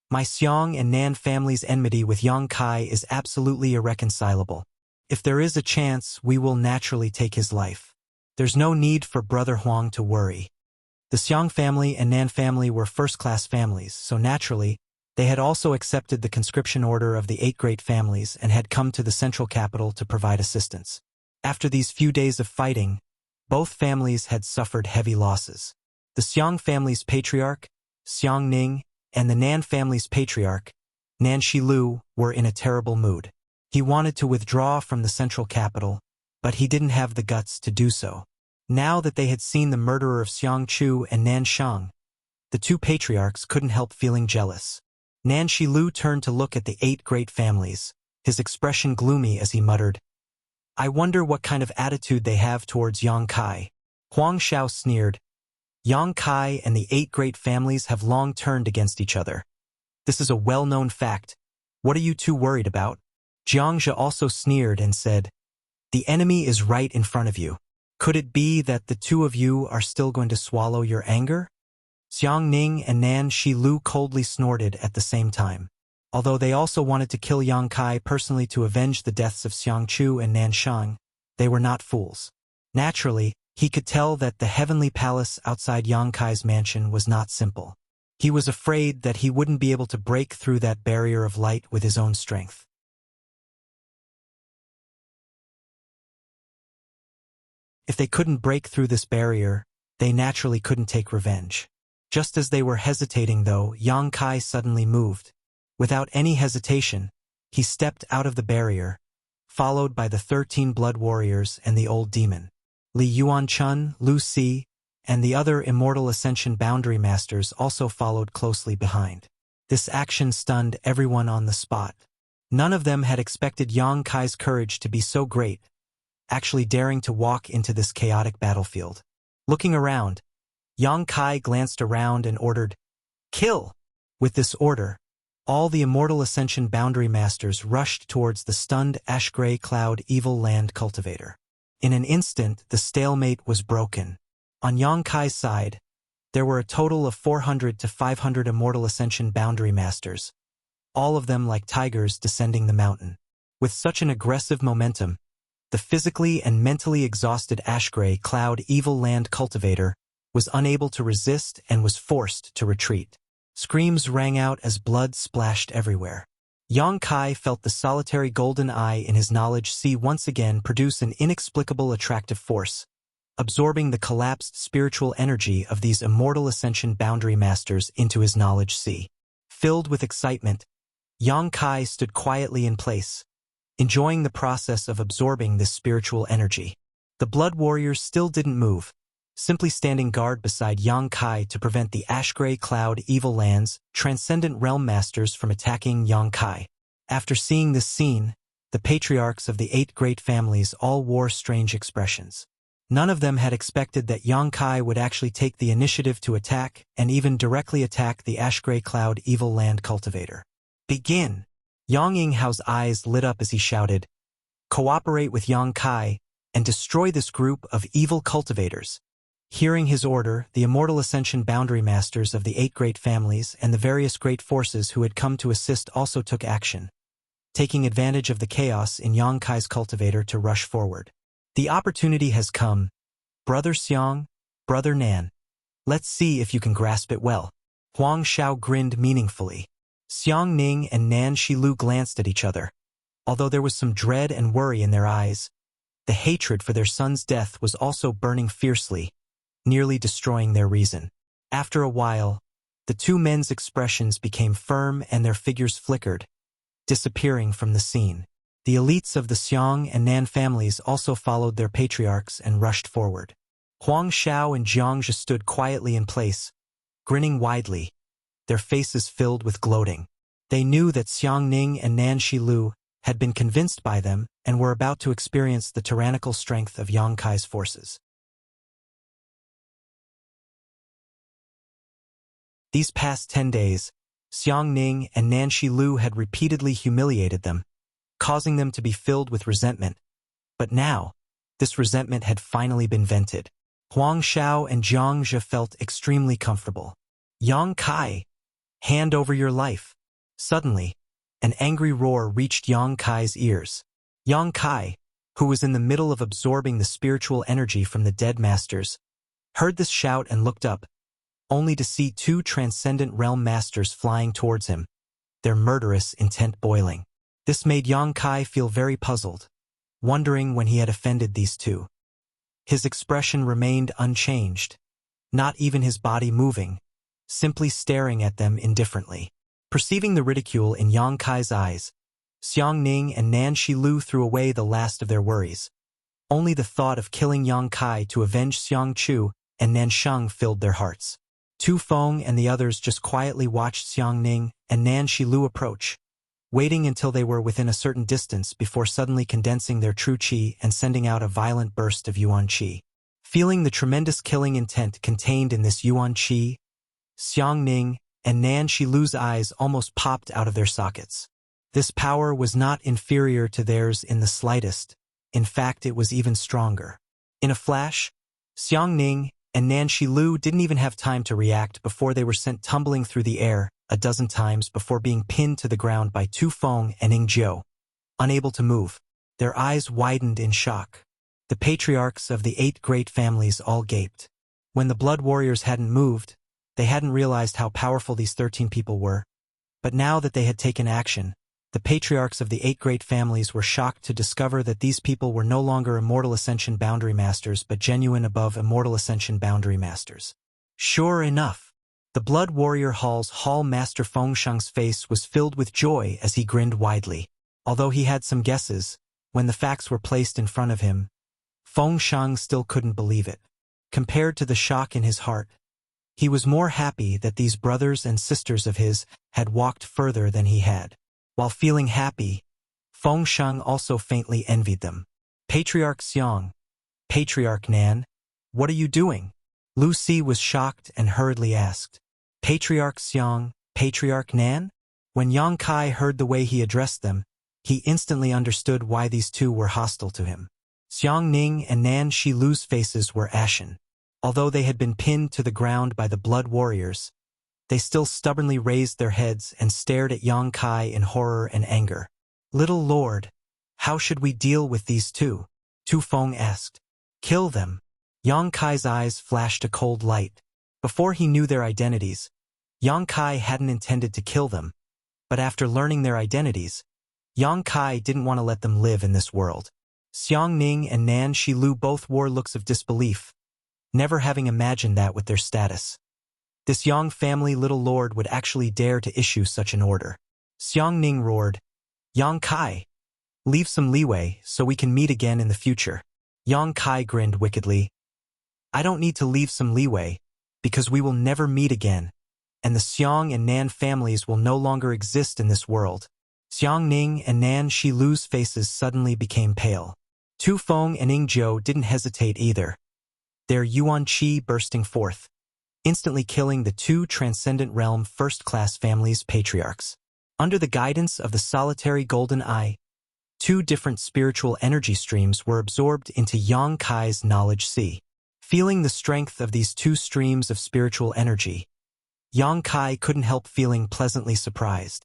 "My Xiang and Nan family's enmity with Yang Kai is absolutely irreconcilable. If there is a chance, we will naturally take his life. There's no need for Brother Huang to worry." The Xiang family and Nan family were first-class families, so naturally, they had also accepted the conscription order of the 8 great families and had come to the central capital to provide assistance. After these few days of fighting, both families had suffered heavy losses. The Xiang family's patriarch, Xiang Ning, and the Nan family's patriarch, Nan Shilu, were in a terrible mood. He wanted to withdraw from the central capital, but he didn't have the guts to do so. Now that they had seen the murderer of Xiang Chu and Nan Shang, the 2 patriarchs couldn't help feeling jealous. Nan Shilu turned to look at the 8 great families, his expression gloomy as he muttered, "I wonder what kind of attitude they have towards Yang Kai." Huang Xiao sneered, "Yang Kai and the 8 great families have long turned against each other. This is a well-known fact. What are you 2 worried about?" Jiangzhe also sneered and said, The enemy is right in front of you. Could it be that the two of you are still going to swallow your anger? Xiang Ning and Nan Shilu coldly snorted at the same time. Although they also wanted to kill Yang Kai personally to avenge the deaths of Xiang Chu and Nan Shang, they were not fools. Naturally, he could tell that the heavenly palace outside Yang Kai's mansion was not simple. He was afraid that he wouldn't be able to break through that barrier of light with his own strength. If they couldn't break through this barrier, they naturally couldn't take revenge. Just as they were hesitating, though, Yang Kai suddenly moved. Without any hesitation, he stepped out of the barrier, followed by the 13 blood warriors and the old demon. Li Yuanchun, Lu Si, and the other Immortal Ascension Boundary Masters also followed closely behind. This action stunned everyone on the spot. None of them had expected Yang Kai's courage to be so great, actually daring to walk into this chaotic battlefield. Looking around, Yang Kai glanced around and ordered, "Kill!" With this order, all the Immortal Ascension Boundary Masters rushed towards the stunned ash-gray cloud evil land cultivator. In an instant, the stalemate was broken. On Yang Kai's side, there were a total of 400 to 500 Immortal Ascension Boundary Masters, all of them like tigers descending the mountain. With such an aggressive momentum, the physically and mentally exhausted ash-gray cloud evil land cultivator was unable to resist and was forced to retreat. Screams rang out as blood splashed everywhere. Yang Kai felt the solitary golden eye in his knowledge sea once again produce an inexplicable attractive force, absorbing the collapsed spiritual energy of these Immortal Ascension Boundary Masters into his knowledge sea. Filled with excitement, Yang Kai stood quietly in place, enjoying the process of absorbing this spiritual energy. The Blood Warriors still didn't move, simply standing guard beside Yang Kai to prevent the ash-gray cloud evil lands transcendent realm masters from attacking Yang Kai. After seeing this scene, the patriarchs of the 8 great families all wore strange expressions. None of them had expected that Yang Kai would actually take the initiative to attack and even directly attack the ash-gray cloud evil land cultivator. Begin! Yang Yinghao's eyes lit up as he shouted, "Cooperate with Yang Kai and destroy this group of evil cultivators." Hearing his order, the Immortal Ascension Boundary Masters of the 8 great families and the various great forces who had come to assist also took action, taking advantage of the chaos in Yang Kai's cultivator to rush forward. The opportunity has come. Brother Xiang, Brother Nan. Let's see if you can grasp it well. Huang Xiao grinned meaningfully. Xiang Ning and Nan Shilu glanced at each other. Although there was some dread and worry in their eyes, the hatred for their son's death was also burning fiercely, nearly destroying their reason. After a while, the two men's expressions became firm and their figures flickered, disappearing from the scene. The elites of the Xiang and Nan families also followed their patriarchs and rushed forward. Huang Xiao and Jiangzhe stood quietly in place, grinning widely, their faces filled with gloating. They knew that Xiang Ning and Nan Shilu had been convinced by them and were about to experience the tyrannical strength of Yang Kai's forces. These past 10 days, Xiang Ning and Nan Shilu had repeatedly humiliated them, causing them to be filled with resentment. But now, this resentment had finally been vented. Huang Xiao and Jiangzhe felt extremely comfortable. Yang Kai, hand over your life. Suddenly, an angry roar reached Yang Kai's ears. Yang Kai, who was in the middle of absorbing the spiritual energy from the dead masters, heard this shout and looked up, only to see 2 transcendent realm masters flying towards him, their murderous intent boiling. This made Yang Kai feel very puzzled, wondering when he had offended these 2. His expression remained unchanged, not even his body moving, simply staring at them indifferently. Perceiving the ridicule in Yang Kai's eyes, Xiang Ning and Nan Shilu threw away the last of their worries. Only the thought of killing Yang Kai to avenge Xiang Chu and Nan Shang filled their hearts. Tu Feng and the others just quietly watched Xiang Ning and Nan Shilu approach, waiting until they were within a certain distance before suddenly condensing their true qi and sending out a violent burst of yuan qi. Feeling the tremendous killing intent contained in this yuan qi, Xiang Ning and Nan Shilu's eyes almost popped out of their sockets. This power was not inferior to theirs in the slightest, In fact, it was even stronger. In a flash, Xiang Ning and Nan Shilu didn't even have time to react before they were sent tumbling through the air a dozen times before being pinned to the ground by Tu Feng and Ning Jiu. Unable to move, their eyes widened in shock. The patriarchs of the 8 great families all gaped. When the blood warriors hadn't moved, they hadn't realized how powerful these 13 people were. But now that they had taken action, the patriarchs of the 8 great families were shocked to discover that these people were no longer Immortal Ascension Boundary Masters but genuine above Immortal Ascension Boundary Masters. Sure enough, the Blood Warrior Hall's Hall Master Fengshang's face was filled with joy as he grinned widely. Although he had some guesses, when the facts were placed in front of him, Fengshang still couldn't believe it. Compared to the shock in his heart, he was more happy that these brothers and sisters of his had walked further than he had. While feeling happy, Fengshang also faintly envied them. Patriarch Xiang, Patriarch Nan, what are you doing? Lu Si was shocked and hurriedly asked. Patriarch Xiang, Patriarch Nan? When Yang Kai heard the way he addressed them, he instantly understood why these two were hostile to him. Xiang Ning and Nan Shilu's faces were ashen. Although they had been pinned to the ground by the blood warriors, they still stubbornly raised their heads and stared at Yang Kai in horror and anger. Little Lord, how should we deal with these two? Tu Feng asked. Kill them. Yang Kai's eyes flashed a cold light. Before he knew their identities, Yang Kai hadn't intended to kill them. But after learning their identities, Yang Kai didn't want to let them live in this world. Xiang Ning and Nan Shilu both wore looks of disbelief, never having imagined that with their status. This Yang family little lord would actually dare to issue such an order. Xiang Ning roared, Yang Kai, leave some leeway so we can meet again in the future. Yang Kai grinned wickedly. I don't need to leave some leeway, because we will never meet again, and the Xiang and Nan families will no longer exist in this world. Xiang Ning and Nan Shilu's faces suddenly became pale. Tu Feng and Ning Jiu didn't hesitate either, their Yuan Qi bursting forth, instantly killing the 2 Transcendent Realm first-class families' patriarchs. Under the guidance of the solitary golden eye, 2 different spiritual energy streams were absorbed into Yang Kai's knowledge sea. Feeling the strength of these 2 streams of spiritual energy, Yang Kai couldn't help feeling pleasantly surprised.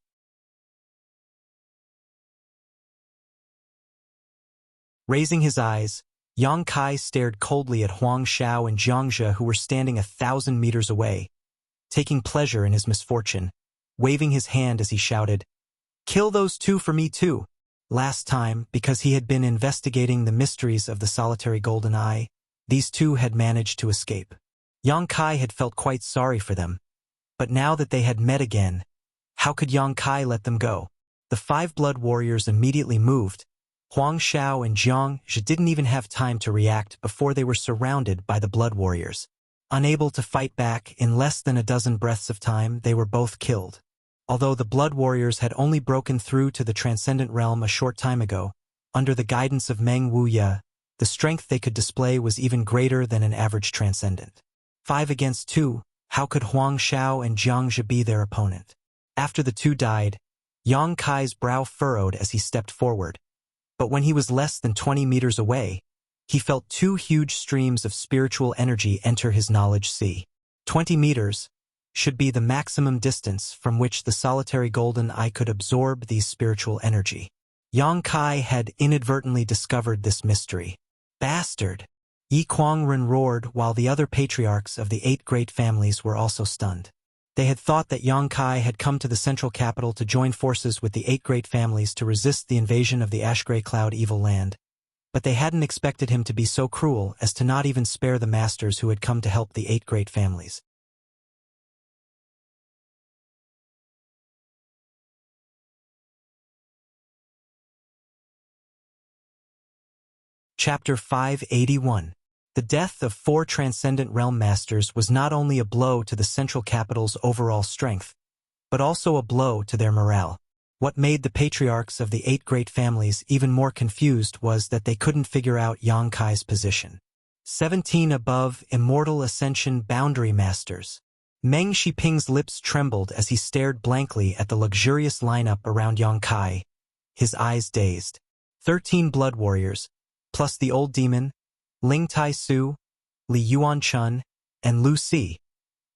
Raising his eyes, Yang Kai stared coldly at Huang Xiao and Jiang Zhe, who were standing 1,000 meters away, taking pleasure in his misfortune, waving his hand as he shouted, Kill those 2 for me too. Last time, because he had been investigating the mysteries of the solitary golden eye, these 2 had managed to escape. Yang Kai had felt quite sorry for them, but now that they had met again, how could Yang Kai let them go? The 5 blood warriors immediately moved. Huang Xiao and Jiang Zhe didn't even have time to react before they were surrounded by the blood warriors. Unable to fight back, in less than a dozen breaths of time, they were both killed. Although the blood warriors had only broken through to the Transcendent Realm a short time ago, under the guidance of Meng Wuya, the strength they could display was even greater than an average Transcendent. 5 against 2, how could Huang Xiao and Jiang Zhe be their opponent? After the 2 died, Yang Kai's brow furrowed as he stepped forward. But when he was less than 20 meters away, he felt 2 huge streams of spiritual energy enter his knowledge sea. 20 meters should be the maximum distance from which the solitary golden eye could absorb these spiritual energy. Yang Kai had inadvertently discovered this mystery. Bastard! Yi Kuangren roared while the other patriarchs of the 8 great families were also stunned. They had thought that Yang Kai had come to the central capital to join forces with the 8 great families to resist the invasion of the Ash-Gray Cloud evil land, but they hadn't expected him to be so cruel as to not even spare the masters who had come to help the 8 great families. Chapter 581. The death of 4 Transcendent Realm Masters was not only a blow to the central capital's overall strength, but also a blow to their morale. What made the patriarchs of the 8 great families even more confused was that they couldn't figure out Yang Kai's position. 17 above Immortal Ascension Boundary Masters. Meng Shiping's lips trembled as he stared blankly at the luxurious lineup around Yang Kai, his eyes dazed. 13 blood warriors, plus the old demon, Ling Tai Su, Li Yuan Chun, and Lu Si,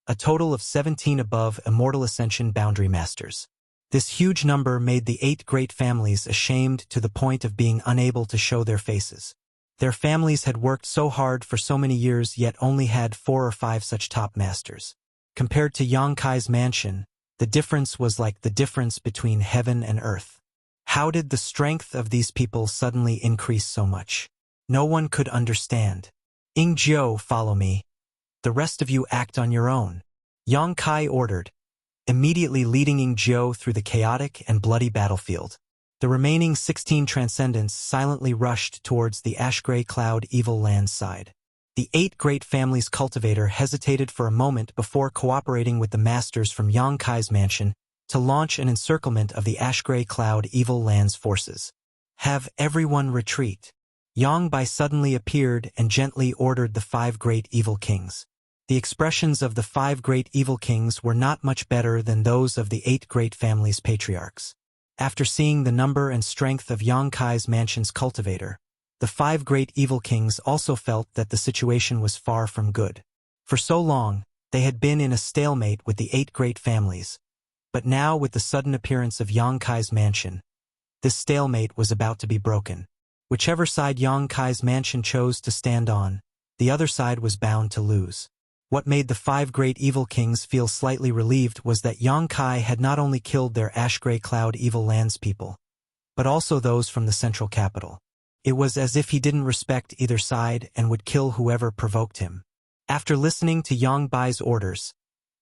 a total of 17 above Immortal Ascension Boundary Masters. This huge number made the 8 great families ashamed to the point of being unable to show their faces. Their families had worked so hard for so many years yet only had 4 or 5 such top masters. Compared to Yang Kai's mansion, the difference was like the difference between heaven and earth. How did the strength of these people suddenly increase so much? No one could understand. Ing Jiu, follow me. The rest of you act on your own. Yang Kai ordered, immediately leading Ing Jiu through the chaotic and bloody battlefield. The remaining 16 transcendents silently rushed towards the ash-gray cloud evil land side. The 8 great families cultivator hesitated for a moment before cooperating with the masters from Yang Kai's mansion to launch an encirclement of the ash-gray cloud evil land's forces. Have everyone retreat. Yang Bai suddenly appeared and gently ordered the 5 great evil kings. The expressions of the 5 great evil kings were not much better than those of the 8 great families' patriarchs. After seeing the number and strength of Yang Kai's mansion's cultivator, the 5 great evil kings also felt that the situation was far from good. For so long, they had been in a stalemate with the 8 great families, but now with the sudden appearance of Yang Kai's mansion, this stalemate was about to be broken. Whichever side Yang Kai's mansion chose to stand on, the other side was bound to lose. What made the 5 great evil kings feel slightly relieved was that Yang Kai had not only killed their ash-gray cloud evil lands people, but also those from the central capital. It was as if he didn't respect either side and would kill whoever provoked him. After listening to Yang Bai's orders,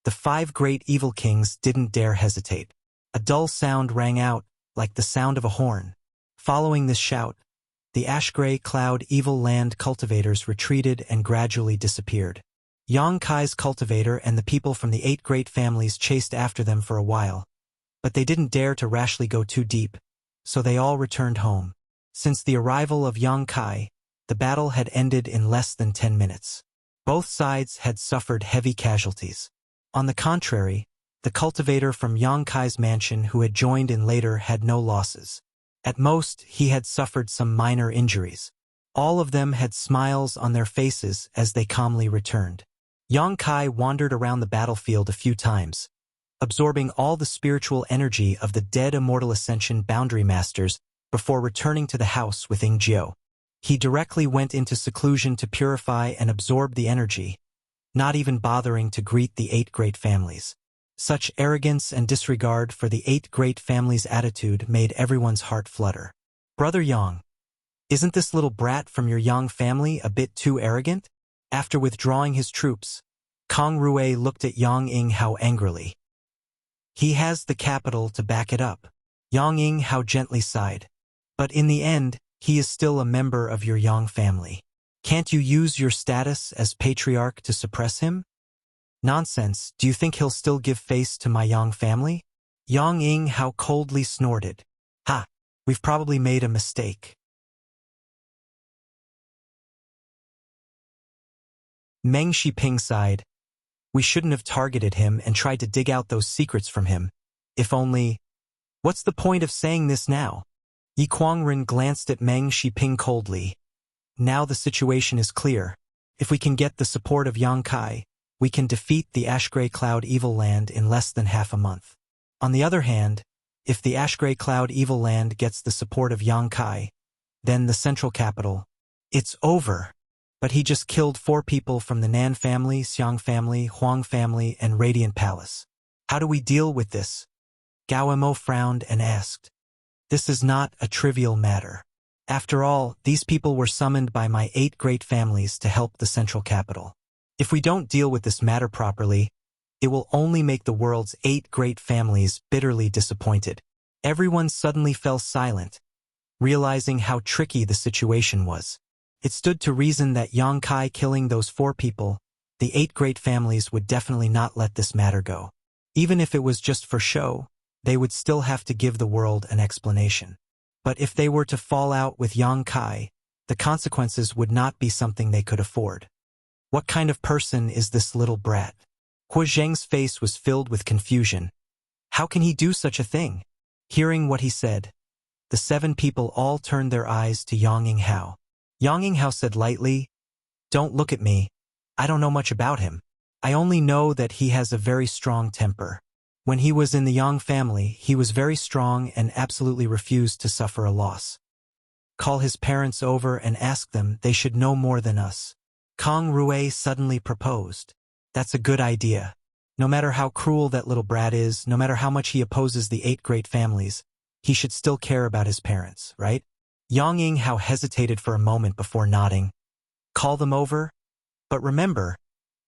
the 5 great evil kings didn't dare hesitate. A dull sound rang out, like the sound of a horn. Following this shout, the ash-gray cloud evil land cultivators retreated and gradually disappeared. Yang Kai's cultivator and the people from the 8 great families chased after them for a while, but they didn't dare to rashly go too deep, so they all returned home. Since the arrival of Yang Kai, the battle had ended in less than 10 minutes. Both sides had suffered heavy casualties. On the contrary, the cultivator from Yang Kai's mansion who had joined in later had no losses. At most, he had suffered some minor injuries. All of them had smiles on their faces as they calmly returned. Yang Kai wandered around the battlefield a few times, absorbing all the spiritual energy of the dead Immortal Ascension Boundary Masters before returning to the house with Ing Jiu. He directly went into seclusion to purify and absorb the energy, not even bothering to greet the 8 great families. Such arrogance and disregard for the 8 great families' attitude made everyone's heart flutter. Brother Yang, isn't this little brat from your Yang family a bit too arrogant? After withdrawing his troops, Kong Rui looked at Yang Ing Hao angrily. He has the capital to back it up. Yang Ing Hao gently sighed. But in the end, he is still a member of your Yang family. Can't you use your status as patriarch to suppress him? Nonsense, do you think he'll still give face to my Yang family? Yang Ing Hao coldly snorted. Ha, we've probably made a mistake. Meng Shiping sighed. We shouldn't have targeted him and tried to dig out those secrets from him. If only... What's the point of saying this now? Yi Kuangren glanced at Meng Shiping coldly. Now the situation is clear. If we can get the support of Yang Kai, we can defeat the Ash-Gray Cloud Evil Land in less than half a month. On the other hand, if the Ash-Gray Cloud Evil Land gets the support of Yang Kai, then the central capital, it's over. But he just killed 4 people from the Nan family, Xiang family, Huang family, and Radiant Palace. How do we deal with this? Gao Mo frowned and asked. This is not a trivial matter. After all, these people were summoned by my 8 great families to help the central capital. If we don't deal with this matter properly, it will only make the world's 8 great families bitterly disappointed. Everyone suddenly fell silent, realizing how tricky the situation was. It stood to reason that Yang Kai killing those 4 people, the 8 great families would definitely not let this matter go. Even if it was just for show, they would still have to give the world an explanation. But if they were to fall out with Yang Kai, the consequences would not be something they could afford. What kind of person is this little brat? Hu Zheng's face was filled with confusion. How can he do such a thing? Hearing what he said, the 7 people all turned their eyes to Yang Ing Hao. Yang Yinghao said lightly, "Don't look at me. I don't know much about him. I only know that he has a very strong temper. When he was in the Yang family, he was very strong and absolutely refused to suffer a loss. Call his parents over and ask them, they should know more than us." Kang Rui suddenly proposed. "That's a good idea. No matter how cruel that little brat is, no matter how much he opposes the 8 great families, he should still care about his parents, right?" Yang Yinghao hesitated for a moment before nodding. "Call them over? But remember,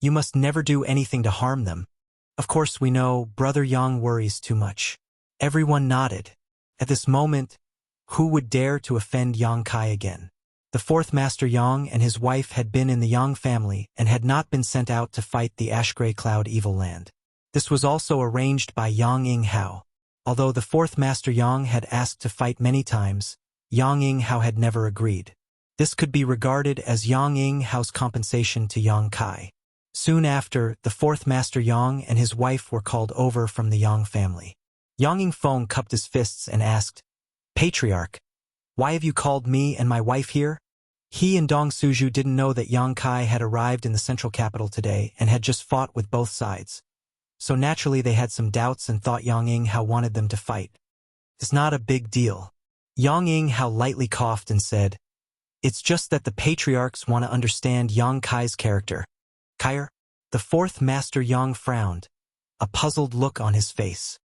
you must never do anything to harm them. Of course we know Brother Yang worries too much." Everyone nodded. At this moment, who would dare to offend Yang Kai again? The 4th Master Yang and his wife had been in the Yang family and had not been sent out to fight the Ash-Gray Cloud Evil Land. This was also arranged by Yang Yinghao. Although the 4th Master Yang had asked to fight many times, Yang Yinghao had never agreed. This could be regarded as Yang Yinghao's compensation to Yang Kai. Soon after, the 4th Master Yang and his wife were called over from the Yang family. Yang Yingfeng cupped his fists and asked, "Patriarch, why have you called me and my wife here?" He and Dong Suju didn't know that Yang Kai had arrived in the central capital today and had just fought with both sides. So naturally they had some doubts and thought Yang Yinghao wanted them to fight. "It's not a big deal." Yang Yinghao lightly coughed and said, "It's just that the patriarchs want to understand Yang Kai's character." "Kair?" The 4th Master Yang frowned, a puzzled look on his face.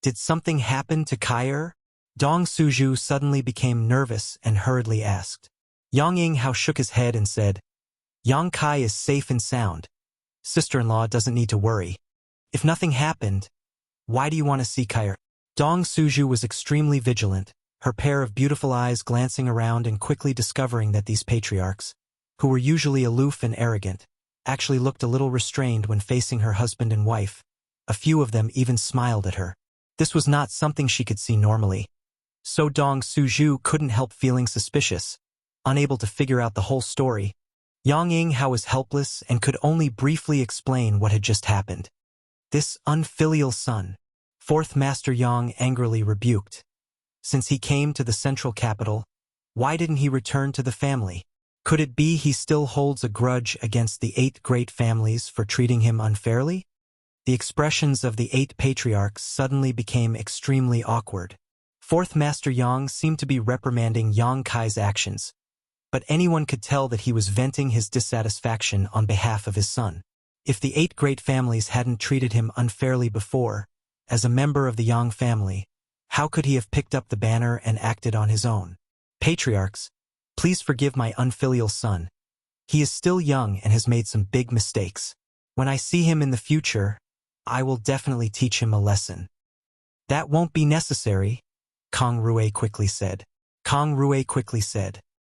"Did something happen to Kair?" Dong Suju suddenly became nervous and hurriedly asked. Yang Yinghao shook his head and said, "Yang Kai is safe and sound. Sister-in-law doesn't need to worry. If nothing happened, why do you want to see Kair?" Dong Suju was extremely vigilant, her pair of beautiful eyes glancing around and quickly discovering that these patriarchs, who were usually aloof and arrogant, actually looked a little restrained when facing her husband and wife. A few of them even smiled at her. This was not something she could see normally. So Dong Suju couldn't help feeling suspicious. Unable to figure out the whole story, Yang Yinghao was helpless and could only briefly explain what had just happened. "This unfilial son," 4th Master Yang angrily rebuked. "Since he came to the central capital, why didn't he return to the family? Could it be he still holds a grudge against the 8 great families for treating him unfairly?" The expressions of the 8 patriarchs suddenly became extremely awkward. 4th Master Yang seemed to be reprimanding Yang Kai's actions, but anyone could tell that he was venting his dissatisfaction on behalf of his son. If the 8 great families hadn't treated him unfairly before, as a member of the Yang family, how could he have picked up the banner and acted on his own? "Patriarchs, please forgive my unfilial son. He is still young and has made some big mistakes. When I see him in the future, I will definitely teach him a lesson." "That won't be necessary," Kang Rui quickly said.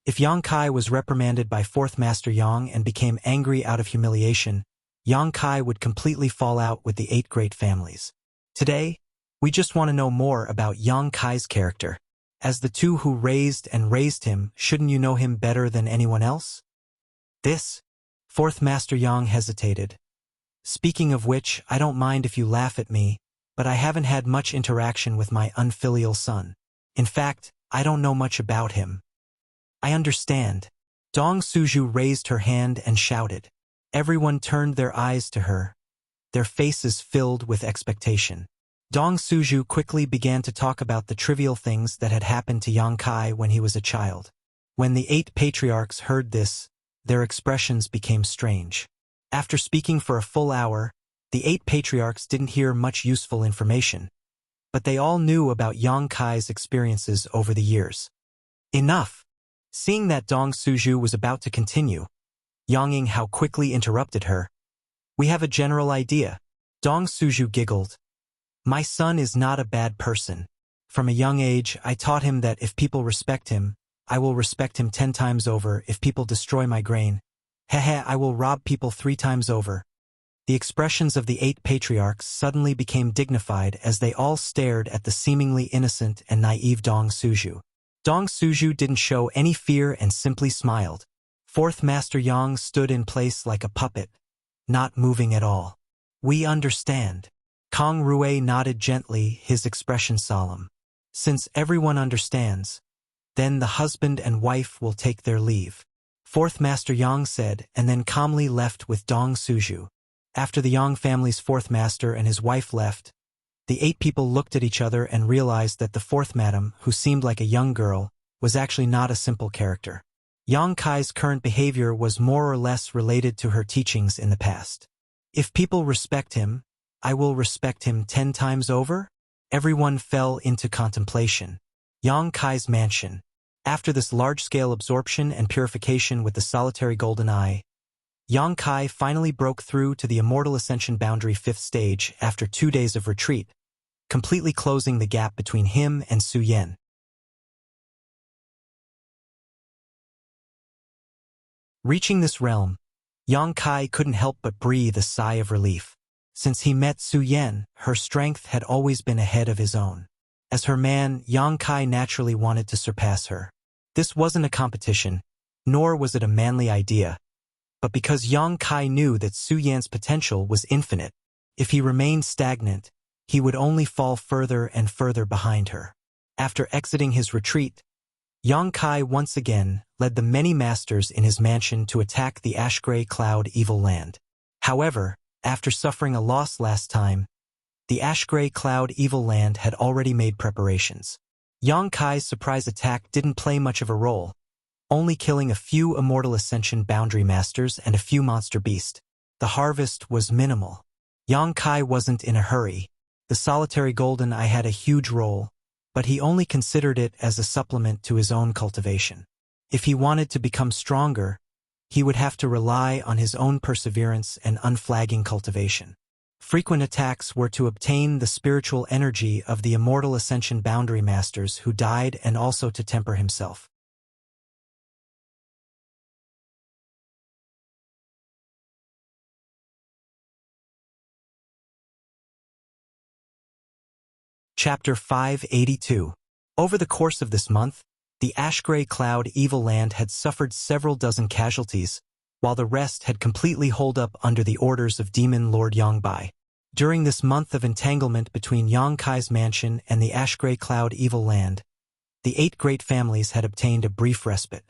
If Yang Kai was reprimanded by 4th Master Yang and became angry out of humiliation, Yang Kai would completely fall out with the 8 great families. Today, we just want to know more about Yang Kai's character. As the two who raised him, shouldn't you know him better than anyone else? "This?" 4th Master Yang hesitated. "Speaking of which, I don't mind if you laugh at me, but I haven't had much interaction with my unfilial son. In fact, I don't know much about him." "I understand." Dong Suju raised her hand and shouted. Everyone turned their eyes to her, their faces filled with expectation. Dong Suju quickly began to talk about the trivial things that had happened to Yang Kai when he was a child. When the 8 patriarchs heard this, their expressions became strange. After speaking for a full hour, the 8 patriarchs didn't hear much useful information, but they all knew about Yang Kai's experiences over the years. "Enough!" Seeing that Dong Suju was about to continue, Yang Yinghao quickly interrupted her. "We have a general idea." Dong Suju giggled. "My son is not a bad person. From a young age, I taught him that if people respect him, I will respect him 10 times over. If people destroy my grain, I will rob people 3 times over." The expressions of the 8 patriarchs suddenly became dignified as they all stared at the seemingly innocent and naive Dong Suju. Dong Suju didn't show any fear and simply smiled. 4th Master Yang stood in place like a puppet, not moving at all. "We understand." Kang Rui nodded gently, his expression solemn. Since everyone understands, then the husband and wife will take their leave. Fourth Master Yang said, and then calmly left with Dong Suju. After the Yang family's fourth master and his wife left, the 8 people looked at each other and realized that the fourth madam, who seemed like a young girl, was actually not a simple character. Yang Kai's current behavior was more or less related to her teachings in the past. If people respect him, I will respect him 10 times over? Everyone fell into contemplation. Yang Kai's mansion. After this large-scale absorption and purification with the solitary golden eye, Yang Kai finally broke through to the Immortal Ascension Boundary 5th stage after 2 days of retreat, completely closing the gap between him and Su Yan. Reaching this realm, Yang Kai couldn't help but breathe a sigh of relief. Since he met Su Yan, her strength had always been ahead of his own. As her man, Yang Kai naturally wanted to surpass her. This wasn't a competition, nor was it a manly idea, but because Yang Kai knew that Su Yan's potential was infinite. If he remained stagnant, he would only fall further and further behind her. After exiting his retreat, Yang Kai once again led the many masters in his mansion to attack the Ash-Gray Cloud Evil Land. However, after suffering a loss last time, the Ash-Gray Cloud Evil Land had already made preparations. Yang Kai's surprise attack didn't play much of a role, only killing a few Immortal Ascension Boundary Masters and a few monster beasts. The harvest was minimal. Yang Kai wasn't in a hurry. The solitary golden eye had a huge role, but he only considered it as a supplement to his own cultivation. If he wanted to become stronger, he would have to rely on his own perseverance and unflagging cultivation. Frequent attacks were to obtain the spiritual energy of the Immortal Ascension Boundary Masters who died and also to temper himself. Chapter 582. Over the course of this month, the Ash-Gray Cloud Evil Land had suffered several dozen casualties, while the rest had completely holed up under the orders of Demon Lord Yangbai. During this month of entanglement between Yang Kai's mansion and the Ash-Gray Cloud Evil Land, the 8 great families had obtained a brief respite.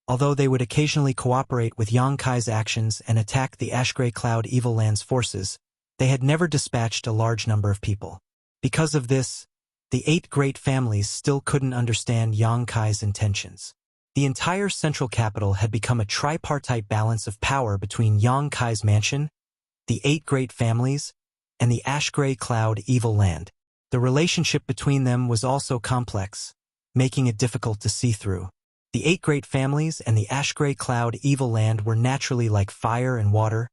Although they would occasionally cooperate with Yang Kai's actions and attack the Ash-Gray Cloud Evil Land's forces, they had never dispatched a large number of people. Because of this, the 8 great families still couldn't understand Yang Kai's intentions. The entire central capital had become a tripartite balance of power between Yang Kai's mansion, the 8 great families, and the Ash-Gray Cloud Evil Land. The relationship between them was also complex, making it difficult to see through. The 8 great families and the Ash-Gray Cloud Evil Land were naturally like fire and water,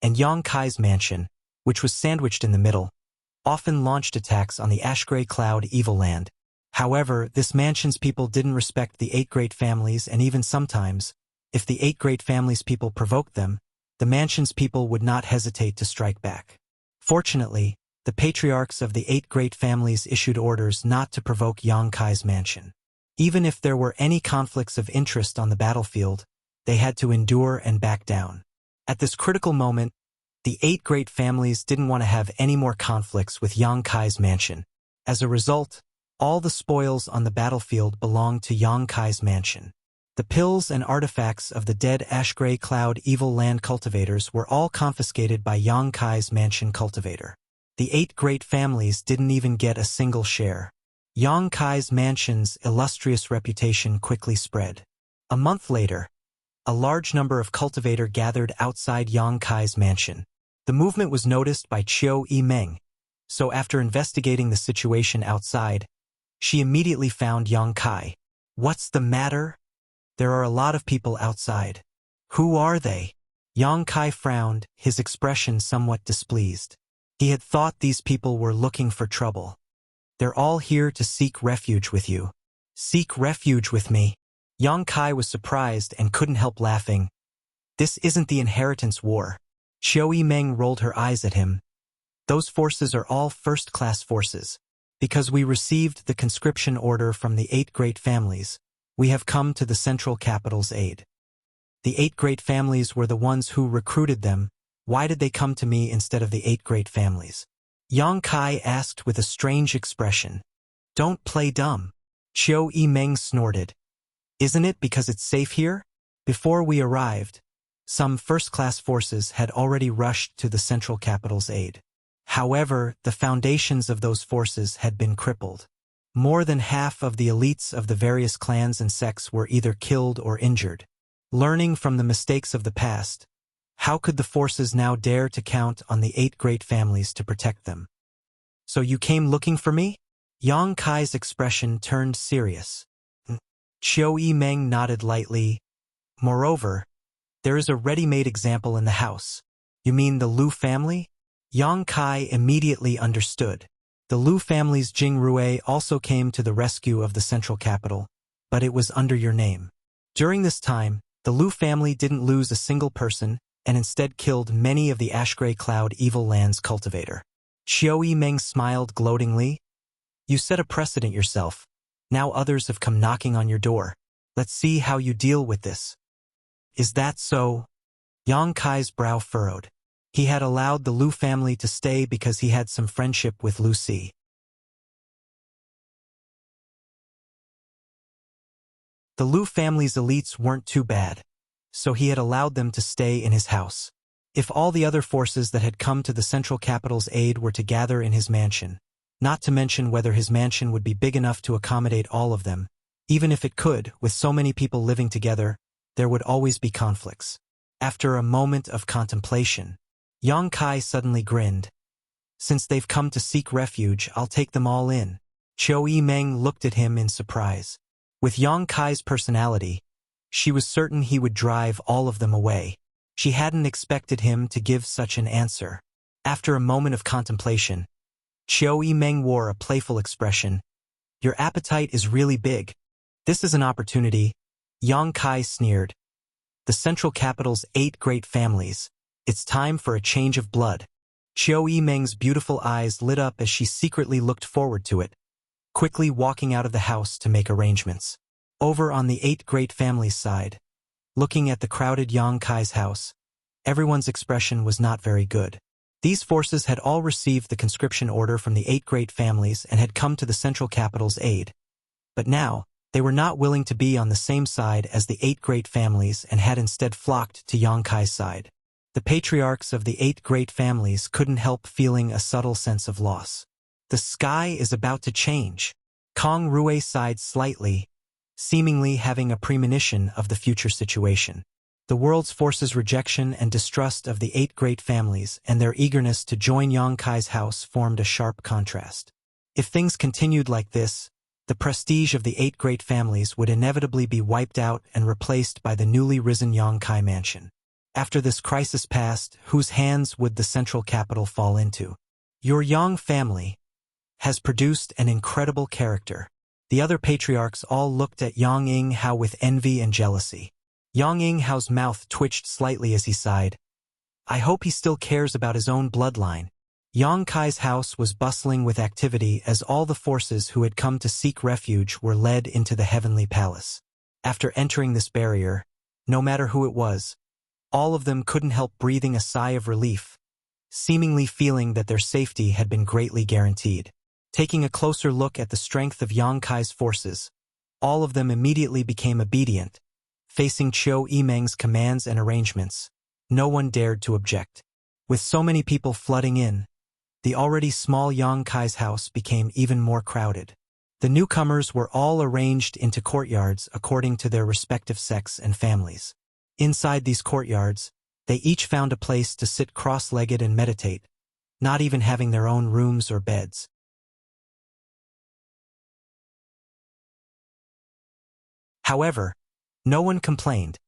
and Yang Kai's mansion, which was sandwiched in the middle, often launched attacks on the Ash-Gray Cloud Evil Land. However, this mansion's people didn't respect the 8 great families, and even sometimes, if the 8 great families' people provoked them, the mansion's people would not hesitate to strike back. Fortunately, the patriarchs of the 8 great families issued orders not to provoke Yang Kai's mansion. Even if there were any conflicts of interest on the battlefield, they had to endure and back down. At this critical moment, the 8 great families didn't want to have any more conflicts with Yang Kai's mansion. As a result, all the spoils on the battlefield belonged to Yang Kai's mansion. The pills and artifacts of the dead Ash-Gray Cloud Evil Land cultivators were all confiscated by Yang Kai's mansion cultivator. The 8 great families didn't even get a single share. Yang Kai's mansion's illustrious reputation quickly spread. A month later, a large number of cultivators gathered outside Yang Kai's mansion. The movement was noticed by Chiu Yimeng, so after investigating the situation outside, she immediately found Yang Kai. "What's the matter? There are a lot of people outside. Who are they?" Yang Kai frowned, his expression somewhat displeased. He had thought these people were looking for trouble. "They're all here to seek refuge with you." "Seek refuge with me?" Yang Kai was surprised and couldn't help laughing. "This isn't the inheritance war." Chiu Yimeng rolled her eyes at him. "Those forces are all first-class forces. Because we received the conscription order from the 8 great families, we have come to the central capital's aid. The 8 great families were the ones who recruited them. Why did they come to me instead of the 8 great families?" Yang Kai asked with a strange expression. Don't play dumb. Chiu Yimeng snorted. Isn't it because it's safe here? Before we arrived, some first-class forces had already rushed to the central capital's aid. However, the foundations of those forces had been crippled. More than half of the elites of the various clans and sects were either killed or injured. Learning from the mistakes of the past, how could the forces now dare to count on the 8 great families to protect them? So you came looking for me? Yang Kai's expression turned serious. Chiu Yimeng nodded lightly. Moreover, there is a ready-made example in the house. You mean the Lu family? Yang Kai immediately understood. The Lu family's Jing Rue also came to the rescue of the central capital, but it was under your name. During this time, the Lu family didn't lose a single person and instead killed many of the Ashgrey Cloud Evil Land's cultivator. Chiu Yimeng smiled gloatingly. You set a precedent yourself. Now others have come knocking on your door. Let's see how you deal with this. Is that so? Yang Kai's brow furrowed. He had allowed the Lu family to stay because he had some friendship with Lu Si. The Lu family's elites weren't too bad, so he had allowed them to stay in his house. If all the other forces that had come to the central capital's aid were to gather in his mansion, not to mention whether his mansion would be big enough to accommodate all of them, even if it could, with so many people living together, there would always be conflicts. After a moment of contemplation, Yang Kai suddenly grinned. Since they've come to seek refuge, I'll take them all in. Chiu Yimeng looked at him in surprise. With Yang Kai's personality, she was certain he would drive all of them away. She hadn't expected him to give such an answer. After a moment of contemplation, Chiu Yimeng wore a playful expression. Your appetite is really big. This is an opportunity. Yang Kai sneered. The central capital's 8 great families. It's time for a change of blood. Chiu Yimeng's beautiful eyes lit up as she secretly looked forward to it, quickly walking out of the house to make arrangements. Over on the 8 great families' side, looking at the crowded Yang Kai's house, everyone's expression was not very good. These forces had all received the conscription order from the 8 great families and had come to the central capital's aid. But now, they were not willing to be on the same side as the 8 great families and had instead flocked to Yang Kai's side. The patriarchs of the 8 great families couldn't help feeling a subtle sense of loss. The sky is about to change. Kong Rue sighed slightly, seemingly having a premonition of the future situation. The world's forces' rejection and distrust of the 8 great families and their eagerness to join Yang Kai's house formed a sharp contrast. If things continued like this, the prestige of the 8 great families would inevitably be wiped out and replaced by the newly risen Yang Kai mansion. After this crisis passed, whose hands would the central capital fall into? Your Yang family has produced an incredible character. The other patriarchs all looked at Yang Yinghao with envy and jealousy. Yang Yinghao's mouth twitched slightly as he sighed. I hope he still cares about his own bloodline. Yang Kai's house was bustling with activity as all the forces who had come to seek refuge were led into the heavenly palace. After entering this barrier, no matter who it was, all of them couldn't help breathing a sigh of relief, seemingly feeling that their safety had been greatly guaranteed. Taking a closer look at the strength of Yang Kai's forces, all of them immediately became obedient. Facing Chiu Yimeng's commands and arrangements, no one dared to object. With so many people flooding in, the already small Yang Kai's house became even more crowded. The newcomers were all arranged into courtyards according to their respective sects and families. Inside these courtyards, they each found a place to sit cross-legged and meditate, not even having their own rooms or beds. However, no one complained.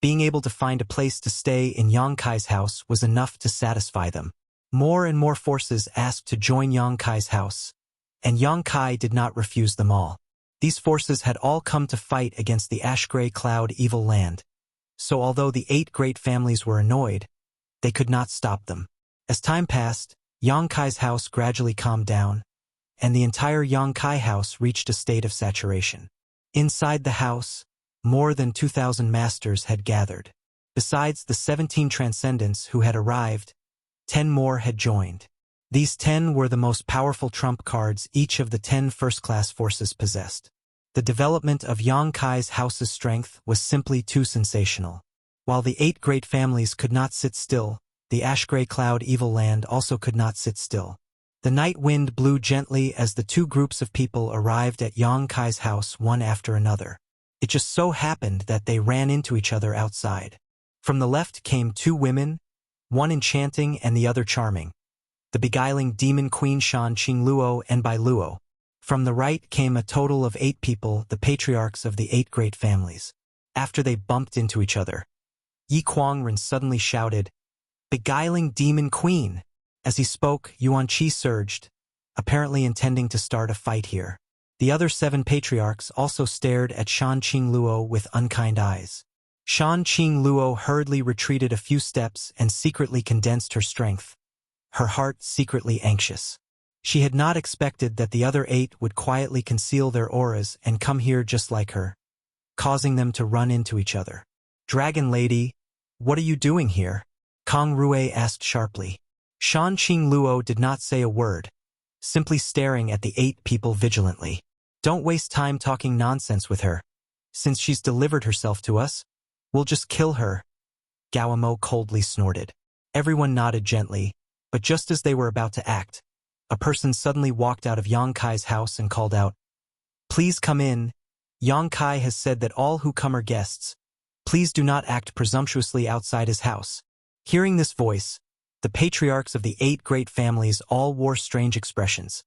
Being able to find a place to stay in Yang Kai's house was enough to satisfy them. More and more forces asked to join Yang Kai's house, and Yang Kai did not refuse them all. These forces had all come to fight against the Ashgrey Cloud Evil Land. So although the 8 great families were annoyed, they could not stop them. As time passed, Yang Kai's house gradually calmed down, and the entire Yang Kai house reached a state of saturation. Inside the house, more than 2,000 masters had gathered. Besides the 17 transcendents who had arrived, 10 more had joined. These 10 were the most powerful trump cards each of the 10 first-class forces possessed. The development of Yang Kai's house's strength was simply too sensational. While the 8 great families could not sit still, the ash-gray cloud evil land also could not sit still. The night wind blew gently as the 2 groups of people arrived at Yang Kai's house one after another. It just so happened that they ran into each other outside. From the left came 2 women, one enchanting and the other charming, the beguiling demon queen Shan Qingluo and Bai Luo. From the right came a total of 8 people, the patriarchs of the 8 great families. After they bumped into each other, Yi Kuangren suddenly shouted, "Beguiling demon queen!" As he spoke, Yuan Qi surged, apparently intending to start a fight here. The other 7 patriarchs also stared at Shan Qingluo with unkind eyes. Shan Qingluo hurriedly retreated a few steps and secretly condensed her strength, her heart secretly anxious. She had not expected that the other 8 would quietly conceal their auras and come here just like her, causing them to run into each other. "Dragon Lady, what are you doing here?" Kang Rui asked sharply. Shan Qingluo did not say a word, simply staring at the 8 people vigilantly. "Don't waste time talking nonsense with her. Since she's delivered herself to us, we'll just kill her," Gawamo coldly snorted. Everyone nodded gently, but just as they were about to act, a person suddenly walked out of Yang Kai's house and called out, "Please come in. Yang Kai has said that all who come are guests. Please do not act presumptuously outside his house." Hearing this voice, the patriarchs of the 8 great families all wore strange expressions.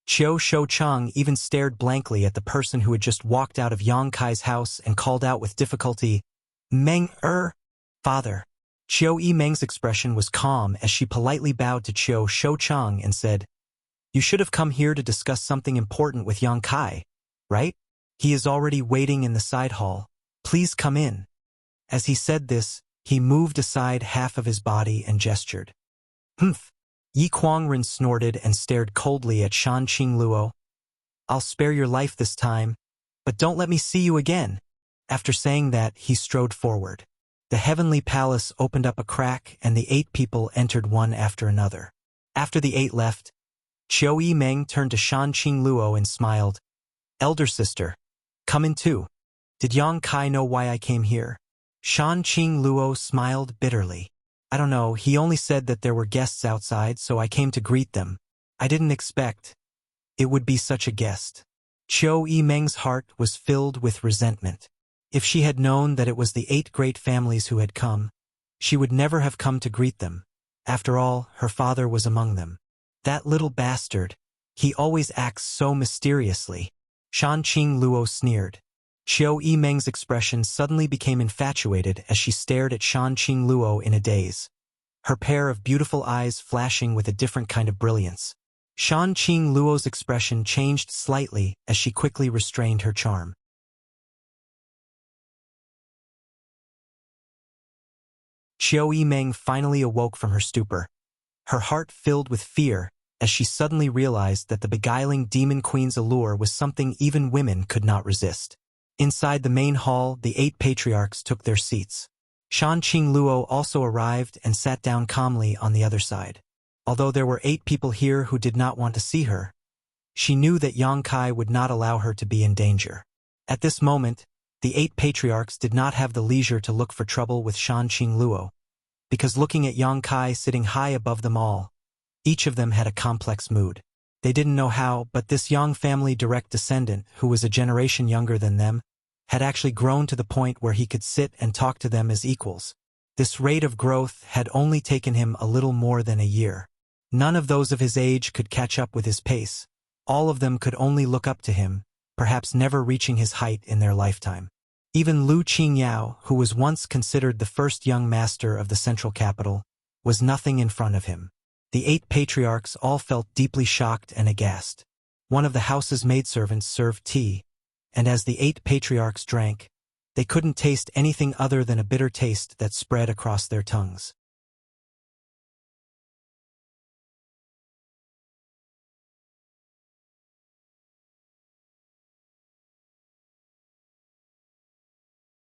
Qiu Shoucheng even stared blankly at the person who had just walked out of Yang Kai's house and called out with difficulty, "Meng father." Qiu Yimeng's expression was calm as she politely bowed to Qiu Shoucheng and said, "You should have come here to discuss something important with Yang Kai, right? He is already waiting in the side hall. Please come in." As he said this, he moved aside half of his body and gestured. "Humph." Yi Kuangren snorted and stared coldly at Shan Qingluo. "I'll spare your life this time, but don't let me see you again." After saying that, he strode forward. The heavenly palace opened up a crack and the 8 people entered one after another. After the 8 left, Qiu Yimeng turned to Shan Qingluo and smiled. "Elder sister, come in too. Did Yang Kai know why I came here?" Shan Qingluo smiled bitterly. "I don't know, he only said that there were guests outside, so I came to greet them. I didn't expect it would be such a guest." Qiu Yimeng's heart was filled with resentment. If she had known that it was the 8 great families who had come, she would never have come to greet them. After all, her father was among them. "That little bastard. He always acts so mysteriously." Shan Qingluo sneered. Qiu Yimeng's expression suddenly became infatuated as she stared at Shan Qingluo in a daze, her pair of beautiful eyes flashing with a different kind of brilliance. Shan Qingluo's expression changed slightly as she quickly restrained her charm. Qiu Yimeng finally awoke from her stupor, her heart filled with fear as she suddenly realized that the beguiling demon queen's allure was something even women could not resist. Inside the main hall, the 8 patriarchs took their seats. Shan Qingluo also arrived and sat down calmly on the other side. Although there were 8 people here who did not want to see her, she knew that Yang Kai would not allow her to be in danger. At this moment, the 8 patriarchs did not have the leisure to look for trouble with Shan Qingluo, because looking at Yang Kai sitting high above them all, each of them had a complex mood. They didn't know how, but this Yang family direct descendant, who was a generation younger than them, had actually grown to the point where he could sit and talk to them as equals. This rate of growth had only taken him a little more than a year. None of those of his age could catch up with his pace. All of them could only look up to him, perhaps never reaching his height in their lifetime. Even Lu Qingyao, who was once considered the first young master of the central capital, was nothing in front of him. The 8 patriarchs all felt deeply shocked and aghast. One of the house's maidservants served tea, and as the 8 patriarchs drank, they couldn't taste anything other than a bitter taste that spread across their tongues.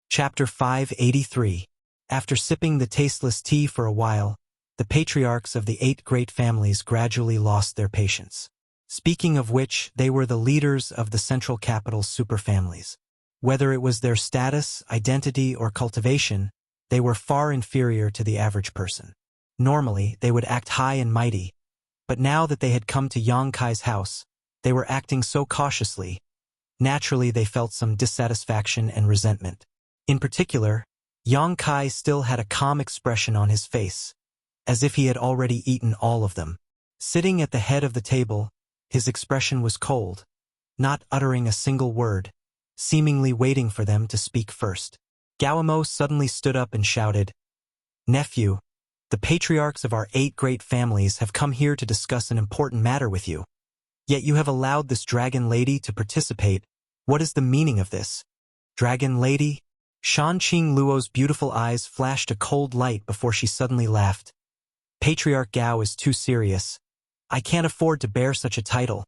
Chapter 583. After sipping the tasteless tea for a while, the patriarchs of the 8 great families gradually lost their patience. Speaking of which, they were the leaders of the central capital's superfamilies. Whether it was their status, identity, or cultivation, they were far inferior to the average person. Normally, they would act high and mighty, but now that they had come to Yang Kai's house, they were acting so cautiously. Naturally, they felt some dissatisfaction and resentment. In particular, Yang Kai still had a calm expression on his face, as if he had already eaten all of them. Sitting at the head of the table, his expression was cold, not uttering a single word, seemingly waiting for them to speak first. Gaomo suddenly stood up and shouted, "Nephew, the patriarchs of our 8 great families have come here to discuss an important matter with you. Yet you have allowed this dragon lady to participate. What is the meaning of this?" "Dragon lady?" Shanqing Luo's beautiful eyes flashed a cold light before she suddenly laughed. "Patriarch Gao is too serious. I can't afford to bear such a title.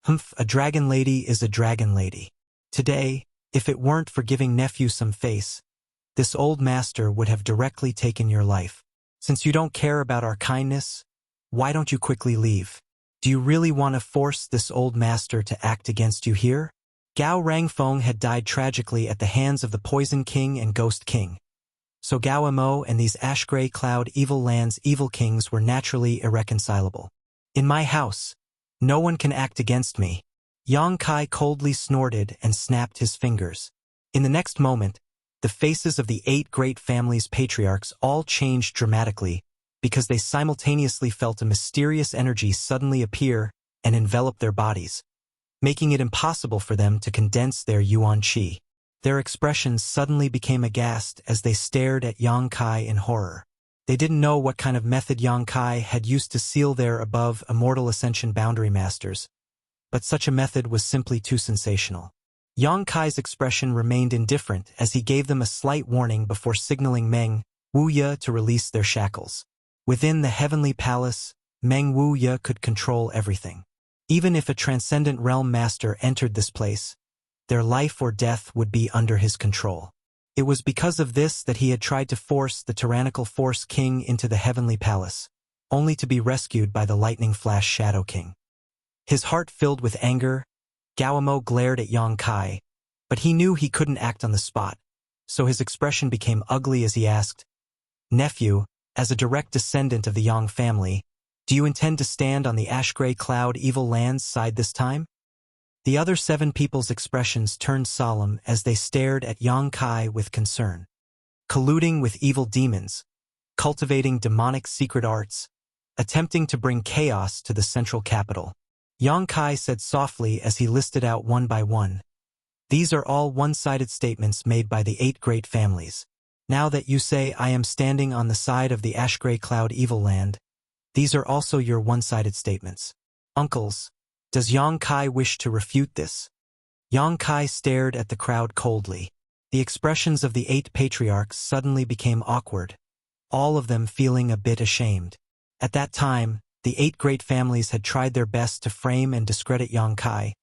Humph, a dragon lady is a dragon lady. Today, if it weren't for giving nephew some face, this old master would have directly taken your life. Since you don't care about our kindness, why don't you quickly leave? Do you really want to force this old master to act against you here?" Gao Rangfeng had died tragically at the hands of the Poison King and Ghost King. So Gao Mo and these ash-gray cloud evil lands evil kings were naturally irreconcilable. "In my house, no one can act against me." Yang Kai coldly snorted and snapped his fingers. In the next moment, the faces of the 8 great families' patriarchs all changed dramatically because they simultaneously felt a mysterious energy suddenly appear and envelop their bodies, making it impossible for them to condense their yuan qi. Their expressions suddenly became aghast as they stared at Yang Kai in horror. They didn't know what kind of method Yang Kai had used to seal their above immortal ascension boundary masters, but such a method was simply too sensational. Yang Kai's expression remained indifferent as he gave them a slight warning before signaling Meng Wuya to release their shackles. Within the heavenly palace, Meng Wuya could control everything. Even if a transcendent realm master entered this place, their life or death would be under his control. It was because of this that he had tried to force the tyrannical Force King into the heavenly palace, only to be rescued by the lightning flash Shadow King. His heart filled with anger, Gaomo glared at Yang Kai, but he knew he couldn't act on the spot, so his expression became ugly as he asked, "Nephew, as a direct descendant of the Yang family, do you intend to stand on the ash-gray cloud evil lands side this time?" The other 7 people's expressions turned solemn as they stared at Yang Kai with concern. Colluding with evil demons, cultivating demonic secret arts, attempting to bring chaos to the central capital. Yang Kai said softly as he listed out one by one, "These are all one-sided statements made by the 8 great families. Now that you say I am standing on the side of the ash-gray cloud evil land, these are also your one-sided statements. Uncles, does Yang Kai wish to refute this?" Yang Kai stared at the crowd coldly. The expressions of the 8 patriarchs suddenly became awkward, all of them feeling a bit ashamed. At that time, the 8 great families had tried their best to frame and discredit Yang Kai,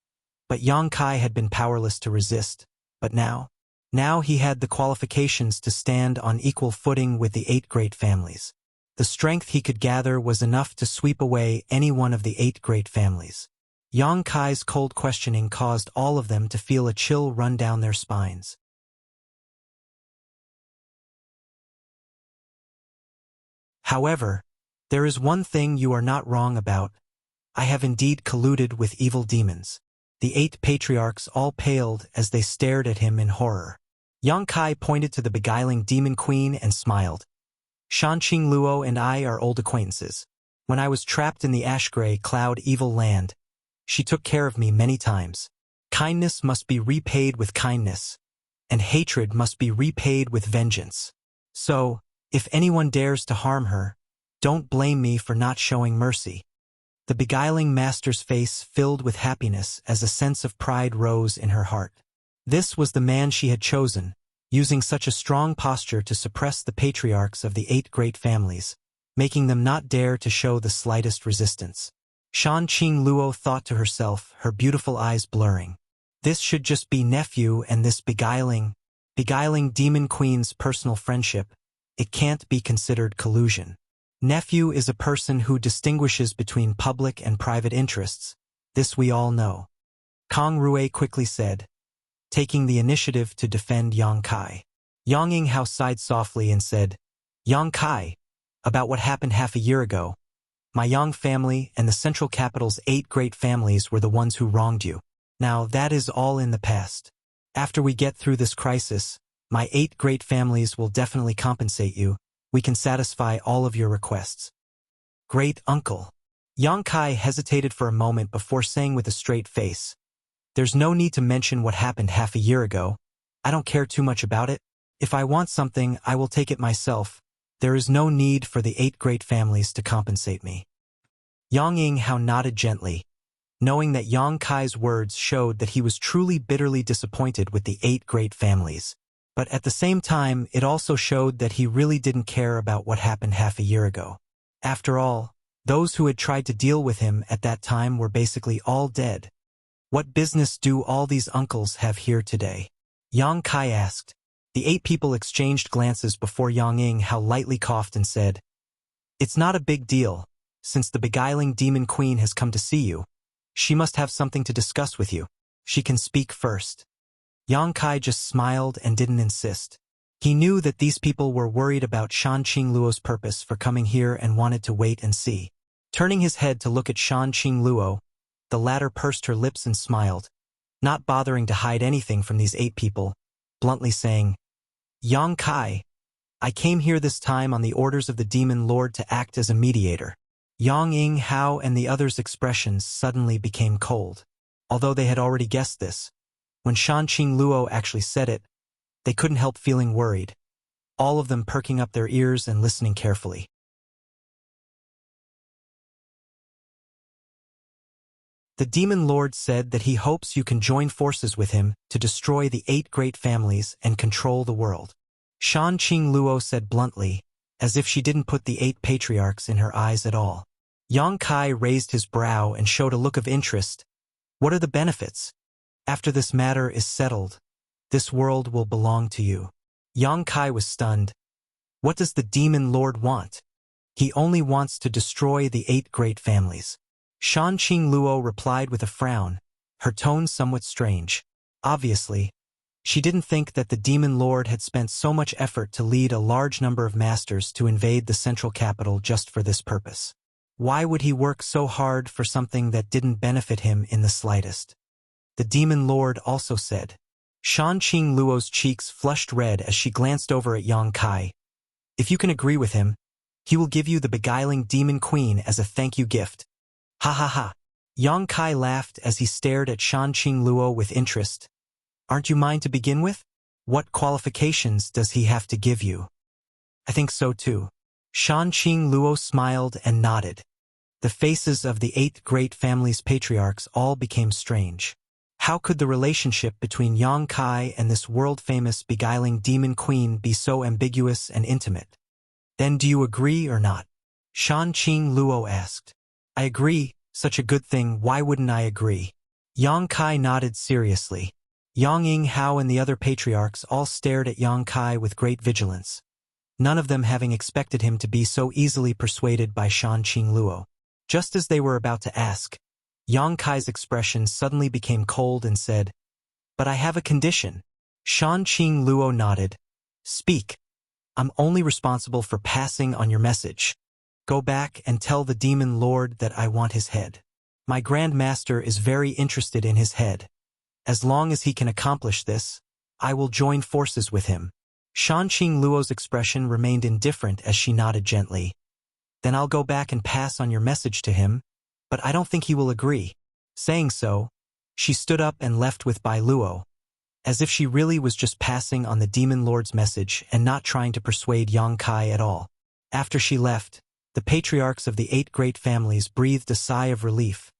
but Yang Kai had been powerless to resist. But now he had the qualifications to stand on equal footing with the 8 great families. The strength he could gather was enough to sweep away any one of the 8 great families. Yang Kai's cold questioning caused all of them to feel a chill run down their spines. "However, there is one thing you are not wrong about. I have indeed colluded with evil demons." The 8 patriarchs all paled as they stared at him in horror. Yang Kai pointed to the beguiling demon queen and smiled. "Shanqing Luo and I are old acquaintances. When I was trapped in the ash-gray cloud evil land, she took care of me many times. Kindness must be repaid with kindness, and hatred must be repaid with vengeance. So, if anyone dares to harm her, don't blame me for not showing mercy." The beguiling master's face filled with happiness as a sense of pride rose in her heart. This was the man she had chosen, using such a strong posture to suppress the patriarchs of the 8 great families, making them not dare to show the slightest resistance. Shanqing Luo thought to herself, her beautiful eyes blurring. This should just be nephew and this beguiling demon queen's personal friendship. It can't be considered collusion. Nephew is a person who distinguishes between public and private interests. This we all know. Kang Rui quickly said, taking the initiative to defend Yang Kai. Yang Yinghao sighed softly and said, Yang Kai, about what happened half a year ago. My Yang family and the central capital's 8 great families were the ones who wronged you. Now that is all in the past. After we get through this crisis, my 8 great families will definitely compensate you. We can satisfy all of your requests. Great uncle. Yang Kai hesitated for a moment before saying with a straight face, there's no need to mention what happened half a year ago. I don't care too much about it. If I want something, I will take it myself. There is no need for the 8 great families to compensate me. Yang Yinghao nodded gently, knowing that Yang Kai's words showed that he was truly bitterly disappointed with the 8 great families. But at the same time, it also showed that he really didn't care about what happened half a year ago. After all, those who had tried to deal with him at that time were basically all dead. What business do all these uncles have here today? Yang Kai asked. The 8 people exchanged glances before Yang Yinghao lightly coughed and said, it's not a big deal, since the beguiling demon queen has come to see you. She must have something to discuss with you. She can speak first. Yang Kai just smiled and didn't insist. He knew that these people were worried about Shan Qingluo's purpose for coming here and wanted to wait and see. Turning his head to look at Shan Qingluo, the latter pursed her lips and smiled, not bothering to hide anything from these 8 people, bluntly saying, Yang Kai, I came here this time on the orders of the demon lord to act as a mediator. Yang Yinghao and the others' expressions suddenly became cold. Although they had already guessed this, when Shan Qingluo actually said it, they couldn't help feeling worried, all of them perking up their ears and listening carefully. The demon lord said that he hopes you can join forces with him to destroy the 8 great families and control the world. Shan Qingluo said bluntly, as if she didn't put the 8 patriarchs in her eyes at all. Yang Kai raised his brow and showed a look of interest. What are the benefits? After this matter is settled, this world will belong to you. Yang Kai was stunned. What does the demon lord want? He only wants to destroy the 8 great families. Shan Qingluo replied with a frown, her tone somewhat strange. Obviously, she didn't think that the demon lord had spent so much effort to lead a large number of masters to invade the central capital just for this purpose. Why would he work so hard for something that didn't benefit him in the slightest? The demon lord also said. Shan Qingluo's cheeks flushed red as she glanced over at Yang Kai. If you can agree with him, he will give you the beguiling demon queen as a thank you gift. Ha ha ha. Yang Kai laughed as he stared at Shan Qingluo with interest. Aren't you mine to begin with? What qualifications does he have to give you? I think so too. Shan Qingluo smiled and nodded. The faces of the 8 great families' patriarchs all became strange. How could the relationship between Yang Kai and this world-famous beguiling demon queen be so ambiguous and intimate? Then do you agree or not? Shan Qingluo asked. I agree, such a good thing, why wouldn't I agree? Yang Kai nodded seriously. Yang Yinghao and the other patriarchs all stared at Yang Kai with great vigilance, none of them having expected him to be so easily persuaded by Shan Qingluo. Just as they were about to ask, Yang Kai's expression suddenly became cold and said, But I have a condition. Shan Qingluo nodded. Speak. I'm only responsible for passing on your message. Go back and tell the demon lord that I want his head. My Grand Master is very interested in his head. As long as he can accomplish this, I will join forces with him. Shan Qingluo's expression remained indifferent as she nodded gently. Then I'll go back and pass on your message to him, but I don't think he will agree. Saying so, she stood up and left with Bai Luo, as if she really was just passing on the demon lord's message and not trying to persuade Yang Kai at all. After she left, the patriarchs of the 8 great families breathed a sigh of relief,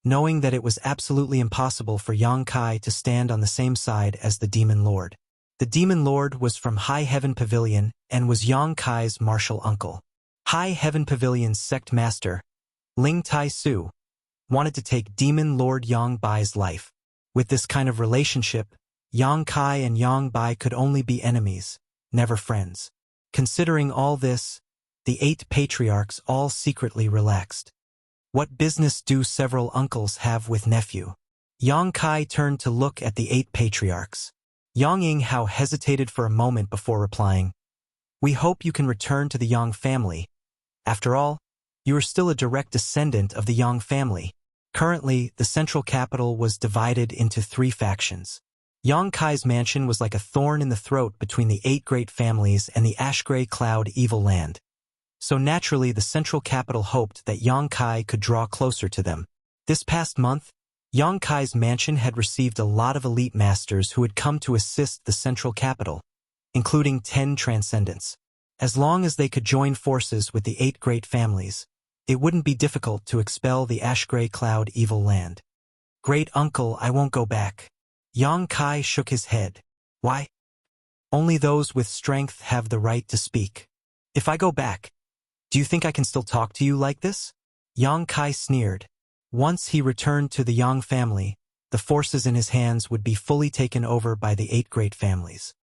knowing that it was absolutely impossible for Yang Kai to stand on the same side as the demon lord. The demon lord was from High Heaven Pavilion and was Yang Kai's martial uncle. High Heaven Pavilion's sect master, Ling Tai Su, wanted to take demon lord Yang Bai's life. With this kind of relationship, Yang Kai and Yang Bai could only be enemies, never friends. Considering all this, The 8 patriarchs all secretly relaxed. What business do several uncles have with nephew? Yang Kai turned to look at the 8 patriarchs. Yang Yinghao hesitated for a moment before replying, "We hope you can return to the Yang family. After all, you are still a direct descendant of the Yang family." Currently, the central capital was divided into 3 factions. Yang Kai's mansion was like a thorn in the throat between the 8 great families and the ash-gray cloud evil land. So naturally, the central capital hoped that Yang Kai could draw closer to them. This past month, Yang Kai's mansion had received a lot of elite masters who had come to assist the central capital, including 10 transcendents. As long as they could join forces with the 8 great families, it wouldn't be difficult to expel the ash-gray cloud evil land. "Great uncle, I won't go back." Yang Kai shook his head. "Why?" "Only those with strength have the right to speak. If I go back, do you think I can still talk to you like this?" Yang Kai sneered. Once he returned to the Yang family, the forces in his hands would be fully taken over by the 8 great families.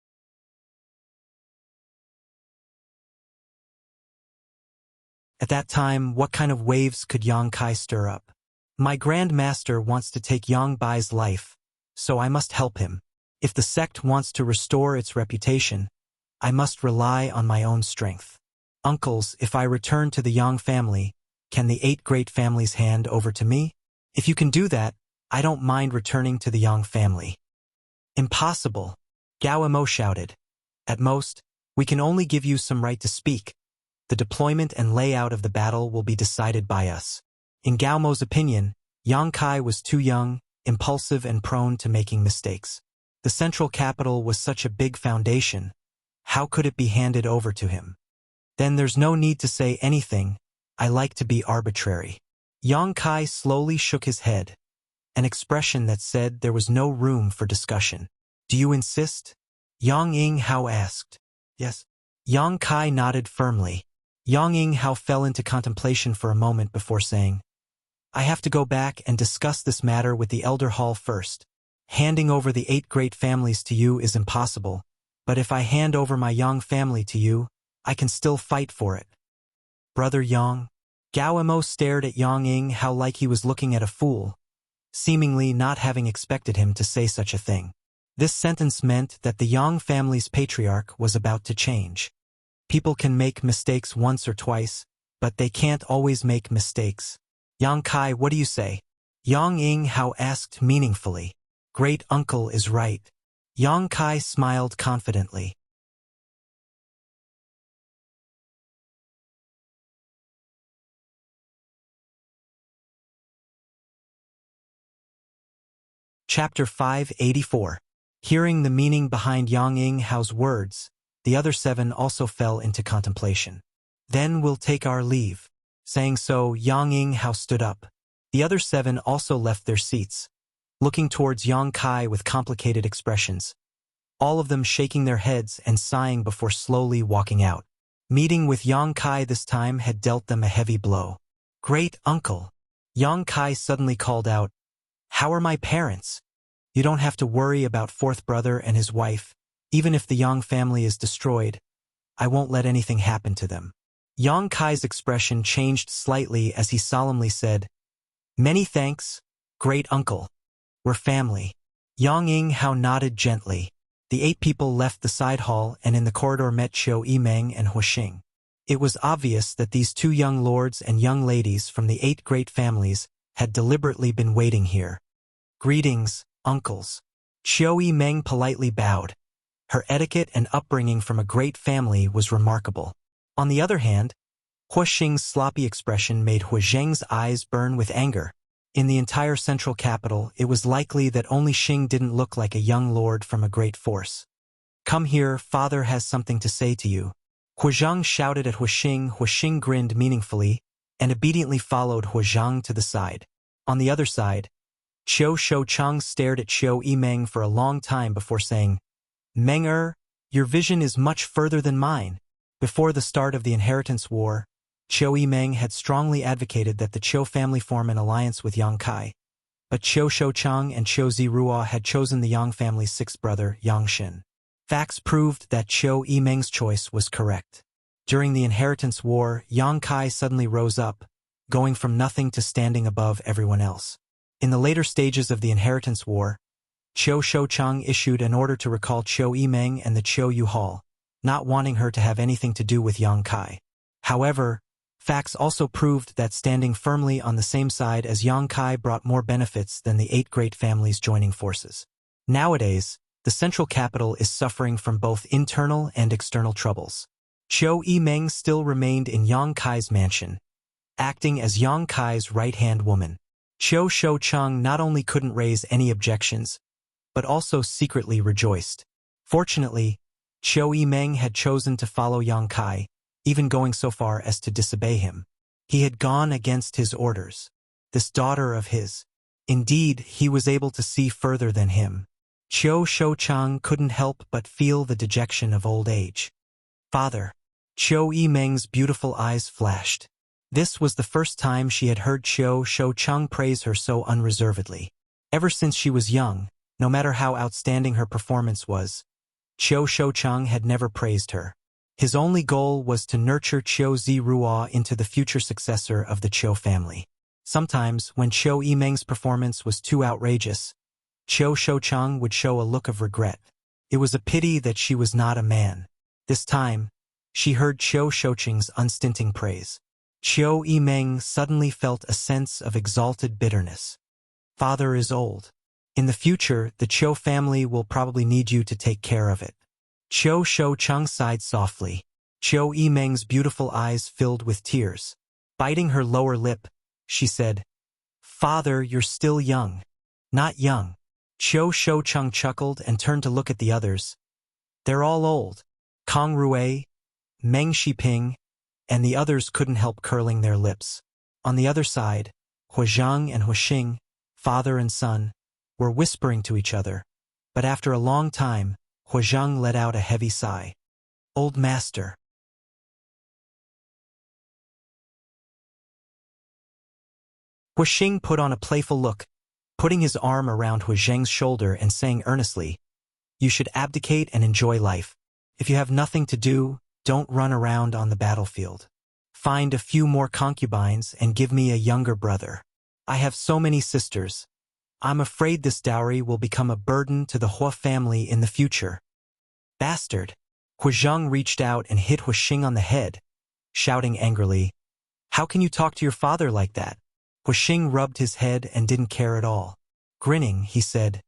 At that time, what kind of waves could Yang Kai stir up? "My Grand Master wants to take Yang Bai's life, so I must help him. If the sect wants to restore its reputation, I must rely on my own strength. Uncles, if I return to the Yang family, can the 8 great families hand over to me? If you can do that, I don't mind returning to the Yang family." "Impossible," Gao Emo shouted. "At most, we can only give you some right to speak. The deployment and layout of the battle will be decided by us." In Gao Mo's opinion, Yang Kai was too young, impulsive and prone to making mistakes. The central capital was such a big foundation. How could it be handed over to him? "Then there's no need to say anything. I like to be arbitrary." Yang Kai slowly shook his head, an expression that said there was no room for discussion. "Do you insist?" Yang Yinghao asked. "Yes." Yang Kai nodded firmly. Yang Yinghao fell into contemplation for a moment before saying, "I have to go back and discuss this matter with the Elder Hall first. Handing over the 8 great families to you is impossible, but if I hand over my Yang family to you, I can still fight for it." "Brother Yang?" Gao Mo stared at Yang Yinghao like he was looking at a fool, seemingly not having expected him to say such a thing. This sentence meant that the Yang family's patriarch was about to change. People can make mistakes once or twice, but they can't always make mistakes. "Yang Kai, what do you say?" Yang Yinghao asked meaningfully. "Great uncle is right." Yang Kai smiled confidently. Chapter 584. Hearing the meaning behind Yang Yinghao's words, the other 7 also fell into contemplation. "Then we'll take our leave." Saying so, Yang Yinghao stood up. The other 7 also left their seats, looking towards Yang Kai with complicated expressions, all of them shaking their heads and sighing before slowly walking out. Meeting with Yang Kai this time had dealt them a heavy blow. "Great uncle!" Yang Kai suddenly called out, "How are my parents?" "You don't have to worry about 4th brother and his wife. Even if the Yang family is destroyed, I won't let anything happen to them." Yang Kai's expression changed slightly as he solemnly said, "Many thanks, great uncle. We're family." Yang Yinghao nodded gently. The 8 people left the side hall and in the corridor met Qiu Yimeng and Huixing. It was obvious that these 2 young lords and young ladies from the 8 great families had deliberately been waiting here. "Greetings, uncles." Qiu Yimeng politely bowed. Her etiquette and upbringing from a great family was remarkable. On the other hand, Huixing's sloppy expression made Huixing's eyes burn with anger. In the entire central capital, it was likely that only Xing didn't look like a young lord from a great force. "Come here, father has something to say to you." Huizhang shouted at Huixing. Huixing grinned meaningfully and obediently followed Huizhang to the side. On the other side, Qiu Shouchang stared at Qiu Yimeng for a long time before saying, "Meng your vision is much further than mine." Before the start of the inheritance war, Qiu Yimeng had strongly advocated that the Qiu family form an alliance with Yang Kai, but Qiu Shouchang and Qiu Zirua had chosen the Yang family's 6th brother, Yang Xin. Facts proved that Qiu Yimeng's choice was correct. During the inheritance war, Yang Kai suddenly rose up, going from nothing to standing above everyone else. In the later stages of the inheritance war, Qiu Shoucheng issued an order to recall Qiu Yimeng and the Qiu Yuhao, not wanting her to have anything to do with Yang Kai. However, facts also proved that standing firmly on the same side as Yang Kai brought more benefits than the 8 great families joining forces. Nowadays, the central capital is suffering from both internal and external troubles. Qiu Yimeng still remained in Yang Kai's mansion, acting as Yang Kai's right-hand woman. Qiu Shoucheng not only couldn't raise any objections, but also secretly rejoiced. Fortunately, Qiu Yimeng had chosen to follow Yang Kai, even going so far as to disobey him. He had gone against his orders. This daughter of his. Indeed, he was able to see further than him. Qiu Shoucheng couldn't help but feel the dejection of old age. Father. Qiu Yimeng's beautiful eyes flashed. This was the first time she had heard Qiu Shoucheng praise her so unreservedly. Ever since she was young, no matter how outstanding her performance was, Qiu Shoucheng had never praised her. His only goal was to nurture Qiu Zirua into the future successor of the Qiu family. Sometimes, when Qiu Yimeng's performance was too outrageous, Qiu Shoucheng would show a look of regret. It was a pity that she was not a man. This time, she heard Qiu Shoucheng's unstinting praise. Qiu Yimeng suddenly felt a sense of exalted bitterness. Father is old. In the future, the Qiu family will probably need you to take care of it. Qiu Shoucheng sighed softly. Qiu Yimeng's beautiful eyes filled with tears. Biting her lower lip, she said, Father, you're still young. Not young. Qiu Shoucheng chuckled and turned to look at the others. They're all old. Kang Rui, Meng Shiping, and the others couldn't help curling their lips. On the other side, Huazhang and Huixing, father and son, were whispering to each other, but after a long time, Huazhang let out a heavy sigh. Old master. Huixing put on a playful look, putting his arm around Huazhang's shoulder and saying earnestly, You should abdicate and enjoy life. If you have nothing to do, don't run around on the battlefield. Find a few more concubines and give me a younger brother. I have so many sisters. I'm afraid this dowry will become a burden to the Hua family in the future. Bastard! Huazhang reached out and hit Huixing on the head, shouting angrily, How can you talk to your father like that? Huixing rubbed his head and didn't care at all. Grinning, he said,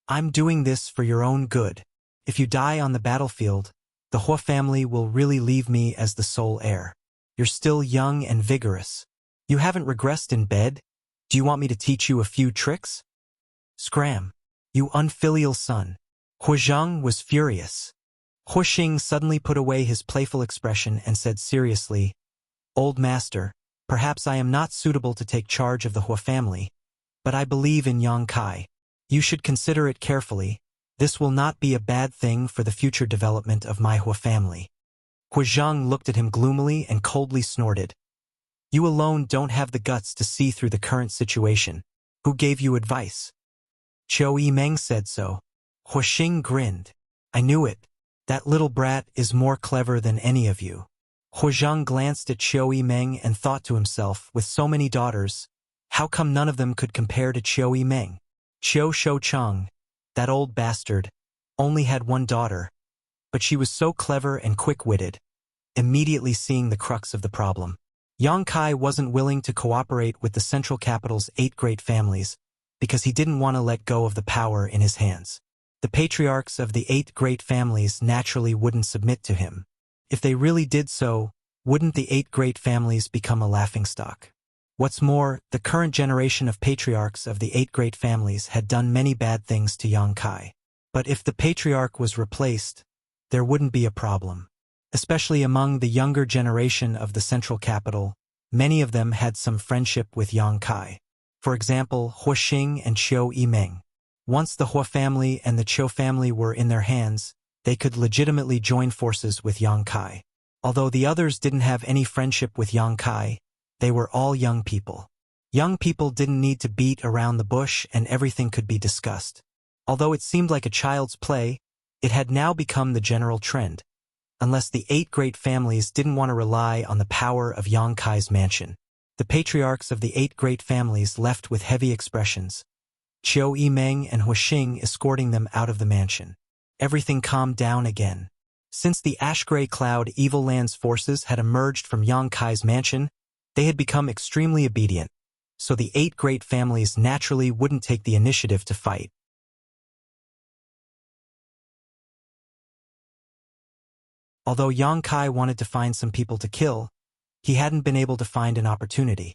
I'm doing this for your own good. If you die on the battlefield, the Hua family will really leave me as the sole heir. You're still young and vigorous. You haven't regressed in bed? Do you want me to teach you a few tricks? Scram. You unfilial son. Huazhang was furious. Huixing suddenly put away his playful expression and said seriously, Old master, perhaps I am not suitable to take charge of the Hua family, but I believe in Yang Kai. You should consider it carefully. This will not be a bad thing for the future development of my Hua family. Huazhang looked at him gloomily and coldly snorted. You alone don't have the guts to see through the current situation. Who gave you advice? Qiu Yimeng said so. Huixing grinned. I knew it. That little brat is more clever than any of you. Huazhang glanced at Qiu Yimeng and thought to himself, with so many daughters, how come none of them could compare to Qiu Yimeng? Qiu Shoucheng, that old bastard, only had one daughter, but she was so clever and quick-witted, immediately seeing the crux of the problem. Yang Kai wasn't willing to cooperate with the central capital's 8 great families because he didn't want to let go of the power in his hands. The patriarchs of the 8 great families naturally wouldn't submit to him. If they really did so, wouldn't the 8 great families become a laughingstock? What's more, the current generation of patriarchs of the 8 great families had done many bad things to Yang Kai. But if the patriarch was replaced, there wouldn't be a problem. Especially among the younger generation of the central capital, many of them had some friendship with Yang Kai. For example, Huixing and Qiu Yimeng. Once the Hua family and the Qiu family were in their hands, they could legitimately join forces with Yang Kai. Although the others didn't have any friendship with Yang Kai, they were all young people. Young people didn't need to beat around the bush and everything could be discussed. Although it seemed like a child's play, it had now become the general trend. unless the 8 great families didn't want to rely on the power of Yang Kai's mansion. The patriarchs of the 8 great families left with heavy expressions, Qiu Yimeng and Huixing escorting them out of the mansion. Everything calmed down again. Since the ash-gray cloud Evil Land's forces had emerged from Yang Kai's mansion, they had become extremely obedient, so the 8 great families naturally wouldn't take the initiative to fight. Although Yang Kai wanted to find some people to kill, he hadn't been able to find an opportunity,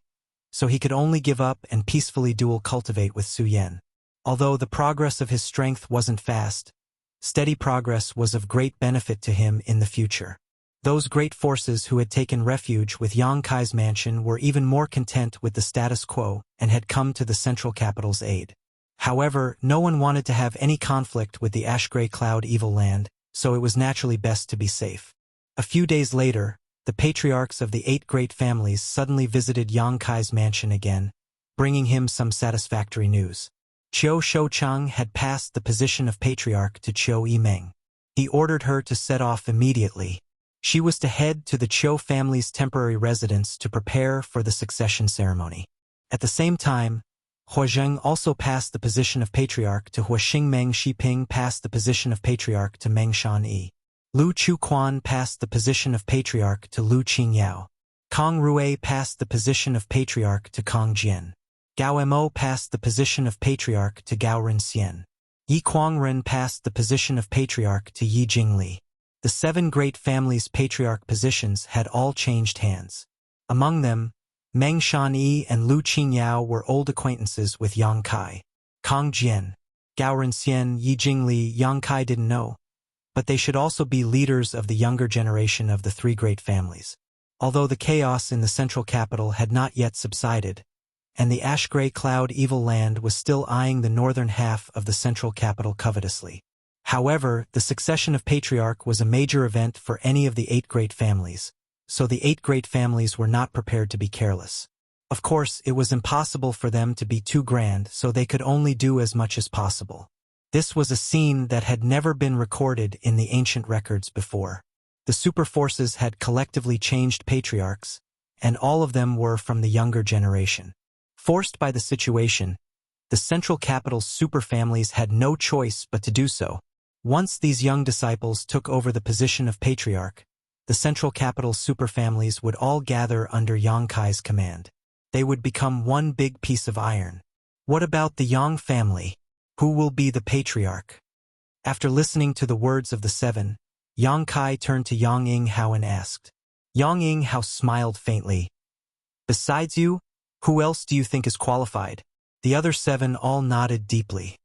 so he could only give up and peacefully dual cultivate with Su Yan. Although the progress of his strength wasn't fast, steady progress was of great benefit to him in the future. Those great forces who had taken refuge with Yang Kai's mansion were even more content with the status quo and had come to the central capital's aid. However, no one wanted to have any conflict with the ash-gray cloud Evil Land, so it was naturally best to be safe. A few days later, the patriarchs of the 8 great families suddenly visited Yang Kai's mansion again, bringing him some satisfactory news. Qiu Shoucheng had passed the position of patriarch to Qiu Yimeng. He ordered her to set off immediately. She was to head to the Qiu family's temporary residence to prepare for the succession ceremony. At the same time, Huizheng also passed the position of patriarch to Huixing. Meng Shiping passed the position of patriarch to Meng Shanyi. Lu Chuquan passed the position of patriarch to Lu Qingyao. Kong Rui passed the position of patriarch to Kong Jian. Gao Mo passed the position of patriarch to Gao Renxian. Yi Kuangren passed the position of patriarch to Yi Jingli. The 7 great families' patriarch positions had all changed hands. Among them, Meng Shanyi and Lu Qingyao were old acquaintances with Yang Kai. Kong Jian, Gao Renxian, Yi Jingli, Yang Kai didn't know, but they should also be leaders of the younger generation of the 3 great families. Although the chaos in the central capital had not yet subsided, and the ash-gray cloud Evil Land was still eyeing the northern half of the central capital covetously. However, the succession of patriarch was a major event for any of the 8 great families, so the 8 great families were not prepared to be careless. Of course, it was impossible for them to be too grand, so they could only do as much as possible. This was a scene that had never been recorded in the ancient records before. The super forces had collectively changed patriarchs, and all of them were from the younger generation. Forced by the situation, the central capital's superfamilies had no choice but to do so. Once these young disciples took over the position of patriarch, the central capital's superfamilies would all gather under Yang Kai's command. They would become one big piece of iron. What about the Yang family? Who will be the patriarch? After listening to the words of the 7, Yang Kai turned to Yang Yinghao and asked. Yang Yinghao smiled faintly. Besides you, who else do you think is qualified? The other 7 all nodded deeply.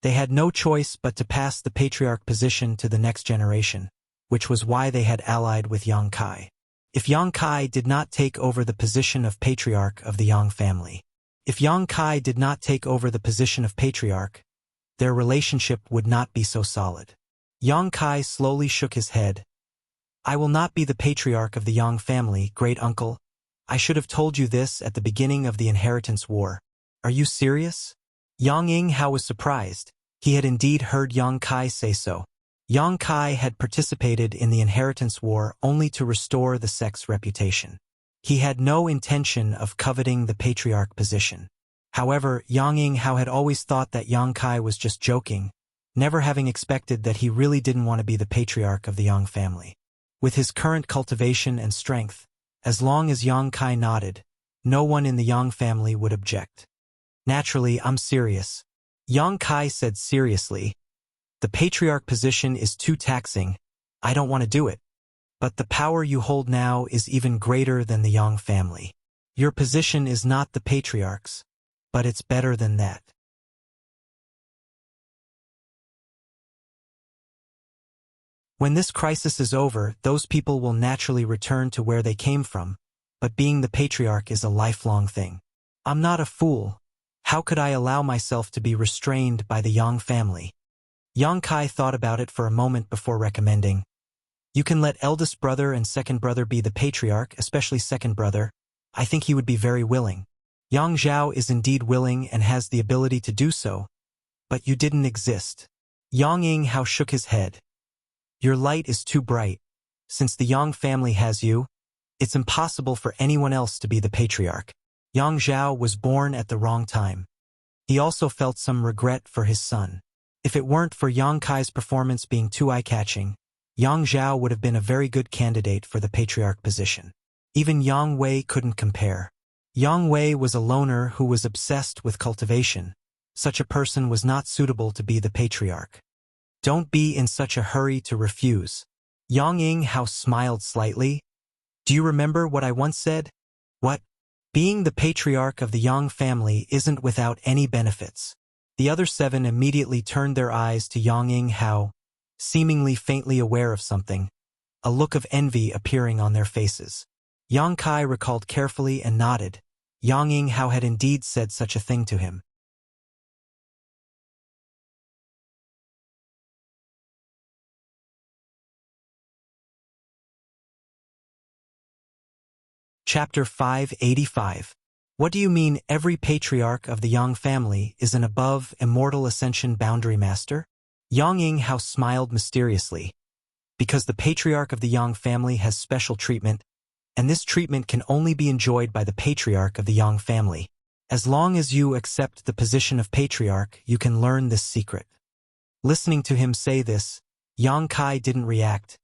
They had no choice but to pass the patriarch position to the next generation, which was why they had allied with Yang Kai. If Yang Kai did not take over the position of patriarch of the Yang family, their relationship would not be so solid. Yang Kai slowly shook his head. I will not be the patriarch of the Yang family, great uncle. I should have told you this at the beginning of the inheritance war. Are you serious? Yang Yinghao was surprised. He had indeed heard Yang Kai say so. Yang Kai had participated in the inheritance war only to restore the sect's reputation. He had no intention of coveting the patriarch position. However, Yang Yinghao had always thought that Yang Kai was just joking, never having expected that he really didn't want to be the patriarch of the Yang family. With his current cultivation and strength, as long as Yang Kai nodded, no one in the Yang family would object. Naturally, I'm serious. Yang Kai said seriously. The patriarch position is too taxing. I don't want to do it. But the power you hold now is even greater than the Yang family. Your position is not the patriarch's, but it's better than that. When this crisis is over, those people will naturally return to where they came from, but being the patriarch is a lifelong thing. I'm not a fool. How could I allow myself to be restrained by the Yang family? Yang Kai thought about it for a moment before recommending. You can let eldest brother and second brother be the patriarch, especially second brother. I think he would be very willing. Yang Zhao is indeed willing and has the ability to do so, but you didn't exist. Yang Yinghao shook his head. Your light is too bright. Since the Yang family has you, it's impossible for anyone else to be the patriarch. Yang Zhao was born at the wrong time. He also felt some regret for his son. If it weren't for Yang Kai's performance being too eye-catching, Yang Zhao would have been a very good candidate for the patriarch position. Even Yang Wei couldn't compare. Yang Wei was a loner who was obsessed with cultivation. Such a person was not suitable to be the patriarch. Don't be in such a hurry to refuse. Yang Yinghao smiled slightly. Do you remember what I once said? What? Being the patriarch of the Yang family isn't without any benefits. The other 7 immediately turned their eyes to Yang Yinghao, seemingly faintly aware of something, a look of envy appearing on their faces. Yang Kai recalled carefully and nodded. Yang Yinghao had indeed said such a thing to him. Chapter 585. What do you mean every patriarch of the Yang family is an above immortal ascension boundary master? Yang Yinghao smiled mysteriously. Because the patriarch of the Yang family has special treatment, and this treatment can only be enjoyed by the patriarch of the Yang family. As long as you accept the position of patriarch, you can learn this secret. Listening to him say this, Yang Kai didn't react,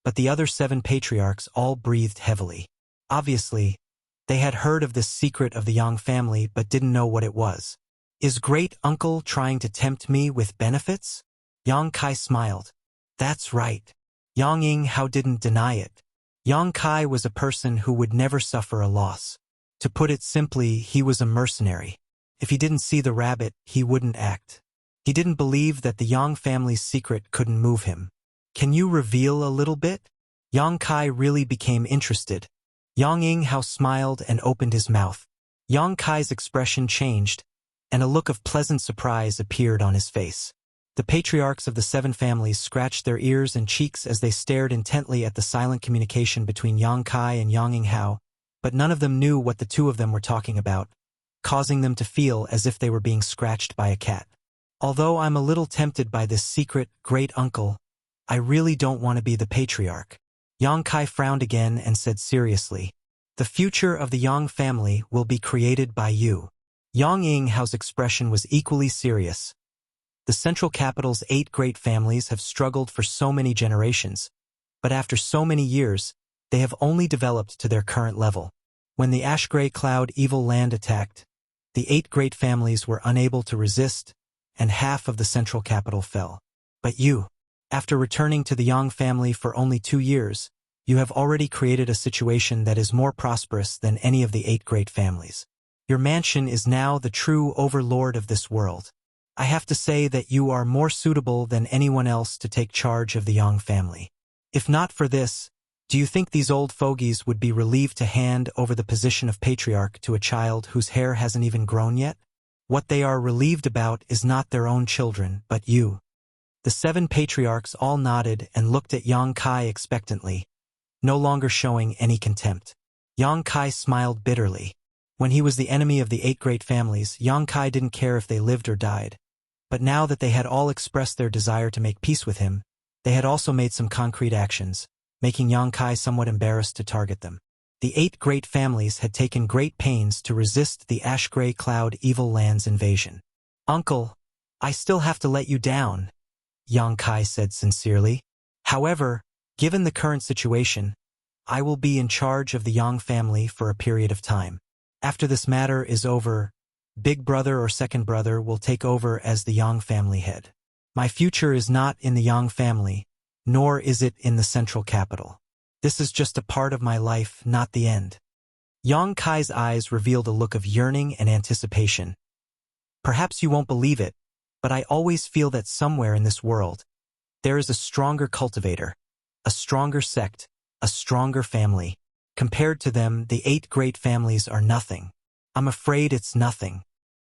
but the other 7 patriarchs all breathed heavily. Obviously, they had heard of this secret of the Yang family but didn't know what it was. Is great-uncle trying to tempt me with benefits? Yang Kai smiled. That's right. Yang Yinghao didn't deny it. Yang Kai was a person who would never suffer a loss. To put it simply, he was a mercenary. If he didn't see the rabbit, he wouldn't act. He didn't believe that the Yang family's secret couldn't move him. Can you reveal a little bit? Yang Kai really became interested. Yang Yinghao smiled and opened his mouth. Yang Kai's expression changed, and a look of pleasant surprise appeared on his face. The patriarchs of the 7 families scratched their ears and cheeks as they stared intently at the silent communication between Yang Kai and Yang Yinghao, but none of them knew what the 2 of them were talking about, causing them to feel as if they were being scratched by a cat. Although I'm a little tempted by this secret great-uncle, I really don't want to be the patriarch. Yang Kai frowned again and said seriously, the future of the Yang family will be created by you. Yang Yinghao's expression was equally serious. The central capital's 8 great families have struggled for so many generations, but after so many years, they have only developed to their current level. When the ash-gray cloud evil land attacked, the 8 great families were unable to resist, and half of the central capital fell. But you, after returning to the Yang family for only 2 years, you have already created a situation that is more prosperous than any of the 8 great families. Your mansion is now the true overlord of this world. I have to say that you are more suitable than anyone else to take charge of the Yang family. If not for this, do you think these old fogies would be relieved to hand over the position of patriarch to a child whose hair hasn't even grown yet? What they are relieved about is not their own children, but you. The 7 patriarchs all nodded and looked at Yang Kai expectantly, no longer showing any contempt. Yang Kai smiled bitterly. When he was the enemy of the 8 great families, Yang Kai didn't care if they lived or died. But now that they had all expressed their desire to make peace with him, they had also made some concrete actions, making Yang Kai somewhat embarrassed to target them. The 8 great families had taken great pains to resist the ash-gray cloud evil land's invasion. Uncle, I still have to let you down, Yang Kai said sincerely. However, given the current situation, I will be in charge of the Yang family for a period of time. After this matter is over, big brother or second brother will take over as the Yang family head. My future is not in the Yang family, nor is it in the central capital. This is just a part of my life, not the end. Yang Kai's eyes revealed a look of yearning and anticipation. Perhaps you won't believe it, but I always feel that somewhere in this world, there is a stronger cultivator, a stronger sect, a stronger family. Compared to them, the 8 great families are nothing. I'm afraid it's nothing.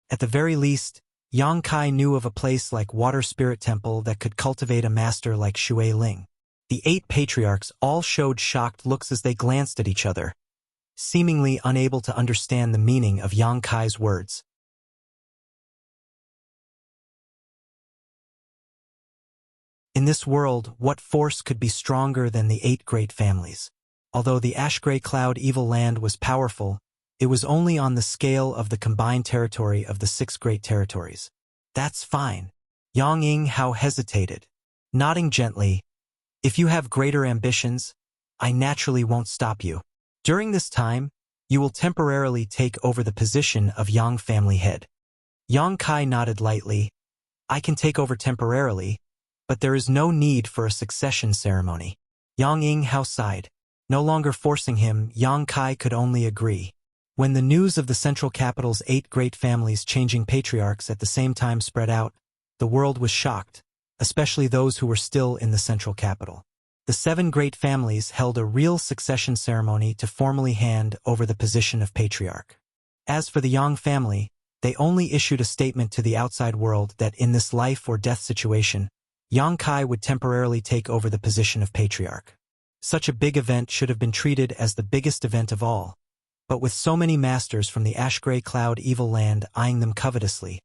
At the very least, Yang Kai knew of a place like Water Spirit Temple that could cultivate a master like Shui Ling. The 8 patriarchs all showed shocked looks as they glanced at each other, seemingly unable to understand the meaning of Yang Kai's words. In this world, what force could be stronger than the 8 great families? Although the ash-gray cloud evil land was powerful, it was only on the scale of the combined territory of the 6 great territories. That's fine. Yang Yinghao hesitated, nodding gently. If you have greater ambitions, I naturally won't stop you. During this time, you will temporarily take over the position of Yang family head. Yang Kai nodded lightly. I can take over temporarily, but there is no need for a succession ceremony. Yang Yinghao sighed. No longer forcing him, Yang Kai could only agree. When the news of the central capital's 8 great families changing patriarchs at the same time spread out, the world was shocked, especially those who were still in the central capital. The 7 great families held a real succession ceremony to formally hand over the position of patriarch. As for the Yang family, they only issued a statement to the outside world that in this life or death situation, Yang Kai would temporarily take over the position of patriarch. Such a big event should have been treated as the biggest event of all, but with so many masters from the ash-gray cloud evil land eyeing them covetously,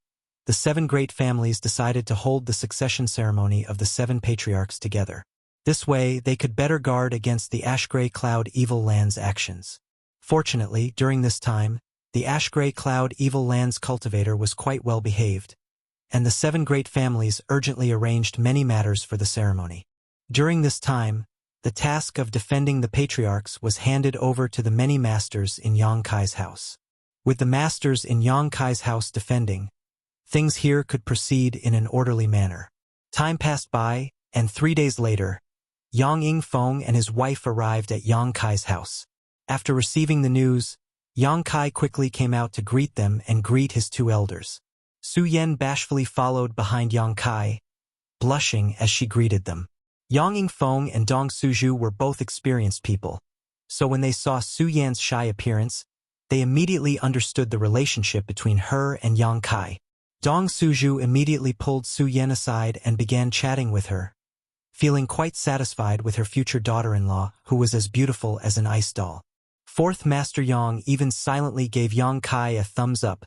the 7 great families decided to hold the succession ceremony of the 7 patriarchs together. This way, they could better guard against the ash-gray cloud evil land's actions. Fortunately, during this time, the ash-gray cloud evil land's cultivator was quite well behaved, and the 7 great families urgently arranged many matters for the ceremony. During this time, the task of defending the patriarchs was handed over to the many masters in Yang Kai's house. With the masters in Yang Kai's house defending, things here could proceed in an orderly manner. Time passed by, and 3 days later, Yang Yingfeng and his wife arrived at Yang Kai's house. After receiving the news, Yang Kai quickly came out to greet them and greet his 2 elders. Su Yan bashfully followed behind Yang Kai, blushing as she greeted them. Yang Yingfeng and Dong Suzhu were both experienced people, so when they saw Su Yan's shy appearance, they immediately understood the relationship between her and Yang Kai. Dong Suzhu immediately pulled Su Yan aside and began chatting with her, feeling quite satisfied with her future daughter-in-law, who was as beautiful as an ice doll. 4th Master Yang even silently gave Yang Kai a thumbs up,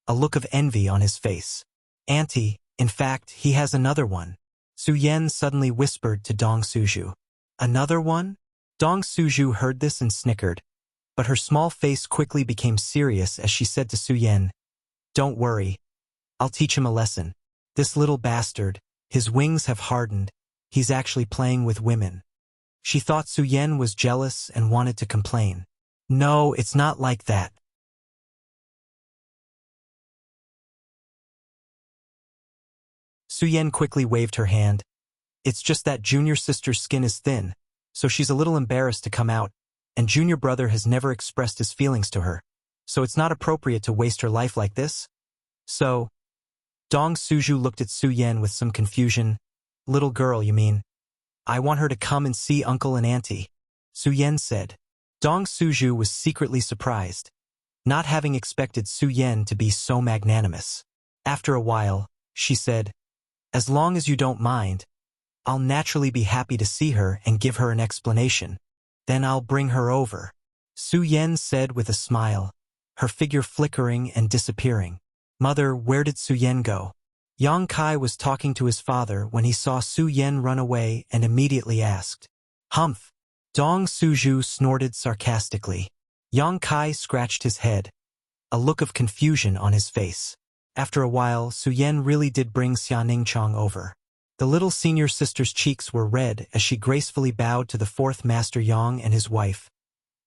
a look of envy on his face. Auntie, in fact, he has another one. Su Yan suddenly whispered to Dong Suzhu. Another one? Dong Suzhu heard this and snickered, but her small face quickly became serious as she said to Su Yan, Don't worry, I'll teach him a lesson. This little bastard, his wings have hardened, he's actually playing with women. She thought Su Yan was jealous and wanted to complain. No, it's not like that. Su Yan quickly waved her hand. It's just that junior sister's skin is thin, so she's a little embarrassed to come out, and junior brother has never expressed his feelings to her, so it's not appropriate to waste her life like this. So, Dong Suzhu looked at Su Yan with some confusion. Little girl, you mean? I want her to come and see uncle and auntie, Su Yan said. Dong Suzhu was secretly surprised, not having expected Su Yan to be so magnanimous. After a while, she said, As long as you don't mind, I'll naturally be happy to see her and give her an explanation. Then I'll bring her over, Su Yan said with a smile, her figure flickering and disappearing. Mother, where did Su Yan go? Yang Kai was talking to his father when he saw Su Yan run away and immediately asked, Humph! Dong Suzhu snorted sarcastically. Yang Kai scratched his head, a look of confusion on his face. After a while, Su Yan really did bring Xia Ningchong over. The little senior sister's cheeks were red as she gracefully bowed to the 4th Master Yang and his wife,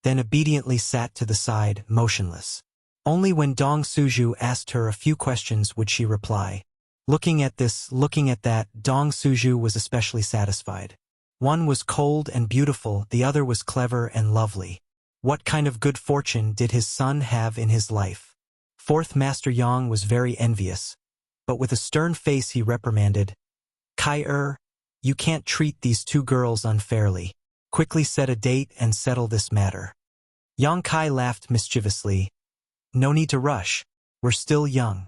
then obediently sat to the side, motionless. Only when Dong Suzhu asked her a few questions would she reply. Looking at this, looking at that, Dong Suzhu was especially satisfied. One was cold and beautiful, the other was clever and lovely. What kind of good fortune did his son have in his life? 4th Master Yang was very envious, but with a stern face he reprimanded, Kai you can't treat these 2 girls unfairly. Quickly set a date and settle this matter. Yang Kai laughed mischievously. No need to rush, we're still young.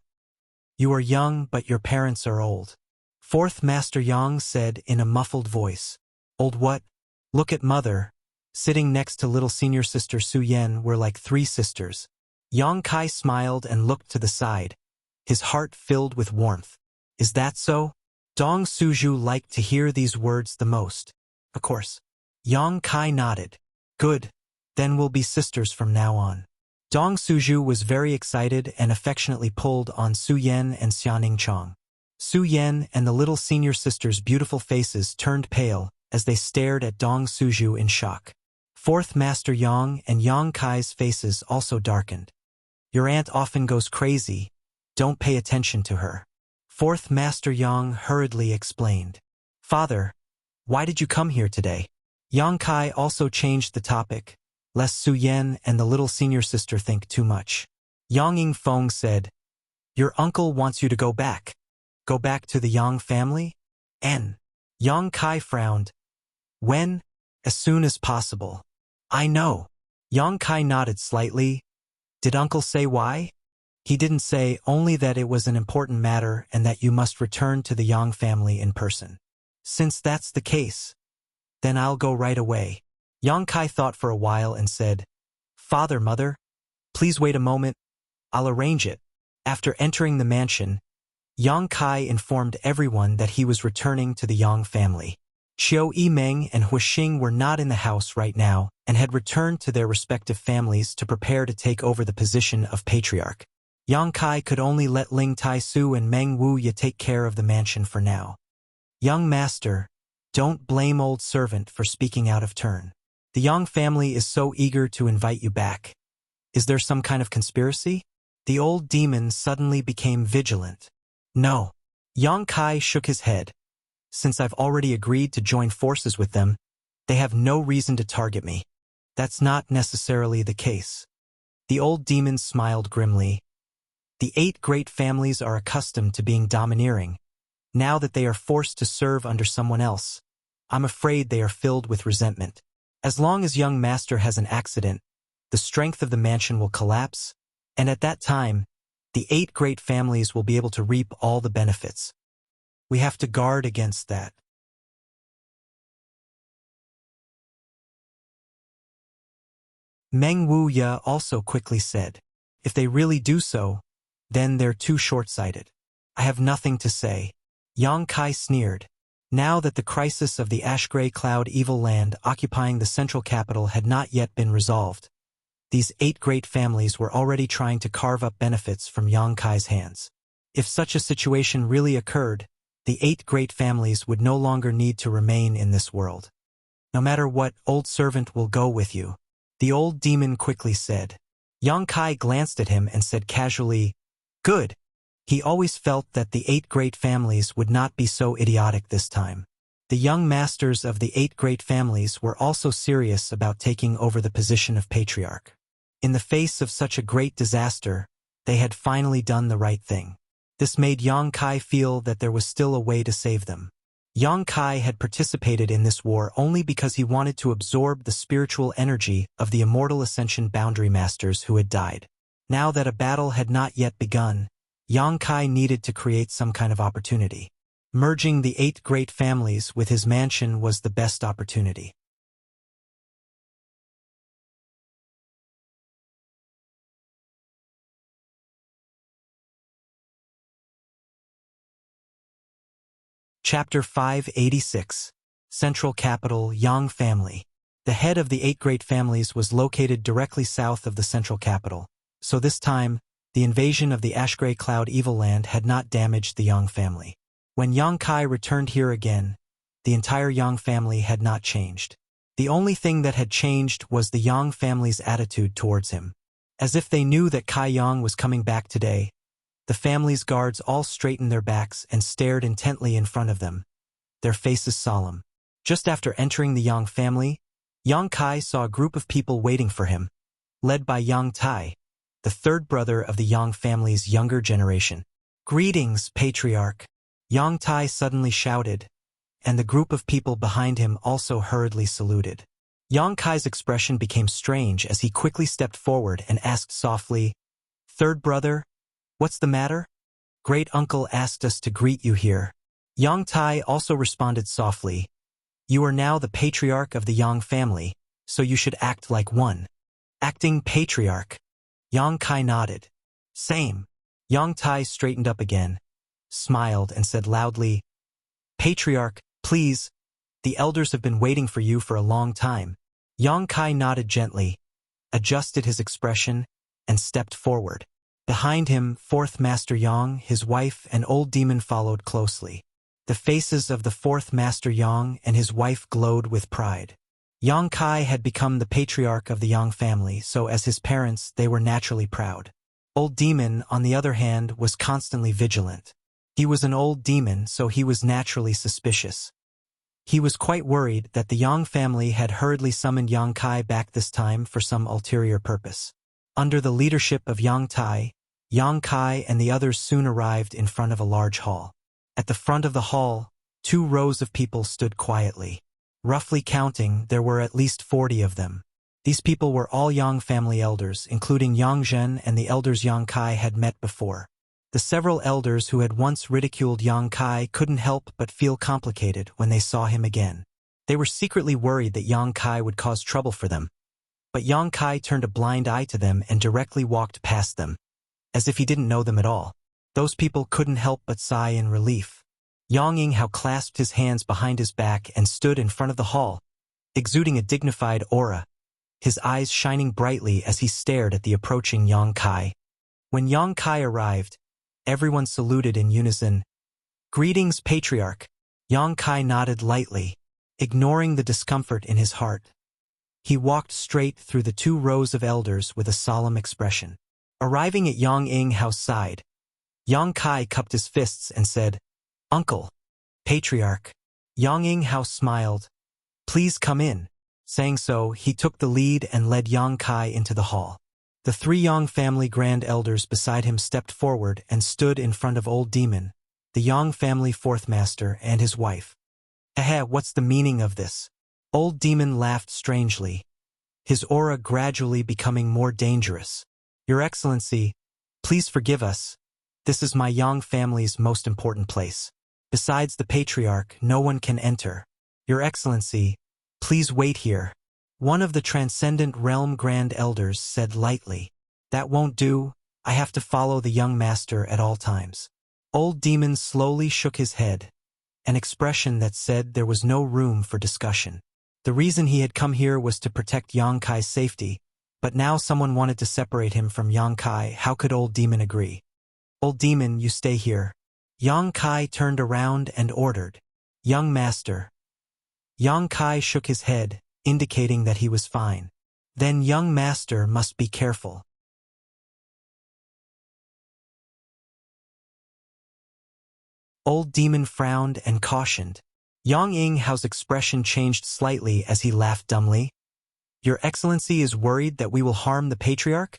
You are young, but your parents are old. 4th Master Yang said in a muffled voice. Old what? Look at mother. Sitting next to little senior sister Su Yan were like 3 sisters. Yang Kai smiled and looked to the side, his heart filled with warmth. Is that so? Dong Suju liked to hear these words the most. Of course. Yang Kai nodded. Good. Then we'll be sisters from now on. Dong Suju was very excited and affectionately pulled on Su Yan and Xianing Chong. Su Yan and the little senior sister's beautiful faces turned pale as they stared at Dong Suju in shock. Fourth Master Yang and Yang Kai's faces also darkened. Your aunt often goes crazy. Don't pay attention to her. Fourth Master Yang hurriedly explained. Father, why did you come here today? Yang Kai also changed the topic, lest Su Yan and the little senior sister think too much. Yang Yingfeng said, Your uncle wants you to go back. Go back to the Yang family? Yang Kai frowned. When? As soon as possible. I know. Yang Kai nodded slightly. Did uncle say why? He didn't say, only that it was an important matter and that you must return to the Yang family in person. Since that's the case, then I'll go right away. Yang Kai thought for a while and said, Father, Mother, please wait a moment. I'll arrange it. After entering the mansion, Yang Kai informed everyone that he was returning to the Yang family. Xiao Yimeng and Huixing were not in the house right now and had returned to their respective families to prepare to take over the position of patriarch. Yang Kai could only let Ling Tai-su and Meng Wuya take care of the mansion for now. Young master, don't blame old servant for speaking out of turn. The Yang family is so eager to invite you back. Is there some kind of conspiracy? The old demon suddenly became vigilant. No. Yang Kai shook his head. Since I've already agreed to join forces with them, they have no reason to target me. That's not necessarily the case. The old demon smiled grimly. The 8 great families are accustomed to being domineering. Now that they are forced to serve under someone else, I'm afraid they are filled with resentment. As long as young master has an accident, the strength of the mansion will collapse, and at that time, the 8 great families will be able to reap all the benefits. We have to guard against that. Meng Wuya also quickly said, If they really do so, then they're too short-sighted. I have nothing to say. Yang Kai sneered. Now that the crisis of the ash-gray cloud evil land occupying the central capital had not yet been resolved, these 8 great families were already trying to carve up benefits from Yang Kai's hands. If such a situation really occurred, the 8 great families would no longer need to remain in this world. No matter what, old servant will go with you. The old demon quickly said. Yang Kai glanced at him and said casually, Good. He always felt that the 8 great families would not be so idiotic this time. The young masters of the 8 great families were also serious about taking over the position of patriarch. In the face of such a great disaster, they had finally done the right thing. This made Yang Kai feel that there was still a way to save them. Yang Kai had participated in this war only because he wanted to absorb the spiritual energy of the immortal Ascension Boundary Masters who had died. Now that a battle had not yet begun, Yang Kai needed to create some kind of opportunity. Merging the 8 great families with his mansion was the best opportunity. Chapter 586. Central Capital, Yang Family. The head of the 8 great families was located directly south of the central capital, so this time, the invasion of the Ash-Gray Cloud Evil Land had not damaged the Yang family. When Yang Kai returned here again, the entire Yang family had not changed. The only thing that had changed was the Yang family's attitude towards him. As if they knew that Kai Yang was coming back today, the family's guards all straightened their backs and stared intently in front of them, their faces solemn. Just after entering the Yang family, Yang Kai saw a group of people waiting for him, led by Yang Tai, the 3rd brother of the Yang family's younger generation. Greetings, patriarch, Yang Tai suddenly shouted, and the group of people behind him also hurriedly saluted. Yang Kai's expression became strange as he quickly stepped forward and asked softly, 3rd brother, what's the matter? Great uncle asked us to greet you here. Yang Tai also responded softly, You are now the patriarch of the Yang family, so you should act like one. Acting patriarch. Yang Kai nodded. Same. Yang Tai straightened up again, smiled and said loudly, Patriarch, please. The elders have been waiting for you for a long time. Yang Kai nodded gently, adjusted his expression, and stepped forward. Behind him, fourth Master Yang, his wife, and old demon followed closely. The faces of the fourth Master Yang and his wife glowed with pride. Yang Kai had become the patriarch of the Yang family, so as his parents, they were naturally proud. Old demon, on the other hand, was constantly vigilant. He was an old demon, so he was naturally suspicious. He was quite worried that the Yang family had hurriedly summoned Yang Kai back this time for some ulterior purpose. Under the leadership of Yang Tai, Yang Kai and the others soon arrived in front of a large hall. At the front of the hall, 2 rows of people stood quietly. Roughly counting, there were at least 40 of them. These people were all Yang family elders, including Yang Zhen and the elders Yang Kai had met before. The several elders who had once ridiculed Yang Kai couldn't help but feel complicated when they saw him again. They were secretly worried that Yang Kai would cause trouble for them. But Yang Kai turned a blind eye to them and directly walked past them, as if he didn't know them at all. Those people couldn't help but sigh in relief. Yang Yinghao clasped his hands behind his back and stood in front of the hall, exuding a dignified aura, his eyes shining brightly as he stared at the approaching Yang Kai. When Yang Kai arrived, everyone saluted in unison. "Greetings, Patriarch." Yang Kai nodded lightly, ignoring the discomfort in his heart. He walked straight through the 2 rows of elders with a solemn expression. Arriving at Yang Yinghao's side, Yang Kai cupped his fists and said, "Uncle, Patriarch." Yang Yinghao smiled. "Please come in." Saying so, he took the lead and led Yang Kai into the hall. The 3 Yang family grand elders beside him stepped forward and stood in front of old demon, the Yang family 4th master, and his wife. What's the meaning of this?" Old demon laughed strangely, his aura gradually becoming more dangerous. "Your Excellency, please forgive us. This is my Yang family's most important place. Besides the patriarch, no one can enter. Your Excellency, please wait here." One of the Transcendent Realm Grand Elders said lightly, "That won't do. I have to follow the young master at all times." Old demon slowly shook his head, an expression that said there was no room for discussion. The reason he had come here was to protect Yang Kai's safety, but now someone wanted to separate him from Yang Kai. How could old demon agree? "Old demon, you stay here." Yang Kai turned around and ordered, "Young master." Yang Kai shook his head, indicating that he was fine. "Then young master must be careful." Old demon frowned and cautioned. Yang Yinghao's expression changed slightly as he laughed dumbly. "Your Excellency is worried that we will harm the patriarch?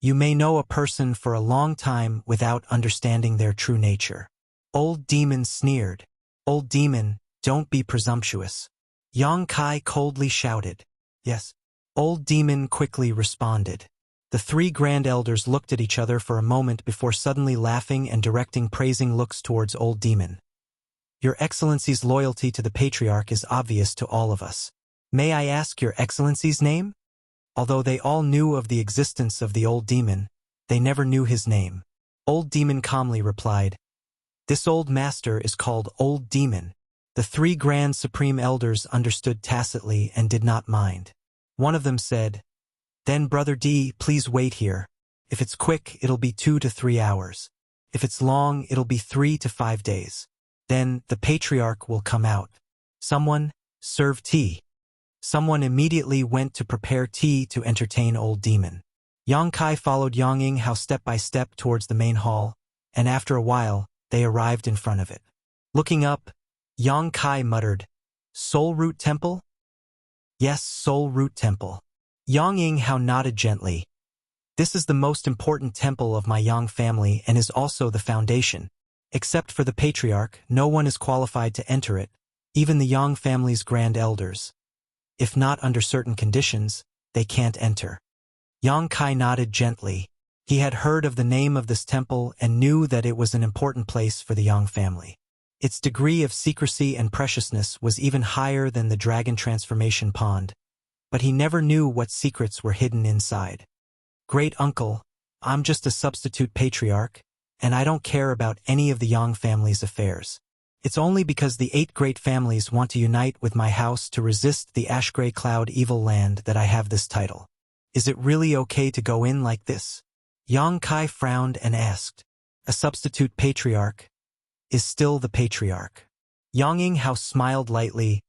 You may know a person for a long time without understanding their true nature." Old demon sneered. "Old demon, don't be presumptuous." Yang Kai coldly shouted, "Yes." Old demon quickly responded. The 3 grand elders looked at each other for a moment before suddenly laughing and directing praising looks towards old demon. "Your Excellency's loyalty to the patriarch is obvious to all of us. May I ask your Excellency's name?" Although they all knew of the existence of the old demon, they never knew his name. Old demon calmly replied, "This old master is called Old Demon." The 3 grand supreme elders understood tacitly and did not mind. One of them said, "Then Brother D, please wait here. If it's quick, it'll be 2 to 3 hours. If it's long, it'll be 3 to 5 days. Then the patriarch will come out. Someone, serve tea." Someone immediately went to prepare tea to entertain old demon. Yang Kai followed Yang Yinghao step by step towards the main hall, and after a while, they arrived in front of it. Looking up, Yang Kai muttered, "Soul Root Temple?" "Yes, Soul Root Temple." Yang Yinghao nodded gently. "This is the most important temple of my Yang family and is also the foundation. Except for the patriarch, no one is qualified to enter it, even the Yang family's grand elders. If not under certain conditions, they can't enter." Yang Kai nodded gently. He had heard of the name of this temple and knew that it was an important place for the Yang family. Its degree of secrecy and preciousness was even higher than the dragon transformation pond, but he never knew what secrets were hidden inside. "Great uncle, I'm just a substitute patriarch, and I don't care about any of the Yang family's affairs. It's only because the 8 great families want to unite with my house to resist the ash-gray cloud evil land that I have this title. Is it really okay to go in like this? Yang Kai frowned and asked. A substitute patriarch is still the patriarch. Yang Yinghao smiled lightly.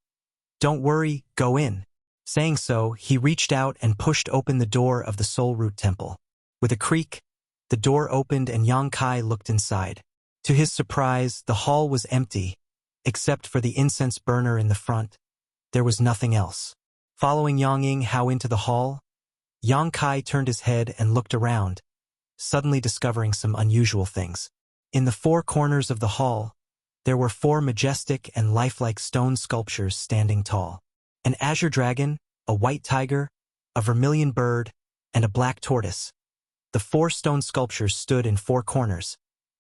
Don't worry, go in. Saying so, he reached out and pushed open the door of the Soul Root Temple. With a creak, the door opened and Yang Kai looked inside. To his surprise, the hall was empty. Except for the incense burner in the front, there was nothing else. Following Yang Yinghao into the hall, Yang Kai turned his head and looked around, suddenly discovering some unusual things. In the 4 corners of the hall, there were 4 majestic and lifelike stone sculptures standing tall. An azure dragon, a white tiger, a vermilion bird, and a black tortoise. The 4 stone sculptures stood in 4 corners,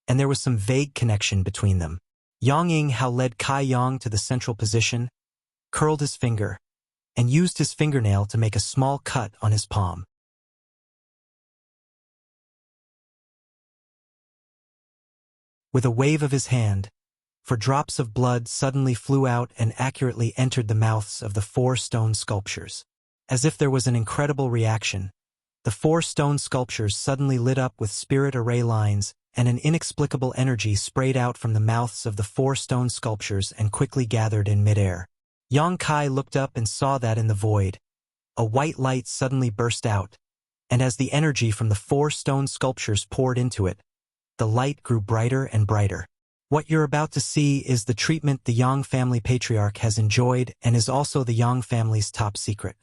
and there was some vague connection between them. Yang Yinghao led Kai Yang to the central position, curled his finger, and used his fingernail to make a small cut on his palm. With a wave of his hand, 4 drops of blood suddenly flew out and accurately entered the mouths of the 4 stone sculptures. As if there was an incredible reaction, the 4 stone sculptures suddenly lit up with spirit array lines, and an inexplicable energy sprayed out from the mouths of the 4 stone sculptures and quickly gathered in midair. Yang Kai looked up and saw that in the void, a white light suddenly burst out, and as the energy from the 4 stone sculptures poured into it, the light grew brighter and brighter. What you're about to see is the treatment the Yang family patriarch has enjoyed and is also the Yang family's top secret.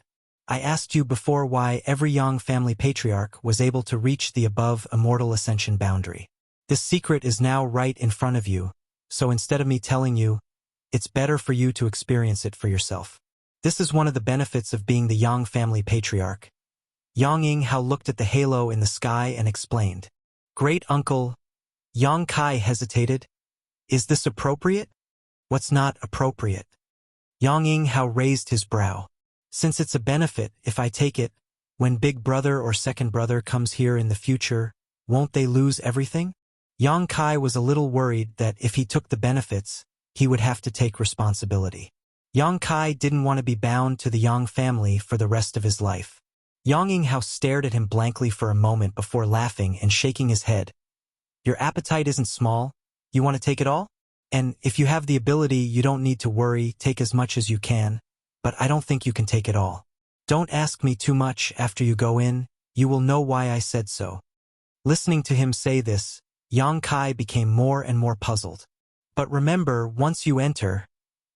I asked you before why every Yang family patriarch was able to reach the above immortal ascension boundary. This secret is now right in front of you, so instead of me telling you, it's better for you to experience it for yourself. This is one of the benefits of being the Yang family patriarch. Yang Yinghao looked at the halo in the sky and explained. Great uncle. Yang Kai hesitated. Is this appropriate? What's not appropriate? Yang Yinghao raised his brow. Since it's a benefit, if I take it, when big brother or second brother comes here in the future, won't they lose everything? Yang Kai was a little worried that if he took the benefits, he would have to take responsibility. Yang Kai didn't want to be bound to the Yang family for the rest of his life. Yang Yinghao stared at him blankly for a moment before laughing and shaking his head. Your appetite isn't small. You want to take it all? And if you have the ability, you don't need to worry, take as much as you can. But I don't think you can take it all. Don't ask me too much after you go in, you will know why I said so. Listening to him say this, Yang Kai became more and more puzzled. But remember, once you enter,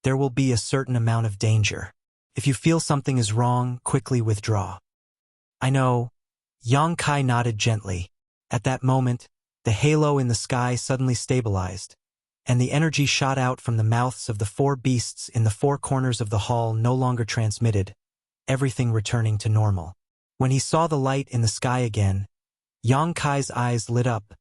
there will be a certain amount of danger. If you feel something is wrong, quickly withdraw. I know. Yang Kai nodded gently. At that moment, the halo in the sky suddenly stabilized, and the energy shot out from the mouths of the 4 beasts in the 4 corners of the hall no longer transmitted, everything returning to normal. When he saw the light in the sky again, Yang Kai's eyes lit up,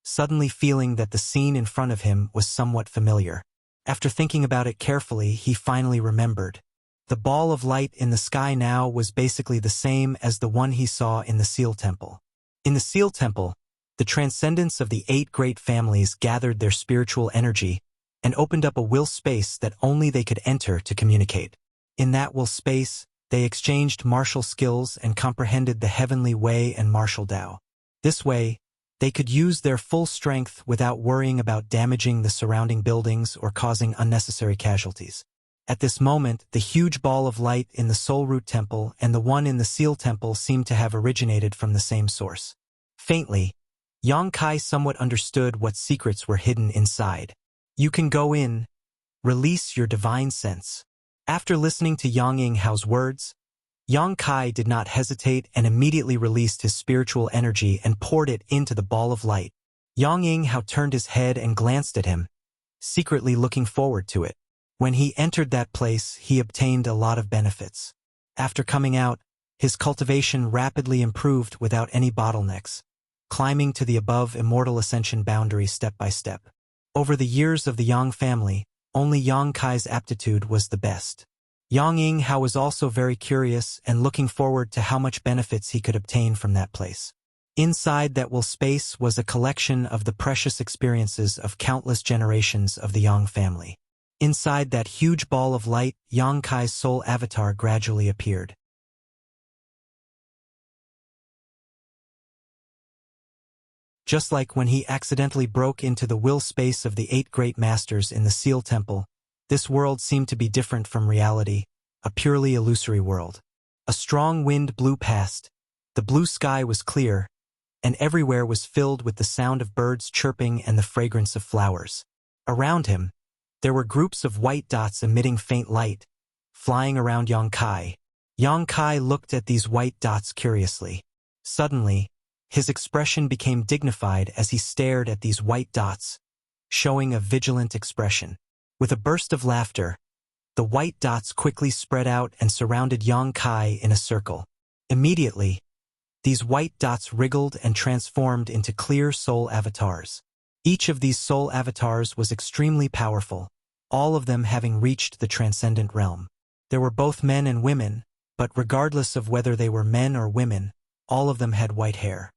suddenly feeling that the scene in front of him was somewhat familiar. After thinking about it carefully, he finally remembered. The ball of light in the sky now was basically the same as the one he saw in the Seal Temple. In the Seal Temple, the transcendence of the 8 great families gathered their spiritual energy and opened up a will space that only they could enter to communicate. In that will space, they exchanged martial skills and comprehended the heavenly way and martial Tao. This way, they could use their full strength without worrying about damaging the surrounding buildings or causing unnecessary casualties. At this moment, the huge ball of light in the Soul Root Temple and the one in the Seal Temple seemed to have originated from the same source. Faintly, Yang Kai somewhat understood what secrets were hidden inside. You can go in. Release your divine sense. After listening to Yang Yinghao's words, Yang Kai did not hesitate and immediately released his spiritual energy and poured it into the ball of light. Yang Yinghao turned his head and glanced at him, secretly looking forward to it. When he entered that place, he obtained a lot of benefits. After coming out, his cultivation rapidly improved without any bottlenecks, climbing to the above immortal ascension boundary step by step. Over the years of the Yang family, only Yang Kai's aptitude was the best. Yang Yinghao was also very curious and looking forward to how much benefits he could obtain from that place. Inside that will space was a collection of the precious experiences of countless generations of the Yang family. Inside that huge ball of light, Yang Kai's soul avatar gradually appeared. Just like when he accidentally broke into the will space of the 8 great masters in the Seal Temple, this world seemed to be different from reality, a purely illusory world. A strong wind blew past, the blue sky was clear, and everywhere was filled with the sound of birds chirping and the fragrance of flowers. Around him, there were groups of white dots emitting faint light, flying around Yang Kai. Yang Kai looked at these white dots curiously. Suddenly, his expression became dignified as he stared at these white dots, showing a vigilant expression. With a burst of laughter, the white dots quickly spread out and surrounded Yang Kai in a circle. Immediately, these white dots wriggled and transformed into clear soul avatars. Each of these soul avatars was extremely powerful, all of them having reached the transcendent realm. There were both men and women, but regardless of whether they were men or women, all of them had white hair.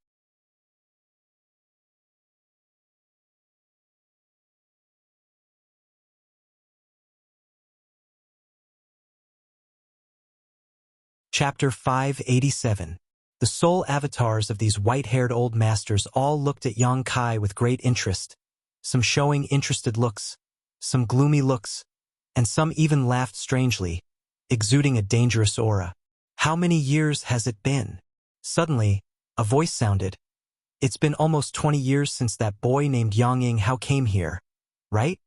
Chapter 587. The soul avatars of these white-haired old masters all looked at Yang Kai with great interest, some showing interested looks, some gloomy looks, and some even laughed strangely, exuding a dangerous aura. How many years has it been? Suddenly, a voice sounded. It's been almost 20 years since that boy named Yang Hao came here, right?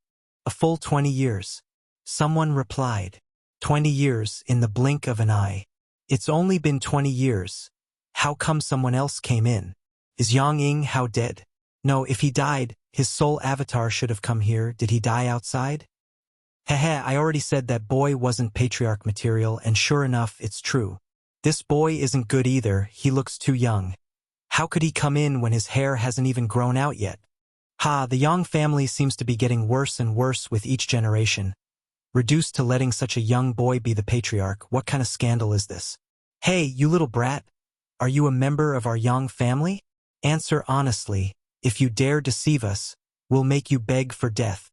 A full 20 years. Someone replied. 20 years in the blink of an eye. It's only been 20 years. How come someone else came in? Is Yang Hao dead? No, if he died, his soul avatar should have come here. Did he die outside? Heh, I already said that boy wasn't patriarch material, and sure enough, it's true. This boy isn't good either, he looks too young. How could he come in when his hair hasn't even grown out yet? The Yang family seems to be getting worse and worse with each generation. Reduced to letting such a young boy be the patriarch, what kind of scandal is this? Hey, you little brat, are you a member of our Yang family? Answer honestly, if you dare deceive us, we'll make you beg for death.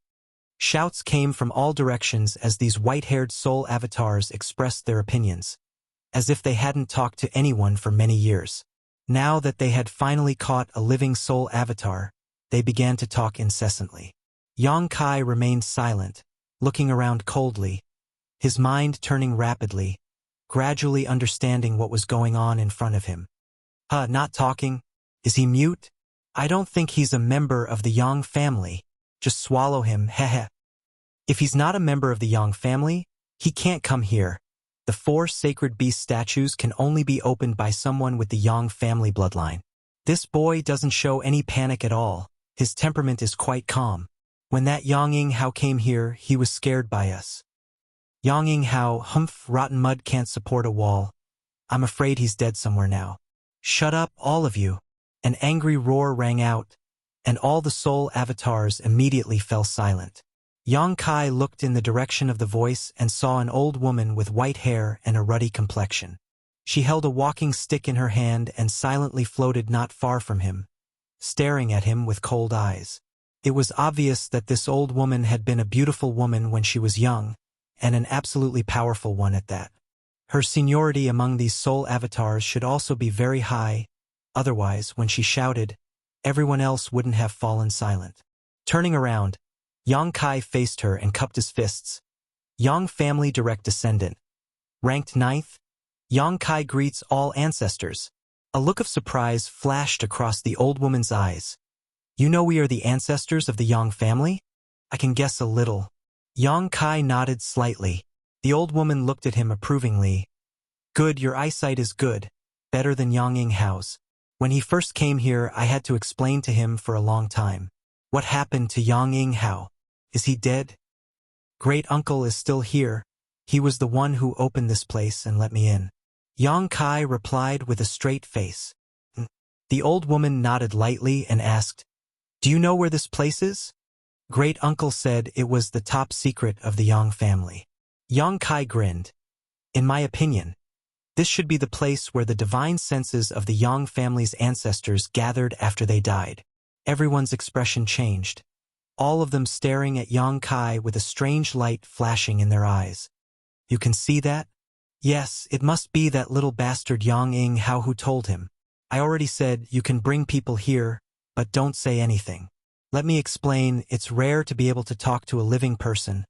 Shouts came from all directions as these white-haired soul avatars expressed their opinions, as if they hadn't talked to anyone for many years. Now that they had finally caught a living soul avatar, they began to talk incessantly. Yang Kai remained silent, looking around coldly, his mind turning rapidly, gradually understanding what was going on in front of him. Not talking? Is he mute? I don't think he's a member of the Yang family. Just swallow him, heh. If he's not a member of the Yang family, he can't come here. The 4 sacred beast statues can only be opened by someone with the Yang family bloodline. This boy doesn't show any panic at all. His temperament is quite calm. When that Yang Hao came here, he was scared by us. Yang Hao, humph, rotten mud can't support a wall. I'm afraid he's dead somewhere now. Shut up, all of you. An angry roar rang out, and all the soul avatars immediately fell silent. Yang Kai looked in the direction of the voice and saw an old woman with white hair and a ruddy complexion. She held a walking stick in her hand and silently floated not far from him, staring at him with cold eyes. It was obvious that this old woman had been a beautiful woman when she was young, and an absolutely powerful one at that. Her seniority among these soul avatars should also be very high, otherwise, when she shouted, everyone else wouldn't have fallen silent. Turning around, Yang Kai faced her and cupped his fists. Yang family direct descendant. Ranked 9th, Yang Kai greets all ancestors. A look of surprise flashed across the old woman's eyes. You know we are the ancestors of the Yang family? I can guess a little. Yang Kai nodded slightly. The old woman looked at him approvingly. Good, your eyesight is good. Better than Yang Hao's. When he first came here, I had to explain to him for a long time. What happened to Yang Hao? Is he dead? Great uncle is still here. He was the one who opened this place and let me in. Yang Kai replied with a straight face. The old woman nodded lightly and asked, Do you know where this place is? Great uncle said it was the top secret of the Yang family. Yang Kai grinned. In my opinion, This should be the place where the divine senses of the Yang family's ancestors gathered after they died. Everyone's expression changed, all of them staring at Yang Kai with a strange light flashing in their eyes. You can see that? Yes, it must be that little bastard Yang Ing Hao who told him. I already said you can bring people here, but don't say anything. Let me explain, it's rare to be able to talk to a living person,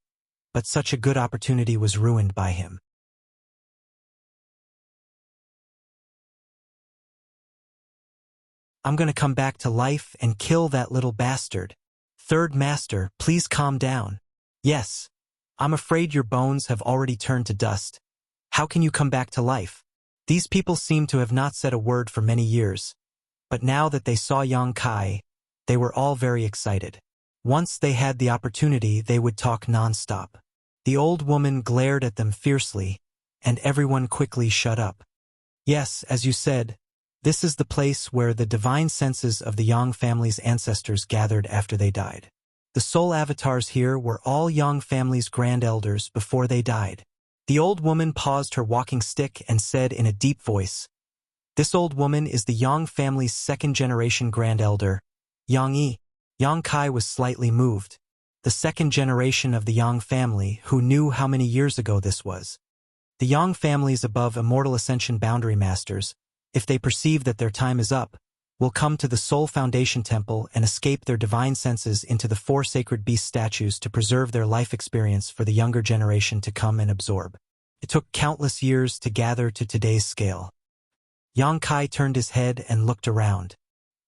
but such a good opportunity was ruined by him. I'm gonna come back to life and kill that little bastard. Third Master, please calm down. Yes. I'm afraid your bones have already turned to dust. How can you come back to life? These people seem to have not said a word for many years. But now that they saw Yang Kai, they were all very excited. Once they had the opportunity, they would talk non-stop. The old woman glared at them fiercely, and everyone quickly shut up. Yes, as you said, this is the place where the divine senses of the Yang family's ancestors gathered after they died. The soul avatars here were all Yang family's grand elders before they died. The old woman paused her walking stick and said in a deep voice, "This old woman is the Yang family's second-generation grand elder, Yang Yi." Yang Kai was slightly moved. The second generation of the Yang family, who knew how many years ago this was. The Yang families above Immortal Ascension Boundary Masters, if they perceive that their time is up, will come to the Soul Foundation Temple and escape their divine senses into the 4 sacred beast statues to preserve their life experience for the younger generation to come and absorb. It took countless years to gather to today's scale. Yang Kai turned his head and looked around.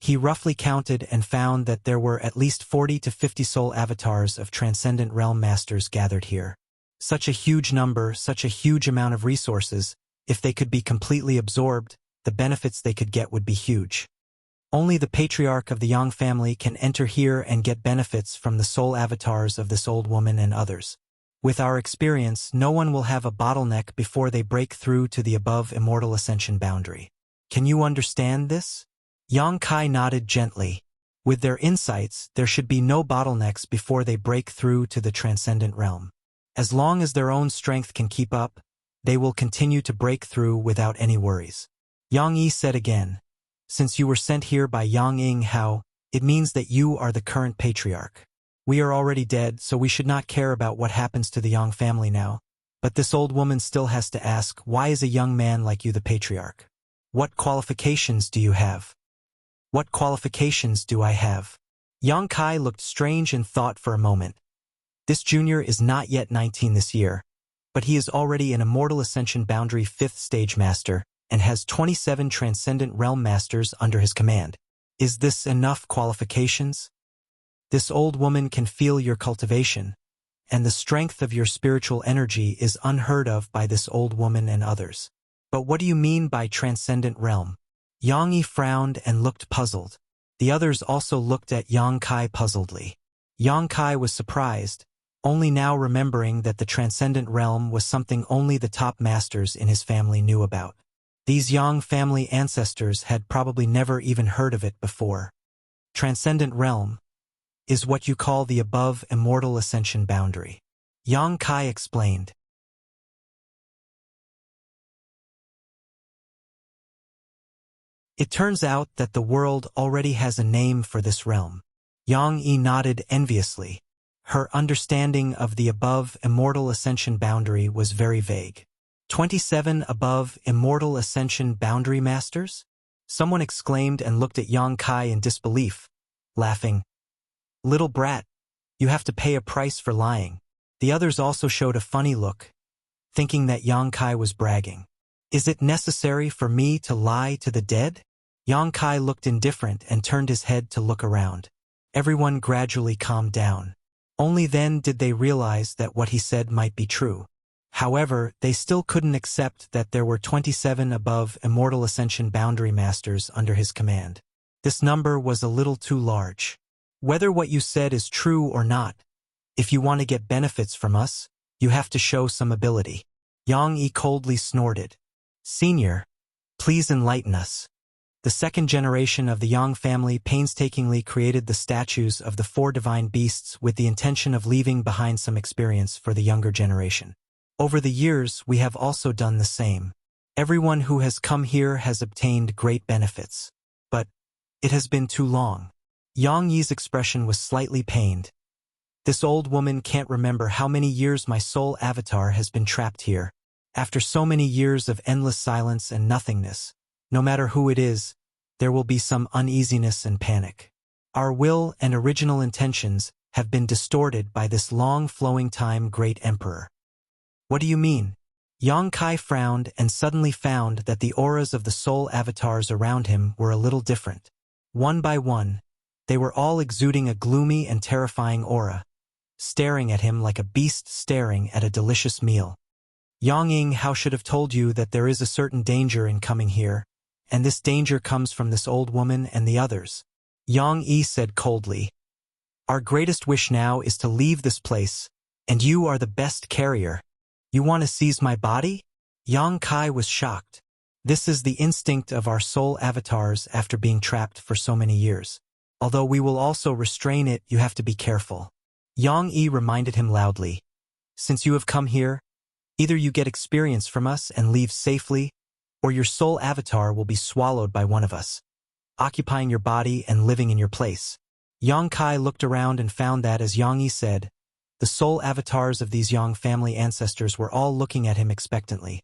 He roughly counted and found that there were at least 40 to 50 soul avatars of Transcendent Realm Masters gathered here. Such a huge number, such a huge amount of resources, if they could be completely absorbed, the benefits they could get would be huge. Only the patriarch of the Yang family can enter here and get benefits from the soul avatars of this old woman and others. With our experience, no one will have a bottleneck before they break through to the above Immortal Ascension boundary. Can you understand this? Yang Kai nodded gently. With their insights, there should be no bottlenecks before they break through to the Transcendent Realm. As long as their own strength can keep up, they will continue to break through without any worries. Yang Yi said again, "Since you were sent here by Yang Ing Hao, it means that you are the current patriarch. We are already dead, so we should not care about what happens to the Yang family now. But this old woman still has to ask, why is a young man like you the patriarch? What qualifications do you have?" "What qualifications do I have?" Yang Kai looked strange and thought for a moment. This junior is not yet 19 this year, but he is already an Immortal Ascension Boundary 5th Stage Master, and has 27 Transcendent Realm Masters under his command. Is this enough qualifications? This old woman can feel your cultivation, and the strength of your spiritual energy is unheard of by this old woman and others. But what do you mean by Transcendent Realm? Yang Yi frowned and looked puzzled. The others also looked at Yang Kai puzzledly. Yang Kai was surprised, only now remembering that the Transcendent Realm was something only the top masters in his family knew about. These Yang family ancestors had probably never even heard of it before. Transcendent Realm is what you call the above Immortal Ascension boundary. Yang Kai explained. It turns out that the world already has a name for this realm. Yang Yi nodded enviously. Her understanding of the above Immortal Ascension boundary was very vague. 27 above Immortal Ascension Boundary Masters? Someone exclaimed and looked at Yang Kai in disbelief, laughing. "Little brat, you have to pay a price for lying." The others also showed a funny look, thinking that Yang Kai was bragging. "Is it necessary for me to lie to the dead?" Yang Kai looked indifferent and turned his head to look around. Everyone gradually calmed down. Only then did they realize that what he said might be true. However, they still couldn't accept that there were 27 above Immortal Ascension Boundary Masters under his command. This number was a little too large. Whether what you said is true or not, if you want to get benefits from us, you have to show some ability. Yang Yi coldly snorted. "Senior, please enlighten us." The second generation of the Yang family painstakingly created the statues of the 4 divine beasts with the intention of leaving behind some experience for the younger generation. Over the years, we have also done the same. Everyone who has come here has obtained great benefits. But it has been too long. Yang Yi's expression was slightly pained. This old woman can't remember how many years my soul avatar has been trapped here. After so many years of endless silence and nothingness, no matter who it is, there will be some uneasiness and panic. Our will and original intentions have been distorted by this long-flowing time, Great Emperor. What do you mean? Yang Kai frowned and suddenly found that the auras of the soul avatars around him were a little different. One by one, they were all exuding a gloomy and terrifying aura, staring at him like a beast staring at a delicious meal. Yang Ying how should have told you that there is a certain danger in coming here, and this danger comes from this old woman and the others. Yang Yi said coldly, "Our greatest wish now is to leave this place, and you are the best carrier. You want to seize my body?" Yang Kai was shocked. This is the instinct of our soul avatars after being trapped for so many years. Although we will also restrain it, you have to be careful. Yang Yi reminded him loudly, "Since you have come here, either you get experience from us and leave safely, or your soul avatar will be swallowed by one of us, occupying your body and living in your place." Yang Kai looked around and found that, as Yang Yi said, the soul avatars of these Yang family ancestors were all looking at him expectantly,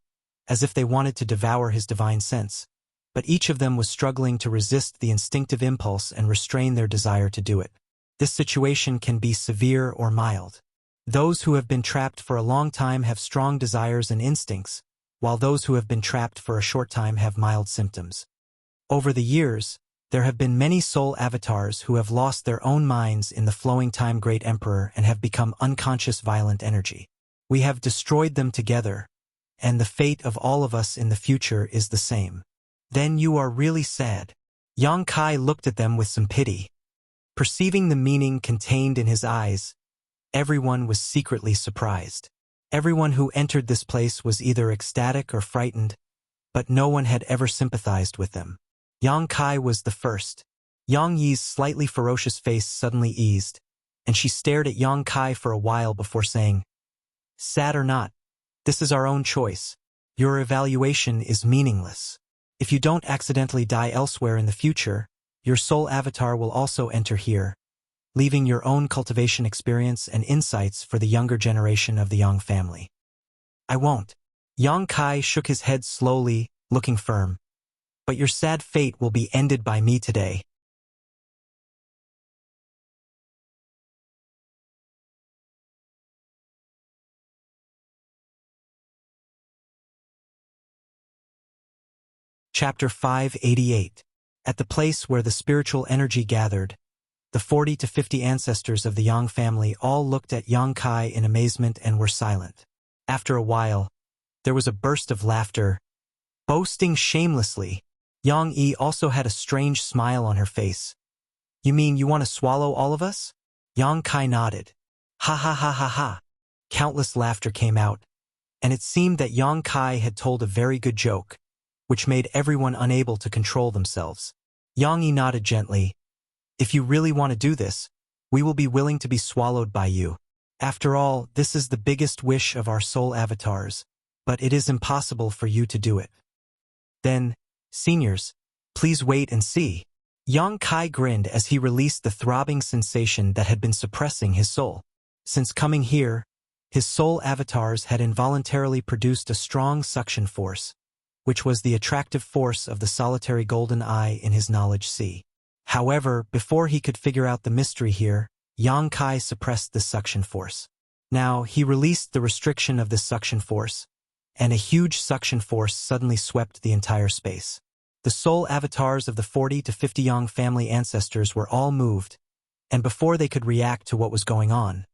as if they wanted to devour his divine sense, but each of them was struggling to resist the instinctive impulse and restrain their desire to do it. This situation can be severe or mild. Those who have been trapped for a long time have strong desires and instincts, while those who have been trapped for a short time have mild symptoms. Over the years, there have been many soul avatars who have lost their own minds in the flowing time, Great Emperor, and have become unconscious violent energy. We have destroyed them together, and the fate of all of us in the future is the same. Then you are really sad. Yang Kai looked at them with some pity. Perceiving the meaning contained in his eyes, everyone was secretly surprised. Everyone who entered this place was either ecstatic or frightened, but no one had ever sympathized with them. Yang Kai was the first. Yang Yi's slightly ferocious face suddenly eased, and she stared at Yang Kai for a while before saying, "Sad or not, this is our own choice. Your evaluation is meaningless. If you don't accidentally die elsewhere in the future, your soul avatar will also enter here, leaving your own cultivation experience and insights for the younger generation of the Yang family." "I won't." Yang Kai shook his head slowly, looking firm. "But your sad fate will be ended by me today." Chapter 588. At the place where the spiritual energy gathered, the 40 to 50 ancestors of the Yang family all looked at Yang Kai in amazement and were silent. After a while, there was a burst of laughter, boasting shamelessly. Yang Yi also had a strange smile on her face. "You mean you want to swallow all of us?" Yang Kai nodded. "Ha ha ha ha ha." Countless laughter came out, and it seemed that Yang Kai had told a very good joke, which made everyone unable to control themselves. Yang Yi nodded gently. "If you really want to do this, we will be willing to be swallowed by you. After all, this is the biggest wish of our soul avatars, but it is impossible for you to do it." "Then, seniors, please wait and see." Yang Kai grinned as he released the throbbing sensation that had been suppressing his soul. Since coming here, his soul avatars had involuntarily produced a strong suction force, which was the attractive force of the solitary golden eye in his knowledge sea. However, before he could figure out the mystery here, Yang Kai suppressed the suction force. Now, he released the restriction of this suction force, and a huge suction force suddenly swept the entire space. The soul avatars of the 40 to 50 Yang family ancestors were all moved, and before they could react to what was going on,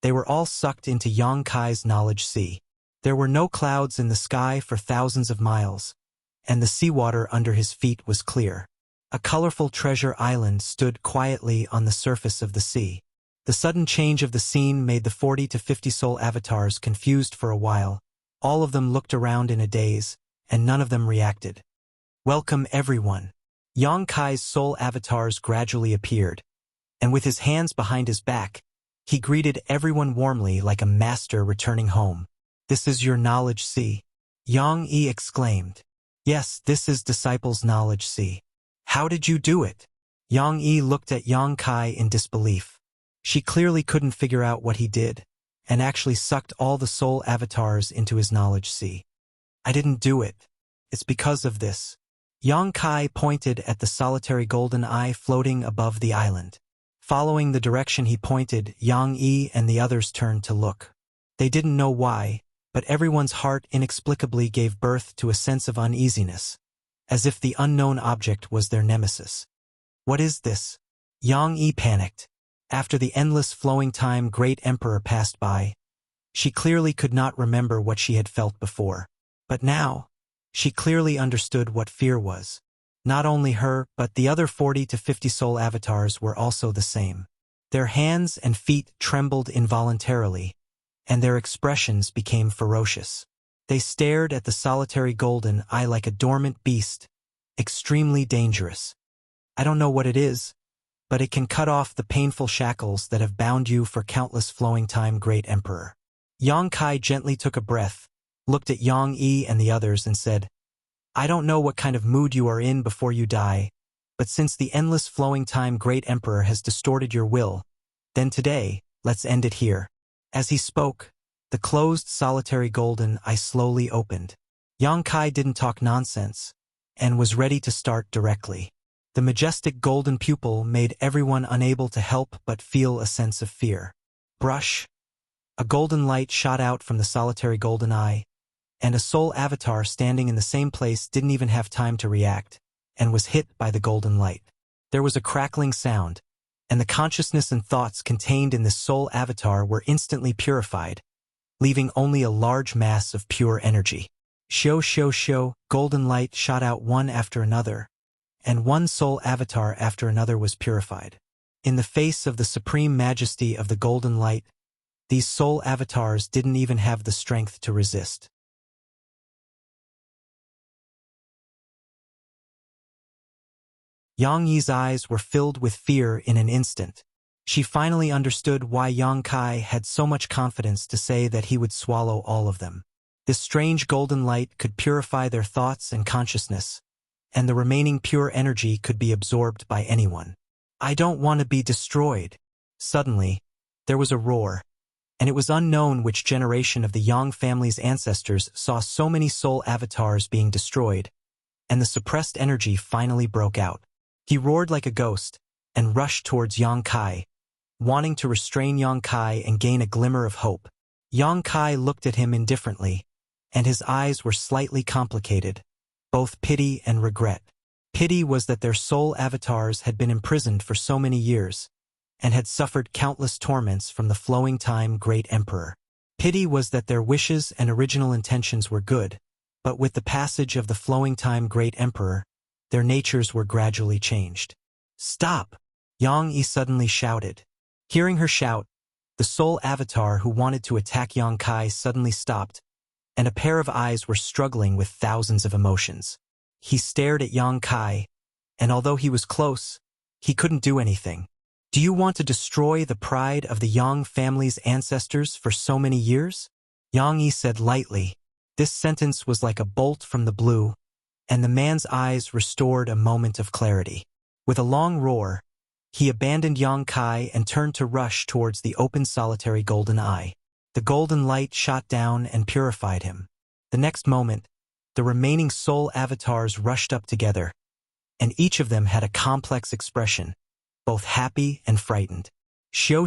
they were all sucked into Yang Kai's knowledge sea. There were no clouds in the sky for thousands of miles, and the seawater under his feet was clear. A colorful treasure island stood quietly on the surface of the sea. The sudden change of the scene made the 40 to 50 soul avatars confused for a while. All of them looked around in a daze, and none of them reacted. "Welcome, everyone." Yang Kai's soul avatars gradually appeared, and with his hands behind his back, he greeted everyone warmly like a master returning home. "This is your knowledge sea. Yang Yi exclaimed. Yes, this is disciples' knowledge, see. How did you do it? Yang Yi looked at Yang Kai in disbelief. She clearly couldn't figure out what he did, and actually sucked all the soul avatars into his knowledge sea. I didn't do it. It's because of this. Yang Kai pointed at the solitary golden eye floating above the island. Following the direction he pointed, Yang Yi and the others turned to look. They didn't know why, but everyone's heart inexplicably gave birth to a sense of uneasiness, as if the unknown object was their nemesis. What is this? Yang Yi panicked. After the endless flowing time Great Emperor passed by, she clearly could not remember what she had felt before. But now, she clearly understood what fear was. Not only her, but the other 40 to 50 soul avatars were also the same. Their hands and feet trembled involuntarily, and their expressions became ferocious. They stared at the solitary golden eye like a dormant beast, extremely dangerous. I don't know what it is, but it can cut off the painful shackles that have bound you for countless flowing time, Great Emperor. Yang Kai gently took a breath, looked at Yang Yi and the others and said, I don't know what kind of mood you are in before you die, but since the endless flowing time Great Emperor has distorted your will, then today, let's end it here. As he spoke, the closed solitary golden eye slowly opened. Yang Kai didn't talk nonsense, and was ready to start directly. The majestic golden pupil made everyone unable to help but feel a sense of fear. Brush. A golden light shot out from the solitary golden eye, and a soul avatar standing in the same place didn't even have time to react, and was hit by the golden light. There was a crackling sound, and the consciousness and thoughts contained in this soul avatar were instantly purified, leaving only a large mass of pure energy. Shoo, golden light shot out one after another, and one soul avatar after another was purified. In the face of the supreme majesty of the golden light, these soul avatars didn't even have the strength to resist. Yang Yi's eyes were filled with fear in an instant. She finally understood why Yang Kai had so much confidence to say that he would swallow all of them. This strange golden light could purify their thoughts and consciousness, and the remaining pure energy could be absorbed by anyone. I don't want to be destroyed. Suddenly, there was a roar, and it was unknown which generation of the Yang family's ancestors saw so many soul avatars being destroyed, and the suppressed energy finally broke out. He roared like a ghost, and rushed towards Yang Kai, wanting to restrain Yang Kai and gain a glimmer of hope. Yang Kai looked at him indifferently, and his eyes were slightly complicated, both pity and regret. Pity was that their soul avatars had been imprisoned for so many years, and had suffered countless torments from the flowing time Great Emperor. Pity was that their wishes and original intentions were good, but with the passage of the flowing time Great Emperor, their natures were gradually changed. Stop! Yang Yi suddenly shouted. Hearing her shout, the soul avatar who wanted to attack Yang Kai suddenly stopped, and a pair of eyes were struggling with thousands of emotions. He stared at Yang Kai, and although he was close, he couldn't do anything. Do you want to destroy the pride of the Yang family's ancestors for so many years? Yang Yi said lightly. This sentence was like a bolt from the blue, and the man's eyes restored a moment of clarity. With a long roar, he abandoned Yang Kai and turned to rush towards the open solitary golden eye. The golden light shot down and purified him. The next moment, the remaining soul avatars rushed up together, and each of them had a complex expression, both happy and frightened. Shoo.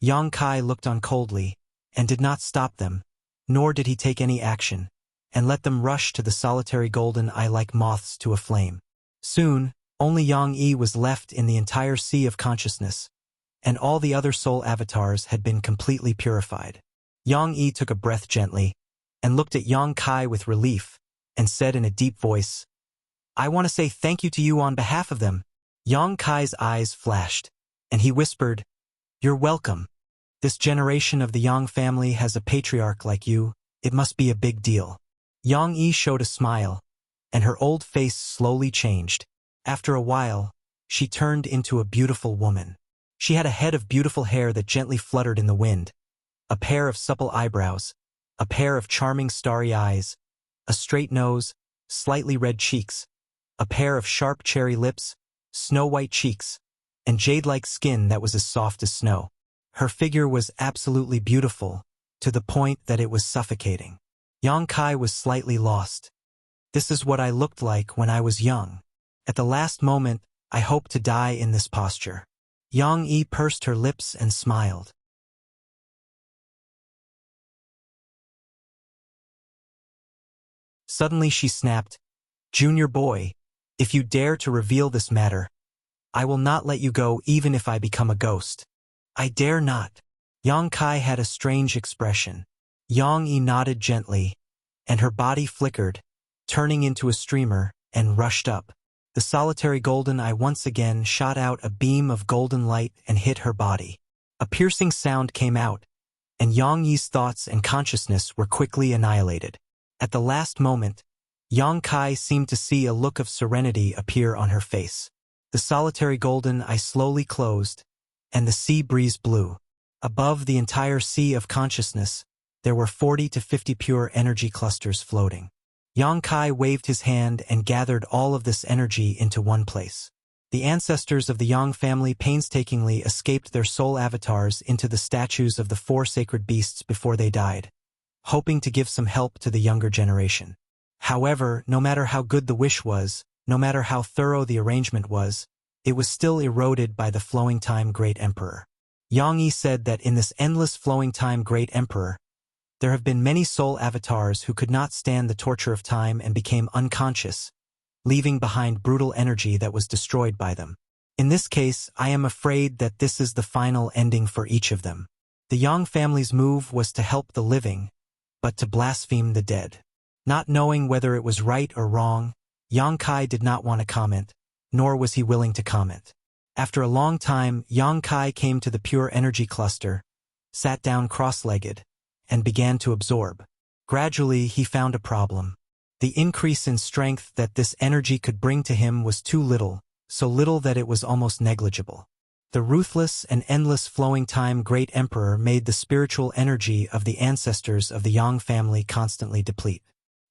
Yang Kai looked on coldly, and did not stop them, nor did he take any action, and let them rush to the solitary golden eye like moths to a flame. Soon, only Yang Yi was left in the entire sea of consciousness, and all the other soul avatars had been completely purified. Yang Yi took a breath gently, and looked at Yang Kai with relief, and said in a deep voice, I want to say thank you to you on behalf of them. Yang Kai's eyes flashed, and he whispered, You're welcome. This generation of the Yang family has a patriarch like you. It must be a big deal. Yang Yi showed a smile, and her old face slowly changed. After a while, she turned into a beautiful woman. She had a head of beautiful hair that gently fluttered in the wind, a pair of supple eyebrows, a pair of charming starry eyes, a straight nose, slightly red cheeks, a pair of sharp cherry lips, snow-white cheeks, and jade-like skin that was as soft as snow. Her figure was absolutely beautiful, to the point that it was suffocating. Yang Kai was slightly lost. This is what I looked like when I was young. At the last moment, I hoped to die in this posture. Yang Yi pursed her lips and smiled. Suddenly she snapped, "Junior boy, if you dare to reveal this matter, I will not let you go even if I become a ghost." "I dare not." Yang Kai had a strange expression. Yang Yi nodded gently, and her body flickered, turning into a streamer, and rushed up. The solitary golden eye once again shot out a beam of golden light and hit her body. A piercing sound came out, and Yang Yi's thoughts and consciousness were quickly annihilated. At the last moment, Yang Kai seemed to see a look of serenity appear on her face. The solitary golden eye slowly closed, and the sea breeze blew. Above the entire sea of consciousness, there were 40 to 50 pure energy clusters floating. Yang Kai waved his hand and gathered all of this energy into one place. The ancestors of the Yang family painstakingly escaped their soul avatars into the statues of the 4 sacred beasts before they died, hoping to give some help to the younger generation. However, no matter how good the wish was, no matter how thorough the arrangement was, it was still eroded by the flowing time Great Emperor. Yang Yi said that in this endless flowing time Great Emperor, there have been many soul avatars who could not stand the torture of time and became unconscious, leaving behind brutal energy that was destroyed by them. In this case, I am afraid that this is the final ending for each of them. The Yang family's move was to help the living, but to blaspheme the dead. Not knowing whether it was right or wrong, Yang Kai did not want to comment, nor was he willing to comment. After a long time, Yang Kai came to the pure energy cluster, sat down cross-legged, and began to absorb. Gradually, he found a problem. The increase in strength that this energy could bring to him was too little, so little that it was almost negligible. The ruthless and endless flowing time Great Emperor made the spiritual energy of the ancestors of the Yang family constantly deplete.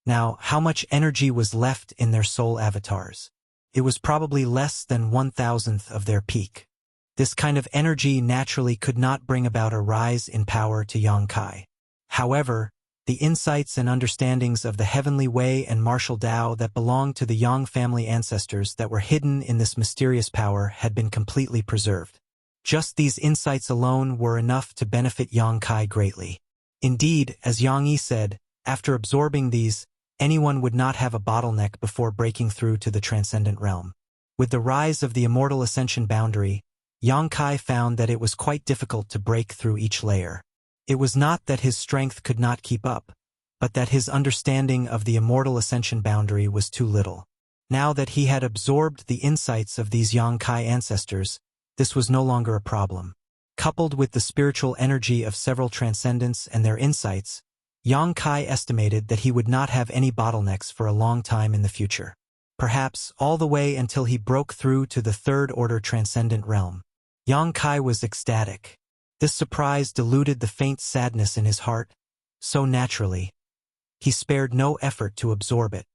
Now, how much energy was left in their soul avatars? It was probably less than 1,000th of their peak. This kind of energy naturally could not bring about a rise in power to Yang Kai. However, the insights and understandings of the heavenly way and martial Tao that belonged to the Yang family ancestors that were hidden in this mysterious power had been completely preserved. Just these insights alone were enough to benefit Yang Kai greatly. Indeed, as Yang Yi said, after absorbing these, anyone would not have a bottleneck before breaking through to the transcendent realm. With the rise of the immortal ascension boundary, Yang Kai found that it was quite difficult to break through each layer. It was not that his strength could not keep up, but that his understanding of the immortal ascension boundary was too little. Now that he had absorbed the insights of these Yang Kai ancestors, this was no longer a problem. Coupled with the spiritual energy of several transcendents and their insights, Yang Kai estimated that he would not have any bottlenecks for a long time in the future. Perhaps all the way until he broke through to the third-order transcendent realm. Yang Kai was ecstatic. This surprise diluted the faint sadness in his heart, so naturally. He spared no effort to absorb it.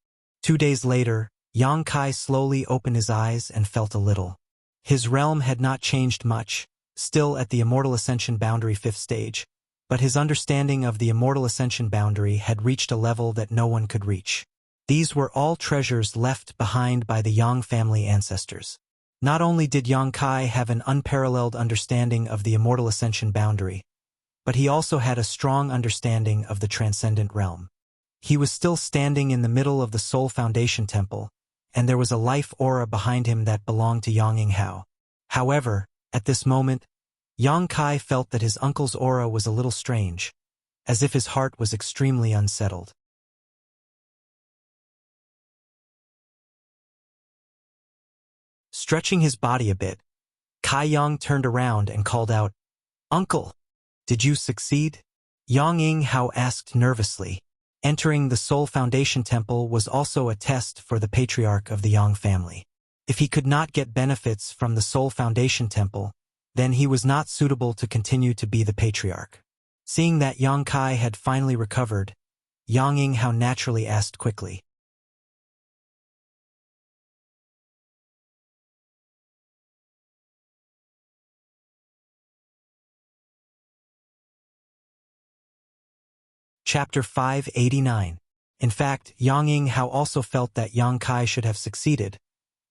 2 days later, Yang Kai slowly opened his eyes and felt a little. His realm had not changed much, still at the immortal ascension boundary 5th stage, but his understanding of the immortal ascension boundary had reached a level that no one could reach. These were all treasures left behind by the Yang family ancestors. Not only did Yang Kai have an unparalleled understanding of the immortal ascension boundary, but he also had a strong understanding of the transcendent realm. He was still standing in the middle of the Soul Foundation Temple, and there was a life aura behind him that belonged to Yang Yinghao. However, at this moment, Yang Kai felt that his uncle's aura was a little strange, as if his heart was extremely unsettled. Stretching his body a bit, Kai Yang turned around and called out, "Uncle, did you succeed?" Yang Yinghao asked nervously. Entering the Soul Foundation Temple was also a test for the patriarch of the Yang family. If he could not get benefits from the Soul Foundation Temple, then he was not suitable to continue to be the patriarch. Seeing that Yang Kai had finally recovered, Yang Yinghao naturally asked quickly. Chapter 589. In fact, Yang Yinghao also felt that Yang Kai should have succeeded,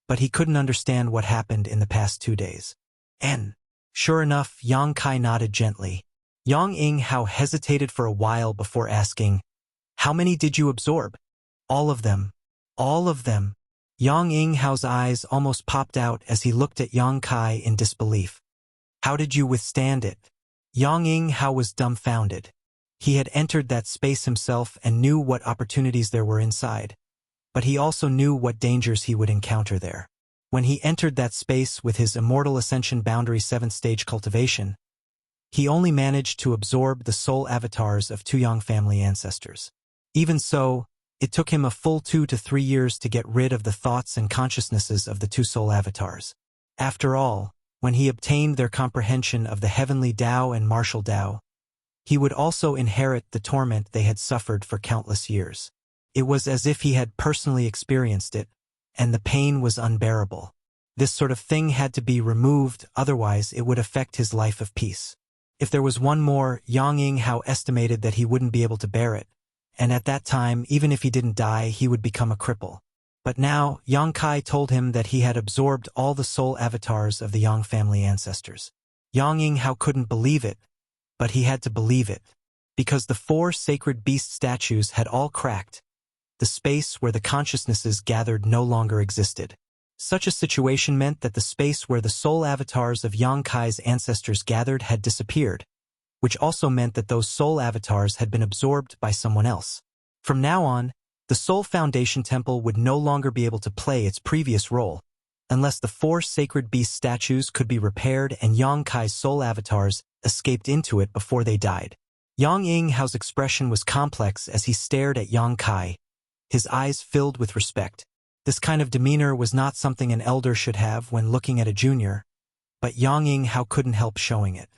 but he couldn't understand what happened in the past 2 days. And, sure enough, Yang Kai nodded gently. Yang Yinghao hesitated for a while before asking, "How many did you absorb?" "All of them. All of them." Yang Yinghao's eyes almost popped out as he looked at Yang Kai in disbelief. "How did you withstand it?" Yang Yinghao was dumbfounded. He had entered that space himself and knew what opportunities there were inside, but he also knew what dangers he would encounter there. When he entered that space with his Immortal Ascension Boundary 7th stage cultivation, he only managed to absorb the soul avatars of 2 Yang family ancestors. Even so, it took him a full 2 to 3 years to get rid of the thoughts and consciousnesses of the 2 soul avatars. After all, when he obtained their comprehension of the heavenly Tao and martial Tao, he would also inherit the torment they had suffered for countless years. It was as if he had personally experienced it, and the pain was unbearable. This sort of thing had to be removed, otherwise it would affect his life of peace. If there was one more, Yang Yinghao estimated that he wouldn't be able to bear it, and at that time, even if he didn't die, he would become a cripple. But now, Yang Kai told him that he had absorbed all the soul avatars of the Yang family ancestors. Yang Yinghao couldn't believe it, but he had to believe it, because the 4 sacred beast statues had all cracked. The space where the consciousnesses gathered no longer existed. Such a situation meant that the space where the soul avatars of Yang Kai's ancestors gathered had disappeared, which also meant that those soul avatars had been absorbed by someone else. From now on, the Soul Foundation Temple would no longer be able to play its previous role, unless the 4 sacred beast statues could be repaired and Yang Kai's soul avatars escaped into it before they died. Yang Yinghao's expression was complex as he stared at Yang Kai, his eyes filled with respect. This kind of demeanor was not something an elder should have when looking at a junior, but Yang Yinghao couldn't help showing it.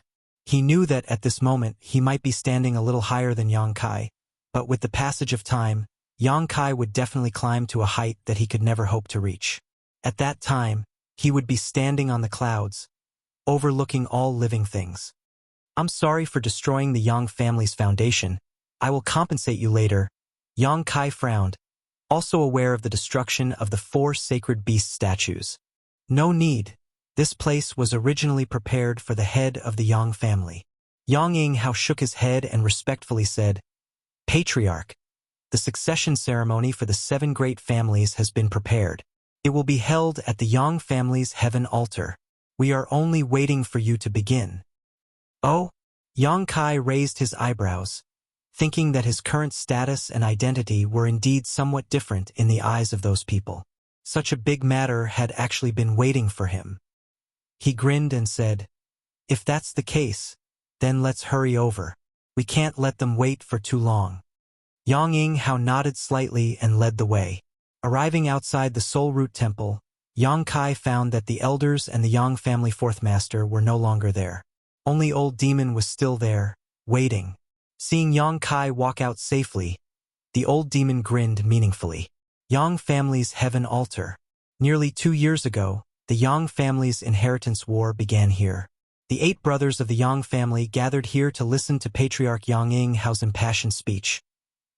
He knew that at this moment he might be standing a little higher than Yang Kai, but with the passage of time, Yang Kai would definitely climb to a height that he could never hope to reach. At that time, he would be standing on the clouds, overlooking all living things. "I'm sorry for destroying the Yang family's foundation. I will compensate you later." Yang Kai frowned, also aware of the destruction of the 4 sacred beast statues. "No need. This place was originally prepared for the head of the Yang family." Yang Yinghao shook his head and respectfully said, "Patriarch, the succession ceremony for the 7 great families has been prepared. It will be held at the Yang family's heaven altar. We are only waiting for you to begin." "Oh?" Yang Kai raised his eyebrows, thinking that his current status and identity were indeed somewhat different in the eyes of those people. Such a big matter had actually been waiting for him. He grinned and said, "If that's the case, then let's hurry over. We can't let them wait for too long." Yang Yinghao nodded slightly and led the way. Arriving outside the Soul Root Temple, Yang Kai found that the elders and the Yang family 4th master were no longer there. Only Old Demon was still there, waiting. Seeing Yang Kai walk out safely, the Old Demon grinned meaningfully. Yang family's heaven altar. Nearly 2 years ago, the Yang family's inheritance war began here. The 8 brothers of the Yang family gathered here to listen to Patriarch Yang Yinghao's impassioned speech,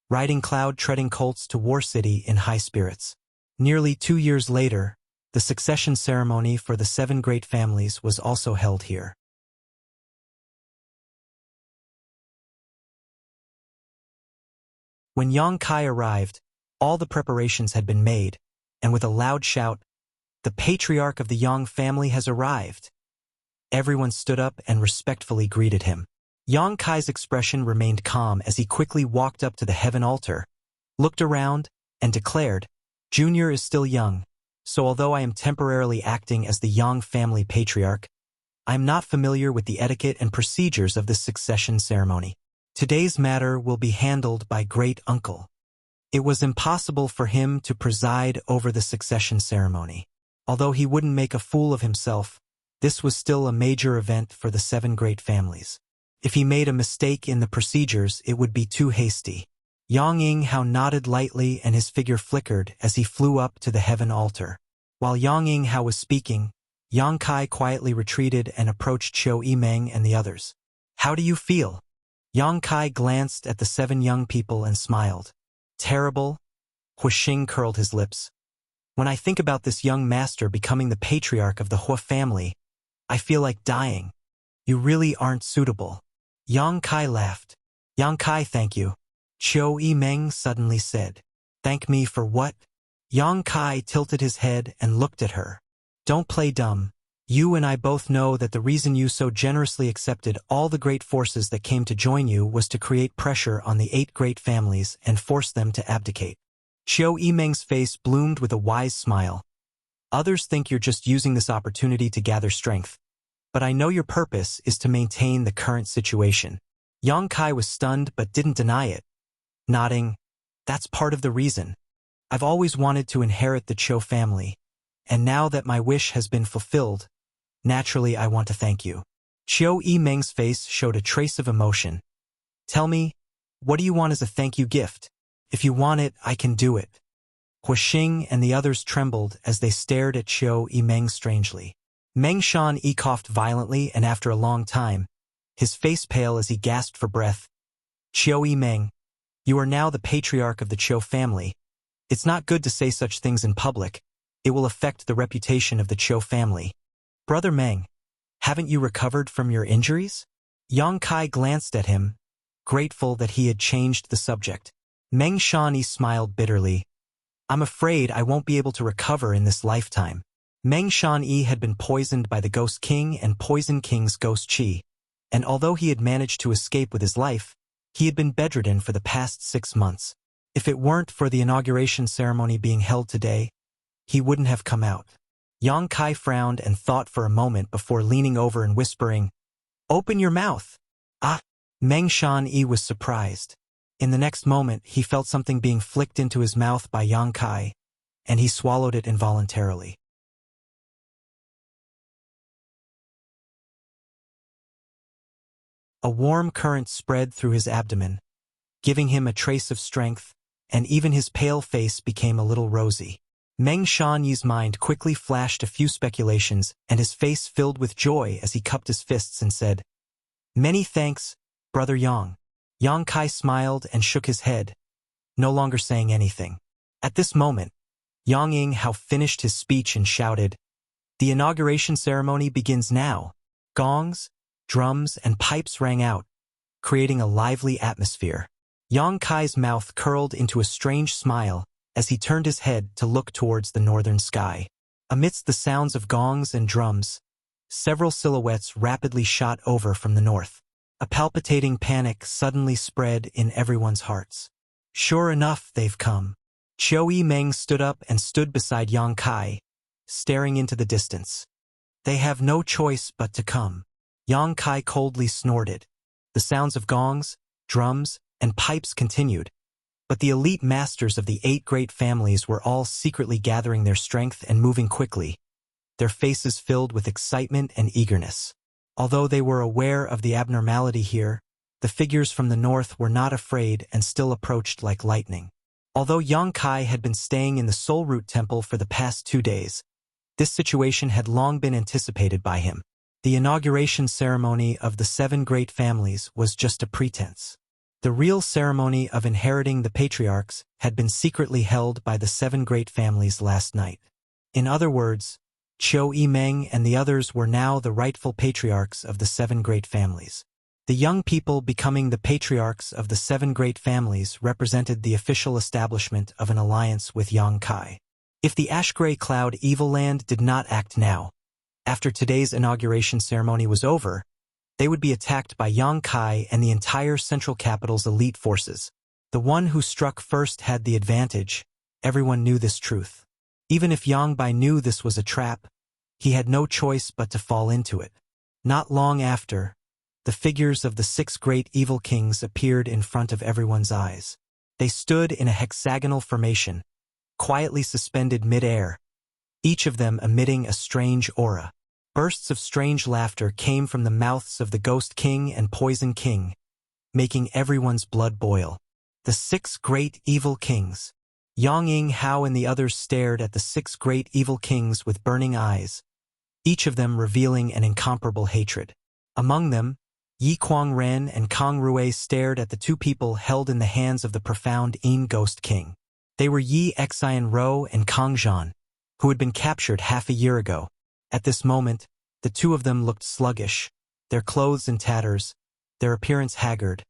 riding cloud-treading colts to War City in high spirits. Nearly 2 years later, the succession ceremony for the 7 great families was also held here. When Yang Kai arrived, all the preparations had been made, and with a loud shout, "The patriarch of the Yang family has arrived!" Everyone stood up and respectfully greeted him. Yang Kai's expression remained calm as he quickly walked up to the heaven altar, looked around, and declared, "Junior is still young, so although I am temporarily acting as the Yang family patriarch, I am not familiar with the etiquette and procedures of this succession ceremony. Today's matter will be handled by Great Uncle." It was impossible for him to preside over the succession ceremony. Although he wouldn't make a fool of himself, this was still a major event for the 7 great families. If he made a mistake in the procedures, it would be too hasty. Yang Yinghao nodded lightly and his figure flickered as he flew up to the heaven altar. While Yang Yinghao was speaking, Yang Kai quietly retreated and approached Qiu Yimeng and the others. How do you feel? Yang Kai glanced at the 7 young people and smiled. Terrible? Huixing curled his lips. When I think about this young master becoming the patriarch of the Hua family, I feel like dying. You really aren't suitable. Yang Kai laughed. Yang Kai, thank you. Qiu Yimeng suddenly said. Thank me for what? Yang Kai tilted his head and looked at her. Don't play dumb. You and I both know that the reason you so generously accepted all the great forces that came to join you was to create pressure on the 8 great families and force them to abdicate. Qiu Yimeng's face bloomed with a wise smile. Others think you're just using this opportunity to gather strength. But I know your purpose is to maintain the current situation. Yang Kai was stunned but didn't deny it. Nodding, that's part of the reason. I've always wanted to inherit the Qiu family. And now that my wish has been fulfilled, naturally I want to thank you. Qiu Yimeng's face showed a trace of emotion. Tell me, what do you want as a thank you gift? If you want it, I can do it. Huixing and the others trembled as they stared at Qiu Yimeng strangely. Meng Shan coughed violently and after a long time, his face pale as he gasped for breath. Qiu Yimeng, you are now the patriarch of the Qiu family. It's not good to say such things in public. It will affect the reputation of the Qiu family. Brother Meng, haven't you recovered from your injuries? Yang Kai glanced at him, grateful that he had changed the subject. Meng Shan smiled bitterly. I'm afraid I won't be able to recover in this lifetime. Meng Shan had been poisoned by the Ghost King and Poison King's Ghost Qi, and although he had managed to escape with his life, he had been bedridden for the past 6 months. If it weren't for the inauguration ceremony being held today, he wouldn't have come out. Yang Kai frowned and thought for a moment before leaning over and whispering, Open your mouth! Ah! Meng Shan was surprised. In the next moment, he felt something being flicked into his mouth by Yang Kai, and he swallowed it involuntarily. A warm current spread through his abdomen, giving him a trace of strength, and even his pale face became a little rosy. Meng Shanyi's mind quickly flashed a few speculations, and his face filled with joy as he cupped his fists and said, Many thanks, Brother Yang. Yang Kai smiled and shook his head, no longer saying anything. At this moment, Yang Yinghao finished his speech and shouted, The inauguration ceremony begins now. Gongs, drums, and pipes rang out, creating a lively atmosphere. Yang Kai's mouth curled into a strange smile as he turned his head to look towards the northern sky. Amidst the sounds of gongs and drums, several silhouettes rapidly shot over from the north. A palpitating panic suddenly spread in everyone's hearts. Sure enough, they've come. Qiu Yimeng stood up and stood beside Yang Kai, staring into the distance. They have no choice but to come. Yang Kai coldly snorted. The sounds of gongs, drums, and pipes continued, but the elite masters of the 8 great families were all secretly gathering their strength and moving quickly, their faces filled with excitement and eagerness. Although they were aware of the abnormality here, the figures from the north were not afraid and still approached like lightning. Although Yang Kai had been staying in the Soul Root Temple for the past 2 days, this situation had long been anticipated by him. The inauguration ceremony of the 7 great families was just a pretense. The real ceremony of inheriting the patriarchs had been secretly held by the 7 great families last night. In other words, Qiu Yimeng and the others were now the rightful patriarchs of the 7 great families. The young people becoming the patriarchs of the 7 great families represented the official establishment of an alliance with Yang Kai. If the Ash-Gray Cloud Evil Land did not act now, after today's inauguration ceremony was over, they would be attacked by Yang Kai and the entire central capital's elite forces. The one who struck first had the advantage. Everyone knew this truth. Even if Yang Bai knew this was a trap, he had no choice but to fall into it. Not long after, the figures of the 6 great evil kings appeared in front of everyone's eyes. They stood in a hexagonal formation, quietly suspended mid-air, each of them emitting a strange aura. Bursts of strange laughter came from the mouths of the Ghost King and Poison King, making everyone's blood boil. The 6 great evil kings. Yang Ying Hao and the others stared at the 6 great evil kings with burning eyes, each of them revealing an incomparable hatred. Among them, Yi Kuangren and Kang Rui stared at the 2 people held in the hands of the profound Yin Ghost King. They were Yi Xianro and Kang Zhan, who had been captured half a year ago. At this moment, the 2 of them looked sluggish, their clothes in tatters, their appearance haggard,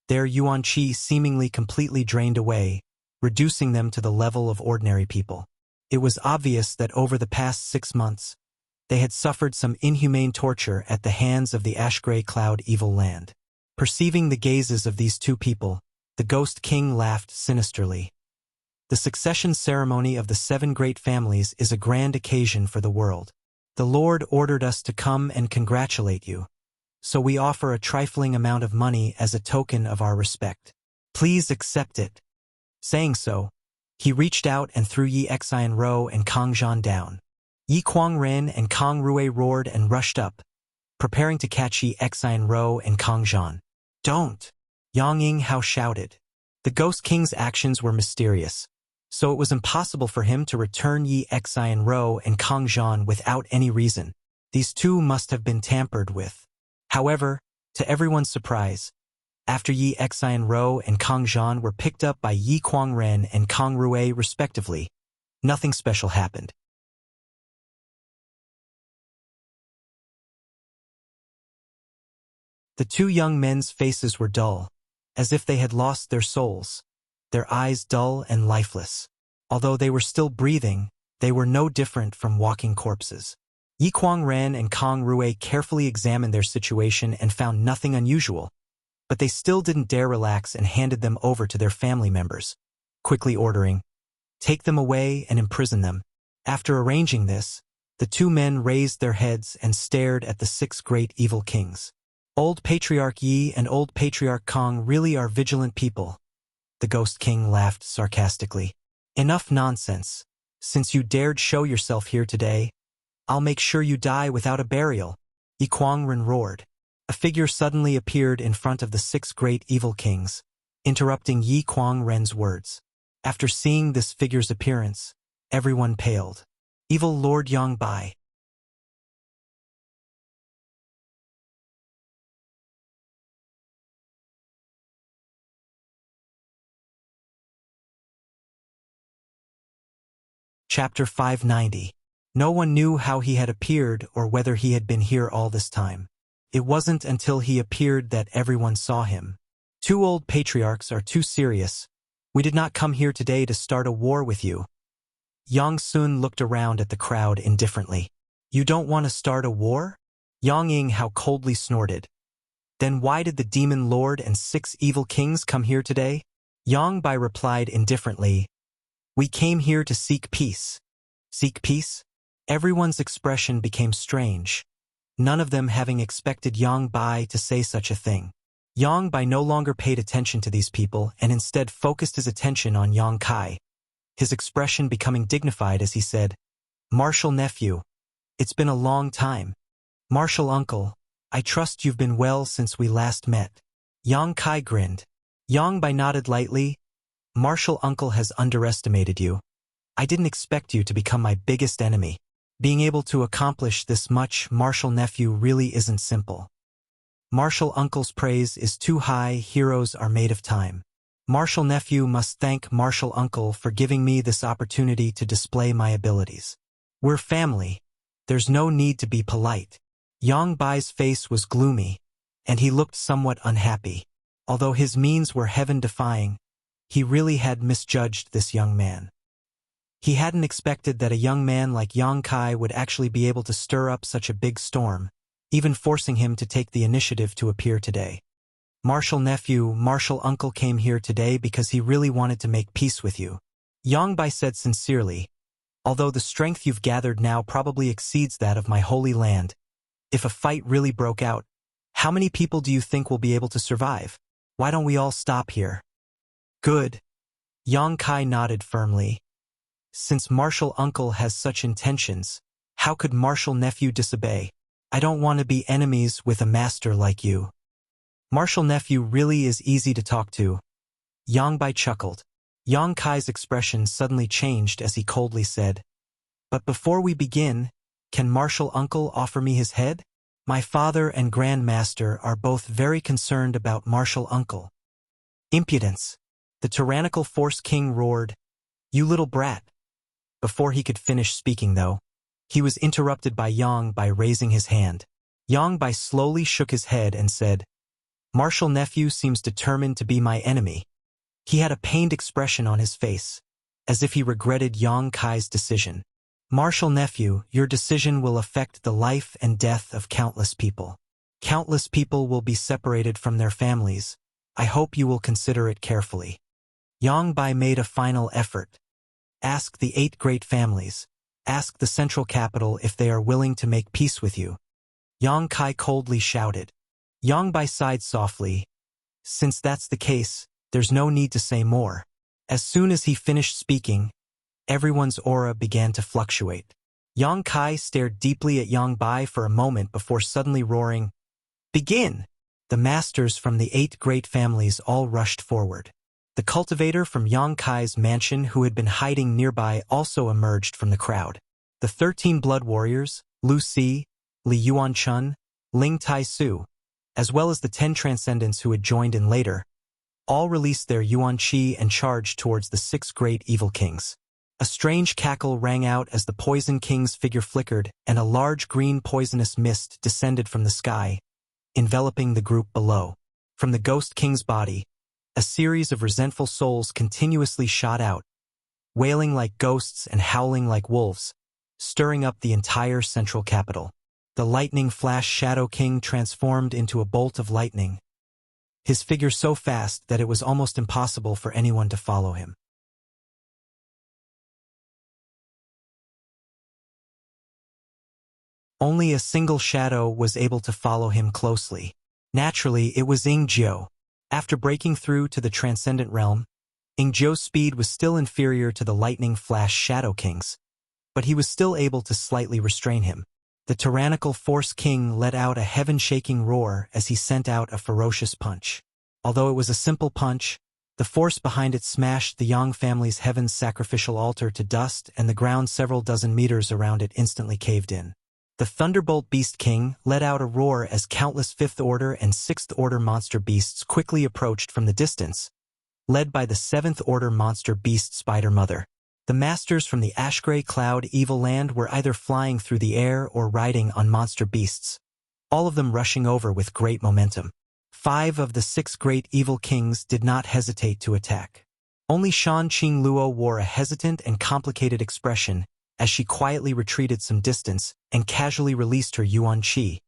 their yuan qi seemingly completely drained away, reducing them to the level of ordinary people. It was obvious that over the past 6 months, they had suffered some inhumane torture at the hands of the ash-gray cloud evil land. Perceiving the gazes of these 2 people, the Ghost King laughed sinisterly. The succession ceremony of the 7 great families is a grand occasion for the world. The Lord ordered us to come and congratulate you, so we offer a trifling amount of money as a token of our respect. Please accept it. Saying so, he reached out and threw Yi Xianro and Kang Zhan down. Yi Kuangren and Kang Rui roared and rushed up, preparing to catch Yi Xianro and Kang Zhan. Don't! Yang Ying Hao shouted. The Ghost King's actions were mysterious, so it was impossible for him to return Yi Xianro and Kang Zhan without any reason. These 2 must have been tampered with. However, to everyone's surprise, after Yi Xianro and Kang Zhan were picked up by Yi Kuangren and Kang Rui respectively, nothing special happened. The 2 young men's faces were dull, as if they had lost their souls, their eyes dull and lifeless. Although they were still breathing, they were no different from walking corpses. Yi Kuangren and Kang Rui carefully examined their situation and found nothing unusual, but they still didn't dare relax and handed them over to their family members, quickly ordering, "Take them away and imprison them." After arranging this, the 2 men raised their heads and stared at the 6 great evil kings. Old Patriarch Yi and Old Patriarch Kang really are vigilant people. The Ghost King laughed sarcastically. Enough nonsense. Since you dared show yourself here today, I'll make sure you die without a burial. Yi Kuangren roared. A figure suddenly appeared in front of the 6 great evil kings, interrupting Yi Kuangren's words. After seeing this figure's appearance, everyone paled. Evil Lord Yang Bai. Chapter 590. No one knew how he had appeared or whether he had been here all this time. It wasn't until he appeared that everyone saw him. 2 old patriarchs are too serious. We did not come here today to start a war with you. Yang Sun looked around at the crowd indifferently. You don't want to start a war? Yang Ying Hao coldly snorted. Then why did the Demon Lord and 6 evil kings come here today? Yang Bai replied indifferently. We came here to seek peace. Seek peace? Everyone's expression became strange, none of them having expected Yang Bai to say such a thing. Yang Bai no longer paid attention to these people and instead focused his attention on Yang Kai, his expression becoming dignified as he said, Martial nephew, it's been a long time. Martial uncle, I trust you've been well since we last met. Yang Kai grinned. Yang Bai nodded lightly. Martial uncle has underestimated you. I didn't expect you to become my biggest enemy. Being able to accomplish this much, martial nephew, really isn't simple. Martial uncle's praise is too high, heroes are made of time. Martial nephew must thank martial uncle for giving me this opportunity to display my abilities. We're family. There's no need to be polite. Yang Bai's face was gloomy, and he looked somewhat unhappy. Although his means were heaven-defying, he really had misjudged this young man. He hadn't expected that a young man like Yang Kai would actually be able to stir up such a big storm, even forcing him to take the initiative to appear today. Martial nephew, martial uncle came here today because he really wanted to make peace with you. Yang Bai said sincerely, although the strength you've gathered now probably exceeds that of my holy land, if a fight really broke out, how many people do you think will be able to survive? Why don't we all stop here? Good. Yang Kai nodded firmly. Since martial uncle has such intentions, How could martial nephew disobey? I don't want to be enemies with a master like you. Martial nephew really is easy to talk to. Yang Bai chuckled. Yang Kai's expression suddenly changed as he coldly said, "But before we begin, can martial uncle offer me his head? My father and grandmaster are both very concerned about martial uncle." Impudence! The tyrannical Force King roared, "You little brat." Before he could finish speaking, though, he was interrupted by Yang Bai raising his hand. Yang Bai slowly shook his head and said, "Martial nephew seems determined to be my enemy." He had a pained expression on his face, as if he regretted Yang Kai's decision. "Martial nephew, your decision will affect the life and death of countless people. Countless people will be separated from their families. I hope you will consider it carefully." Yang Bai made a final effort. "Ask the 8 great families. Ask the central capital if they are willing to make peace with you." Yang Kai coldly shouted. Yang Bai sighed softly. "Since that's the case, there's no need to say more." As soon as he finished speaking, everyone's aura began to fluctuate. Yang Kai stared deeply at Yang Bai for a moment before suddenly roaring, "Begin!" The masters from the 8 great families all rushed forward. The cultivator from Yang Kai's mansion who had been hiding nearby also emerged from the crowd. The 13 blood warriors, Lu Si, Li Yuanchun, Ling Tai Su, as well as the 10 transcendents who had joined in later, all released their Yuan Qi and charged towards the 6 great evil kings. A strange cackle rang out as the Poison King's figure flickered and a large green poisonous mist descended from the sky, enveloping the group below. From the Ghost King's body, a series of resentful souls continuously shot out, wailing like ghosts and howling like wolves, stirring up the entire central capital. The lightning flash Shadow King transformed into a bolt of lightning, his figure so fast that it was almost impossible for anyone to follow him. Only a single shadow was able to follow him closely. Naturally, it was Ying Jiu. After breaking through to the transcendent realm, Ying Jiu's speed was still inferior to the lightning flash Shadow King's, but he was still able to slightly restrain him. The tyrannical Force King let out a heaven-shaking roar as he sent out a ferocious punch. Although it was a simple punch, the force behind it smashed the Yang family's heaven's sacrificial altar to dust, and the ground several dozen meters around it instantly caved in. The Thunderbolt Beast King let out a roar as countless 5th Order and 6th Order monster beasts quickly approached from the distance, led by the 7th Order monster beast Spider Mother. The masters from the Ashgrey Cloud Evil Land were either flying through the air or riding on monster beasts, all of them rushing over with great momentum. 5 of the 6 great evil kings did not hesitate to attack. Only Shan Qing Luo wore a hesitant and complicated expression as she quietly retreated some distance and casually released her Yuan Qi,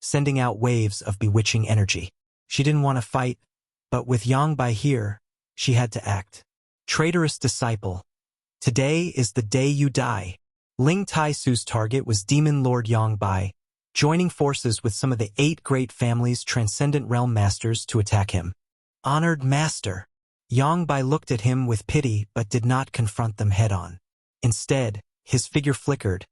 sending out waves of bewitching energy. She didn't want to fight, but with Yang Bai here, she had to act. Traitorous disciple. Today is the day you die. Ling Tai Su's target was Demon Lord Yang Bai, joining forces with some of the 8 great families' transcendent realm masters to attack him. Honored master. Yang Bai looked at him with pity but did not confront them head-on. Instead, his figure flickered,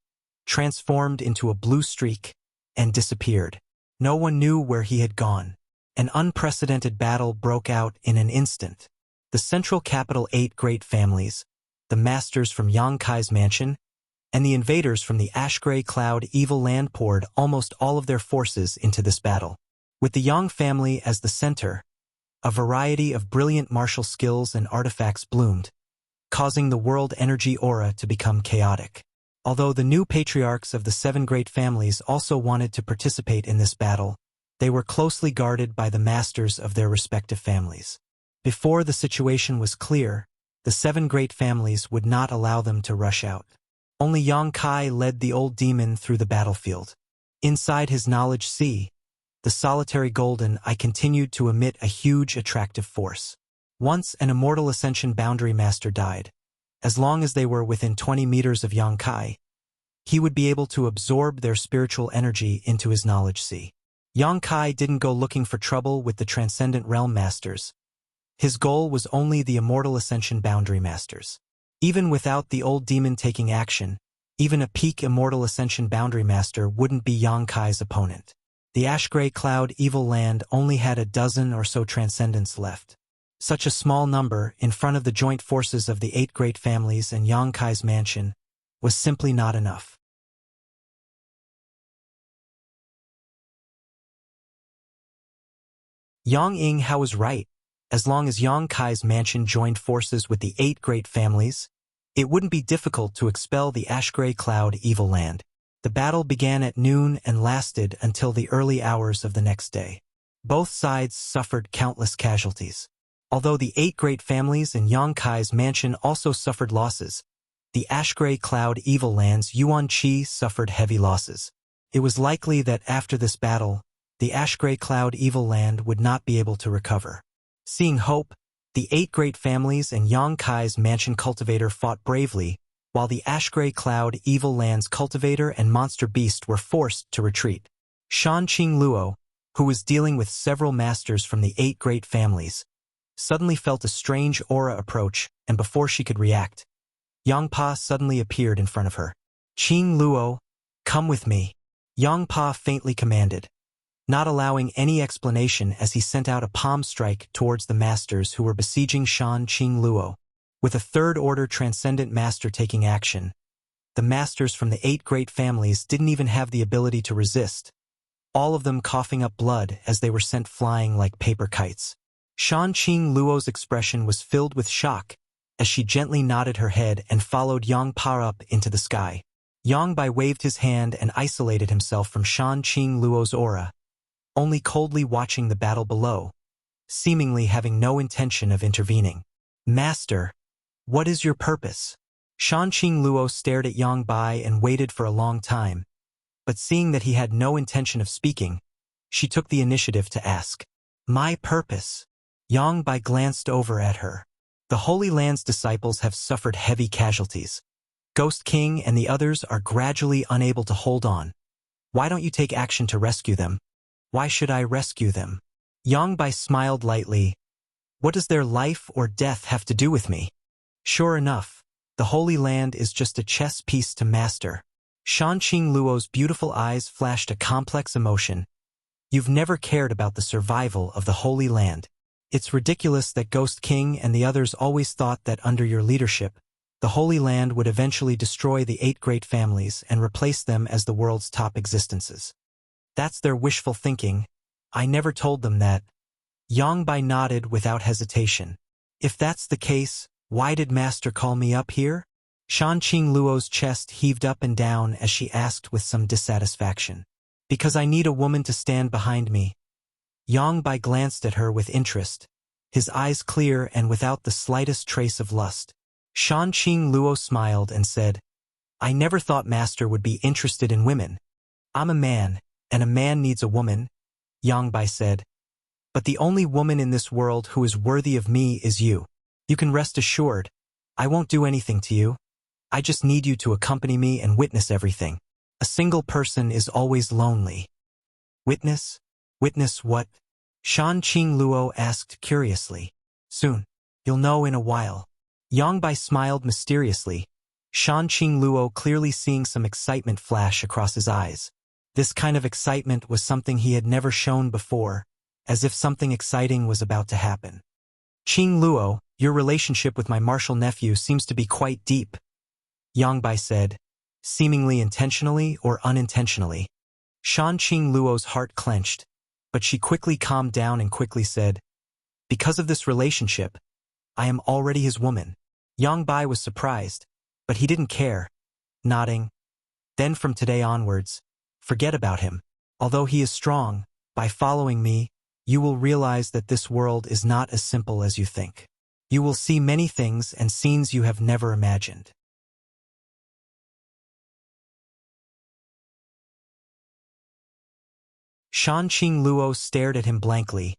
transformed into a blue streak, and disappeared. No one knew where he had gone. An unprecedented battle broke out in an instant. The central capital 8 great families, the masters from Yang Kai's mansion, and the invaders from the Ashgrey Cloud Evil Land poured almost all of their forces into this battle. With the Yang family as the center, a variety of brilliant martial skills and artifacts bloomed, causing the world energy aura to become chaotic. Although the new patriarchs of the 7 great families also wanted to participate in this battle, they were closely guarded by the masters of their respective families. Before the situation was clear, the 7 great families would not allow them to rush out. Only Yang Kai led the old demon through the battlefield. Inside his knowledge sea, the solitary golden eye continued to emit a huge attractive force. Once an immortal ascension boundary master died, as long as they were within 20 meters of Yang Kai, he would be able to absorb their spiritual energy into his knowledge sea. Yang Kai didn't go looking for trouble with the transcendent realm masters. His goal was only the immortal ascension boundary masters. Even without the old demon taking action, Even a peak Immortal Ascension Boundary Master wouldn't be Yang Kai's opponent. The Ash-Gray Cloud Evil Land only had a dozen or so transcendents left. Such a small number, in front of the joint forces of the 8 great families and Yang Kai's mansion, was simply not enough. Yang Yinghao was right. As long as Yang Kai's mansion joined forces with the 8 great families, it wouldn't be difficult to expel the Ash-Gray Cloud Evil Land. The battle began at noon and lasted until the early hours of the next day. Both sides suffered countless casualties. Although the 8 great families and Yang Kai's mansion also suffered losses, the Ash-Gray Cloud Evil Land's Yuan Qi suffered heavy losses. It was likely that after this battle, the Ash-Gray Cloud Evil Land would not be able to recover. Seeing hope, the 8 great families and Yang Kai's mansion cultivator fought bravely, while the Ash-Gray Cloud Evil Land's cultivator and monster beast were forced to retreat. Shan Qing Luo, who was dealing with several masters from the 8 great families, suddenly felt a strange aura approach, and before she could react, Yang Pa suddenly appeared in front of her. "Qing Luo, come with me," Yang Pa faintly commanded, not allowing any explanation as he sent out a palm strike towards the masters who were besieging Shan Qing Luo. With a third-order transcendent master taking action, the masters from the 8 great families didn't even have the ability to resist, all of them coughing up blood as they were sent flying like paper kites. Shan Qing Luo's expression was filled with shock as she gently nodded her head and followed Yang Pa up into the sky. Yang Bai waved his hand and isolated himself from Shan Qing Luo's aura, only coldly watching the battle below, seemingly having no intention of intervening. "Master, what is your purpose?" Shan Qing Luo stared at Yang Bai and waited for a long time, but seeing that he had no intention of speaking, she took the initiative to ask. "My purpose?" Yang Bai glanced over at her. "The Holy Land's disciples have suffered heavy casualties. Ghost King and the others are gradually unable to hold on. Why don't you take action to rescue them?" "Why should I rescue them?" Yang Bai smiled lightly. "What does their life or death have to do with me?" Sure enough, the Holy Land is just a chess piece to master. Shan Qing Luo's beautiful eyes flashed a complex emotion. "You've never cared about the survival of the Holy Land. It's ridiculous that Ghost King and the others always thought that under your leadership, the Holy Land would eventually destroy the 8 great families and replace them as the world's top existences. That's their wishful thinking. I never told them that." Yang Bai nodded without hesitation. "If that's the case, why did Master call me up here?" Shan Qing Luo's chest heaved up and down as she asked with some dissatisfaction. "Because I need a woman to stand behind me." Yang Bai glanced at her with interest, his eyes clear and without the slightest trace of lust. Shan Qing Luo smiled and said, "I never thought Master would be interested in women. I'm a man, and a man needs a woman," Yang Bai said. "But the only woman in this world who is worthy of me is you. You can rest assured, I won't do anything to you. I just need you to accompany me and witness everything. A single person is always lonely." "Witness? Witness what?" Shan Qing Luo asked curiously. "Soon. You'll know in a while." Yang Bai smiled mysteriously, Shan Qing Luo clearly seeing some excitement flash across his eyes. This kind of excitement was something he had never shown before, as if something exciting was about to happen. "Qing Luo, your relationship with my martial nephew seems to be quite deep," Yang Bai said, seemingly intentionally or unintentionally. Shan Qing Luo's heart clenched, but she quickly calmed down and quickly said, "Because of this relationship, I am already his woman." Yang Bai was surprised, but he didn't care, nodding. "Then from today onwards, forget about him. Although he is strong, by following me, you will realize that this world is not as simple as you think. You will see many things and scenes you have never imagined." Shan Qing Luo stared at him blankly,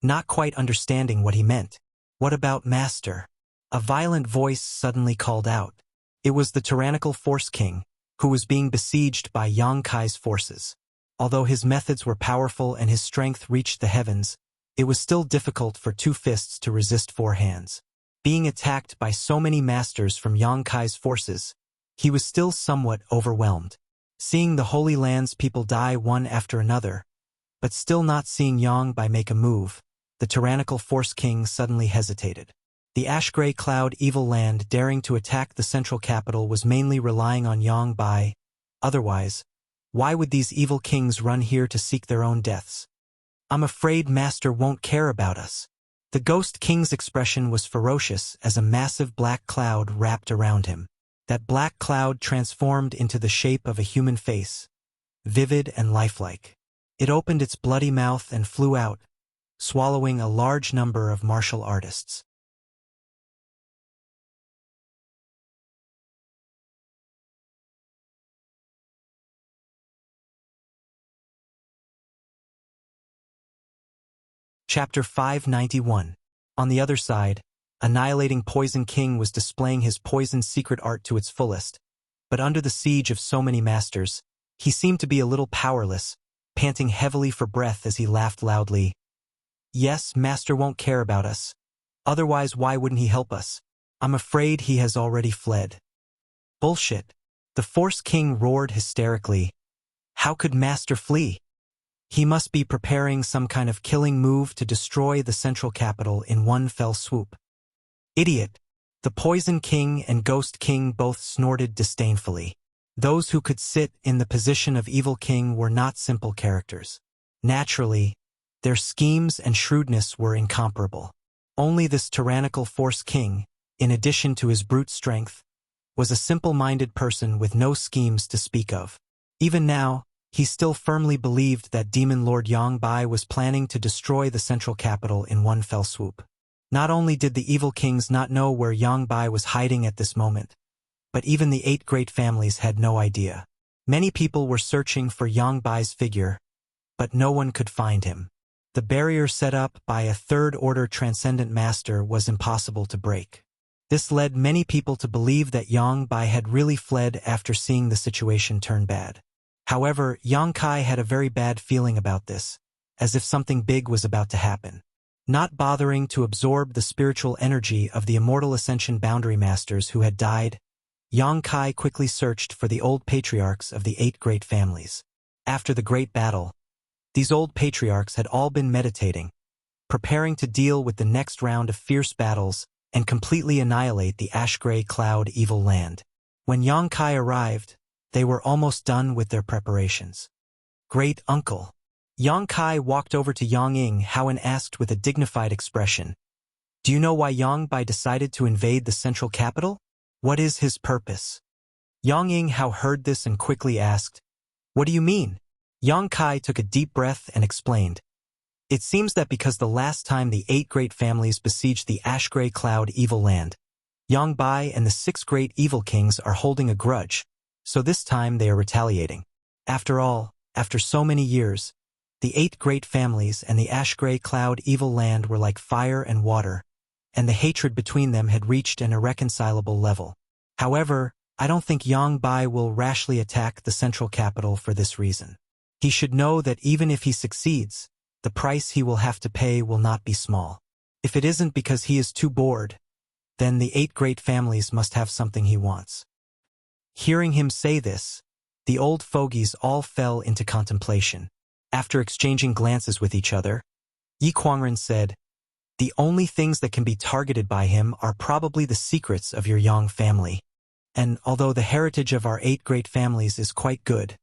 not quite understanding what he meant. "What about Master?" A violent voice suddenly called out. It was the tyrannical Force King, who was being besieged by Yang Kai's forces. Although his methods were powerful and his strength reached the heavens, it was still difficult for 2 fists to resist 4 hands. Being attacked by so many masters from Yang Kai's forces, he was still somewhat overwhelmed. Seeing the Holy Land's people die one after another, but still not seeing Yangbai make a move, the tyrannical Force King suddenly hesitated. The ash-gray cloud evil land daring to attack the central capital was mainly relying on Yangbai. Otherwise, why would these evil kings run here to seek their own deaths? I'm afraid Master won't care about us. The Ghost King's expression was ferocious as a massive black cloud wrapped around him. That black cloud transformed into the shape of a human face, vivid and lifelike. It opened its bloody mouth and flew out, swallowing a large number of martial artists. Chapter 591. On the other side, annihilating Poison King was displaying his poison secret art to its fullest, but under the siege of so many masters, he seemed to be a little powerless, panting heavily for breath as he laughed loudly. Yes, Master won't care about us. Otherwise, why wouldn't he help us? I'm afraid he has already fled. Bullshit. The Force King roared hysterically. How could Master flee? He must be preparing some kind of killing move to destroy the central capital in one fell swoop. Idiot! The Poison King and Ghost King both snorted disdainfully. Those who could sit in the position of Evil King were not simple characters. Naturally, their schemes and shrewdness were incomparable. Only this tyrannical Force King, in addition to his brute strength, was a simple-minded person with no schemes to speak of. Even now, he still firmly believed that Demon Lord Yangbai was planning to destroy the central capital in one fell swoop. Not only did the evil kings not know where Yangbai was hiding at this moment, but even the 8 great families had no idea. Many people were searching for Yangbai's figure, but no one could find him. The barrier set up by a third-order transcendent master was impossible to break. This led many people to believe that Yangbai had really fled after seeing the situation turn bad. However, Yang Kai had a very bad feeling about this, as if something big was about to happen. Not bothering to absorb the spiritual energy of the immortal Ascension Boundary Masters who had died, Yang Kai quickly searched for the old patriarchs of the 8 great families. After the great battle, these old patriarchs had all been meditating, preparing to deal with the next round of fierce battles and completely annihilate the ash-gray cloud evil land. When Yang Kai arrived, they were almost done with their preparations. Great Uncle. Yang Kai walked over to Yang Ying Hao and asked with a dignified expression, Do you know why Yangbai decided to invade the central capital? What is his purpose? Yang Ying Hao heard this and quickly asked, What do you mean? Yang Kai took a deep breath and explained, It seems that because the last time the 8 great families besieged the ash-gray cloud evil land, Yangbai and the 6 great evil kings are holding a grudge, so this time they are retaliating. After all, after so many years, the 8 great families and the ash-gray cloud evil land were like fire and water, and the hatred between them had reached an irreconcilable level. However, I don't think Yangbai will rashly attack the central capital for this reason. He should know that even if he succeeds, the price he will have to pay will not be small. If it isn't because he is too bored, then the 8 great families must have something he wants. Hearing him say this, the old fogies all fell into contemplation. After exchanging glances with each other, Yi Kuangren said, The only things that can be targeted by him are probably the secrets of your Yang family. And although the heritage of our 8 great families is quite good,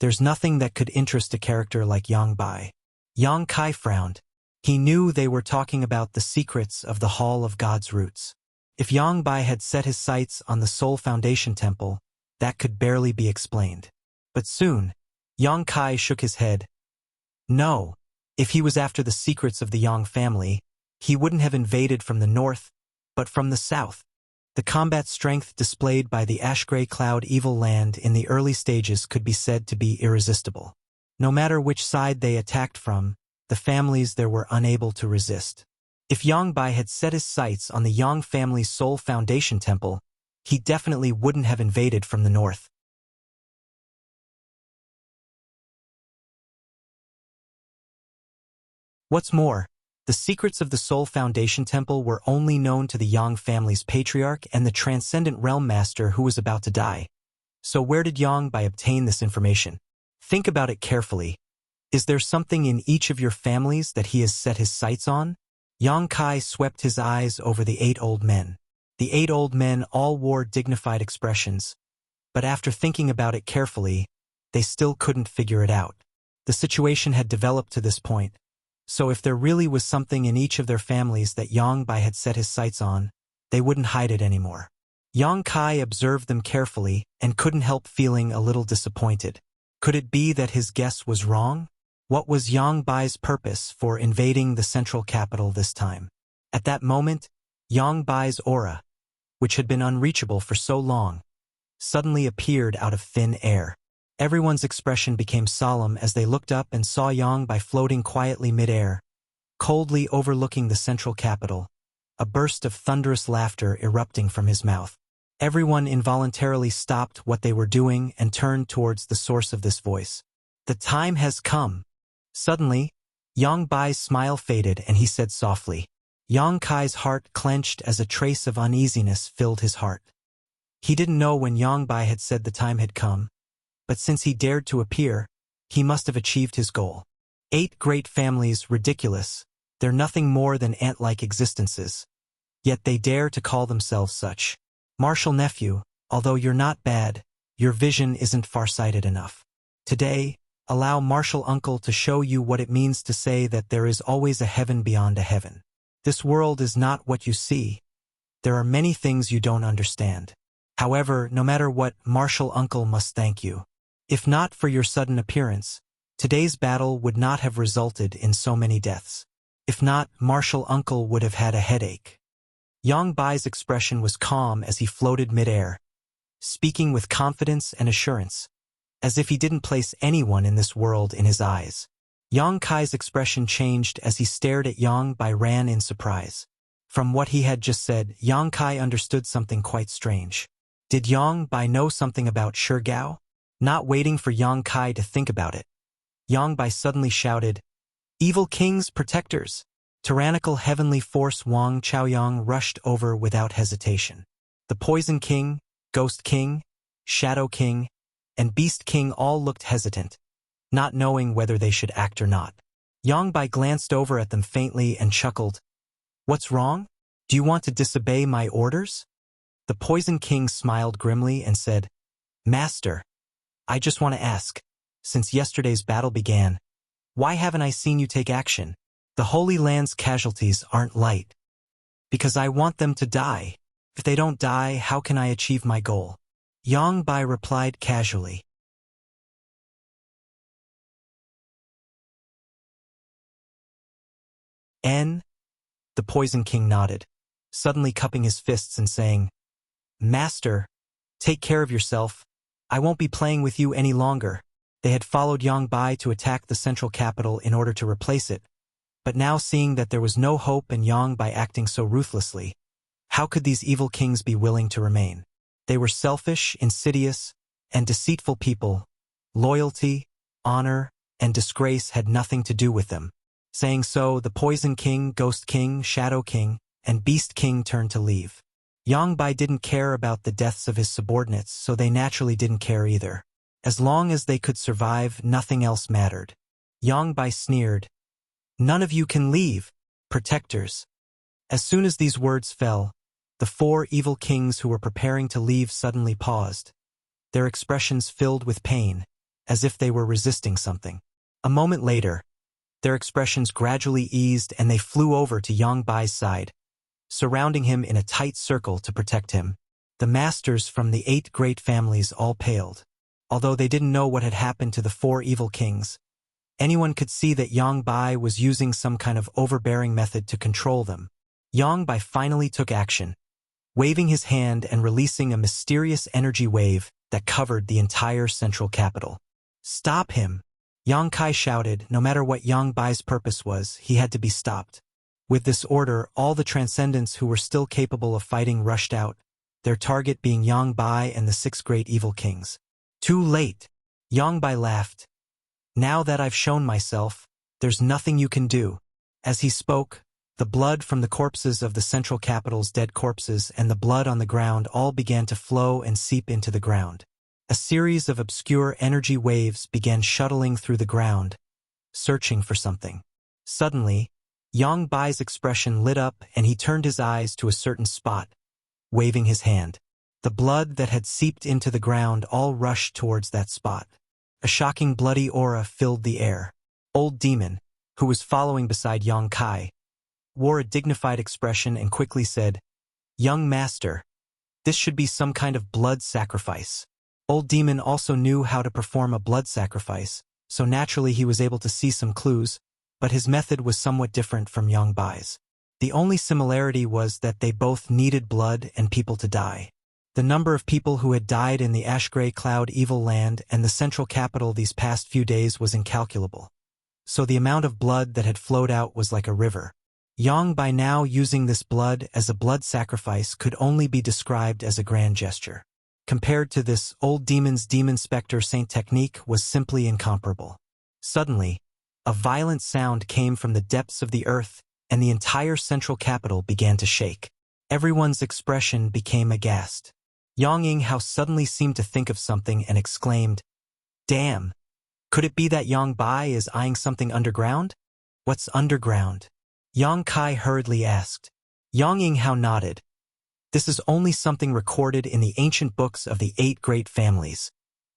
there's nothing that could interest a character like Yangbai. Yang Kai frowned. He knew they were talking about the secrets of the Hall of God's Roots. If Yangbai had set his sights on the Soul Foundation Temple, that could barely be explained. But soon, Yang Kai shook his head. No, if he was after the secrets of the Yang family, he wouldn't have invaded from the north, but from the south. The combat strength displayed by the ash-gray cloud evil land in the early stages could be said to be irresistible. No matter which side they attacked from, the families there were unable to resist. If Yangbai had set his sights on the Yang family's Soul Foundation Temple, he definitely wouldn't have invaded from the north. What's more, the secrets of the Soul Foundation Temple were only known to the Yang family's patriarch and the Transcendent Realm Master who was about to die. So where did Yang Bai obtain this information? Think about it carefully. Is there something in each of your families that he has set his sights on? Yang Kai swept his eyes over the 8 old men. The 8 old men all wore dignified expressions, but after thinking about it carefully, they still couldn't figure it out. The situation had developed to this point, so if there really was something in each of their families that Yang Bai had set his sights on, they wouldn't hide it anymore. Yang Kai observed them carefully and couldn't help feeling a little disappointed. Could it be that his guess was wrong? What was Yang Bai's purpose for invading the central capital this time? At that moment, Yang Bai's aura, which had been unreachable for so long, suddenly appeared out of thin air. Everyone's expression became solemn as they looked up and saw Yang Bai floating quietly mid-air, coldly overlooking the central capital, a burst of thunderous laughter erupting from his mouth. Everyone involuntarily stopped what they were doing and turned towards the source of this voice. The time has come. Suddenly, Yang Bai's smile faded and he said softly. Yang Kai's heart clenched as a trace of uneasiness filled his heart. He didn't know when Yang Bai had said the time had come, but since he dared to appear, he must have achieved his goal. 8 great families, ridiculous. They're nothing more than ant-like existences. Yet they dare to call themselves such. Martial nephew, although you're not bad, your vision isn't far-sighted enough. Today, allow Martial Uncle to show you what it means to say that there is always a heaven beyond a heaven. This world is not what you see. There are many things you don't understand. However, no matter what, Martial Uncle must thank you. If not for your sudden appearance, today's battle would not have resulted in so many deaths. If not, Martial Uncle would have had a headache. Yang Bai's expression was calm as he floated mid-air, speaking with confidence and assurance, as if he didn't place anyone in this world in his eyes. Yang Kai's expression changed as he stared at Yang Bai ran in surprise. From what he had just said, Yang Kai understood something quite strange. Did Yang Bai know something about Shigao? Not waiting for Yang Kai to think about it, Yang Bai suddenly shouted, "Evil kings, protectors!" Tyrannical heavenly force Wang Chaoyang rushed over without hesitation. The Poison King, Ghost King, Shadow King, and Beast King all looked hesitant, not knowing whether they should act or not. Yang Bai glanced over at them faintly and chuckled. "What's wrong? Do you want to disobey my orders?" The Poison King smiled grimly and said, "Master, I just want to ask, since yesterday's battle began, why haven't I seen you take action? The Holy Land's casualties aren't light. Because I want them to die. If they don't die, how can I achieve my goal?" Yang Bai replied casually. "N?" The Poison King nodded, suddenly cupping his fists and saying, "Master, take care of yourself. I won't be playing with you any longer." They had followed Yang Bai to attack the central capital in order to replace it, but now seeing that there was no hope in Yang Bai acting so ruthlessly, how could these evil kings be willing to remain? They were selfish, insidious, and deceitful people. Loyalty, honor, and disgrace had nothing to do with them. Saying so, the Poison King, Ghost King, Shadow King, and Beast King turned to leave. Yang Bai didn't care about the deaths of his subordinates, so they naturally didn't care either. As long as they could survive, nothing else mattered. Yang Bai sneered, "None of you can leave, protectors." As soon as these words fell, the 4 evil kings who were preparing to leave suddenly paused, their expressions filled with pain, as if they were resisting something. A moment later, their expressions gradually eased and they flew over to Yang Bai's side, surrounding him in a tight circle to protect him. The masters from the 8 great families all paled. Although they didn't know what had happened to the 4 evil kings, anyone could see that Yang Bai was using some kind of overbearing method to control them. Yang Bai finally took action, waving his hand and releasing a mysterious energy wave that covered the entire central capital. "Stop him!" Yang Kai shouted. No matter what Yang Bai's purpose was, he had to be stopped. With this order, all the transcendents who were still capable of fighting rushed out, their target being Yang Bai and the 6 great evil kings. "Too late!" Yang Bai laughed. "Now that I've shown myself, there's nothing you can do." As he spoke, the blood from the corpses of the central capital's dead corpses and the blood on the ground all began to flow and seep into the ground. A series of obscure energy waves began shuttling through the ground, searching for something. Suddenly, Yang Bai's expression lit up and he turned his eyes to a certain spot, waving his hand. The blood that had seeped into the ground all rushed towards that spot. A shocking bloody aura filled the air. Old Demon, who was following beside Yang Kai, wore a dignified expression and quickly said, "Young master, this should be some kind of blood sacrifice." Old Demon also knew how to perform a blood sacrifice, so naturally he was able to see some clues, but his method was somewhat different from Yang Bai's. The only similarity was that they both needed blood and people to die. The number of people who had died in the ash-gray cloud evil land and the central capital these past few days was incalculable. So the amount of blood that had flowed out was like a river. Yang Bai now using this blood as a blood sacrifice could only be described as a grand gesture. Compared to this, Old Demon's Demon Spectre Saint technique was simply incomparable. Suddenly, a violent sound came from the depths of the earth, and the entire central capital began to shake. Everyone's expression became aghast. Yang Yinghao suddenly seemed to think of something and exclaimed, "Damn! Could it be that Yang Bai is eyeing something underground? What's underground?" Yang Kai hurriedly asked. Yang Yinghao nodded. "This is only something recorded in the ancient books of the 8 great families.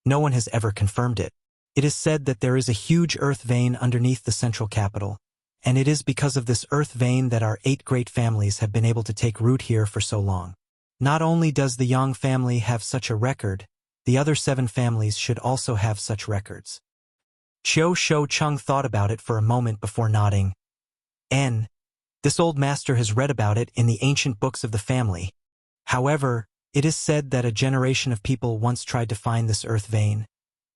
No one has ever confirmed it. It is said that there is a huge earth vein underneath the central capital, and it is because of this earth vein that our 8 great families have been able to take root here for so long. Not only does the Yang family have such a record, the other 7 families should also have such records." Qiu Shou Chung thought about it for a moment before nodding. This old master has read about it in the ancient books of the family. However, it is said that a generation of people once tried to find this earth vein,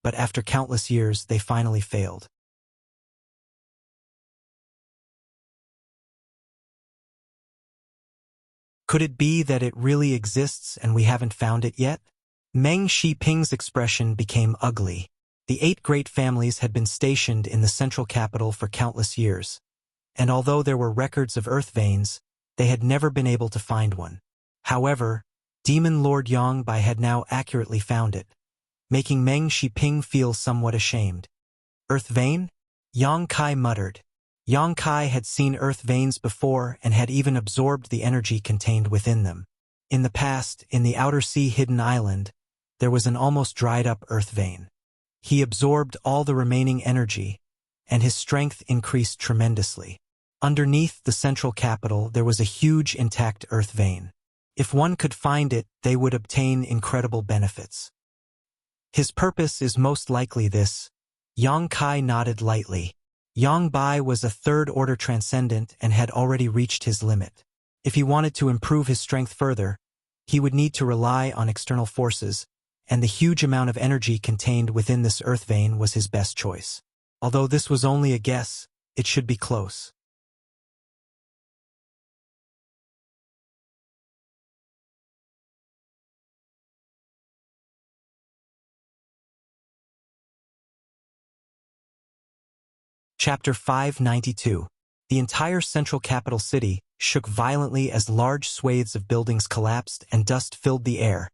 but after countless years they finally failed. Could it be that it really exists and we haven't found it yet? Meng Shiping's expression became ugly. The 8 great families had been stationed in the central capital for countless years, and although there were records of earth veins, they had never been able to find one. However, Demon Lord Yang Bai had now accurately found it, making Meng Shiping feel somewhat ashamed. "Earth vein?" Yang Kai muttered. Yang Kai had seen earth veins before and had even absorbed the energy contained within them. In the past, in the outer sea hidden island, there was an almost dried-up earth vein. He absorbed all the remaining energy, and his strength increased tremendously. Underneath the central capital there was a huge intact earth vein. If one could find it, they would obtain incredible benefits. His purpose is most likely this. Yang Kai nodded lightly. Yang Bai was a 3rd-order transcendent and had already reached his limit. If he wanted to improve his strength further, he would need to rely on external forces, and the huge amount of energy contained within this earth vein was his best choice. Although this was only a guess, it should be close. Chapter 592. The entire central capital city shook violently as large swathes of buildings collapsed and dust filled the air,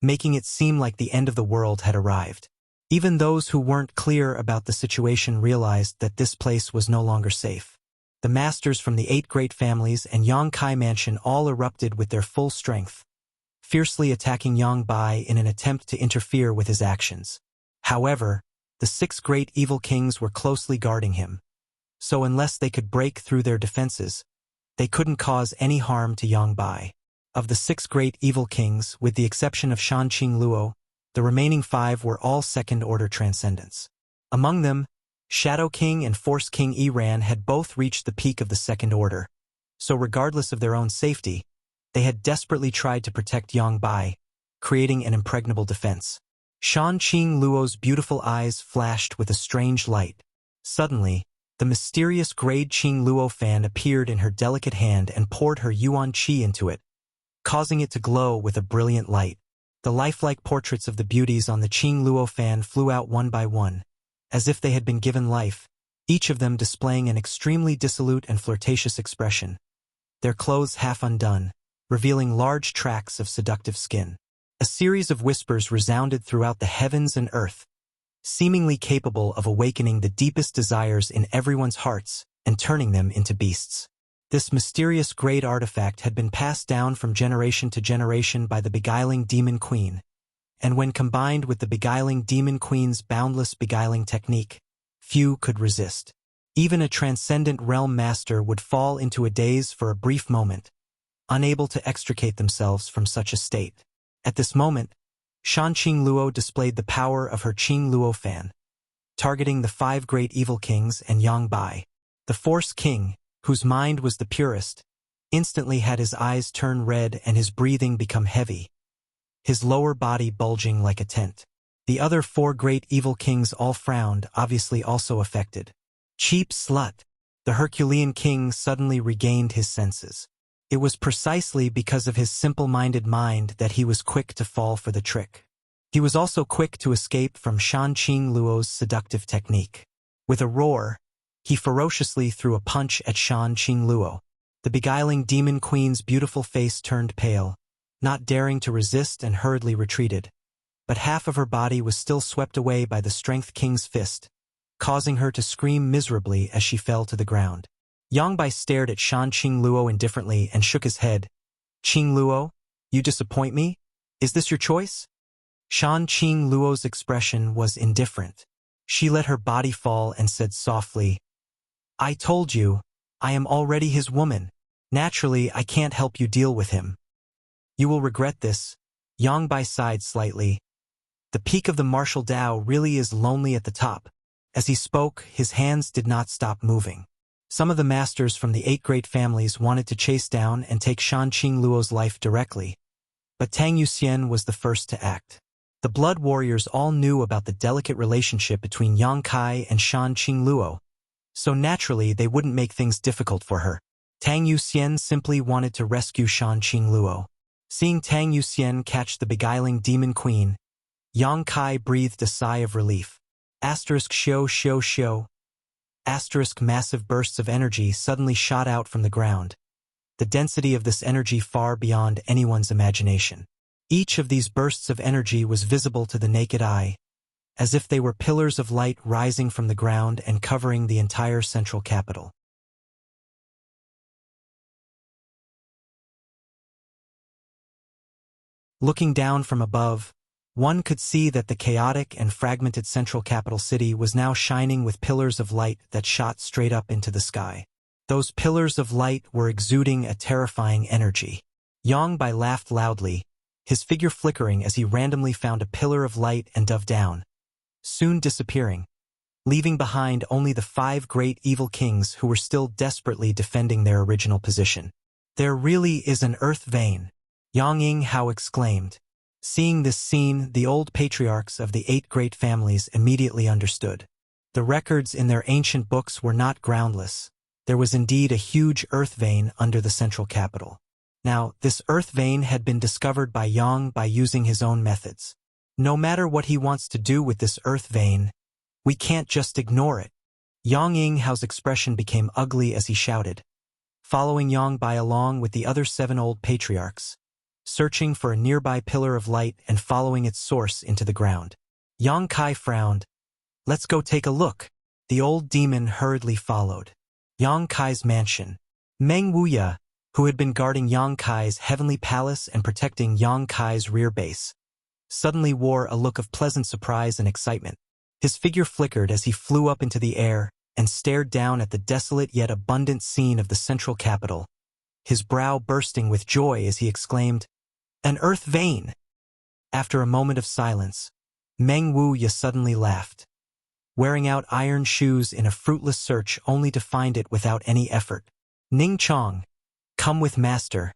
making it seem like the end of the world had arrived. Even those who weren't clear about the situation realized that this place was no longer safe. The masters from the 8 great families and Yang Kai Mansion all erupted with their full strength, fiercely attacking Yang Bai in an attempt to interfere with his actions. However, the 6 great evil kings were closely guarding him, so unless they could break through their defenses, they couldn't cause any harm to Yang Bai. Of the 6 great evil kings, with the exception of Shanqing Luo, the remaining 5 were all 2nd-order transcendents. Among them, Shadow King and Force King Iran had both reached the peak of the 2nd order, so regardless of their own safety, they had desperately tried to protect Yang Bai, creating an impregnable defense. Shanqing Luo's beautiful eyes flashed with a strange light. Suddenly, the mysterious Grade Qing Luo fan appeared in her delicate hand and poured her Yuan Qi into it, causing it to glow with a brilliant light. The lifelike portraits of the beauties on the Qing Luo fan flew out one by one, as if they had been given life, each of them displaying an extremely dissolute and flirtatious expression, their clothes half undone, revealing large tracts of seductive skin. A series of whispers resounded throughout the heavens and earth, seemingly capable of awakening the deepest desires in everyone's hearts and turning them into beasts. This mysterious great artifact had been passed down from generation to generation by the beguiling demon queen, and when combined with the beguiling demon queen's boundless beguiling technique, few could resist. Even a transcendent realm master would fall into a daze for a brief moment, unable to extricate themselves from such a state. At this moment, Shan Qing Luo displayed the power of her Qing Luo fan, targeting the 5 great evil kings and Yang Bai. The Force King, whose mind was the purest, instantly had his eyes turn red and his breathing become heavy, his lower body bulging like a tent. The other 4 great evil kings all frowned, obviously also affected. Cheap slut! The Herculean king suddenly regained his senses. It was precisely because of his simple-minded mind that he was quick to fall for the trick. He was also quick to escape from Shan Qing Luo's seductive technique. With a roar, he ferociously threw a punch at Shan Qing Luo. The beguiling demon queen's beautiful face turned pale, not daring to resist, and hurriedly retreated. But half of her body was still swept away by the Strength King's fist, causing her to scream miserably as she fell to the ground. Yang Bai stared at Shan Qing Luo indifferently and shook his head. Qing Luo, you disappoint me? Is this your choice? Shan Qing Luo's expression was indifferent. She let her body fall and said softly, I told you, I am already his woman. Naturally, I can't help you deal with him. You will regret this. Yang Bai sighed slightly. The peak of the martial Tao really is lonely at the top. As he spoke, his hands did not stop moving. Some of the masters from the 8 great families wanted to chase down and take Shan Qing Luo's life directly, but Tang Yuxian was the first to act. The blood warriors all knew about the delicate relationship between Yang Kai and Shan Qing Luo, so naturally they wouldn't make things difficult for her. Tang Yuxian simply wanted to rescue Shan Qing Luo. Seeing Tang Yuxian catch the beguiling demon queen, Yang Kai breathed a sigh of relief. ****. Massive bursts of energy suddenly shot out from the ground, the density of this energy far beyond anyone's imagination. Each of these bursts of energy was visible to the naked eye, as if they were pillars of light rising from the ground and covering the entire central capital. Looking down from above, one could see that the chaotic and fragmented central capital city was now shining with pillars of light that shot straight up into the sky. Those pillars of light were exuding a terrifying energy. Yang Bai laughed loudly, his figure flickering as he randomly found a pillar of light and dove down, soon disappearing, leaving behind only the 5 great evil kings who were still desperately defending their original position. There really is an earth vein, Yang Yinghao exclaimed. Seeing this scene, the old patriarchs of the 8 great families immediately understood. The records in their ancient books were not groundless. There was indeed a huge earth vein under the central capital. Now, this earth vein had been discovered by Yang by using his own methods. No matter what he wants to do with this earth vein, we can't just ignore it. Yang Yinghao's expression became ugly as he shouted, following Yang Bai along with the other 7 old patriarchs, searching for a nearby pillar of light and following its source into the ground. Yang Kai frowned. Let's go take a look. The old demon hurriedly followed. Yang Kai's mansion. Meng Wuya, who had been guarding Yang Kai's heavenly palace and protecting Yang Kai's rear base, suddenly wore a look of pleasant surprise and excitement. His figure flickered as he flew up into the air and stared down at the desolate yet abundant scene of the central capital, his brow bursting with joy as he exclaimed, An earth vein! After a moment of silence, Meng Wuya suddenly laughed, wearing out iron shoes in a fruitless search only to find it without any effort. Ning Chong, come with Master.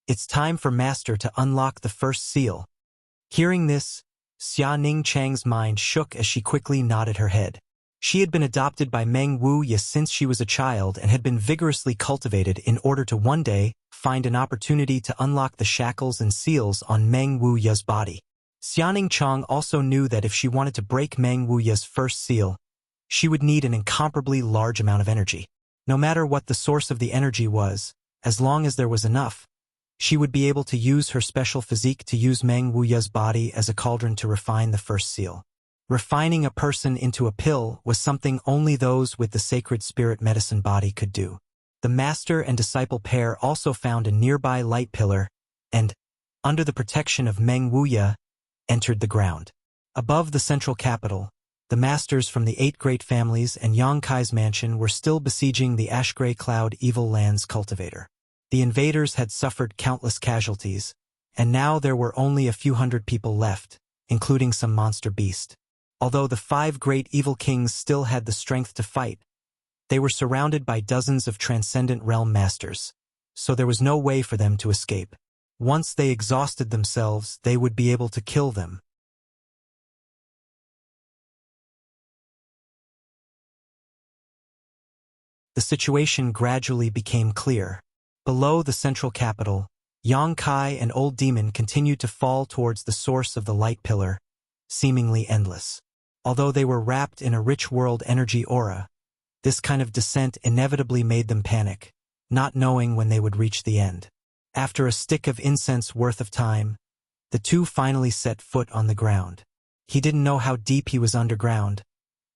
It's time for Master to unlock the first seal. Hearing this, Xia Ning Chang's mind shook as she quickly nodded her head. She had been adopted by Meng Wuya since she was a child and had been vigorously cultivated in order to one day find an opportunity to unlock the shackles and seals on Meng Wuya's body. Xianing Chong also knew that if she wanted to break Meng Wuya's first seal, she would need an incomparably large amount of energy. No matter what the source of the energy was, as long as there was enough, She would be able to use her special physique to use Meng Wuya's body as a cauldron to refine the first seal. Refining a person into a pill was something only those with the sacred spirit medicine body could do. The master and disciple pair also found a nearby light pillar and, under the protection of Meng Wuya, entered the ground. Above the central capital, the masters from the 8 great families and Yang Kai's mansion were still besieging the ash-gray cloud evil land's cultivator. The invaders had suffered countless casualties, and now there were only a few hundred people left, including some monster beast. Although the 5 great evil kings still had the strength to fight, they were surrounded by dozens of transcendent realm masters, so there was no way for them to escape. Once they exhausted themselves, they would be able to kill them. The situation gradually became clear. Below the central capital, Yang Kai and Old Demon continued to fall towards the source of the light pillar, seemingly endless. Although they were wrapped in a rich world energy aura, this kind of descent inevitably made them panic, not knowing when they would reach the end. After a stick of incense worth of time, the two finally set foot on the ground. He didn't know how deep he was underground,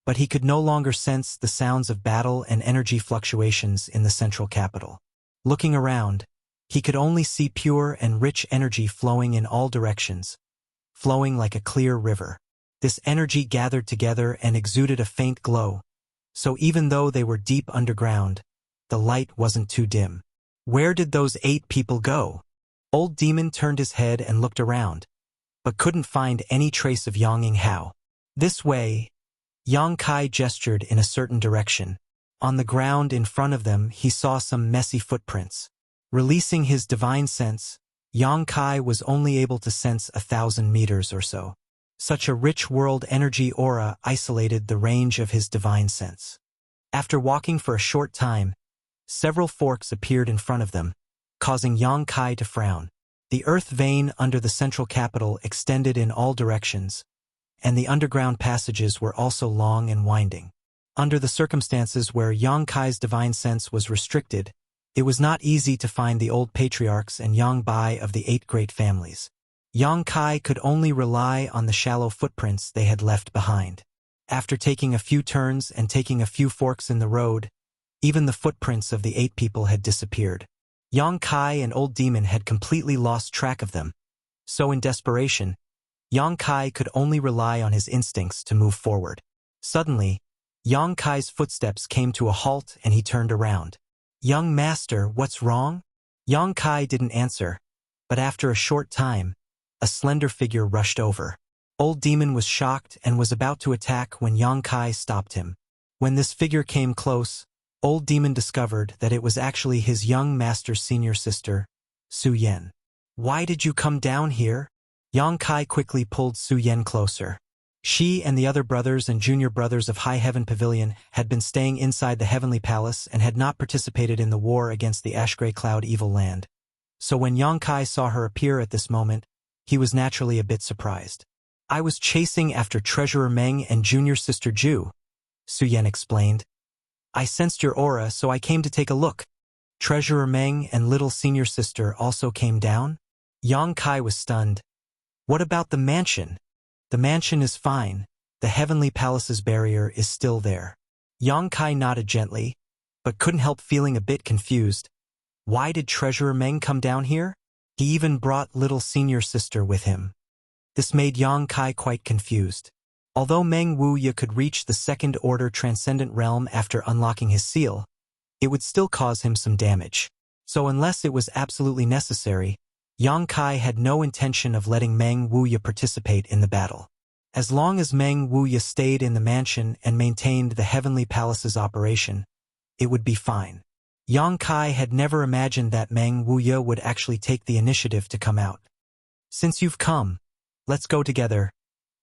but he could no longer sense the sounds of battle and energy fluctuations in the central capital. Looking around, he could only see pure and rich energy flowing in all directions, flowing like a clear river. This energy gathered together and exuded a faint glow, so even though they were deep underground, the light wasn't too dim. Where did those 8 people go? Old Demon turned his head and looked around, but couldn't find any trace of Yang Hao. This way, Yang Kai gestured in a certain direction. On the ground in front of them, he saw some messy footprints. Releasing his divine sense, Yang Kai was only able to sense 1,000 meters or so. Such a rich world energy aura isolated the range of his divine sense. After walking for a short time, several forks appeared in front of them, causing Yang Kai to frown. The earth vein under the central capital extended in all directions, and the underground passages were also long and winding. Under the circumstances where Yang Kai's divine sense was restricted, it was not easy to find the old patriarchs and Yang Bai of the 8 great families. Yang Kai could only rely on the shallow footprints they had left behind. After taking a few turns and taking a few forks in the road, even the footprints of the 8 people had disappeared. Yang Kai and Old Demon had completely lost track of them, so in desperation, Yang Kai could only rely on his instincts to move forward. Suddenly, Yang Kai's footsteps came to a halt and he turned around. "Young master, what's wrong?" Yang Kai didn't answer, but after a short time, a slender figure rushed over. Old Demon was shocked and was about to attack when Yang Kai stopped him. When this figure came close, Old Demon discovered that it was actually his young master's senior sister, Su Yan. "Why did you come down here?" Yang Kai quickly pulled Su Yan closer. She and the other brothers and junior brothers of High Heaven Pavilion had been staying inside the Heavenly Palace and had not participated in the war against the Ash-Gray Cloud Evil Land. So when Yang Kai saw her appear at this moment, he was naturally a bit surprised. "I was chasing after Treasurer Meng and junior sister Ju," Su Yan explained. "I sensed your aura, so I came to take a look." Treasurer Meng and little senior sister also came down? Yang Kai was stunned. "What about the mansion?" "The mansion is fine. The Heavenly Palace's barrier is still there." Yang Kai nodded gently, but couldn't help feeling a bit confused. Why did Treasurer Meng come down here? He even brought little senior sister with him. This made Yang Kai quite confused. Although Meng Wuya could reach the second-order transcendent realm after unlocking his seal, it would still cause him some damage. So unless it was absolutely necessary, Yang Kai had no intention of letting Meng Wuya participate in the battle. As long as Meng Wuya stayed in the mansion and maintained the Heavenly Palace's operation, it would be fine. Yang Kai had never imagined that Meng Wuya would actually take the initiative to come out. "Since you've come, let's go together."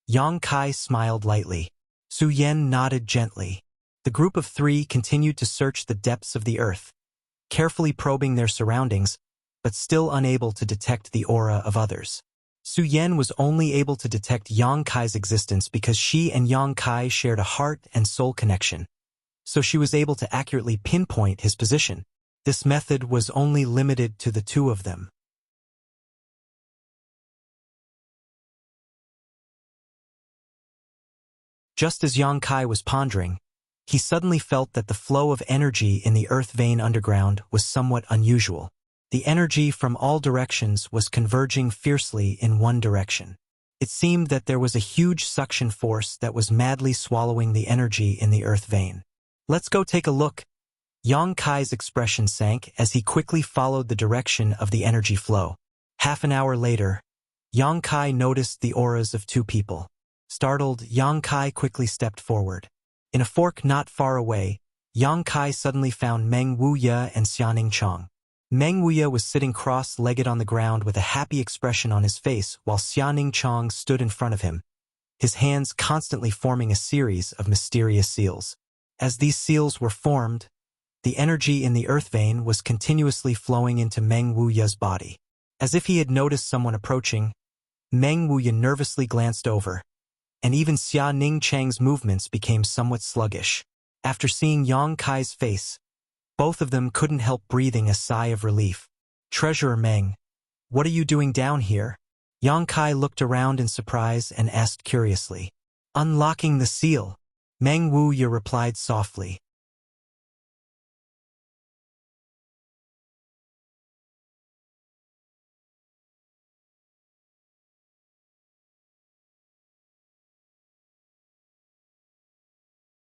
Yang Kai smiled lightly. Su Yan nodded gently. The group of 3 continued to search the depths of the earth, carefully probing their surroundings, but still unable to detect the aura of others. Su Yan was only able to detect Yang Kai's existence because she and Yang Kai shared a heart and soul connection, so she was able to accurately pinpoint his position. This method was only limited to the 2 of them. Just as Yang Kai was pondering, he suddenly felt that the flow of energy in the earth vein underground was somewhat unusual. The energy from all directions was converging fiercely in one direction. It seemed that there was a huge suction force that was madly swallowing the energy in the earth vein. "Let's go take a look." Yang Kai's expression sank as he quickly followed the direction of the energy flow. Half an hour later, Yang Kai noticed the auras of two people. Startled, Yang Kai quickly stepped forward. In a fork not far away, Yang Kai suddenly found Meng Wuya and Xianing Chong. Meng Wuya was sitting cross-legged on the ground with a happy expression on his face while Xianing Chong stood in front of him, his hands constantly forming a series of mysterious seals. As these seals were formed, the energy in the earth vein was continuously flowing into Meng Wuya's body. As if he had noticed someone approaching, Meng Wuya nervously glanced over, and even Xianing Chang's movements became somewhat sluggish. After seeing Yang Kai's face, both of them couldn't help breathing a sigh of relief. "Treasurer Meng, what are you doing down here?" Yang Kai looked around in surprise and asked curiously. "Unlocking the seal," Meng Wuya replied softly.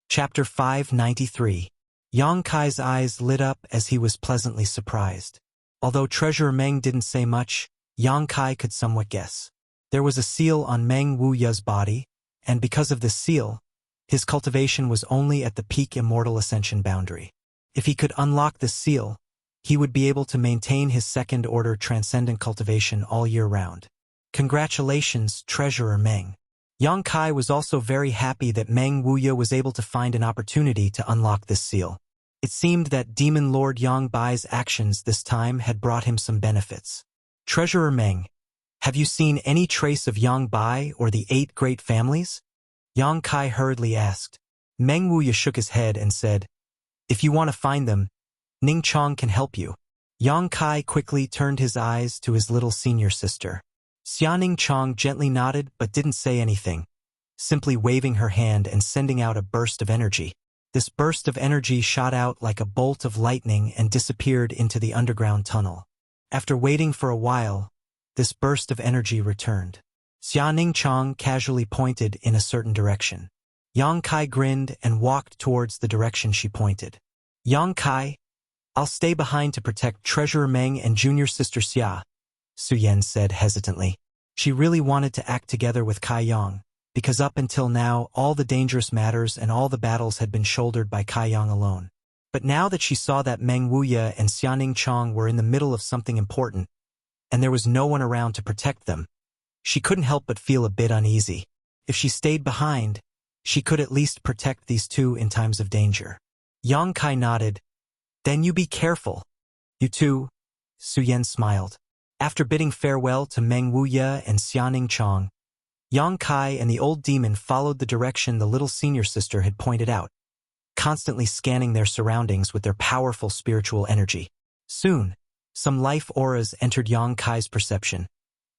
Chapter 593. Yang Kai's eyes lit up as he was pleasantly surprised. Although Treasurer Meng didn't say much, Yang Kai could somewhat guess. There was a seal on Meng Wuya's body, and because of this seal, his cultivation was only at the peak immortal ascension boundary. If he could unlock this seal, he would be able to maintain his second-order transcendent cultivation all year round. Congratulations, Treasurer Meng. Yang Kai was also very happy that Meng Wuya was able to find an opportunity to unlock this seal. It seemed that Demon Lord Yang Bai's actions this time had brought him some benefits. "Treasurer Meng, have you seen any trace of Yang Bai or the 8 great families?" Yang Kai hurriedly asked. Meng Wuya shook his head and said, "If you want to find them, Ning Chong can help you." Yang Kai quickly turned his eyes to his little senior sister. Xianing Chong gently nodded but didn't say anything, simply waving her hand and sending out a burst of energy. This burst of energy shot out like a bolt of lightning and disappeared into the underground tunnel. After waiting for a while, this burst of energy returned. Xianing Chong casually pointed in a certain direction. Yang Kai grinned and walked towards the direction she pointed. "Yang Kai, I'll stay behind to protect Treasurer Meng and junior sister Xia," Su Yan said hesitantly. She really wanted to act together with Kai Yang, because up until now all the dangerous matters and all the battles had been shouldered by Kai Yang alone. But now that she saw that Meng Wuya and Xianing Chong were in the middle of something important, and there was no one around to protect them, she couldn't help but feel a bit uneasy. If she stayed behind, she could at least protect these two in times of danger. Yang Kai nodded. "Then you be careful." "You too," Su Yan smiled. After bidding farewell to Meng Wuya and Xianing Chong, Yang Kai and the old demon followed the direction the little senior sister had pointed out, constantly scanning their surroundings with their powerful spiritual energy. Soon, some life auras entered Yang Kai's perception,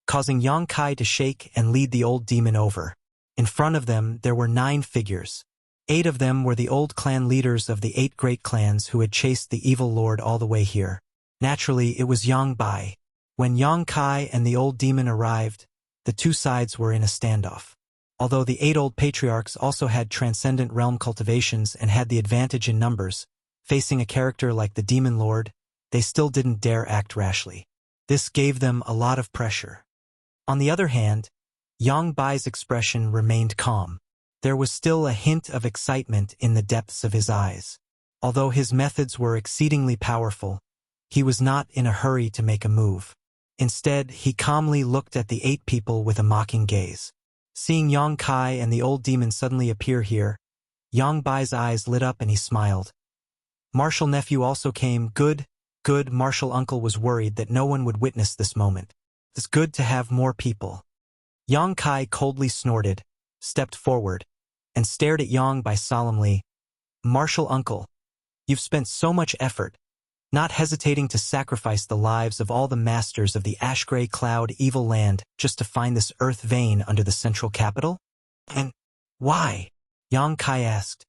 causing Yang Kai to shake and lead the old demon over. In front of them, there were 9 figures. 8 of them were the old clan leaders of the 8 great clans who had chased the evil lord all the way here. Naturally, it was Yang Bai. When Yang Kai and the old demon arrived, the two sides were in a standoff. Although the 8 old patriarchs also had transcendent realm cultivations and had the advantage in numbers, facing a character like the demon lord, they still didn't dare act rashly. This gave them a lot of pressure. On the other hand, Yang Bai's expression remained calm. There was still a hint of excitement in the depths of his eyes. Although his methods were exceedingly powerful, he was not in a hurry to make a move. Instead, he calmly looked at the 8 people with a mocking gaze. Seeing Yang Kai and the old demon suddenly appear here, Yang Bai's eyes lit up and he smiled. Martial nephew also came. Good. Martial uncle was worried that no one would witness this moment. It's good to have more people. Yang Kai coldly snorted, stepped forward, and stared at Yang Bai solemnly. Martial uncle, you've spent so much effort, not hesitating to sacrifice the lives of all the masters of the ash-gray cloud evil land just to find this earth vein under the central capital? And why? Yang Kai asked.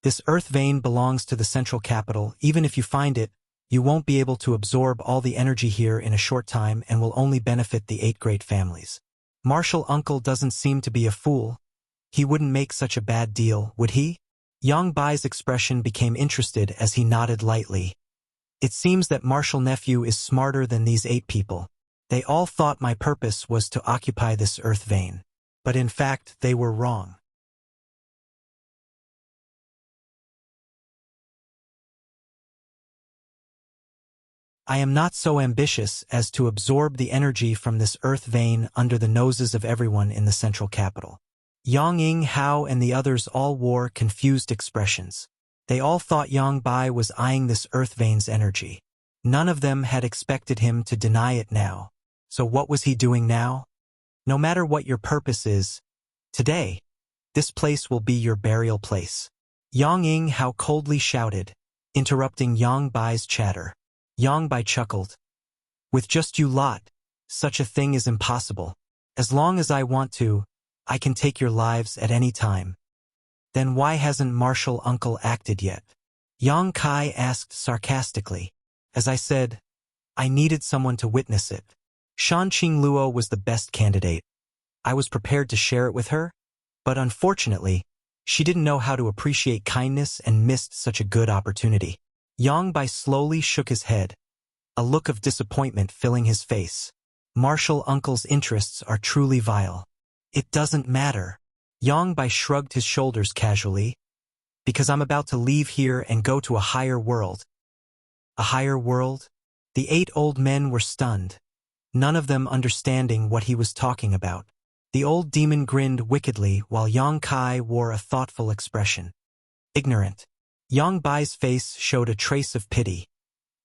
This earth vein belongs to the central capital. Even if you find it, you won't be able to absorb all the energy here in a short time and will only benefit the 8 great families. Martial Uncle doesn't seem to be a fool. He wouldn't make such a bad deal, would he? Yang Bai's expression became interested as he nodded lightly. It seems that Martial Nephew is smarter than these 8 people. They all thought my purpose was to occupy this earth vein. But in fact, they were wrong. I am not so ambitious as to absorb the energy from this earth vein under the noses of everyone in the central capital. Yang Ying, Hao, and the others all wore confused expressions. They all thought Yang Bai was eyeing this earth vein's energy. None of them had expected him to deny it now. So what was he doing now? No matter what your purpose is, today, this place will be your burial place. Yang Ying Hao coldly shouted, interrupting Yang Bai's chatter. Yang Bai chuckled. With just you lot, such a thing is impossible. As long as I want to, I can take your lives at any time. Then why hasn't Martial Uncle acted yet? Yang Kai asked sarcastically. As I said, I needed someone to witness it. Shan Qing Luo was the best candidate. I was prepared to share it with her, but unfortunately, she didn't know how to appreciate kindness and missed such a good opportunity. Yang Bai slowly shook his head, a look of disappointment filling his face. Martial Uncle's interests are truly vile. It doesn't matter. Yang Bai shrugged his shoulders casually. Because I'm about to leave here and go to a higher world. A higher world? The 8 old men were stunned, none of them understanding what he was talking about. The old demon grinned wickedly while Yang Kai wore a thoughtful expression. Ignorant. Yang Bai's face showed a trace of pity.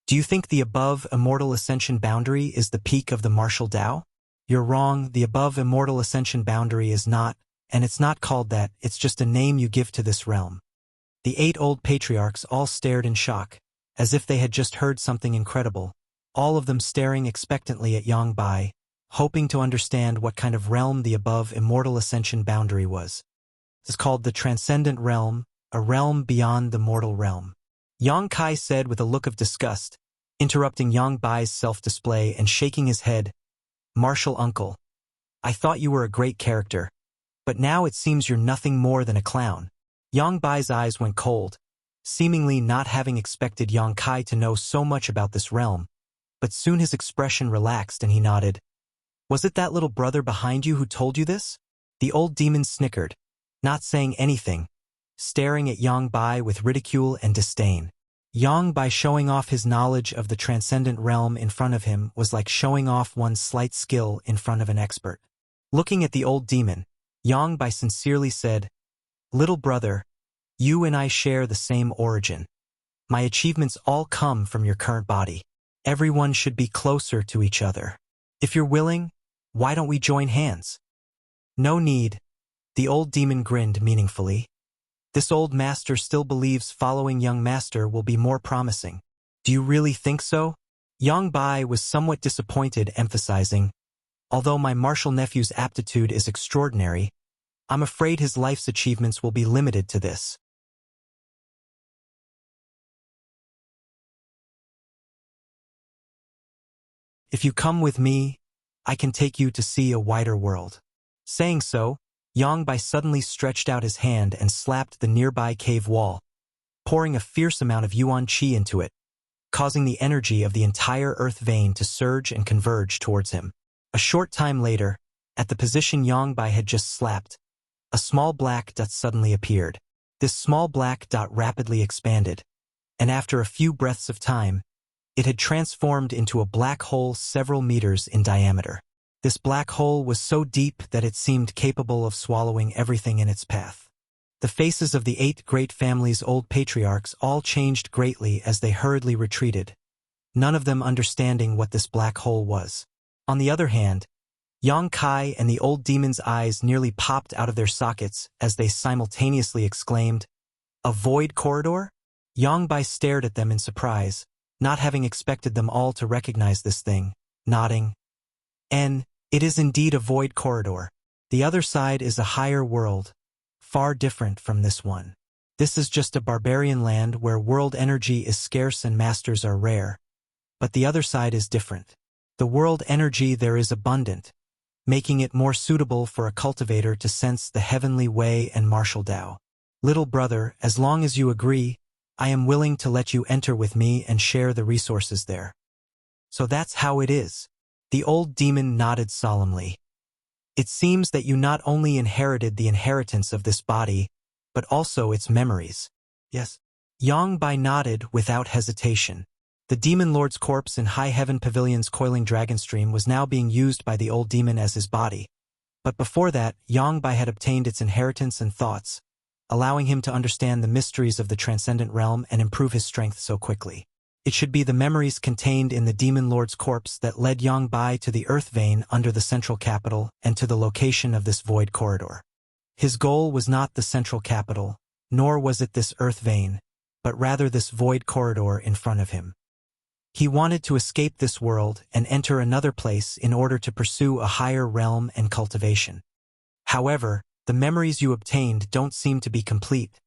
Do you think the above immortal ascension boundary is the peak of the martial Tao? You're wrong, the above immortal ascension boundary is not, and it's not called that, it's just a name you give to this realm. The 8 old patriarchs all stared in shock, as if they had just heard something incredible, all of them staring expectantly at Yang Bai, hoping to understand what kind of realm the above immortal ascension boundary was. It's called the transcendent realm, a realm beyond the mortal realm. Yang Kai said with a look of disgust, interrupting Yang Bai's self-display and shaking his head. Martial Uncle, I thought you were a great character, but now it seems you're nothing more than a clown. Yang Bai's eyes went cold, seemingly not having expected Yang Kai to know so much about this realm, but soon his expression relaxed and he nodded. Was it that little brother behind you who told you this? The old demon snickered, not saying anything, staring at Yang Bai with ridicule and disdain. Yang Bai showing off his knowledge of the transcendent realm in front of him was like showing off one's slight skill in front of an expert. Looking at the old demon, Yang Bai sincerely said, Little brother, you and I share the same origin. My achievements all come from your current body. Everyone should be closer to each other. If you're willing, why don't we join hands? No need. The old demon grinned meaningfully. This old master still believes following young master will be more promising. Do you really think so? Yang Bai was somewhat disappointed, emphasizing, although my martial nephew's aptitude is extraordinary, I'm afraid his life's achievements will be limited to this. If you come with me, I can take you to see a wider world. Saying so, Yang Bai suddenly stretched out his hand and slapped the nearby cave wall, pouring a fierce amount of yuan qi into it, causing the energy of the entire earth vein to surge and converge towards him. A short time later, at the position Yang Bai had just slapped, a small black dot suddenly appeared. This small black dot rapidly expanded, and after a few breaths of time, it had transformed into a black hole several meters in diameter. This black hole was so deep that it seemed capable of swallowing everything in its path. The faces of the 8 great families' old patriarchs all changed greatly as they hurriedly retreated, none of them understanding what this black hole was. On the other hand, Yang Kai and the old demon's eyes nearly popped out of their sockets as they simultaneously exclaimed, "A void corridor?" Yang Bai stared at them in surprise, not having expected them all to recognize this thing, nodding. It is indeed a void corridor. The other side is a higher world, far different from this one. This is just a barbarian land where world energy is scarce and masters are rare. But the other side is different. The world energy there is abundant, making it more suitable for a cultivator to sense the heavenly way and martial Tao. Little brother, as long as you agree, I am willing to let you enter with me and share the resources there. So that's how it is. The old demon nodded solemnly. It seems that you not only inherited the inheritance of this body, but also its memories. Yes. Yang Bai nodded without hesitation. The demon lord's corpse in High Heaven Pavilion's coiling dragon stream was now being used by the old demon as his body. But before that, Yang Bai had obtained its inheritance and thoughts, allowing him to understand the mysteries of the transcendent realm and improve his strength so quickly. It should be the memories contained in the demon lord's corpse that led Yang Bai to the earth vein under the central capital and to the location of this void corridor. His goal was not the central capital, nor was it this earth vein, but rather this void corridor in front of him. He wanted to escape this world and enter another place in order to pursue a higher realm and cultivation. However, the memories you obtained don't seem to be complete.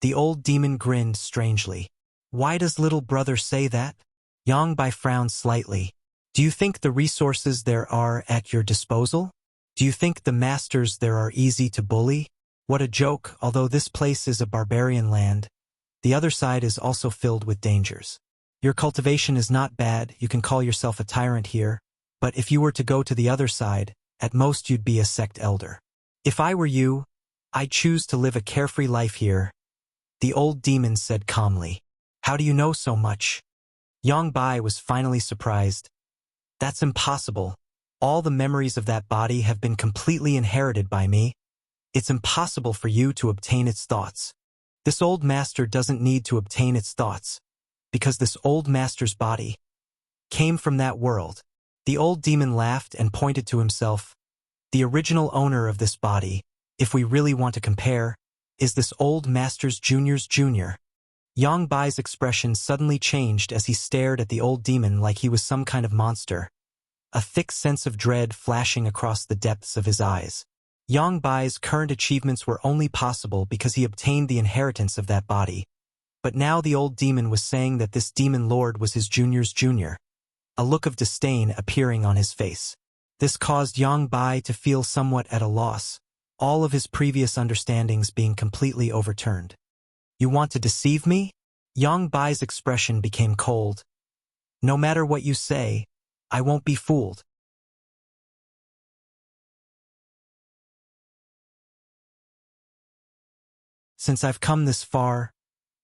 The old demon grinned strangely. Why does little brother say that? Yang Bai frowned slightly. Do you think the resources there are at your disposal? Do you think the masters there are easy to bully? What a joke, although this place is a barbarian land. The other side is also filled with dangers. Your cultivation is not bad, you can call yourself a tyrant here, but if you were to go to the other side, at most you'd be a sect elder. If I were you, I'd choose to live a carefree life here, the old demon said calmly. How do you know so much? Yang Bai was finally surprised. That's impossible. All the memories of that body have been completely inherited by me. It's impossible for you to obtain its thoughts. This old master doesn't need to obtain its thoughts, because this old master's body came from that world. The old demon laughed and pointed to himself. The original owner of this body, if we really want to compare, is this old master's junior's junior. Yang Bai's expression suddenly changed as he stared at the old demon like he was some kind of monster, a thick sense of dread flashing across the depths of his eyes. Yang Bai's current achievements were only possible because he obtained the inheritance of that body. But now the old demon was saying that this demon lord was his junior's junior, a look of disdain appearing on his face. This caused Yang Bai to feel somewhat at a loss, all of his previous understandings being completely overturned. You want to deceive me? Yang Bai's expression became cold. No matter what you say, I won't be fooled. Since I've come this far,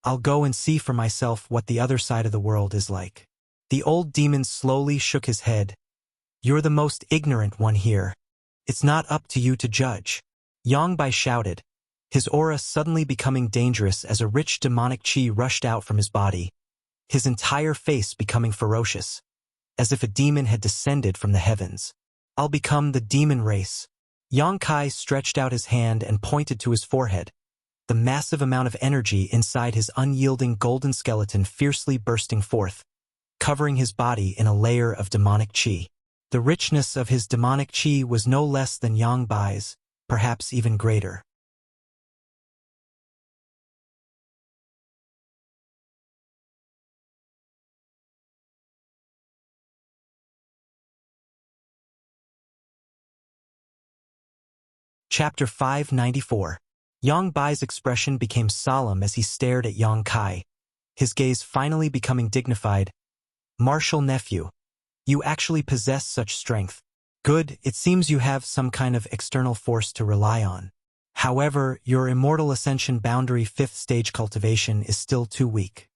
I'll go and see for myself what the other side of the world is like. The old demon slowly shook his head. You're the most ignorant one here. It's not up to you to judge. Yang Bai shouted, his aura suddenly becoming dangerous as a rich demonic chi rushed out from his body, his entire face becoming ferocious, as if a demon had descended from the heavens. I'll become the demon race. Yang Kai stretched out his hand and pointed to his forehead, the massive amount of energy inside his unyielding golden skeleton fiercely bursting forth, covering his body in a layer of demonic chi. The richness of his demonic chi was no less than Yang Bai's, perhaps even greater. Chapter 594. Yang Bai's expression became solemn as he stared at Yang Kai, his gaze finally becoming dignified. Martial nephew, you actually possess such strength. Good, it seems you have some kind of external force to rely on. However, your immortal ascension boundary 5th stage cultivation is still too weak.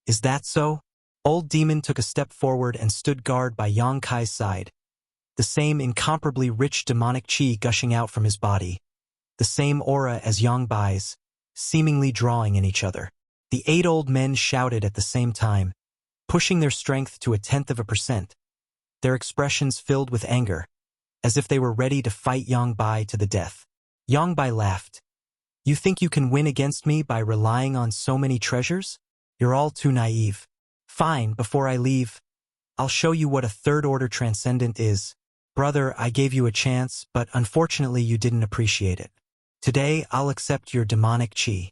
Is that so? Old demon took a step forward and stood guard by Yang Kai's side. The same incomparably rich demonic chi gushing out from his body. The same aura as Yang Bai's, seemingly drawing in each other. The 8 old men shouted at the same time, pushing their strength to 0.1%. Their expressions filled with anger, as if they were ready to fight Yang Bai to the death. Yang Bai laughed. You think you can win against me by relying on so many treasures? You're all too naive. Fine, before I leave, I'll show you what a 3rd order transcendent is. Brother, I gave you a chance, but unfortunately you didn't appreciate it. Today I'll accept your demonic qi.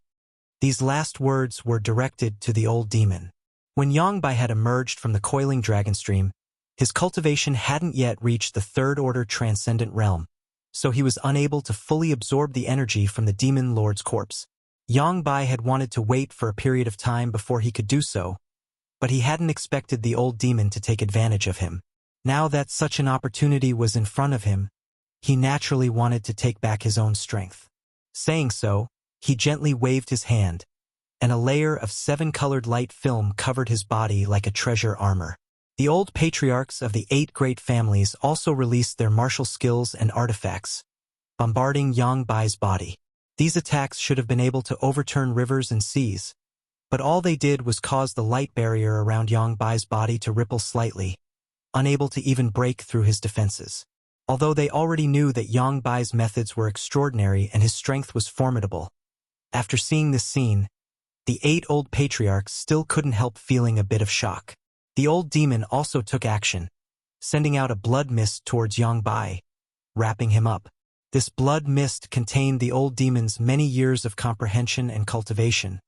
These last words were directed to the old demon. When Yangbai had emerged from the coiling dragon stream, his cultivation hadn't yet reached the third-order transcendent realm, so he was unable to fully absorb the energy from the demon lord's corpse. Yangbai had wanted to wait for a period of time before he could do so, but he hadn't expected the old demon to take advantage of him. Now that such an opportunity was in front of him, he naturally wanted to take back his own strength. Saying so, he gently waved his hand, and a layer of 7-colored light film covered his body like a treasure armor. The old patriarchs of the 8 great families also released their martial skills and artifacts, bombarding Yangbai's body. These attacks should have been able to overturn rivers and seas, but all they did was cause the light barrier around Yangbai's body to ripple slightly, unable to even break through his defenses. Although they already knew that Yangbai's methods were extraordinary and his strength was formidable, after seeing this scene, the 8 old patriarchs still couldn't help feeling a bit of shock. The old demon also took action, sending out a blood mist towards Yangbai, wrapping him up. This blood mist contained the old demon's many years of comprehension and cultivation,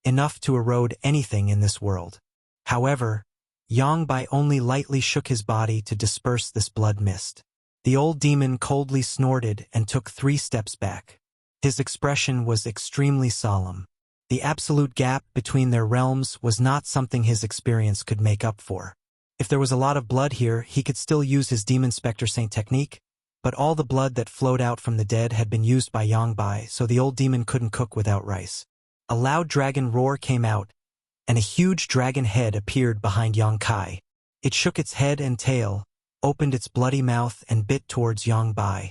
enough to erode anything in this world. However, Yangbai only lightly shook his body to disperse this blood mist. The old demon coldly snorted and took 3 steps back. His expression was extremely solemn. The absolute gap between their realms was not something his experience could make up for. If there was a lot of blood here, he could still use his Demon Spectre Saint technique, but all the blood that flowed out from the dead had been used by Yangbai, so the old demon couldn't cook without rice. A loud dragon roar came out, and a huge dragon head appeared behind Yangkai. It shook its head and tail, opened its bloody mouth and bit towards Yangbai.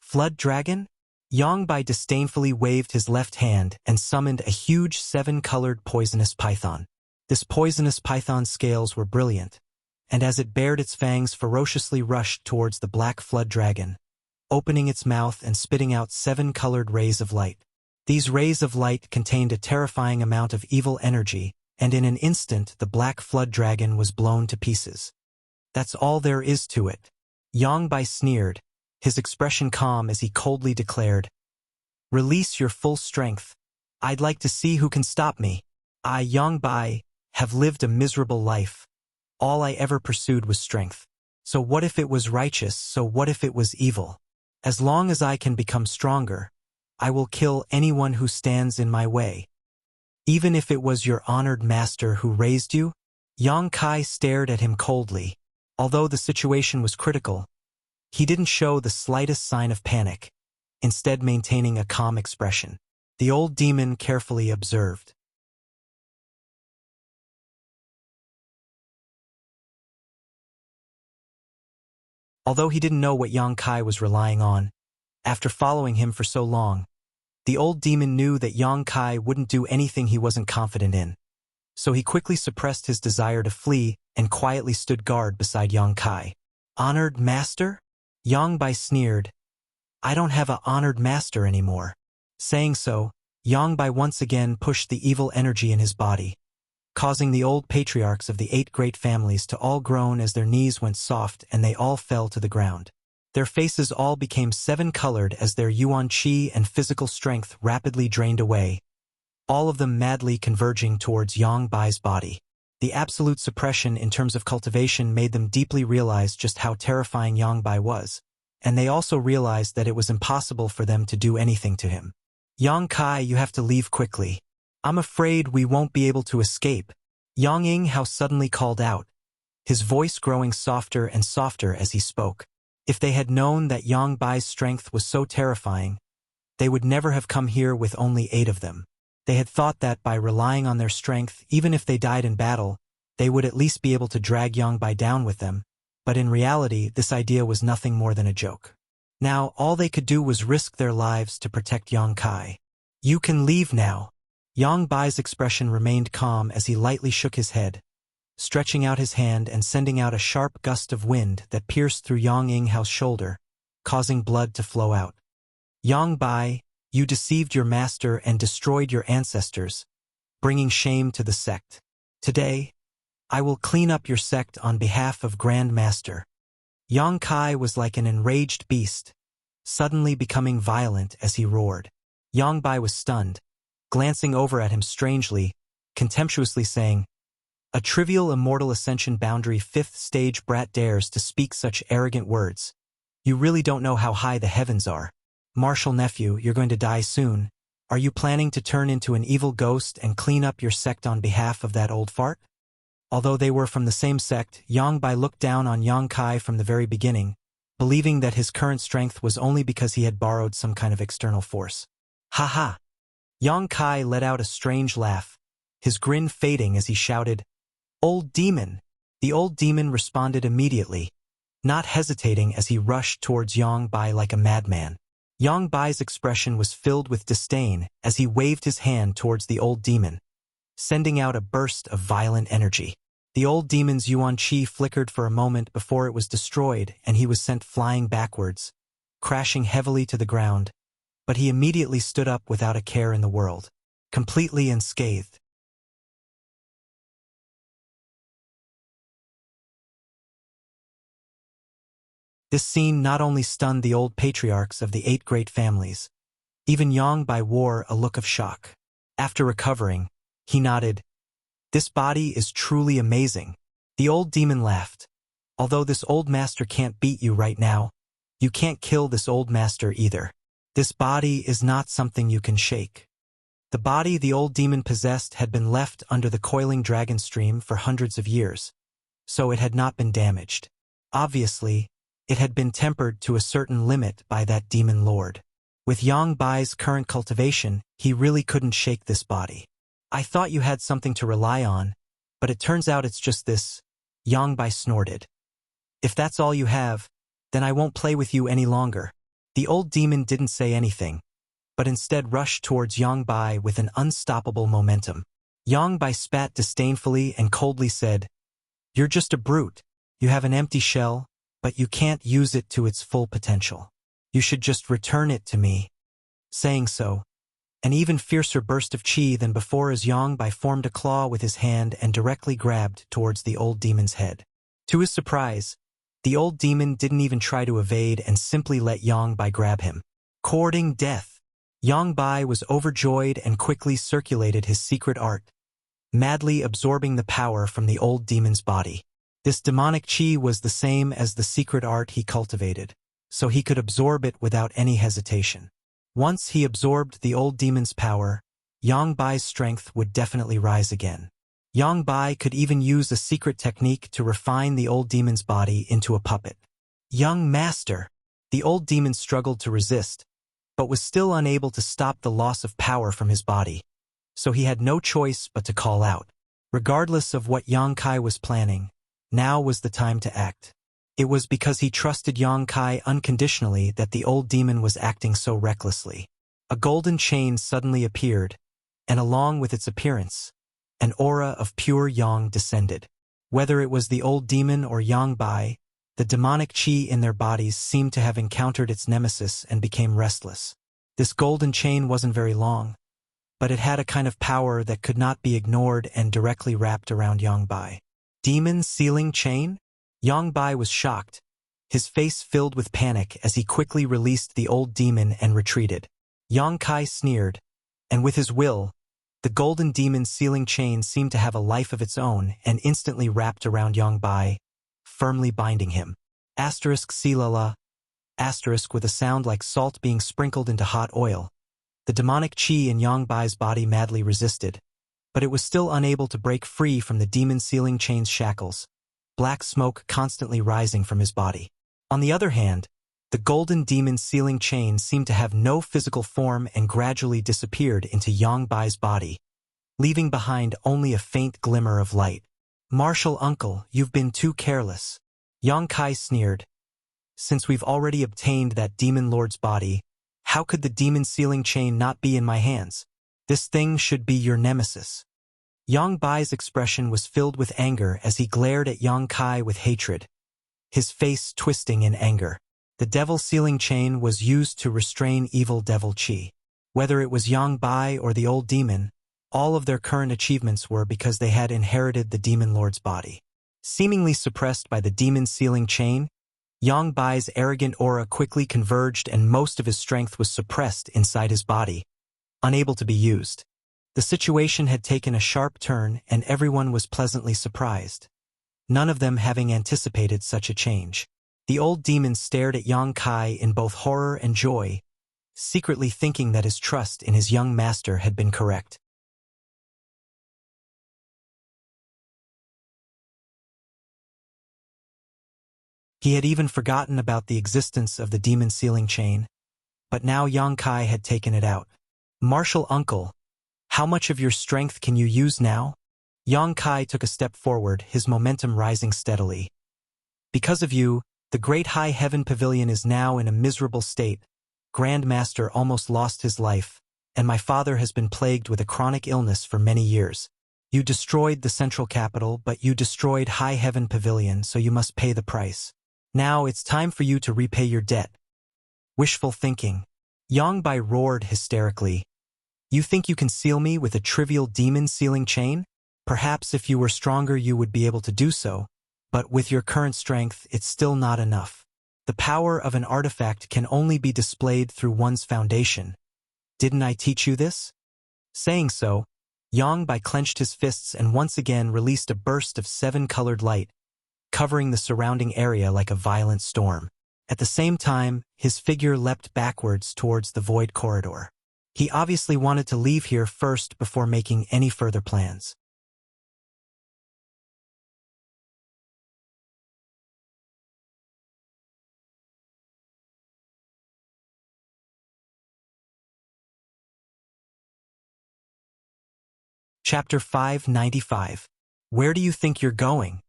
Flood dragon? Yangbai disdainfully waved his left hand and summoned a huge 7-colored poisonous python. This poisonous python's scales were brilliant, and as it bared its fangs ferociously rushed towards the black flood dragon, opening its mouth and spitting out 7-colored rays of light. These rays of light contained a terrifying amount of evil energy, and in an instant the black flood dragon was blown to pieces. That's all there is to it. Yangbai sneered, his expression calm as he coldly declared, "Release your full strength. I'd like to see who can stop me. I, Yangbai, have lived a miserable life. All I ever pursued was strength. So what if it was righteous, so what if it was evil? As long as I can become stronger, I will kill anyone who stands in my way. Even if it was your honored master who raised you?" Yang Kai stared at him coldly. Although the situation was critical, he didn't show the slightest sign of panic, instead maintaining a calm expression. The old demon carefully observed. Although he didn't know what Yang Kai was relying on, after following him for so long, the old demon knew that Yang Kai wouldn't do anything he wasn't confident in. So he quickly suppressed his desire to flee and quietly stood guard beside Yang Kai. "Honored master?" Yangbai sneered. "I don't have a honored master anymore." Saying so, Yangbai once again pushed the evil energy in his body, causing the old patriarchs of the 8 great families to all groan as their knees went soft and they all fell to the ground. Their faces all became 7-colored as their yuan qi and physical strength rapidly drained away, all of them madly converging towards Yangbai's body. The absolute suppression in terms of cultivation made them deeply realize just how terrifying Yangbai was, and they also realized that it was impossible for them to do anything to him. "Yang Kai, you have to leave quickly. I'm afraid we won't be able to escape," Yang Yinghao suddenly called out, his voice growing softer and softer as he spoke. If they had known that Yangbai's strength was so terrifying, they would never have come here with only 8 of them. They had thought that by relying on their strength, even if they died in battle, they would at least be able to drag Yangbai down with them, but in reality this idea was nothing more than a joke. Now all they could do was risk their lives to protect Yang Kai. "You can leave now." Yangbai's expression remained calm as he lightly shook his head, stretching out his hand and sending out a sharp gust of wind that pierced through Yang Yinghao's shoulder, causing blood to flow out. "Yangbai, you deceived your master and destroyed your ancestors, bringing shame to the sect. Today, I will clean up your sect on behalf of Grand Master." Yang Kai was like an enraged beast, suddenly becoming violent as he roared. Yongbai was stunned, glancing over at him strangely, contemptuously saying, "A trivial immortal ascension boundary 5th stage brat dares to speak such arrogant words. You really don't know how high the heavens are. Martial nephew, you're going to die soon. Are you planning to turn into an evil ghost and clean up your sect on behalf of that old fart?" Although they were from the same sect, Yongbai looked down on Yongkai from the very beginning, believing that his current strength was only because he had borrowed some kind of external force. "Ha ha!" Yongkai let out a strange laugh, his grin fading as he shouted, "Old demon!" The old demon responded immediately, not hesitating as he rushed towards Yongbai like a madman. Yongbai's expression was filled with disdain as he waved his hand towards the old demon, sending out a burst of violent energy. The old demon's yuan qi flickered for a moment before it was destroyed and he was sent flying backwards, crashing heavily to the ground, but he immediately stood up without a care in the world, completely unscathed. This scene not only stunned the old patriarchs of the 8 great families, even Yongbai wore a look of shock. After recovering, he nodded, "This body is truly amazing." The old demon laughed. "Although this old master can't beat you right now, you can't kill this old master either. This body is not something you can shake." The body the old demon possessed had been left under the coiling dragon stream for hundreds of years, so it had not been damaged. Obviously, it had been tempered to a certain limit by that demon lord. With Yongbai's current cultivation, he really couldn't shake this body. "I thought you had something to rely on, but it turns out it's just this," Yongbai snorted. "If that's all you have, then I won't play with you any longer." The old demon didn't say anything, but instead rushed towards Yongbai with an unstoppable momentum. Yongbai spat disdainfully and coldly said, "You're just a brute. You have an empty shell, but you can't use it to its full potential. You should just return it to me." Saying so, an even fiercer burst of chi than before as Yongbai formed a claw with his hand and directly grabbed towards the old demon's head. To his surprise, the old demon didn't even try to evade and simply let Yongbai grab him. Courting death. Yongbai was overjoyed and quickly circulated his secret art, madly absorbing the power from the old demon's body. This demonic chi was the same as the secret art he cultivated, so he could absorb it without any hesitation. Once he absorbed the old demon's power, Yongbai's strength would definitely rise again. Yongbai could even use a secret technique to refine the old demon's body into a puppet. "Young master!" The old demon struggled to resist, but was still unable to stop the loss of power from his body, so he had no choice but to call out. Regardless of what Yongkai was planning, now was the time to act. It was because he trusted Yongkai unconditionally that the old demon was acting so recklessly. A golden chain suddenly appeared, and along with its appearance, an aura of pure yang descended. Whether it was the old demon or Yongbai, the demonic chi in their bodies seemed to have encountered its nemesis and became restless. This golden chain wasn't very long, but it had a kind of power that could not be ignored and directly wrapped around Yongbai. Demon sealing chain? Yongbai was shocked, his face filled with panic as he quickly released the old demon and retreated. Yongkai sneered, and with his will, the golden demon sealing chain seemed to have a life of its own and instantly wrapped around Yongbai, firmly binding him. Silala, with a sound like salt being sprinkled into hot oil. The demonic chi in Yongbai's body madly resisted, but it was still unable to break free from the demon sealing chain's shackles, black smoke constantly rising from his body. On the other hand, the golden demon sealing chain seemed to have no physical form and gradually disappeared into Yongbai's body, leaving behind only a faint glimmer of light. "Martial uncle, you've been too careless." Yongkai sneered. "Since we've already obtained that demon lord's body, how could the demon sealing chain not be in my hands? This thing should be your nemesis." Yongbai's expression was filled with anger as he glared at Yongkai with hatred, his face twisting in anger. The devil sealing chain was used to restrain evil devil chi. Whether it was Yongbai or the old demon, all of their current achievements were because they had inherited the demon lord's body. Seemingly suppressed by the demon sealing chain, Yang Bai's arrogant aura quickly converged and most of his strength was suppressed inside his body, unable to be used. The situation had taken a sharp turn and everyone was pleasantly surprised, none of them having anticipated such a change. The old demon stared at Yang Kai in both horror and joy, secretly thinking that his trust in his young master had been correct. He had even forgotten about the existence of the demon sealing chain, but now Yang Kai had taken it out. "Martial uncle, how much of your strength can you use now?" Yang Kai took a step forward, his momentum rising steadily. "Because of you, the great high heaven pavilion is now in a miserable state. Grand Master almost lost his life, and my father has been plagued with a chronic illness for many years. You destroyed the central capital, but you destroyed High Heaven Pavilion, so you must pay the price. Now it's time for you to repay your debt." Wishful thinking. Yang Bai roared hysterically. "You think you can seal me with a trivial demon sealing chain? Perhaps if you were stronger you would be able to do so, but with your current strength it's still not enough. The power of an artifact can only be displayed through one's foundation. Didn't I teach you this?" Saying so, Yang Bai clenched his fists and once again released a burst of 7-colored light, covering the surrounding area like a violent storm. At the same time, his figure leapt backwards towards the void corridor. He obviously wanted to leave here first before making any further plans. Chapter 595. Where do you think you're going?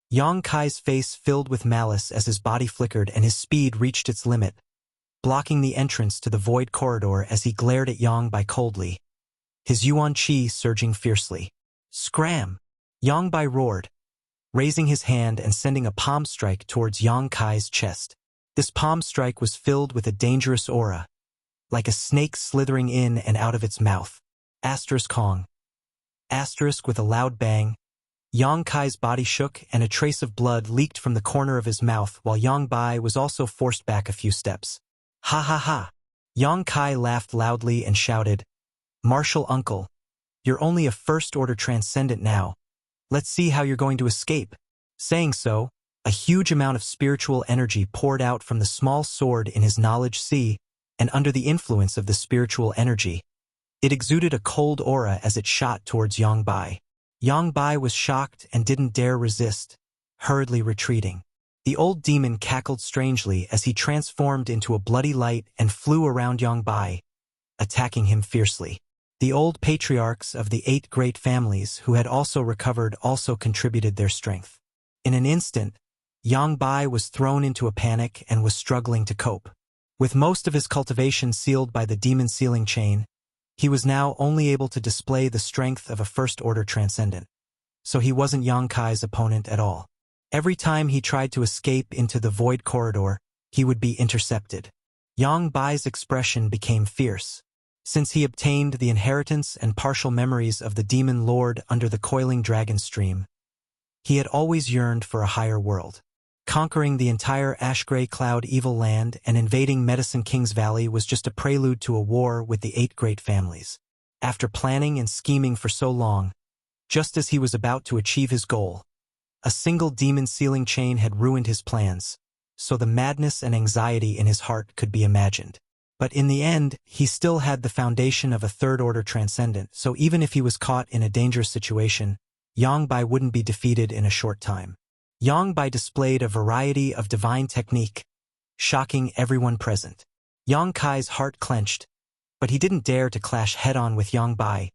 Yang Kai's face filled with malice as his body flickered and his speed reached its limit, blocking the entrance to the void corridor as he glared at Yang Bai coldly, his yuan qi surging fiercely. "Scram!" Yang Bai roared, raising his hand and sending a palm strike towards Yang Kai's chest. This palm strike was filled with a dangerous aura, like a snake slithering in and out of its mouth. Asterisk Kong. Asterisk with a loud bang. Yang Kai's body shook and a trace of blood leaked from the corner of his mouth while Yang Bai was also forced back a few steps. "Ha ha ha!" Yang Kai laughed loudly and shouted, "Martial uncle, you're only a first-order transcendent now. Let's see how you're going to escape." Saying so, a huge amount of spiritual energy poured out from the small sword in his knowledge sea, and under the influence of the spiritual energy, it exuded a cold aura as it shot towards Yang Bai. Yang Bai was shocked and didn't dare resist, hurriedly retreating. The old demon cackled strangely as he transformed into a bloody light and flew around Yang Bai, attacking him fiercely. The old patriarchs of the 8 great families who had also recovered also contributed their strength. In an instant, Yang Bai was thrown into a panic and was struggling to cope. With most of his cultivation sealed by the demon sealing chain, he was now only able to display the strength of a first-order transcendent. So he wasn't Yang Kai's opponent at all. Every time he tried to escape into the void corridor, he would be intercepted. Yang Bai's expression became fierce. Since he obtained the inheritance and partial memories of the demon lord under the coiling dragon stream, he had always yearned for a higher world. Conquering the entire ash-gray cloud evil land and invading Medicine King's Valley was just a prelude to a war with the 8 great families. After planning and scheming for so long, just as he was about to achieve his goal, a single demon sealing chain had ruined his plans, so the madness and anxiety in his heart could be imagined. But in the end, he still had the foundation of a third-order transcendent, so even if he was caught in a dangerous situation, Yang Bai wouldn't be defeated in a short time. Yang Bai displayed a variety of divine technique, shocking everyone present. Yang Kai's heart clenched, but he didn't dare to clash head-on with Yang Bai,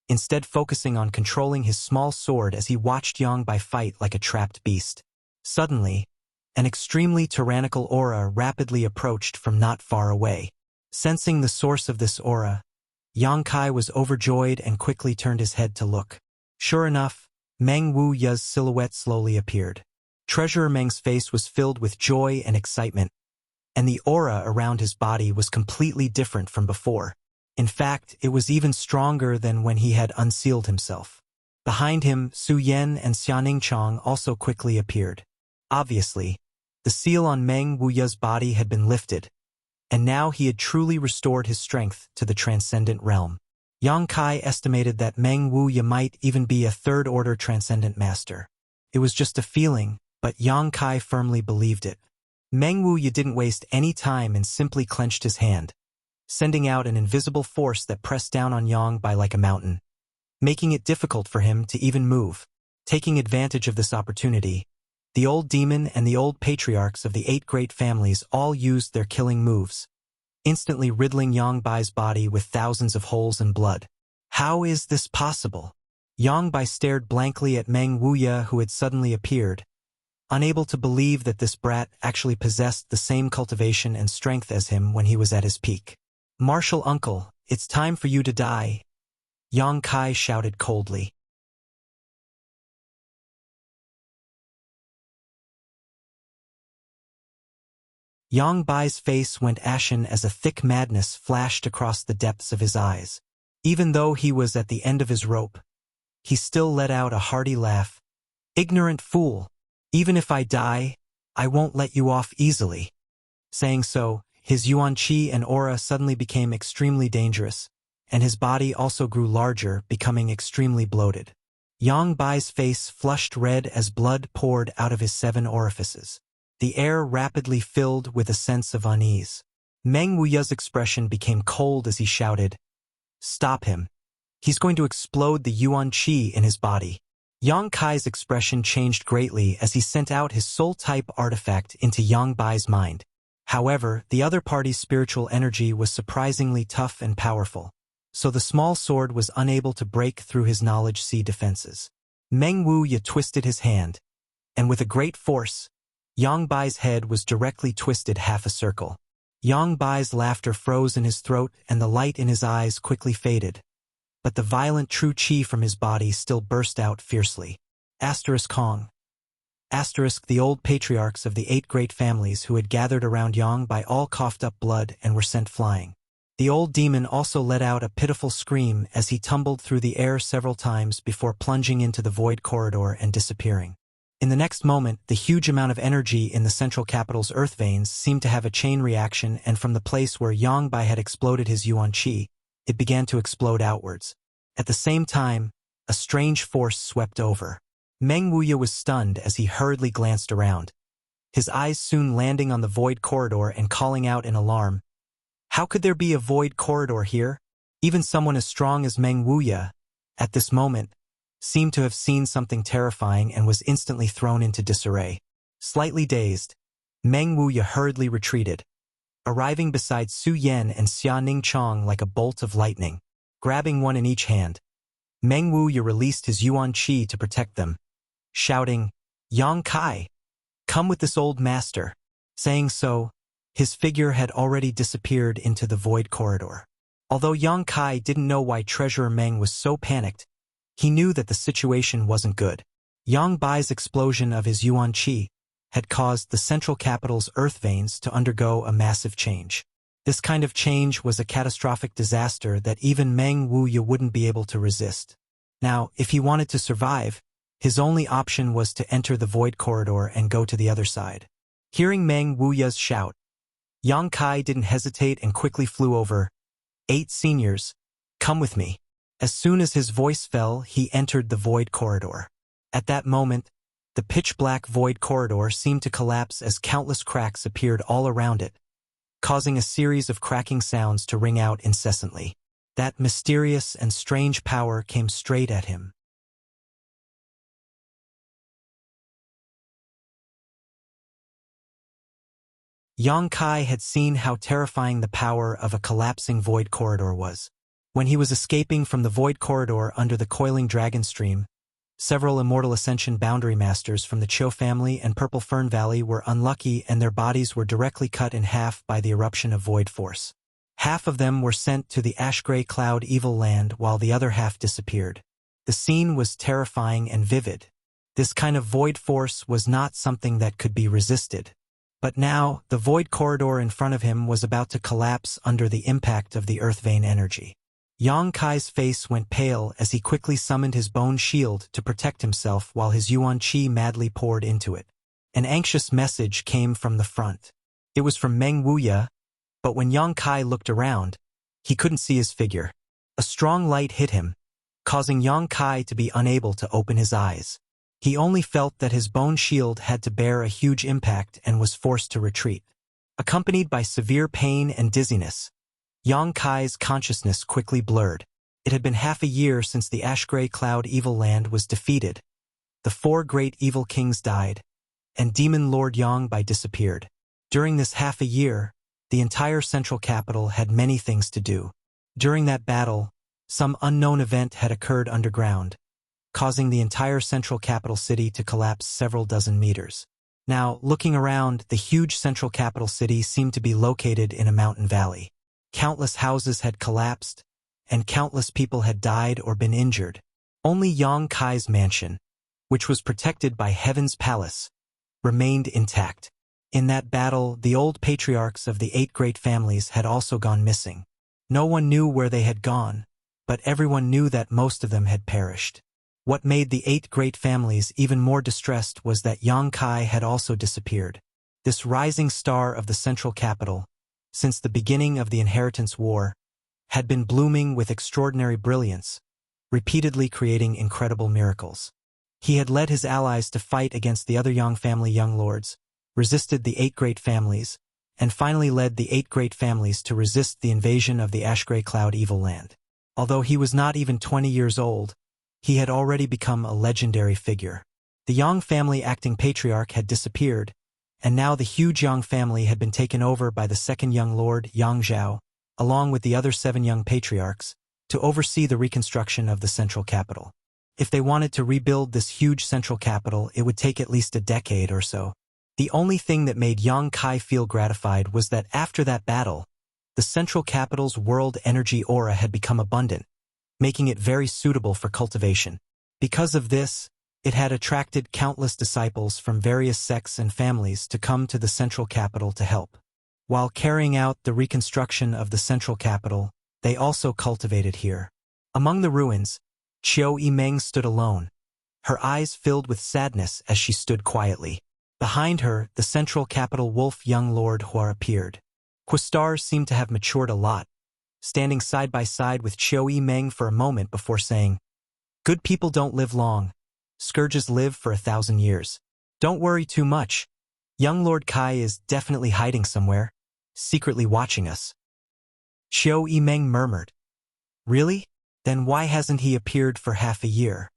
instead focusing on controlling his small sword as he watched Yang Bai fight like a trapped beast. Suddenly, an extremely tyrannical aura rapidly approached from not far away. Sensing the source of this aura, Yang Kai was overjoyed and quickly turned his head to look. Sure enough, Meng Wu Ya's silhouette slowly appeared. Treasurer Meng's face was filled with joy and excitement, and the aura around his body was completely different from before. In fact, it was even stronger than when he had unsealed himself. Behind him, Su Yan and Xianing Chong also quickly appeared. Obviously, The seal on Meng Wuya's body had been lifted, and now he had truly restored his strength to the transcendent realm. Yang Kai estimated that Meng Wuya might even be a third-order transcendent master. It was just a feeling, but Yang Kai firmly believed it. Meng Wuya didn't waste any time and simply clenched his hand, sending out an invisible force that pressed down on Yang Bai like a mountain, making it difficult for him to even move. Taking advantage of this opportunity, the old demon and the old patriarchs of the 8 great families all used their killing moves, instantly riddling Yang Bai's body with thousands of holes and blood. How is this possible? Yang Bai stared blankly at Meng Wuya, who had suddenly appeared, unable to believe that this brat actually possessed the same cultivation and strength as him when he was at his peak. "Martial uncle, it's time for you to die," Yang Kai shouted coldly. Yang Bai's face went ashen as a thick madness flashed across the depths of his eyes. Even though he was at the end of his rope, he still let out a hearty laugh. "Ignorant fool! Even if I die, I won't let you off easily." Saying so, his yuan qi and aura suddenly became extremely dangerous, and his body also grew larger, becoming extremely bloated. Yang Bai's face flushed red as blood poured out of his 7 orifices. The air rapidly filled with a sense of unease. Meng Wuya's expression became cold as he shouted, "Stop him. He's going to explode the yuan qi in his body." Yang Kai's expression changed greatly as he sent out his soul-type artifact into Yang Bai's mind. However, the other party's spiritual energy was surprisingly tough and powerful, so the small sword was unable to break through his knowledge sea defenses. Meng Wuya twisted his hand, and with a great force, Yang Bai's head was directly twisted half a circle. Yang Bai's laughter froze in his throat and the light in his eyes quickly faded, but the violent true qi from his body still burst out fiercely. Kong. The old patriarchs of the 8 great families who had gathered around Yang Bai all coughed up blood and were sent flying. The old demon also let out a pitiful scream as he tumbled through the air several times before plunging into the void corridor and disappearing. In the next moment, the huge amount of energy in the central capital's earth veins seemed to have a chain reaction, and from the place where Yang Bai had exploded his yuan qi, it began to explode outwards. At the same time, a strange force swept over. Meng Wuya was stunned as he hurriedly glanced around, his eyes soon landing on the void corridor and calling out in alarm, "How could there be a void corridor here?" Even someone as strong as Meng Wuya, at this moment, seemed to have seen something terrifying and was instantly thrown into disarray. Slightly dazed, Meng Wuya hurriedly retreated, arriving beside Su Yan and Xia Ning Chong like a bolt of lightning. Grabbing one in each hand, Meng Wuya released his yuan qi to protect them, shouting, "Yang Kai, come with this old master." Saying so, his figure had already disappeared into the void corridor. Although Yang Kai didn't know why Treasurer Meng was so panicked, he knew that the situation wasn't good. Yang Bai's explosion of his yuan qi had caused the central capital's earth veins to undergo a massive change. This kind of change was a catastrophic disaster that even Meng Wuya wouldn't be able to resist. Now, if he wanted to survive, his only option was to enter the void corridor and go to the other side. Hearing Meng Wuya's shout, Yang Kai didn't hesitate and quickly flew over. 8 seniors, come with me. As soon as his voice fell, he entered the void corridor. At that moment, the pitch-black void corridor seemed to collapse as countless cracks appeared all around it, causing a series of cracking sounds to ring out incessantly. That mysterious and strange power came straight at him. Yang Kai had seen how terrifying the power of a collapsing void corridor was. When he was escaping from the void corridor under the coiling dragon stream, several Immortal Ascension boundary masters from the Cho family and Purple Fern Valley were unlucky and their bodies were directly cut in half by the eruption of void force. Half of them were sent to the Ash-Gray Cloud Evil Land while the other half disappeared. The scene was terrifying and vivid. This kind of void force was not something that could be resisted. But now, the void corridor in front of him was about to collapse under the impact of the earth vein energy. Yang Kai's face went pale as he quickly summoned his bone shield to protect himself while his yuan qi madly poured into it. An anxious message came from the front. It was from Meng Wuya, but when Yang Kai looked around, he couldn't see his figure. A strong light hit him, causing Yang Kai to be unable to open his eyes. He only felt that his bone shield had to bear a huge impact and was forced to retreat. Accompanied by severe pain and dizziness, Yang Kai's consciousness quickly blurred. It had been half a year since the ash-gray cloud evil land was defeated. The 4 great evil kings died, and Demon Lord Yang Bai disappeared. During this half a year, the entire central capital had many things to do. During that battle, some unknown event had occurred underground, causing the entire central capital city to collapse several dozen meters. Now, looking around, the huge central capital city seemed to be located in a mountain valley. Countless houses had collapsed, and countless people had died or been injured. Only Yang Kai's mansion, which was protected by Heaven's Palace, remained intact. In that battle, the old patriarchs of the 8 great families had also gone missing. No one knew where they had gone, but everyone knew that most of them had perished. What made the 8 great families even more distressed was that Yang Kai had also disappeared. This rising star of the central capital, since the beginning of the Inheritance War, had been blooming with extraordinary brilliance, repeatedly creating incredible miracles. He had led his allies to fight against the other Yang family young lords, resisted the 8 great families, and finally led the 8 great families to resist the invasion of the ash-gray cloud evil land. Although he was not even 20 years old, he had already become a legendary figure. The Yang family acting patriarch had disappeared, and now the huge Yang family had been taken over by the second young lord, Yang Zhao, along with the other 7 young patriarchs, to oversee the reconstruction of the central capital. If they wanted to rebuild this huge central capital, it would take at least a decade or so. The only thing that made Yang Kai feel gratified was that after that battle, the central capital's world energy aura had become abundant, making it very suitable for cultivation. Because of this, it had attracted countless disciples from various sects and families to come to the central capital to help. While carrying out the reconstruction of the central capital, they also cultivated here. Among the ruins, Qiu Yimeng stood alone, her eyes filled with sadness as she stood quietly. Behind her, the central capital wolf young lord Hua appeared. Quastar seemed to have matured a lot, standing side by side with Qiu Yimeng for a moment before saying, "Good people don't live long. Scourges live for 1,000 years. Don't worry too much. Young Lord Kai is definitely hiding somewhere, secretly watching us." Qiu Yimeng murmured. "Really? Then why hasn't he appeared for half a year?"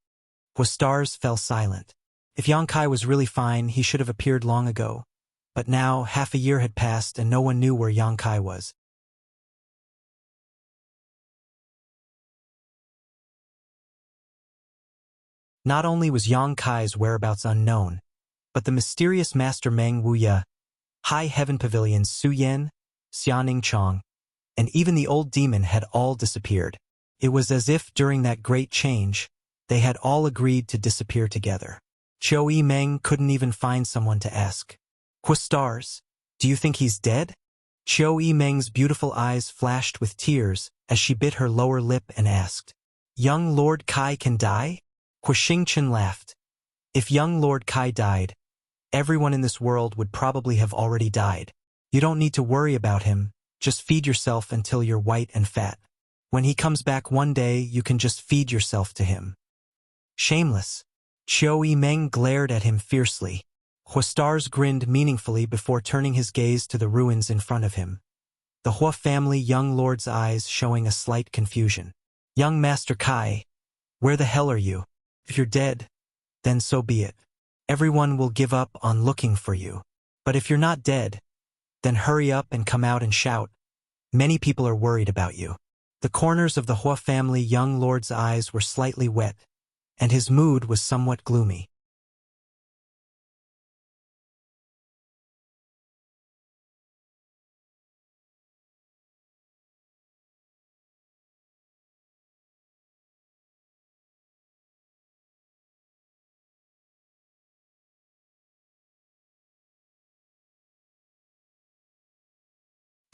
Quastars fell silent. If Yang Kai was really fine, he should have appeared long ago. But now, half a year had passed and no one knew where Yang Kai was. Not only was Yang Kai's whereabouts unknown, but the mysterious Master Meng Wuya, High Heaven Pavilion Su Yan, Xianing Chong, and even the old demon had all disappeared. It was as if during that great change, they had all agreed to disappear together. Qiu Yimeng couldn't even find someone to ask. "Quastars, do you think he's dead?" Qiu Yimeng's beautiful eyes flashed with tears as she bit her lower lip and asked, "Young Lord Kai can die?" Quashingchen laughed. "If young Lord Kai died, everyone in this world would probably have already died. You don't need to worry about him, just feed yourself until you're white and fat. When he comes back one day, you can just feed yourself to him." "Shameless." Qiu Yimeng glared at him fiercely. Quastars grinned meaningfully before turning his gaze to the ruins in front of him. The Hua family young lord's eyes showing a slight confusion. "Young Master Kai, where the hell are you? If you're dead, then so be it. Everyone will give up on looking for you. But if you're not dead, then hurry up and come out and shout. Many people are worried about you." The corners of the Hua family young lord's eyes were slightly wet, and his mood was somewhat gloomy.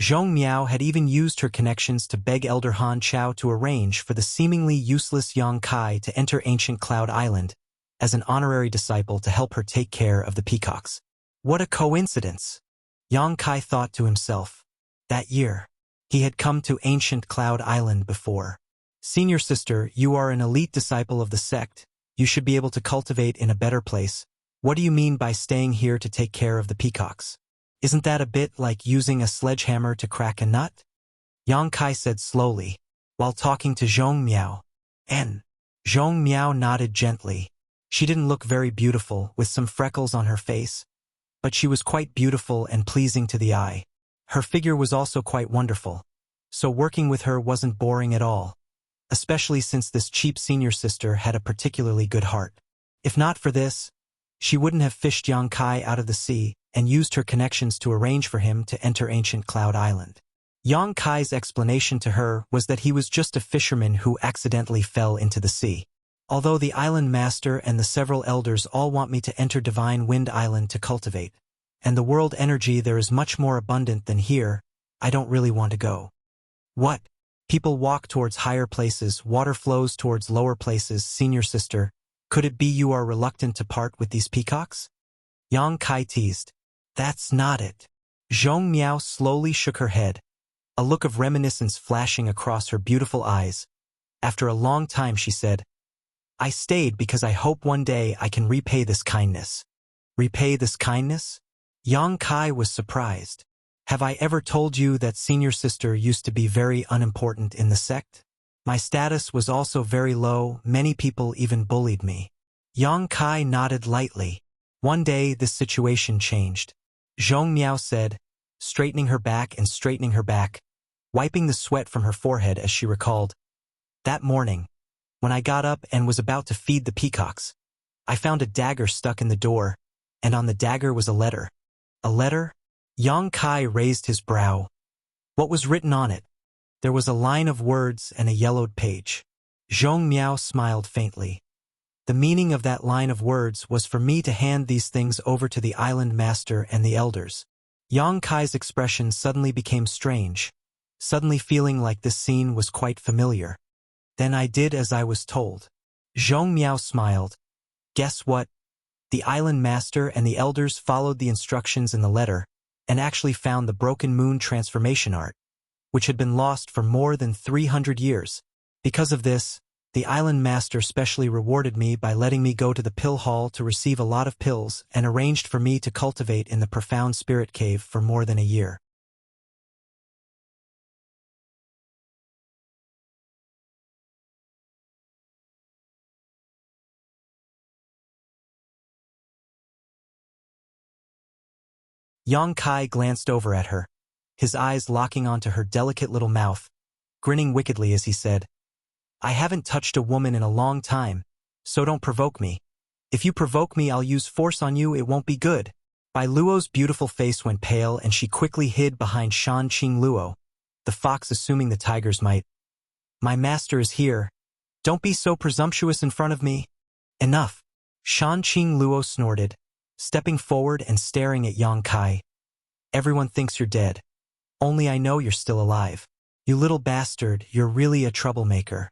Zhong Miao had even used her connections to beg Elder Han Chao to arrange for the seemingly useless Yang Kai to enter ancient Cloud Island as an honorary disciple to help her take care of the peacocks. What a coincidence! Yang Kai thought to himself. That year, he had come to ancient Cloud Island before. Senior sister, you are an elite disciple of the sect. You should be able to cultivate in a better place. What do you mean by staying here to take care of the peacocks? Isn't that a bit like using a sledgehammer to crack a nut? Yang Kai said slowly, while talking to Zhong Miao. Zhong Miao nodded gently. She didn't look very beautiful, with some freckles on her face, but she was quite beautiful and pleasing to the eye. Her figure was also quite wonderful, so working with her wasn't boring at all, especially since this cheap senior sister had a particularly good heart. If not for this, she wouldn't have fished Yang Kai out of the sea and used her connections to arrange for him to enter ancient Cloud Island. Yang Kai's explanation to her was that he was just a fisherman who accidentally fell into the sea. Although the island master and the several elders all want me to enter Divine Wind Island to cultivate, and the world energy there is much more abundant than here, I don't really want to go. What? People walk towards higher places, water flows towards lower places, senior sister. Could it be you are reluctant to part with these peacocks? Yang Kai teased. That's not it. Zhong Miao slowly shook her head, a look of reminiscence flashing across her beautiful eyes. After a long time she said, I stayed because I hope one day I can repay this kindness. Repay this kindness? Yang Kai was surprised. Have I ever told you that senior sister used to be very unimportant in the sect? My status was also very low, many people even bullied me. Yang Kai nodded lightly. One day this situation changed. Zhong Miao said, straightening her back and straightening her back, wiping the sweat from her forehead as she recalled. That morning, when I got up and was about to feed the peacocks, I found a dagger stuck in the door, and on the dagger was a letter. A letter? Yang Kai raised his brow. What was written on it? There was a line of words and a yellowed page. Zhong Miao smiled faintly. The meaning of that line of words was for me to hand these things over to the island master and the elders. Yang Kai's expression suddenly became strange, suddenly feeling like this scene was quite familiar. Then I did as I was told. Zhong Miao smiled. Guess what? The island master and the elders followed the instructions in the letter and actually found the broken moon transformation art, which had been lost for more than 300 years. Because of this, the island master specially rewarded me by letting me go to the pill hall to receive a lot of pills and arranged for me to cultivate in the profound spirit cave for more than a year. Yang Kai glanced over at her, his eyes locking onto her delicate little mouth, grinning wickedly as he said, I haven't touched a woman in a long time, so don't provoke me. If you provoke me, I'll use force on you, it won't be good. Bai Luo's beautiful face went pale and she quickly hid behind Shan Qing Luo, the fox assuming the tiger's might. My master is here. Don't be so presumptuous in front of me. Enough. Shan Qing Luo snorted, stepping forward and staring at Yang Kai. Everyone thinks you're dead. Only I know you're still alive. You little bastard, you're really a troublemaker.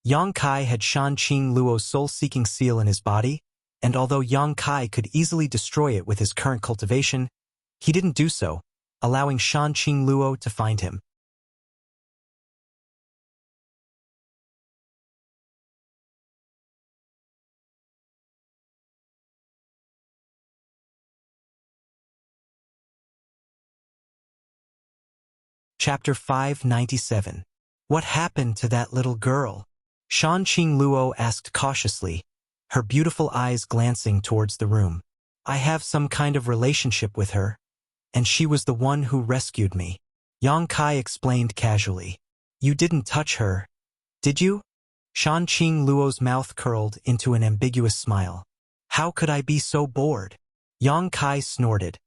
Yang Kai had Shan Qing Luo's soul-seeking seal in his body, and although Yang Kai could easily destroy it with his current cultivation, he didn't do so, allowing Shan Qing Luo to find him. Chapter 597. What happened to that little girl? Shan Qing Luo asked cautiously, her beautiful eyes glancing towards the room. I have some kind of relationship with her, and she was the one who rescued me. Yang Kai explained casually. You didn't touch her, did you? Shan Qing Luo's mouth curled into an ambiguous smile. How could I be so bored? Yang Kai snorted,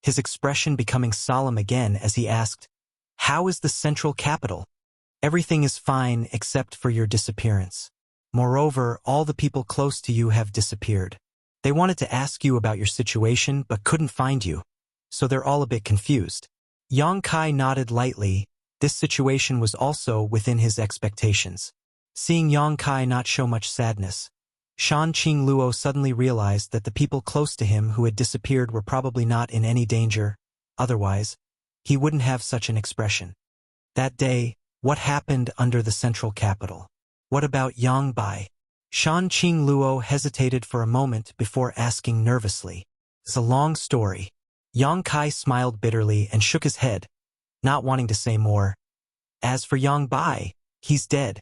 his expression becoming solemn again as he asked, How is the central capital? Everything is fine except for your disappearance. Moreover, all the people close to you have disappeared. They wanted to ask you about your situation but couldn't find you, so they're all a bit confused. Yang Kai nodded lightly. This situation was also within his expectations. Seeing Yang Kai not show much sadness, Shan Qing Luo suddenly realized that the people close to him who had disappeared were probably not in any danger. Otherwise, he wouldn't have such an expression. That day, what happened under the central capital? What about Yang Bai? Shan Qing Luo hesitated for a moment before asking nervously. It's a long story. Yang Kai smiled bitterly and shook his head, not wanting to say more. As for Yang Bai, he's dead.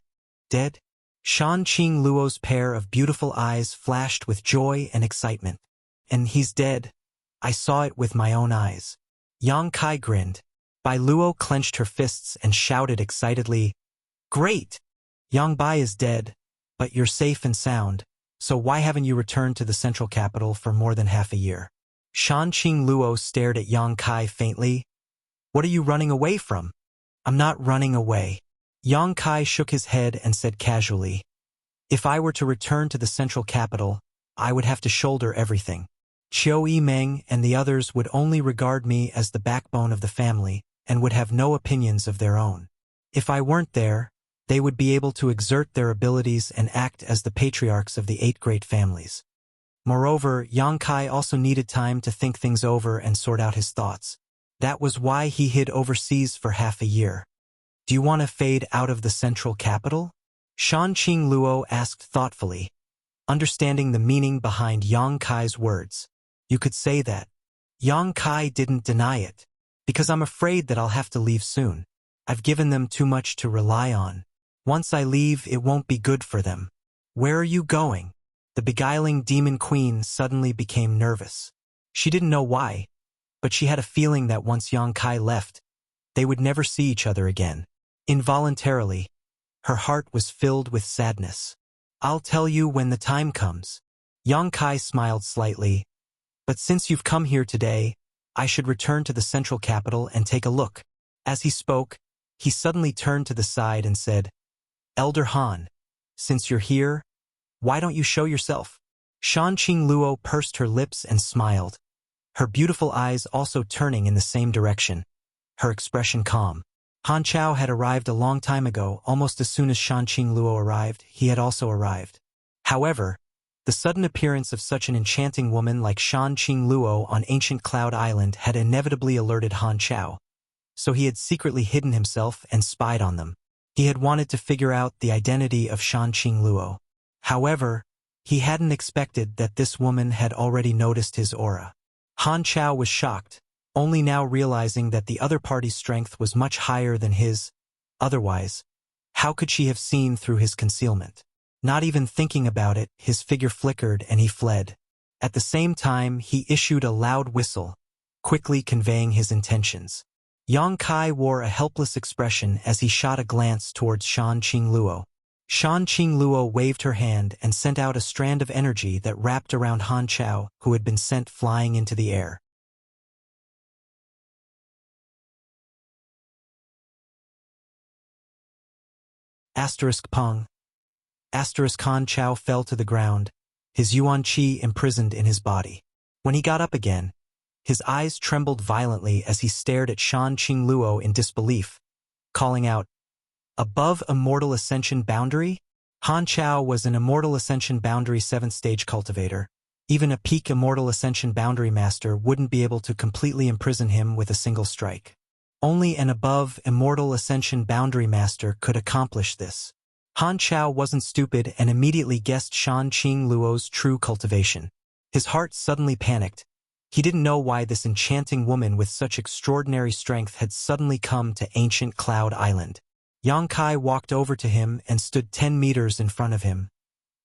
Dead? Shan Qing Luo's pair of beautiful eyes flashed with joy and excitement. And he's dead. I saw it with my own eyes. Yang Kai grinned. Bai Luo clenched her fists and shouted excitedly, "Great! Yang Bai is dead, but you're safe and sound, so why haven't you returned to the central capital for more than half a year?" Shan Qing Luo stared at Yang Kai faintly. "What are you running away from?" "I'm not running away." Yang Kai shook his head and said casually, "If I were to return to the central capital, I would have to shoulder everything. Qiu Yimeng and the others would only regard me as the backbone of the family and would have no opinions of their own. If I weren't there, they would be able to exert their abilities and act as the patriarchs of the 8 great families." Moreover, Yang Kai also needed time to think things over and sort out his thoughts. That was why he hid overseas for half a year. "Do you want to fade out of the central capital?" Shan Qing Luo asked thoughtfully, understanding the meaning behind Yang Kai's words. "You could say that." Yang Kai didn't deny it. "Because I'm afraid that I'll have to leave soon. I've given them too much to rely on. Once I leave, it won't be good for them." "Where are you going?" The beguiling demon queen suddenly became nervous. She didn't know why, but she had a feeling that once Yang Kai left, they would never see each other again. Involuntarily, her heart was filled with sadness. "I'll tell you when the time comes." Yang Kai smiled slightly. "But since you've come here today, I should return to the central capital and take a look." As he spoke, he suddenly turned to the side and said, "Elder Han, since you're here, why don't you show yourself?" Shan Qing Luo pursed her lips and smiled, her beautiful eyes also turning in the same direction, her expression calm. Han Chao had arrived a long time ago. Almost as soon as Shan Qing Luo arrived, he had also arrived. However, the sudden appearance of such an enchanting woman like Shan Qing Luo on ancient Cloud Island had inevitably alerted Han Chao, so he had secretly hidden himself and spied on them. He had wanted to figure out the identity of Shan Qing Luo. However, he hadn't expected that this woman had already noticed his aura. Han Chao was shocked, only now realizing that the other party's strength was much higher than his. Otherwise, how could she have seen through his concealment? Not even thinking about it, his figure flickered and he fled. At the same time, he issued a loud whistle, quickly conveying his intentions. Yang Kai wore a helpless expression as he shot a glance towards Shan Qing Luo. Shan Qing Luo waved her hand and sent out a strand of energy that wrapped around Han Chao, who had been sent flying into the air. Pong. Han Chao fell to the ground, his Yuan Qi imprisoned in his body. When he got up again, his eyes trembled violently as he stared at Shan Qing Luo in disbelief, calling out, "Above Immortal Ascension Boundary?" Han Chao was an Immortal Ascension Boundary 7th stage cultivator. Even a peak Immortal Ascension Boundary master wouldn't be able to completely imprison him with a single strike. Only an above Immortal Ascension Boundary master could accomplish this. Han Chao wasn't stupid and immediately guessed Shan Qing Luo's true cultivation. His heart suddenly panicked. He didn't know why this enchanting woman with such extraordinary strength had suddenly come to ancient Cloud Island. Yang Kai walked over to him and stood 10 meters in front of him,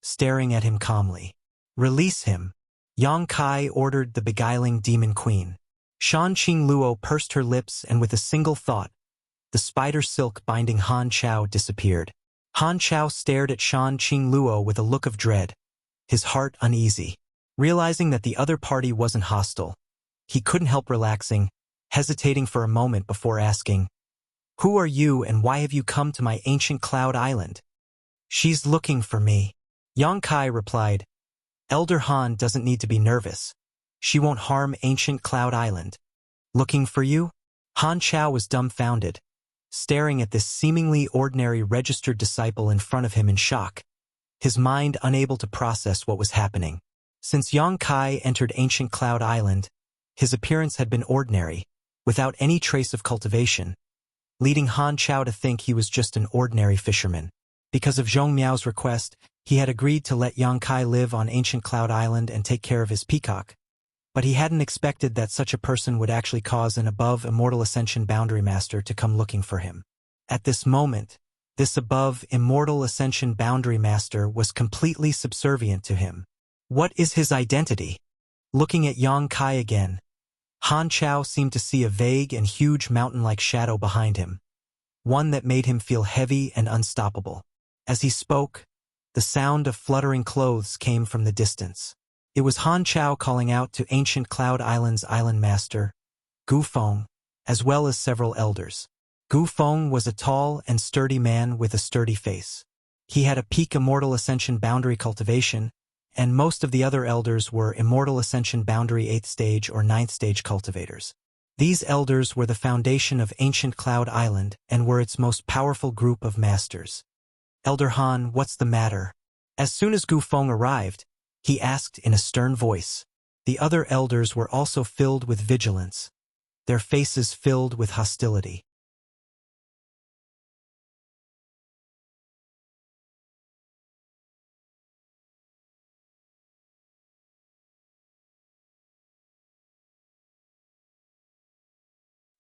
staring at him calmly. "Release him," Yang Kai ordered the beguiling demon queen. Shan Qing Luo pursed her lips and with a single thought, the spider silk binding Han Chao disappeared. Han Chao stared at Shan Qing Luo with a look of dread, his heart uneasy. Realizing that the other party wasn't hostile, he couldn't help relaxing, hesitating for a moment before asking, "Who are you and why have you come to my ancient Cloud Island?" "She's looking for me," Yang Kai replied. "Elder Han doesn't need to be nervous. She won't harm ancient Cloud Island." "Looking for you?" Han Chao was dumbfounded, staring at this seemingly ordinary registered disciple in front of him in shock. his mind unable to process what was happening. Since Yang Kai entered ancient Cloud Island, his appearance had been ordinary, without any trace of cultivation, leading Han Chao to think he was just an ordinary fisherman. Because of Zhong Miao's request, he had agreed to let Yang Kai live on ancient Cloud Island and take care of his peacock, but he hadn't expected that such a person would actually cause an above Immortal Ascension Boundary Master to come looking for him. At this moment, this above Immortal Ascension Boundary Master was completely subservient to him. What is his identity? Looking at Yang Kai again, Han Chao seemed to see a vague and huge mountain-like shadow behind him, one that made him feel heavy and unstoppable. As he spoke, the sound of fluttering clothes came from the distance. It was Han Chao calling out to ancient Cloud Island's island master, Gu Feng, as well as several elders. Gu Feng was a tall and sturdy man with a sturdy face. He had a peak Immortal Ascension Boundary cultivation, and most of the other elders were Immortal Ascension Boundary 8th stage or 9th stage cultivators. These elders were the foundation of ancient Cloud Island and were its most powerful group of masters. Elder Han, what's the matter? As soon as Gu Feng arrived, he asked in a stern voice. The other elders were also filled with vigilance, their faces filled with hostility.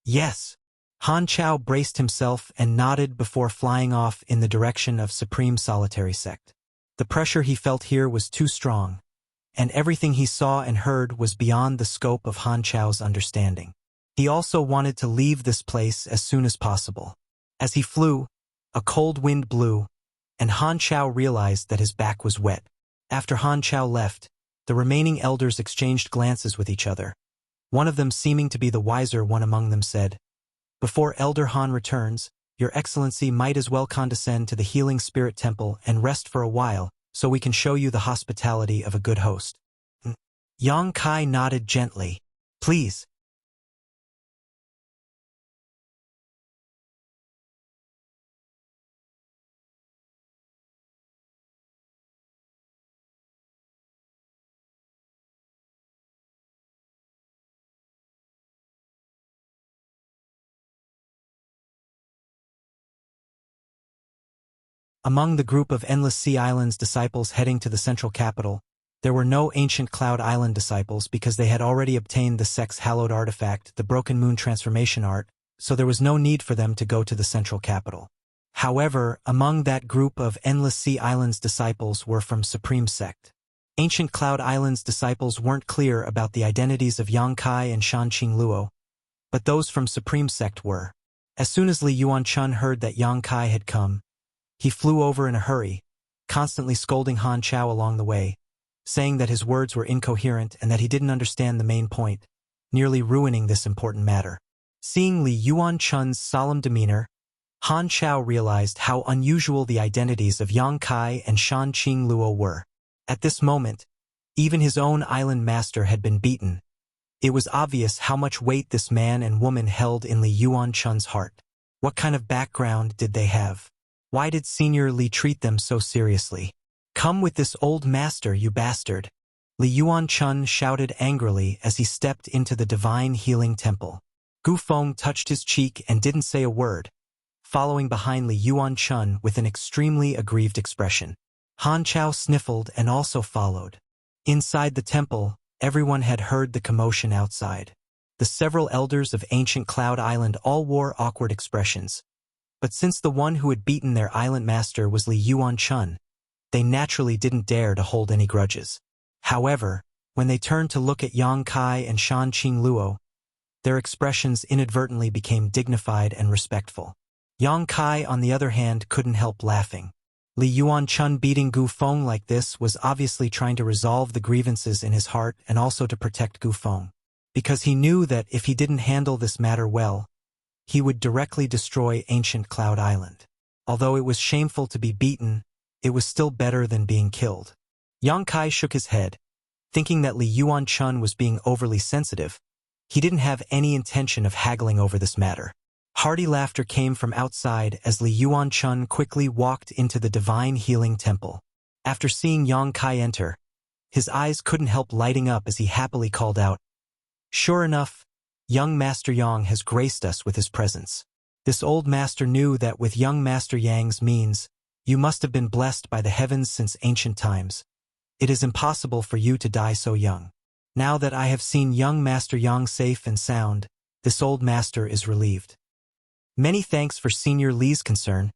Yes. Han Chao braced himself and nodded before flying off in the direction of Supreme Solitary Sect. The pressure he felt here was too strong, and everything he saw and heard was beyond the scope of Han Chao's understanding. He also wanted to leave this place as soon as possible. As he flew, a cold wind blew, and Han Chao realized that his back was wet. After Han Chao left, the remaining elders exchanged glances with each other. One of them, seeming to be the wiser one among them, said, "Before Elder Han returns, Your Excellency might as well condescend to the Healing Spirit Temple and rest for a while, so we can show you the hospitality of a good host." Yang Kai nodded gently. "Please." Among the group of Endless Sea Islands disciples heading to the central capital, there were no ancient Cloud Island disciples because they had already obtained the sect's hallowed artifact, the Broken Moon Transformation Art, so there was no need for them to go to the central capital. However, among that group of Endless Sea Islands disciples were from Supreme Sect. Ancient Cloud Islands disciples weren't clear about the identities of Yang Kai and Shan Qing Luo, but those from Supreme Sect were. As soon as Li Yuan-chun heard that Yang Kai had come, he flew over in a hurry, constantly scolding Han Chao along the way, saying that his words were incoherent and that he didn't understand the main point, nearly ruining this important matter. Seeing Li Yuan-chun's solemn demeanor, Han Chao realized how unusual the identities of Yang Kai and Shan Qing Luo were. At this moment, even his own island master had been beaten. It was obvious how much weight this man and woman held in Li Yuan-chun's heart. What kind of background did they have? Why did Senior Li treat them so seriously? "Come with this old master, you bastard!" Li Yuan-chun shouted angrily as he stepped into the divine healing temple. Gu Feng touched his cheek and didn't say a word, following behind Li Yuan-chun with an extremely aggrieved expression. Han Chao sniffled and also followed. Inside the temple, everyone had heard the commotion outside. The several elders of ancient Cloud Island all wore awkward expressions. But since the one who had beaten their island master was Li Yuan-chun, they naturally didn't dare to hold any grudges. However, when they turned to look at Yang Kai and Shan Qing Luo, their expressions inadvertently became dignified and respectful. Yang Kai, on the other hand, couldn't help laughing. Li Yuan-chun beating Gu Feng like this was obviously trying to resolve the grievances in his heart and also to protect Gu Feng, because he knew that if he didn't handle this matter well, he would directly destroy ancient Cloud Island. Although it was shameful to be beaten, it was still better than being killed. Yang Kai shook his head, thinking that Li Yuan-chun was being overly sensitive. He didn't have any intention of haggling over this matter. Hearty laughter came from outside as Li Yuan-chun quickly walked into the divine healing temple. After seeing Yang Kai enter, his eyes couldn't help lighting up as he happily called out, "Sure enough, young Master Yang has graced us with his presence." This old master knew that with young Master Yang's means, you must have been blessed by the heavens since ancient times. It is impossible for you to die so young. Now that I have seen young Master Yang safe and sound, this old master is relieved. Many thanks for Senior Li's concern.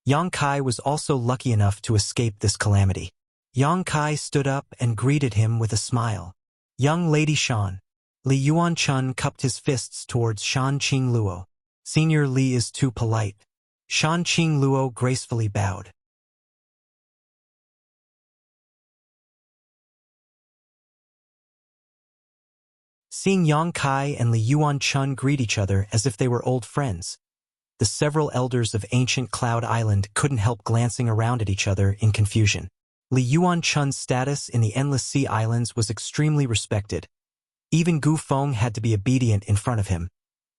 Yang Kai was also lucky enough to escape this calamity. Yang Kai stood up and greeted him with a smile. "Young Lady Shan." Li Yuan-chun cupped his fists towards Shan Qing Luo. "Senior Li is too polite." Shan Qing Luo gracefully bowed. Seeing Yang Kai and Li Yuan-chun greet each other as if they were old friends, the several elders of ancient Cloud Island couldn't help glancing around at each other in confusion. Li Yuan-chun's status in the Endless Sea Islands was extremely respected. Even Gu Feng had to be obedient in front of him.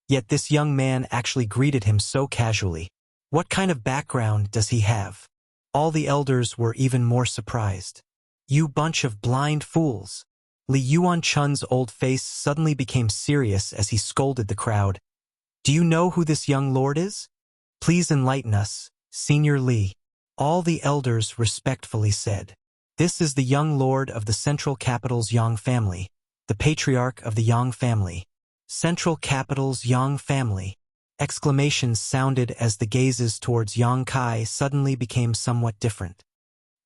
Yet this young man actually greeted him so casually. What kind of background does he have? All the elders were even more surprised. "You bunch of blind fools." Li Yuan-chun's old face suddenly became serious as he scolded the crowd. "Do you know who this young lord is? Please enlighten us, Senior Li." All the elders respectfully said. "This is the young lord of the Central Capital's Yang family, the patriarch of the Yang family." Central Capital's Yang family. Exclamations sounded as the gazes towards Yang Kai suddenly became somewhat different.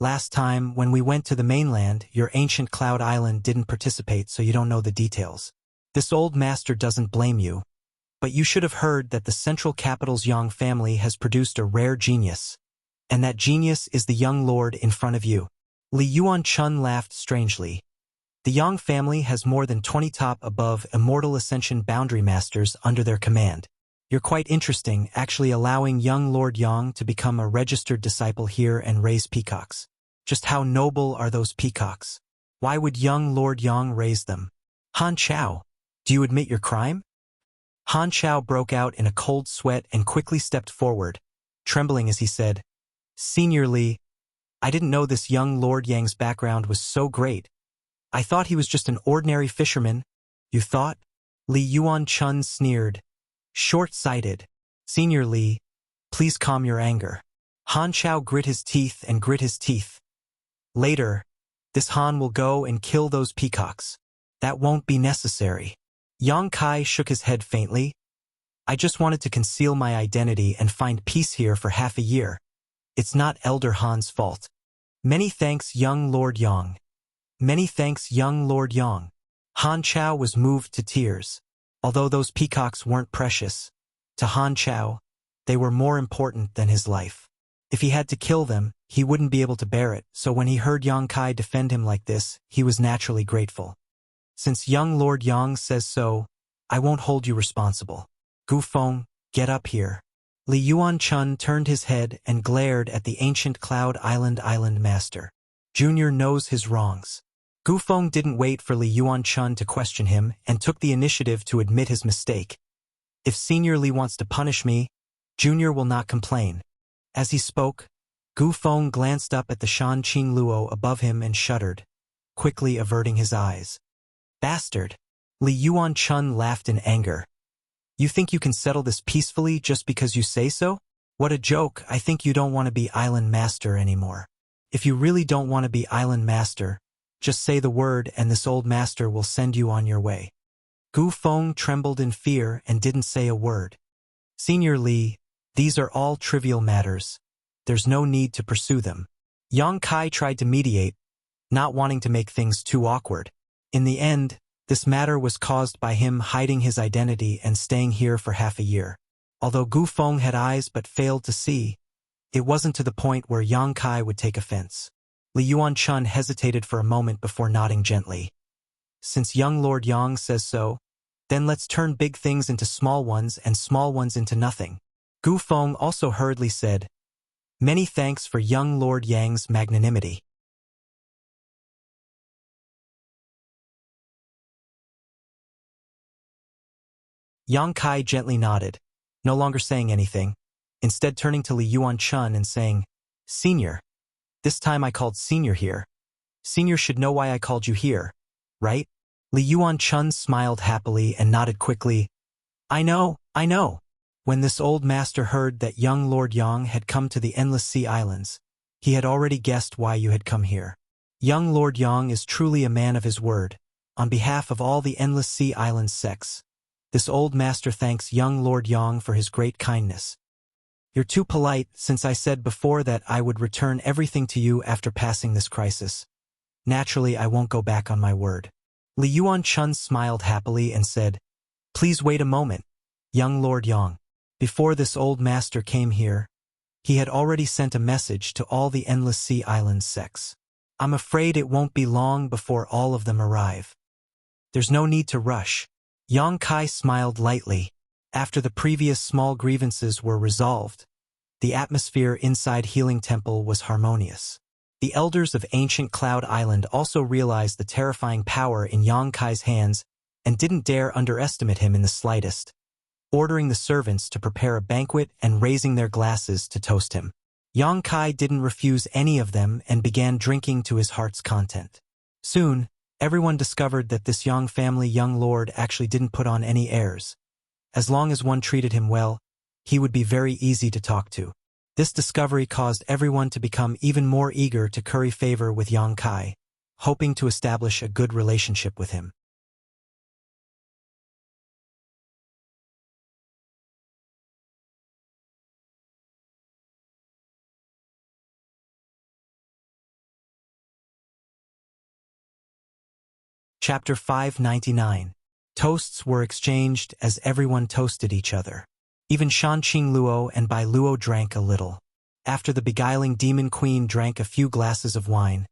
"Last time, when we went to the mainland, your ancient Cloud Island didn't participate, so you don't know the details. This old master doesn't blame you, but you should have heard that the Central Capital's Yang family has produced a rare genius, and that genius is the young lord in front of you." Li Yuan-chun laughed strangely. The Yang family has more than 20 top above Immortal Ascension Boundary Masters under their command. You're quite interesting, actually allowing young Lord Yang to become a registered disciple here and raise peacocks. Just how noble are those peacocks? Why would young Lord Yang raise them? Han Chao, do you admit your crime? Han Chao broke out in a cold sweat and quickly stepped forward, trembling as he said, "Senior Li, I didn't know this young Lord Yang's background was so great. I thought he was just an ordinary fisherman." "You thought?" Li Yuan-chun sneered. "Short-sighted. Senior Li, please calm your anger." Han Chao grit his teeth and grit his teeth. "Later, this Han will go and kill those peacocks. That won't be necessary." Yang Kai shook his head faintly. "I just wanted to conceal my identity and find peace here for half a year. It's not Elder Han's fault." "Many thanks, young Lord Yang." "Many thanks, young Lord Yang." Han Chao was moved to tears. Although those peacocks weren't precious, to Han Chao, they were more important than his life. If he had to kill them, he wouldn't be able to bear it, so when he heard Yang Kai defend him like this, he was naturally grateful. "Since young Lord Yang says so, I won't hold you responsible. Gu Feng, get up here." Li Yuan-chun turned his head and glared at the ancient Cloud Island master. Junior knows his wrongs. Gu Feng didn't wait for Li Yuan-chun to question him and took the initiative to admit his mistake. "If Senior Li wants to punish me, Junior will not complain." As he spoke, Gu Feng glanced up at the Shan Qing Luo above him and shuddered, quickly averting his eyes. "Bastard!" Li Yuan-chun laughed in anger. "You think you can settle this peacefully just because you say so? What a joke. I think you don't want to be Island Master anymore. If you really don't want to be Island Master, just say the word and this old master will send you on your way." Gu Feng trembled in fear and didn't say a word. "Senior Li, these are all trivial matters. There's no need to pursue them." Yang Kai tried to mediate, not wanting to make things too awkward. In the end, this matter was caused by him hiding his identity and staying here for half a year. Although Gu Feng had eyes but failed to see, it wasn't to the point where Yang Kai would take offense. Li Yuan-chun hesitated for a moment before nodding gently. "Since young Lord Yang says so, then let's turn big things into small ones and small ones into nothing." Gu Feng also hurriedly said, "Many thanks for young Lord Yang's magnanimity." Yang Kai gently nodded, no longer saying anything, instead turning to Li Yuan-chun and saying, "Senior, This time I called Senior here. Senior should know why I called you here, right? Li Yuan-chun smiled happily and nodded quickly. I know. When this old master heard that young Lord Yang had come to the Endless Sea Islands, he had already guessed why you had come here. Young Lord Yang is truly a man of his word. On behalf of all the Endless Sea Islands sects, this old master thanks young Lord Yang for his great kindness. You're too polite, since I said before that I would return everything to you after passing this crisis. Naturally, I won't go back on my word. Li Yuan-chun smiled happily and said, Please wait a moment, young Lord Yang. Before this old master came here, he had already sent a message to all the Endless Sea Islands sects. I'm afraid it won't be long before all of them arrive. There's no need to rush. Yang Kai smiled lightly. After the previous small grievances were resolved, the atmosphere inside Healing Temple was harmonious. The elders of ancient Cloud Island also realized the terrifying power in Yang Kai's hands and didn't dare underestimate him in the slightest, ordering the servants to prepare a banquet and raising their glasses to toast him. Yang Kai didn't refuse any of them and began drinking to his heart's content. Soon, everyone discovered that this Yang family young lord actually didn't put on any airs. As long as one treated him well, he would be very easy to talk to. This discovery caused everyone to become even more eager to curry favor with Yang Kai, hoping to establish a good relationship with him. Chapter 599. Toasts were exchanged as everyone toasted each other. Even Shanqing Luo and Bai Luo drank a little. After the beguiling demon queen drank a few glasses of wine,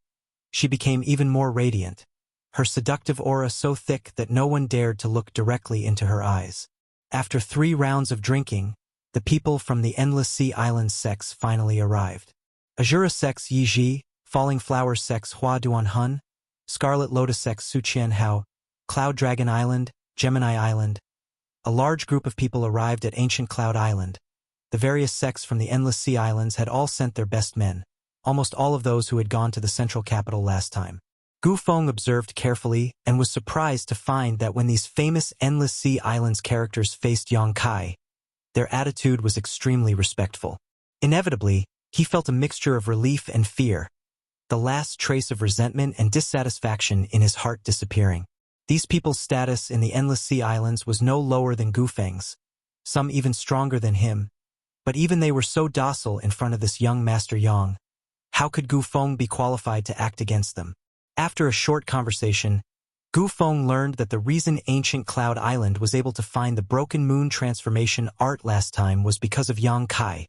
she became even more radiant, her seductive aura so thick that no one dared to look directly into her eyes. After 3 rounds of drinking, the people from the Endless Sea Islands sects finally arrived. Azura sects Yi Ji, Falling Flower sects Hua Duan Hun, Scarlet Lotus sects Su Qian Hao, Cloud Dragon Island, Gemini Island. A large group of people arrived at ancient Cloud Island. The various sects from the Endless Sea Islands had all sent their best men, almost all of those who had gone to the central capital last time. Gu Feng observed carefully and was surprised to find that when these famous Endless Sea Islands characters faced Yang Kai, their attitude was extremely respectful. Inevitably, he felt a mixture of relief and fear, the last trace of resentment and dissatisfaction in his heart disappearing. These people's status in the Endless Sea Islands was no lower than Gu Feng's, some even stronger than him, but even they were so docile in front of this young Master Yang. How could Gu Feng be qualified to act against them? After a short conversation, Gu Feng learned that the reason ancient Cloud Island was able to find the Broken Moon transformation art last time was because of Yang Kai.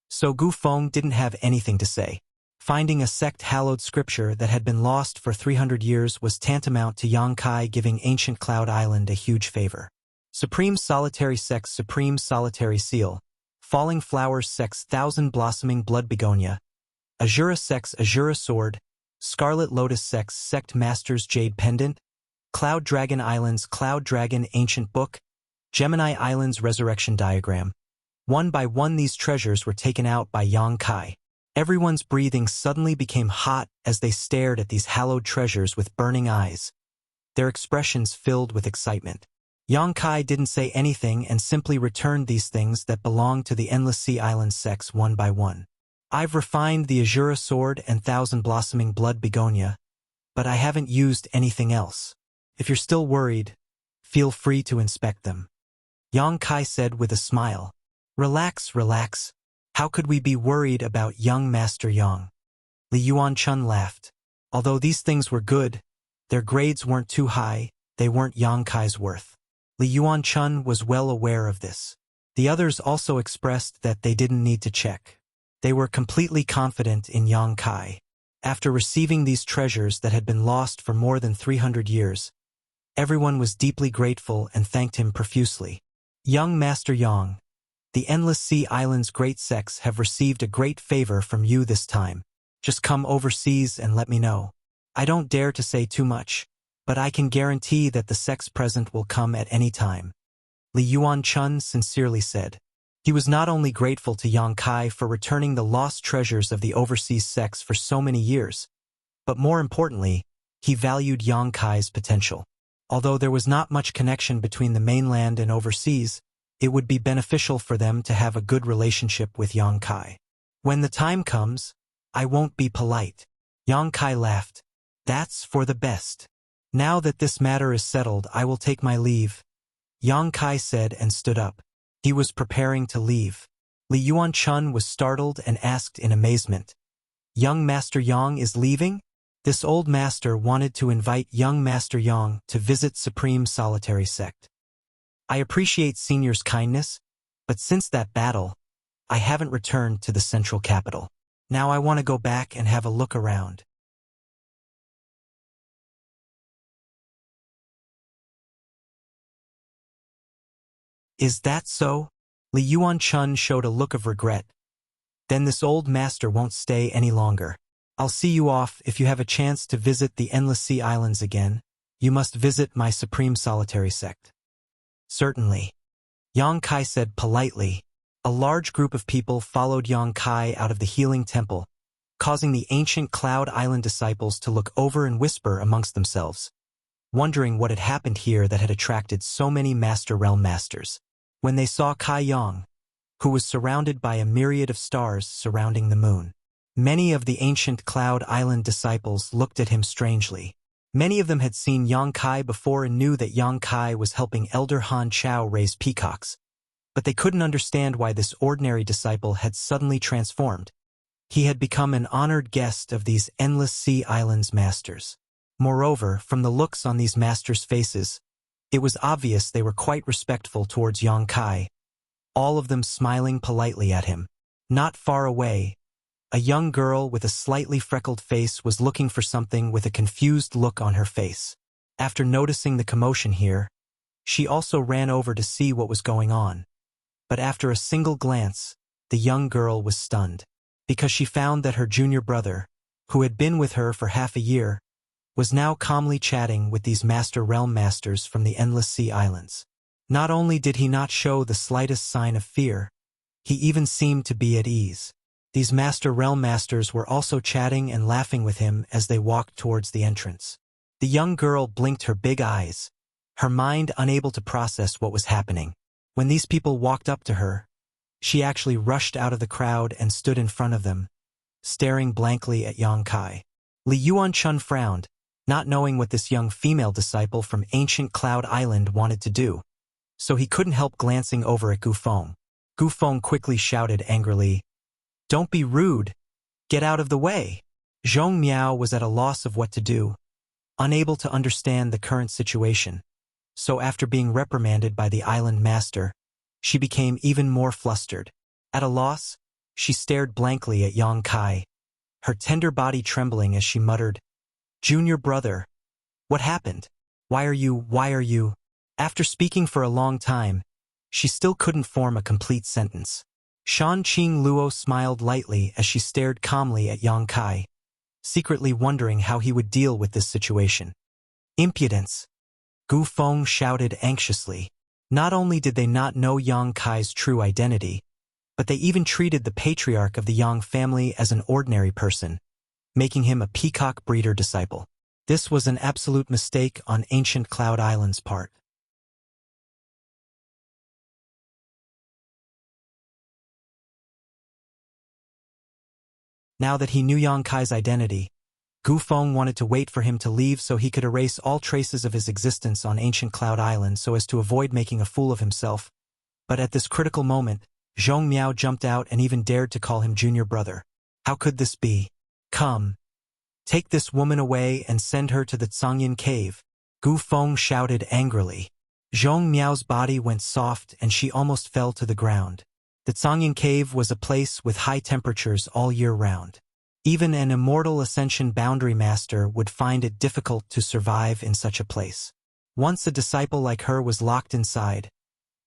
So Gu Feng didn't have anything to say. Finding a sect-hallowed scripture that had been lost for 300 years was tantamount to Yang Kai giving ancient Cloud Island a huge favor. Supreme Solitary Sect's Supreme Solitary Seal, Falling Flowers Sect's Thousand Blossoming Blood Begonia, Azura Sect's Azura Sword, Scarlet Lotus Sect's Sect Master's Jade Pendant, Cloud Dragon Island's Cloud Dragon Ancient Book, Gemini Island's Resurrection Diagram. One by one these treasures were taken out by Yang Kai. Everyone's breathing suddenly became hot as they stared at these hallowed treasures with burning eyes, their expressions filled with excitement. Yang Kai didn't say anything and simply returned these things that belonged to the Endless Sea Island sects one by one. I've refined the Azura Sword and Thousand Blossoming Blood Begonia, but I haven't used anything else. If you're still worried, feel free to inspect them. Yang Kai said with a smile. Relax. How could we be worried about young Master Yang? Li Yuan-chun laughed. Although these things were good, their grades weren't too high, they weren't Yang Kai's worth. Li Yuan-chun was well aware of this. The others also expressed that they didn't need to check. They were completely confident in Yang Kai. After receiving these treasures that had been lost for more than 300 years, everyone was deeply grateful and thanked him profusely. Young Master Yang, the Endless Sea Islands great sects have received a great favor from you this time. Just come overseas and let me know. I don't dare to say too much, but I can guarantee that the sects present will come at any time. Li Yuan-chun sincerely said. He was not only grateful to Yang Kai for returning the lost treasures of the overseas sects for so many years, but more importantly, he valued Yang Kai's potential. Although there was not much connection between the mainland and overseas, it would be beneficial for them to have a good relationship with Yang Kai. When the time comes, I won't be polite. Yang Kai laughed. That's for the best. Now that this matter is settled, I will take my leave, Yang Kai said and stood up. He was preparing to leave. Li Yuanchun was startled and asked in amazement, Young Master Yang is leaving? This old master wanted to invite young Master Yang to visit Supreme Solitary Sect. I appreciate Senior's kindness, but since that battle, I haven't returned to the central capital. Now I want to go back and have a look around. Is that so? Li Yuanchun showed a look of regret. Then this old master won't stay any longer. I'll see you off. If you have a chance to visit the Endless Sea Islands again, you must visit my Supreme Solitary Sect. Certainly, Yang Kai said politely. A large group of people followed Yang Kai out of the healing temple, causing the ancient Cloud Island disciples to look over and whisper amongst themselves, wondering what had happened here that had attracted so many Master Realm Masters. When they saw Kai Yang, who was surrounded by a myriad of stars surrounding the moon, many of the ancient Cloud Island disciples looked at him strangely. Many of them had seen Yang Kai before and knew that Yang Kai was helping Elder Han Chao raise peacocks, but they couldn't understand why this ordinary disciple had suddenly transformed. He had become an honored guest of these Endless Sea Islands masters. Moreover, from the looks on these masters' faces, it was obvious they were quite respectful towards Yang Kai, all of them smiling politely at him. Not far away, a young girl with a slightly freckled face was looking for something with a confused look on her face. After noticing the commotion here, she also ran over to see what was going on. But after a single glance, the young girl was stunned, because she found that her junior brother, who had been with her for half a year, was now calmly chatting with these Master Realm Masters from the Endless Sea Islands. Not only did he not show the slightest sign of fear, he even seemed to be at ease. These Master Realm Masters were also chatting and laughing with him as they walked towards the entrance. The young girl blinked her big eyes, her mind unable to process what was happening. When these people walked up to her, she actually rushed out of the crowd and stood in front of them, staring blankly at Yang Kai. Li Yuanchun frowned, not knowing what this young female disciple from ancient Cloud Island wanted to do, so he couldn't help glancing over at Gu Feng. Gu Feng quickly shouted angrily, "Don't be rude! Get out of the way!" Zhong Miao was at a loss of what to do, unable to understand the current situation, so after being reprimanded by the island master, she became even more flustered. At a loss, she stared blankly at Yang Kai, her tender body trembling as she muttered, "Junior brother, what happened? Why are you?" After speaking for a long time, she still couldn't form a complete sentence. Shan Qing Luo smiled lightly as she stared calmly at Yang Kai, secretly wondering how he would deal with this situation. "Impudence!" Gu Feng shouted anxiously. Not only did they not know Yang Kai's true identity, but they even treated the patriarch of the Yang family as an ordinary person, making him a peacock breeder disciple. This was an absolute mistake on ancient Cloud Island's part. Now that he knew Yang Kai's identity, Gu Feng wanted to wait for him to leave so he could erase all traces of his existence on ancient Cloud Island so as to avoid making a fool of himself. But at this critical moment, Zhong Miao jumped out and even dared to call him junior brother. How could this be? "Come, take this woman away and send her to the Zhangyan cave," Gu Feng shouted angrily. Zhong Miao's body went soft and she almost fell to the ground. The Zhangyan cave was a place with high temperatures all year round. Even an immortal Ascension Boundary Master would find it difficult to survive in such a place. Once a disciple like her was locked inside,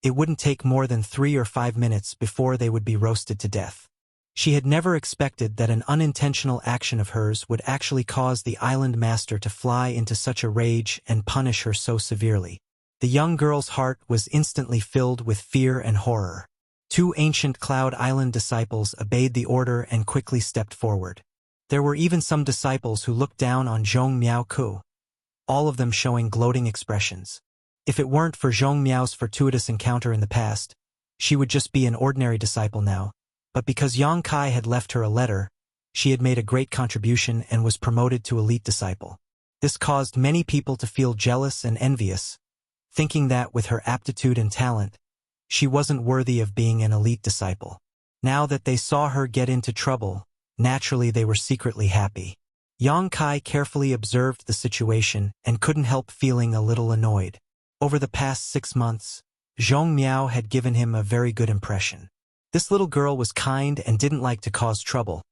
it wouldn't take more than 3 or 5 minutes before they would be roasted to death. She had never expected that an unintentional action of hers would actually cause the island master to fly into such a rage and punish her so severely. The young girl's heart was instantly filled with fear and horror. Two ancient Cloud Island disciples obeyed the order and quickly stepped forward. There were even some disciples who looked down on Zhong Miao Ku, all of them showing gloating expressions. If it weren't for Zhong Miao's fortuitous encounter in the past, she would just be an ordinary disciple now. But because Yang Kai had left her a letter, she had made a great contribution and was promoted to elite disciple. This caused many people to feel jealous and envious, thinking that with her aptitude and talent, she wasn't worthy of being an elite disciple. Now that they saw her get into trouble, naturally they were secretly happy. Yang Kai carefully observed the situation and couldn't help feeling a little annoyed. Over the past 6 months, Zhong Miao had given him a very good impression. This little girl was kind and didn't like to cause trouble,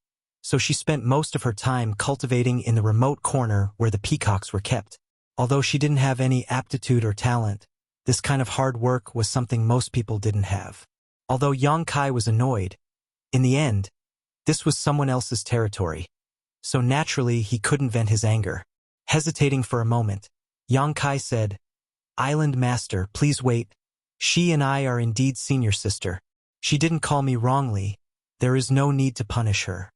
so she spent most of her time cultivating in the remote corner where the peacocks were kept. Although she didn't have any aptitude or talent, this kind of hard work was something most people didn't have. Although Yang Kai was annoyed, in the end, this was someone else's territory, so naturally he couldn't vent his anger. Hesitating for a moment, Yang Kai said, "Island Master, please wait. She and I are indeed senior sister. She didn't call me wrongly. There is no need to punish her."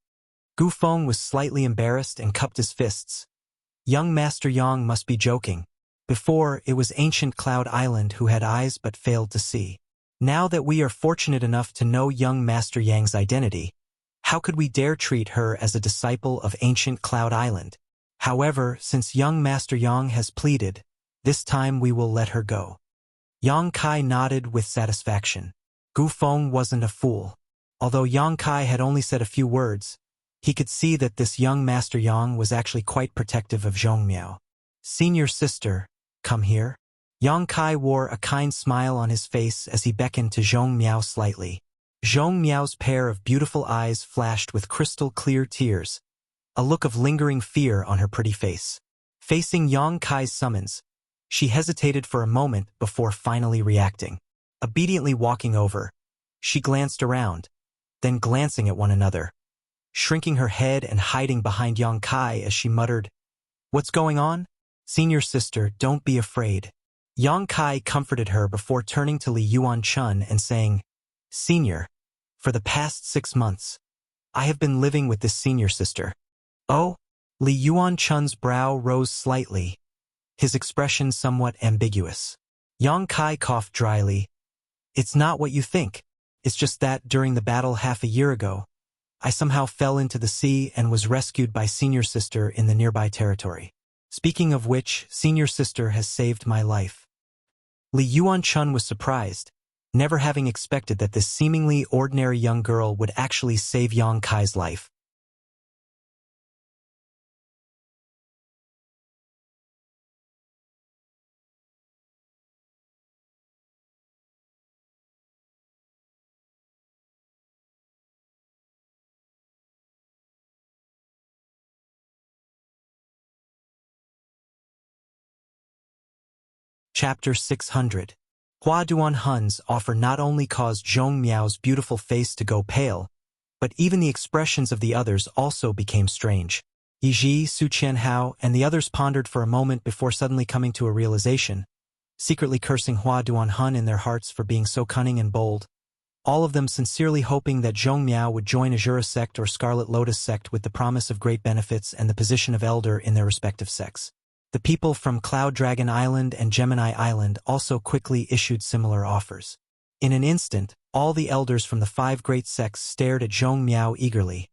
Gu Feng was slightly embarrassed and cupped his fists. Young Master Yang must be joking. Before, it was ancient Cloud Island who had eyes but failed to see. Now that we are fortunate enough to know young Master Yang's identity, how could we dare treat her as a disciple of ancient Cloud Island? However, since young Master Yang has pleaded, this time we will let her go. Yang Kai nodded with satisfaction. Gu Feng wasn't a fool. Although Yang Kai had only said a few words, he could see that this young Master Yang was actually quite protective of Zhong Miao. "Senior sister, come here." Yang Kai wore a kind smile on his face as he beckoned to Zhong Miao slightly. Zhong Miao's pair of beautiful eyes flashed with crystal-clear tears, a look of lingering fear on her pretty face. Facing Yang Kai's summons, she hesitated for a moment before finally reacting. Obediently walking over, she glanced around, then glancing at one another, shrinking her head and hiding behind Yang Kai as she muttered, "What's going on? Senior sister, don't be afraid." Yang Kai comforted her before turning to Li Yuan Chun and saying, "Senior, for the past 6 months, I have been living with this senior sister." "Oh?" Li Yuan Chun's brow rose slightly, his expression somewhat ambiguous. Yang Kai coughed dryly. "It's not what you think. It's just that during the battle half a year ago, I somehow fell into the sea and was rescued by senior sister in the nearby territory. Speaking of which, senior sister has saved my life." Li Yuan Chun was surprised, never having expected that this seemingly ordinary young girl would actually save Yang Kai's life. Chapter 600. Hua Duanhun's offer not only caused Zhong Miao's beautiful face to go pale, but even the expressions of the others also became strange. Yiji, Su Qianhao, and the others pondered for a moment before suddenly coming to a realization, secretly cursing Hua Duanhun in their hearts for being so cunning and bold, all of them sincerely hoping that Zhong Miao would join Azura sect or Scarlet Lotus sect with the promise of great benefits and the position of elder in their respective sects. The people from Cloud Dragon Island and Gemini Island also quickly issued similar offers. In an instant, all the elders from the 5 great sects stared at Zhong Miao eagerly,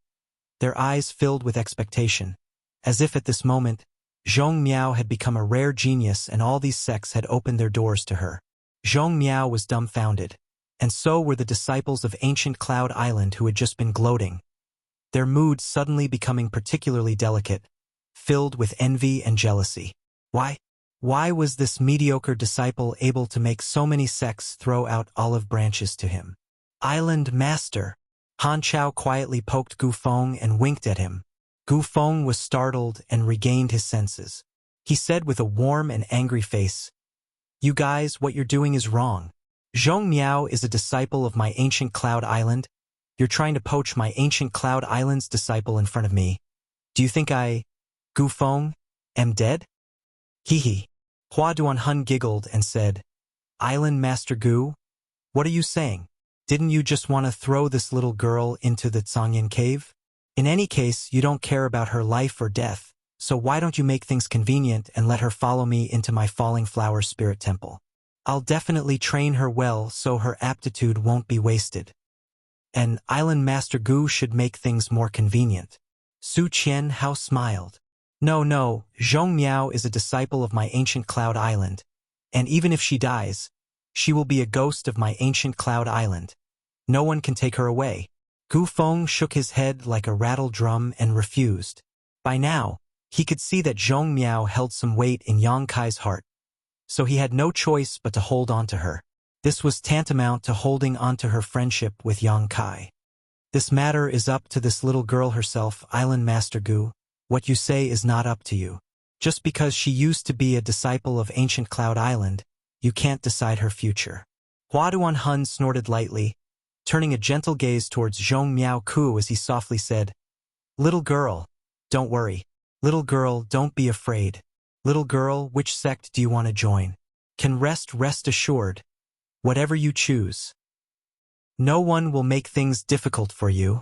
their eyes filled with expectation, as if at this moment, Zhong Miao had become a rare genius and all these sects had opened their doors to her. Zhong Miao was dumbfounded, and so were the disciples of ancient Cloud Island who had just been gloating, their moods suddenly becoming particularly delicate, filled with envy and jealousy. Why was this mediocre disciple able to make so many sects throw out olive branches to him? "Island Master." Han Chao quietly poked Gu Feng and winked at him. Gu Feng was startled and regained his senses. He said with a warm and angry face, "You guys, what you're doing is wrong. Zhong Miao is a disciple of my ancient Cloud Island. You're trying to poach my ancient Cloud Island's disciple in front of me. Do you think I, Gu Feng, am dead?" "Hee." Hua Duanhun giggled and said, "Island Master Gu, what are you saying? Didn't you just want to throw this little girl into the Tsangyan cave? In any case, you don't care about her life or death, so why don't you make things convenient and let her follow me into my falling flower spirit temple? I'll definitely train her well so her aptitude won't be wasted. And Island Master Gu should make things more convenient. Su Qianhao smiled. No, Zhong Miao is a disciple of my ancient Cloud Island, and even if she dies, she will be a ghost of my ancient Cloud Island. No one can take her away. Gu Feng shook his head like a rattle drum and refused. By now, he could see that Zhong Miao held some weight in Yang Kai's heart, so he had no choice but to hold on to her. This was tantamount to holding on to her friendship with Yang Kai. This matter is up to this little girl herself, Island Master Gu. What you say is not up to you. Just because she used to be a disciple of ancient Cloud Island, you can't decide her future. Hua Duanhun snorted lightly, turning a gentle gaze towards Zhong Miao Ku as he softly said, Little girl, don't worry. Little girl, don't be afraid. Little girl, which sect do you want to join? Can rest assured. Whatever you choose. No one will make things difficult for you.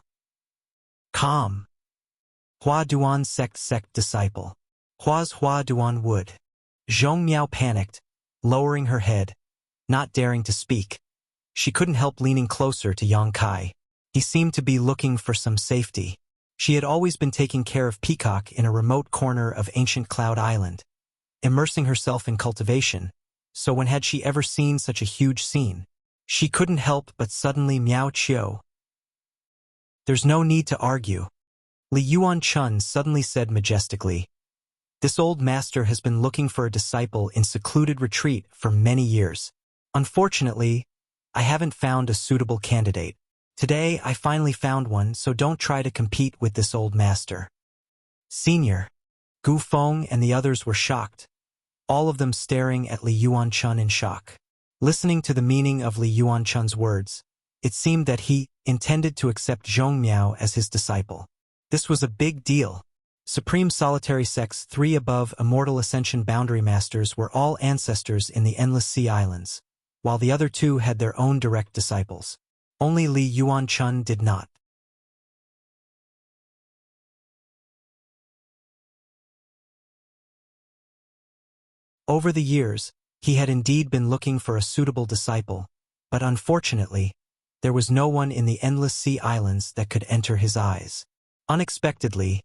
Calm. Hua Duan sect disciple. Hua's Hua Duan would. Zhong Miao panicked, lowering her head, not daring to speak. She couldn't help leaning closer to Yang Kai. He seemed to be looking for some safety. She had always been taking care of Peacock in a remote corner of ancient Cloud Island, immersing herself in cultivation, so when had she ever seen such a huge scene? She couldn't help but suddenly meow Chio. There's no need to argue. Li Yuan Chun suddenly said majestically. This old master has been looking for a disciple in secluded retreat for many years. Unfortunately, I haven't found a suitable candidate. Today, I finally found one, so don't try to compete with this old master. Senior. Gu Feng and the others were shocked, all of them staring at Li Yuan Chun in shock. Listening to the meaning of Li Yuan Chun's words, it seemed that he intended to accept Zhong Miao as his disciple. This was a big deal. Supreme Solitary Sect's 3 above Immortal Ascension Boundary Masters were all ancestors in the Endless Sea Islands, while the other 2 had their own direct disciples. Only Li Yuan Chun did not. Over the years, he had indeed been looking for a suitable disciple, but unfortunately, there was no one in the Endless Sea Islands that could enter his eyes. Unexpectedly,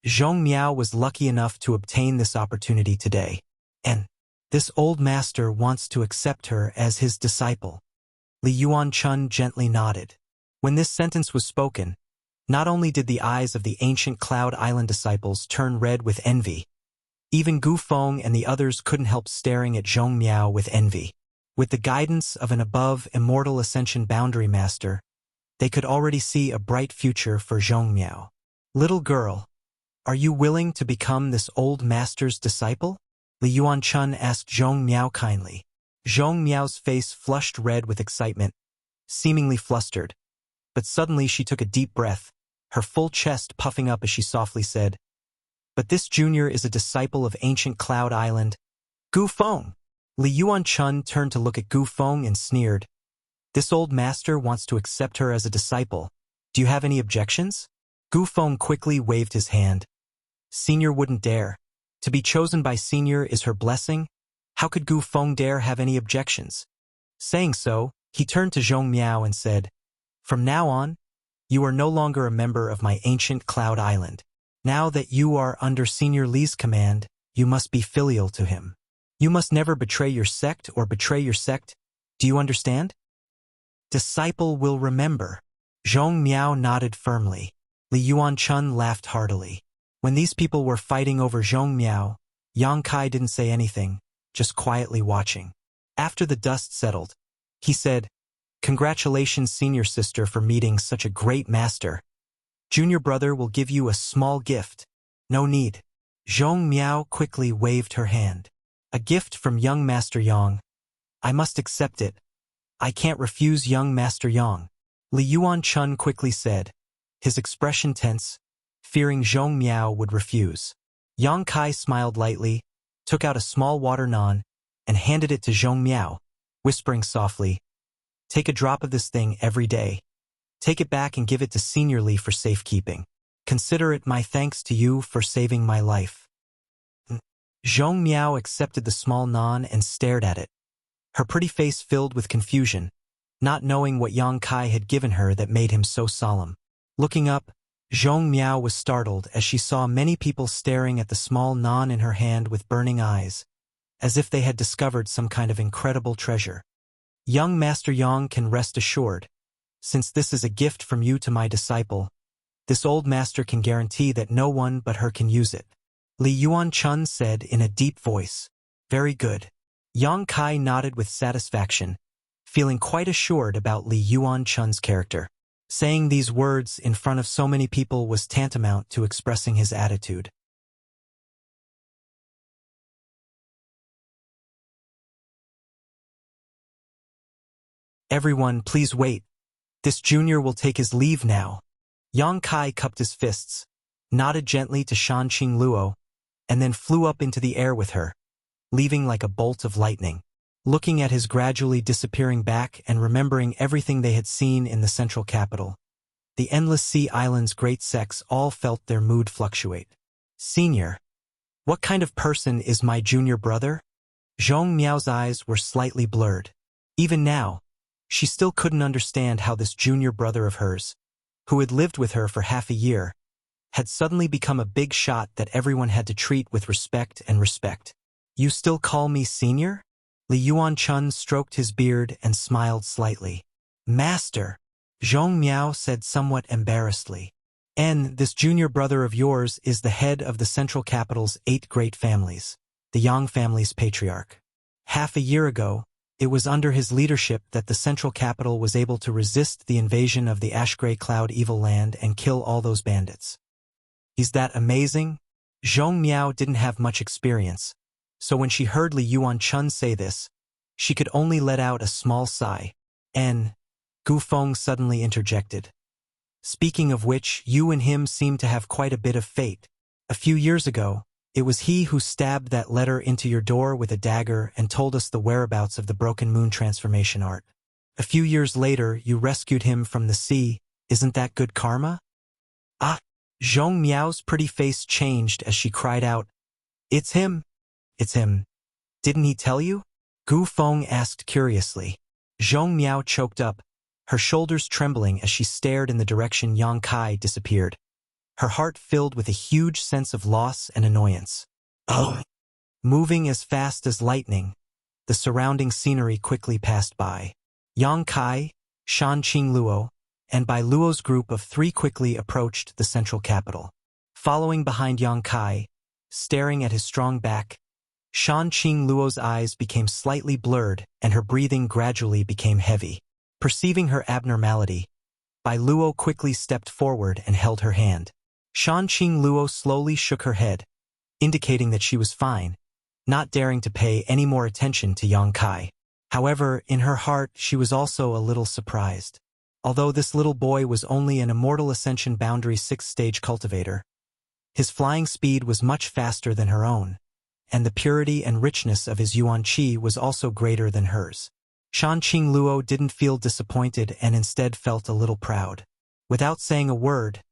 Zhong Miao was lucky enough to obtain this opportunity today, and this old master wants to accept her as his disciple. Li Yuan Chun gently nodded. When this sentence was spoken, not only did the eyes of the ancient Cloud Island disciples turn red with envy, even Gu Feng and the others couldn't help staring at Zhong Miao with envy. With the guidance of an above Immortal Ascension Boundary Master, they could already see a bright future for Zhong Miao. Little girl, are you willing to become this old master's disciple? Li Yuan Chun asked Zhong Miao kindly. Zhong Miao's face flushed red with excitement, seemingly flustered, but suddenly she took a deep breath, her full chest puffing up as she softly said, But this junior is a disciple of ancient Cloud Island. Gu Feng! Li Yuan Chun turned to look at Gu Feng and sneered. This old master wants to accept her as a disciple. Do you have any objections? Gu Feng quickly waved his hand. Senior wouldn't dare. To be chosen by Senior is her blessing. How could Gu Feng dare have any objections? Saying so, he turned to Zhong Miao and said, From now on, you are no longer a member of my ancient Cloud Island. Now that you are under Senior Li's command, you must be filial to him. You must never betray your sect or betray your sect. Do you understand? Disciple will remember. Zhong Miao nodded firmly. Li Yuan Chun laughed heartily. When these people were fighting over Zhong Miao, Yang Kai didn't say anything, just quietly watching. After the dust settled, he said, Congratulations, senior sister, for meeting such a great master. Junior brother will give you a small gift. No need. Zhong Miao quickly waved her hand. A gift from young Master Yang. I must accept it. I can't refuse young Master Yang. Li Yuan Chun quickly said, his expression tense, fearing Zhong Miao would refuse. Yang Kai smiled lightly, took out a small water nan, and handed it to Zhong Miao, whispering softly, Take a drop of this thing every day. Take it back and give it to Senior Li for safekeeping. Consider it my thanks to you for saving my life." Zhong Miao accepted the small non and stared at it, her pretty face filled with confusion, not knowing what Yang Kai had given her that made him so solemn. Looking up, Zhong Miao was startled as she saw many people staring at the small non in her hand with burning eyes, as if they had discovered some kind of incredible treasure. "Young Master Yang can rest assured, since this is a gift from you to my disciple, this old master can guarantee that no one but her can use it," Li Yuan-chun said in a deep voice. "Very good." Yang Kai nodded with satisfaction, feeling quite assured about Li Yuan-chun's character. Saying these words in front of so many people was tantamount to expressing his attitude. "Everyone, please wait. This junior will take his leave now." Yang Kai cupped his fists, nodded gently to Shanqing Luo, and then flew up into the air with her, leaving like a bolt of lightning. Looking at his gradually disappearing back and remembering everything they had seen in the central capital, the endless sea island's great sex all felt their mood fluctuate. "Senior, what kind of person is my junior brother?" Zhong Miao's eyes were slightly blurred. Even now, she still couldn't understand how this junior brother of hers, who had lived with her for half a year, had suddenly become a big shot that everyone had to treat with respect and respect. "You still call me senior?" Li Yuan-chun stroked his beard and smiled slightly. "Master," Zhong Miao said somewhat embarrassedly. "And this junior brother of yours is the head of the central capital's 8 great families, the Yang family's patriarch. Half a year ago, it was under his leadership that the central capital was able to resist the invasion of the Ash-Gray Cloud evil land and kill all those bandits. Is that amazing?" Zhong Miao didn't have much experience, so when she heard Li Yuan-chun say this, she could only let out a small sigh. "And," Gu Feng suddenly interjected, "speaking of which, you and him seem to have quite a bit of fate. A few years ago, it was he who stabbed that letter into your door with a dagger and told us the whereabouts of the Broken Moon transformation art. A few years later, you rescued him from the sea. Isn't that good karma?" "Ah!" Zhong Miao's pretty face changed as she cried out, "It's him! It's him. Didn't he tell you?" Gu Feng asked curiously. Zhong Miao choked up, her shoulders trembling as she stared in the direction Yang Kai disappeared, her heart filled with a huge sense of loss and annoyance. "Oh!" Moving as fast as lightning, the surrounding scenery quickly passed by. Yang Kai, Shanqing Luo, and Bai Luo's group of 3 quickly approached the central capital. Following behind Yang Kai, staring at his strong back, Shanqing Luo's eyes became slightly blurred and her breathing gradually became heavy. Perceiving her abnormality, Bai Luo quickly stepped forward and held her hand. Shanqing Luo slowly shook her head, indicating that she was fine, not daring to pay any more attention to Yang Kai. However, in her heart she was also a little surprised. Although this little boy was only an Immortal Ascension Boundary 6th-stage cultivator, his flying speed was much faster than her own, and the purity and richness of his Yuan Qi was also greater than hers. Shanqing Luo didn't feel disappointed and instead felt a little proud. Without saying a word,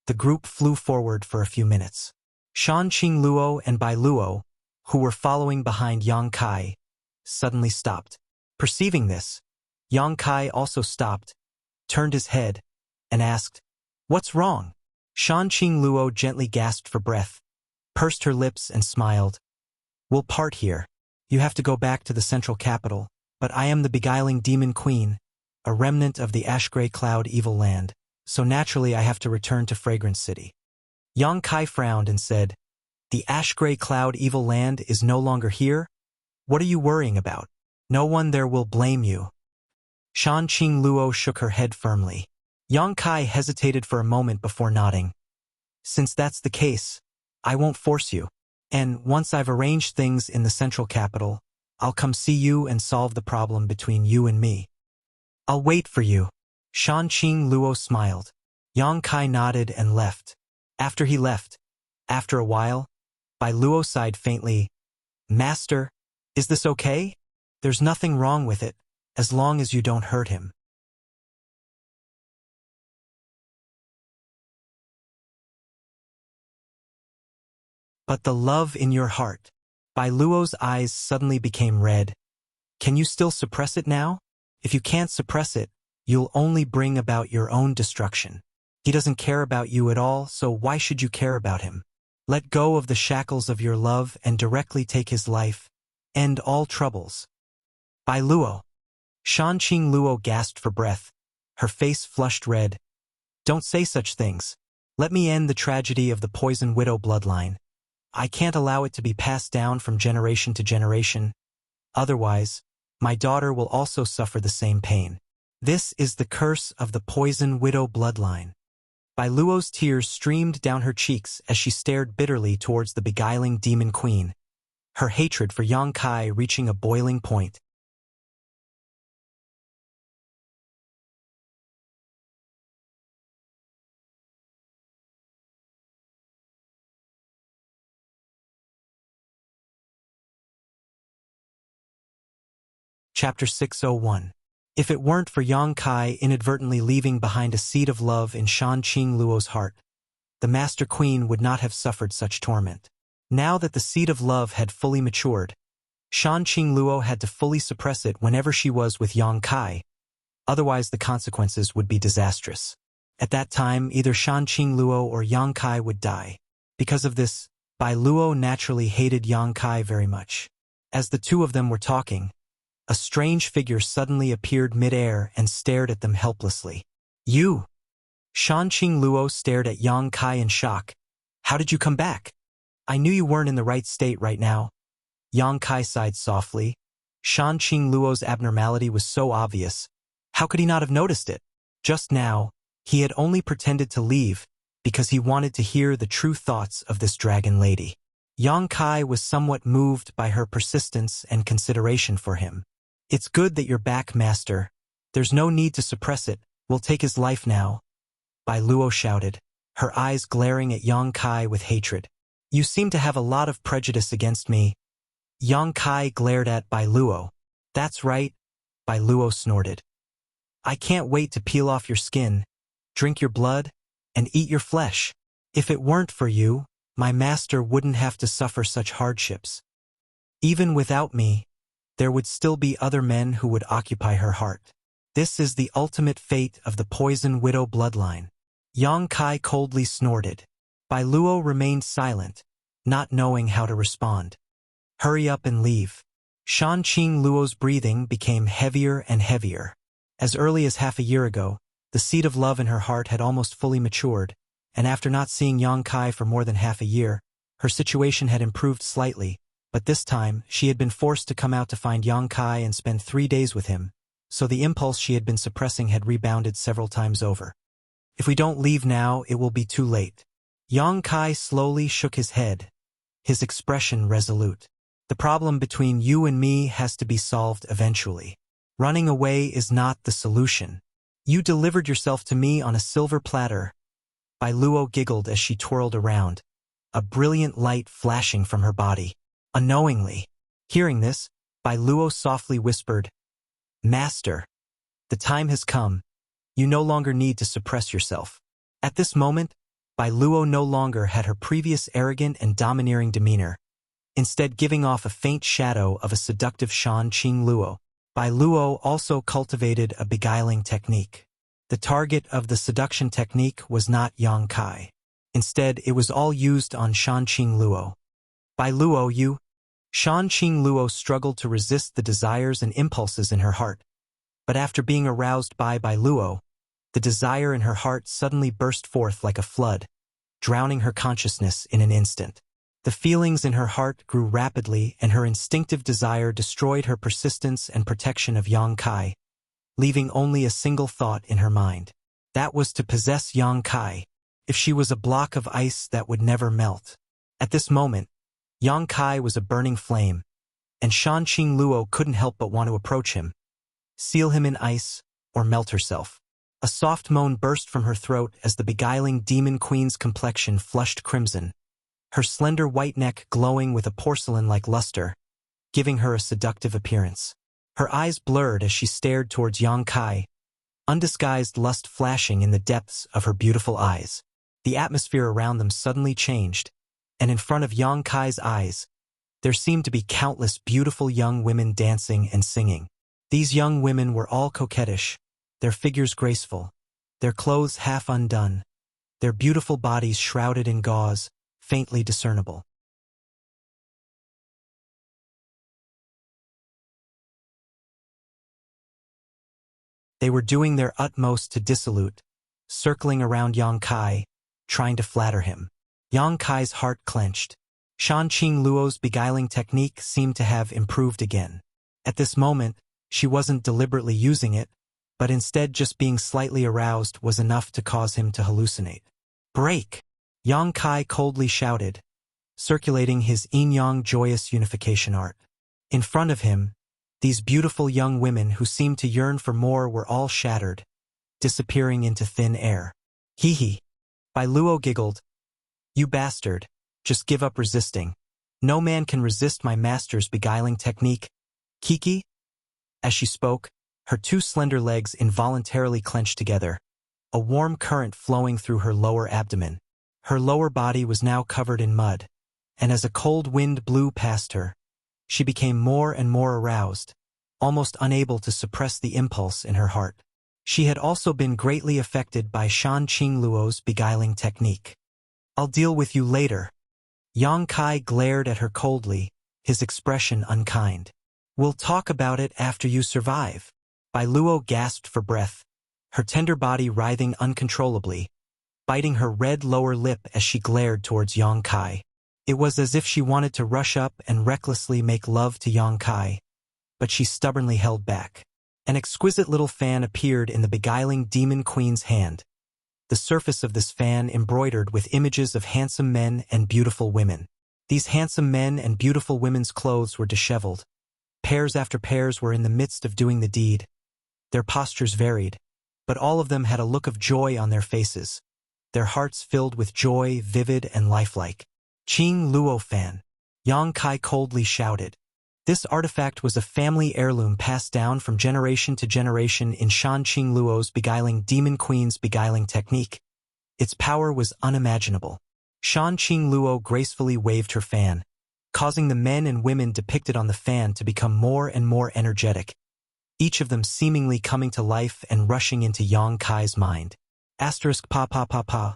the group flew forward for a few minutes. Shanqing Luo and Bai Luo, who were following behind Yang Kai, suddenly stopped. Perceiving this, Yang Kai also stopped, turned his head, and asked, "What's wrong?" Shanqing Luo gently gasped for breath, pursed her lips and smiled. "We'll part here. You have to go back to the central capital, but I am the beguiling demon queen, a remnant of the Ash-Gray Cloud evil land, so naturally I have to return to Fragrance City." Yang Kai frowned and said, "The Ash-Gray Cloud evil land is no longer here? What are you worrying about? No one there will blame you." Shanqing Luo shook her head firmly. Yang Kai hesitated for a moment before nodding. "Since that's the case, I won't force you. And once I've arranged things in the central capital, I'll come see you and solve the problem between you and me." "I'll wait for you." Shanqing Luo smiled. Yang Kai nodded and left. After he left, after a while, Bai Luo sighed faintly, "Master, is this okay?" "There's nothing wrong with it, as long as you don't hurt him. But the love in your heart. Bai Luo's eyes suddenly became red. Can you still suppress it now? If you can't suppress it, you'll only bring about your own destruction. He doesn't care about you at all, so why should you care about him? Let go of the shackles of your love and directly take his life. End all troubles. Bai Luo. Shanqing Luo gasped for breath. Her face flushed red. Don't say such things. Let me end the tragedy of the poison widow bloodline. I can't allow it to be passed down from generation to generation. Otherwise, my daughter will also suffer the same pain. This is the curse of the poison widow bloodline. Bai Luo's tears streamed down her cheeks as she stared bitterly towards the beguiling demon queen, her hatred for Yang Kai reaching a boiling point. Chapter 601. If it weren't for Yang Kai inadvertently leaving behind a seed of love in Shanqing Luo's heart, the Master Queen would not have suffered such torment. Now that the seed of love had fully matured, Shanqing Luo had to fully suppress it whenever she was with Yang Kai, otherwise the consequences would be disastrous. At that time, either Shanqing Luo or Yang Kai would die. Because of this, Bai Luo naturally hated Yang Kai very much. As the two of them were talking, a strange figure suddenly appeared mid-air and stared at them helplessly. You! Shanqing Luo stared at Yang Kai in shock. How did you come back? I knew you weren't in the right state right now. Yang Kai sighed softly. Shanqing Luo's abnormality was so obvious. How could he not have noticed it? Just now, he had only pretended to leave because he wanted to hear the true thoughts of this dragon lady. Yang Kai was somewhat moved by her persistence and consideration for him. It's good that you're back, Master. There's no need to suppress it. We'll take his life now. Bai Luo shouted, her eyes glaring at Yang Kai with hatred. You seem to have a lot of prejudice against me. Yang Kai glared at Bai Luo. That's right, Bai Luo snorted. I can't wait to peel off your skin, drink your blood, and eat your flesh. If it weren't for you, my master wouldn't have to suffer such hardships. Even without me, there would still be other men who would occupy her heart. This is the ultimate fate of the poison widow bloodline. Yang Kai coldly snorted. Bai Luo remained silent, not knowing how to respond. Hurry up and leave. Shanqing Luo's breathing became heavier and heavier. As early as half a year ago, the seed of love in her heart had almost fully matured, and after not seeing Yang Kai for more than half a year, her situation had improved slightly, but this time she had been forced to come out to find Yang Kai and spend 3 days with him, so the impulse she had been suppressing had rebounded several times over. If we don't leave now, it will be too late. Yang Kai slowly shook his head, his expression resolute. The problem between you and me has to be solved eventually. Running away is not the solution. You delivered yourself to me on a silver platter. Bai Luo giggled as she twirled around, a brilliant light flashing from her body. Unknowingly, hearing this, Bai Luo softly whispered, Master, the time has come. You no longer need to suppress yourself. At this moment, Bai Luo no longer had her previous arrogant and domineering demeanor, instead giving off a faint shadow of a seductive Shanqing Luo. Bai Luo also cultivated a beguiling technique. The target of the seduction technique was not Yang Kai. Instead, it was all used on Shanqing Luo. Bai Luo, you... Shanqing Luo struggled to resist the desires and impulses in her heart. But after being aroused by Bai Luo, the desire in her heart suddenly burst forth like a flood, drowning her consciousness in an instant. The feelings in her heart grew rapidly, and her instinctive desire destroyed her persistence and protection of Yang Kai, leaving only a single thought in her mind. That was to possess Yang Kai, if she was a block of ice that would never melt. At this moment, Yang Kai was a burning flame, and Shanqing Luo couldn't help but want to approach him, seal him in ice, or melt herself. A soft moan burst from her throat as the beguiling demon queen's complexion flushed crimson, her slender white neck glowing with a porcelain-like luster, giving her a seductive appearance. Her eyes blurred as she stared towards Yang Kai, undisguised lust flashing in the depths of her beautiful eyes. The atmosphere around them suddenly changed, and in front of Yang Kai's eyes, there seemed to be countless beautiful young women dancing and singing. These young women were all coquettish, their figures graceful, their clothes half undone, their beautiful bodies shrouded in gauze, faintly discernible. They were doing their utmost to dissolute, circling around Yang Kai, trying to flatter him. Yang Kai's heart clenched. Shan Qing Luo's beguiling technique seemed to have improved again. At this moment, she wasn't deliberately using it, but instead just being slightly aroused was enough to cause him to hallucinate. "Break!" Yang Kai coldly shouted, circulating his yin-yang joyous unification art. In front of him, these beautiful young women who seemed to yearn for more were all shattered, disappearing into thin air. "Hee hee." Bai Luo giggled. "You bastard, just give up resisting. No man can resist my master's beguiling technique. Kiki?" As she spoke, her two slender legs involuntarily clenched together, a warm current flowing through her lower abdomen. Her lower body was now covered in mud, and as a cold wind blew past her, she became more and more aroused, almost unable to suppress the impulse in her heart. She had also been greatly affected by Shan Qing Luo's beguiling technique. "I'll deal with you later." Yang Kai glared at her coldly, his expression unkind. "We'll talk about it after you survive." Bai Luo gasped for breath, her tender body writhing uncontrollably, biting her red lower lip as she glared towards Yang Kai. It was as if she wanted to rush up and recklessly make love to Yang Kai, but she stubbornly held back. An exquisite little fan appeared in the beguiling demon queen's hand, the surface of this fan embroidered with images of handsome men and beautiful women. These handsome men and beautiful women's clothes were disheveled. Pairs after pairs were in the midst of doing the deed. Their postures varied, but all of them had a look of joy on their faces, their hearts filled with joy, vivid and lifelike. "Qing Luo fan," Yang Kai coldly shouted. This artifact was a family heirloom passed down from generation to generation in Shan Qing Luo's beguiling demon queen's beguiling technique. Its power was unimaginable. Shan Qing Luo gracefully waved her fan, causing the men and women depicted on the fan to become more and more energetic, each of them seemingly coming to life and rushing into Yang Kai's mind. Asterisk pa pa pa pa.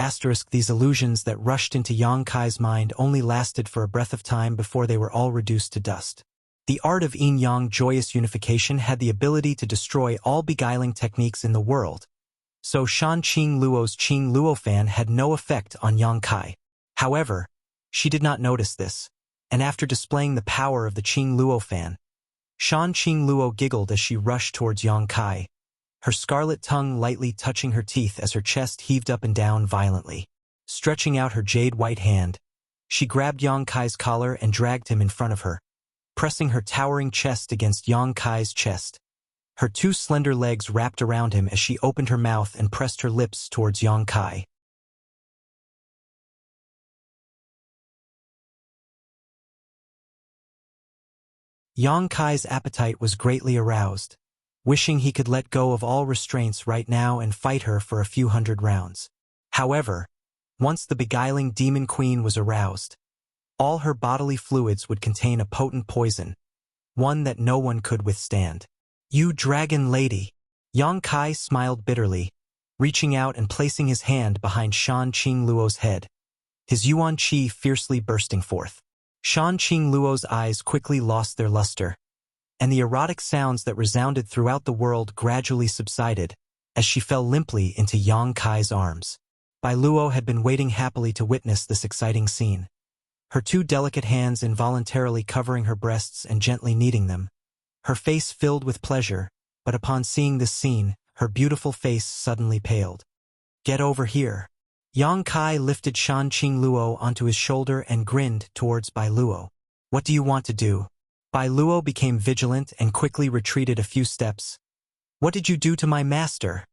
Asterisk these illusions that rushed into Yang Kai's mind only lasted for a breath of time before they were all reduced to dust. The art of yin-yang joyous unification had the ability to destroy all beguiling techniques in the world, so Shan Qing Luo's Qing Luo fan had no effect on Yang Kai. However, she did not notice this, and after displaying the power of the Qing Luo fan, Shan Qing Luo giggled as she rushed towards Yang Kai, her scarlet tongue lightly touching her teeth as her chest heaved up and down violently. Stretching out her jade-white hand, she grabbed Yang Kai's collar and dragged him in front of her, pressing her towering chest against Yang Kai's chest. Her two slender legs wrapped around him as she opened her mouth and pressed her lips towards Yang Kai. Yang Kai's appetite was greatly aroused, wishing he could let go of all restraints right now and fight her for a few hundred rounds. However, once the beguiling demon queen was aroused, all her bodily fluids would contain a potent poison, one that no one could withstand. "You dragon lady!" Yang Kai smiled bitterly, reaching out and placing his hand behind Shan Qing Luo's head, his yuan qi fiercely bursting forth. Shan Qing Luo's eyes quickly lost their luster, and the erotic sounds that resounded throughout the world gradually subsided as she fell limply into Yang Kai's arms. Bai Luo had been waiting happily to witness this exciting scene, her two delicate hands involuntarily covering her breasts and gently kneading them, her face filled with pleasure, but upon seeing this scene, her beautiful face suddenly paled. "Get over here." Yang Kai lifted Shan Qing Luo onto his shoulder and grinned towards Bai Luo. "What do you want to do?" Bai Luo became vigilant and quickly retreated a few steps. "What did you do to my master?"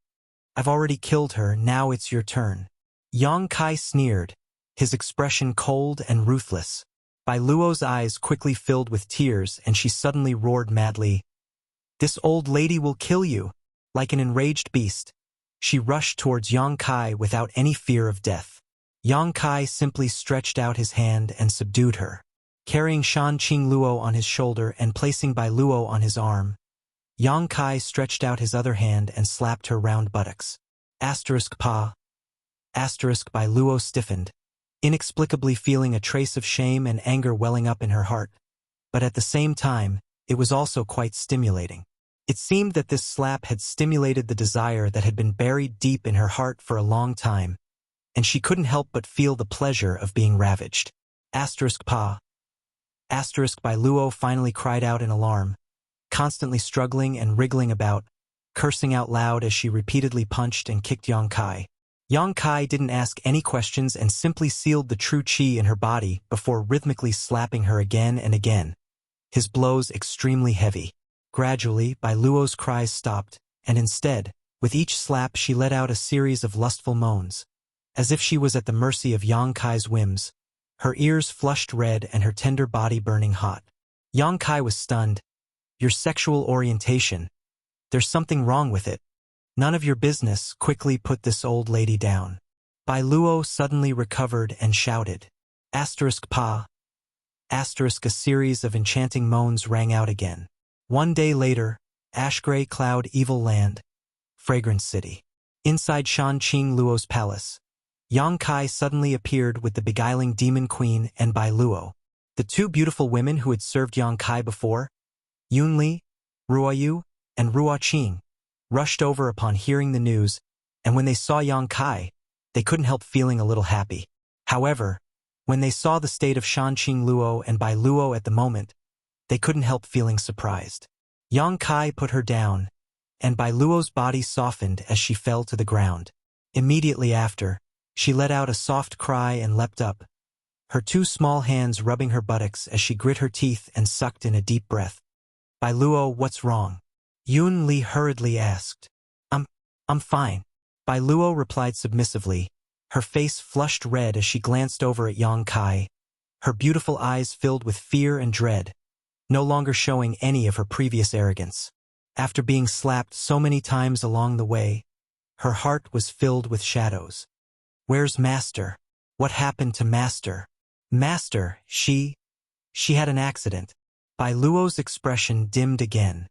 "I've already killed her, now it's your turn." Yang Kai sneered, his expression cold and ruthless. Bai Luo's eyes quickly filled with tears and she suddenly roared madly, "This old lady will kill you!" Like an enraged beast, she rushed towards Yang Kai without any fear of death. Yang Kai simply stretched out his hand and subdued her. Carrying Shan Qing Luo on his shoulder and placing Bai Luo on his arm, Yang Kai stretched out his other hand and slapped her round buttocks. Pa. Bai Luo stiffened, inexplicably feeling a trace of shame and anger welling up in her heart. But at the same time, it was also quite stimulating. It seemed that this slap had stimulated the desire that had been buried deep in her heart for a long time, and she couldn't help but feel the pleasure of being ravaged. Pa. Bai Luo finally cried out in alarm, constantly struggling and wriggling about, cursing out loud as she repeatedly punched and kicked Yang Kai. Yang Kai didn't ask any questions and simply sealed the true qi in her body before rhythmically slapping her again and again, his blows extremely heavy. Gradually, Bai Luo's cries stopped, and instead, with each slap she let out a series of lustful moans, as if she was at the mercy of Yang Kai's whims, her ears flushed red and her tender body burning hot. Yang Kai was stunned. "Your sexual orientation. There's something wrong with it. None of your business." Quickly put this old lady down. Bai Luo suddenly recovered and shouted, Pa. A series of enchanting moans rang out again. One day later, Ash Gray Cloud Evil Land, Fragrance City. Inside Shan Qing Luo's palace, Yang Kai suddenly appeared with the beguiling demon queen and Bai Luo. The two beautiful women who had served Yang Kai before, Yun Li, Ruoyu, and Ruo Qing, rushed over upon hearing the news, and when they saw Yang Kai, they couldn't help feeling a little happy. However, when they saw the state of Shan Qing Luo and Bai Luo at the moment, they couldn't help feeling surprised. Yang Kai put her down, and Bai Luo's body softened as she fell to the ground. Immediately after, she let out a soft cry and leapt up, her two small hands rubbing her buttocks as she grit her teeth and sucked in a deep breath. "Bai Luo, what's wrong?" Yun Li hurriedly asked. I'm fine," Bai Luo replied submissively, her face flushed red as she glanced over at Yang Kai, her beautiful eyes filled with fear and dread, no longer showing any of her previous arrogance. After being slapped so many times along the way, her heart was filled with shadows. Where's Master? What happened to Master? Master, she had an accident. Bai Luo's expression dimmed again.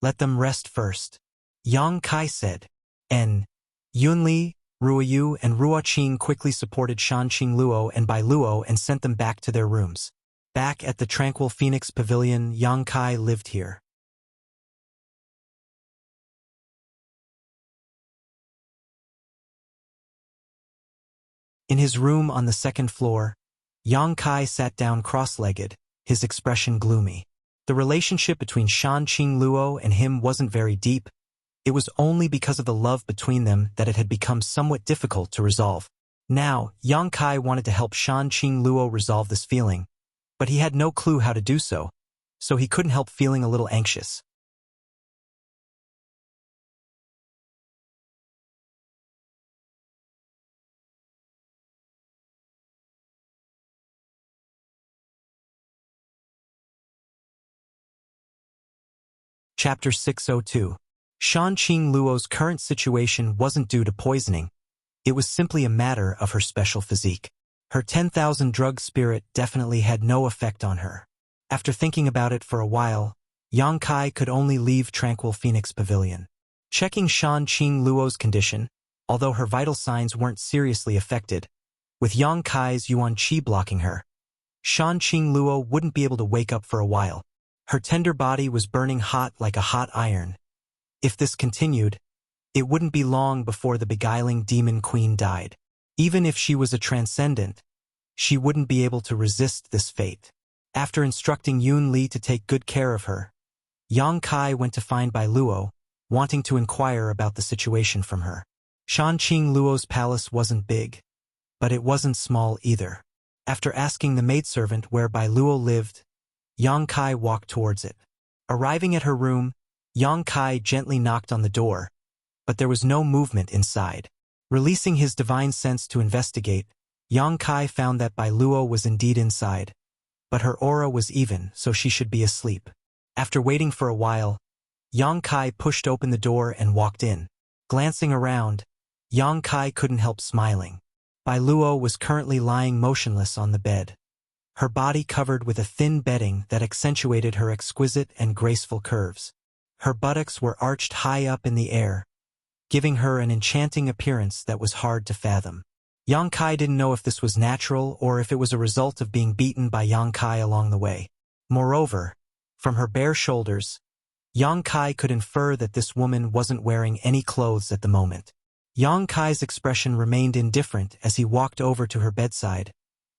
"Let them rest first," Yang Kai said, and Yun Li, Ruoyu, and Ruo Qing quickly supported Shan Qing Luo and Bai Luo and sent them back to their rooms. Back at the tranquil Phoenix Pavilion, Yang Kai lived here. In his room on the second floor, Yang Kai sat down cross-legged, his expression gloomy. The relationship between Shan Qing Luo and him wasn't very deep. It was only because of the love between them that it had become somewhat difficult to resolve. Now, Yang Kai wanted to help Shan Qing Luo resolve this feeling, but he had no clue how to do so he couldn't help feeling a little anxious. Chapter 602. Shan Qing Luo's current situation wasn't due to poisoning. It was simply a matter of her special physique. Her 10,000 drug spirit definitely had no effect on her. After thinking about it for a while, Yang Kai could only leave Tranquil Phoenix Pavilion. Checking Shan Qing Luo's condition, although her vital signs weren't seriously affected, with Yang Kai's Yuan Qi blocking her, Shan Qing Luo wouldn't be able to wake up for a while. Her tender body was burning hot like a hot iron. If this continued, it wouldn't be long before the beguiling demon queen died. Even if she was a transcendent, she wouldn't be able to resist this fate. After instructing Yun Li to take good care of her, Yang Kai went to find Bai Luo, wanting to inquire about the situation from her. Shan Qing Luo's palace wasn't big, but it wasn't small either. After asking the maidservant where Bai Luo lived, Yang Kai walked towards it. Arriving at her room, Yang Kai gently knocked on the door, but there was no movement inside. Releasing his divine sense to investigate, Yang Kai found that Bai Luo was indeed inside, but her aura was even, so she should be asleep. After waiting for a while, Yang Kai pushed open the door and walked in. Glancing around, Yang Kai couldn't help smiling. Bai Luo was currently lying motionless on the bed, her body covered with a thin bedding that accentuated her exquisite and graceful curves. Her buttocks were arched high up in the air, giving her an enchanting appearance that was hard to fathom. Yang Kai didn't know if this was natural or if it was a result of being beaten by Yang Kai along the way. Moreover, from her bare shoulders, Yang Kai could infer that this woman wasn't wearing any clothes at the moment. Yang Kai's expression remained indifferent as he walked over to her bedside,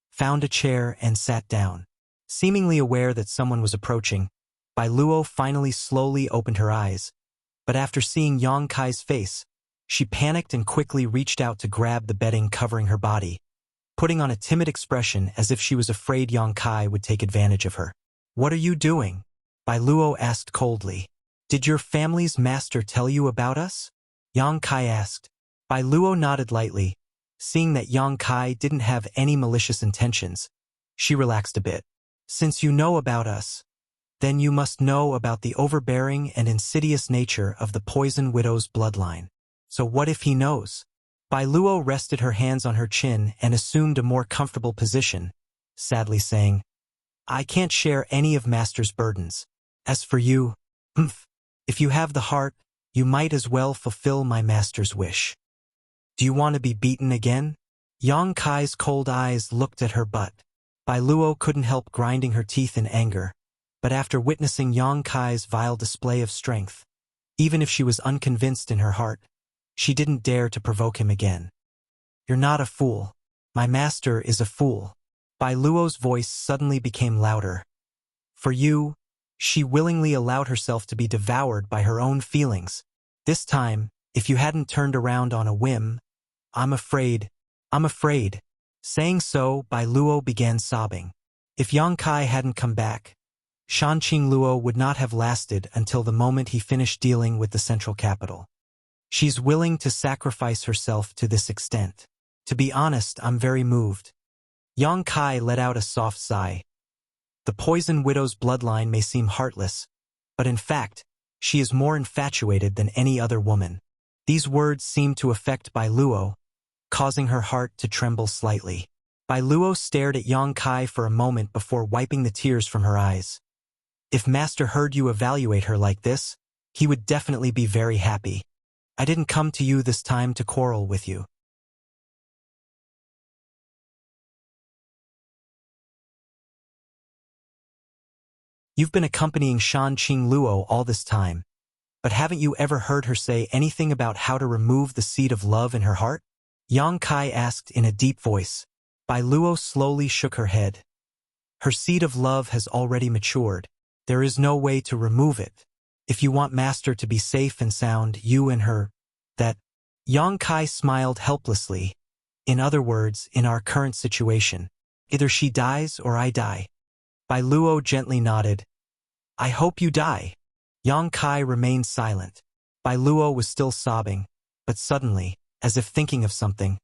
found a chair and sat down. Seemingly aware that someone was approaching, Bai Luo finally slowly opened her eyes, but after seeing Yang Kai's face, she panicked and quickly reached out to grab the bedding covering her body, putting on a timid expression as if she was afraid Yang Kai would take advantage of her. "What are you doing?" Bai Luo asked coldly. "Did your family's master tell you about us?" Yang Kai asked. Bai Luo nodded lightly. Seeing that Yang Kai didn't have any malicious intentions, she relaxed a bit. "Since you know about us, then you must know about the overbearing and insidious nature of the Poison Widow's bloodline. So what if he knows?" Bai Luo rested her hands on her chin and assumed a more comfortable position, sadly saying, "I can't share any of Master's burdens. As for you, if you have the heart, you might as well fulfill my master's wish. Do you want to be beaten again?" Yang Kai's cold eyes looked at her butt. Bai Luo couldn't help grinding her teeth in anger, but after witnessing Yang Kai's vile display of strength, even if she was unconvinced in her heart, she didn't dare to provoke him again. "You're not a fool. My master is a fool." Bai Luo's voice suddenly became louder. "For you, she willingly allowed herself to be devoured by her own feelings. This time, if you hadn't turned around on a whim, I'm afraid. Saying so, Bai Luo began sobbing. If Yang Kai hadn't come back, Shanqing Luo would not have lasted until the moment he finished dealing with the central capital. She's willing to sacrifice herself to this extent. To be honest, I'm very moved. Yang Kai let out a soft sigh. The Poison Widow's bloodline may seem heartless, but in fact, she is more infatuated than any other woman. These words seemed to affect Bai Luo, causing her heart to tremble slightly. Bai Luo stared at Yang Kai for a moment before wiping the tears from her eyes. If Master heard you evaluate her like this, he would definitely be very happy. I didn't come to you this time to quarrel with you. You've been accompanying Shanqing Luo all this time, but haven't you ever heard her say anything about how to remove the seed of love in her heart? Yang Kai asked in a deep voice. Bai Luo slowly shook her head. Her seed of love has already matured. There is no way to remove it. If you want Master to be safe and sound, you and her, that. Yang Kai smiled helplessly. In other words, in our current situation, either she dies or I die. Bai Luo gently nodded. I hope you die. Yang Kai remained silent. Bai Luo was still sobbing, but suddenly, as if thinking of something,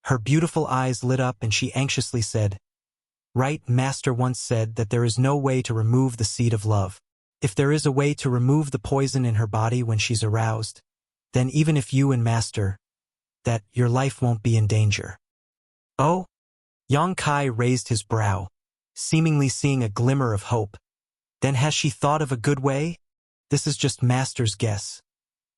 her beautiful eyes lit up and she anxiously said, Right, Master once said that there is no way to remove the seed of love. If there is a way to remove the poison in her body when she's aroused, then even if you and Master, that your life won't be in danger. Oh? Yang Kai raised his brow, seemingly seeing a glimmer of hope. Then has she thought of a good way? This is just Master's guess.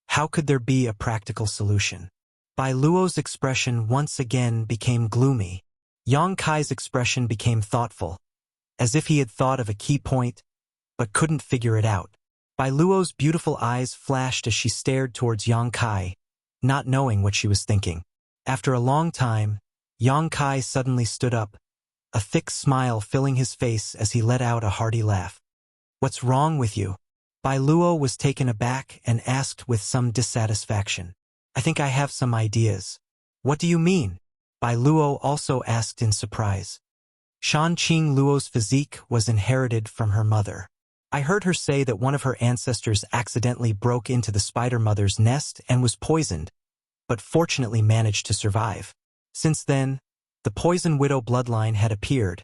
How could there be a practical solution? Bai Luo's expression once again became gloomy. Yang Kai's expression became thoughtful, as if he had thought of a key point, but couldn't figure it out. Bai Luo's beautiful eyes flashed as she stared towards Yang Kai, not knowing what she was thinking. After a long time, Yang Kai suddenly stood up, a thick smile filling his face as he let out a hearty laugh. What's wrong with you? Bai Luo was taken aback and asked with some dissatisfaction. I think I have some ideas. What do you mean? Bai Luo also asked in surprise. Shanqing Luo's physique was inherited from her mother. I heard her say that one of her ancestors accidentally broke into the spider mother's nest and was poisoned, but fortunately managed to survive. Since then, the Poison Widow bloodline had appeared,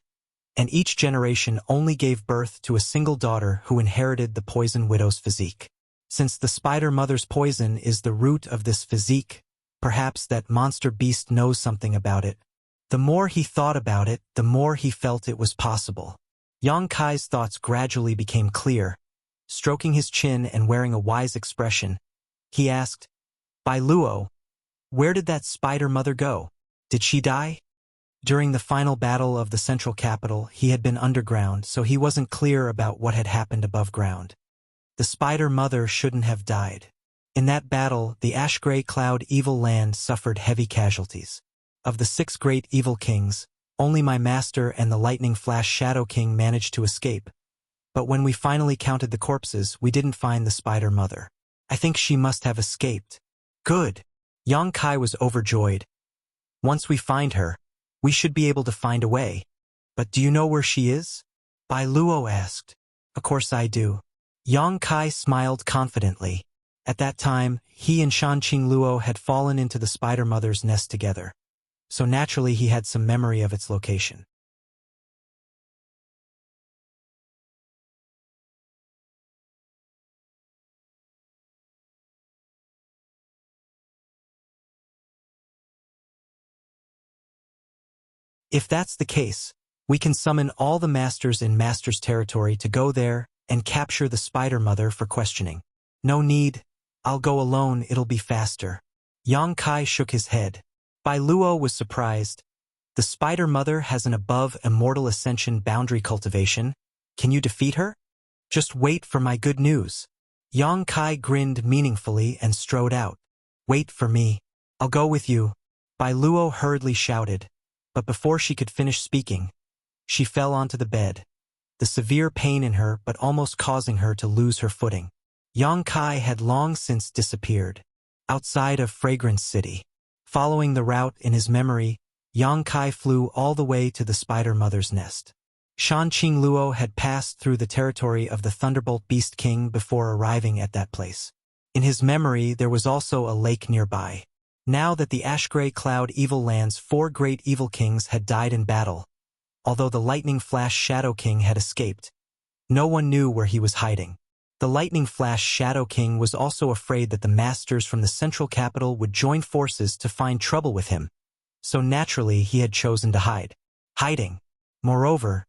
and each generation only gave birth to a single daughter who inherited the poison widow's physique. Since the spider mother's poison is the root of this physique, perhaps that monster beast knows something about it. The more he thought about it, the more he felt it was possible. Yang Kai's thoughts gradually became clear. Stroking his chin and wearing a wise expression, he asked, "Bai Luo, where did that spider mother go? Did she die?" During the final battle of the central capital, he had been underground, so he wasn't clear about what had happened above ground. The spider mother shouldn't have died. In that battle, the ash-gray cloud evil land suffered heavy casualties. Of the 6 great evil kings, only my master and the lightning flash shadow king managed to escape. But when we finally counted the corpses, we didn't find the spider mother. I think she must have escaped. Good. Yang Kai was overjoyed. Once we find her, we should be able to find a way. But do you know where she is? Bai Luo asked. Of course I do. Yang Kai smiled confidently. At that time, he and Shanqing Luo had fallen into the spider mother's nest together. So naturally he had some memory of its location. If that's the case, we can summon all the masters in Master's territory to go there and capture the spider mother for questioning. No need, I'll go alone, it'll be faster. Yang Kai shook his head. Bai Luo was surprised. The spider mother has an above immortal ascension boundary cultivation. Can you defeat her? Just wait for my good news. Yang Kai grinned meaningfully and strode out. Wait for me. I'll go with you. Bai Luo hurriedly shouted. But before she could finish speaking, she fell onto the bed, the severe pain in her but almost causing her to lose her footing. Yang Kai had long since disappeared, outside of Fragrance City. Following the route in his memory, Yang Kai flew all the way to the spider mother's nest. Shanqing Luo had passed through the territory of the Thunderbolt Beast King before arriving at that place. In his memory, there was also a lake nearby. Now that the Ash-Gray Cloud Evil Land's 4 great evil kings had died in battle, although the Lightning Flash Shadow King had escaped, no one knew where he was hiding. The Lightning Flash Shadow King was also afraid that the masters from the central capital would join forces to find trouble with him, so naturally he had chosen to hide. Hiding. Moreover,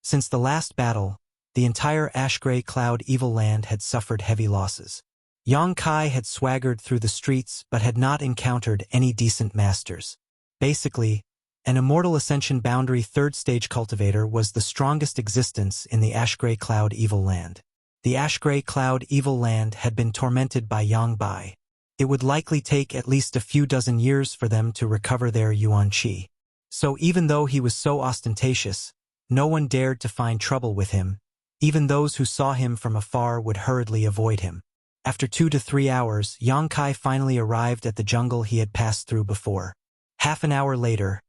since the last battle, the entire Ash-Gray Cloud Evil Land had suffered heavy losses. Yang Kai had swaggered through the streets but had not encountered any decent masters. Basically, an Immortal Ascension Boundary 3rd Stage Cultivator was the strongest existence in the Ash-Gray Cloud Evil Land. The Ash-Gray Cloud Evil Land had been tormented by Yang Bai. It would likely take at least a few dozen years for them to recover their Yuan Qi. So even though he was so ostentatious, no one dared to find trouble with him. Even those who saw him from afar would hurriedly avoid him. After 2 to 3 hours, Yang Kai finally arrived at the jungle he had passed through before. Half an hour later,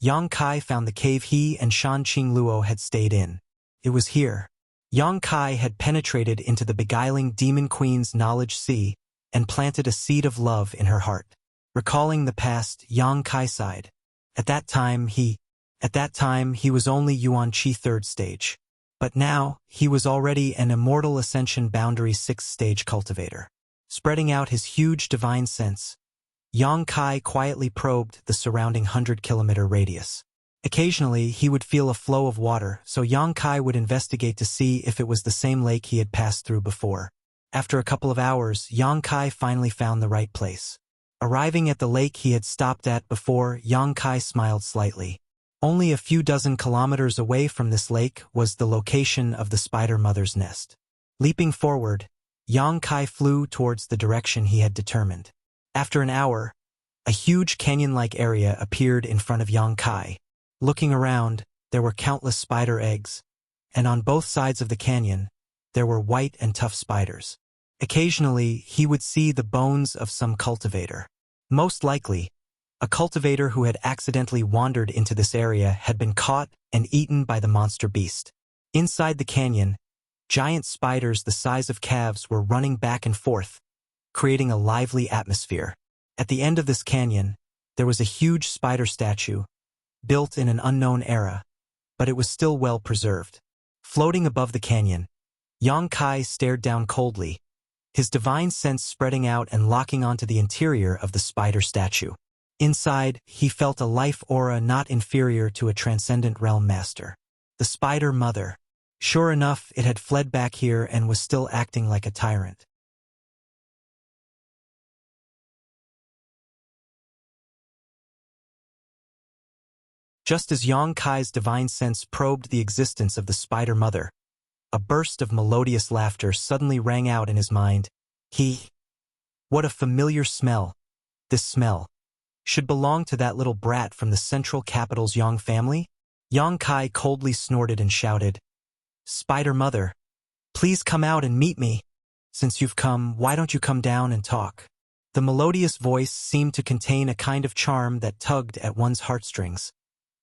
Yang Kai found the cave he and Shanqing Luo had stayed in. It was here. Yang Kai had penetrated into the beguiling Demon Queen's knowledge sea and planted a seed of love in her heart. Recalling the past, Yang Kai sighed. At that time he was only Yuan Qi 3rd stage. But now, he was already an Immortal Ascension Boundary 6th Stage Cultivator. Spreading out his huge divine sense, Yang Kai quietly probed the surrounding 100-kilometer radius. Occasionally, he would feel a flow of water, so Yang Kai would investigate to see if it was the same lake he had passed through before. After a couple of hours, Yang Kai finally found the right place. Arriving at the lake he had stopped at before, Yang Kai smiled slightly. Only a few dozen kilometers away from this lake was the location of the spider mother's nest. Leaping forward, Yang Kai flew towards the direction he had determined. After an hour, a huge canyon-like area appeared in front of Yang Kai. Looking around, there were countless spider eggs, and on both sides of the canyon, there were white and tough spiders. Occasionally, he would see the bones of some cultivator. Most likely, a cultivator who had accidentally wandered into this area had been caught and eaten by the monster beast. Inside the canyon, giant spiders the size of calves were running back and forth, creating a lively atmosphere. At the end of this canyon, there was a huge spider statue, built in an unknown era, but it was still well preserved. Floating above the canyon, Yang Kai stared down coldly, his divine sense spreading out and locking onto the interior of the spider statue. Inside, he felt a life aura not inferior to a transcendent realm master. The spider mother. Sure enough, it had fled back here and was still acting like a tyrant. Just as Yang Kai's divine sense probed the existence of the spider mother, a burst of melodious laughter suddenly rang out in his mind. What a familiar smell. This smell should belong to that little brat from the central capital's Yang family? Yang Kai coldly snorted and shouted, "Spider mother, please come out and meet me. Since you've come, why don't you come down and talk?" The melodious voice seemed to contain a kind of charm that tugged at one's heartstrings,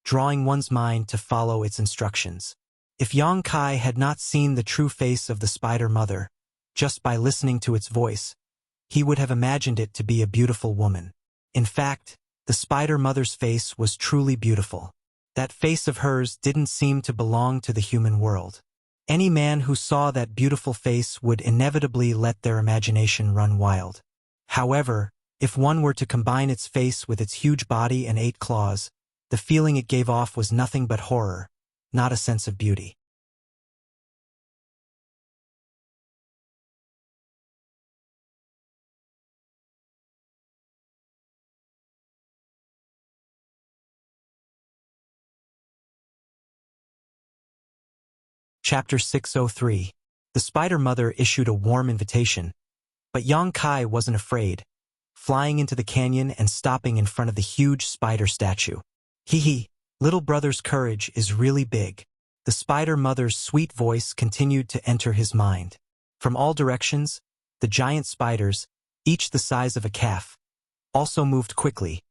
drawing one's mind to follow its instructions. If Yang Kai had not seen the true face of the spider mother, just by listening to its voice, he would have imagined it to be a beautiful woman. In fact, the spider mother's face was truly beautiful. That face of hers didn't seem to belong to the human world. Any man who saw that beautiful face would inevitably let their imagination run wild. However, if one were to combine its face with its huge body and 8 claws, the feeling it gave off was nothing but horror, not a sense of beauty. Chapter 603. The Spider Mother issued a warm invitation, but Yang Kai wasn't afraid, flying into the canyon and stopping in front of the huge spider statue. Little brother's courage is really big. The spider mother's sweet voice continued to enter his mind. From all directions, the giant spiders, each the size of a calf, also moved quickly,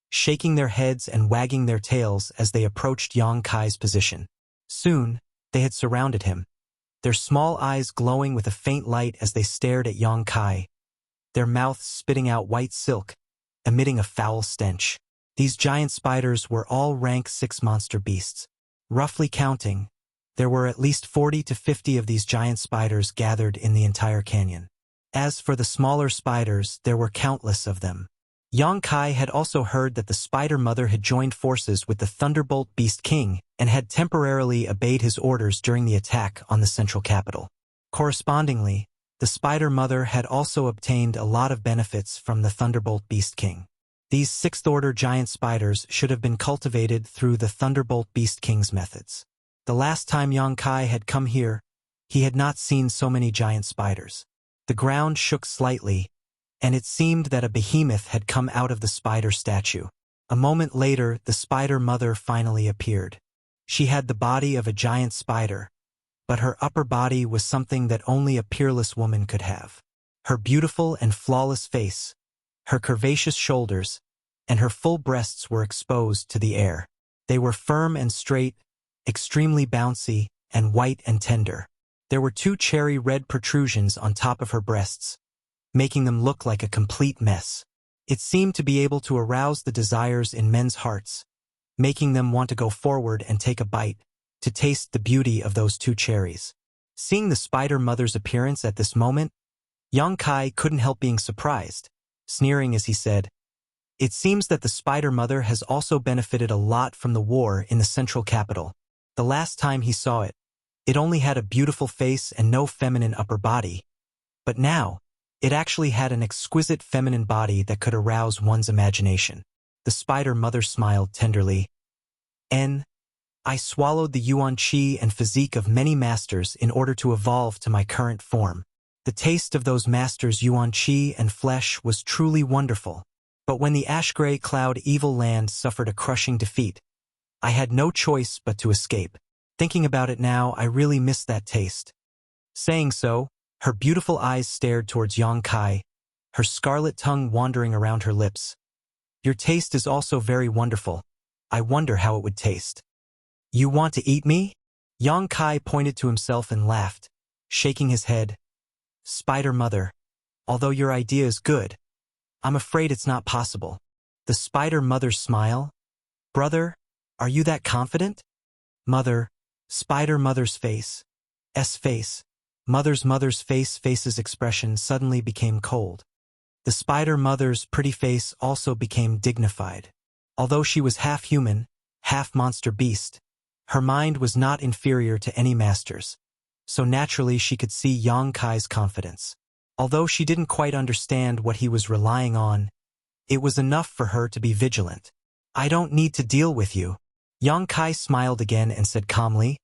shaking their heads and wagging their tails as they approached Yang Kai's position. Soon, they had surrounded him, their small eyes glowing with a faint light as they stared at Yang Kai, their mouths spitting out white silk, emitting a foul stench. These giant spiders were all rank 6 monster beasts. Roughly counting, there were at least 40 to 50 of these giant spiders gathered in the entire canyon. As for the smaller spiders, there were countless of them. Yang Kai had also heard that the spider mother had joined forces with the Thunderbolt Beast King and had temporarily obeyed his orders during the attack on the central capital. Correspondingly, the spider mother had also obtained a lot of benefits from the Thunderbolt Beast King. These 6th-order giant spiders should have been cultivated through the Thunderbolt Beast King's methods. The last time Yang Kai had come here, he had not seen so many giant spiders. The ground shook slightly, and it seemed that a behemoth had come out of the spider statue. A moment later, the spider mother finally appeared. She had the body of a giant spider, but her upper body was something that only a peerless woman could have. Her beautiful and flawless face, her curvaceous shoulders, and her full breasts were exposed to the air. They were firm and straight, extremely bouncy, and white and tender. There were 2 cherry red protrusions on top of her breasts, making them look like a complete mess. It seemed to be able to arouse the desires in men's hearts, making them want to go forward and take a bite, to taste the beauty of those 2 cherries. Seeing the spider mother's appearance at this moment, Yang Kai couldn't help being surprised, sneering as he said, "It seems that the spider mother has also benefited a lot from the war in the central capital. The last time he saw it, it only had a beautiful face and no feminine upper body. But now, it actually had an exquisite feminine body that could arouse one's imagination." The spider mother smiled tenderly. I swallowed the yuan qi and physique of many masters in order to evolve to my current form. The taste of those masters' yuan qi and flesh was truly wonderful. But when the ash-gray cloud evil land suffered a crushing defeat, I had no choice but to escape. Thinking about it now, I really miss that taste. Saying so, her beautiful eyes stared towards Yang Kai, her scarlet tongue wandering around her lips. "Your taste is also very wonderful. I wonder how it would taste." "You want to eat me?" Yang Kai pointed to himself and laughed, shaking his head. "Spider mother, although your idea is good, I'm afraid it's not possible." The spider mother's smile. "Brother, are you that confident?" Mother, Spider Mother's face, Mother's face's expression suddenly became cold. The Spider Mother's pretty face also became dignified. Although she was half human, half monster beast, her mind was not inferior to any master's, so naturally she could see Yang Kai's confidence. Although she didn't quite understand what he was relying on, it was enough for her to be vigilant. I don't need to deal with you. Yang Kai smiled again and said calmly,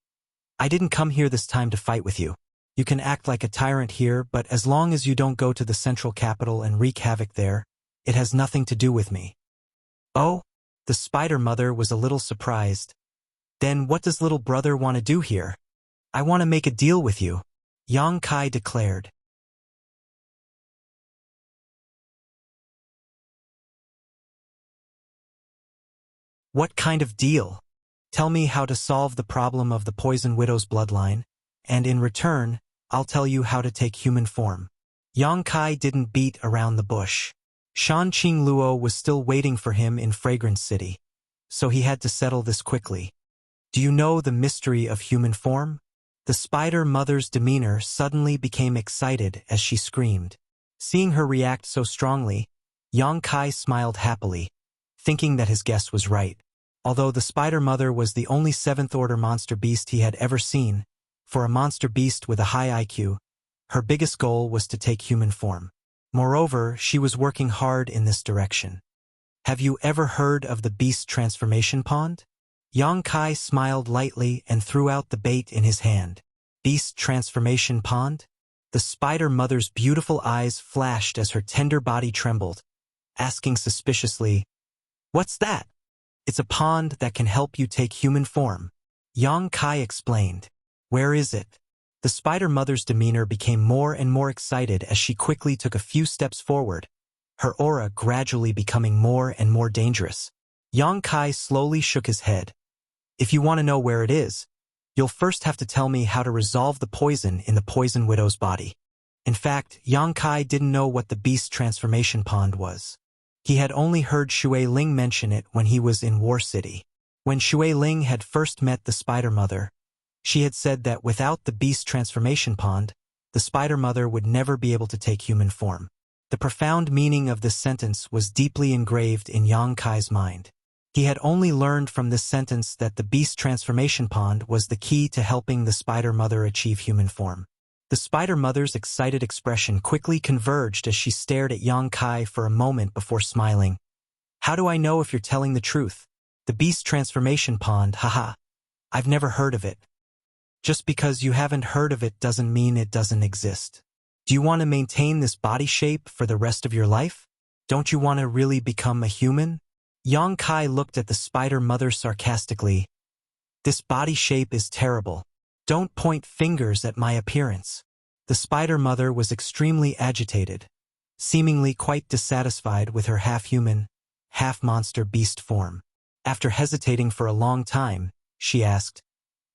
I didn't come here this time to fight with you. You can act like a tyrant here, but as long as you don't go to the central capital and wreak havoc there, it has nothing to do with me. Oh? The Spider Mother was a little surprised. Then what does little brother want to do here? I want to make a deal with you, Yang Kai declared. What kind of deal? Tell me how to solve the problem of the Poison Widow's bloodline, and in return, I'll tell you how to take human form. Yang Kai didn't beat around the bush. Shan Qing Luo was still waiting for him in Fragrance City, so he had to settle this quickly. Do you know the mystery of human form? The Spider Mother's demeanor suddenly became excited as she screamed. Seeing her react so strongly, Yang Kai smiled happily, thinking that his guess was right. Although the Spider Mother was the only seventh-order monster beast he had ever seen, for a monster beast with a high IQ, her biggest goal was to take human form. Moreover, she was working hard in this direction. Have you ever heard of the beast transformation pond? Yang Kai smiled lightly and threw out the bait in his hand. Beast transformation pond? The Spider Mother's beautiful eyes flashed as her tender body trembled, asking suspiciously, What's that? It's a pond that can help you take human form. Yang Kai explained. Where is it? The Spider Mother's demeanor became more and more excited as she quickly took a few steps forward, her aura gradually becoming more and more dangerous. Yang Kai slowly shook his head. If you want to know where it is, you'll first have to tell me how to resolve the poison in the Poison Widow's body. In fact, Yang Kai didn't know what the beast transformation pond was. He had only heard Shui Ling mention it when he was in War City. When Shui Ling had first met the Spider Mother, she had said that without the beast transformation pond, the Spider Mother would never be able to take human form. The profound meaning of this sentence was deeply engraved in Yang Kai's mind. He had only learned from this sentence that the beast transformation pond was the key to helping the Spider Mother achieve human form. The Spider Mother's excited expression quickly converged as she stared at Yang Kai for a moment before smiling. How do I know if you're telling the truth? The beast transformation pond, haha. I've never heard of it. Just because you haven't heard of it doesn't mean it doesn't exist. Do you want to maintain this body shape for the rest of your life? Don't you want to really become a human? Yang Kai looked at the Spider Mother sarcastically. This body shape is terrible. Don't point fingers at my appearance. The Spider Mother was extremely agitated, seemingly quite dissatisfied with her half-human, half-monster beast form. After hesitating for a long time, she asked,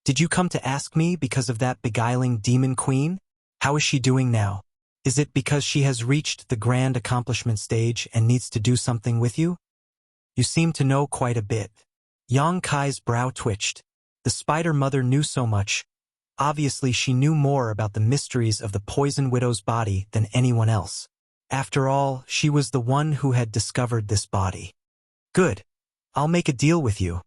Did you come to ask me because of that beguiling demon queen? How is she doing now? Is it because she has reached the grand accomplishment stage and needs to do something with you? You seem to know quite a bit. Yang Kai's brow twitched. The Spider Mother knew so much. Obviously, she knew more about the mysteries of the Poison Widow's body than anyone else. After all, she was the one who had discovered this body. Good. I'll make a deal with you.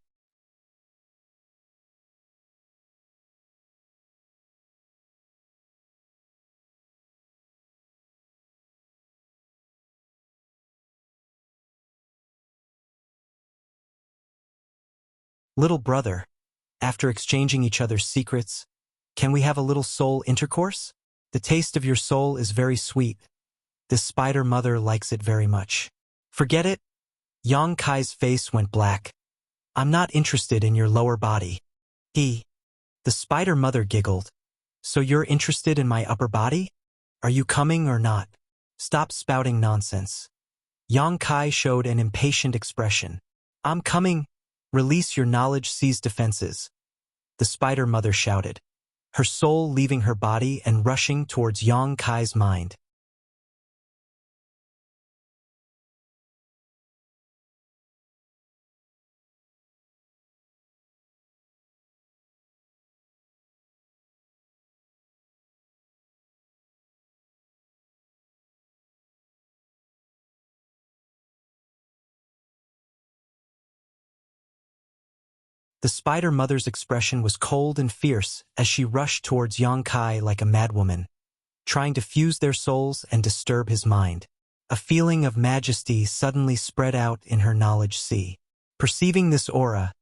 Little brother, after exchanging each other's secrets, can we have a little soul intercourse? The taste of your soul is very sweet. This Spider Mother likes it very much. Forget it? Yang Kai's face went black. I'm not interested in your lower body. The Spider Mother giggled. So you're interested in my upper body? Are you coming or not? Stop spouting nonsense. Yang Kai showed an impatient expression. I'm coming. Release your knowledge-seized defenses. The Spider Mother shouted, her soul leaving her body and rushing towards Yang Kai's mind. The spider mother's expression was cold and fierce as she rushed towards Yang Kai like a madwoman, trying to fuse their souls and disturb his mind. A feeling of majesty suddenly spread out in her knowledge sea. Perceiving this aura,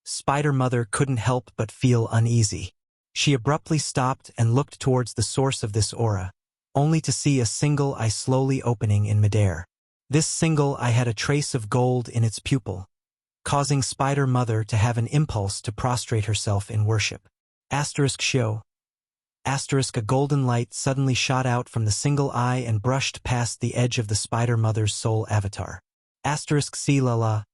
Spider Mother couldn't help but feel uneasy. She abruptly stopped and looked towards the source of this aura, only to see a single eye slowly opening in midair. This single eye had a trace of gold in its pupil, causing Spider Mother to have an impulse to prostrate herself in worship. Show. A golden light suddenly shot out from the single eye and brushed past the edge of the Spider Mother's soul avatar. The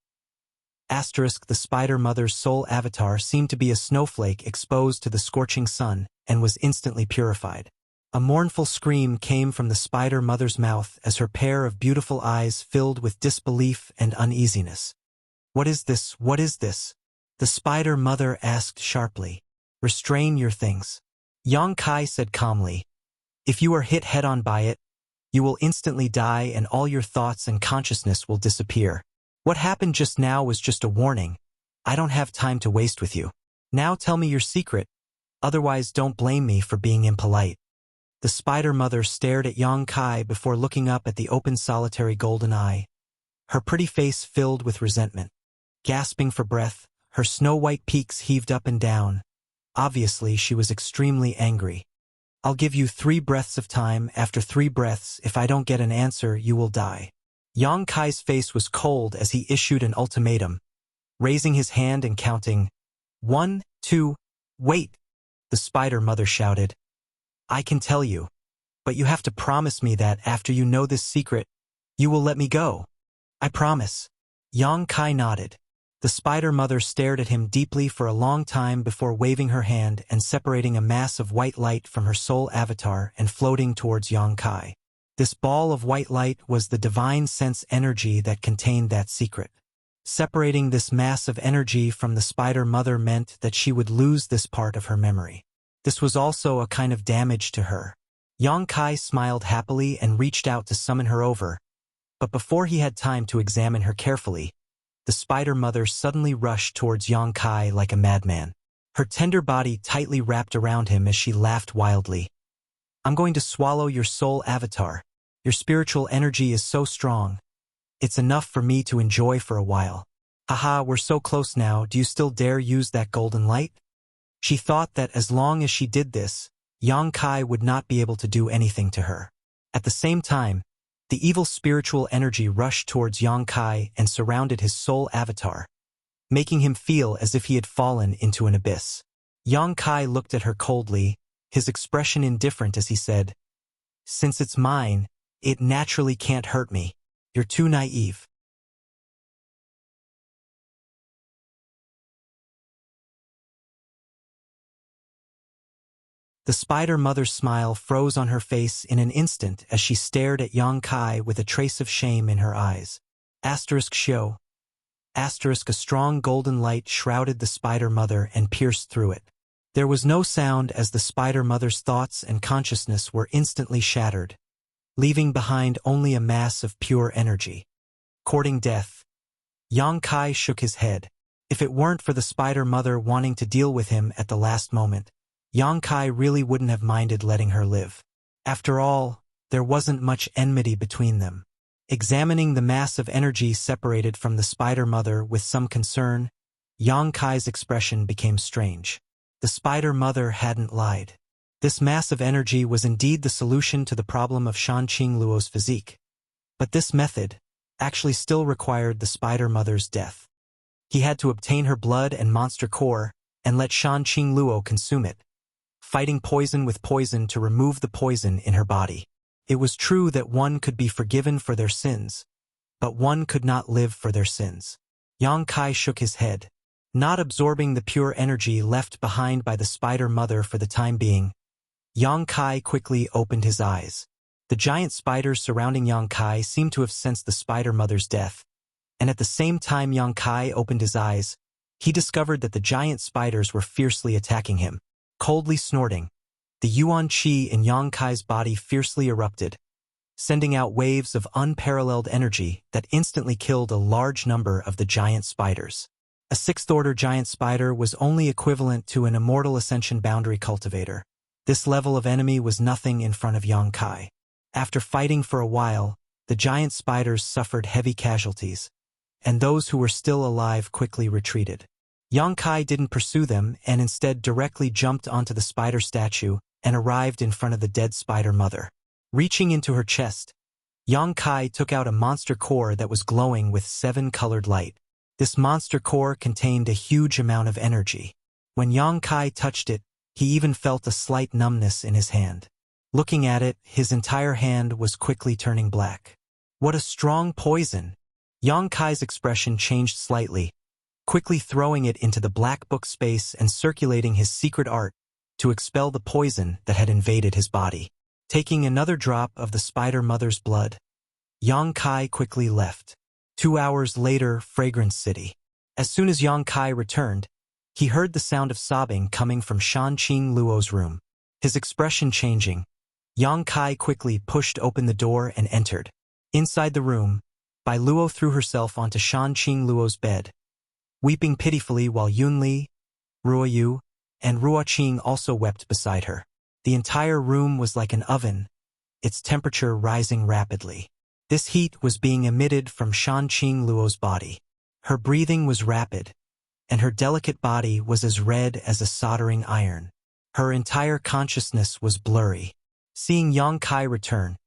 Spider Mother's soul avatar seemed to be a snowflake exposed to the scorching sun and was instantly purified. A mournful scream came from the Spider Mother's mouth as her pair of beautiful eyes filled with disbelief and uneasiness. What is this? What is this? The Spider Mother asked sharply. Restrain your things. Yang Kai said calmly. If you are hit head-on by it, you will instantly die and all your thoughts and consciousness will disappear. What happened just now was just a warning. I don't have time to waste with you. Now tell me your secret, otherwise don't blame me for being impolite. The Spider Mother stared at Yang Kai before looking up at the open solitary golden eye, her pretty face filled with resentment. Gasping for breath, her snow-white peaks heaved up and down. Obviously, she was extremely angry. I'll give you 3 breaths of time. After 3 breaths, if I don't get an answer, you will die. Yang Kai's face was cold as he issued an ultimatum, raising his hand and counting. 1, 2, wait, the Spider Mother shouted. I can tell you, but you have to promise me that after you know this secret, you will let me go. I promise. Yang Kai nodded. The Spider Mother stared at him deeply for a long time before waving her hand and separating a mass of white light from her soul avatar and floating towards Yang Kai. This ball of white light was the divine sense energy that contained that secret. Separating this mass of energy from the Spider Mother meant that she would lose this part of her memory. This was also a kind of damage to her. Yang Kai smiled happily and reached out to summon her over, but before he had time to examine her carefully, the Spider Mother suddenly rushed towards Yang Kai like a madman. Her tender body tightly wrapped around him as she laughed wildly. I'm going to swallow your soul avatar. Your spiritual energy is so strong. It's enough for me to enjoy for a while. Haha, we're so close now. Do you still dare use that golden light? She thought that as long as she did this, Yang Kai would not be able to do anything to her. At the same time, the evil spiritual energy rushed towards Yang Kai and surrounded his soul avatar, making him feel as if he had fallen into an abyss. Yang Kai looked at her coldly, his expression indifferent as he said, Since it's mine, it naturally can't hurt me. You're too naive. The Spider Mother's smile froze on her face in an instant as she stared at Yang Kai with a trace of shame in her eyes. Show. A strong golden light shrouded the Spider Mother and pierced through it. There was no sound as the Spider Mother's thoughts and consciousness were instantly shattered, leaving behind only a mass of pure energy. Courting death. Yang Kai shook his head. If it weren't for the Spider Mother wanting to deal with him at the last moment, Yang Kai really wouldn't have minded letting her live. After all, there wasn't much enmity between them. Examining the mass of energy separated from the Spider Mother with some concern, Yang Kai's expression became strange. The Spider Mother hadn't lied. This mass of energy was indeed the solution to the problem of Shan Qingluo's physique. But this method actually still required the Spider Mother's death. He had to obtain her blood and monster core and let Shan Qingluo consume it, fighting poison with poison to remove the poison in her body. It was true that one could be forgiven for their sins, but one could not live for their sins. Yang Kai shook his head, not absorbing the pure energy left behind by the Spider Mother for the time being. Yang Kai quickly opened his eyes. The giant spiders surrounding Yang Kai seemed to have sensed the Spider Mother's death, and at the same time Yang Kai opened his eyes, he discovered that the giant spiders were fiercely attacking him. Coldly snorting, the Yuan Qi in Yang Kai's body fiercely erupted, sending out waves of unparalleled energy that instantly killed a large number of the giant spiders. A sixth-order giant spider was only equivalent to an immortal ascension boundary cultivator. This level of enemy was nothing in front of Yang Kai. After fighting for a while, the giant spiders suffered heavy casualties, and those who were still alive quickly retreated. Yang Kai didn't pursue them and instead directly jumped onto the spider statue and arrived in front of the dead spider mother. Reaching into her chest, Yang Kai took out a monster core that was glowing with 7-colored light. This monster core contained a huge amount of energy. When Yang Kai touched it, he even felt a slight numbness in his hand. Looking at it, his entire hand was quickly turning black. What a strong poison! Yang Kai's expression changed slightly, quickly throwing it into the black book space and circulating his secret art to expel the poison that had invaded his body. Taking another drop of the spider mother's blood, Yang Kai quickly left. 2 hours later, Fragrance City. As soon as Yang Kai returned, he heard the sound of sobbing coming from Shan Qing Luo's room. His expression changing, Yang Kai quickly pushed open the door and entered. Inside the room, Bai Luo threw herself onto Shan Qing Luo's bed, weeping pitifully while Yunli, Ruoyu, and Ruoqing also wept beside her. The entire room was like an oven, its temperature rising rapidly. This heat was being emitted from Shan Qing Luo's body. Her breathing was rapid, and her delicate body was as red as a soldering iron. Her entire consciousness was blurry. Seeing Yang Kai return,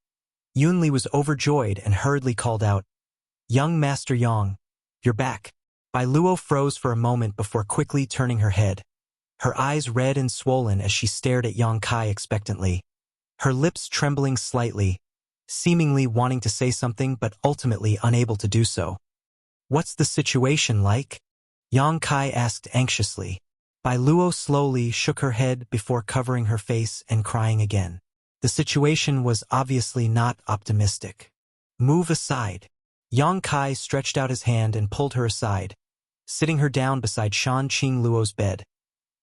Yunli was overjoyed and hurriedly called out, "Young Master Yang, you're back." Bai Luo froze for a moment before quickly turning her head, her eyes red and swollen as she stared at Yang Kai expectantly, her lips trembling slightly, seemingly wanting to say something but ultimately unable to do so. "What's the situation like?" Yang Kai asked anxiously. Bai Luo slowly shook her head before covering her face and crying again. The situation was obviously not optimistic. "Move aside." Yang Kai stretched out his hand and pulled her aside, sitting her down beside Shan Qing Luo's bed,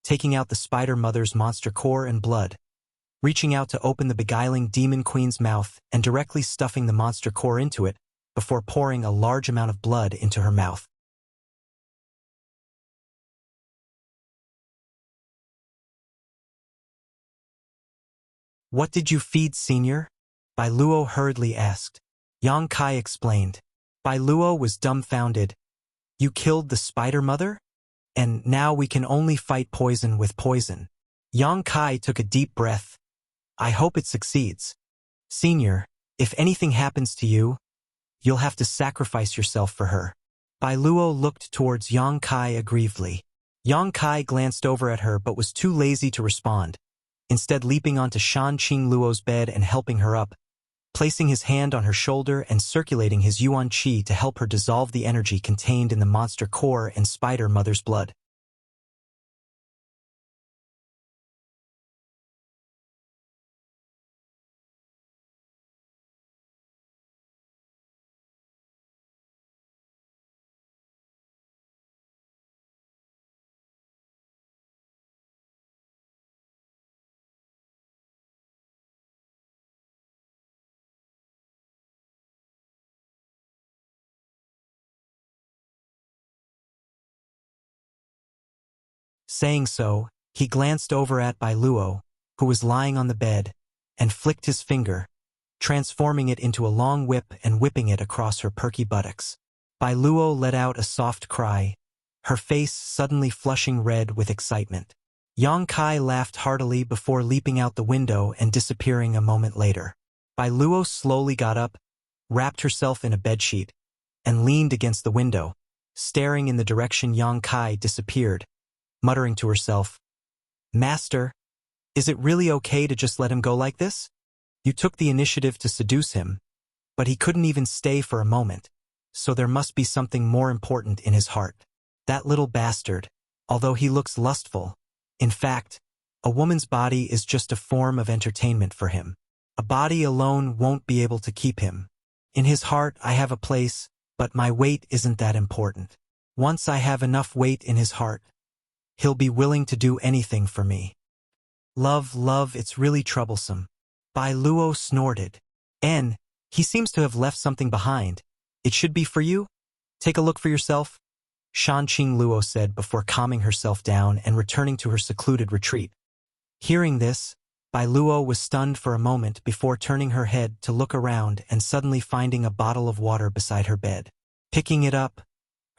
taking out the spider mother's monster core and blood, reaching out to open the beguiling demon queen's mouth and directly stuffing the monster core into it before pouring a large amount of blood into her mouth. "What did you feed, senior?" Bai Luo hurriedly asked. Yang Kai explained. Bai Luo was dumbfounded. "You killed the spider mother? And now we can only fight poison with poison." Yang Kai took a deep breath. "I hope it succeeds. Senior, if anything happens to you, you'll have to sacrifice yourself for her." Bai Luo looked towards Yang Kai aggrievedly. Yang Kai glanced over at her but was too lazy to respond, instead leaping onto Shan Qing Luo's bed and helping her up, placing his hand on her shoulder and circulating his yuan qi to help her dissolve the energy contained in the monster core and spider mother's blood. Saying so, he glanced over at Bai Luo, who was lying on the bed, and flicked his finger, transforming it into a long whip and whipping it across her perky buttocks. Bai Luo let out a soft cry, her face suddenly flushing red with excitement. Yang Kai laughed heartily before leaping out the window and disappearing a moment later. Bai Luo slowly got up, wrapped herself in a bedsheet, and leaned against the window, staring in the direction Yang Kai disappeared, muttering to herself, "Master, is it really okay to just let him go like this? You took the initiative to seduce him, but he couldn't even stay for a moment, so there must be something more important in his heart. That little bastard, although he looks lustful, in fact, a woman's body is just a form of entertainment for him. A body alone won't be able to keep him. In his heart I have a place, but my weight isn't that important. Once I have enough weight in his heart, he'll be willing to do anything for me. Love, it's really troublesome." Bai Luo snorted. He seems to have left something behind. It should be for you. Take a look for yourself." Shanqing Luo said before calming herself down and returning to her secluded retreat. Hearing this, Bai Luo was stunned for a moment before turning her head to look around and suddenly finding a bottle of water beside her bed. Picking it up,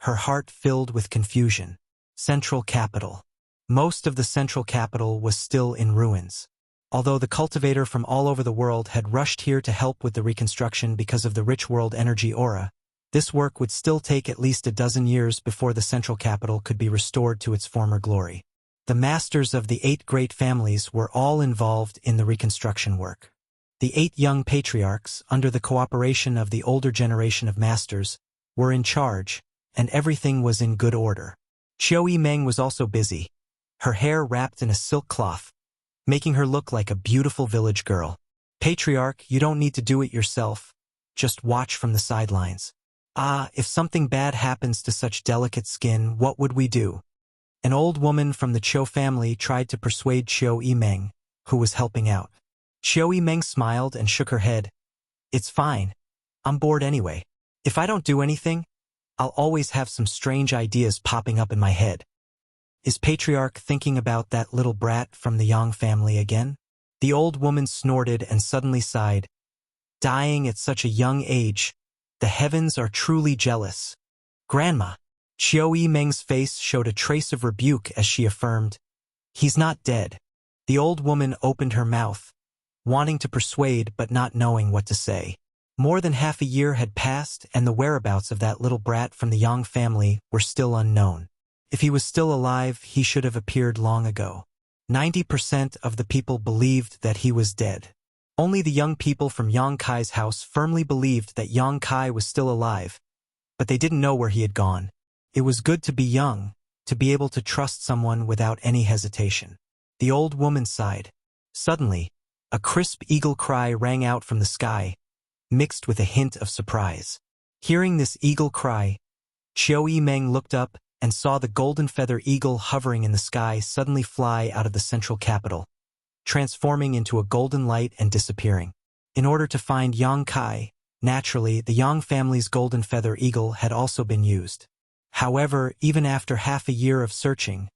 her heart filled with confusion. Central capital. Most of the central capital was still in ruins. Although the cultivator from all over the world had rushed here to help with the reconstruction because of the rich world energy aura, this work would still take at least a dozen years before the central capital could be restored to its former glory. The masters of the 8 great families were all involved in the reconstruction work. The 8 young patriarchs, under the cooperation of the older generation of masters, were in charge, and everything was in good order. Qiu Yimeng was also busy, her hair wrapped in a silk cloth, making her look like a beautiful village girl. Patriarch, you don't need to do it yourself. Just watch from the sidelines. Ah, if something bad happens to such delicate skin, what would we do? An old woman from the Qiu family tried to persuade Qiu Yimeng, who was helping out. Qiu Yimeng smiled and shook her head. It's fine. I'm bored anyway. If I don't do anything, I'll always have some strange ideas popping up in my head. Is Patriarch thinking about that little brat from the Yang family again? The old woman snorted and suddenly sighed. Dying at such a young age, the heavens are truly jealous. Grandma. Qiu Yimeng's face showed a trace of rebuke as she affirmed, he's not dead. The old woman opened her mouth, wanting to persuade but not knowing what to say. More than half a year had passed and the whereabouts of that little brat from the Yang family were still unknown. If he was still alive, he should have appeared long ago. 90% of the people believed that he was dead. Only the young people from Yang Kai's house firmly believed that Yang Kai was still alive, but they didn't know where he had gone. It was good to be young, to be able to trust someone without any hesitation. The old woman sighed. Suddenly, a crisp eagle cry rang out from the sky, mixed with a hint of surprise. Hearing this eagle cry, Qiu Yimeng looked up and saw the golden feather eagle hovering in the sky suddenly fly out of the central capital, transforming into a golden light and disappearing. In order to find Yang Kai, naturally, the Yang family's golden feather eagle had also been used. However, even after half a year of searching,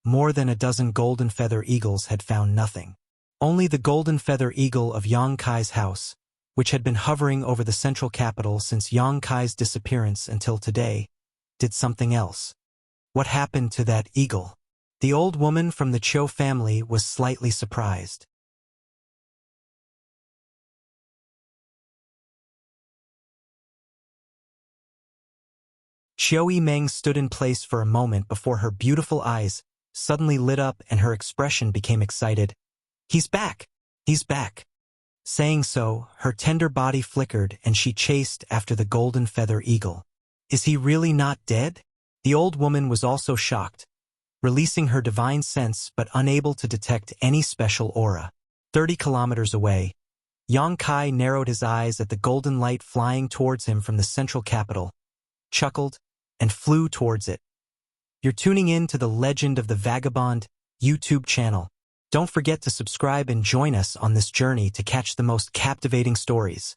more than a dozen golden feather eagles had found nothing. Only the golden feather eagle of Yang Kai's house, which had been hovering over the central capital since Yang Kai's disappearance until today, did something else. What happened to that eagle? The old woman from the Qiu family was slightly surprised. Qiu Yimeng stood in place for a moment before her beautiful eyes suddenly lit up and her expression became excited. He's back! He's back! Saying so, her tender body flickered and she chased after the golden feather eagle. Is he really not dead? The old woman was also shocked, releasing her divine sense but unable to detect any special aura. 30 kilometers away, Yang Kai narrowed his eyes at the golden light flying towards him from the central capital, chuckled, and flew towards it. You're tuning in to the Legend of the Vagabond YouTube channel. Don't forget to subscribe and join us on this journey to catch the most captivating stories.